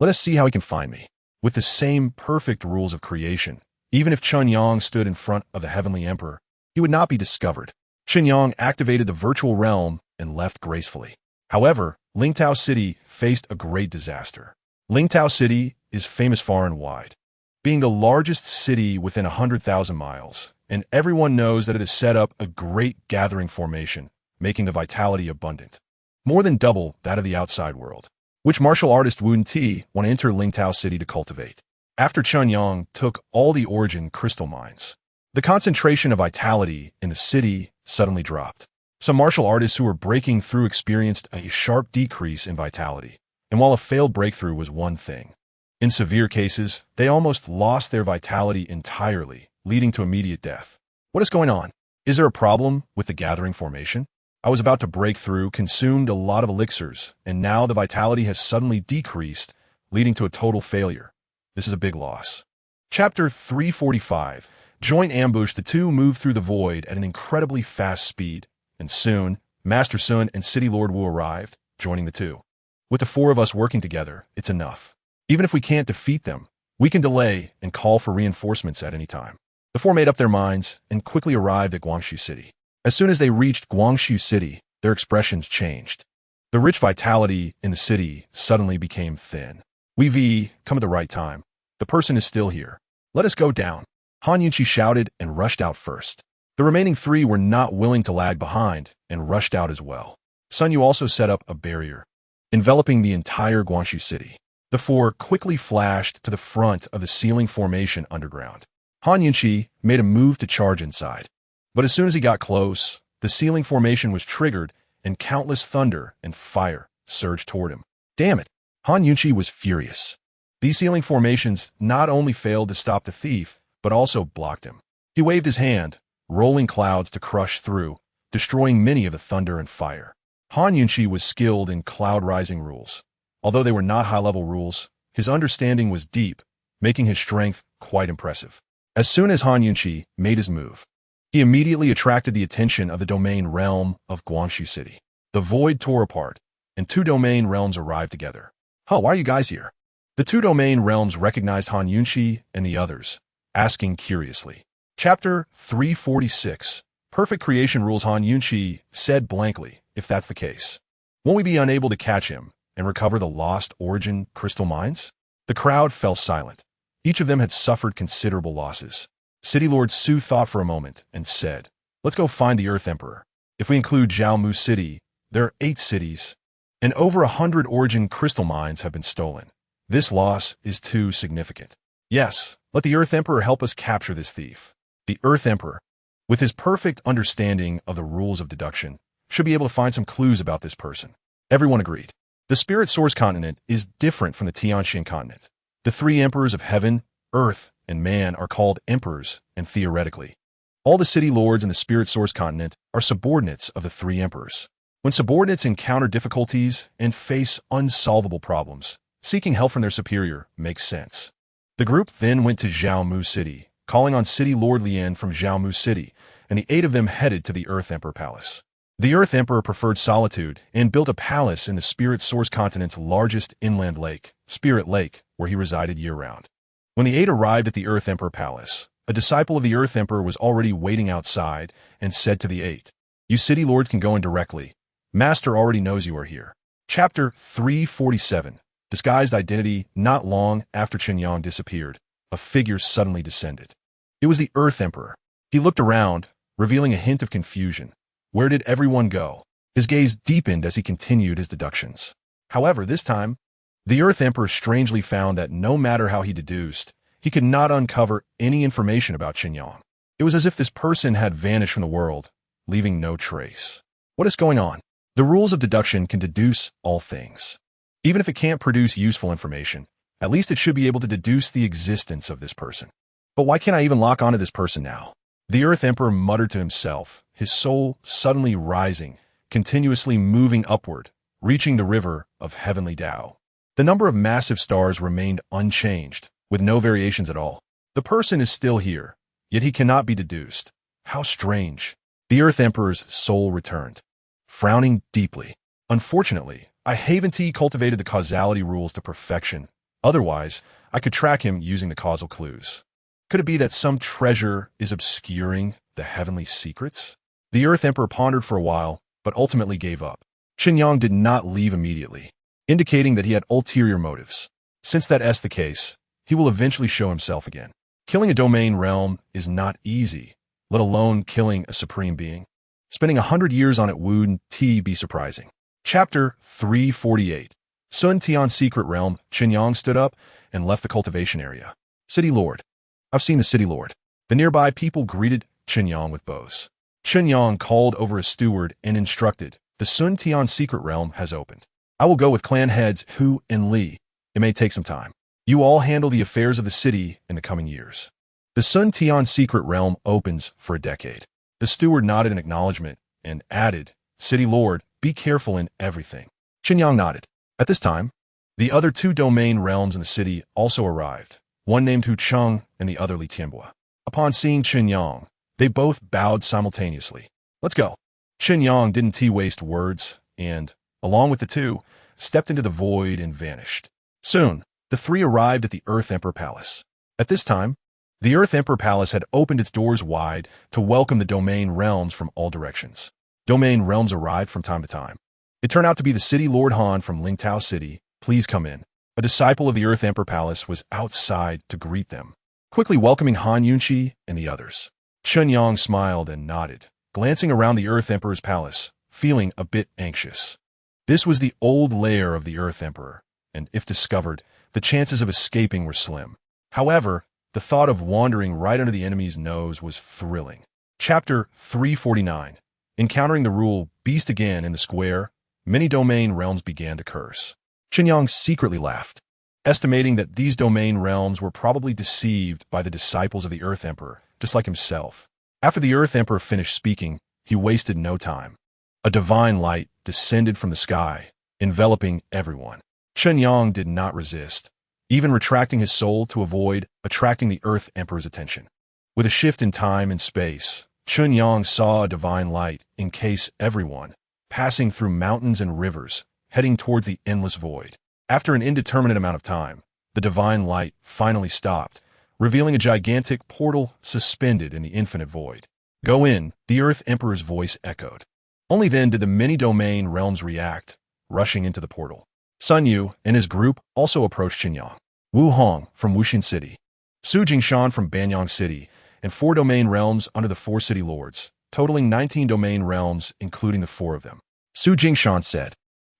let us see how he can find me. With the same perfect rules of creation, even if Chen Yang stood in front of the Heavenly Emperor, he would not be discovered. Chen Yang activated the virtual realm and left gracefully. However, Lingtao City faced a great disaster. Lingtao City is famous far and wide, being the largest city within 100,000 miles, and everyone knows that it has set up a great gathering formation, making the vitality abundant, more than double that of the outside world, which martial artist Wu Ti want to enter Lingtao City to cultivate. After Chen Yang took all the origin crystal mines, the concentration of vitality in the city suddenly dropped. Some martial artists who were breaking through experienced a sharp decrease in vitality, and while a failed breakthrough was one thing, in severe cases, they almost lost their vitality entirely, leading to immediate death. What is going on? Is there a problem with the gathering formation? I was about to break through, consumed a lot of elixirs, and now the vitality has suddenly decreased, leading to a total failure. This is a big loss. Chapter 345. Joint ambush. The two moved through the void at an incredibly fast speed, and soon, Master Sun and City Lord Wu arrived, joining the two. With the 4 of us working together, it's enough. Even if we can't defeat them, we can delay and call for reinforcements at any time. The 4 made up their minds and quickly arrived at Guangxu City. As soon as they reached Guangxu City, their expressions changed. The rich vitality in the city suddenly became thin. We've come at the right time. The person is still here. Let us go down. Han Yunqi shouted and rushed out first. The remaining 3 were not willing to lag behind and rushed out as well. Sun Yu also set up a barrier, enveloping the entire Guangxu City. The 4 quickly flashed to the front of the ceiling formation underground. Han Yunqi made a move to charge inside. But as soon as he got close, the ceiling formation was triggered and countless thunder and fire surged toward him. Damn it! Han Yunqi was furious. These ceiling formations not only failed to stop the thief, but also blocked him. He waved his hand, rolling clouds to crush through, destroying many of the thunder and fire. Han Yunqi was skilled in cloud-rising rules. Although they were not high-level rules, his understanding was deep, making his strength quite impressive. As soon as Han Yunqi made his move, he immediately attracted the attention of the domain realm of Guangxu City. The void tore apart, and 2 domain realms arrived together. Huh, why are you guys here? The 2 domain realms recognized Han Yunqi and the others, asking curiously. Chapter 346. Perfect creation rules. Han Yunqi said blankly, if that's the case, won't we be unable to catch him and recover the lost origin crystal mines? The crowd fell silent. Each of them had suffered considerable losses. City Lord Su thought for a moment and said, let's go find the Earth Emperor. If we include Jiaomu City, there are 8 cities, and over 100 origin crystal mines have been stolen. This loss is too significant. Yes, let the Earth Emperor help us capture this thief. The Earth Emperor, with his perfect understanding of the rules of deduction, should be able to find some clues about this person. Everyone agreed. The Spirit Source continent is different from the Tianxian continent. The three emperors of heaven, earth, and man are called emperors, and theoretically, all the city lords in the Spirit Source continent are subordinates of the three emperors. When subordinates encounter difficulties and face unsolvable problems, seeking help from their superior makes sense. The group then went to Zhaomu City, calling on City Lord Lian from Zhaomu City, and the 8 of them headed to the Earth Emperor Palace. The Earth Emperor preferred solitude and built a palace in the Spirit Source continent's largest inland lake, Spirit Lake, where he resided year-round. When the 8 arrived at the Earth Emperor Palace, a disciple of the Earth Emperor was already waiting outside and said to the 8, "You city lords can go in directly. Master already knows you are here." Chapter 347. Disguised identity. Not long after Chen Yang disappeared, a figure suddenly descended. It was the Earth Emperor. He looked around, revealing a hint of confusion. Where did everyone go? His gaze deepened as he continued his deductions. However, this time, the Earth Emperor strangely found that no matter how he deduced, he could not uncover any information about Chen Yang. It was as if this person had vanished from the world, leaving no trace. What is going on? The rules of deduction can deduce all things. Even if it can't produce useful information, at least it should be able to deduce the existence of this person. But why can't I even lock onto this person now? The Earth Emperor muttered to himself, his soul suddenly rising, continuously moving upward, reaching the river of heavenly Tao. The number of massive stars remained unchanged, with no variations at all. The person is still here, yet he cannot be deduced. How strange. The Earth Emperor's soul returned, frowning deeply. Unfortunately, I haven't cultivated the causality rules to perfection. Otherwise, I could track him using the causal clues. Could it be that some treasure is obscuring the heavenly secrets? The Earth Emperor pondered for a while, but ultimately gave up. Chen Yang did not leave immediately, indicating that he had ulterior motives. Since that is the case, he will eventually show himself again. Killing a domain realm is not easy, let alone killing a supreme being. Spending 100 years on it wouldn't be surprising. Chapter 348. Sun Tian Secret Realm. Chen Yang stood up and left the cultivation area. City Lord. I've seen the City Lord. The nearby people greeted Chen Yang with bows. Chen Yang called over a steward and instructed, "The Sun Tian Secret Realm has opened. I will go with clan heads Hu and Li. It may take some time. You all handle the affairs of the city in the coming years." The Sun Tian Secret Realm opens for a decade. The steward nodded in acknowledgement and added, "City Lord, be careful in everything." Chen Yang nodded. At this time, the other 2 domain realms in the city also arrived, one named Hu Cheng and the other Li Tianbua. Upon seeing Chen Yang, they both bowed simultaneously. "Let's go." Chen Yang didn't waste words and, along with the 2, stepped into the void and vanished. Soon, the 3 arrived at the Earth Emperor Palace. At this time, the Earth Emperor Palace had opened its doors wide to welcome the domain realms from all directions. Domain realms arrived from time to time. It turned out to be the City Lord Han from Lingtao City. "Please come in." A disciple of the Earth Emperor Palace was outside to greet them, quickly welcoming Han Yunqi and the others. Chen Yang smiled and nodded, glancing around the Earth Emperor's palace, feeling a bit anxious. This was the old lair of the Earth Emperor, and if discovered, the chances of escaping were slim. However, the thought of wandering right under the enemy's nose was thrilling. Chapter 349. Encountering the rule beast again in the square, many domain realms began to curse. Chen Yang secretly laughed, estimating that these domain realms were probably deceived by the disciples of the Earth Emperor, just like himself. After the Earth Emperor finished speaking, he wasted no time. A divine light descended from the sky, enveloping everyone. Chen Yang did not resist, even retracting his soul to avoid attracting the Earth Emperor's attention. With a shift in time and space, Chen Yang saw a divine light encase everyone, passing through mountains and rivers, heading towards the endless void. After an indeterminate amount of time, the divine light finally stopped, revealing a gigantic portal suspended in the infinite void. "Go in," the Earth Emperor's voice echoed. Only then did the many domain realms react, rushing into the portal. Sun Yu and his group also approached Chen Yang. Wu Hong from Wuxin City, Su Jingshan from Banyang City, and 4 domain realms under the 4 city lords, totaling 19 domain realms, including the 4 of them. Su Jingshan said,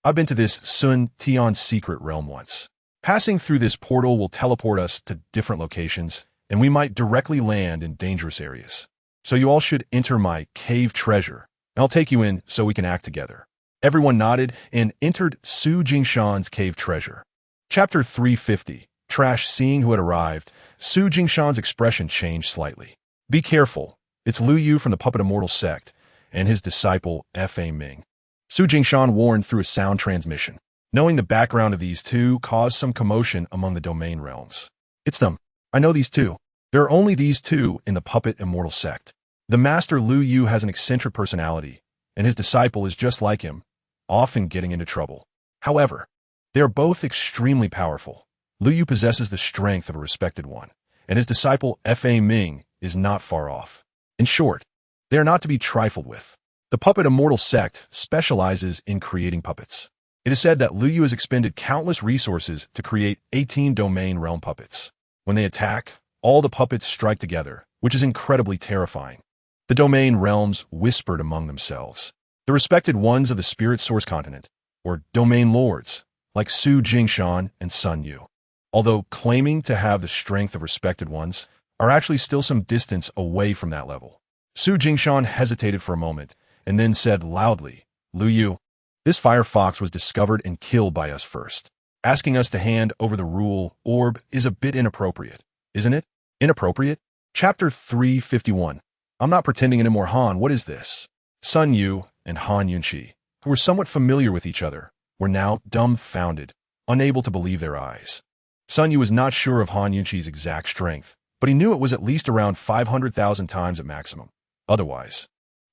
"I've been to this Sun Tian secret realm once. Passing through this portal will teleport us to different locations, and we might directly land in dangerous areas. So you all should enter my cave treasure, and I'll take you in so we can act together." Everyone nodded and entered Su Jingshan's cave treasure. Chapter 350. Trash. Seeing who had arrived, Su Jingshan's expression changed slightly. "Be careful. It's Lu Yu from the Puppet Immortal sect, and his disciple, F.A. Ming." Su Jingshan warned through a sound transmission. Knowing the background of these two caused some commotion among the domain realms. "It's them. I know these two. There are only these two in the Puppet Immortal sect. The master Lu Yu has an eccentric personality, and his disciple is just like him, often getting into trouble. However, they are both extremely powerful. Lu Yu possesses the strength of a respected one, and his disciple F.A. Ming is not far off. In short, they are not to be trifled with. The Puppet Immortal sect specializes in creating puppets. It is said that Lu Yu has expended countless resources to create 18 domain realm puppets. When they attack, all the puppets strike together, which is incredibly terrifying. The domain realms whispered among themselves. The respected ones of the spirit source continent, or domain lords, like Su Jingshan and Sun Yu, although claiming to have the strength of respected ones, are actually still some distance away from that level. Su Jingshan hesitated for a moment, and then said loudly, "Lu Yu, this firefox was discovered and killed by us first. Asking us to hand over the rule orb is a bit inappropriate, isn't it?" Inappropriate? Chapter 351. I'm not pretending anymore, Han. What is this? Sun Yu and Han Yunqi, who were somewhat familiar with each other, were now dumbfounded, unable to believe their eyes. Sun Yu was not sure of Han Yunqi's exact strength, but he knew it was at least around 500,000 times at maximum. Otherwise,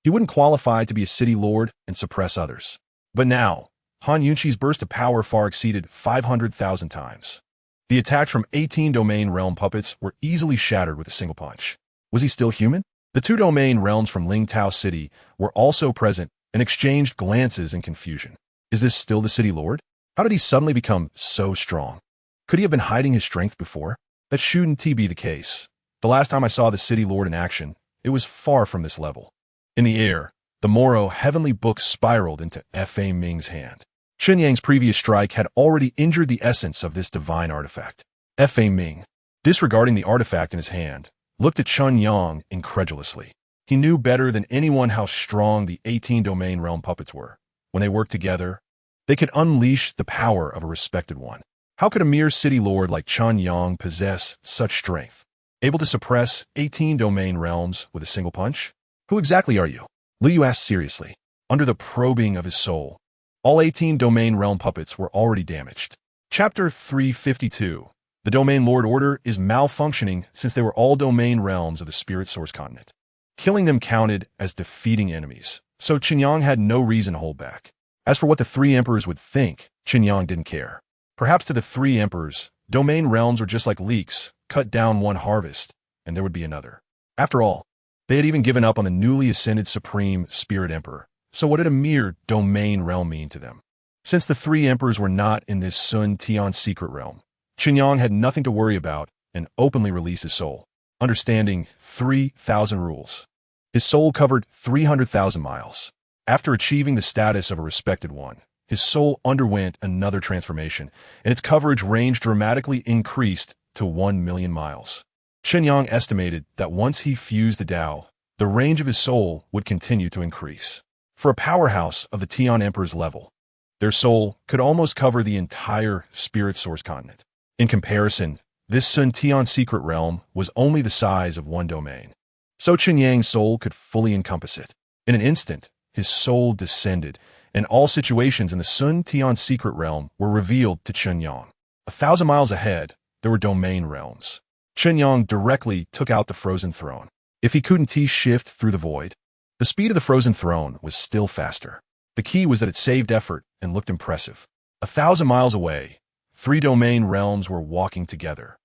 he wouldn't qualify to be a city lord and suppress others. But now, Han Yunqi's burst of power far exceeded 500,000 times. The attacks from 18 domain realm puppets were easily shattered with a single punch. Was he still human? The two domain realms from Lingtao City were also present and exchanged glances in confusion. Is this still the city lord? How did he suddenly become so strong? Could he have been hiding his strength before? That shouldn't be the case. The last time I saw the city lord in action, it was far from this level. In the air, the Moro heavenly book spiraled into F.A. Ming's hand. Chen Yang's previous strike had already injured the essence of this divine artifact. F.A. Ming, disregarding the artifact in his hand, looked at Chen Yang incredulously. He knew better than anyone how strong the 18 domain realm puppets were. When they worked together, they could unleash the power of a respected one. How could a mere city lord like Chen Yang possess such strength? Able to suppress 18 domain realms with a single punch? Who exactly are you? Lu Yu asked seriously. Under the probing of his soul, all 18 domain realm puppets were already damaged. Chapter 352. The domain lord order is malfunctioning since they were all domain realms of the spirit source continent. Killing them counted as defeating enemies, so Chen Yang had no reason to hold back. As for what the three emperors would think, Chen Yang didn't care. Perhaps to the three emperors, domain realms were just like leeks, cut down one harvest, and there would be another. After all, they had even given up on the newly ascended supreme spirit emperor, so what did a mere domain realm mean to them? Since the three emperors were not in this Sun Tian secret realm, Chen Yang had nothing to worry about and openly released his soul, understanding 3,000 rules. His soul covered 300,000 miles. After achieving the status of a respected one, his soul underwent another transformation, and its coverage range dramatically increased to 1,000,000 miles. Chen Yang estimated that once he fused the Tao, the range of his soul would continue to increase. For a powerhouse of the Tian Emperor's level, their soul could almost cover the entire spirit source continent. In comparison, this Sun Tian secret realm was only the size of one domain, so Chen Yang's soul could fully encompass it. In an instant, his soul descended, and all situations in the Sun Tian secret realm were revealed to Chen Yang. 1,000 miles ahead, there were domain realms. Chen Yang directly took out the frozen throne. If he couldn't shift through the void, the speed of the frozen throne was still faster. The key was that it saved effort and looked impressive. 1,000 miles away, three domain realms were walking together,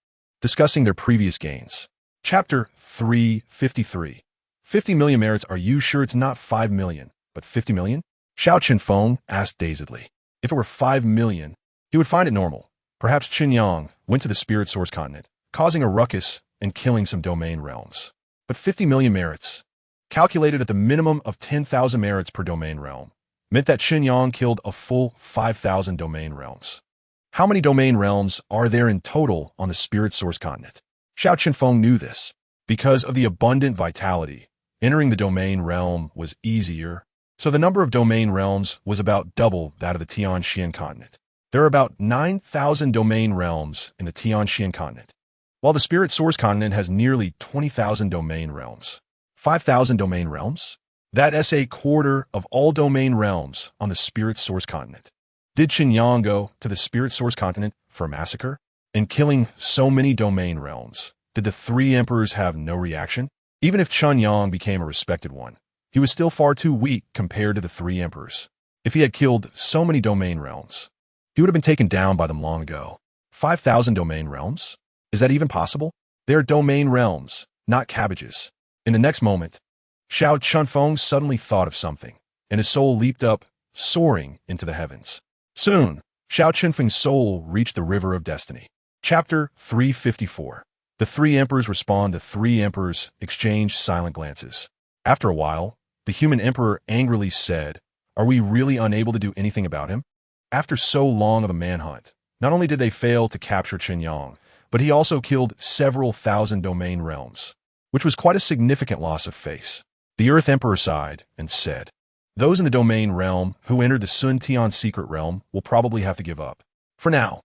discussing their previous gains. Chapter 353. 50 million merits. Are you sure it's not 5 million, but 50 million? Xiao Qinfeng asked dazedly. If it were 5 million, he would find it normal. Perhaps Chen Yang went to the spirit source continent, causing a ruckus and killing some domain realms. But 50 million merits, calculated at the minimum of 10,000 merits per domain realm, meant that Chen Yang killed a full 5,000 domain realms. How many domain realms are there in total on the spirit source continent? Xiao Qinfeng knew this. Because of the abundant vitality, entering the domain realm was easier, so the number of domain realms was about double that of the Tianxian continent. There are about 9,000 domain realms in the Tianxian continent, while the Spirit Source continent has nearly 20,000 domain realms. 5,000 domain realms? That's a quarter of all domain realms on the Spirit Source continent. Did Chen Yang go to the Spirit Source continent for a massacre? In killing so many domain realms, did the three emperors have no reaction? Even if Chen Yang became a respected one, he was still far too weak compared to the three emperors. If he had killed so many domain realms, he would have been taken down by them long ago. 5,000 domain realms? Is that even possible? They are domain realms, not cabbages. In the next moment, Xiao Qinfeng suddenly thought of something, and his soul leaped up, soaring into the heavens. Soon, Xiao Qinfeng's soul reached the river of destiny. Chapter 354. The three emperors respond. The three emperors exchanged silent glances. After a while, the human emperor angrily said, "Are we really unable to do anything about him?" After so long of a manhunt, not only did they fail to capture Chen Yang, but he also killed several thousand domain realms, which was quite a significant loss of face. The Earth Emperor sighed and said, "Those in the domain realm who entered the Sun Tian secret realm will probably have to give up. For now,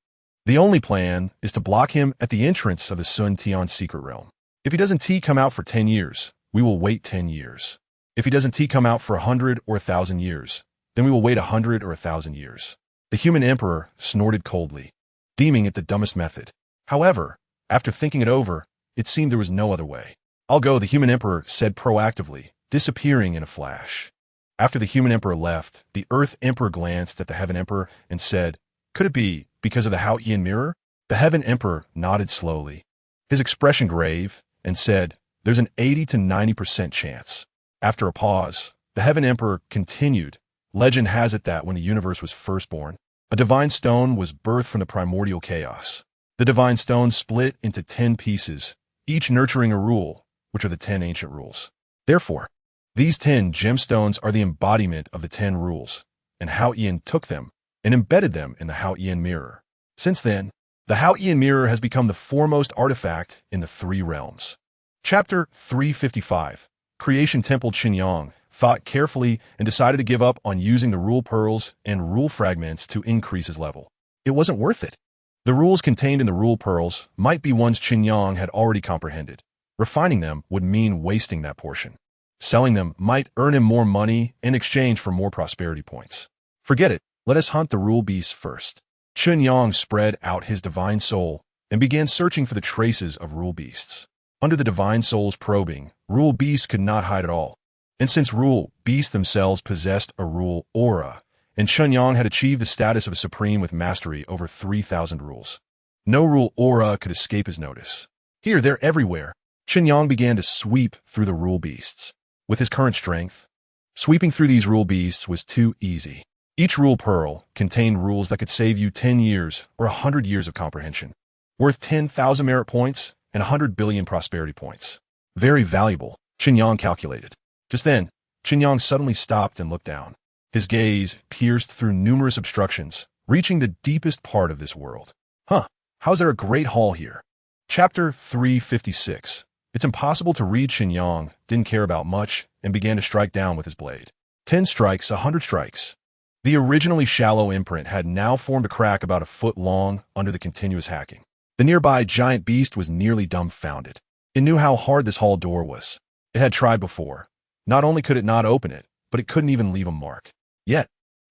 the only plan is to block him at the entrance of the Sun Tian secret realm. If he doesn't come out for 10 years, we will wait 10 years. If he doesn't come out for 100 or 1,000 years, then we will wait 100 or 1,000 years." The human emperor snorted coldly, deeming it the dumbest method. However, after thinking it over, it seemed there was no other way. "I'll go," the human emperor said proactively, disappearing in a flash. After the human emperor left, the Earth Emperor glanced at the Heaven Emperor and said, "Could it be because of the Haotian mirror?" The Heaven Emperor nodded slowly, his expression grave, and said, "There's an 80 to 90% chance." After a pause, the Heaven Emperor continued, "Legend has it that when the universe was first born, a divine stone was birthed from the primordial chaos. The divine stone split into 10 pieces, each nurturing a rule, which are the 10 ancient rules. Therefore, these 10 gemstones are the embodiment of the 10 rules, and Haotian took them and embedded them in the Haotian mirror. Since then, the Haotian mirror has become the foremost artifact in the three realms." Chapter 355. Creation Temple. Chen Yang thought carefully and decided to give up on using the rule pearls and rule fragments to increase his level. It wasn't worth it. The rules contained in the rule pearls might be ones Chen Yang had already comprehended. Refining them would mean wasting that portion. Selling them might earn him more money in exchange for more prosperity points. Forget it. Let us hunt the rule beasts first. Chen Yang spread out his divine soul and began searching for the traces of rule beasts. Under the divine soul's probing, rule beasts could not hide at all. And since rule beasts themselves possessed a rule aura, and Chen Yang had achieved the status of a supreme with mastery over 3,000 rules, no rule aura could escape his notice. Here, there, everywhere, Chen Yang began to sweep through the rule beasts. With his current strength, sweeping through these rule beasts was too easy. Each rule pearl contained rules that could save you 10 years or 100 years of comprehension, worth 10,000 merit points and 100 billion prosperity points. Very valuable, Chen Yang calculated. Just then, Chen Yang suddenly stopped and looked down. His gaze pierced through numerous obstructions, reaching the deepest part of this world. How's there a great hall here? Chapter 356. It's impossible to read. Chen Yang didn't care about much and began to strike down with his blade. 10 strikes, 100 strikes. The originally shallow imprint had now formed a crack about a foot long under the continuous hacking. The nearby giant beast was nearly dumbfounded. It knew how hard this hall door was. It had tried before. Not only could it not open it, but it couldn't even leave a mark. Yet,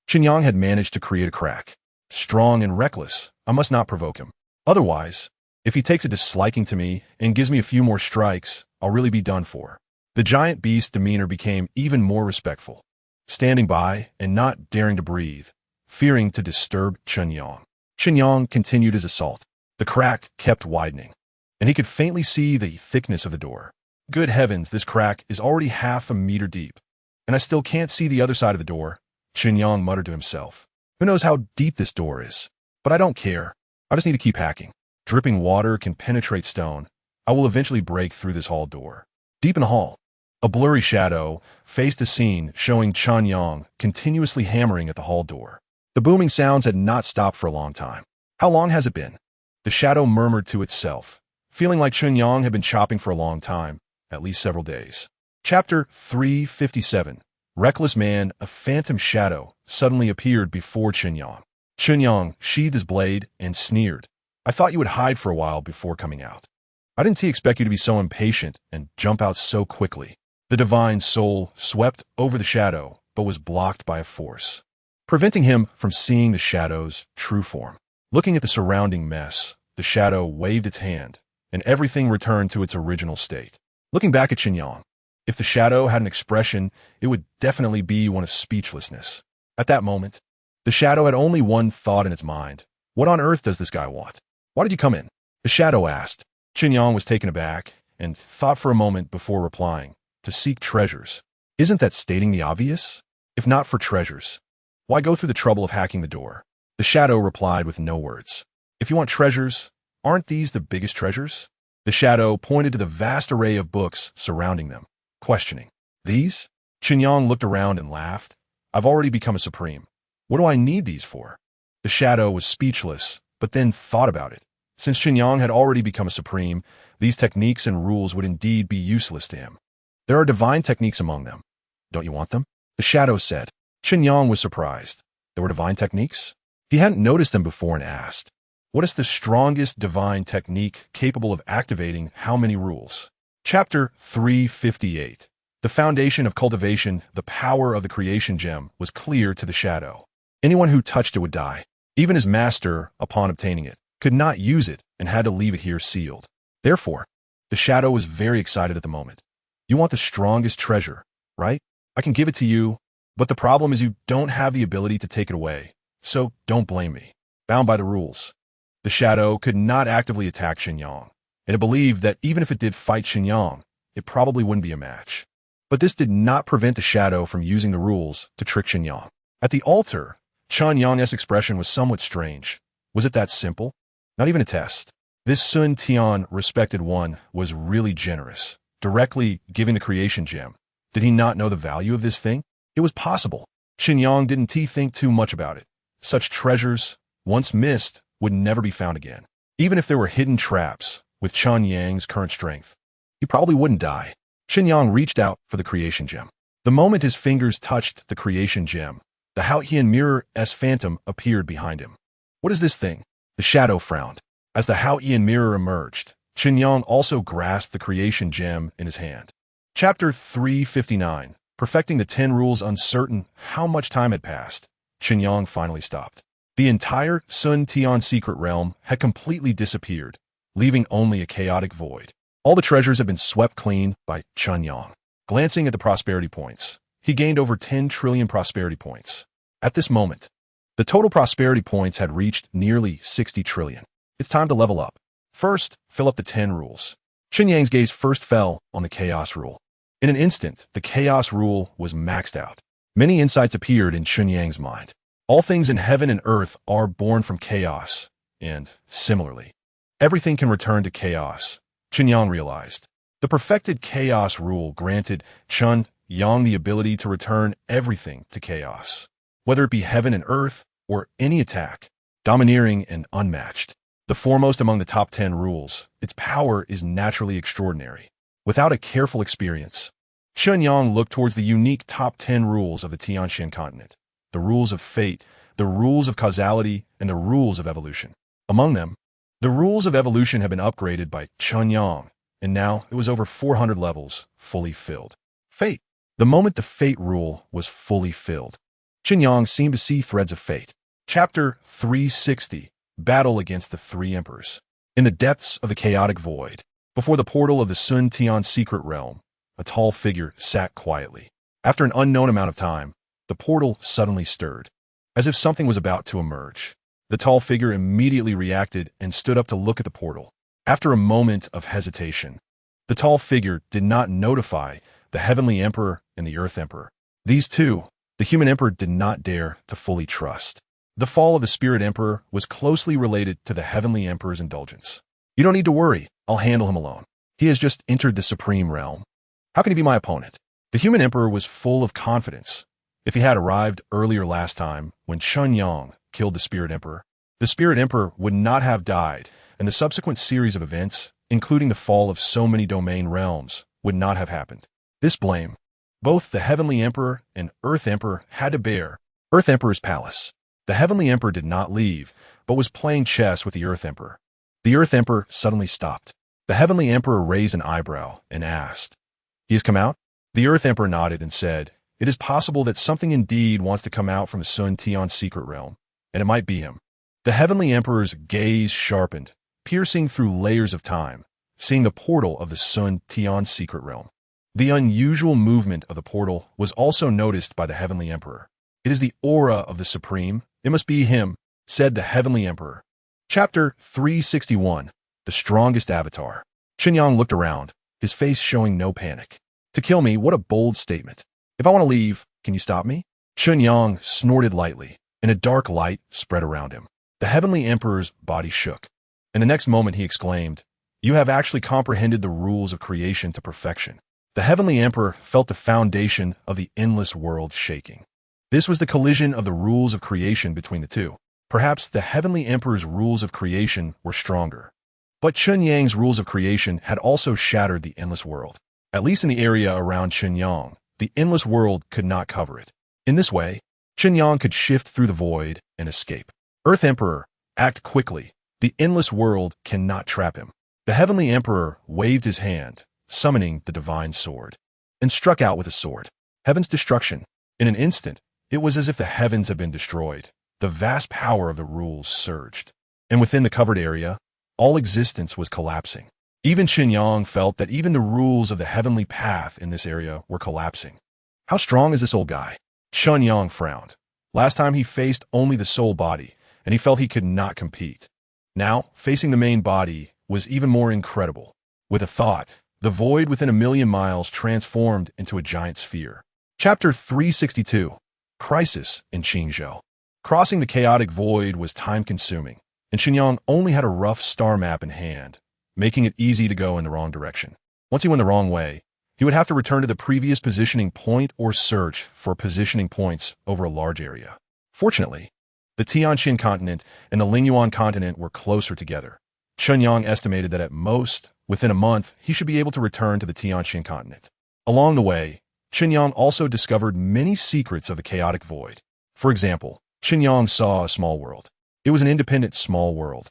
Chen Yang had managed to create a crack. Strong and reckless, I must not provoke him. Otherwise, if he takes a disliking to me and gives me a few more strikes, I'll really be done for. The giant beast's demeanor became even more respectful, standing by and not daring to breathe, fearing to disturb Chen Yang. Chen Yang continued his assault. The crack kept widening, and he could faintly see the thickness of the door. Good heavens, this crack is already half a meter deep, and I still can't see the other side of the door, Chen Yang muttered to himself. Who knows how deep this door is? But I don't care. I just need to keep hacking. Dripping water can penetrate stone. I will eventually break through this hall door. Deep in the hall, a blurry shadow faced a scene showing Chen Yang continuously hammering at the hall door. The booming sounds had not stopped for a long time. How long has it been? The shadow murmured to itself, feeling like Chen Yang had been chopping for a long time, at least several days. Chapter 357. Reckless Man, a phantom shadow, suddenly appeared before Chen Yang. Chen Yang sheathed his blade and sneered. I thought you would hide for a while before coming out. I didn't expect you to be so impatient and jump out so quickly. The divine soul swept over the shadow, but was blocked by a force, preventing him from seeing the shadow's true form. Looking at the surrounding mess, the shadow waved its hand, and everything returned to its original state. Looking back at Chen Yang, if the shadow had an expression, it would definitely be one of speechlessness. At that moment, the shadow had only one thought in its mind. What on earth does this guy want? Why did you come in? The shadow asked. Chen Yang was taken aback and thought for a moment before replying. To seek treasures. Isn't that stating the obvious? If not for treasures, why go through the trouble of hacking the door? The shadow replied with no words. If you want treasures, aren't these the biggest treasures? The shadow pointed to the vast array of books surrounding them, questioning. These? Chen Yang looked around and laughed. I've already become a supreme. What do I need these for? The shadow was speechless, but then thought about it. Since Chen Yang had already become a supreme, these techniques and rules would indeed be useless to him. There are divine techniques among them. Don't you want them? The shadow said. Chen Yang was surprised. There were divine techniques? He hadn't noticed them before and asked, what is the strongest divine technique capable of activating how many rules? Chapter 358. The foundation of cultivation, the power of the creation gem, was clear to the shadow. Anyone who touched it would die. Even his master, upon obtaining it, could not use it and had to leave it here sealed. Therefore, the shadow was very excited at the moment. You want the strongest treasure, right? I can give it to you, but the problem is you don't have the ability to take it away, so don't blame me. Bound by the rules. The shadow could not actively attack Chen Yang, and it believed that even if it did fight Chen Yang, it probably wouldn't be a match. But this did not prevent the shadow from using the rules to trick Chen Yang. At the altar, Chen Yang's expression was somewhat strange. Was it that simple? Not even a test. This Sun Tian respected one was really generous, directly giving the creation gem. Did he not know the value of this thing? It was possible. Chen Yang didn't think too much about it. Such treasures, once missed, would never be found again. Even if there were hidden traps, with Chen Yang's current strength, he probably wouldn't die. Chen Yang reached out for the creation gem. The moment his fingers touched the creation gem, the Haotian mirror-s phantom appeared behind him. What is this thing? The shadow frowned. As the Haotian mirror emerged, Chen Yang also grasped the creation gem in his hand. Chapter 359. Perfecting the 10 rules. Uncertain how much time had passed, Chen Yang finally stopped. The entire Sun Tian secret realm had completely disappeared, leaving only a chaotic void. All the treasures had been swept clean by Chen Yang. Glancing at the prosperity points, he gained over 10 trillion prosperity points. At this moment, the total prosperity points had reached nearly 60 trillion. It's time to level up. First, fill up the 10 rules. Chen Yang's gaze first fell on the chaos rule. In an instant, the chaos rule was maxed out. Many insights appeared in Chen Yang's mind. All things in heaven and earth are born from chaos, and, similarly, everything can return to chaos, Chen Yang realized. The perfected chaos rule granted Chen Yang the ability to return everything to chaos, whether it be heaven and earth or any attack, domineering and unmatched. The foremost among the top 10 rules, its power is naturally extraordinary. Without a careful experience, Chen Yang looked towards the unique top 10 rules of the Tianxian continent, the rules of fate, the rules of causality, and the rules of evolution. Among them, the rules of evolution had been upgraded by Chen Yang, and now it was over 400 levels, fully filled. Fate. The moment the fate rule was fully filled, Chen Yang seemed to see threads of fate. Chapter 360. Battle against the 3 emperors. In the depths of the chaotic void, before the portal of the Sun Tian secret realm, a tall figure sat quietly. After an unknown amount of time, the portal suddenly stirred, as if something was about to emerge. The tall figure immediately reacted and stood up to look at the portal. After a moment of hesitation, the tall figure did not notify the Heavenly Emperor and the Earth Emperor. These two, the Human Emperor did not dare to fully trust. The fall of the Spirit Emperor was closely related to the Heavenly Emperor's indulgence. You don't need to worry, I'll handle him alone. He has just entered the Supreme Realm. How can he be my opponent? The Human Emperor was full of confidence. If he had arrived earlier last time, when Chen Yang killed the Spirit Emperor would not have died, and the subsequent series of events including the fall of so many domain realms, would not have happened. This blame, both the Heavenly Emperor and Earth Emperor had to bear. Earth Emperor's palace. The Heavenly Emperor did not leave, but was playing chess with the Earth Emperor. The Earth Emperor suddenly stopped. The Heavenly Emperor raised an eyebrow and asked, "He has come out?" The Earth Emperor nodded and said, "It is possible that something indeed wants to come out from Sun Tian's secret realm, and it might be him." The Heavenly Emperor's gaze sharpened, piercing through layers of time, seeing the portal of the Sun Tian's secret realm. The unusual movement of the portal was also noticed by the Heavenly Emperor. "It is the aura of the Supreme. It must be him," said the Heavenly Emperor. Chapter 361. The Strongest Avatar. Chen Yang looked around, his face showing no panic. "To kill me, what a bold statement. If I want to leave, can you stop me?" Chen Yang snorted lightly, and a dark light spread around him. The Heavenly Emperor's body shook. In the next moment he exclaimed, "You have actually comprehended the rules of creation to perfection." The Heavenly Emperor felt the foundation of the endless world shaking. This was the collision of the rules of creation between the two. Perhaps the Heavenly Emperor's rules of creation were stronger. But Chen Yang's rules of creation had also shattered the endless world. At least in the area around Chen Yang, the endless world could not cover it. In this way, Chen Yang could shift through the void and escape. Earth Emperor, act quickly. The endless world cannot trap him. The Heavenly Emperor waved his hand, summoning the divine sword, and struck out with a sword. Heaven's destruction. In an instant, it was as if the heavens had been destroyed. The vast power of the rules surged. And within the covered area, all existence was collapsing. Even Chen Yang felt that even the rules of the heavenly path in this area were collapsing. How strong is this old guy? Chen Yang frowned. Last time he faced only the soul body, and he felt he could not compete. Now, facing the main body was even more incredible. With a thought, the void within 1,000,000 miles transformed into a giant sphere. Chapter 362. Crisis in Qingzhou. Crossing the chaotic void was time-consuming, and Chen Yang only had a rough star map in hand, making it easy to go in the wrong direction. Once he went the wrong way, he would have to return to the previous positioning point or search for positioning points over a large area. Fortunately, the Tianqin continent and the Lingyuan continent were closer together. Chen Yang estimated that at most, within a month, he should be able to return to the Tianqin continent. Along the way, Chen Yang also discovered many secrets of the chaotic void. For example, Chen Yang saw a small world. It was an independent small world,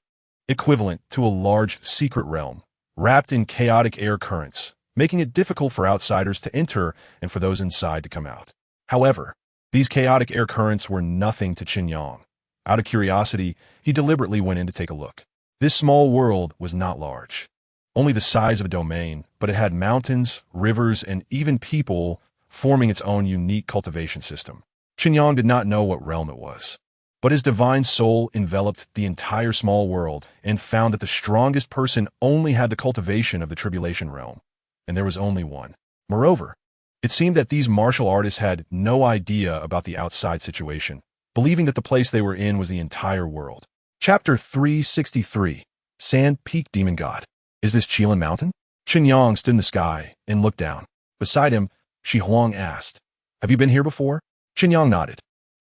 equivalent to a large secret realm, wrapped in chaotic air currents, making it difficult for outsiders to enter and for those inside to come out. However, these chaotic air currents were nothing to Chen Yang. Out of curiosity, he deliberately went in to take a look. This small world was not large, only the size of a domain, but it had mountains, rivers, and even people forming its own unique cultivation system. Chen Yang did not know what realm it was, but his divine soul enveloped the entire small world and found that the strongest person only had the cultivation of the tribulation realm, and there was only one. Moreover, it seemed that these martial artists had no idea about the outside situation, believing that the place they were in was the entire world. Chapter 363. Sand Peak Demon God. Is this Qilin Mountain? Chen Yang stood in the sky and looked down. Beside him, Shi Huang asked, "Have you been here before?" Chen Yang nodded.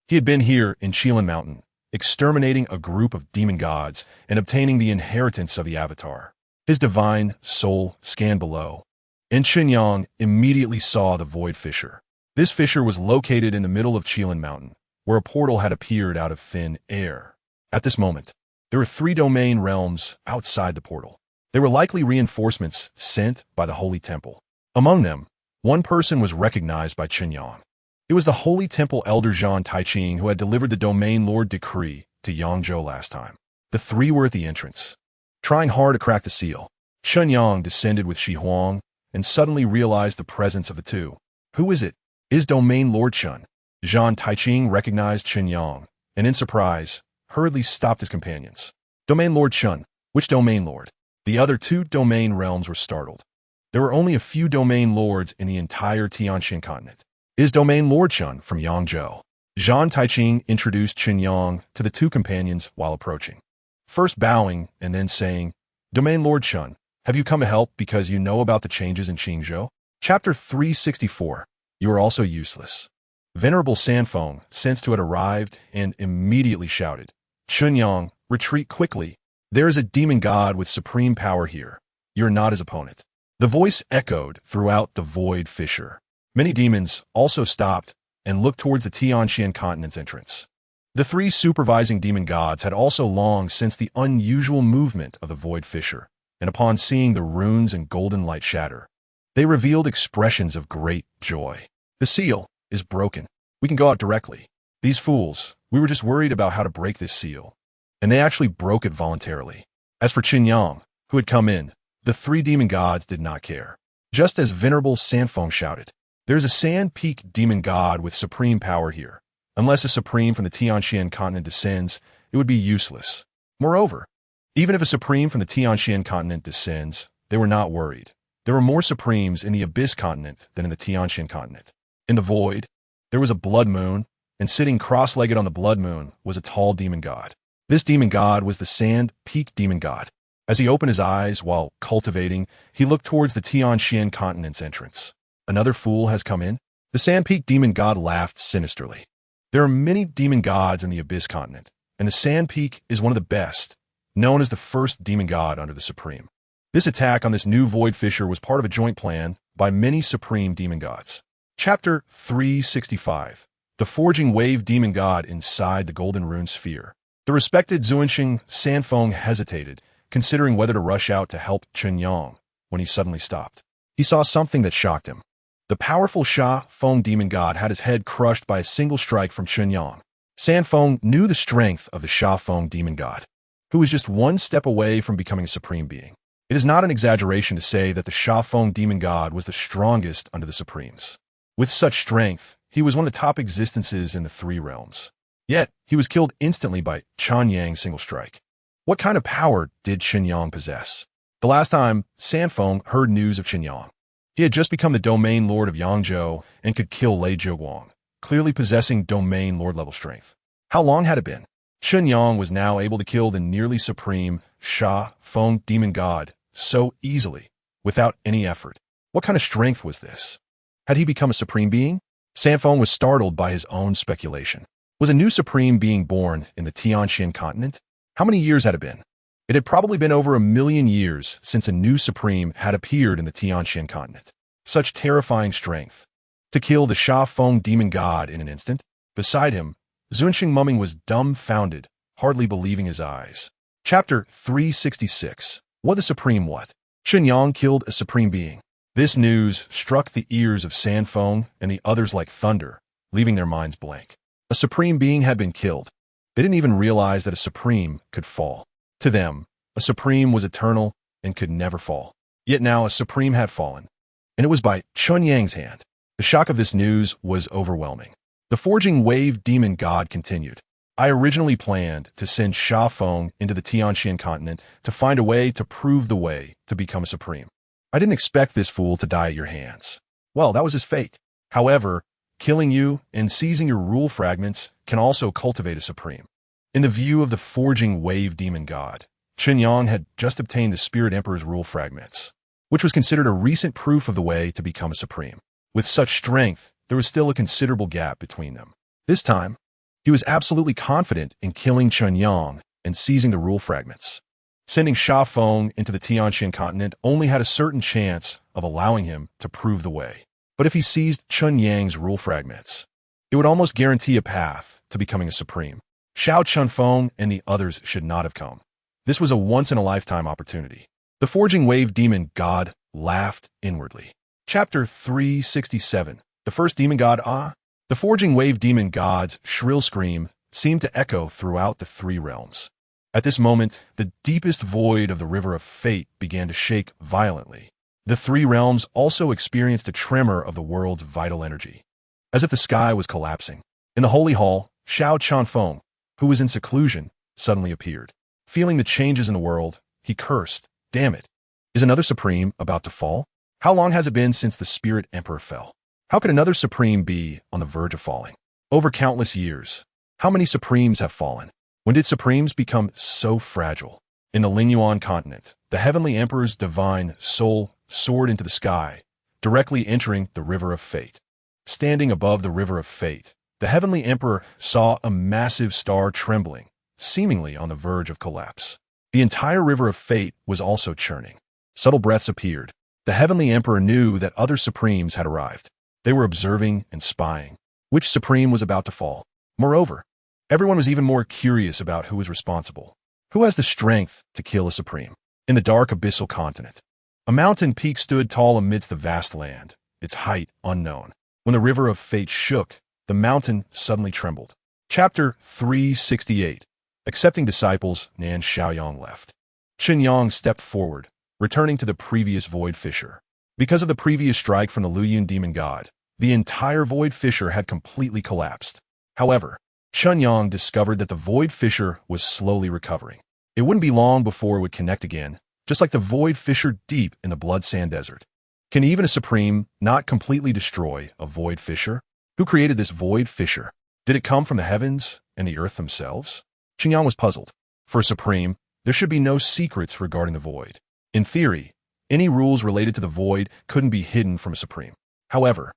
He had been here in Qilin Mountain, exterminating a group of demon gods and obtaining the inheritance of the Avatar. His divine soul scanned below, and Chen Yang immediately saw the Void Fissure. This fissure was located in the middle of Qilin Mountain, where a portal had appeared out of thin air. At this moment, there were 3 domain realms outside the portal. They were likely reinforcements sent by the Holy Temple. Among them, one person was recognized by Chen Yang. It was the Holy Temple Elder Zhan Taiqing who had delivered the Domain Lord Decree to Yangzhou last time. The 3 were at the entrance, trying hard to crack the seal. Chen Yang descended with Shi Huang and suddenly realized the presence of the 2. "Who is it?" "Is Domain Lord Chen." Zhan Taiqing recognized Chen Yang, and in surprise, hurriedly stopped his companions. "Domain Lord Chen, which Domain Lord?" The other 2 domain realms were startled. There were only a few domain lords in the entire Tianqin continent. "Is Domain Lord Chen from Yangzhou?" Zhan Taiqing introduced Chen Yang to the 2 companions while approaching, first bowing and then saying, "Domain Lord Chen, have you come to help because you know about the changes in Qingzhou?" Chapter 364. You are also useless. Venerable Sanfeng sensed who had arrived and immediately shouted, "Chen Yang, retreat quickly. There is a demon god with supreme power here. You're not his opponent." The voice echoed throughout the void fissure. Many demons also stopped and looked towards the Tianxian continent's entrance. The three supervising demon gods had also long sensed the unusual movement of the void fissure, and upon seeing the runes and golden light shatter, they revealed expressions of great joy. "The seal is broken. We can go out directly. These fools, we were just worried about how to break this seal. And they actually broke it voluntarily." As for Chen Yang, who had come in, the three demon gods did not care. Just as Venerable Sanfeng shouted, "There's a Sand Peak demon god with supreme power here. Unless a supreme from the Tianxian continent descends, it would be useless." Moreover, even if a supreme from the Tianxian continent descends, they were not worried. There were more supremes in the Abyss continent than in the Tianxian continent. In the void, there was a blood moon, and sitting cross-legged on the blood moon was a tall demon god. This demon god was the Sand Peak demon god. As he opened his eyes while cultivating, he looked towards the Tianxian continent's entrance. "Another fool has come in?" The Sand Peak demon god laughed sinisterly. "There are many demon gods in the Abyss continent, and the Sand Peak is one of the best, known as the first demon god under the Supreme. This attack on this new void fissure was part of a joint plan by many supreme demon gods." Chapter 365. The Forging Wave Demon God Inside the Golden Rune Sphere. The respected Zuanxing Sanfeng hesitated, considering whether to rush out to help Chen Yang, when he suddenly stopped. He saw something that shocked him. The powerful Sha Feng demon god had his head crushed by a single strike from Chen Yang. Sanfeng knew the strength of the Sha Feng demon god, who was just one step away from becoming a supreme being. It is not an exaggeration to say that the Sha Feng demon god was the strongest under the supremes. With such strength, he was one of the top existences in the three realms. Yet, he was killed instantly by Chen Yang's single strike. What kind of power did Chen Yang possess? The last time Sanfeng heard news of Chen Yang, he had just become the domain lord of Yangzhou and could kill Lei Zheguang, clearly possessing domain lord level strength. How long had it been? Chen Yang was now able to kill the nearly supreme Sha Feng demon god so easily, without any effort. What kind of strength was this? Had he become a supreme being? Sanfeng was startled by his own speculation. Was a new supreme being born in the Tianxian continent? How many years had it been? It had probably been over 1,000,000 years since a new supreme had appeared in the Tianxian continent. Such terrifying strength. To kill the Sha Feng demon god in an instant? Beside him, Zuanxing Mumming was dumbfounded, hardly believing his eyes. Chapter 366. What the Supreme What? Chen Yang killed a supreme being. This news struck the ears of Sanfeng and the others like thunder, leaving their minds blank. A supreme being had been killed. They didn't even realize that a supreme could fall. To them, a supreme was eternal and could never fall. Yet now a supreme had fallen, and it was by Chen Yang's hand. The shock of this news was overwhelming. The Forging Wave demon god continued. "I originally planned to send Sha Feng into the Tianxian continent to find a way to prove the way to become a supreme. I didn't expect this fool to die at your hands. Well, that was his fate. However, killing you and seizing your rule fragments can also cultivate a supreme." In the view of the Forging Wave demon god, Chen Yang had just obtained the Spirit Emperor's rule fragments, which was considered a recent proof of the way to become a supreme. With such strength, there was still a considerable gap between them. This time, he was absolutely confident in killing Chen Yang and seizing the rule fragments. Sending Sha Feng into the Tianxian continent only had a certain chance of allowing him to prove the way. But if he seized Chen Yang's rule fragments, it would almost guarantee a path to becoming a supreme. Xiao Chunfeng and the others should not have come. This was a once-in-a-lifetime opportunity. The Forging Wave demon god laughed inwardly. Chapter 367. The First Demon God Ah? The Forging Wave demon god's shrill scream seemed to echo throughout the three realms. At this moment, the deepest void of the River of Fate began to shake violently. The three realms also experienced a tremor of the world's vital energy, as if the sky was collapsing. In the Holy Hall, Xiao Chanfeng, who was in seclusion, suddenly appeared. Feeling the changes in the world, he cursed, "Damn it! Is another Supreme about to fall? How long has it been since the Spirit Emperor fell? How could another Supreme be on the verge of falling? Over countless years, how many Supremes have fallen? When did Supremes become so fragile?" In the Lingyuan continent, the Heavenly Emperor's divine soul soared into the sky, directly entering the River of Fate. Standing above the River of Fate, the Heavenly Emperor saw a massive star trembling, seemingly on the verge of collapse. The entire River of Fate was also churning. Subtle breaths appeared. The Heavenly Emperor knew that other Supremes had arrived. They were observing and spying. Which Supreme was about to fall? Moreover, everyone was even more curious about who was responsible. Who has the strength to kill a Supreme? In the dark abyssal continent, a mountain peak stood tall amidst the vast land, its height unknown. When the river of fate shook, the mountain suddenly trembled. Chapter 368. Accepting disciples, Nan Xiaoyang left. Chen Yang stepped forward, returning to the previous Void Fissure. Because of the previous strike from the Luyun demon god, the entire Void Fissure had completely collapsed. However, Chen Yang discovered that the Void Fissure was slowly recovering. It wouldn't be long before it would connect again, just like the Void Fissure deep in the Blood Sand Desert. Can even a Supreme not completely destroy a Void Fissure? Who created this Void Fissure? Did it come from the heavens and the earth themselves? Chen Yang was puzzled. For a Supreme, there should be no secrets regarding the Void. In theory, any rules related to the Void couldn't be hidden from a Supreme. However,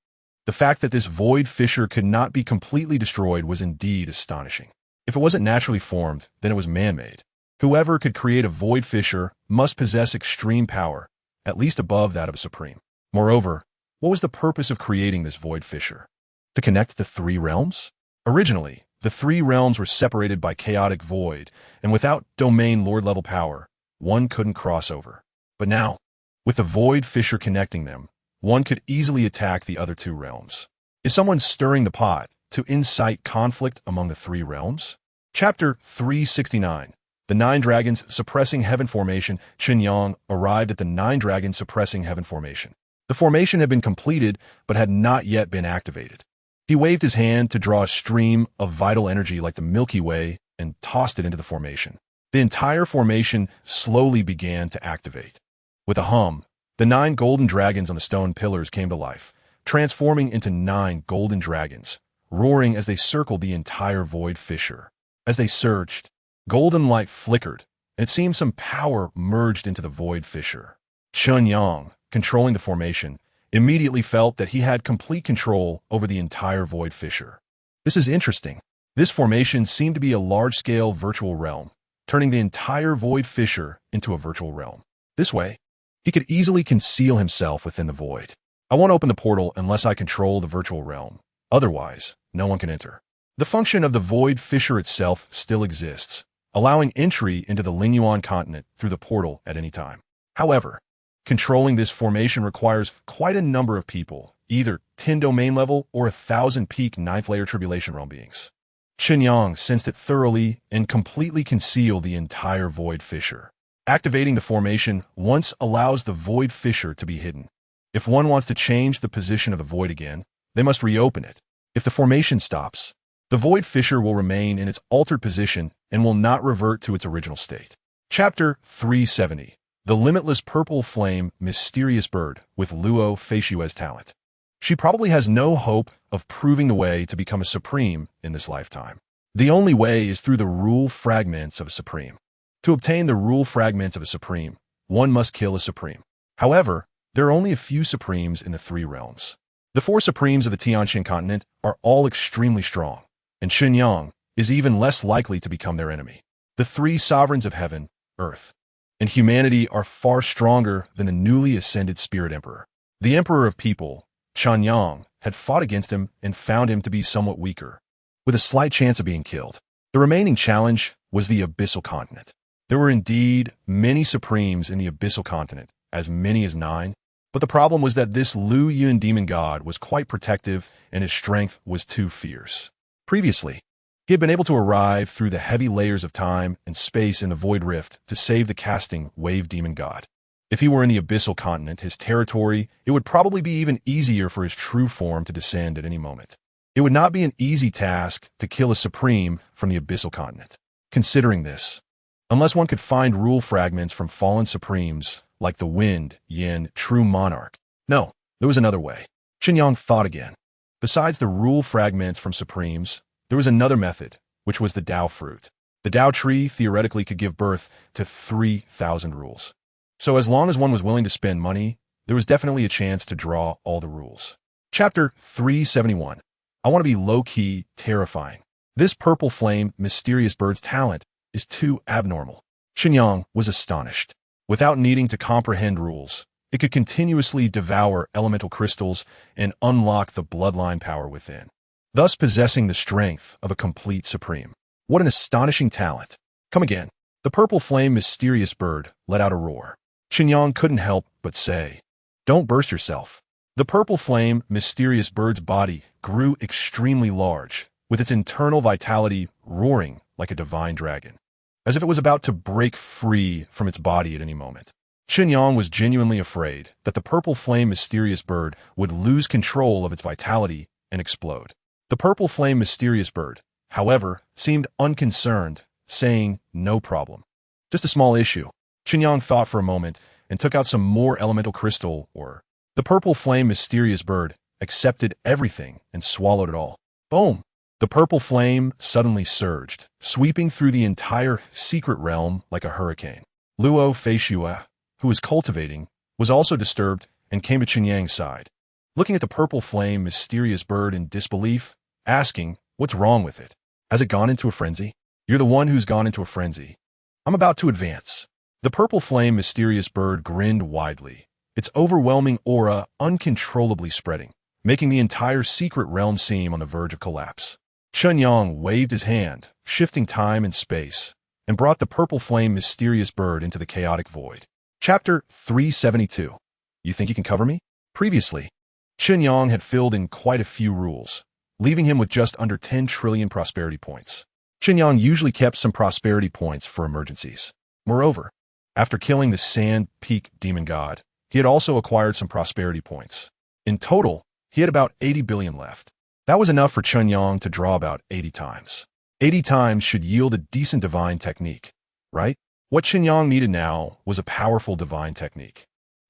the fact that this Void Fissure could not be completely destroyed was indeed astonishing. If it wasn't naturally formed, then it was man-made. Whoever could create a Void Fissure must possess extreme power, at least above that of a Supreme. Moreover, what was the purpose of creating this Void Fissure? To connect the three realms? Originally, the three realms were separated by chaotic void, and without domain lord-level power, one couldn't cross over. But now, with the Void Fissure connecting them, one could easily attack the other two realms. Is someone stirring the pot to incite conflict among the three realms? Chapter 369. The Nine Dragons Suppressing Heaven Formation. Chen Yang arrived at the Nine Dragons Suppressing Heaven Formation. The formation had been completed, but had not yet been activated. He waved his hand to draw a stream of vital energy like the Milky Way and tossed it into the formation. The entire formation slowly began to activate. With a hum, the 9 golden dragons on the stone pillars came to life, transforming into 9 golden dragons, roaring as they circled the entire Void Fissure. As they surged, golden light flickered, and it seemed some power merged into the Void Fissure. Chen Yang, controlling the formation, immediately felt that he had complete control over the entire Void Fissure. This is interesting. This formation seemed to be a large-scale virtual realm, turning the entire Void Fissure into a virtual realm. This way, he could easily conceal himself within the void. I won't open the portal unless I control the virtual realm. Otherwise, no one can enter. The function of the Void Fissure itself still exists, allowing entry into the Lingyuan continent through the portal at any time. However, controlling this formation requires quite a number of people, either 10 domain level or 1,000 peak 9th layer tribulation realm beings. Chen Yang sensed it thoroughly and completely concealed the entire Void Fissure. Activating the formation once allows the Void Fissure to be hidden. If one wants to change the position of the void again, they must reopen it. If the formation stops, the Void Fissure will remain in its altered position and will not revert to its original state. Chapter 370. The Limitless Purple Flame Mysterious Bird with Luo Feishue's talent. She probably has no hope of proving the way to become a Supreme in this lifetime. The only way is through the rule fragments of a Supreme. To obtain the rule fragments of a Supreme, one must kill a Supreme. However, there are only a few Supremes in the 3 realms. The 4 Supremes of the Tianxin continent are all extremely strong, and Chen Yang is even less likely to become their enemy. The 3 sovereigns of heaven, earth, and humanity are far stronger than the newly ascended Spirit Emperor. The Emperor of People, Chen Yang, had fought against him and found him to be somewhat weaker, with a slight chance of being killed. The remaining challenge was the Abyssal Continent. There were indeed many Supremes in the Abyssal Continent, as many as 9, but the problem was that this Lu Yun demon god was quite protective and his strength was too fierce. Previously, he had been able to arrive through the heavy layers of time and space in the Void Rift to save the casting Wave Demon God. If he were in the Abyssal Continent, his territory, it would probably be even easier for his true form to descend at any moment. It would not be an easy task to kill a Supreme from the Abyssal Continent. Considering this, unless one could find rule fragments from fallen Supremes, like the Wind, Yin, True Monarch. No, there was another way. Chen Yang thought again. Besides the rule fragments from Supremes, there was another method, which was the Dao fruit. The Dao tree theoretically could give birth to 3,000 rules. So as long as one was willing to spend money, there was definitely a chance to draw all the rules. Chapter 371. I want to be low-key, terrifying. This purple flame, mysterious bird's talent is too abnormal. Chen Yang was astonished. Without needing to comprehend rules, it could continuously devour elemental crystals and unlock the bloodline power within, thus possessing the strength of a complete supreme. What an astonishing talent. Come again. The purple flame mysterious bird let out a roar. Chen Yang couldn't help but say, "Don't burst yourself." The purple flame mysterious bird's body grew extremely large, with its internal vitality roaring like a divine dragon, as if it was about to break free from its body at any moment. Chen Yang was genuinely afraid that the purple flame mysterious bird would lose control of its vitality and explode. The purple flame mysterious bird, however, seemed unconcerned, saying, "No problem. Just a small issue." Chen Yang thought for a moment and took out some more elemental crystal ore. The purple flame mysterious bird accepted everything and swallowed it all. Boom! The purple flame suddenly surged, sweeping through the entire secret realm like a hurricane. Luo Feishua, who was cultivating, was also disturbed and came to Chen Yang's side, looking at the purple flame mysterious bird in disbelief, asking, "What's wrong with it? Has it gone into a frenzy?" "You're the one who's gone into a frenzy. I'm about to advance." The purple flame mysterious bird grinned widely, its overwhelming aura uncontrollably spreading, making the entire secret realm seem on the verge of collapse. Chen Yang waved his hand, shifting time and space, and brought the purple flame mysterious bird into the chaotic void. Chapter 372. You think you can cover me? Previously, Chen Yang had filled in quite a few rules, leaving him with just under 10 trillion prosperity points. Chen Yang usually kept some prosperity points for emergencies. Moreover, after killing the Sand Peak demon god, he had also acquired some prosperity points. In total, he had about 80 billion left. That was enough for Chen Yang to draw about 80 times. 80 times should yield a decent divine technique, right? What Chen Yang needed now was a powerful divine technique.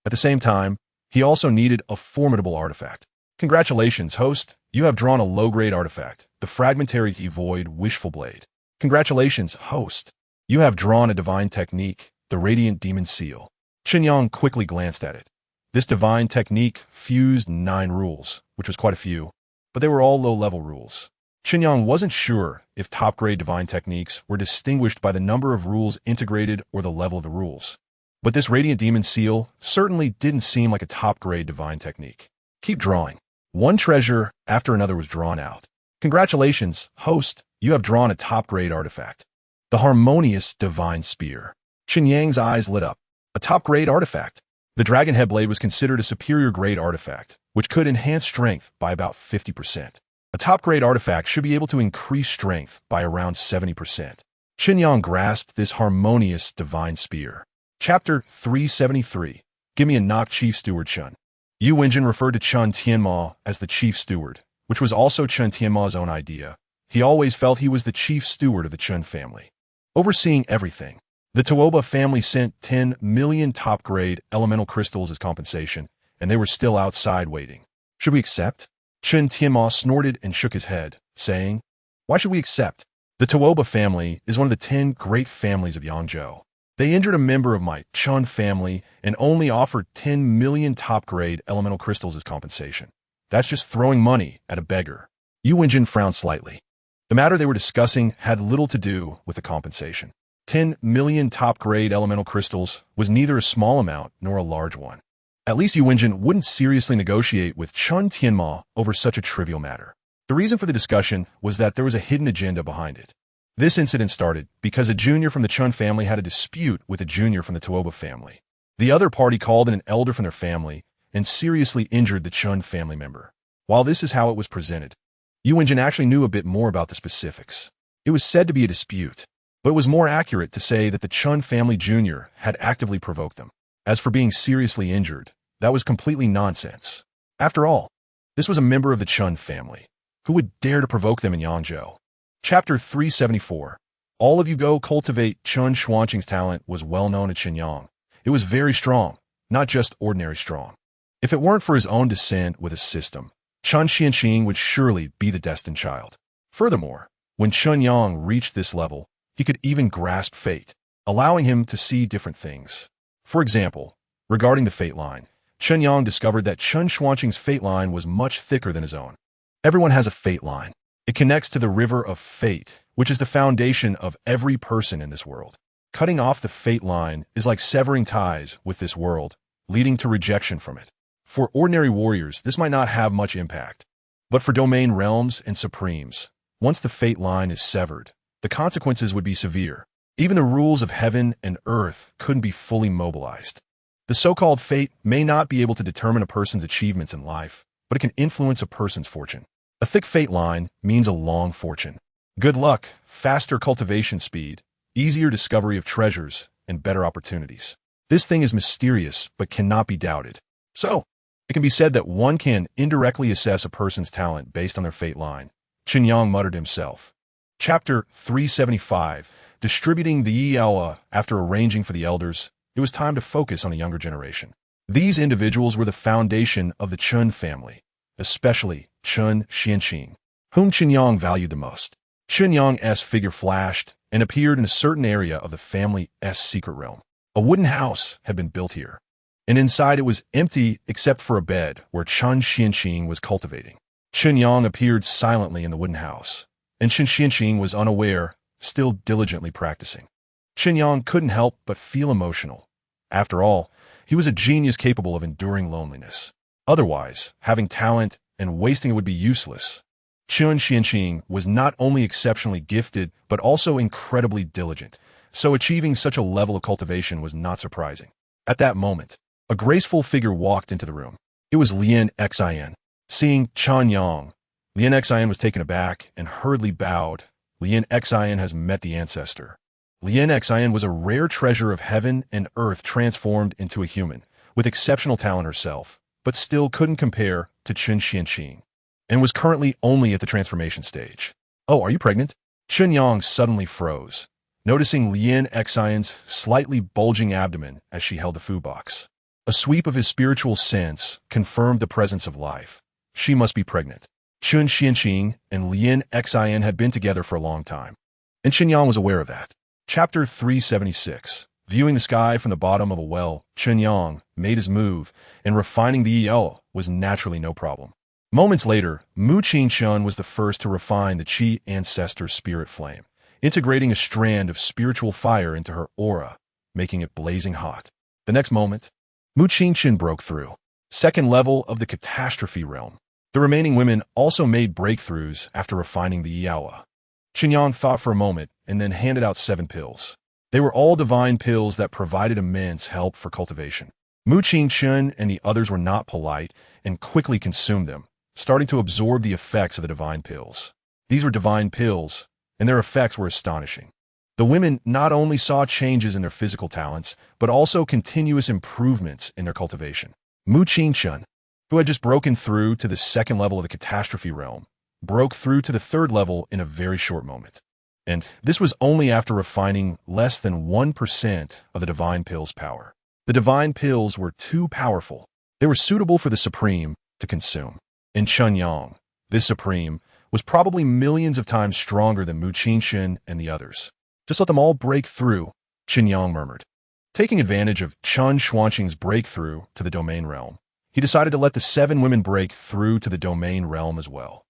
At the same time, he also needed a formidable artifact. Congratulations, host. You have drawn a low-grade artifact, the fragmentary Void Wishful Blade. Congratulations, host. You have drawn a divine technique, the Radiant Demon Seal. Chen Yang quickly glanced at it. This divine technique fused 9 rules, which was quite a few, but they were all low-level rules. Chen Yang wasn't sure if top-grade divine techniques were distinguished by the number of rules integrated or the level of the rules. But this Radiant Demon Seal certainly didn't seem like a top-grade divine technique. Keep drawing. One treasure after another was drawn out. Congratulations, host. You have drawn a top-grade artifact, the Harmonious Divine Spear. Chen Yang's eyes lit up. A top-grade artifact. The Dragon Head Blade was considered a superior grade artifact, which could enhance strength by about 50%. A top-grade artifact should be able to increase strength by around 70%. Chen Yang grasped this Harmonious Divine Spear. Chapter 373. Give me a knock, Chief Steward Chen. Yu Wenjin referred to Chen Tianma as the Chief Steward, which was also Chen Tianma's own idea. He always felt he was the Chief Steward of the Chen family, overseeing everything. The Tuoba family sent 10 million top-grade elemental crystals as compensation, and they were still outside waiting. Should we accept? Chen Tianma snorted and shook his head, saying, "Why should we accept? The Tuoba family is one of the 10 great families of Yangzhou. They injured a member of my Chen family and only offered 10 million top-grade elemental crystals as compensation. That's just throwing money at a beggar." Yu Wenjin frowned slightly. The matter they were discussing had little to do with the compensation. 10 million top-grade elemental crystals was neither a small amount nor a large one. At least Yu Wenjin wouldn't seriously negotiate with Chen Tianma over such a trivial matter. The reason for the discussion was that there was a hidden agenda behind it. This incident started because a junior from the Chen family had a dispute with a junior from the Tuoba family. The other party called in an elder from their family and seriously injured the Chen family member. While this is how it was presented, Yu Wenjin actually knew a bit more about the specifics. It was said to be a dispute, but it was more accurate to say that the Chen family junior had actively provoked them. As for being seriously injured, that was completely nonsense. After all, this was a member of the Chen family. Who would dare to provoke them in Yangzhou? Chapter 374. All of you go cultivate. Chen Xuanqing's talent was well known at Chen Yang. It was very strong, not just ordinary strong. If it weren't for his own descent with a system, Chen Xuanqing would surely be the destined child. Furthermore, when Chen Yang reached this level, he could even grasp fate, allowing him to see different things. For example, regarding the fate line, Chen Yang discovered that Chen Xuanqing's fate line was much thicker than his own. Everyone has a fate line. It connects to the river of fate, which is the foundation of every person in this world. Cutting off the fate line is like severing ties with this world, leading to rejection from it. For ordinary warriors, this might not have much impact. But for domain realms and supremes, once the fate line is severed, the consequences would be severe. Even the rules of heaven and earth couldn't be fully mobilized. The so-called fate may not be able to determine a person's achievements in life, but it can influence a person's fortune. A thick fate line means a long fortune. Good luck, faster cultivation speed, easier discovery of treasures, and better opportunities. This thing is mysterious, but cannot be doubted. So, it can be said that one can indirectly assess a person's talent based on their fate line. Chen Yang muttered himself. Chapter 375. Distributing the Yiaoa. After arranging for the elders, it was time to focus on the younger generation. These individuals were the foundation of the Chen family, especially Chen Xianqing, whom Chen Yang valued the most. Chen Yang's figure flashed and appeared in a certain area of the family's secret realm. A wooden house had been built here, and inside it was empty except for a bed where Chen Xianqing was cultivating. Chen Yang appeared silently in the wooden house, and Chen Xianqing was unaware, still diligently practicing. Chen Yang couldn't help but feel emotional. After all, he was a genius capable of enduring loneliness. Otherwise, having talent and wasting it would be useless. Chen Xianqing was not only exceptionally gifted, but also incredibly diligent, so achieving such a level of cultivation was not surprising. At that moment, a graceful figure walked into the room. It was Lien Xian. Seeing Chen Yang, Lien Xian was taken aback and hurriedly bowed. Lien Xian has met the ancestor. Lien Xian was a rare treasure of heaven and earth transformed into a human, with exceptional talent herself, but still couldn't compare to Chen Xianqing, and was currently only at the transformation stage. Oh, are you pregnant? Chen Yang suddenly froze, noticing Lien Xian's slightly bulging abdomen as she held the food box. A sweep of his spiritual sense confirmed the presence of life. She must be pregnant. Chen Xianqing and Lien Xian had been together for a long time, and Chen Yang was aware of that. Chapter 376. Viewing the sky from the bottom of a well, Chen Yang made his move, and refining the Yiao was naturally no problem. Moments later, Mu Qingchen was the first to refine the Qi ancestor spirit flame, integrating a strand of spiritual fire into her aura, making it blazing hot. The next moment, Mu Qingchen broke through. Second level of the catastrophe realm. The remaining women also made breakthroughs after refining the Yiao. Chen Yang thought for a moment and then handed out 7 pills. They were all divine pills that provided immense help for cultivation. Mu Qingchen and the others were not polite and quickly consumed them, starting to absorb the effects of the divine pills. These were divine pills, and their effects were astonishing. The women not only saw changes in their physical talents, but also continuous improvements in their cultivation. Mu Qingchen, who had just broken through to the second level of the catastrophe realm, broke through to the third level in a very short moment. And this was only after refining less than 1% of the divine pill's power. The divine pills were too powerful. They were suitable for the Supreme to consume. And Chen Yang, this Supreme, was probably millions of times stronger than Mu Qingchen and the others. Just let them all break through, Chen Yang murmured. Taking advantage of Chen Xuanqing's breakthrough to the domain realm, he decided to let the 7 women break through to the domain realm as well.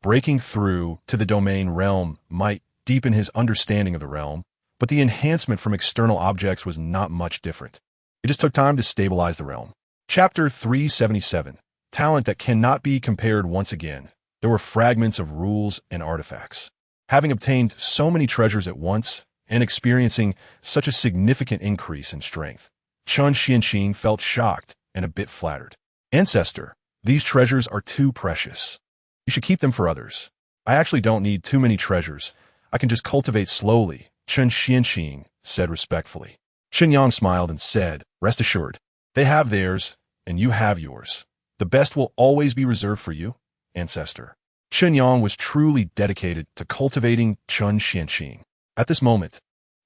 Breaking through to the domain realm might deepen his understanding of the realm, but the enhancement from external objects was not much different. It just took time to stabilize the realm. Chapter 377. Talent that cannot be compared once again. There were fragments of rules and artifacts. Having obtained so many treasures at once and experiencing such a significant increase in strength, Chen Xianqing felt shocked and a bit flattered. Ancestor, these treasures are too precious. You should keep them for others. I actually don't need too many treasures. I can just cultivate slowly, Chen Xianqing said respectfully. Chen Yang smiled and said, rest assured, they have theirs, and you have yours. The best will always be reserved for you, ancestor. Chen Yang was truly dedicated to cultivating Chen Xianqing. At this moment,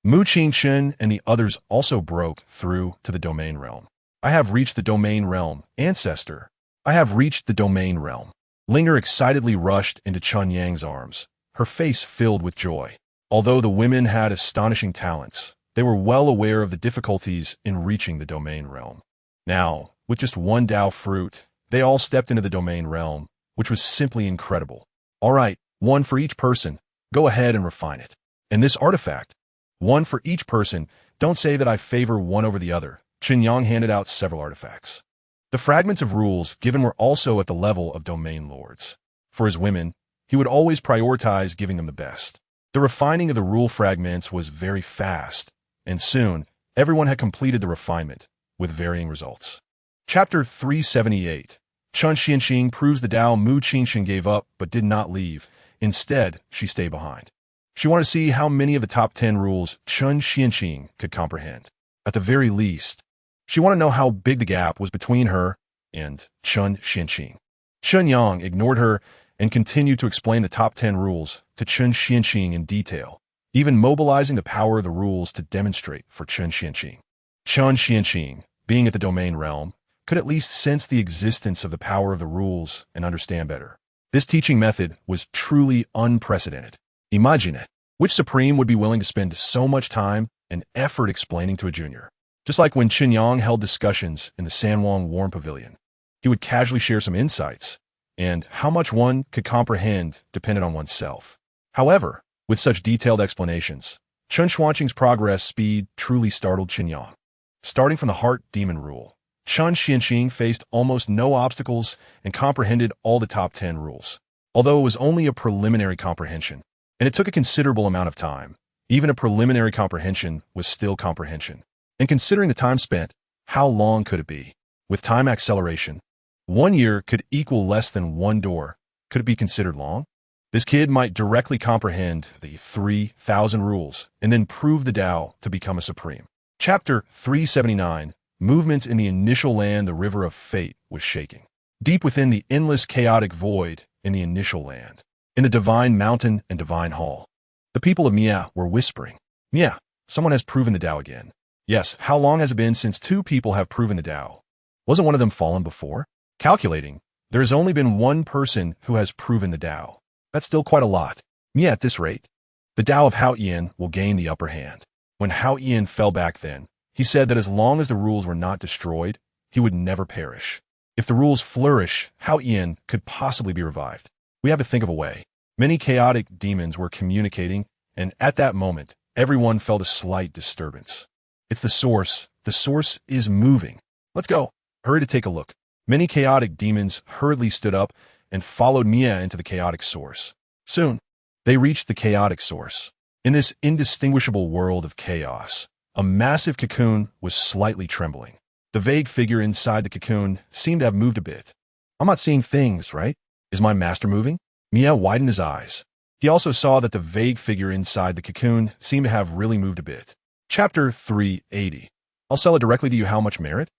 Mu Qingchen and the others also broke through to the domain realm. I have reached the domain realm, ancestor. I have reached the domain realm. Linger excitedly rushed into Chen Yang's arms, her face filled with joy. Although the women had astonishing talents, they were well aware of the difficulties in reaching the domain realm. Now, with just one Dao fruit, they all stepped into the domain realm, which was simply incredible. All right, one for each person. Go ahead and refine it. And this artifact, One for each person. Don't say that I favor one over the other. Chen Yang handed out several artifacts. The fragments of rules given were also at the level of domain lords. For his women, he would always prioritize giving them the best. The refining of the rule fragments was very fast, and soon, everyone had completed the refinement, with varying results. Chapter 378. Chen Xianxing proves the Dao. Mu Qingxin gave up, but did not leave. Instead, she stayed behind. She wanted to see how many of the top 10 rules Chen Xianxing could comprehend. At the very least, she wanted to know how big the gap was between her and Chen Xianxing. Chen Yang ignored her and continued to explain the top 10 rules to Chen Xianxing in detail, even mobilizing the power of the rules to demonstrate for Chen Xianxing. Chen Xianxing, being at the domain realm, could at least sense the existence of the power of the rules and understand better. This teaching method was truly unprecedented. Imagine it. Which Supreme would be willing to spend so much time and effort explaining to a junior? Just like when Chen Yang held discussions in the Sanwang Warm Pavilion, he would casually share some insights, and how much one could comprehend depended on oneself. However, with such detailed explanations, Chen Xuanqing's progress speed truly startled Chen Yang. Starting from the Heart Demon Rule, Chen Xianxing faced almost no obstacles and comprehended all the top 10 rules. Although it was only a preliminary comprehension, and it took a considerable amount of time, even a preliminary comprehension was still comprehension. And considering the time spent, how long could it be? With time acceleration, 1 year could equal less than one door. Could it be considered long? This kid might directly comprehend the 3,000 rules and then prove the Tao to become a supreme. Chapter 379. Movements in the initial land. The river of fate was shaking. Deep within the endless chaotic void in the initial land, in the divine mountain and divine hall, the people of Mia were whispering, "Mia, someone has proven the Tao again." Yes, how long has it been since two people have proven the Tao? Wasn't one of them fallen before? Calculating, there has only been one person who has proven the Tao. That's still quite a lot. Mia, at this rate, the Tao of Hao Yin will gain the upper hand. When Hao Yin fell back then, he said that as long as the rules were not destroyed, he would never perish. If the rules flourish, Hao Yin could possibly be revived. We have to think of a way. Many chaotic demons were communicating, and at that moment, everyone felt a slight disturbance. It's the source. The source is moving. Let's go. Hurry to take a look. Many chaotic demons hurriedly stood up and followed Mia into the chaotic source. Soon, they reached the chaotic source. In this indistinguishable world of chaos, a massive cocoon was slightly trembling. The vague figure inside the cocoon seemed to have moved a bit. I'm not seeing things, right? Is my master moving? Mia widened his eyes. He also saw that the vague figure inside the cocoon seemed to have really moved a bit. Chapter 380. I'll sell it directly to you. How much merit?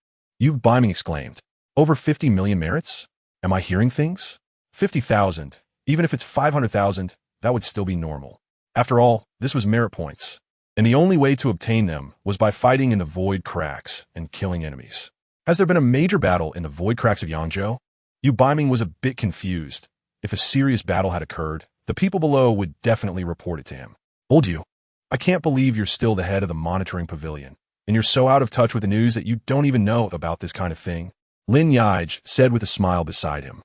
Yu Baiming exclaimed. Over 50 million merits? Am I hearing things? 50,000. Even if it's 500,000, that would still be normal. After all, this was merit points, and the only way to obtain them was by fighting in the void cracks and killing enemies. Has there been a major battle in the void cracks of Yangzhou? Yu Baiming was a bit confused. If a serious battle had occurred, the people below would definitely report it to him. Old Yu, I can't believe you're still the head of the monitoring pavilion, and you're so out of touch with the news that you don't even know about this kind of thing. Lin Yaij said with a smile beside him.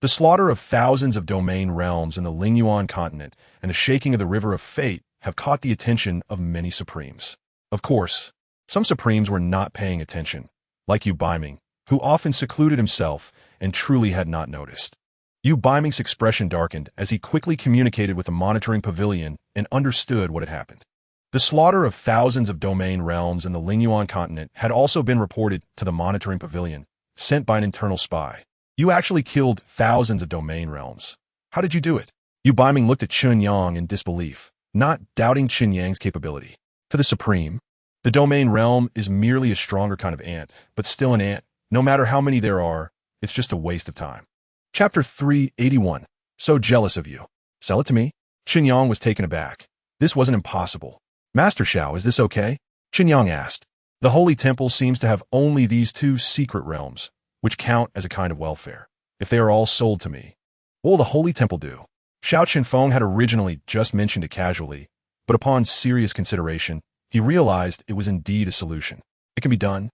The slaughter of thousands of domain realms in the Lingyuan continent and the shaking of the river of fate have caught the attention of many supremes. Of course, some supremes were not paying attention, like Yu Baiming, who often secluded himself and truly had not noticed. Yu Baiming's expression darkened as he quickly communicated with the monitoring pavilion and understood what had happened. The slaughter of thousands of domain realms in the Lingyuan continent had also been reported to the monitoring pavilion, sent by an internal spy. You actually killed thousands of domain realms. How did you do it? Yu Baiming looked at Chen Yang in disbelief, not doubting Chen Yang's capability. To the Supreme, the domain realm is merely a stronger kind of ant, but still an ant. No matter how many there are, it's just a waste of time. Chapter 381. So jealous of you. Sell it to me? Chen Yang was taken aback. This wasn't impossible. Master Xiao, is this okay? Chen Yang asked. The Holy Temple seems to have only these two secret realms, which count as a kind of welfare. If they are all sold to me, what will the Holy Temple do? Xiao Qinfeng had originally just mentioned it casually, but upon serious consideration, he realized it was indeed a solution. It can be done,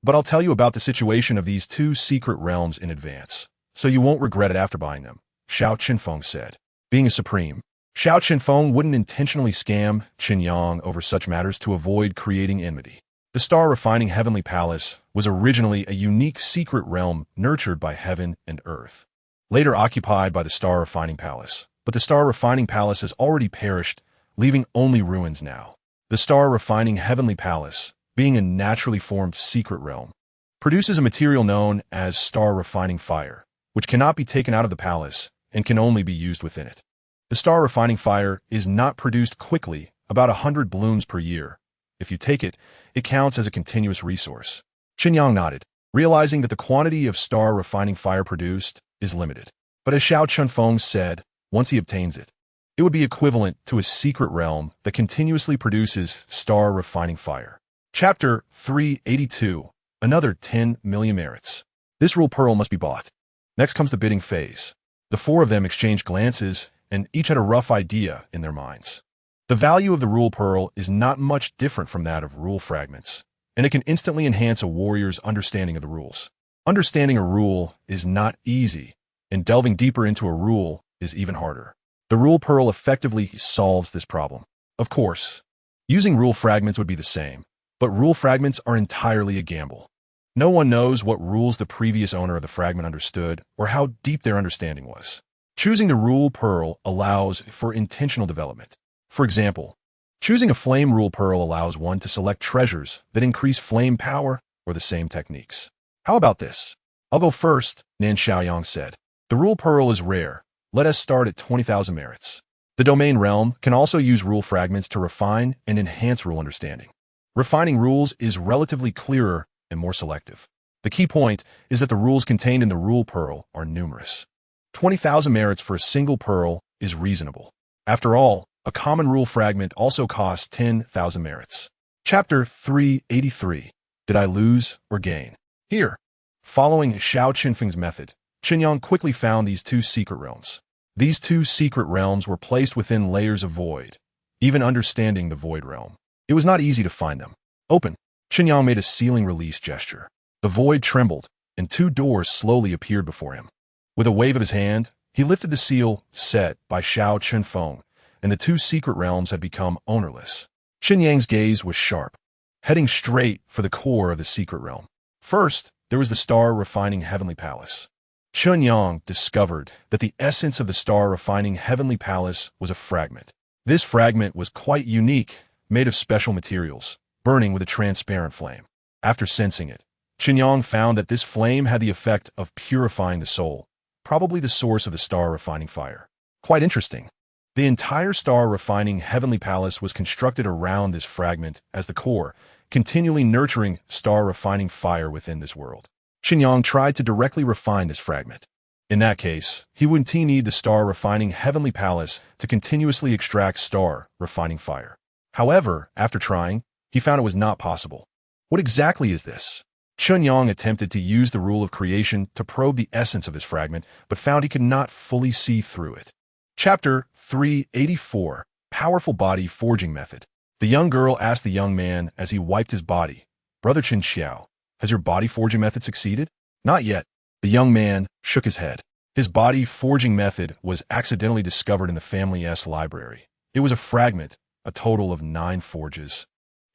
but I'll tell you about the situation of these two secret realms in advance, so you won't regret it after buying them, Xiao Qinfeng said. Being a supreme, Xiao Qinfeng wouldn't intentionally scam Chen Yang over such matters to avoid creating enmity. The star-refining heavenly palace was originally a unique secret realm nurtured by heaven and earth, later occupied by the star-refining palace. But the star-refining palace has already perished, leaving only ruins now. The star-refining heavenly palace, being a naturally formed secret realm, produces a material known as star-refining fire, which cannot be taken out of the palace and can only be used within it. The star-refining fire is not produced quickly, about 100 blooms per year. If you take it, it counts as a continuous resource. Chen Yang nodded, realizing that the quantity of star-refining fire produced is limited. But as Xiao Qinfeng said, once he obtains it, it would be equivalent to a secret realm that continuously produces star-refining fire. Chapter 382. Another 10 million merits. This rule pearl must be bought. Next comes the bidding phase. The four of them exchanged glances, and each had a rough idea in their minds. The value of the rule pearl is not much different from that of rule fragments, and it can instantly enhance a warrior's understanding of the rules. Understanding a rule is not easy, and delving deeper into a rule is even harder. The rule pearl effectively solves this problem. Of course, using rule fragments would be the same, but rule fragments are entirely a gamble. No one knows what rules the previous owner of the fragment understood or how deep their understanding was. Choosing the rule pearl allows for intentional development. For example, choosing a flame rule pearl allows one to select treasures that increase flame power or the same techniques. How about this? I'll go first, Nan Xiaoyang said. The rule pearl is rare. Let us start at 20,000 merits. The domain realm can also use rule fragments to refine and enhance rule understanding. Refining rules is relatively clearer and more selective. The key point is that the rules contained in the rule pearl are numerous. 20,000 merits for a single pearl is reasonable. After all, a common rule fragment also costs 10,000 merits. Chapter 383. Did I lose or gain? Here, following Xiao Qinfeng's method, Chen Yang quickly found these two secret realms. These two secret realms were placed within layers of void, even understanding the void realm. It was not easy to find them. Open. Chen Yang made a sealing release gesture. The void trembled, and two doors slowly appeared before him. With a wave of his hand, he lifted the seal set by Xiao Qinfeng, and the two secret realms had become ownerless. Chen Yang's gaze was sharp, heading straight for the core of the secret realm. First, there was the star-refining heavenly palace. Chen Yang discovered that the essence of the star-refining heavenly palace was a fragment. This fragment was quite unique, made of special materials, burning with a transparent flame. After sensing it, Chen Yang found that this flame had the effect of purifying the soul, probably the source of the star-refining fire. Quite interesting. The entire star-refining heavenly palace was constructed around this fragment as the core, continually nurturing star-refining fire within this world. Chen Yang tried to directly refine this fragment. In that case, he would need the star-refining heavenly palace to continuously extract star-refining fire. However, after trying, he found it was not possible. What exactly is this? Chen Yang attempted to use the rule of creation to probe the essence of this fragment, but found he could not fully see through it. Chapter 384. Powerful Body Forging Method. The young girl asked the young man as he wiped his body, Brother Chen Xiao, has your body forging method succeeded? Not yet. The young man shook his head. His body forging method was accidentally discovered in the family's library. It was a fragment, a total of 9 forges.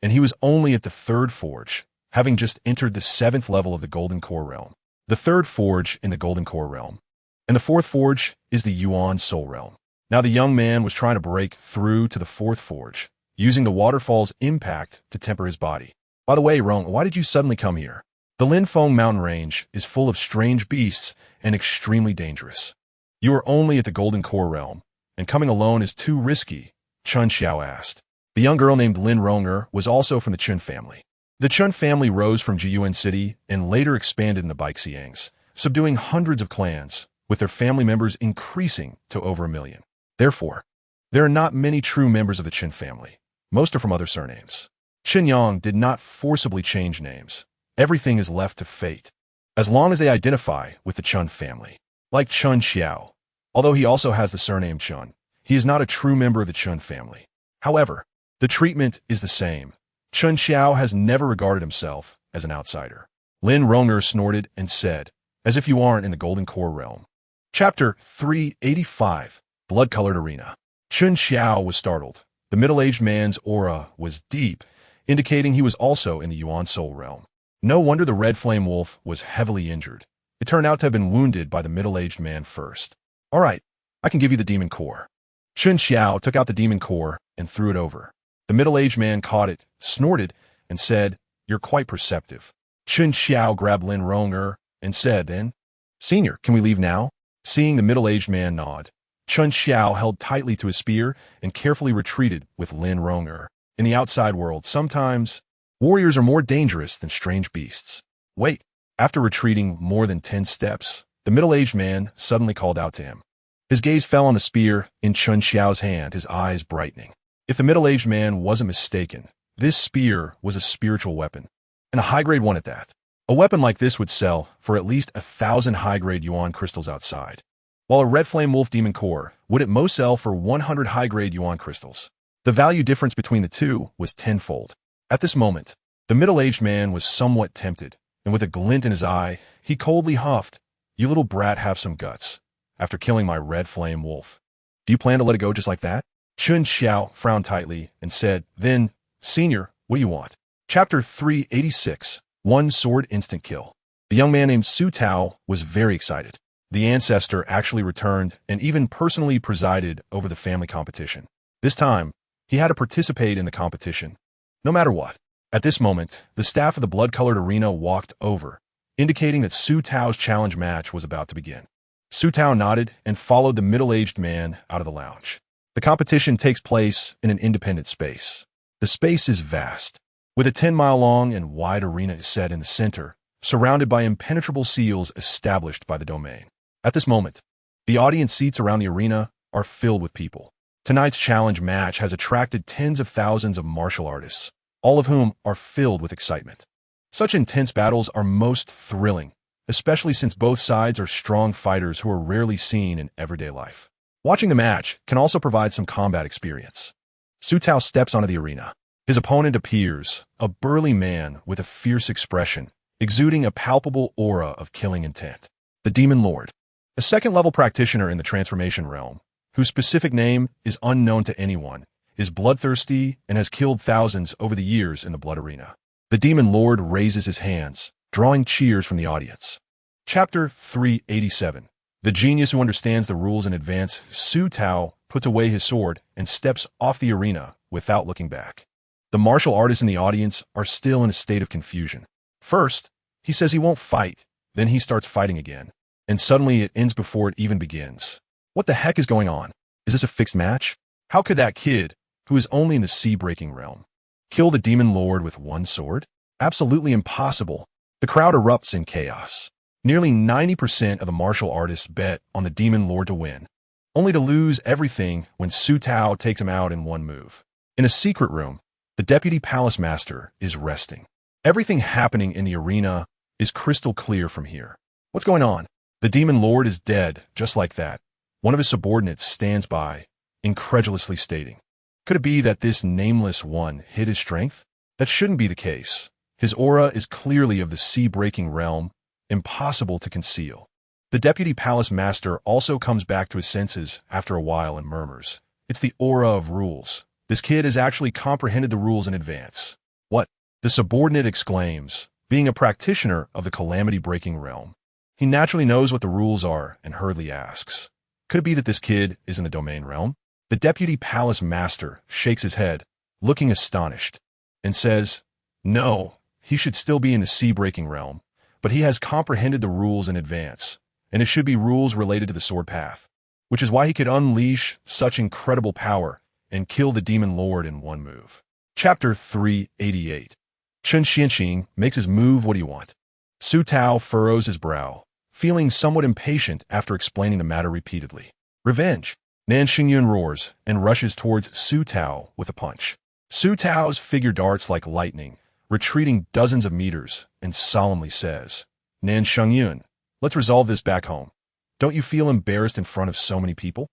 And he was only at the 3rd forge, having just entered the 7th level of the Golden Core Realm. The 3rd forge in the Golden Core Realm. And the 4th forge is the Yuan Soul Realm. Now the young man was trying to break through to the 4th forge, using the waterfall's impact to temper his body. By the way, Rong, why did you suddenly come here? The Linfeng mountain range is full of strange beasts and extremely dangerous. You are only at the Golden Core Realm, and coming alone is too risky, Chen Xiao asked. The young girl named Lin Ronger was also from the Chen family. The Chen family rose from Jiyuan City and later expanded in the Baixiangs, subduing hundreds of clans, with their family members increasing to over 1 million. Therefore, there are not many true members of the Chen family. Most are from other surnames. Chen Yang did not forcibly change names. Everything is left to fate, as long as they identify with the Chen family. Like Chen Xiao, although he also has the surname Chen, he is not a true member of the Chen family. However, the treatment is the same. Chen Xiao has never regarded himself as an outsider. Lin Ronger snorted and said, as if you aren't in the Golden Core Realm. Chapter 385. Blood-Colored Arena. Chen Xiao was startled. The middle-aged man's aura was deep, indicating he was also in the Yuan soul realm. No wonder the red flame wolf was heavily injured. It turned out to have been wounded by the middle-aged man first. All right, I can give you the demon core. Chen Xiao took out the demon core and threw it over. The middle-aged man caught it, snorted, and said, "You're quite perceptive." Chen Xiao grabbed Lin Rong'er and said then, "Senior, can we leave now?" Seeing the middle-aged man nod, Chen Xiao held tightly to his spear and carefully retreated with Lin Rong'er. In the outside world, sometimes warriors are more dangerous than strange beasts. Wait. After retreating more than 10 steps, the middle-aged man suddenly called out to him. His gaze fell on the spear in Chen Xiao's hand, his eyes brightening. If the middle-aged man wasn't mistaken, this spear was a spiritual weapon, and a high-grade one at that. A weapon like this would sell for at least 1,000 high-grade yuan crystals outside, while a red flame wolf demon core would at most sell for 100 high-grade yuan crystals. The value difference between the two was tenfold. At this moment, the middle-aged man was somewhat tempted, and with a glint in his eye, he coldly huffed, "You little brat, have some guts. After killing my red flame wolf, do you plan to let it go just like that?" Chen Xiao frowned tightly and said, "Then, Senior, what do you want?" Chapter 386, One Sword Instant Kill. The young man named Su Tao was very excited. The ancestor actually returned and even personally presided over the family competition. This time, he had to participate in the competition, no matter what. At this moment, the staff of the blood-colored arena walked over, indicating that Su Tao's challenge match was about to begin. Su Tao nodded and followed the middle-aged man out of the lounge. The competition takes place in an independent space. The space is vast, with a 10-mile-long and wide arena set in the center, surrounded by impenetrable seals established by the domain. At this moment, the audience seats around the arena are filled with people. Tonight's challenge match has attracted tens of thousands of martial artists, all of whom are filled with excitement. Such intense battles are most thrilling, especially since both sides are strong fighters who are rarely seen in everyday life. Watching the match can also provide some combat experience. Su Tao steps onto the arena. His opponent appears, a burly man with a fierce expression, exuding a palpable aura of killing intent. The Demon Lord, a second-level practitioner in the transformation realm, whose specific name is unknown to anyone, is bloodthirsty and has killed thousands over the years in the blood arena. The Demon Lord raises his hands, drawing cheers from the audience. Chapter 387. The genius who understands the rules in advance, Su Tao puts away his sword and steps off the arena without looking back. The martial artists in the audience are still in a state of confusion. First, he says he won't fight, then he starts fighting again, and suddenly it ends before it even begins. What the heck is going on? Is this a fixed match? How could that kid, who is only in the sea-breaking realm, kill the Demon Lord with one sword? Absolutely impossible. The crowd erupts in chaos. Nearly 90% of the martial artists bet on the Demon Lord to win, only to lose everything when Su Tao takes him out in one move. In a secret room, the Deputy Palace Master is resting. Everything happening in the arena is crystal clear from here. What's going on? The Demon Lord is dead, just like that. One of his subordinates stands by, incredulously stating, "Could it be that this nameless one hid his strength? That shouldn't be the case. His aura is clearly of the sea-breaking realm, impossible to conceal." The Deputy Palace Master also comes back to his senses after a while and murmurs, "It's the aura of rules. This kid has actually comprehended the rules in advance." "What?" the subordinate exclaims. Being a practitioner of the calamity-breaking realm, he naturally knows what the rules are and hurriedly asks, "Could it be that this kid is in the domain realm?" The Deputy Palace Master shakes his head, looking astonished, and says, "No, he should still be in the sea-breaking realm, but he has comprehended the rules in advance, and it should be rules related to the sword path, which is why he could unleash such incredible power and kill the Demon Lord in one move." Chapter 388. Chen Xianxing makes his move. What do you want? Su Tao furrows his brow, feeling somewhat impatient after explaining the matter repeatedly. Revenge. Nan Xingyun roars and rushes towards Su Tao with a punch. Su Tao's figure darts like lightning, retreating dozens of meters, and solemnly says, "Nan Xingyun, let's resolve this back home. Don't you feel embarrassed in front of so many people?"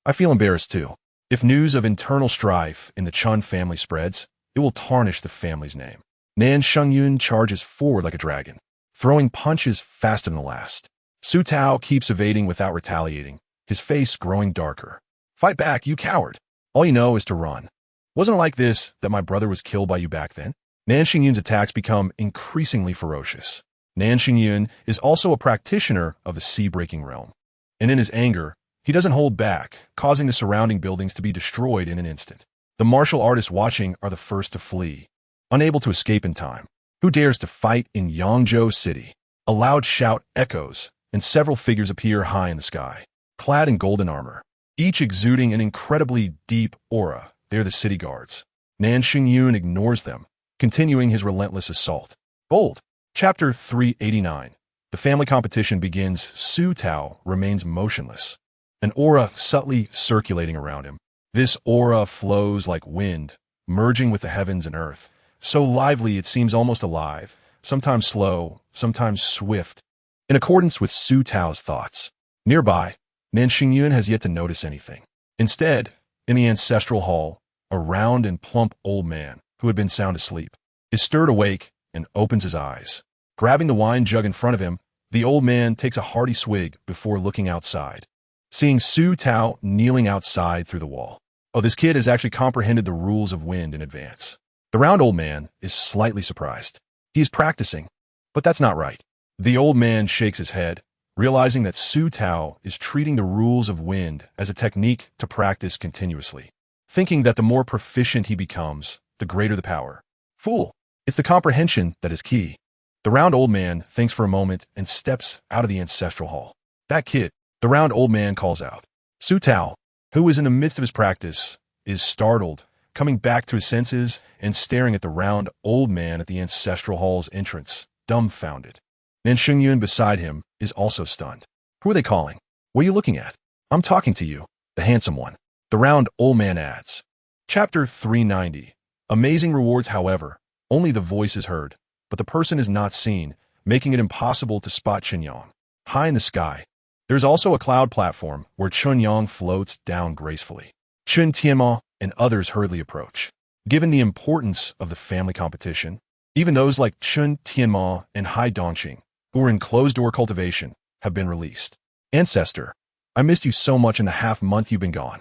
"I feel embarrassed too. If news of internal strife in the Chen family spreads, it will tarnish the family's name." Nan Xingyun charges forward like a dragon, throwing punches faster than the last. Su Tao keeps evading without retaliating, his face growing darker. "Fight back, you coward!" All you know is to run. Wasn't it like this that my brother was killed by you back then? Nan Xingyun's attacks become increasingly ferocious. Nan Xingyun is also a practitioner of the sea-breaking realm. And in his anger, he doesn't hold back, causing the surrounding buildings to be destroyed in an instant. The martial artists watching are the first to flee, unable to escape in time. Who dares to fight in Yangzhou City? A loud shout echoes, and several figures appear high in the sky, clad in golden armor, each exuding an incredibly deep aura. They're the city guards. Nan Xingyun ignores them, continuing his relentless assault. Bold. Chapter 389. The family competition begins. Su Tao remains motionless, an aura subtly circulating around him. This aura flows like wind, merging with the heavens and earth, so lively it seems almost alive, sometimes slow, sometimes swift, in accordance with Su Tao's thoughts. Nearby, Nan Xingyun has yet to notice anything. Instead, in the ancestral hall, a round and plump old man, who had been sound asleep, is stirred awake and opens his eyes. Grabbing the wine jug in front of him, the old man takes a hearty swig before looking outside, seeing Su Tao kneeling outside through the wall. Oh, this kid has actually comprehended the rules of wind in advance. The round old man is slightly surprised. He is practicing, but that's not right. The old man shakes his head, realizing that Su Tao is treating the rules of wind as a technique to practice continuously, thinking that the more proficient he becomes, the greater the power. Fool! It's the comprehension that is key. The round old man thinks for a moment and steps out of the ancestral hall. That kid, the round old man calls out. Su Tao, who is in the midst of his practice, is startled, coming back to his senses and staring at the round old man at the ancestral hall's entrance, dumbfounded. Nan Xingyun beside him is also stunned. Who are they calling? What are you looking at? I'm talking to you, the handsome one. The round old man adds. Chapter 390. Amazing rewards, however, only the voice is heard, but the person is not seen, making it impossible to spot Chen Yang. High in the sky, there's also a cloud platform where Chen Yang floats down gracefully. Chen Tianma and others hurriedly approach. Given the importance of the family competition, even those like Chen Tianma and Hai Dongqing, who were in closed-door cultivation, have been released. Ancestor, I missed you so much in the half-month you've been gone.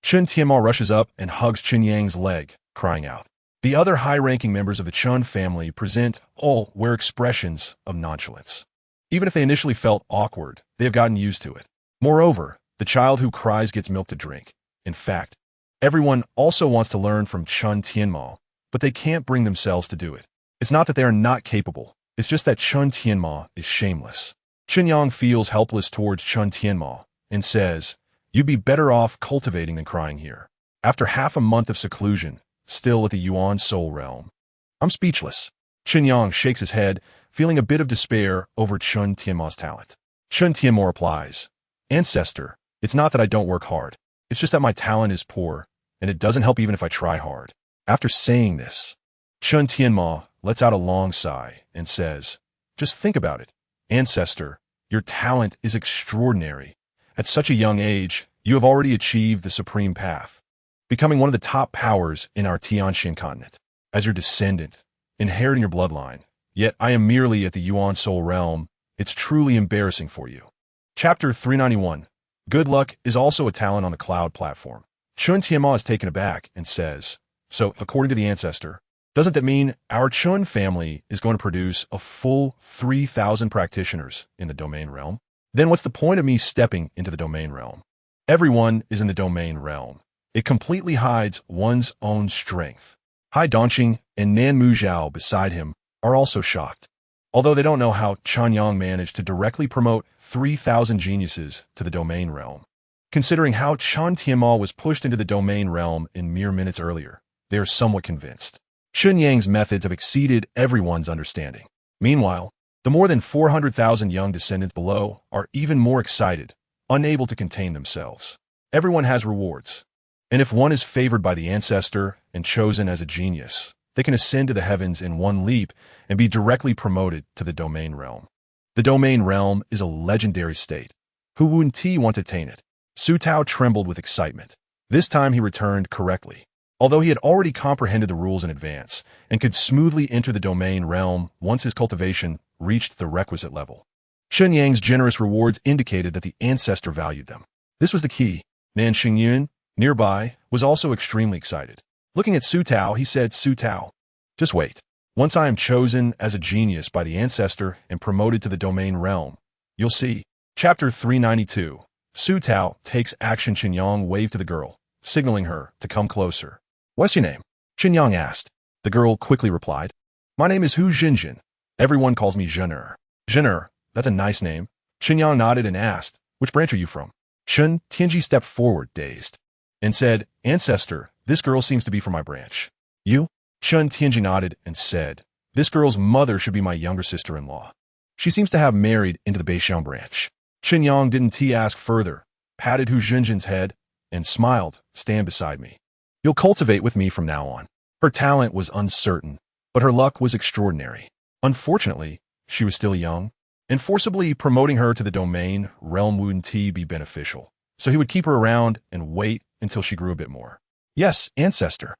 Chen Tianma rushes up and hugs Chen Yang's leg, crying out. The other high-ranking members of the Chen family wear expressions of nonchalance. Even if they initially felt awkward, they have gotten used to it. Moreover, the child who cries gets milk to drink. In fact, everyone also wants to learn from Chen Tianma, but they can't bring themselves to do it. It's not that they are not capable, it's just that Chen Tianma is shameless. Chen Yang feels helpless towards Chen Tianma and says, "You'd be better off cultivating than crying here." After half a month of seclusion, still at the Yuan Soul realm. I'm speechless. Chen Yang shakes his head, feeling a bit of despair over Chen Tianma's talent. Chen Tianma replies, Ancestor, it's not that I don't work hard. It's just that my talent is poor, and it doesn't help even if I try hard. After saying this, Chen Tianma lets out a long sigh and says, just think about it. Ancestor, your talent is extraordinary. At such a young age, you have already achieved the supreme path, becoming one of the top powers in our Tianxian continent. As your descendant, inheriting your bloodline, yet I am merely at the Yuan Soul realm. It's truly embarrassing for you. Chapter 391. Good luck is also a talent on the cloud platform. Chen Tianma is taken aback and says, so according to the ancestor, doesn't that mean our Chen family is going to produce a full 3,000 practitioners in the domain realm? Then what's the point of me stepping into the domain realm? Everyone is in the domain realm. It completely hides one's own strength. Hai Dongqing and Nan Muzhao beside him are also shocked, although they don't know how Chen Yang managed to directly promote 3,000 geniuses to the domain realm. Considering how Chen Tianma was pushed into the domain realm in mere minutes earlier, they are somewhat convinced. Chen Yang's methods have exceeded everyone's understanding. Meanwhile, the more than 400,000 young descendants below are even more excited, unable to contain themselves. Everyone has rewards, and if one is favored by the ancestor and chosen as a genius, they can ascend to the heavens in one leap and be directly promoted to the domain realm. The domain realm is a legendary state. Hu Wunti want to attain it. Su Tao trembled with excitement. This time he returned correctly, although he had already comprehended the rules in advance and could smoothly enter the domain realm once his cultivation reached the requisite level. Chen Yang's generous rewards indicated that the ancestor valued them. This was the key. Nan Xingyun, nearby, was also extremely excited. Looking at Su Tao, he said, Su Tao, just wait. Once I am chosen as a genius by the ancestor and promoted to the domain realm, you'll see. Chapter 392. Su Tao takes action. Chen Yang waved to the girl, signaling her to come closer. What's your name? Chen Yang asked. The girl quickly replied, My name is Hu Jinjin. Everyone calls me Zhener. Zhener, that's a nice name. Chen Yang nodded and asked, Which branch are you from? Chen Tianji stepped forward, dazed, and said, Ancestor, this girl seems to be from my branch. You? Chen Tianji nodded and said, This girl's mother should be my younger sister-in-law. She seems to have married into the Beixiang branch. Chen Yang didn't ask further, patted Hu Jinjin's head, and smiled, Stand beside me. You'll cultivate with me from now on. Her talent was uncertain, but her luck was extraordinary. Unfortunately, she was still young, and forcibly promoting her to the domain realm wouldn't be beneficial, so he would keep her around and wait until she grew a bit more. Yes, ancestor.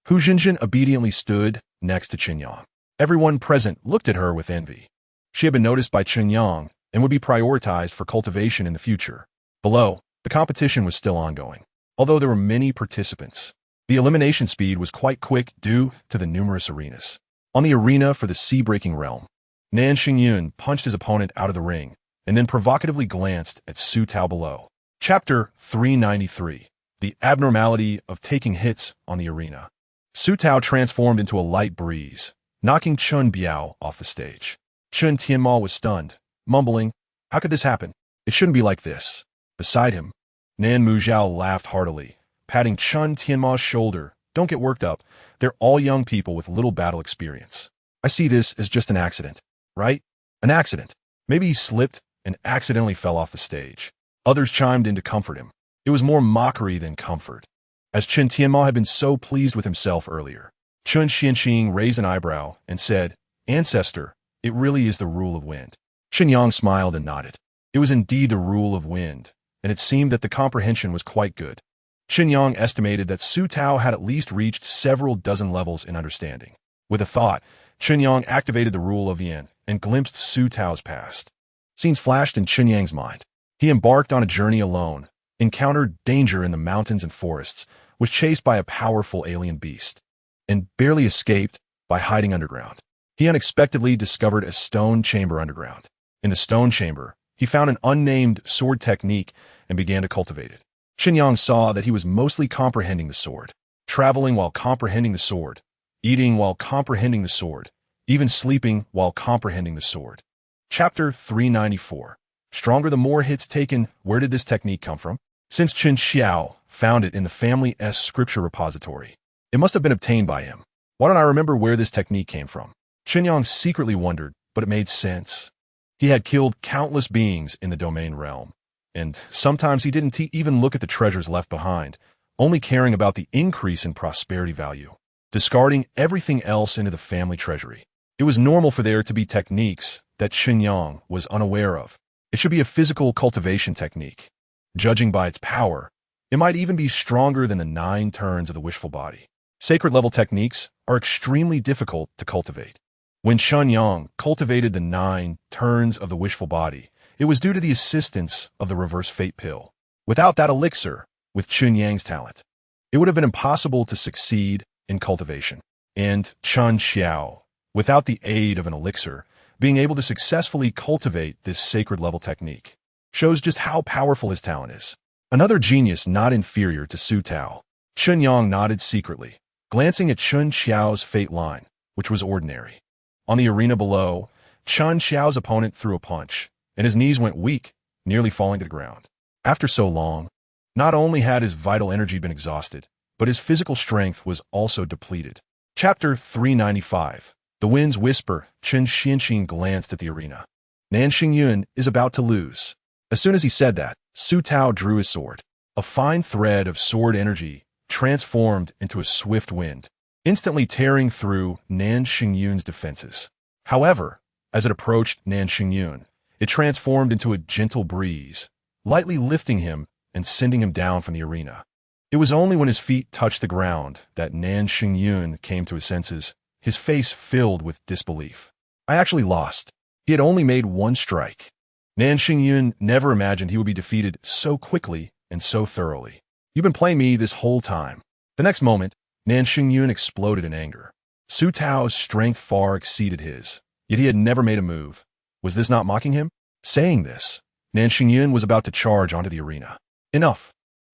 Hu Jinjin obediently stood next to Chen Yang. Everyone present looked at her with envy. She had been noticed by Chen Yang and would be prioritized for cultivation in the future. Below, the competition was still ongoing. Although there were many participants, the elimination speed was quite quick due to the numerous arenas. On the arena for the sea-breaking realm, Nan Xingyun punched his opponent out of the ring and then provocatively glanced at Su Tao below. Chapter 393. The abnormality of taking hits on the arena. Su Tao transformed into a light breeze, knocking Chun Biao off the stage. Chun Tianma was stunned, mumbling, How could this happen? It shouldn't be like this. Beside him, Nan Muzhao laughed heartily, patting Chun Tianma's shoulder. Don't get worked up. They're all young people with little battle experience. I see this as just an accident, right? An accident. Maybe he slipped and accidentally fell off the stage. Others chimed in to comfort him. It was more mockery than comfort. As Chen Tianma had been so pleased with himself earlier, Chun Xianqing raised an eyebrow and said, Ancestor, it really is the rule of wind. Chen Yang smiled and nodded. It was indeed the rule of wind, and it seemed that the comprehension was quite good. Chen Yang estimated that Su Tao had at least reached several dozen levels in understanding. With a thought, Chen Yang activated the rule of yin and glimpsed Su Tao's past. Scenes flashed in Chen Yang's mind. He embarked on a journey alone, encountered danger in the mountains and forests, was chased by a powerful alien beast, and barely escaped by hiding underground. He unexpectedly discovered a stone chamber underground. In the stone chamber, he found an unnamed sword technique and began to cultivate it. Chen Yang saw that he was mostly comprehending the sword, traveling while comprehending the sword, eating while comprehending the sword, even sleeping while comprehending the sword. Chapter 394. Stronger the more hits taken. Where did this technique come from? Since Chen Xiao found it in the family's scripture repository, it must have been obtained by him. Why don't I remember where this technique came from? Chen Yang secretly wondered, but it made sense. He had killed countless beings in the domain realm, and sometimes he didn't even look at the treasures left behind, only caring about the increase in prosperity value, discarding everything else into the family treasury. It was normal for there to be techniques that Chen Yang was unaware of. It should be a physical cultivation technique. Judging by its power, it might even be stronger than the 9 turns of the wishful body. Sacred level techniques are extremely difficult to cultivate. When Chen Yang cultivated the 9 turns of the wishful body, it was due to the assistance of the reverse fate pill. Without that elixir, with Chen Yang's talent, it would have been impossible to succeed in cultivation. And Chen Xiao, without the aid of an elixir, being able to successfully cultivate this sacred level technique, shows just how powerful his talent is. Another genius not inferior to Su Tao. Chen Yang nodded secretly, glancing at Chen Xiao's fate line, which was ordinary. On the arena below, Chen Xiao's opponent threw a punch, and his knees went weak, nearly falling to the ground. After so long, not only had his vital energy been exhausted, but his physical strength was also depleted. Chapter 395. The Wind's Whisper. Chen Xianqing glanced at the arena. Nan Xingyun is about to lose. As soon as he said that, Su Tao drew his sword. A fine thread of sword energy transformed into a swift wind, instantly tearing through Nan Xingyun's defenses. However, as it approached Nan Xingyun, it transformed into a gentle breeze, lightly lifting him and sending him down from the arena. It was only when his feet touched the ground that Nan Xingyun came to his senses, his face filled with disbelief. I actually lost. He had only made 1 strike. Nan Xingyun never imagined he would be defeated so quickly and so thoroughly. You've been playing me this whole time. The next moment, Nan Xingyun exploded in anger. Su Tao's strength far exceeded his, yet he had never made a move. Was this not mocking him? Saying this, Nan Xingyun was about to charge onto the arena. Enough!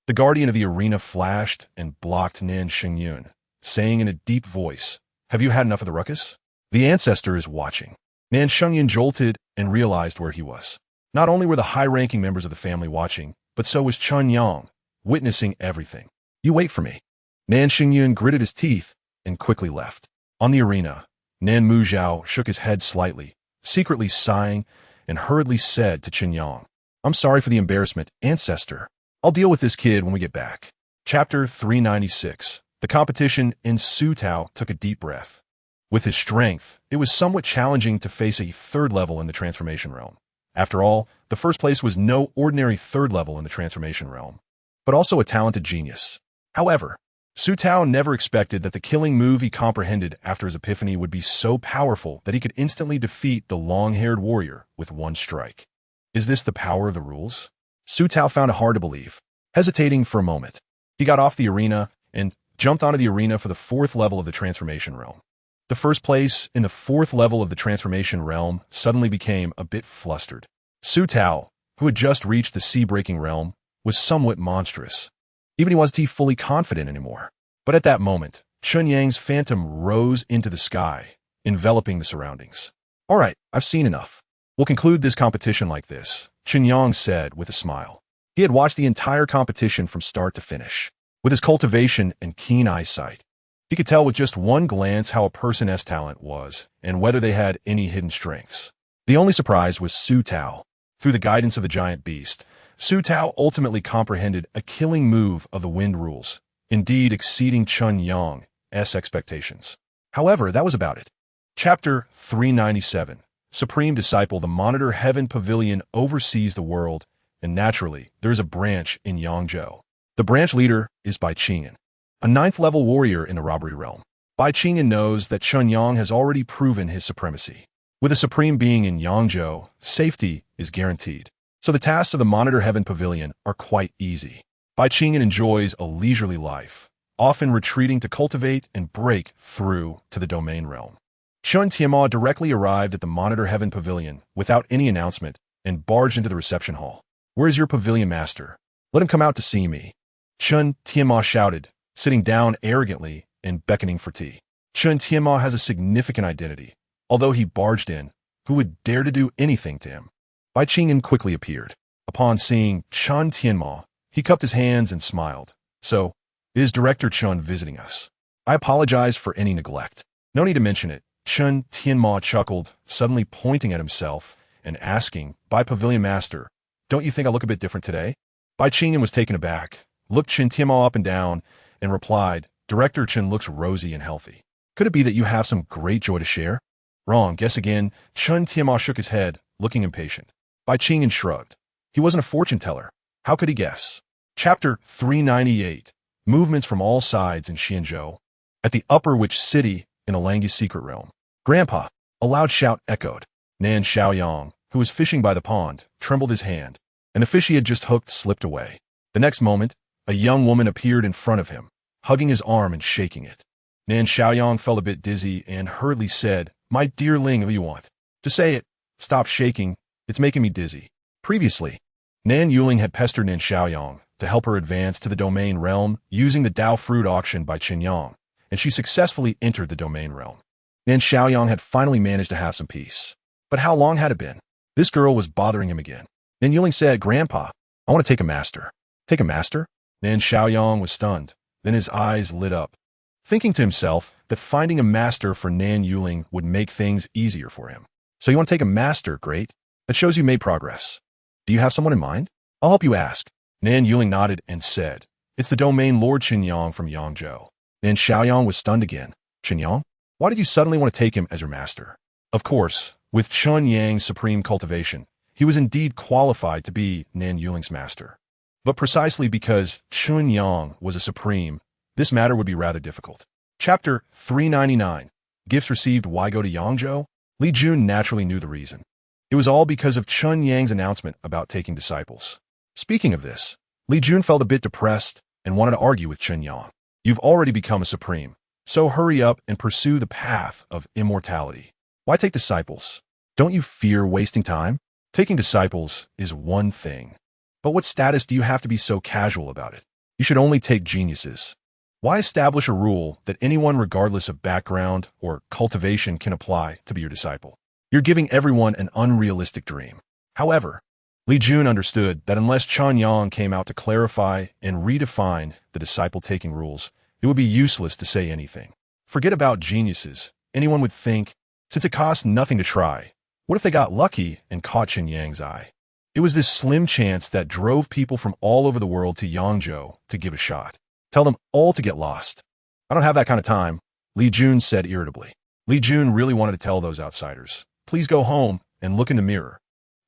The guardian of the arena flashed and blocked Nan Xingyun, saying in a deep voice, "Have you had enough of the ruckus? The ancestor is watching." Nan Xingyun jolted and realized where he was. Not only were the high-ranking members of the family watching, but so was Chen Yang, witnessing everything. "You wait for me." Nan Xingyun gritted his teeth and quickly left. On the arena, Nan Muzhao shook his head slightly, secretly sighing, and hurriedly said to Chen Yang, "I'm sorry for the embarrassment, ancestor. I'll deal with this kid when we get back." Chapter 396. The competition, and Su Tao took a deep breath. With his strength, it was somewhat challenging to face a third level in the transformation realm. After all, the first place was no ordinary third level in the transformation realm, but also a talented genius. However, Su Tao never expected that the killing move he comprehended after his epiphany would be so powerful that he could instantly defeat the long-haired warrior with one strike. Is this the power of the rules? Su Tao found it hard to believe. Hesitating for a moment, he got off the arena and jumped onto the arena for the fourth level of the transformation realm. The first place in the fourth level of the transformation realm suddenly became a bit flustered. Su Tao, who had just reached the sea-breaking realm, was somewhat monstrous. Even he wasn't fully confident anymore. But at that moment, Chen Yang's phantom rose into the sky, enveloping the surroundings. "All right, I've seen enough. We'll conclude this competition like this," Chen Yang said with a smile. He had watched the entire competition from start to finish. With his cultivation and keen eyesight, he could tell with just one glance how a person's talent was and whether they had any hidden strengths. The only surprise was Su Tao. Through the guidance of the giant beast, Su Tao ultimately comprehended a killing move of the wind rules, indeed exceeding Chen Yang's expectations. However, that was about it. Chapter 397. Supreme Disciple. The Monitor Heaven Pavilion oversees the world, and naturally, there is a branch in Yangzhou. The branch leader is Bai Qingyan, a 9th-level warrior in the robbery realm. Bai Qingyan knows that Chen Yang has already proven his supremacy. With a supreme being in Yangzhou, safety is guaranteed. So the tasks of the Monitor Heaven Pavilion are quite easy. Bai Qingyan enjoys a leisurely life, often retreating to cultivate and break through to the domain realm. Chen Tianma directly arrived at the Monitor Heaven Pavilion without any announcement and barged into the reception hall. "Where is your pavilion master? Let him come out to see me." Chen Tianma shouted, sitting down arrogantly and beckoning for tea. Chen Tianma has a significant identity. Although he barged in, who would dare to do anything to him? Bai Qingyan quickly appeared. Upon seeing Chen Tianma, he cupped his hands and smiled. "So, is Director Chen visiting us? I apologize for any neglect." "No need to mention it." Chen Tianma chuckled, suddenly pointing at himself and asking, "Bai Pavilion Master, don't you think I look a bit different today?" Bai Qingyan was taken aback, looked Chen Tianma up and down, and replied, "Director Chen looks rosy and healthy. Could it be that you have some great joy to share?" "Wrong, guess again." Chen Tianma shook his head, looking impatient. Bai Qingyan shrugged. He wasn't a fortune teller. How could he guess? Chapter 398. Movements from all sides in Xianzhou. At the Upper Witch City in Alangi's secret realm. "Grandpa!" A loud shout echoed. Nan Xiaoyang, who was fishing by the pond, trembled his hand, and the fish he had just hooked slipped away. The next moment, a young woman appeared in front of him, hugging his arm and shaking it. Nan Xiaoyang felt a bit dizzy and hurriedly said, "My dear Ling, what do you want?" "To say it. Stop shaking. It's making me dizzy." Previously, Nan Yuling had pestered Nan Xiaoyang to help her advance to the domain realm using the Dao fruit auction by Chen Yang, and she successfully entered the domain realm. Nan Xiaoyang had finally managed to have some peace. But how long had it been? This girl was bothering him again. Nan Yuling said, "Grandpa, I want to take a master." "Take a master?" Nan Xiaoyang was stunned. Then his eyes lit up, thinking to himself that finding a master for Nan Yuling would make things easier for him. "So you want to take a master? Great. That shows you made progress. Do you have someone in mind?" "I'll help you ask." Nan Yuling nodded and said, "It's the domain Lord Chen Yang from Yangzhou." Nan Xiaoyang was stunned again. "Chen Yang? Why did you suddenly want to take him as your master?" Of course, with Chen Yang's supreme cultivation, he was indeed qualified to be Nan Yuling's master. But precisely because Chen Yang was a supreme, this matter would be rather difficult. Chapter 399. Gifts received. Why go to Yangzhou? Li Jun naturally knew the reason. It was all because of Chen Yang's announcement about taking disciples. Speaking of this, Li Jun felt a bit depressed and wanted to argue with Chen Yang. You've already become a supreme, so hurry up and pursue the path of immortality. Why take disciples? Don't you fear wasting time? Taking disciples is one thing. But what status do you have to be so casual about it? You should only take geniuses. Why establish a rule that anyone regardless of background or cultivation can apply to be your disciple? You're giving everyone an unrealistic dream. However, Li Jun understood that unless Chen Yang came out to clarify and redefine the disciple-taking rules, it would be useless to say anything. Forget about geniuses. Anyone would think, since it costs nothing to try, what if they got lucky and caught Chen Yang's eye? It was this slim chance that drove people from all over the world to Yangzhou to give a shot. Tell them all to get lost. I don't have that kind of time, Li Jun said irritably. Li Jun really wanted to tell those outsiders, please go home and look in the mirror.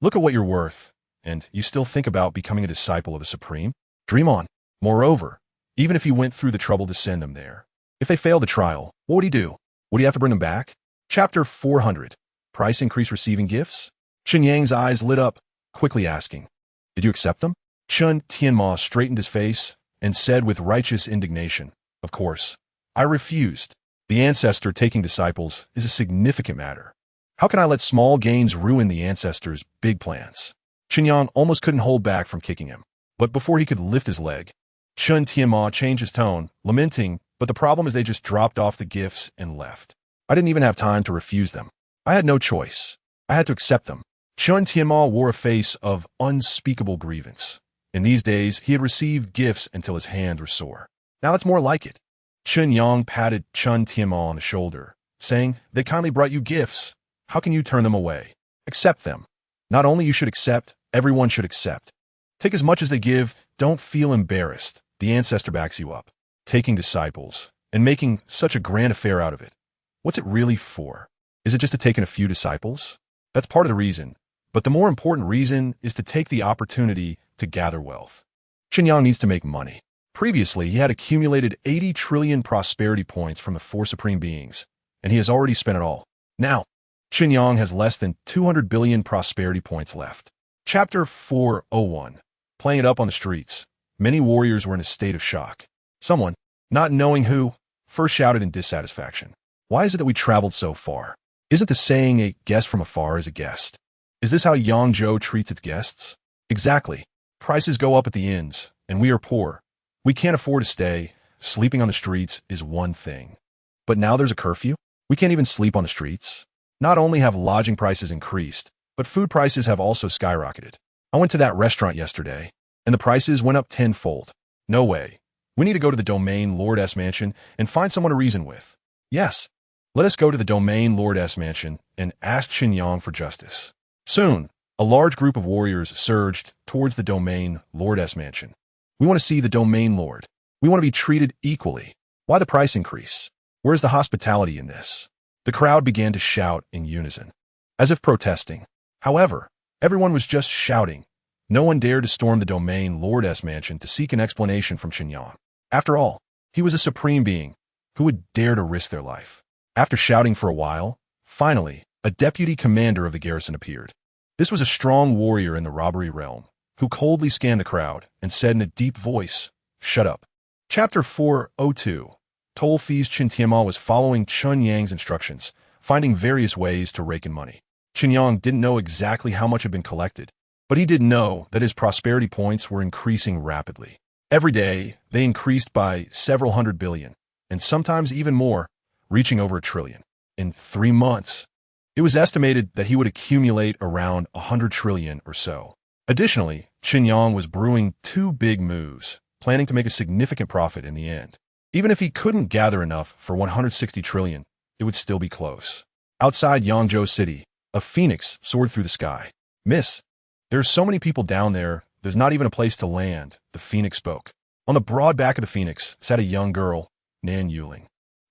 Look at what you're worth, and you still think about becoming a disciple of the Supreme? Dream on. Moreover, even if he went through the trouble to send them there, if they failed the trial, what would he do? Would he have to bring them back? Chapter 400. Price increase receiving gifts? Chen Yang's eyes lit up, quickly asking, did you accept them? Chen Tianma straightened his face and said with righteous indignation, of course. I refused. The ancestor taking disciples is a significant matter. How can I let small gains ruin the ancestor's big plans? Chen Yang almost couldn't hold back from kicking him, but before he could lift his leg, Chen Tianma changed his tone, lamenting, but the problem is they just dropped off the gifts and left. I didn't even have time to refuse them. I had no choice. I had to accept them. Chen Tianma wore a face of unspeakable grievance. In these days, he had received gifts until his hands were sore. Now it's more like it. Chen Yang patted Chen Tianma on the shoulder, saying, they kindly brought you gifts. How can you turn them away? Accept them. Not only you should accept, everyone should accept. Take as much as they give. Don't feel embarrassed. The ancestor backs you up. Taking disciples and making such a grand affair out of it. What's it really for? Is it just to take in a few disciples? That's part of the reason. But the more important reason is to take the opportunity to gather wealth. Chen Yang needs to make money. Previously, he had accumulated 80 trillion prosperity points from the four supreme beings, and he has already spent it all. Now, Chen Yang has less than 200 billion prosperity points left. Chapter 401. Playing it up on the streets. Many warriors were in a state of shock. Someone, not knowing who, first shouted in dissatisfaction. Why is it that we traveled so far? Isn't the saying a guest from afar is a guest? Is this how Yangzhou treats its guests? Exactly. Prices go up at the inns, and we are poor. We can't afford to stay. Sleeping on the streets is one thing. But now there's a curfew? We can't even sleep on the streets? Not only have lodging prices increased, but food prices have also skyrocketed. I went to that restaurant yesterday, and the prices went up tenfold. No way. We need to go to the Domain Lord S mansion and find someone to reason with. Yes. Let us go to the Domain Lord S mansion and ask Chen Yang for justice. Soon, a large group of warriors surged towards the Domain Lord S mansion. We want to see the Domain Lord. We want to be treated equally. Why the price increase? Where's the hospitality in this? The crowd began to shout in unison, as if protesting. However, everyone was just shouting. No one dared to storm the Domain Lord S mansion to seek an explanation from Chen Yang. After all, he was a supreme being. Who would dare to risk their life? After shouting for a while, finally, a deputy commander of the garrison appeared. This was a strong warrior in the robbery realm, who coldly scanned the crowd and said in a deep voice, shut up. Chapter 402. Toll fees. Chen Tianma was following Chen Yang's instructions, finding various ways to rake in money. Chen Yang didn't know exactly how much had been collected, but he did know that his prosperity points were increasing rapidly. Every day, they increased by several hundred billion, and sometimes even more, reaching over 1 trillion. In 3 months, it was estimated that he would accumulate around 100 trillion or so. Additionally, Chen Yang was brewing 2 big moves, planning to make a significant profit in the end. Even if he couldn't gather enough for 160 trillion, it would still be close. Outside Yangzhou City, a phoenix soared through the sky. Miss, there's so many people down there, there's not even a place to land, the phoenix spoke. On the broad back of the phoenix sat a young girl, Nan Yuling.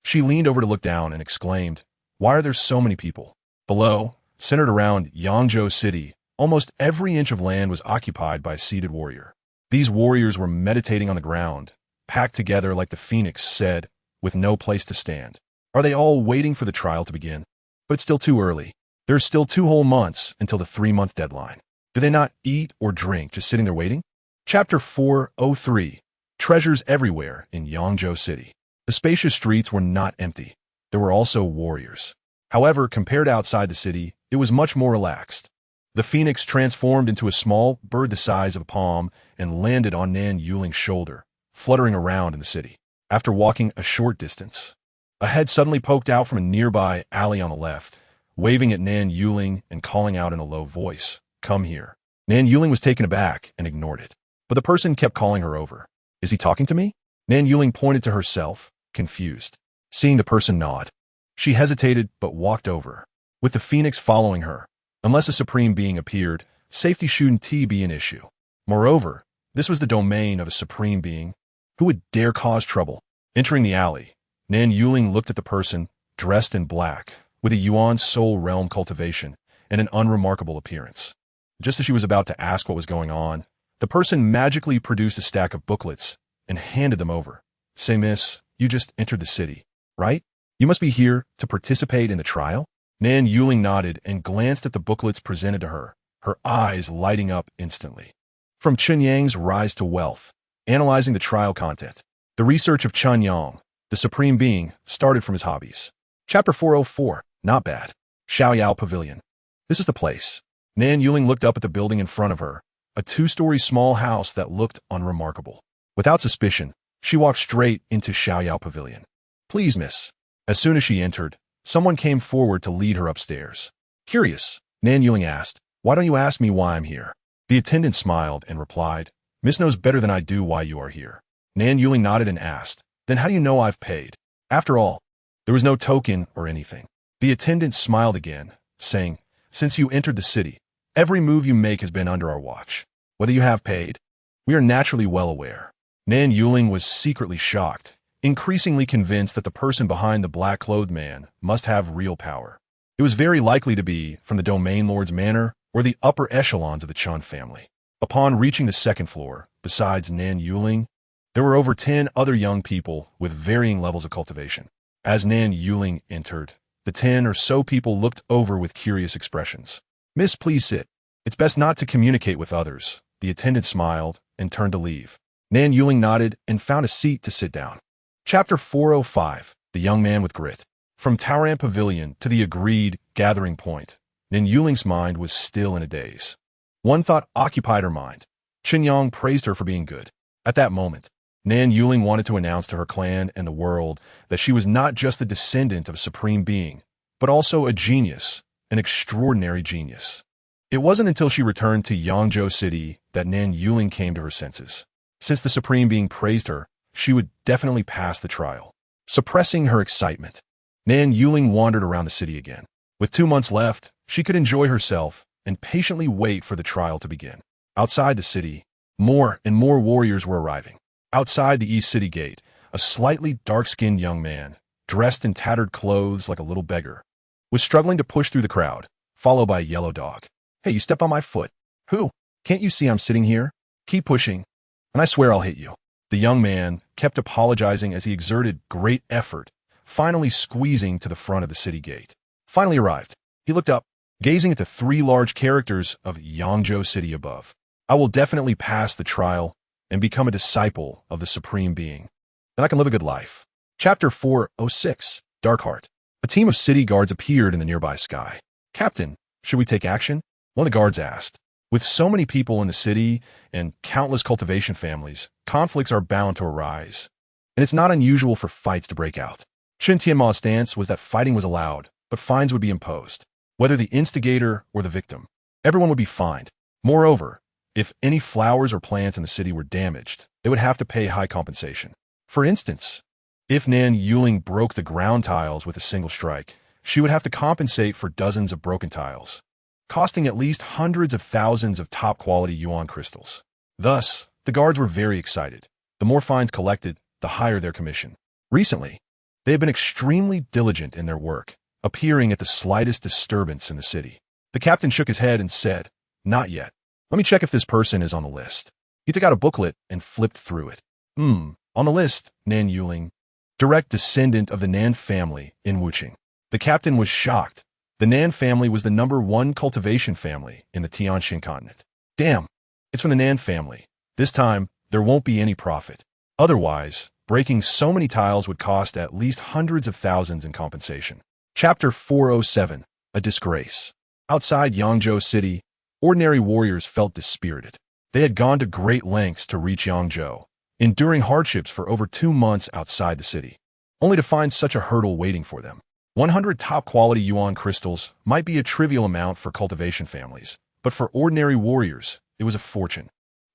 She leaned over to look down and exclaimed, why are there so many people? Below, centered around Yangzhou City, almost every inch of land was occupied by a seated warrior. These warriors were meditating on the ground, packed together like the phoenix said, with no place to stand. Are they all waiting for the trial to begin? But it's still too early. There's still 2 whole months until the 3-month deadline. Do they not eat or drink just sitting there waiting? Chapter 403. Treasures everywhere in Yangzhou City. The spacious streets were not empty. There were also warriors. However, compared to outside the city, it was much more relaxed. The phoenix transformed into a small bird the size of a palm and landed on Nan Yuling's shoulder, fluttering around in the city. After walking a short distance, a head suddenly poked out from a nearby alley on the left, waving at Nan Yuling and calling out in a low voice, "Come here." Nan Yuling was taken aback and ignored it. But the person kept calling her over. "Is he talking to me?" Nan Yuling pointed to herself, confused. Seeing the person nod, she hesitated but walked over. With the phoenix following her, unless a supreme being appeared, safety shouldn't be an issue. Moreover, this was the domain of a supreme being. Who would dare cause trouble? Entering the alley, Nan Yuling looked at the person, dressed in black, with a Yuan soul realm cultivation and an unremarkable appearance. Just as she was about to ask what was going on, the person magically produced a stack of booklets and handed them over. "Say, miss, you just entered the city, right? You must be here to participate in the trial?" Nan Yuling nodded and glanced at the booklets presented to her, her eyes lighting up instantly. From Chen Yang's Rise to Wealth, analyzing the trial content. The research of Chen Yang, the supreme being, started from his hobbies. Chapter 404, not bad. Xiaoyao Pavilion. This is the place. Nan Yuling looked up at the building in front of her, a two-story small house that looked unremarkable. Without suspicion, she walked straight into Xiaoyao Pavilion. "Please, miss." As soon as she entered, someone came forward to lead her upstairs. Curious, Nan Yuling asked, "Why don't you ask me why I'm here?" The attendant smiled and replied, "Miss knows better than I do why you are here." Nan Yuling nodded and asked, "Then how do you know I've paid?" After all, there was no token or anything. The attendant smiled again, saying, "Since you entered the city, every move you make has been under our watch. Whether you have paid, we are naturally well aware." Nan Yuling was secretly shocked, increasingly convinced that the person behind the black-clothed man must have real power. It was very likely to be from the Domain Lord's manor or the upper echelons of the Chen family. Upon reaching the second floor, besides Nan Yuling, there were over 10 other young people with varying levels of cultivation. As Nan Yuling entered, the 10 or so people looked over with curious expressions. "Miss, please sit. It's best not to communicate with others." The attendant smiled and turned to leave. Nan Yuling nodded and found a seat to sit down. Chapter 405, The Young Man with Grit. From Taoran Pavilion to the agreed gathering point, Nan Yuling's mind was still in a daze. One thought occupied her mind. Chen Yang praised her for being good. At that moment, Nan Yuling wanted to announce to her clan and the world that she was not just the descendant of a supreme being, but also a genius, an extraordinary genius. It wasn't until she returned to Yangzhou City that Nan Yuling came to her senses. Since the supreme being praised her, she would definitely pass the trial. Suppressing her excitement, Nan Yuling wandered around the city again. With 2 months left, she could enjoy herself and patiently wait for the trial to begin. Outside the city, more and more warriors were arriving. Outside the East City Gate, a slightly dark-skinned young man, dressed in tattered clothes like a little beggar, was struggling to push through the crowd, followed by a yellow dog. "Hey, you stepped on my foot." "Who? Can't you see I'm sitting here?" "Keep pushing, and I swear I'll hit you." The young man kept apologizing as he exerted great effort, finally squeezing to the front of the city gate. Finally arrived, he looked up, gazing at the 3 large characters of Yangzhou City above. "I will definitely pass the trial and become a disciple of the Supreme Being. Then I can live a good life." Chapter 406, Darkheart. A team of city guards appeared in the nearby sky. "Captain, should we take action?" one of the guards asked. With so many people in the city and countless cultivation families, conflicts are bound to arise, and it's not unusual for fights to break out. Chen Tianma's stance was that fighting was allowed, but fines would be imposed. Whether the instigator or the victim, everyone would be fined. Moreover, if any flowers or plants in the city were damaged, they would have to pay high compensation. For instance, if Nan Yuling broke the ground tiles with a single strike, she would have to compensate for dozens of broken tiles, costing at least hundreds of thousands of top-quality yuan crystals. Thus, the guards were very excited. The more fines collected, the higher their commission. Recently, they had been extremely diligent in their work, appearing at the slightest disturbance in the city. The captain shook his head and said, "Not yet. Let me check if this person is on the list." He took out a booklet and flipped through it. On the list, Nan Yuling, direct descendant of the Nan family in Wuqing. The captain was shocked. The Nan family was the #1 cultivation family in the Tianxin continent. Damn, it's from the Nan family. This time, there won't be any profit. Otherwise, breaking so many tiles would cost at least hundreds of thousands in compensation. Chapter 407, A Disgrace. Outside Yangzhou City, ordinary warriors felt dispirited. They had gone to great lengths to reach Yangzhou, enduring hardships for over 2 months outside the city, only to find such a hurdle waiting for them. 100 top-quality yuan crystals might be a trivial amount for cultivation families, but for ordinary warriors, it was a fortune.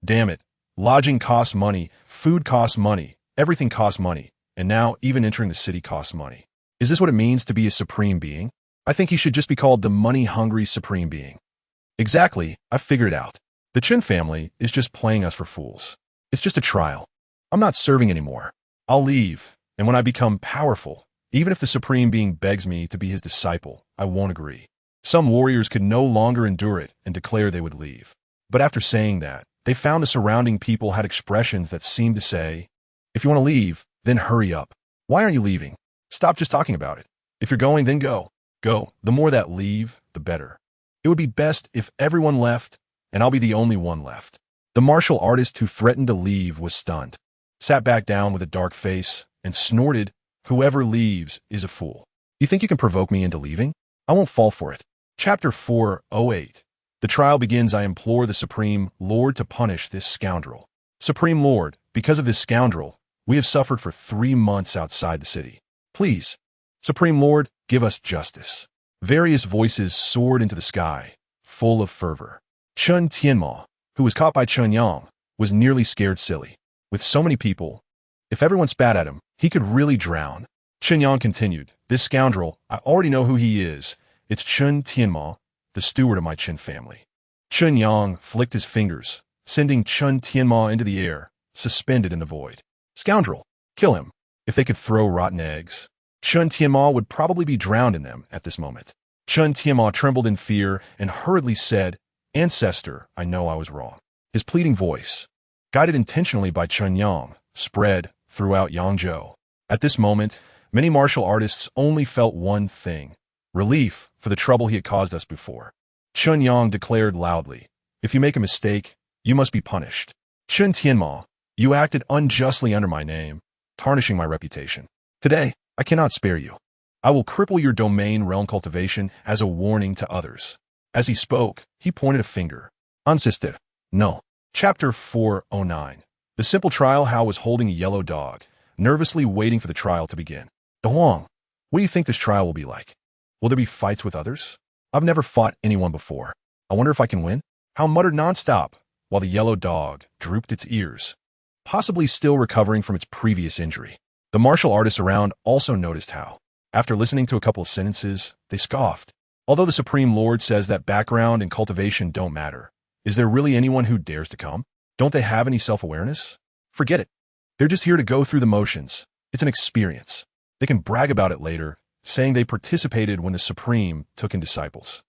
Damn it. Lodging costs money, food costs money, everything costs money, and now even entering the city costs money. Is this what it means to be a supreme being? I think he should just be called the money-hungry supreme being. Exactly, I figured it out. The Chen family is just playing us for fools. It's just a trial. I'm not serving anymore. I'll leave, and when I become powerful, even if the supreme being begs me to be his disciple, I won't agree. Some warriors could no longer endure it and declare they would leave. But after saying that, they found the surrounding people had expressions that seemed to say, if you want to leave, then hurry up. Why aren't you leaving? Stop just talking about it. If you're going, then go. Go. The more that leave, the better. It would be best if everyone left, and I'll be the only one left. The martial artist who threatened to leave was stunned, sat back down with a dark face, and snorted, whoever leaves is a fool. You think you can provoke me into leaving? I won't fall for it. Chapter 408. The trial begins. I implore the Supreme Lord to punish this scoundrel. Supreme Lord, because of this scoundrel, we have suffered for 3 months outside the city. Please, Supreme Lord, give us justice. Various voices soared into the sky, full of fervor. Chen Tianma, who was caught by Chen Yang, was nearly scared silly. With so many people, if everyone spat at him, he could really drown. Chen Yang continued, this scoundrel, I already know who he is. It's Chen Tianma, the steward of my Chen family. Chen Yang flicked his fingers, sending Chen Tianma into the air, suspended in the void. Scoundrel, kill him. If they could throw rotten eggs, Chen Tianma would probably be drowned in them at this moment. Chen Tianma trembled in fear and hurriedly said, Ancestor, I know I was wrong. His pleading voice, guided intentionally by Chen Yang, spread throughout Yangzhou. At this moment, many martial artists only felt one thing, relief for the trouble he had caused us before. Chen Yang declared loudly, if you make a mistake, you must be punished. Chen Tianma, you acted unjustly under my name, tarnishing my reputation. Today, I cannot spare you. I will cripple your domain realm cultivation as a warning to others. As he spoke, he pointed a finger. Ancestor, no. Chapter 409. The simple trial. Hao was holding a yellow dog, nervously waiting for the trial to begin. Dong, what do you think this trial will be like? Will there be fights with others? I've never fought anyone before. I wonder if I can win? Hao muttered nonstop, while the yellow dog drooped its ears, possibly still recovering from its previous injury. The martial artists around also noticed Hao. After listening to a couple of sentences, they scoffed. Although the Supreme Lord says that background and cultivation don't matter, is there really anyone who dares to come? Don't they have any self-awareness? Forget it. They're just here to go through the motions. It's an experience. They can brag about it later, saying they participated when the Supreme took in disciples.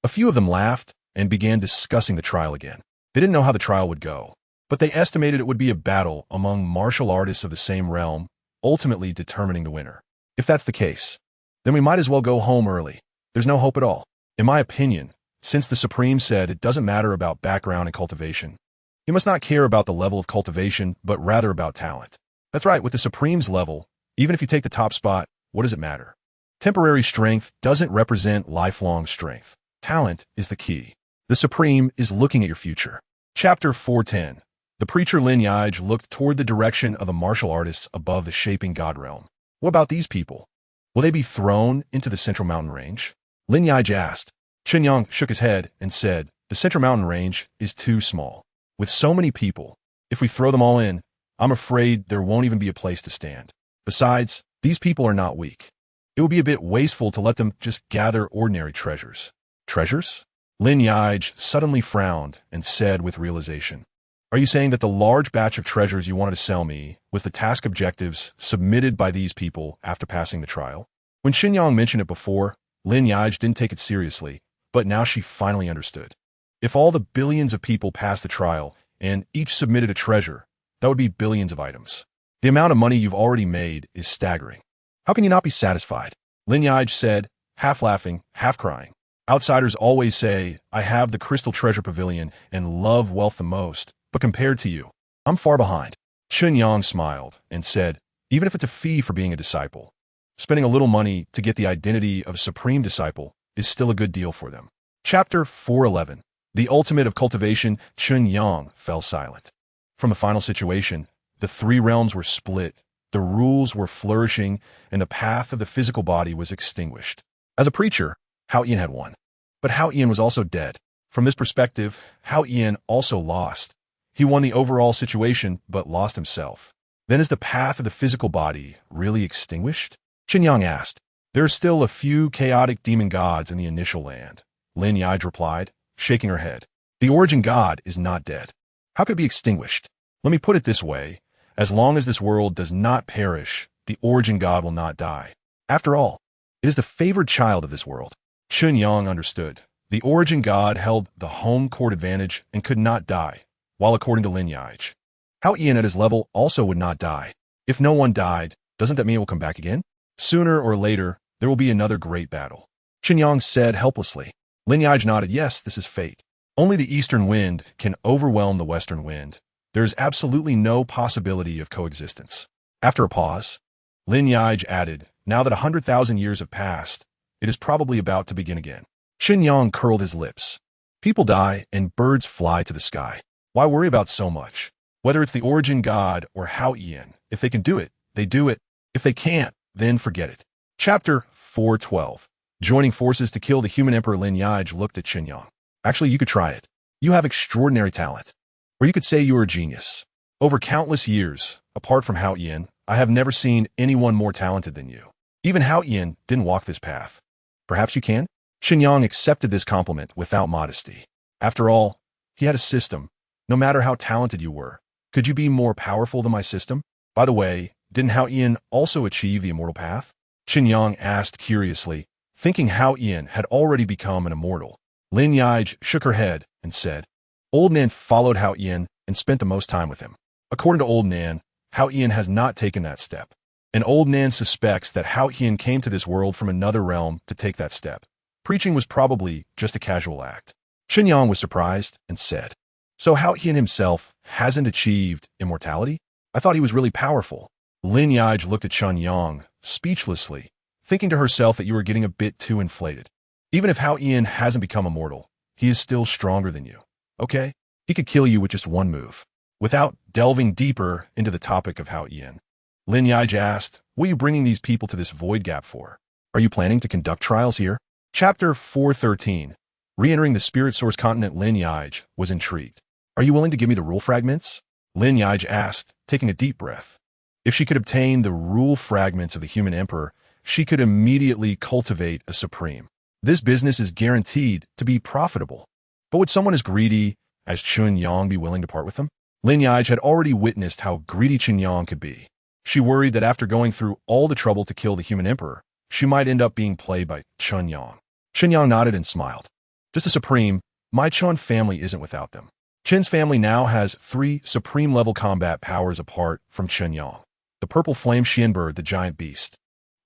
A few of them laughed and began discussing the trial again. They didn't know how the trial would go, but they estimated it would be a battle among martial artists of the same realm, ultimately determining the winner. If that's the case, then we might as well go home early. There's no hope at all. In my opinion, since the Supreme said it doesn't matter about background and cultivation, you must not care about the level of cultivation, but rather about talent. That's right, with the Supreme's level, even if you take the top spot, what does it matter? Temporary strength doesn't represent lifelong strength. Talent is the key. The Supreme is looking at your future. Chapter 410. The preacher Lin Yige looked toward the direction of the martial artists above the shaping god realm. What about these people? Will they be thrown into the Central Mountain Range? Lin Yige asked. Chen Yang shook his head and said, the Central Mountain Range is too small. With so many people, if we throw them all in, I'm afraid there won't even be a place to stand. Besides, these people are not weak. It would be a bit wasteful to let them just gather ordinary treasures. Treasures? Lin Yige suddenly frowned and said with realization, are you saying that the large batch of treasures you wanted to sell me was the task objectives submitted by these people after passing the trial? When Chen Yang mentioned it before, Lin Yige didn't take it seriously, but now she finally understood. If all the billions of people passed the trial and each submitted a treasure, that would be billions of items. The amount of money you've already made is staggering. How can you not be satisfied? Lin Yige said, half laughing, half crying. Outsiders always say, I have the crystal treasure pavilion and love wealth the most, but compared to you, I'm far behind. Chen Yang smiled and said, even if it's a fee for being a disciple, spending a little money to get the identity of a supreme disciple is still a good deal for them. Chapter 411. The ultimate of cultivation. Chen Yang fell silent. From the final situation, the three realms were split, the rules were flourishing, and the path of the physical body was extinguished. As a preacher, Hao Yan had won. But Hao Yan was also dead. From this perspective, Hao Yan also lost. He won the overall situation, but lost himself. Then is the path of the physical body really extinguished? Chen Yang asked. There are still a few chaotic demon gods in the initial land. Lin Yij replied, shaking her head. The origin god is not dead. How could it be extinguished? Let me put it this way. As long as this world does not perish, the origin god will not die. After all, it is the favored child of this world. Chen Yang understood. The origin god held the home court advantage and could not die, while according to Lin Yij, Hao Yan at his level also would not die. If no one died, doesn't that mean it will come back again? Sooner or later, there will be another great battle. Chen Yang said helplessly. Lin Yij nodded, yes, this is fate. Only the eastern wind can overwhelm the western wind. There is absolutely no possibility of coexistence. After a pause, Lin Yij added, now that 100,000 years have passed, it is probably about to begin again. Chen Yang curled his lips. People die and birds fly to the sky. Why worry about so much? Whether it's the origin god or Hao Yan, if they can do it, they do it. If they can't, then forget it. Chapter 412. Joining forces to kill the human emperor. Lin Yij looked at Chen Yang. Actually, you could try it. You have extraordinary talent. Or you could say you are a genius. Over countless years, apart from Hao Yan, I have never seen anyone more talented than you. Even Hao Yan didn't walk this path. Perhaps you can? Chen Yang accepted this compliment without modesty. After all, he had a system. No matter how talented you were, could you be more powerful than my system? By the way, didn't Hao Yan also achieve the immortal path? Chen Yang asked curiously, thinking Hao Yan had already become an immortal. Lin Yij shook her head and said, Old Nan followed Hao Yan and spent the most time with him. According to Old Nan, Hao Yan has not taken that step. And Old Nan suspects that Hao Yan came to this world from another realm to take that step. Preaching was probably just a casual act. Chen Yang was surprised and said, so Hao Yan himself hasn't achieved immortality? I thought he was really powerful. Lin Yij looked at Chen Yang, speechlessly, thinking to herself that you were getting a bit too inflated. Even if Hao Yan hasn't become immortal, he is still stronger than you. Okay? He could kill you with just one move. Without delving deeper into the topic of Hao Yan, Lin Yij asked, what are you bringing these people to this void gap for? Are you planning to conduct trials here? Chapter 413. Re-entering the spirit source continent. Lin Yij was intrigued. Are you willing to give me the rule fragments? Lin Yij asked, taking a deep breath. If she could obtain the rule fragments of the human emperor, she could immediately cultivate a supreme. This business is guaranteed to be profitable. But would someone as greedy as Chen Yang be willing to part with them? Lin Yij had already witnessed how greedy Chen Yang could be. She worried that after going through all the trouble to kill the human emperor, she might end up being played by Chen Yang. Chen Yang nodded and smiled. Just a supreme, my Chen family isn't without them. Chen's family now has 3 supreme-level combat powers apart from Chen Yang. The purple flame Xianbird, the giant beast,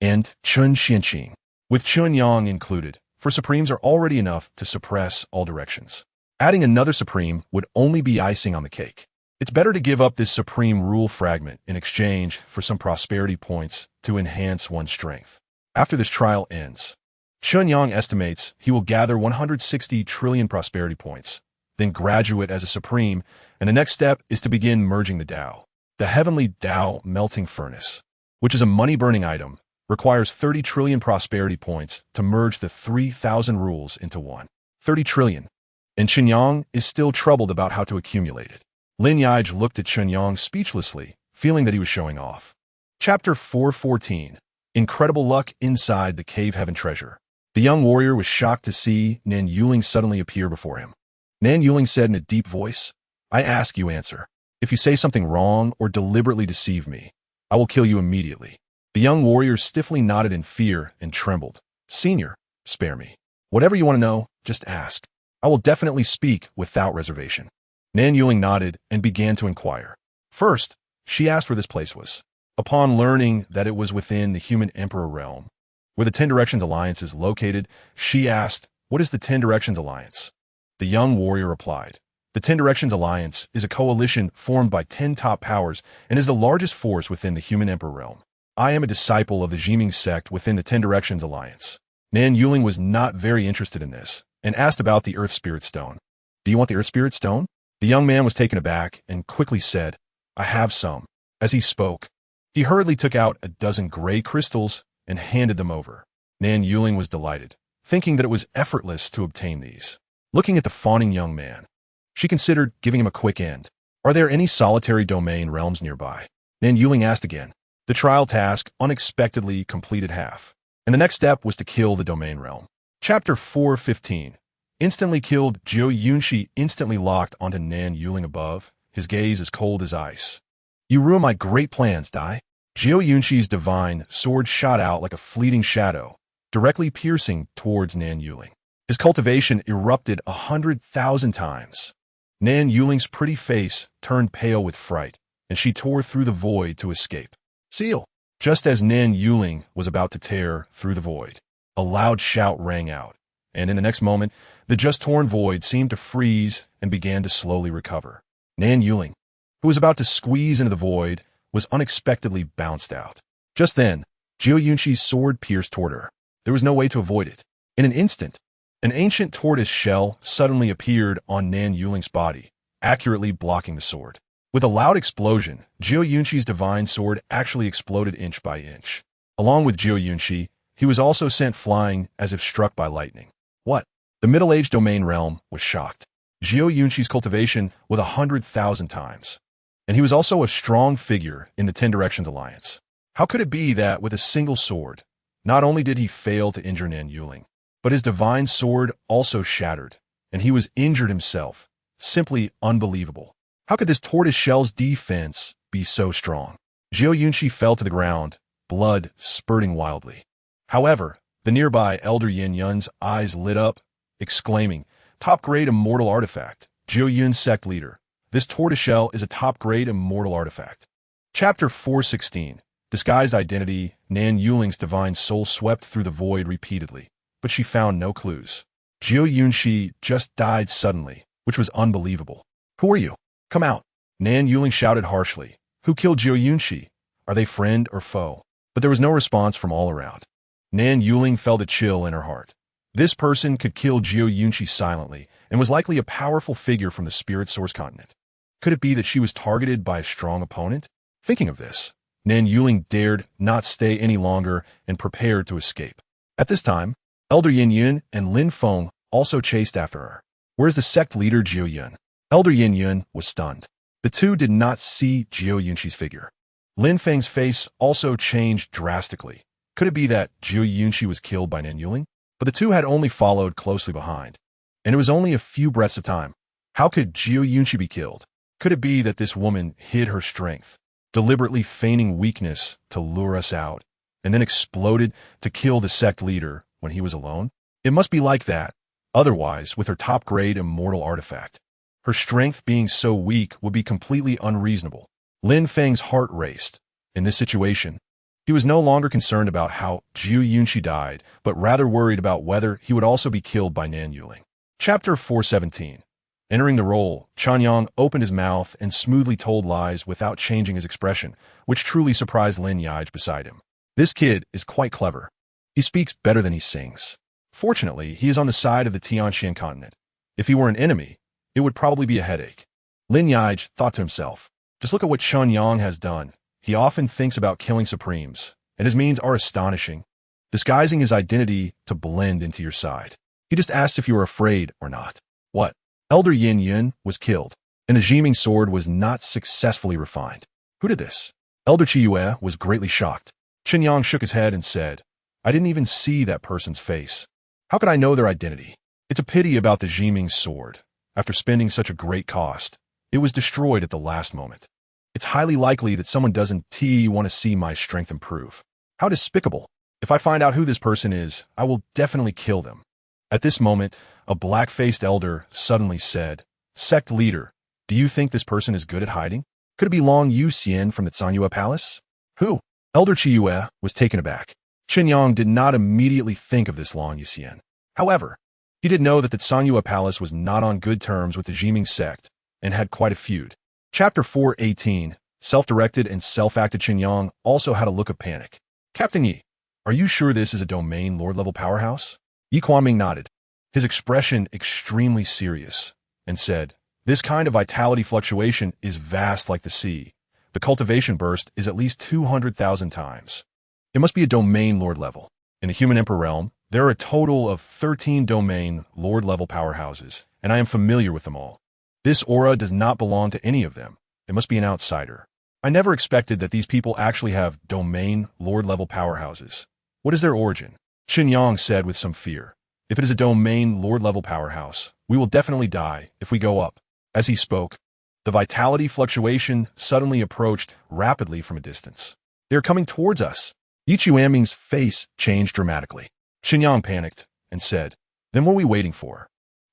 and Chen Xianqing, with Chen Yang included, for supremes are already enough to suppress all directions. Adding another supreme would only be icing on the cake. It's better to give up this supreme rule fragment in exchange for some prosperity points to enhance one's strength. After this trial ends, Chen Yang estimates he will gather 160 trillion prosperity points, then graduate as a supreme, and the next step is to begin merging the Tao. The heavenly Tao melting furnace, which is a money-burning item, requires 30 trillion prosperity points to merge the 3,000 rules into one. 30 trillion. And Chen Yang is still troubled about how to accumulate it. Lin Yij looked at Chen Yang speechlessly, feeling that he was showing off. Chapter 414. Incredible luck inside the cave heaven treasure. The young warrior was shocked to see Nan Yuling suddenly appear before him. Nan Yuling said in a deep voice, I ask you answer. If you say something wrong or deliberately deceive me, I will kill you immediately. The young warrior stiffly nodded in fear and trembled. Senior, spare me. Whatever you want to know, just ask. I will definitely speak without reservation. Nan Yuling nodded and began to inquire. First, she asked where this place was. Upon learning that it was within the human emperor realm, where the 10 Directions Alliance is located, she asked, what is the 10 Directions Alliance? The young warrior replied, The 10 Directions Alliance is a coalition formed by 10 top powers and is the largest force within the human emperor realm. I am a disciple of the Jiming sect within the 10 Directions Alliance. Nan Yuling was not very interested in this and asked about the Earth Spirit Stone. Do you want the Earth Spirit Stone? The young man was taken aback and quickly said, I have some. As he spoke, he hurriedly took out a dozen gray crystals and handed them over. Nan Yuling was delighted, thinking that it was effortless to obtain these. Looking at the fawning young man, she considered giving him a quick end. Are there any solitary domain realms nearby? Nan Yuling asked again. The trial task unexpectedly completed half, and the next step was to kill the domain realm. Chapter 4:15. Instantly killed. Jiu Yunshi instantly locked onto Nan Yuling above, his gaze as cold as ice. You ruined my great plans, Dai. Jiu Yunshi's divine sword shot out like a fleeting shadow, directly piercing towards Nan Yuling. His cultivation erupted 100,000 times. Nan Yuling's pretty face turned pale with fright, and she tore through the void to escape. Seal! Just as Nan Yuling was about to tear through the void, a loud shout rang out, and in the next moment, the just-torn void seemed to freeze and began to slowly recover. Nan Yuling, who was about to squeeze into the void, was unexpectedly bounced out. Just then, Jiu Yunshi's sword pierced toward her. There was no way to avoid it. In an instant, an ancient tortoise shell suddenly appeared on Nan Yuling's body, accurately blocking the sword. With a loud explosion, Jiu Yunshi's divine sword actually exploded inch by inch. Along with Jiu Yunshi, he was also sent flying as if struck by lightning. What? The middle-aged domain realm was shocked. Jiu Yunshi's cultivation with 100,000 times. And he was also a strong figure in the 10 Directions Alliance. How could it be that with a single sword, not only did he fail to injure Nan Yuling, but his divine sword also shattered, and he was injured himself? Simply unbelievable. How could this tortoise shell's defense be so strong? Jiu Yunshi fell to the ground, blood spurting wildly. However, the nearby Elder Yin Yun's eyes lit up, exclaiming, Top-grade Immortal Artifact. Jiu Yun sect leader. This tortoiseshell is a top-grade Immortal Artifact. Chapter 4:16. Disguised identity. Nan Yuling's divine soul swept through the void repeatedly, but she found no clues. Jiu Yunshi just died suddenly, which was unbelievable. Who are you? Come out. Nan Yuling shouted harshly. Who killed Jiu Yunshi? Are they friend or foe? But there was no response from all around. Nan Yuling felt a chill in her heart. This person could kill Jiu Yunshi silently and was likely a powerful figure from the Spirit Source continent. Could it be that she was targeted by a strong opponent? Thinking of this, Nan Yuling dared not stay any longer and prepared to escape. At this time, Elder Yin Yun and Lin Feng also chased after her. Where's the sect leader Jiu Yun? Elder Yin Yun was stunned. The two did not see Jiu Yunshi's figure. Lin Feng's face also changed drastically. Could it be that Jiu Yunshi was killed by Nan Yuling? But the two had only followed closely behind, and it was only a few breaths of time. How could Jiu Yunshi be killed? Could it be that this woman hid her strength, deliberately feigning weakness to lure us out, and then exploded to kill the sect leader when he was alone? It must be like that. Otherwise, with her top-grade Immortal Artifact, her strength being so weak would be completely unreasonable. Lin Feng's heart raced. In this situation, he was no longer concerned about how Jiu Yunshi died, but rather worried about whether he would also be killed by Nan Yuling. Chapter 4:17. Entering the role, Chen Yang opened his mouth and smoothly told lies without changing his expression, which truly surprised Lin Yaij beside him. This kid is quite clever. He speaks better than he sings. Fortunately, he is on the side of the Tianxian continent. If he were an enemy, it would probably be a headache. Lin Yaij thought to himself, just look at what Chen Yang has done. He often thinks about killing supremes, and his means are astonishing. Disguising his identity to blend into your side. He just asked if you were afraid or not. What? Elder Yin Yun was killed, and the Jiming sword was not successfully refined. Who did this? Elder Chiyue was greatly shocked. Chen Yang shook his head and said, I didn't even see that person's face. How could I know their identity? It's a pity about the Jiming sword. After spending such a great cost, it was destroyed at the last moment. It's highly likely that someone doesn't want to see my strength improve. How despicable. If I find out who this person is, I will definitely kill them. At this moment, a black-faced elder suddenly said, Sect leader, do you think this person is good at hiding? Could it be Long Yu Xian from the Zanyue Palace? Who? Elder Chiyue was taken aback. Chen Yang did not immediately think of this Long Yu Xian. However, He did know that the Sangyue Palace was not on good terms with the Jiming sect and had quite a feud. Chapter 4:18, self-directed and self-acted Chen Yang also had a look of panic. Captain Yi, are you sure this is a domain lord-level powerhouse? Yi Quanming nodded, his expression extremely serious, and said, this kind of vitality fluctuation is vast like the sea. The cultivation burst is at least 200,000 times. It must be a domain lord level. In the human emperor realm, there are a total of 13 domain lord-level powerhouses, and I am familiar with them all. This aura does not belong to any of them. It must be an outsider. I never expected that these people actually have domain lord-level powerhouses. What is their origin? Chen Yang said with some fear. If it is a domain lord-level powerhouse, we will definitely die if we go up. As he spoke, the vitality fluctuation suddenly approached rapidly from a distance. They are coming towards us. Yi Quanming's face changed dramatically. Chen Yang panicked and said, then what are we waiting for?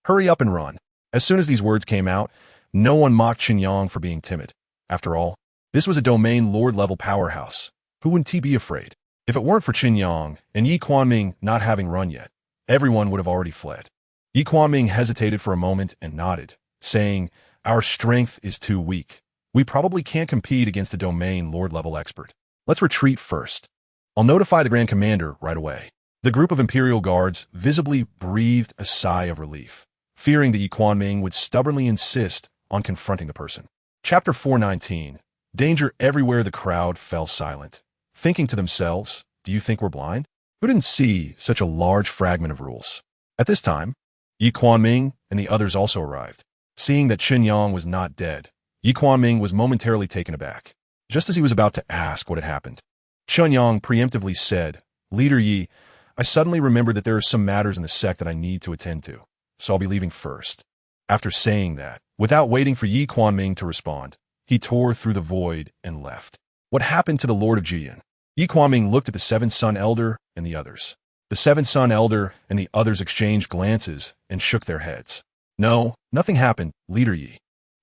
Hurry up and run. As soon as these words came out, no one mocked Chen Yang for being timid. After all, this was a domain lord-level powerhouse. Who wouldn't he be afraid? If it weren't for Chen Yang and Yi Quanming not having run yet, everyone would have already fled. Yi Quanming hesitated for a moment and nodded, saying, our strength is too weak. We probably can't compete against a domain lord-level expert. Let's retreat first. I'll notify the Grand Commander right away. The group of Imperial Guards visibly breathed a sigh of relief, fearing that Yi Quanming would stubbornly insist on confronting the person. Chapter 4:19. Danger everywhere. The crowd fell silent, thinking to themselves, do you think we're blind? Who didn't see such a large fragment of rules? At this time, Yi Quanming and the others also arrived. Seeing that Chen Yang was not dead, Yi Quanming was momentarily taken aback. Just as he was about to ask what had happened, Chen Yang preemptively said, Leader Yi, I suddenly remembered that there are some matters in the sect that I need to attend to, so I'll be leaving first. After saying that, without waiting for Yi Quanming to respond, he tore through the void and left. What happened to the Lord of Jian? Yi Quanming looked at the Seventh Sun Elder and the others. The Seventh Sun Elder and the others exchanged glances and shook their heads. No, nothing happened, Leader Yi.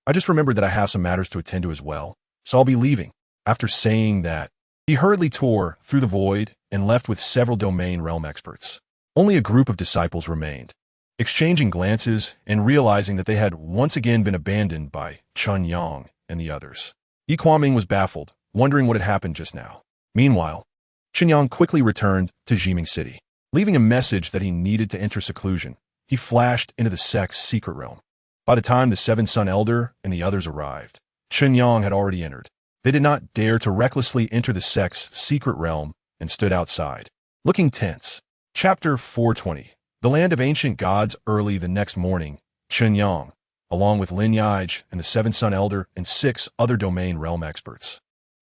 I just remembered that I have some matters to attend to as well, so I'll be leaving. After saying that, he hurriedly tore through the void and left with several domain realm experts. Only a group of disciples remained, exchanging glances and realizing that they had once again been abandoned by Chen Yang and the others. Yi Quanming was baffled, wondering what had happened just now. Meanwhile, Chen Yang quickly returned to Jiming City. Leaving a message that he needed to enter seclusion, he flashed into the sect's secret realm. By the time the Seven Sun Elder and the others arrived, Chen Yang had already entered. They did not dare to recklessly enter the sect's secret realm and stood outside, looking tense. Chapter 4:20. The land of ancient gods. Early the next morning, Chen Yang, along with Lin Yaij and the Seven Sun Elder and 6 other domain realm experts,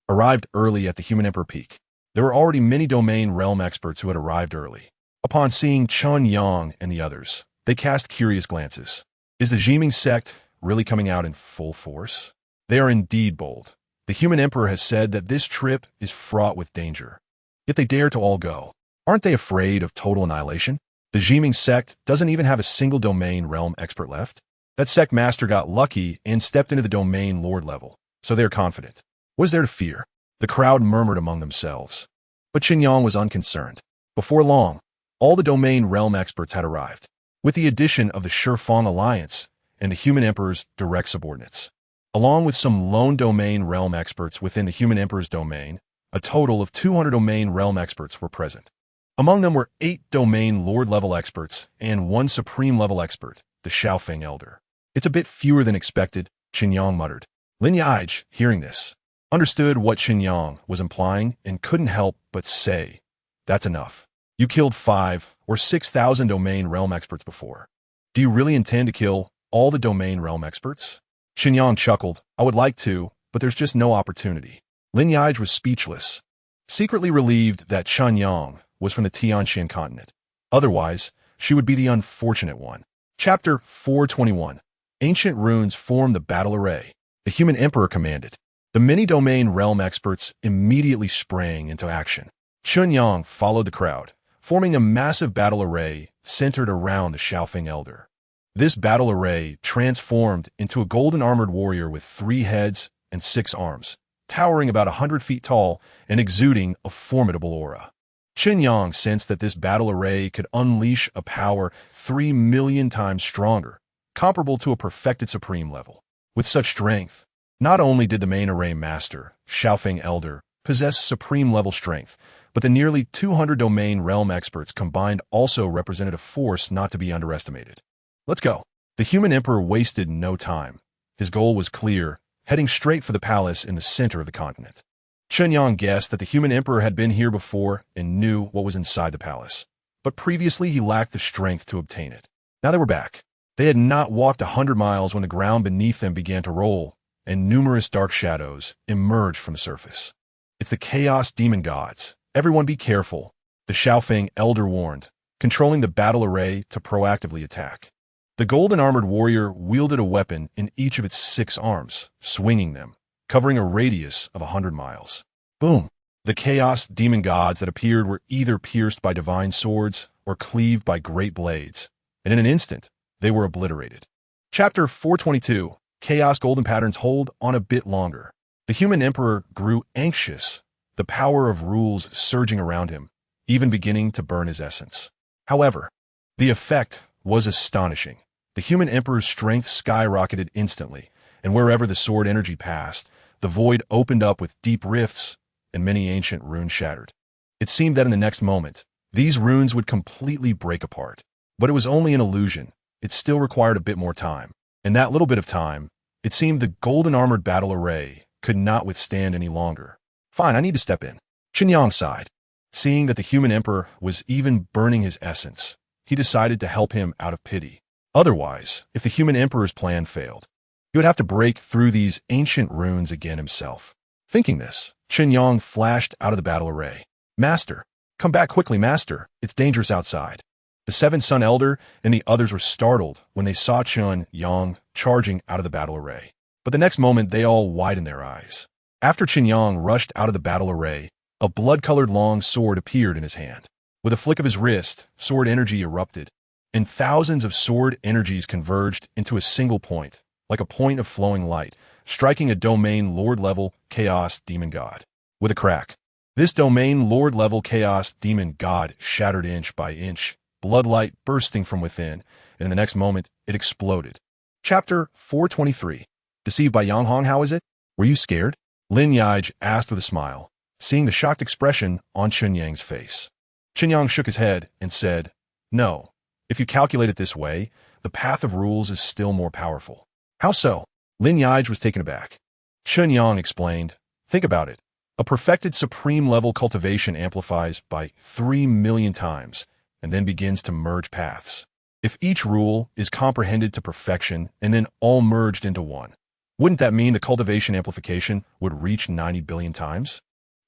arrived early at the Human Emperor Peak. There were already many domain realm experts who had arrived early. Upon seeing Chen Yang and the others, they cast curious glances. Is the Jiming sect really coming out in full force? They are indeed bold. The Human Emperor has said that this trip is fraught with danger. Yet they dare to all go. Aren't they afraid of total annihilation? The Jiming sect doesn't even have a single domain realm expert left. That sect master got lucky and stepped into the domain lord level, so they are confident. What is there to fear? The crowd murmured among themselves. But Chen Yang was unconcerned. Before long, all the domain realm experts had arrived, with the addition of the Shifeng Alliance and the Human Emperor's direct subordinates. Along with some lone domain realm experts within the Human Emperor's domain, a total of 200 domain realm experts were present. Among them were 8 domain lord-level experts and 1 supreme-level expert, the Xiaofeng Elder. It's a bit fewer than expected, Chen Yang muttered. Lin Yaij, hearing this, understood what Chen Yang was implying and couldn't help but say, that's enough. You killed 5 or 6,000 domain realm experts before. Do you really intend to kill all the domain realm experts? Chen Yang chuckled. I would like to, but there's just no opportunity. Lin Yaij was speechless, secretly relieved that Chen Yang was from the Tianxian continent. Otherwise, she would be the unfortunate one. Chapter 4:21. Ancient runes form the battle array. The Human Emperor commanded. The many domain realm experts immediately sprang into action. Chen Yang followed the crowd, forming a massive battle array centered around the Xiaofeng Elder. This battle array transformed into a golden armored warrior with 3 heads and 6 arms, towering about 100 feet tall and exuding a formidable aura. Chen Yang sensed that this battle array could unleash a power 3 million times stronger, comparable to a perfected supreme level. With such strength, not only did the main array master, Xiaofeng Elder, possess supreme level strength, but the nearly 200 domain realm experts combined also represented a force not to be underestimated. Let's go. The human emperor wasted no time. His goal was clear, heading straight for the palace in the center of the continent. Chen Yang guessed that the human emperor had been here before and knew what was inside the palace, but previously he lacked the strength to obtain it. Now they were back. They had not walked 100 miles when the ground beneath them began to roll, and numerous dark shadows emerged from the surface. It's the Chaos Demon Gods. Everyone be careful, the Xiaofeng Elder warned, controlling the battle array to proactively attack. The golden-armored warrior wielded a weapon in each of its 6 arms, swinging them, covering a radius of 100 miles. Boom! The Chaos Demon Gods that appeared were either pierced by divine swords or cleaved by great blades, and in an instant, they were obliterated. Chapter 422, Chaos Golden Patterns hold on a bit longer. The human emperor grew anxious, the power of rules surging around him, even beginning to burn his essence. However, the effect was astonishing. The human emperor's strength skyrocketed instantly, and wherever the sword energy passed, the void opened up with deep rifts, and many ancient runes shattered. It seemed that in the next moment, these runes would completely break apart. But it was only an illusion. It still required a bit more time. And that little bit of time, it seemed the golden-armored battle array could not withstand any longer. Fine, I need to step in. Chen Yang sighed. Seeing that the human emperor was even burning his essence, he decided to help him out of pity. Otherwise, if the human emperor's plan failed, he would have to break through these ancient runes again himself. Thinking this, Chen Yang flashed out of the battle array. Master, come back quickly, Master. It's dangerous outside. The 7 Sun Elder and the others were startled when they saw Chen Yang charging out of the battle array. But the next moment, they all widened their eyes. After Chen Yang rushed out of the battle array, a blood-colored long sword appeared in his hand. With a flick of his wrist, sword energy erupted, and thousands of sword energies converged into a single point, like a point of flowing light, striking a domain lord-level Chaos Demon God. With a crack, this domain lord-level Chaos Demon God shattered inch by inch, bloodlight bursting from within, and in the next moment, it exploded. Chapter 423. Deceived by Yang Hong, how is it? Were you scared? Lin Yaij asked with a smile, seeing the shocked expression on Chen Yang's face. Chen Yang shook his head and said, No. If you calculate it this way, the path of rules is still more powerful. How so? Lin Yaij was taken aback. Chen Yang explained, Think about it. A perfected supreme level cultivation amplifies by 3 million times, and then begins to merge paths. If each rule is comprehended to perfection and then all merged into one, wouldn't that mean the cultivation amplification would reach 90 billion times?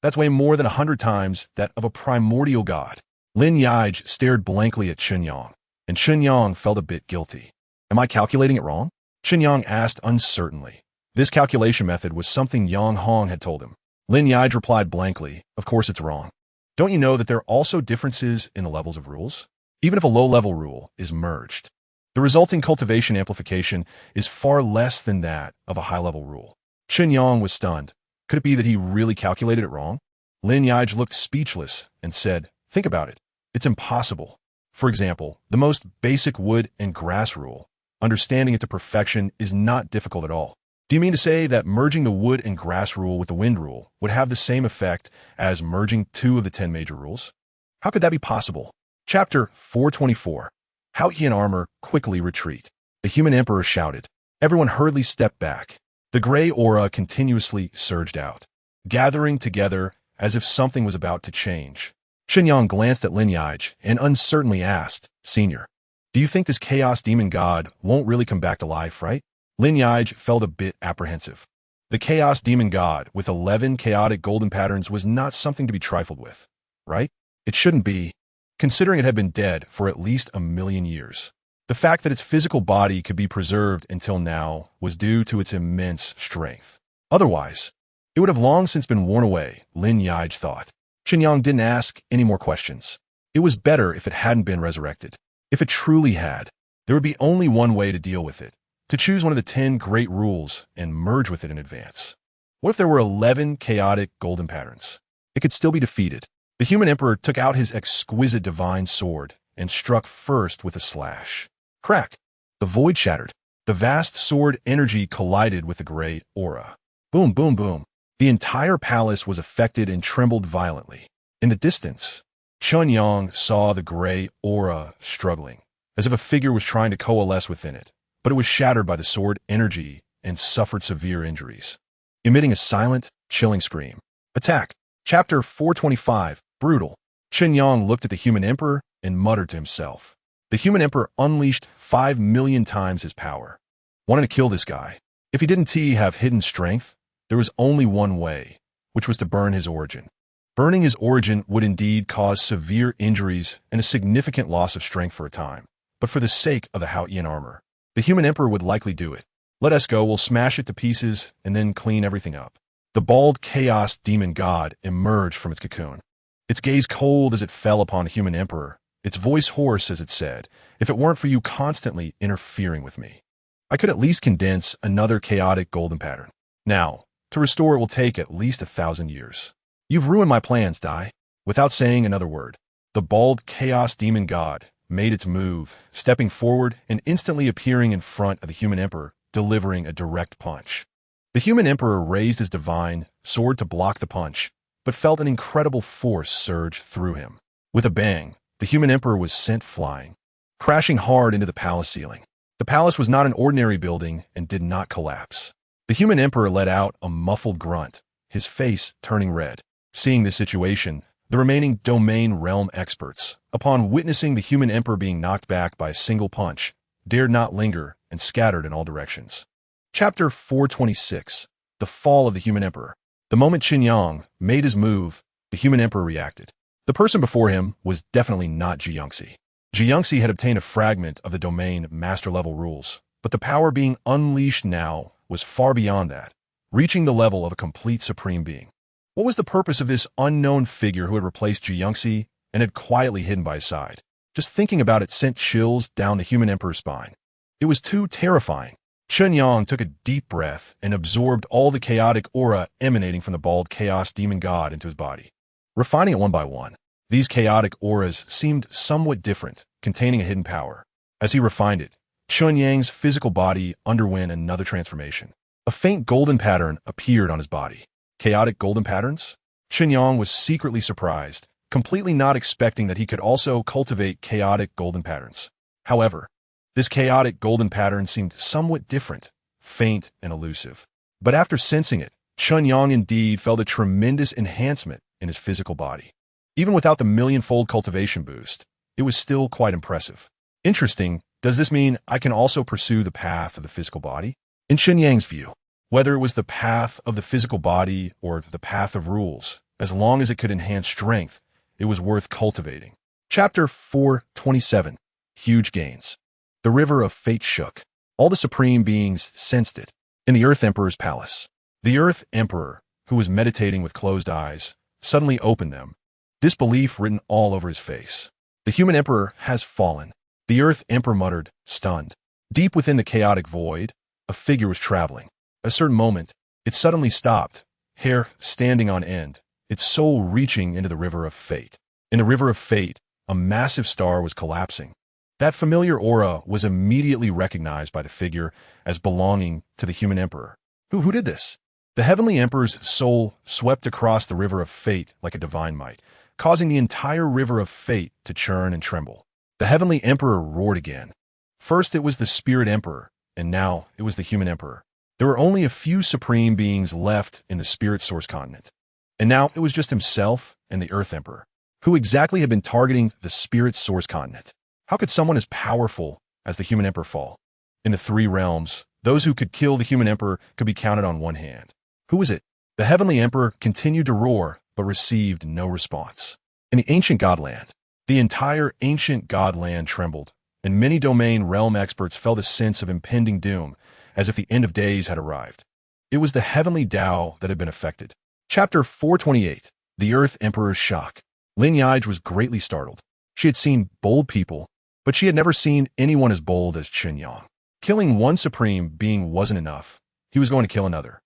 That's way more than 100 times that of a primordial god. Lin Yaij stared blankly at Chen Yang, and Chen Yang felt a bit guilty. Am I calculating it wrong? Chen Yang asked uncertainly. This calculation method was something Yang Hong had told him. Lin Yaij replied blankly, Of course it's wrong. Don't you know that there are also differences in the levels of rules? Even if a low-level rule is merged, the resulting cultivation amplification is far less than that of a high-level rule. Chen Yang was stunned. Could it be that he really calculated it wrong? Lin Yaij looked speechless and said, Think about it. It's impossible. For example, the most basic wood and grass rule, understanding it to perfection is not difficult at all. Do you mean to say that merging the wood and grass rule with the wind rule would have the same effect as merging 2 of the 10 major rules? How could that be possible? Chapter 424. How he and armor quickly retreat. The human emperor shouted. Everyone hurriedly stepped back. The gray aura continuously surged out, gathering together as if something was about to change. Chen Yang glanced at Lin Yaij and uncertainly asked, Senior, do you think this Chaos Demon God won't really come back to life, right? Lin Yaij felt a bit apprehensive. The Chaos Demon God with 11 chaotic golden patterns was not something to be trifled with, right? It shouldn't be, considering it had been dead for at least 1 million years. The fact that its physical body could be preserved until now was due to its immense strength. Otherwise, it would have long since been worn away, Lin Yaij thought. Chen Yang didn't ask any more questions. It was better if it hadn't been resurrected. If it truly had, there would be only one way to deal with it, to choose one of the 10 great rules and merge with it in advance. What if there were 11 chaotic golden patterns? It could still be defeated. The human emperor took out his exquisite divine sword and struck first with a slash. Crack! The void shattered. The vast sword energy collided with the gray aura. Boom, boom, boom. The entire palace was affected and trembled violently. In the distance, Chen Yang saw the gray aura struggling, as if a figure was trying to coalesce within it, but it was shattered by the sword energy and suffered severe injuries, emitting a silent, chilling scream. Attack! Chapter 425, Brutal. Chen Yang looked at the human emperor and muttered to himself. The human emperor unleashed 5 million times his power. Wanted to kill this guy. If he didn't have hidden strength, there was only one way, which was to burn his origin. Burning his origin would indeed cause severe injuries and a significant loss of strength for a time, but for the sake of the Haotian armor, the human emperor would likely do it. Let us go, we'll smash it to pieces and then clean everything up. The bald chaos demon god emerged from its cocoon. Its gaze cold as it fell upon the human emperor, its voice hoarse as it said, "If it weren't for you constantly interfering with me, I could at least condense another chaotic golden pattern. Now, to restore it will take at least 1,000 years. You've ruined my plans, Dai." Without saying another word, the bald chaos demon god made its move, stepping forward and instantly appearing in front of the human emperor, delivering a direct punch. The human emperor raised his divine sword to block the punch, but felt an incredible force surge through him. With a bang, the human emperor was sent flying, crashing hard into the palace ceiling. The palace was not an ordinary building and did not collapse. The human emperor let out a muffled grunt, his face turning red. Seeing this situation, the remaining domain realm experts, upon witnessing the human emperor being knocked back by a single punch, dared not linger and scattered in all directions. Chapter 426, The Fall of the Human Emperor. The moment Chen Yang made his move, the human emperor reacted. The person before him was definitely not Jiangxi. Jiangxi had obtained a fragment of the domain master-level rules, but the power being unleashed now was far beyond that, reaching the level of a complete supreme being. What was the purpose of this unknown figure who had replaced Jiangxi and had quietly hidden by his side? Just thinking about it sent chills down the human emperor's spine. It was too terrifying. Chen Yang took a deep breath and absorbed all the chaotic aura emanating from the bald chaos demon god into his body. Refining it one by one, these chaotic auras seemed somewhat different, containing a hidden power. As he refined it, Chen Yang's physical body underwent another transformation. A faint golden pattern appeared on his body. Chaotic golden patterns? Chen Yang was secretly surprised, completely not expecting that he could also cultivate chaotic golden patterns. However, this chaotic golden pattern seemed somewhat different, faint and elusive. But after sensing it, Chen Yang indeed felt a tremendous enhancement in his physical body. Even without the million-fold cultivation boost, it was still quite impressive. Interesting, does this mean I can also pursue the path of the physical body? In Chen Yang's view, whether it was the path of the physical body or the path of rules, as long as it could enhance strength, it was worth cultivating. Chapter 427, Huge Gains. The river of fate shook. All the supreme beings sensed it. In the Earth Emperor's palace, the Earth Emperor, who was meditating with closed eyes, suddenly opened them, disbelief written all over his face. The human emperor has fallen. The Earth Emperor muttered, stunned. Deep within the chaotic void, a figure was traveling. At a certain moment, it suddenly stopped, hair standing on end, its soul reaching into the river of fate. In the river of fate, a massive star was collapsing. That familiar aura was immediately recognized by the figure as belonging to the human emperor. Who did this? The heavenly emperor's soul swept across the river of fate like a divine might, causing the entire river of fate to churn and tremble. The heavenly emperor roared again. First it was the spirit emperor, and now it was the human emperor. There were only a few supreme beings left in the spirit source continent. And now it was just himself and the Earth Emperor. Who exactly had been targeting the spirit source continent? How could someone as powerful as the human emperor fall? In the three realms, those who could kill the human emperor could be counted on one hand. Who was it? The heavenly emperor continued to roar, but received no response. In the ancient godland, the entire ancient godland trembled, and many domain realm experts felt a sense of impending doom, as if the end of days had arrived. It was the heavenly Tao that had been affected. Chapter 428, The Earth Emperor's Shock. Lin Yige was greatly startled. She had seen bold people, but she had never seen anyone as bold as Chen Yang. Killing one supreme being wasn't enough. He was going to kill another.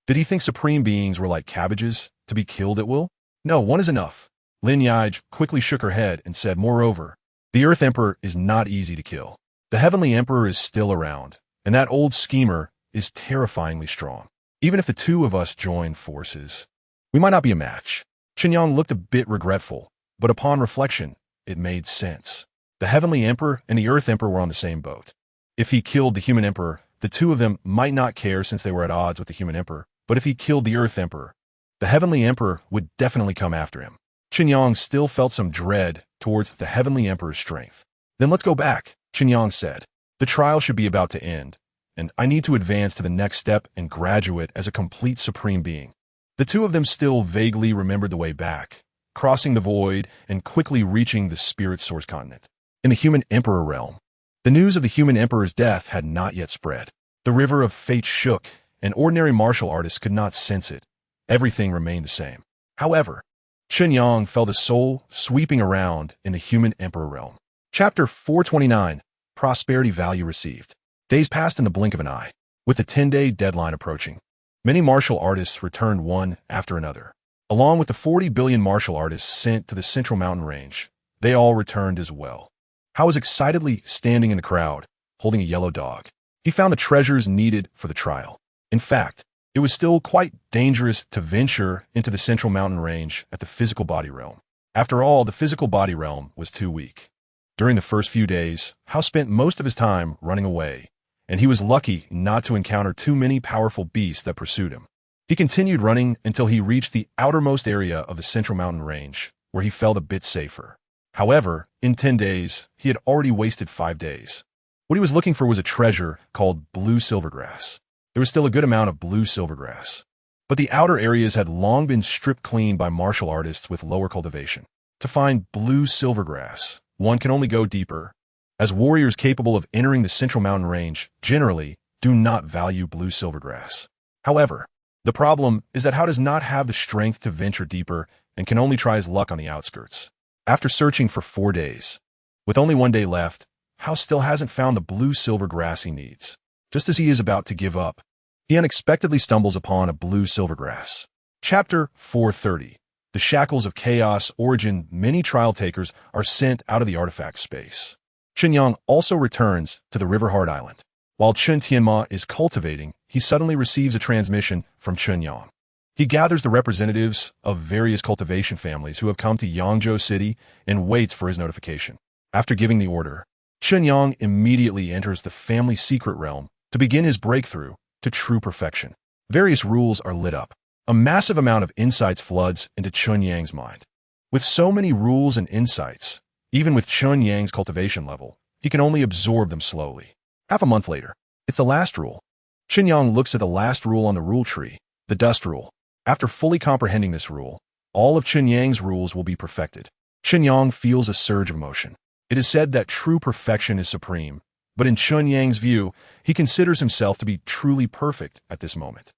Did he think supreme beings were like cabbages, to be killed at will? No, one is enough. Lin Yij quickly shook her head and said, moreover, the Earth Emperor is not easy to kill. The Heavenly Emperor is still around, and that old schemer is terrifyingly strong. Even if the two of us join forces, we might not be a match. Chen Yang looked a bit regretful, but upon reflection, it made sense. The Heavenly Emperor and the Earth Emperor were on the same boat. If he killed the Human Emperor, the two of them might not care since they were at odds with the Human Emperor, but if he killed the Earth Emperor, the Heavenly Emperor would definitely come after him. Chen Yang still felt some dread towards the Heavenly Emperor's strength. Then let's go back, Chen Yang said. The trial should be about to end, and I need to advance to the next step and graduate as a complete supreme being. The two of them still vaguely remembered the way back, crossing the void and quickly reaching the Spirit Source continent. In the Human Emperor realm, the news of the Human Emperor's death had not yet spread. The river of fate shook, and ordinary martial artists could not sense it. Everything remained the same. However, Chen Yang felt a soul sweeping around in the Human Emperor realm. Chapter 429, Prosperity Value Received. Days passed in the blink of an eye, with the 10-day deadline approaching. Many martial artists returned one after another. Along with the 40 billion martial artists sent to the Central Mountain Range, they all returned as well. Hao was excitedly standing in the crowd, holding a yellow dog. He found the treasures needed for the trial. In fact, it was still quite dangerous to venture into the Central Mountain Range at the physical body realm. After all, the physical body realm was too weak. During the first few days, Hao spent most of his time running away, and he was lucky not to encounter too many powerful beasts that pursued him. He continued running until he reached the outermost area of the Central Mountain Range, where he felt a bit safer. However, in 10 days, he had already wasted 5 days. What he was looking for was a treasure called blue silvergrass. There was still a good amount of blue silvergrass, but the outer areas had long been stripped clean by martial artists with lower cultivation. To find blue silvergrass, one can only go deeper, as warriors capable of entering the Central Mountain Range generally do not value blue silvergrass. However, the problem is that Hao does not have the strength to venture deeper and can only try his luck on the outskirts. After searching for 4 days, with only 1 day left, Hao still hasn't found the blue silvergrass he needs. Just as he is about to give up, he unexpectedly stumbles upon a blue silvergrass. Chapter 430. The Shackles of Chaos Origin. Many trial takers are sent out of the artifact space. Chen Yang also returns to the River Hard Island. While Chen Tianma is cultivating, he suddenly receives a transmission from Chen Yang. He gathers the representatives of various cultivation families who have come to Yangzhou City and waits for his notification. After giving the order, Chen Yang immediately enters the family secret realm to begin his breakthrough to true perfection. Various rules are lit up. A massive amount of insights floods into Chen Yang's mind. With so many rules and insights, even with Chen Yang's cultivation level, he can only absorb them slowly. Half a month later, it's the last rule. Chen Yang looks at the last rule on the rule tree, the dust rule. After fully comprehending this rule, all of Chen Yang's rules will be perfected. Chen Yang feels a surge of emotion. It is said that true perfection is supreme, but in Chen Yang's view, he considers himself to be truly perfect at this moment.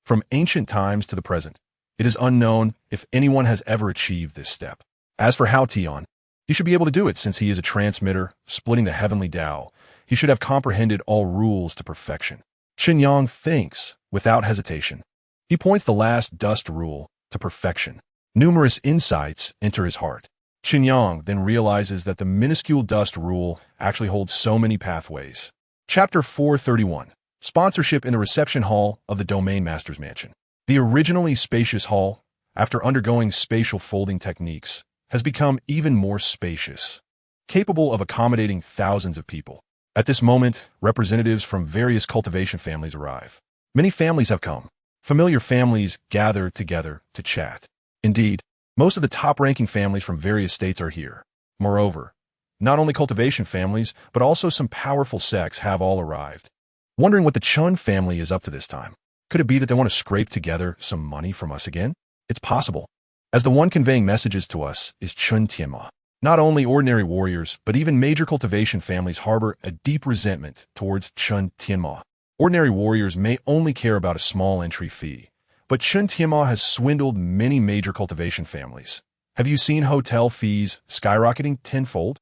From ancient times to the present, it is unknown if anyone has ever achieved this step. As for Hao Tian, he should be able to do it since he is a transmitter, splitting the heavenly Tao. He should have comprehended all rules to perfection. Chen Yang thinks, without hesitation. He points the last dust rule to perfection. Numerous insights enter his heart. Chen Yang then realizes that the minuscule dust rule actually holds so many pathways. Chapter 431. Sponsorship in the reception hall of the Domain Master's Mansion. The originally spacious hall, after undergoing spatial folding techniques, has become even more spacious, capable of accommodating thousands of people. At this moment, representatives from various cultivation families arrive. Many families have come. Familiar families gather together to chat. Indeed, most of the top-ranking families from various states are here. Moreover, not only cultivation families, but also some powerful sects have all arrived. Wondering what the Chun family is up to this time. Could it be that they want to scrape together some money from us again? It's possible, as the one conveying messages to us is Chen Tianma. Not only ordinary warriors, but even major cultivation families harbor a deep resentment towards Chen Tianma. Ordinary warriors may only care about a small entry fee, but Chen Tianma has swindled many major cultivation families. Have you seen hotel fees skyrocketing tenfold?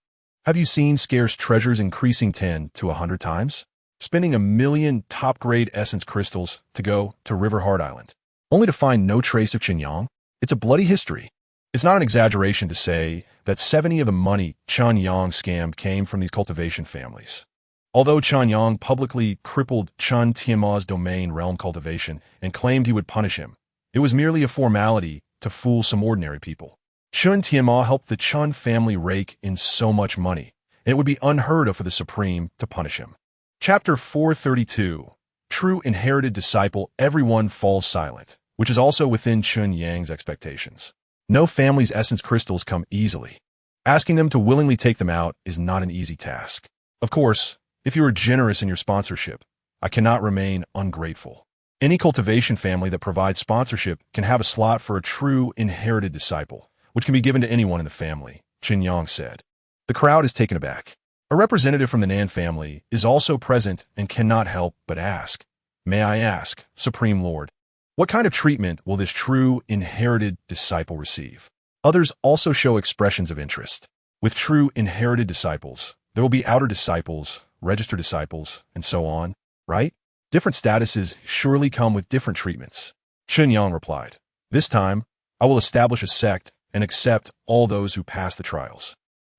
Have you seen scarce treasures increasing 10 to 100 times? Spending 1 million top-grade essence crystals to go to River Hard Island, only to find no trace of Chen Yang? It's a bloody history. It's not an exaggeration to say that 70 of the money Chen Yang scammed came from these cultivation families. Although Chen Yang publicly crippled Chen Tianma's domain realm cultivation and claimed he would punish him, it was merely a formality to fool some ordinary people. Chen Tianma helped the Chen family rake in so much money, and it would be unheard of for the Supreme to punish him. Chapter 432. True inherited disciple. Everyone falls silent, which is also within Chen Yang's expectations. No family's essence crystals come easily. Asking them to willingly take them out is not an easy task. Of course, if you are generous in your sponsorship, I cannot remain ungrateful. Any cultivation family that provides sponsorship can have a slot for a true inherited disciple, which can be given to anyone in the family, Chen Yang said. The crowd is taken aback. A representative from the Nan family is also present and cannot help but ask, "May I ask, Supreme Lord, what kind of treatment will this true inherited disciple receive?" Others also show expressions of interest. With true inherited disciples, there will be outer disciples, registered disciples, and so on, right? Different statuses surely come with different treatments. Chen Yang replied, "This time, I will establish a sect and accept all those who pass the trials."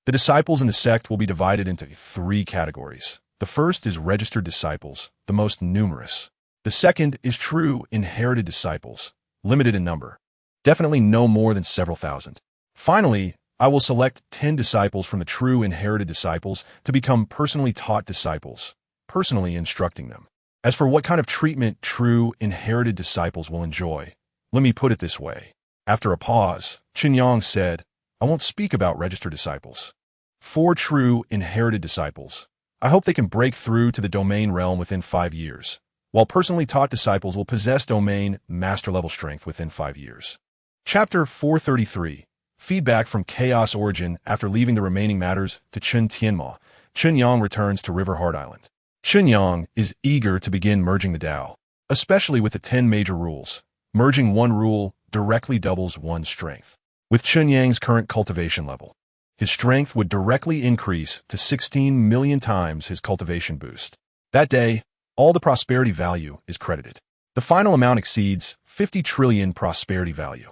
The disciples in the sect will be divided into 3 categories. The first is registered disciples, the most numerous. The second is true inherited disciples, limited in number, definitely no more than several thousand. Finally, I will select 10 disciples from the true inherited disciples to become personally taught disciples, personally instructing them. As for what kind of treatment true inherited disciples will enjoy, let me put it this way. After a pause, Chen Yang said, "I won't speak about registered disciples. For true inherited disciples, I hope they can break through to the domain realm within 5 years, while personally taught disciples will possess domain master-level strength within 5 years. Chapter 433. Feedback from Chaos Origin. After leaving the remaining matters to Chen Tianma, Chen Yang returns to River Heart Island. Chen Yang is eager to begin merging the Tao, especially with the 10 major rules. Merging one rule directly doubles one's strength. With Chen Yang's current cultivation level, his strength would directly increase to 16 million times his cultivation boost. That day, all the prosperity value is credited. The final amount exceeds 50 trillion prosperity value.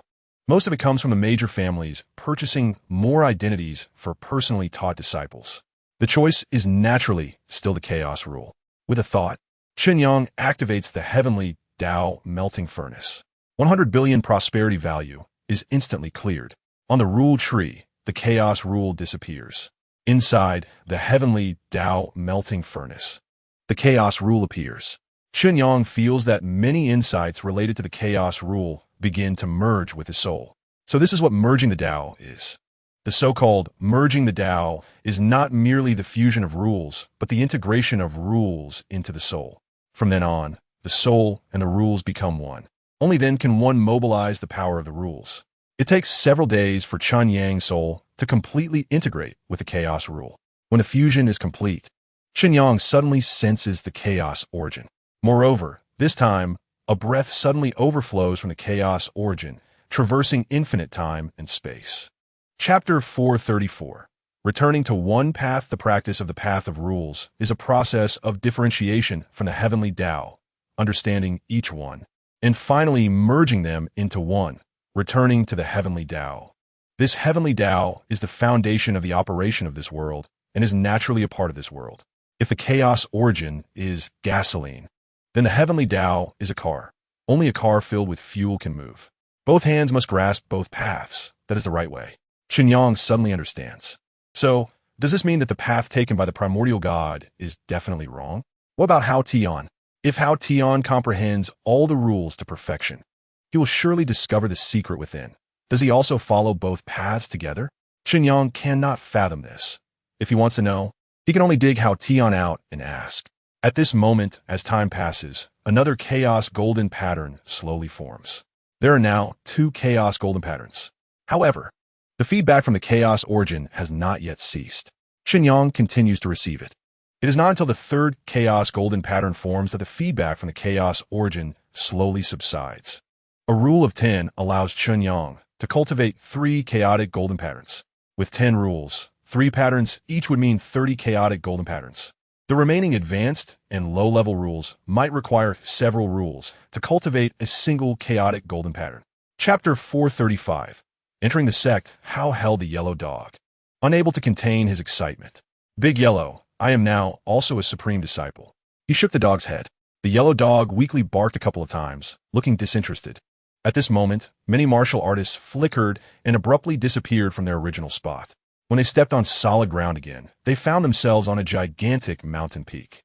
Most of it comes from the major families purchasing more identities for personally taught disciples. The choice is naturally still the chaos rule. With a thought, Chen Yang activates the heavenly Tao melting furnace. 100 billion prosperity value is instantly cleared. On the rule tree, the chaos rule disappears. Inside the heavenly Tao melting furnace, the chaos rule appears. Chen Yang feels that many insights related to the chaos rule begin to merge with his soul. So this is what merging the Tao is. The so-called merging the Tao is not merely the fusion of rules, but the integration of rules into the soul. From then on, the soul and the rules become one. Only then can one mobilize the power of the rules. It takes several days for Chen Yang's soul to completely integrate with the chaos rule. When the fusion is complete, Chen Yang suddenly senses the chaos origin. Moreover, this time, a breath suddenly overflows from the chaos origin, traversing infinite time and space. Chapter 434. Returning to one path. The practice of the path of rules is a process of differentiation from the heavenly Tao, understanding each one, and finally merging them into one, returning to the heavenly Tao. This heavenly Tao is the foundation of the operation of this world and is naturally a part of this world. If the chaos origin is gasoline, then the heavenly Tao is a car. Only a car filled with fuel can move. Both hands must grasp both paths. That is the right way. Chen Yang suddenly understands. So, does this mean that the path taken by the primordial god is definitely wrong? What about Hao Tian? If Hao Tian comprehends all the rules to perfection, he will surely discover the secret within. Does he also follow both paths together? Chen Yang cannot fathom this. If he wants to know, he can only dig Hao Tian out and ask. At this moment, as time passes, another chaos golden pattern slowly forms. There are now 2 chaos golden patterns. However, the feedback from the chaos origin has not yet ceased. Chen Yang continues to receive it. It is not until the 3rd chaos golden pattern forms that the feedback from the chaos origin slowly subsides. A rule of 10 allows Chen Yang to cultivate 3 chaotic golden patterns. With 10 rules, 3 patterns each would mean 30 chaotic golden patterns. The remaining advanced and low-level rules might require several rules to cultivate a single chaotic golden pattern. Chapter 435. Entering the sect, Hao held the yellow dog, unable to contain his excitement. Big Yellow, I am now also a supreme disciple. He shook the dog's head. The yellow dog weakly barked a couple of times, looking disinterested. At this moment, many martial artists flickered and abruptly disappeared from their original spot. When they stepped on solid ground again, they found themselves on a gigantic mountain peak.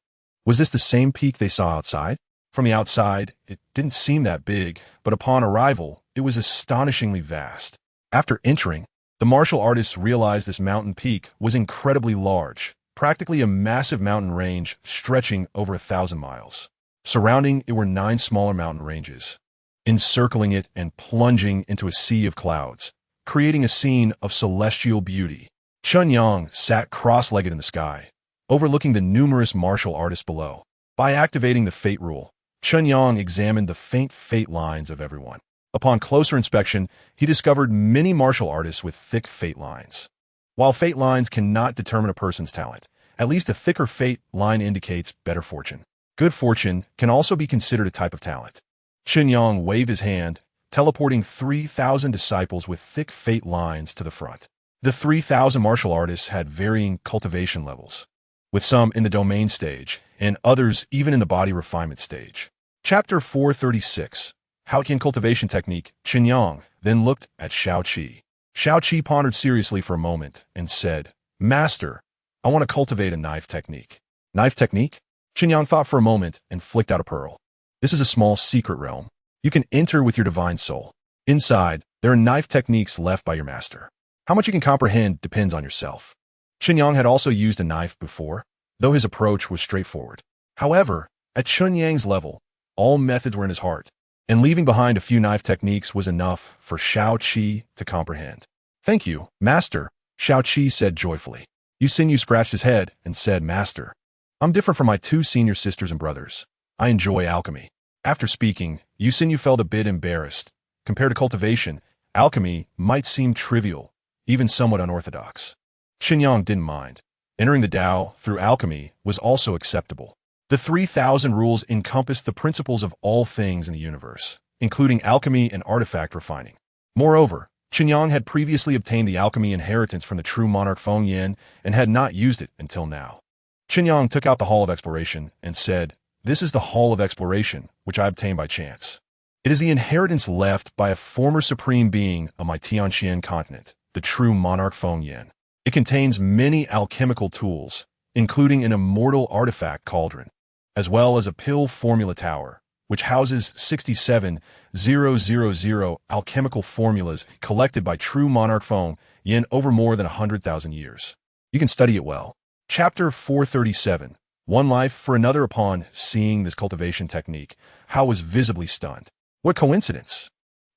Was this the same peak they saw outside? From the outside, it didn't seem that big, but upon arrival, it was astonishingly vast. After entering, the martial artists realized this mountain peak was incredibly large, practically a massive mountain range stretching over 1,000 miles. Surrounding it were 9 smaller mountain ranges, encircling it and plunging into a sea of clouds, creating a scene of celestial beauty. Chen Yang sat cross-legged in the sky, overlooking the numerous martial artists below. By activating the fate rule, Chen Yang examined the faint fate lines of everyone. Upon closer inspection, he discovered many martial artists with thick fate lines. While fate lines cannot determine a person's talent, at least a thicker fate line indicates better fortune. Good fortune can also be considered a type of talent. Chen Yang waved his hand, teleporting 3,000 disciples with thick fate lines to the front. The 3,000 martial artists had varying cultivation levels, with some in the domain stage and others even in the body refinement stage. Chapter 436. Haotian Cultivation Technique. Chen Yang then looked at Shao Qi. Shao Qi pondered seriously for a moment and said, Master, I want to cultivate a knife technique. Knife technique? Chen Yang thought for a moment and flicked out a pearl. This is a small secret realm. You can enter with your divine soul. Inside, there are knife techniques left by your master. How much you can comprehend depends on yourself. Chen Yang had also used a knife before, though his approach was straightforward. However, at Chen Yang's level, all methods were in his heart, and leaving behind a few knife techniques was enough for Shao Qi to comprehend. Thank you, Master, Shao Qi said joyfully. Yu Xinyu scratched his head and said, Master, I'm different from my 2 senior sisters and brothers. I enjoy alchemy. After speaking, Yu Xinyu felt a bit embarrassed. Compared to cultivation, alchemy might seem trivial, even somewhat unorthodox. Chen Yang didn't mind. Entering the Tao through alchemy was also acceptable. The 3,000 rules encompassed the principles of all things in the universe, including alchemy and artifact refining. Moreover, Chen Yang had previously obtained the alchemy inheritance from the true monarch Feng Yin and had not used it until now. Chen Yang took out the Hall of Exploration and said, This is the Hall of Exploration, which I obtained by chance. It is the inheritance left by a former supreme being on my Tianxian continent, the true monarch Feng Yin. It contains many alchemical tools, including an immortal artifact cauldron, as well as a pill formula tower, which houses 67,000 alchemical formulas collected by true monarch Feng Yin over more than 100,000 years. You can study it well. Chapter 437. One life for another. Upon seeing this cultivation technique, Hao was visibly stunned. What coincidence!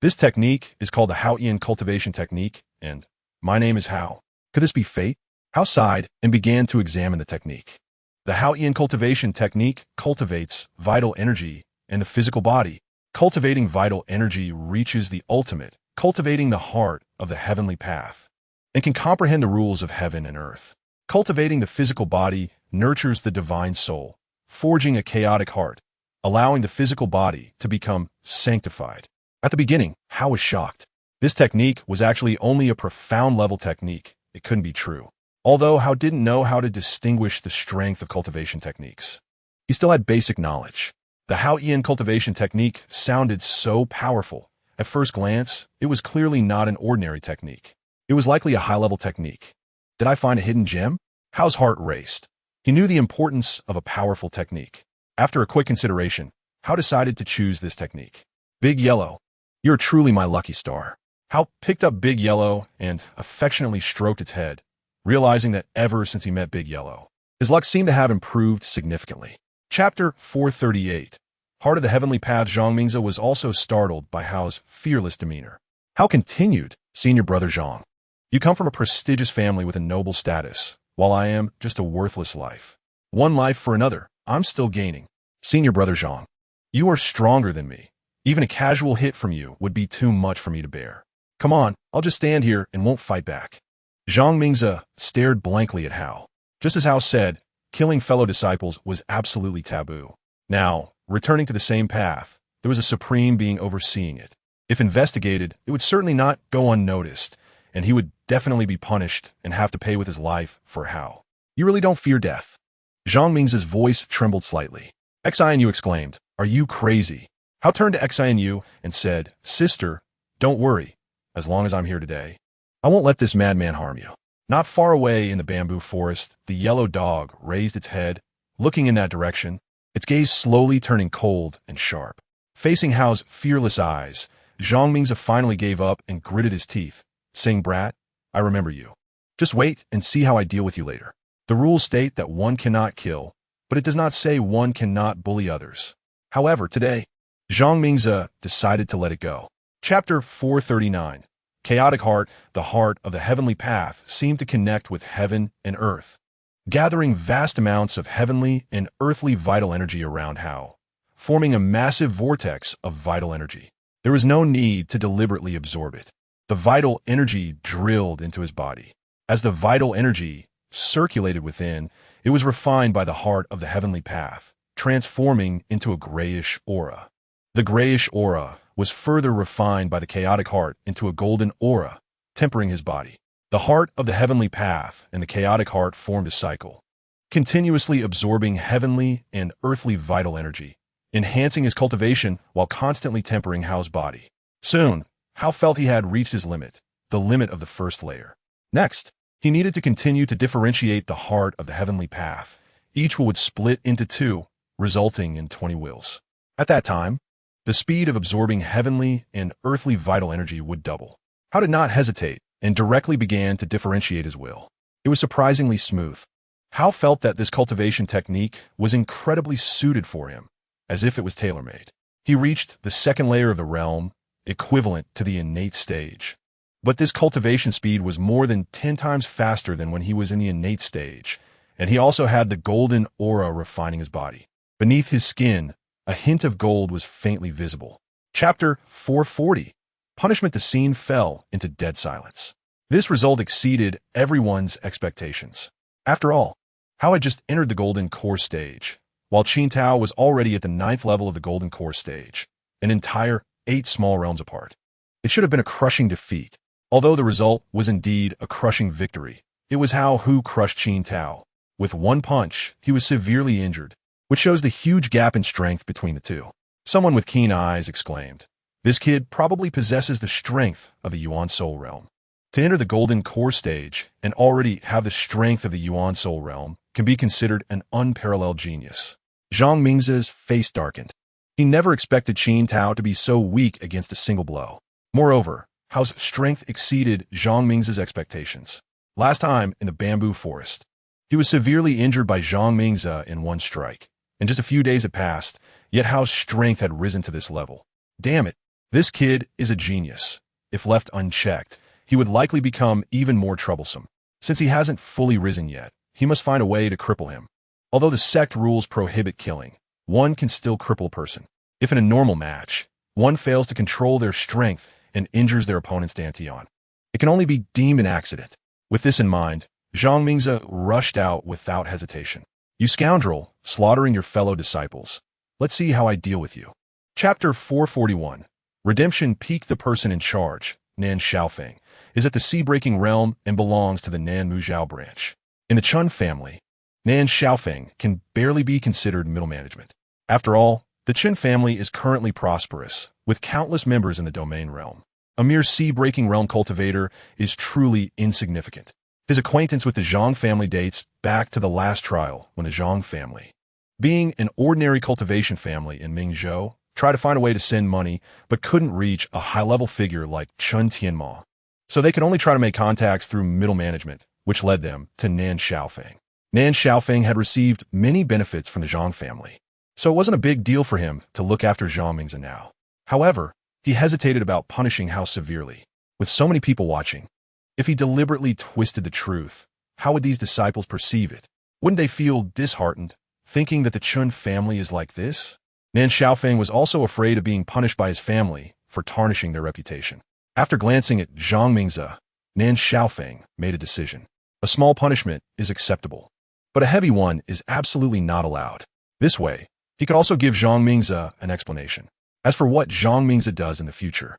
This technique is called the Haotian Cultivation Technique, and my name is Hao. Could this be fate? Hao sighed and began to examine the technique. The Haotian Cultivation Technique cultivates vital energy in the physical body. Cultivating vital energy reaches the ultimate, cultivating the heart of the heavenly path, and can comprehend the rules of heaven and earth. Cultivating the physical body nurtures the divine soul, forging a chaotic heart, allowing the physical body to become sanctified. At the beginning, Hao was shocked. This technique was actually only a profound level technique. It couldn't be true. Although Hao didn't know how to distinguish the strength of cultivation techniques, he still had basic knowledge. The Haotian cultivation technique sounded so powerful. At first glance, it was clearly not an ordinary technique. It was likely a high-level technique. Did I find a hidden gem? Hao's heart raced. He knew the importance of a powerful technique. After a quick consideration, Hao decided to choose this technique. Big Yellow, you're truly my lucky star. Hao picked up Big Yellow and affectionately stroked its head, realizing that ever since he met Big Yellow, his luck seemed to have improved significantly. Chapter 438. Heart of the Heavenly Path. Zhang Mingzi was also startled by Hao's fearless demeanor. Hao continued, Senior brother Zhang, you come from a prestigious family with a noble status, while I am just a worthless life. One life for another, I'm still gaining. Senior brother Zhang, you are stronger than me. Even a casual hit from you would be too much for me to bear. Come on, I'll just stand here and won't fight back. Zhang Mingzi stared blankly at Hao. Just as Hao said, killing fellow disciples was absolutely taboo. Now, returning to the same path, there was a supreme being overseeing it. If investigated, it would certainly not go unnoticed, and he would definitely be punished and have to pay with his life for how. You really don't fear death? Zhang Ming's voice trembled slightly. Xianyu exclaimed, "Are you crazy?" Hao turned to Xianyu and said, "Sister, don't worry. As long as I'm here today, I won't let this madman harm you." Not far away in the bamboo forest, the yellow dog raised its head, looking in that direction, its gaze slowly turning cold and sharp. Facing Hao's fearless eyes, Zhang Ming's finally gave up and gritted his teeth, saying, "Brat, I remember you. Just wait and see how I deal with you later." The rules state that one cannot kill, but it does not say one cannot bully others. However, today, Zhang Ming's decided to let it go. Chapter 439. Chaotic Heart, the heart of the heavenly path, seemed to connect with heaven and earth, gathering vast amounts of heavenly and earthly vital energy around Hao, forming a massive vortex of vital energy. There was no need to deliberately absorb it. The vital energy drilled into his body. As the vital energy circulated within, it was refined by the heart of the heavenly path, transforming into a grayish aura. The grayish aura was further refined by the chaotic heart into a golden aura, tempering his body. The heart of the heavenly path and the chaotic heart formed a cycle, continuously absorbing heavenly and earthly vital energy, enhancing his cultivation while constantly tempering Hao's body. Soon, Hao felt he had reached his limit, the limit of the first layer. Next, he needed to continue to differentiate the heart of the heavenly path. Each will would split into 2, resulting in 20 wills. At that time, the speed of absorbing heavenly and earthly vital energy would double. Hao did not hesitate and directly began to differentiate his will. It was surprisingly smooth. Hao felt that this cultivation technique was incredibly suited for him, as if it was tailor-made. He reached the second layer of the realm, equivalent to the innate stage. But this cultivation speed was more than 10 times faster than when he was in the innate stage, and he also had the golden aura refining his body. Beneath his skin, a hint of gold was faintly visible. Chapter 440. Punishment. The scene fell into dead silence. This result exceeded everyone's expectations. After all, Hao had just entered the golden core stage, while Qin Tao was already at the 9th level of the golden core stage, an entire 8 small realms apart. It should have been a crushing defeat. Although the result was indeed a crushing victory, it was Hao who crushed Qin Tao. With one punch, he was severely injured, which shows the huge gap in strength between the two. Someone with keen eyes exclaimed, "This kid probably possesses the strength of the Yuan Soul Realm." To enter the Golden Core stage and already have the strength of the Yuan Soul Realm can be considered an unparalleled genius. Zhang Ming's face darkened. He never expected Qin Tao to be so weak against a single blow. Moreover, Hao's strength exceeded Zhang Ming's expectations. Last time in the bamboo forest, he was severely injured by Zhang Ming's in one strike. And just a few days had passed, yet Hao's strength had risen to this level. Damn it, this kid is a genius. If left unchecked, he would likely become even more troublesome. Since he hasn't fully risen yet, he must find a way to cripple him. Although the sect rules prohibit killing, one can still cripple a person. If in a normal match, one fails to control their strength and injures their opponent's dantian, it can only be deemed an accident. With this in mind, Zhang Ming's rushed out without hesitation. "You scoundrel, slaughtering your fellow disciples. Let's see how I deal with you." Chapter 441. Redemption. Peak. The person in charge, Nan Xiaofeng, is at the sea-breaking realm and belongs to the Nan Muzhao branch. In the Chen family, Nan Xiaofeng can barely be considered middle management. After all, the Chen family is currently prosperous, with countless members in the domain realm. A mere sea-breaking realm cultivator is truly insignificant. His acquaintance with the Zhang family dates back to the last trial when the Zhang family, being an ordinary cultivation family in Mingzhou, tried to find a way to send money but couldn't reach a high-level figure like Chen Tianma. So they could only try to make contacts through middle management, which led them to Nan Xiaofeng. Nan Xiaofeng had received many benefits from the Zhang family, so it wasn't a big deal for him to look after Zhang Ming's now. However, he hesitated about punishing Hao severely. With so many people watching, if he deliberately twisted the truth, how would these disciples perceive it? Wouldn't they feel disheartened, thinking that the Chen family is like this? Nan Xiaofeng was also afraid of being punished by his family for tarnishing their reputation. After glancing at Zhang Ming's, Nan Xiaofeng made a decision. A small punishment is acceptable, but a heavy one is absolutely not allowed. This way, he could also give Zhang Ming's an explanation. As for what Zhang Ming's does in the future,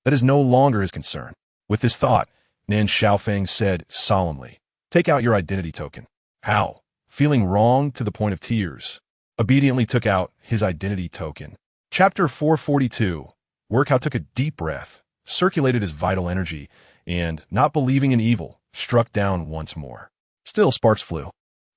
That is no longer his concern. With this thought, Nan Xiaofeng said solemnly, "Take out your identity token." Hao, feeling wrong to the point of tears, obediently took out his identity token. Chapter 442. Workhao took a deep breath, circulated his vital energy, and, not believing in evil, struck down once more. Still, sparks flew.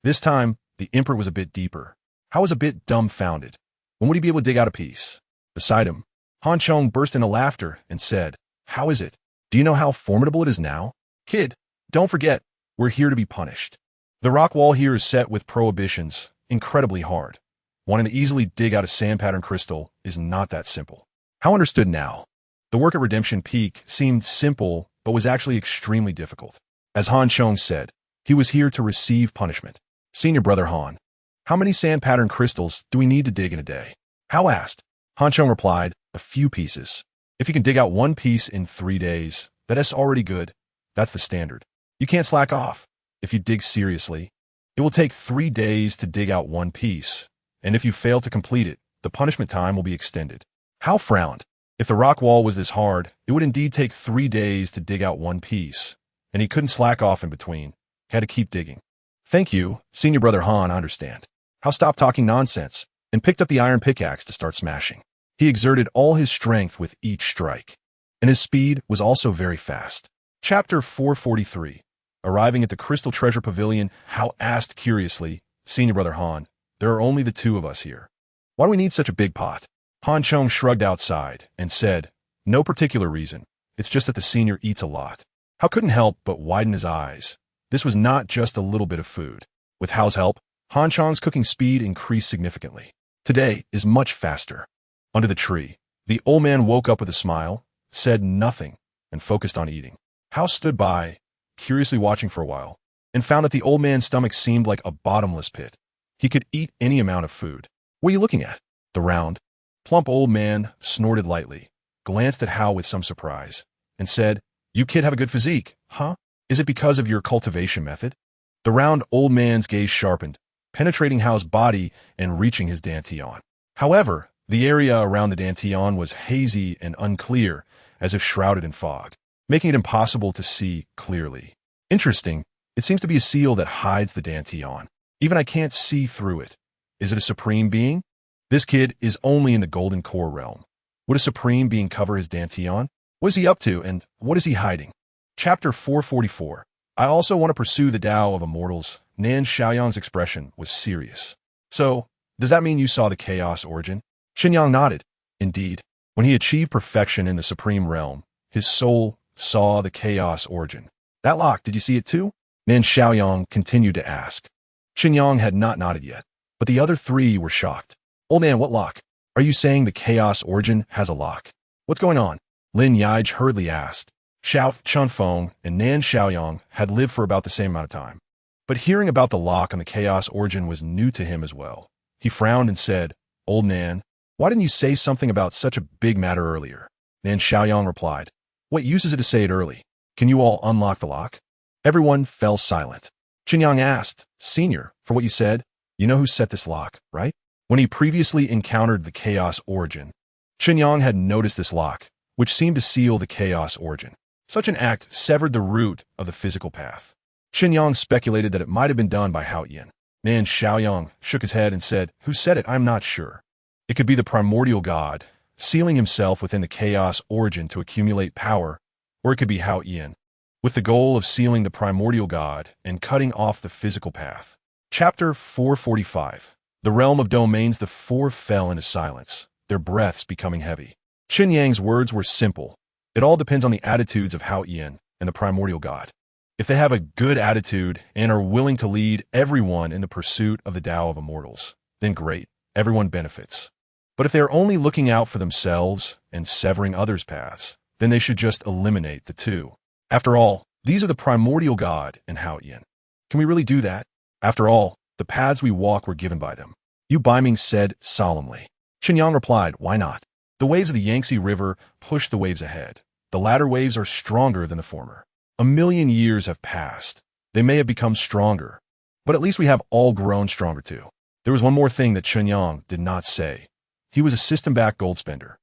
This time, the imprint was a bit deeper. Hao was a bit dumbfounded. When would he be able to dig out a piece? Beside him, Han Chong burst into laughter and said, "How is it? Do you know how formidable it is now? Kid, don't forget, we're here to be punished. The rock wall here is set with prohibitions, incredibly hard. Wanting to easily dig out a sand pattern crystal is not that simple." Hao understood now. The work at Redemption Peak seemed simple, but was actually extremely difficult. As Han Chong said, he was here to receive punishment. "Senior brother Han, how many sand pattern crystals do we need to dig in a day?" Hao asked. Han Chong replied, "A few pieces. If you can dig out one piece in 3 days, that's already good. That's the standard. You can't slack off. If you dig seriously, it will take 3 days to dig out one piece, and if you fail to complete it, the punishment time will be extended." Hao frowned. If the rock wall was this hard, it would indeed take 3 days to dig out one piece, and he couldn't slack off in between. He had to keep digging. "Thank you, Senior Brother Han, I understand." Hao stopped talking nonsense and picked up the iron pickaxe to start smashing. He exerted all his strength with each strike, and his speed was also very fast. Chapter 443. Arriving at the Crystal Treasure Pavilion, Hao asked curiously, "Senior Brother Han, there are only the two of us here. Why do we need such a big pot?" Han Chong shrugged outside and said, "No particular reason. It's just that the senior eats a lot." Hao couldn't help but widen his eyes. This was not just a little bit of food. With Hao's help, Han Chong's cooking speed increased significantly. Today is much faster. Under the tree, the old man woke up with a smile, said nothing, and focused on eating. Hao stood by, curiously watching for a while, and found that the old man's stomach seemed like a bottomless pit. He could eat any amount of food. "What are you looking at?" The round, plump old man snorted lightly, glanced at Hao with some surprise, and said, "You kid have a good physique, huh? Is it because of your cultivation method?" The round old man's gaze sharpened, penetrating Hao's body and reaching his dantian. However, the area around the dantian was hazy and unclear, as if shrouded in fog, making it impossible to see clearly. "Interesting. It seems to be a seal that hides the dantian. Even I can't see through it. Is it a supreme being? This kid is only in the golden core realm. Would a supreme being cover his dantian? What is he up to, and what is he hiding?" Chapter 444. I also want to pursue the Tao of Immortals. Nan Xiaoyang's expression was serious. "So, does that mean you saw the chaos origin?" Chen Yang nodded. Indeed, when he achieved perfection in the supreme realm, his soul saw the chaos origin. "That lock, did you see it too?" Nan Xiaoyang continued to ask. Chen Yang had not nodded yet, but the other three were shocked. "Old man, what lock? Are you saying the chaos origin has a lock? What's going on?" Lin Yaij hurriedly asked. Xiao Chunfeng and Nan Xiaoyang had lived for about the same amount of time, but hearing about the lock on the chaos origin was new to him as well. He frowned and said, "Old Nan, why didn't you say something about such a big matter earlier?" Nan Xiaoyang replied, "What use is it to say it early? Can you all unlock the lock?" Everyone fell silent. Chen Yang asked, "Senior, for what you said, you know who set this lock, right?" When he previously encountered the chaos origin, Chen Yang had noticed this lock, which seemed to seal the chaos origin. Such an act severed the root of the physical path. Chen Yang speculated that it might have been done by Hao Yin. Nan Xiaoyang shook his head and said, "Who said it? I'm not sure. It could be the primordial god, sealing himself within the chaos origin to accumulate power, or it could be Hao Yin, with the goal of sealing the primordial god and cutting off the physical path." Chapter 445. The realm of domains. The four fell into silence, their breaths becoming heavy. Chen Yang's words were simple. It all depends on the attitudes of Hao Yin and the primordial god. If they have a good attitude and are willing to lead everyone in the pursuit of the Tao of Immortals, then great, everyone benefits. But if they are only looking out for themselves and severing others' paths, then they should just eliminate the two. After all, these are the primordial god and Hao Yin. Can we really do that? After all, the paths we walk were given by them. Yu Baiming said solemnly. Chen Yang replied, "Why not? The waves of the Yangtze River push the waves ahead. The latter waves are stronger than the former. 1,000,000 years have passed. They may have become stronger, but at least we have all grown stronger too." There was one more thing that Chen Yang did not say. He was a system-backed gold spender.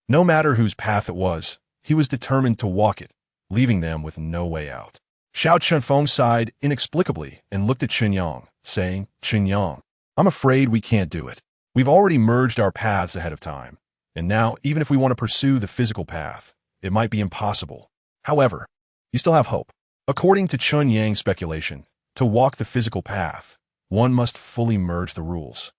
No matter whose path it was, he was determined to walk it, leaving them with no way out. Xiao Chunfeng sighed inexplicably and looked at Chen Yang, saying, "Chen Yang, I'm afraid we can't do it. We've already merged our paths ahead of time, and now, even if we want to pursue the physical path, it might be impossible. However, you still have hope." According to Chen Yang's speculation, to walk the physical path, one must fully merge the rules.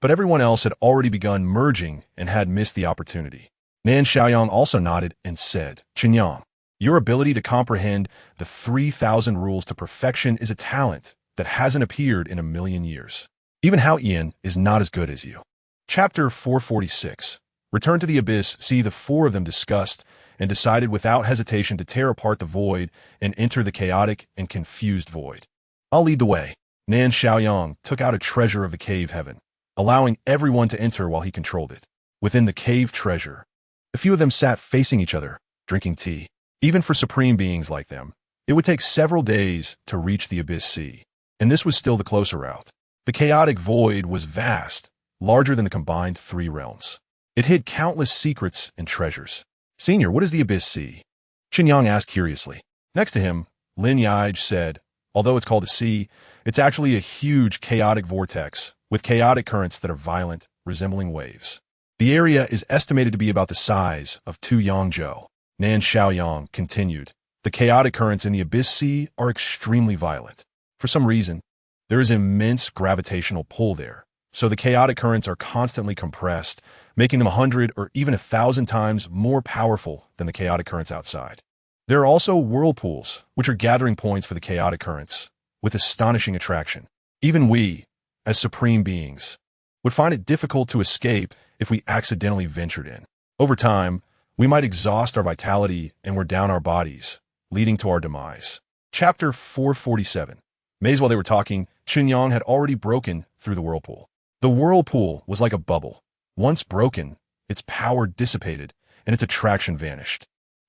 But everyone else had already begun merging and had missed the opportunity. Nan Xiaoyang also nodded and said, "Chen Yang, your ability to comprehend the 3,000 rules to perfection is a talent that hasn't appeared in a million years. Even Hao Yin is not as good as you." Chapter 446. Return to the Abyss. See, the four of them discussed and decided without hesitation to tear apart the void and enter the chaotic and confused void. "I'll lead the way." Nan Xiaoyang took out a treasure of the cave heaven, allowing everyone to enter while he controlled it. Within the cave treasure, a few of them sat facing each other, drinking tea. Even for supreme beings like them, it would take several days to reach the Abyss Sea, and this was still the closer route. The chaotic void was vast, larger than the combined 3 realms. It hid countless secrets and treasures. "Senior, what is the Abyss Sea?" Chen Yang asked curiously. Next to him, Lin Yaij said, "Although it's called a sea, it's actually a huge chaotic vortex with chaotic currents that are violent, resembling waves. The area is estimated to be about the size of 2 Yangzhou." Nan Xiaoyang continued, "The chaotic currents in the Abyss Sea are extremely violent. For some reason, there is immense gravitational pull there, so the chaotic currents are constantly compressed, making them 100 or even 1,000 times more powerful than the chaotic currents outside. There are also whirlpools, which are gathering points for the chaotic currents, with astonishing attraction. Even we, as supreme beings, would find it difficult to escape if we accidentally ventured in. Over time, we might exhaust our vitality and wear down our bodies, leading to our demise." Chapter 447. While they were talking, Chen Yang had already broken through the whirlpool. The whirlpool was like a bubble. Once broken, its power dissipated and its attraction vanished.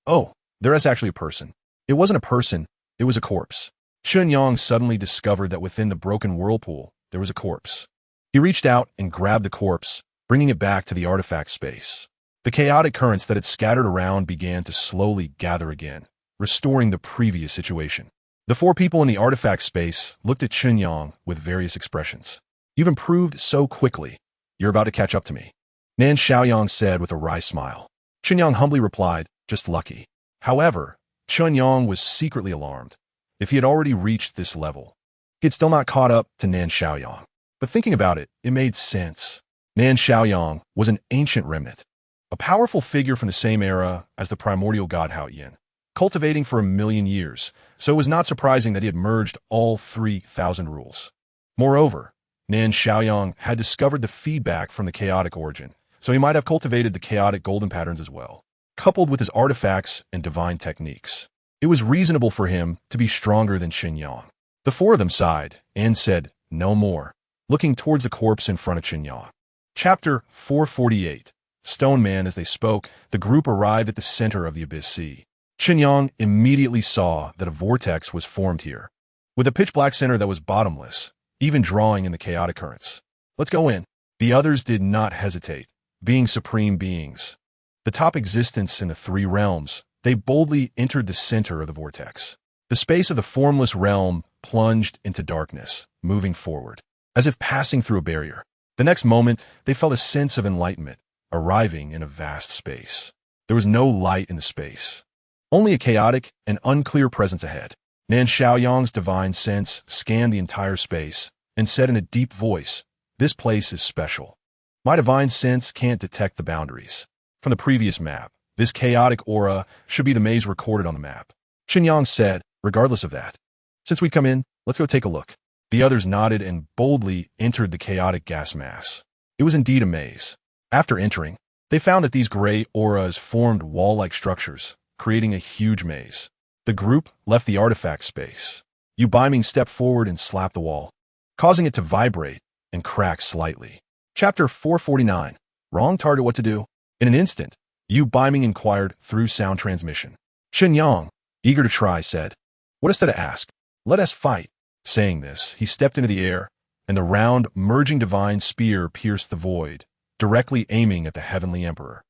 "Oh, there is actually a person." It wasn't a person, it was a corpse. Chen Yang suddenly discovered that within the broken whirlpool, there was a corpse. He reached out and grabbed the corpse, bringing it back to the artifact space. The chaotic currents that had scattered around began to slowly gather again, restoring the previous situation. The 4 people in the artifact space looked at Chen Yang with various expressions. "You've improved so quickly. You're about to catch up to me," Nan Xiaoyang said with a wry smile. Chen Yang humbly replied, "Just lucky." However, Chen Yang was secretly alarmed. If he had already reached this level, he had still not caught up to Nan Xiaoyang. But thinking about it, it made sense. Nan Xiaoyang was an ancient remnant, a powerful figure from the same era as the primordial god Hao Yin, cultivating for 1,000,000 years, so it was not surprising that he had merged all 3,000 rules. Moreover, Nan Xiaoyang had discovered the feedback from the chaotic origin, so he might have cultivated the chaotic golden patterns as well. Coupled with his artifacts and divine techniques, it was reasonable for him to be stronger than Chen Yang. The 4 of them sighed and said, "No more," looking towards the corpse in front of Chen Yang. Chapter 448. Stone Man. As they spoke, the group arrived at the center of the Abyss Sea. Chen Yang immediately saw that a vortex was formed here, with a pitch-black center that was bottomless, even drawing in the chaotic currents. "Let's go in." The others did not hesitate. Being supreme beings, the top existence in the 3 realms, they boldly entered the center of the vortex. The space of the formless realm plunged into darkness, moving forward, as if passing through a barrier. The next moment, they felt a sense of enlightenment, arriving in a vast space. There was no light in the space, only a chaotic and unclear presence ahead. Nan Xiaoyang's divine sense scanned the entire space and said in a deep voice, "This place is special. My divine sense can't detect the boundaries. From the previous map, this chaotic aura should be the maze recorded on the map." Chen Yang said, "Regardless of that, since we come in, let's go take a look." The others nodded and boldly entered the chaotic gas mass. It was indeed a maze. After entering, they found that these gray auras formed wall-like structures, creating a huge maze. The group left the artifact space. Yu Baiming stepped forward and slapped the wall, causing it to vibrate and crack slightly. Chapter 449. Wrong target, what to do? In an instant, Yu Baiming inquired through sound transmission. Chen Yang, eager to try, said, "What is there to ask? Let us fight." Saying this, he stepped into the air, and the round, merging divine spear pierced the void, directly aiming at the Heavenly Emperor.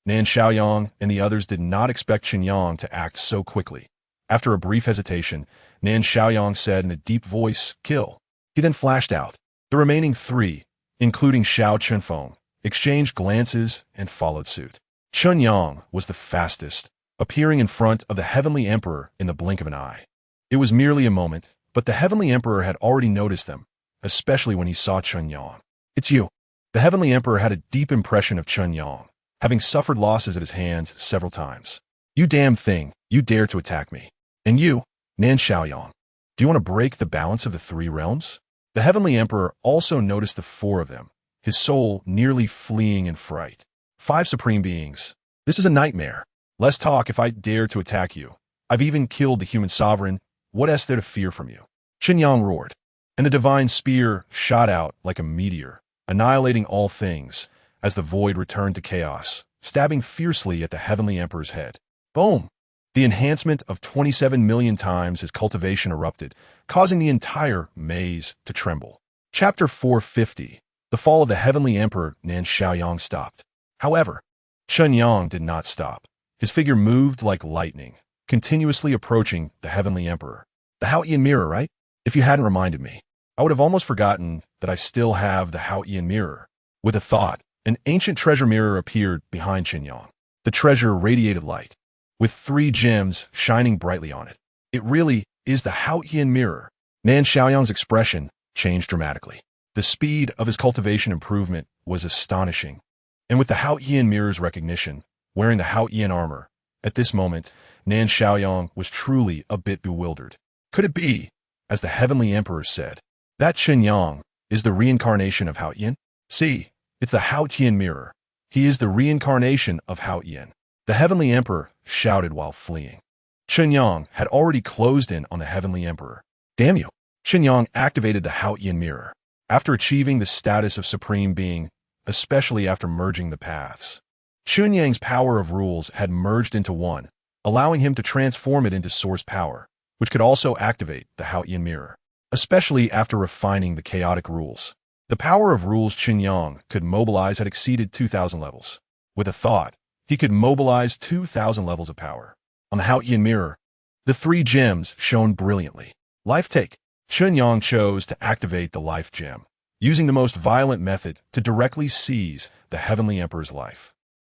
Nan Xiaoyang and the others did not expect Chen Yang to act so quickly. After a brief hesitation, Nan Xiaoyang said in a deep voice, "Kill." He then flashed out. The remaining three, including Xiao Chenfeng, exchanged glances and followed suit. Chen Yang was the fastest, appearing in front of the Heavenly Emperor in the blink of an eye. It was merely a moment, but the Heavenly Emperor had already noticed them, especially when he saw Chen Yang. "It's you." The Heavenly Emperor had a deep impression of Chen Yang, having suffered losses at his hands several times. "You damn thing, you dare to attack me. And you, Nan Xiaoyang, do you want to break the balance of the three realms?" The Heavenly Emperor also noticed the four of them, his soul nearly fleeing in fright. "5 supreme beings. This is a nightmare. Less talk if I dare to attack you. I've even killed the human sovereign. What is there to fear from you?" Chen Yang roared, and the divine spear shot out like a meteor, annihilating all things, as the void returned to chaos, stabbing fiercely at the Heavenly Emperor's head. Boom! The enhancement of 27 million times his cultivation erupted, causing the entire maze to tremble. Chapter 450. The fall of the Heavenly Emperor. Nan Xiaoyang stopped. However, Chen Yang did not stop. His figure moved like lightning, continuously approaching the Heavenly Emperor. The Haotian mirror, right? If you hadn't reminded me, I would have almost forgotten that I still have the Haotian mirror. With a thought, an ancient treasure mirror appeared behind Chen Yang. The treasure radiated light, with 3 gems shining brightly on it. It really is the Haotian mirror. Nan Xiaoyang's expression changed dramatically. The speed of his cultivation improvement was astonishing. And with the Haotian mirror's recognition, wearing the Haotian armor, at this moment, Nan Xiaoyang was truly a bit bewildered. Could it be, as the Heavenly Emperor said, that Chen Yang is the reincarnation of Haotian? See, it's the Haotian mirror. He is the reincarnation of Haotian. The Heavenly Emperor shouted while fleeing. Chen Yang had already closed in on the Heavenly Emperor. Damn you! Chen Yang activated the Haotian mirror. After achieving the status of Supreme Being, especially after merging the paths, Chen Yang's power of rules had merged into one, allowing him to transform it into source power, which could also activate the Haotian mirror, especially after refining the chaotic rules. The power of rules Chen Yang could mobilize had exceeded 2,000 levels. With a thought, he could mobilize 2,000 levels of power. On the Haotian mirror, the 3 gems shone brilliantly. Life take. Chen Yang chose to activate the life gem, using the most violent method to directly seize the Heavenly Emperor's life.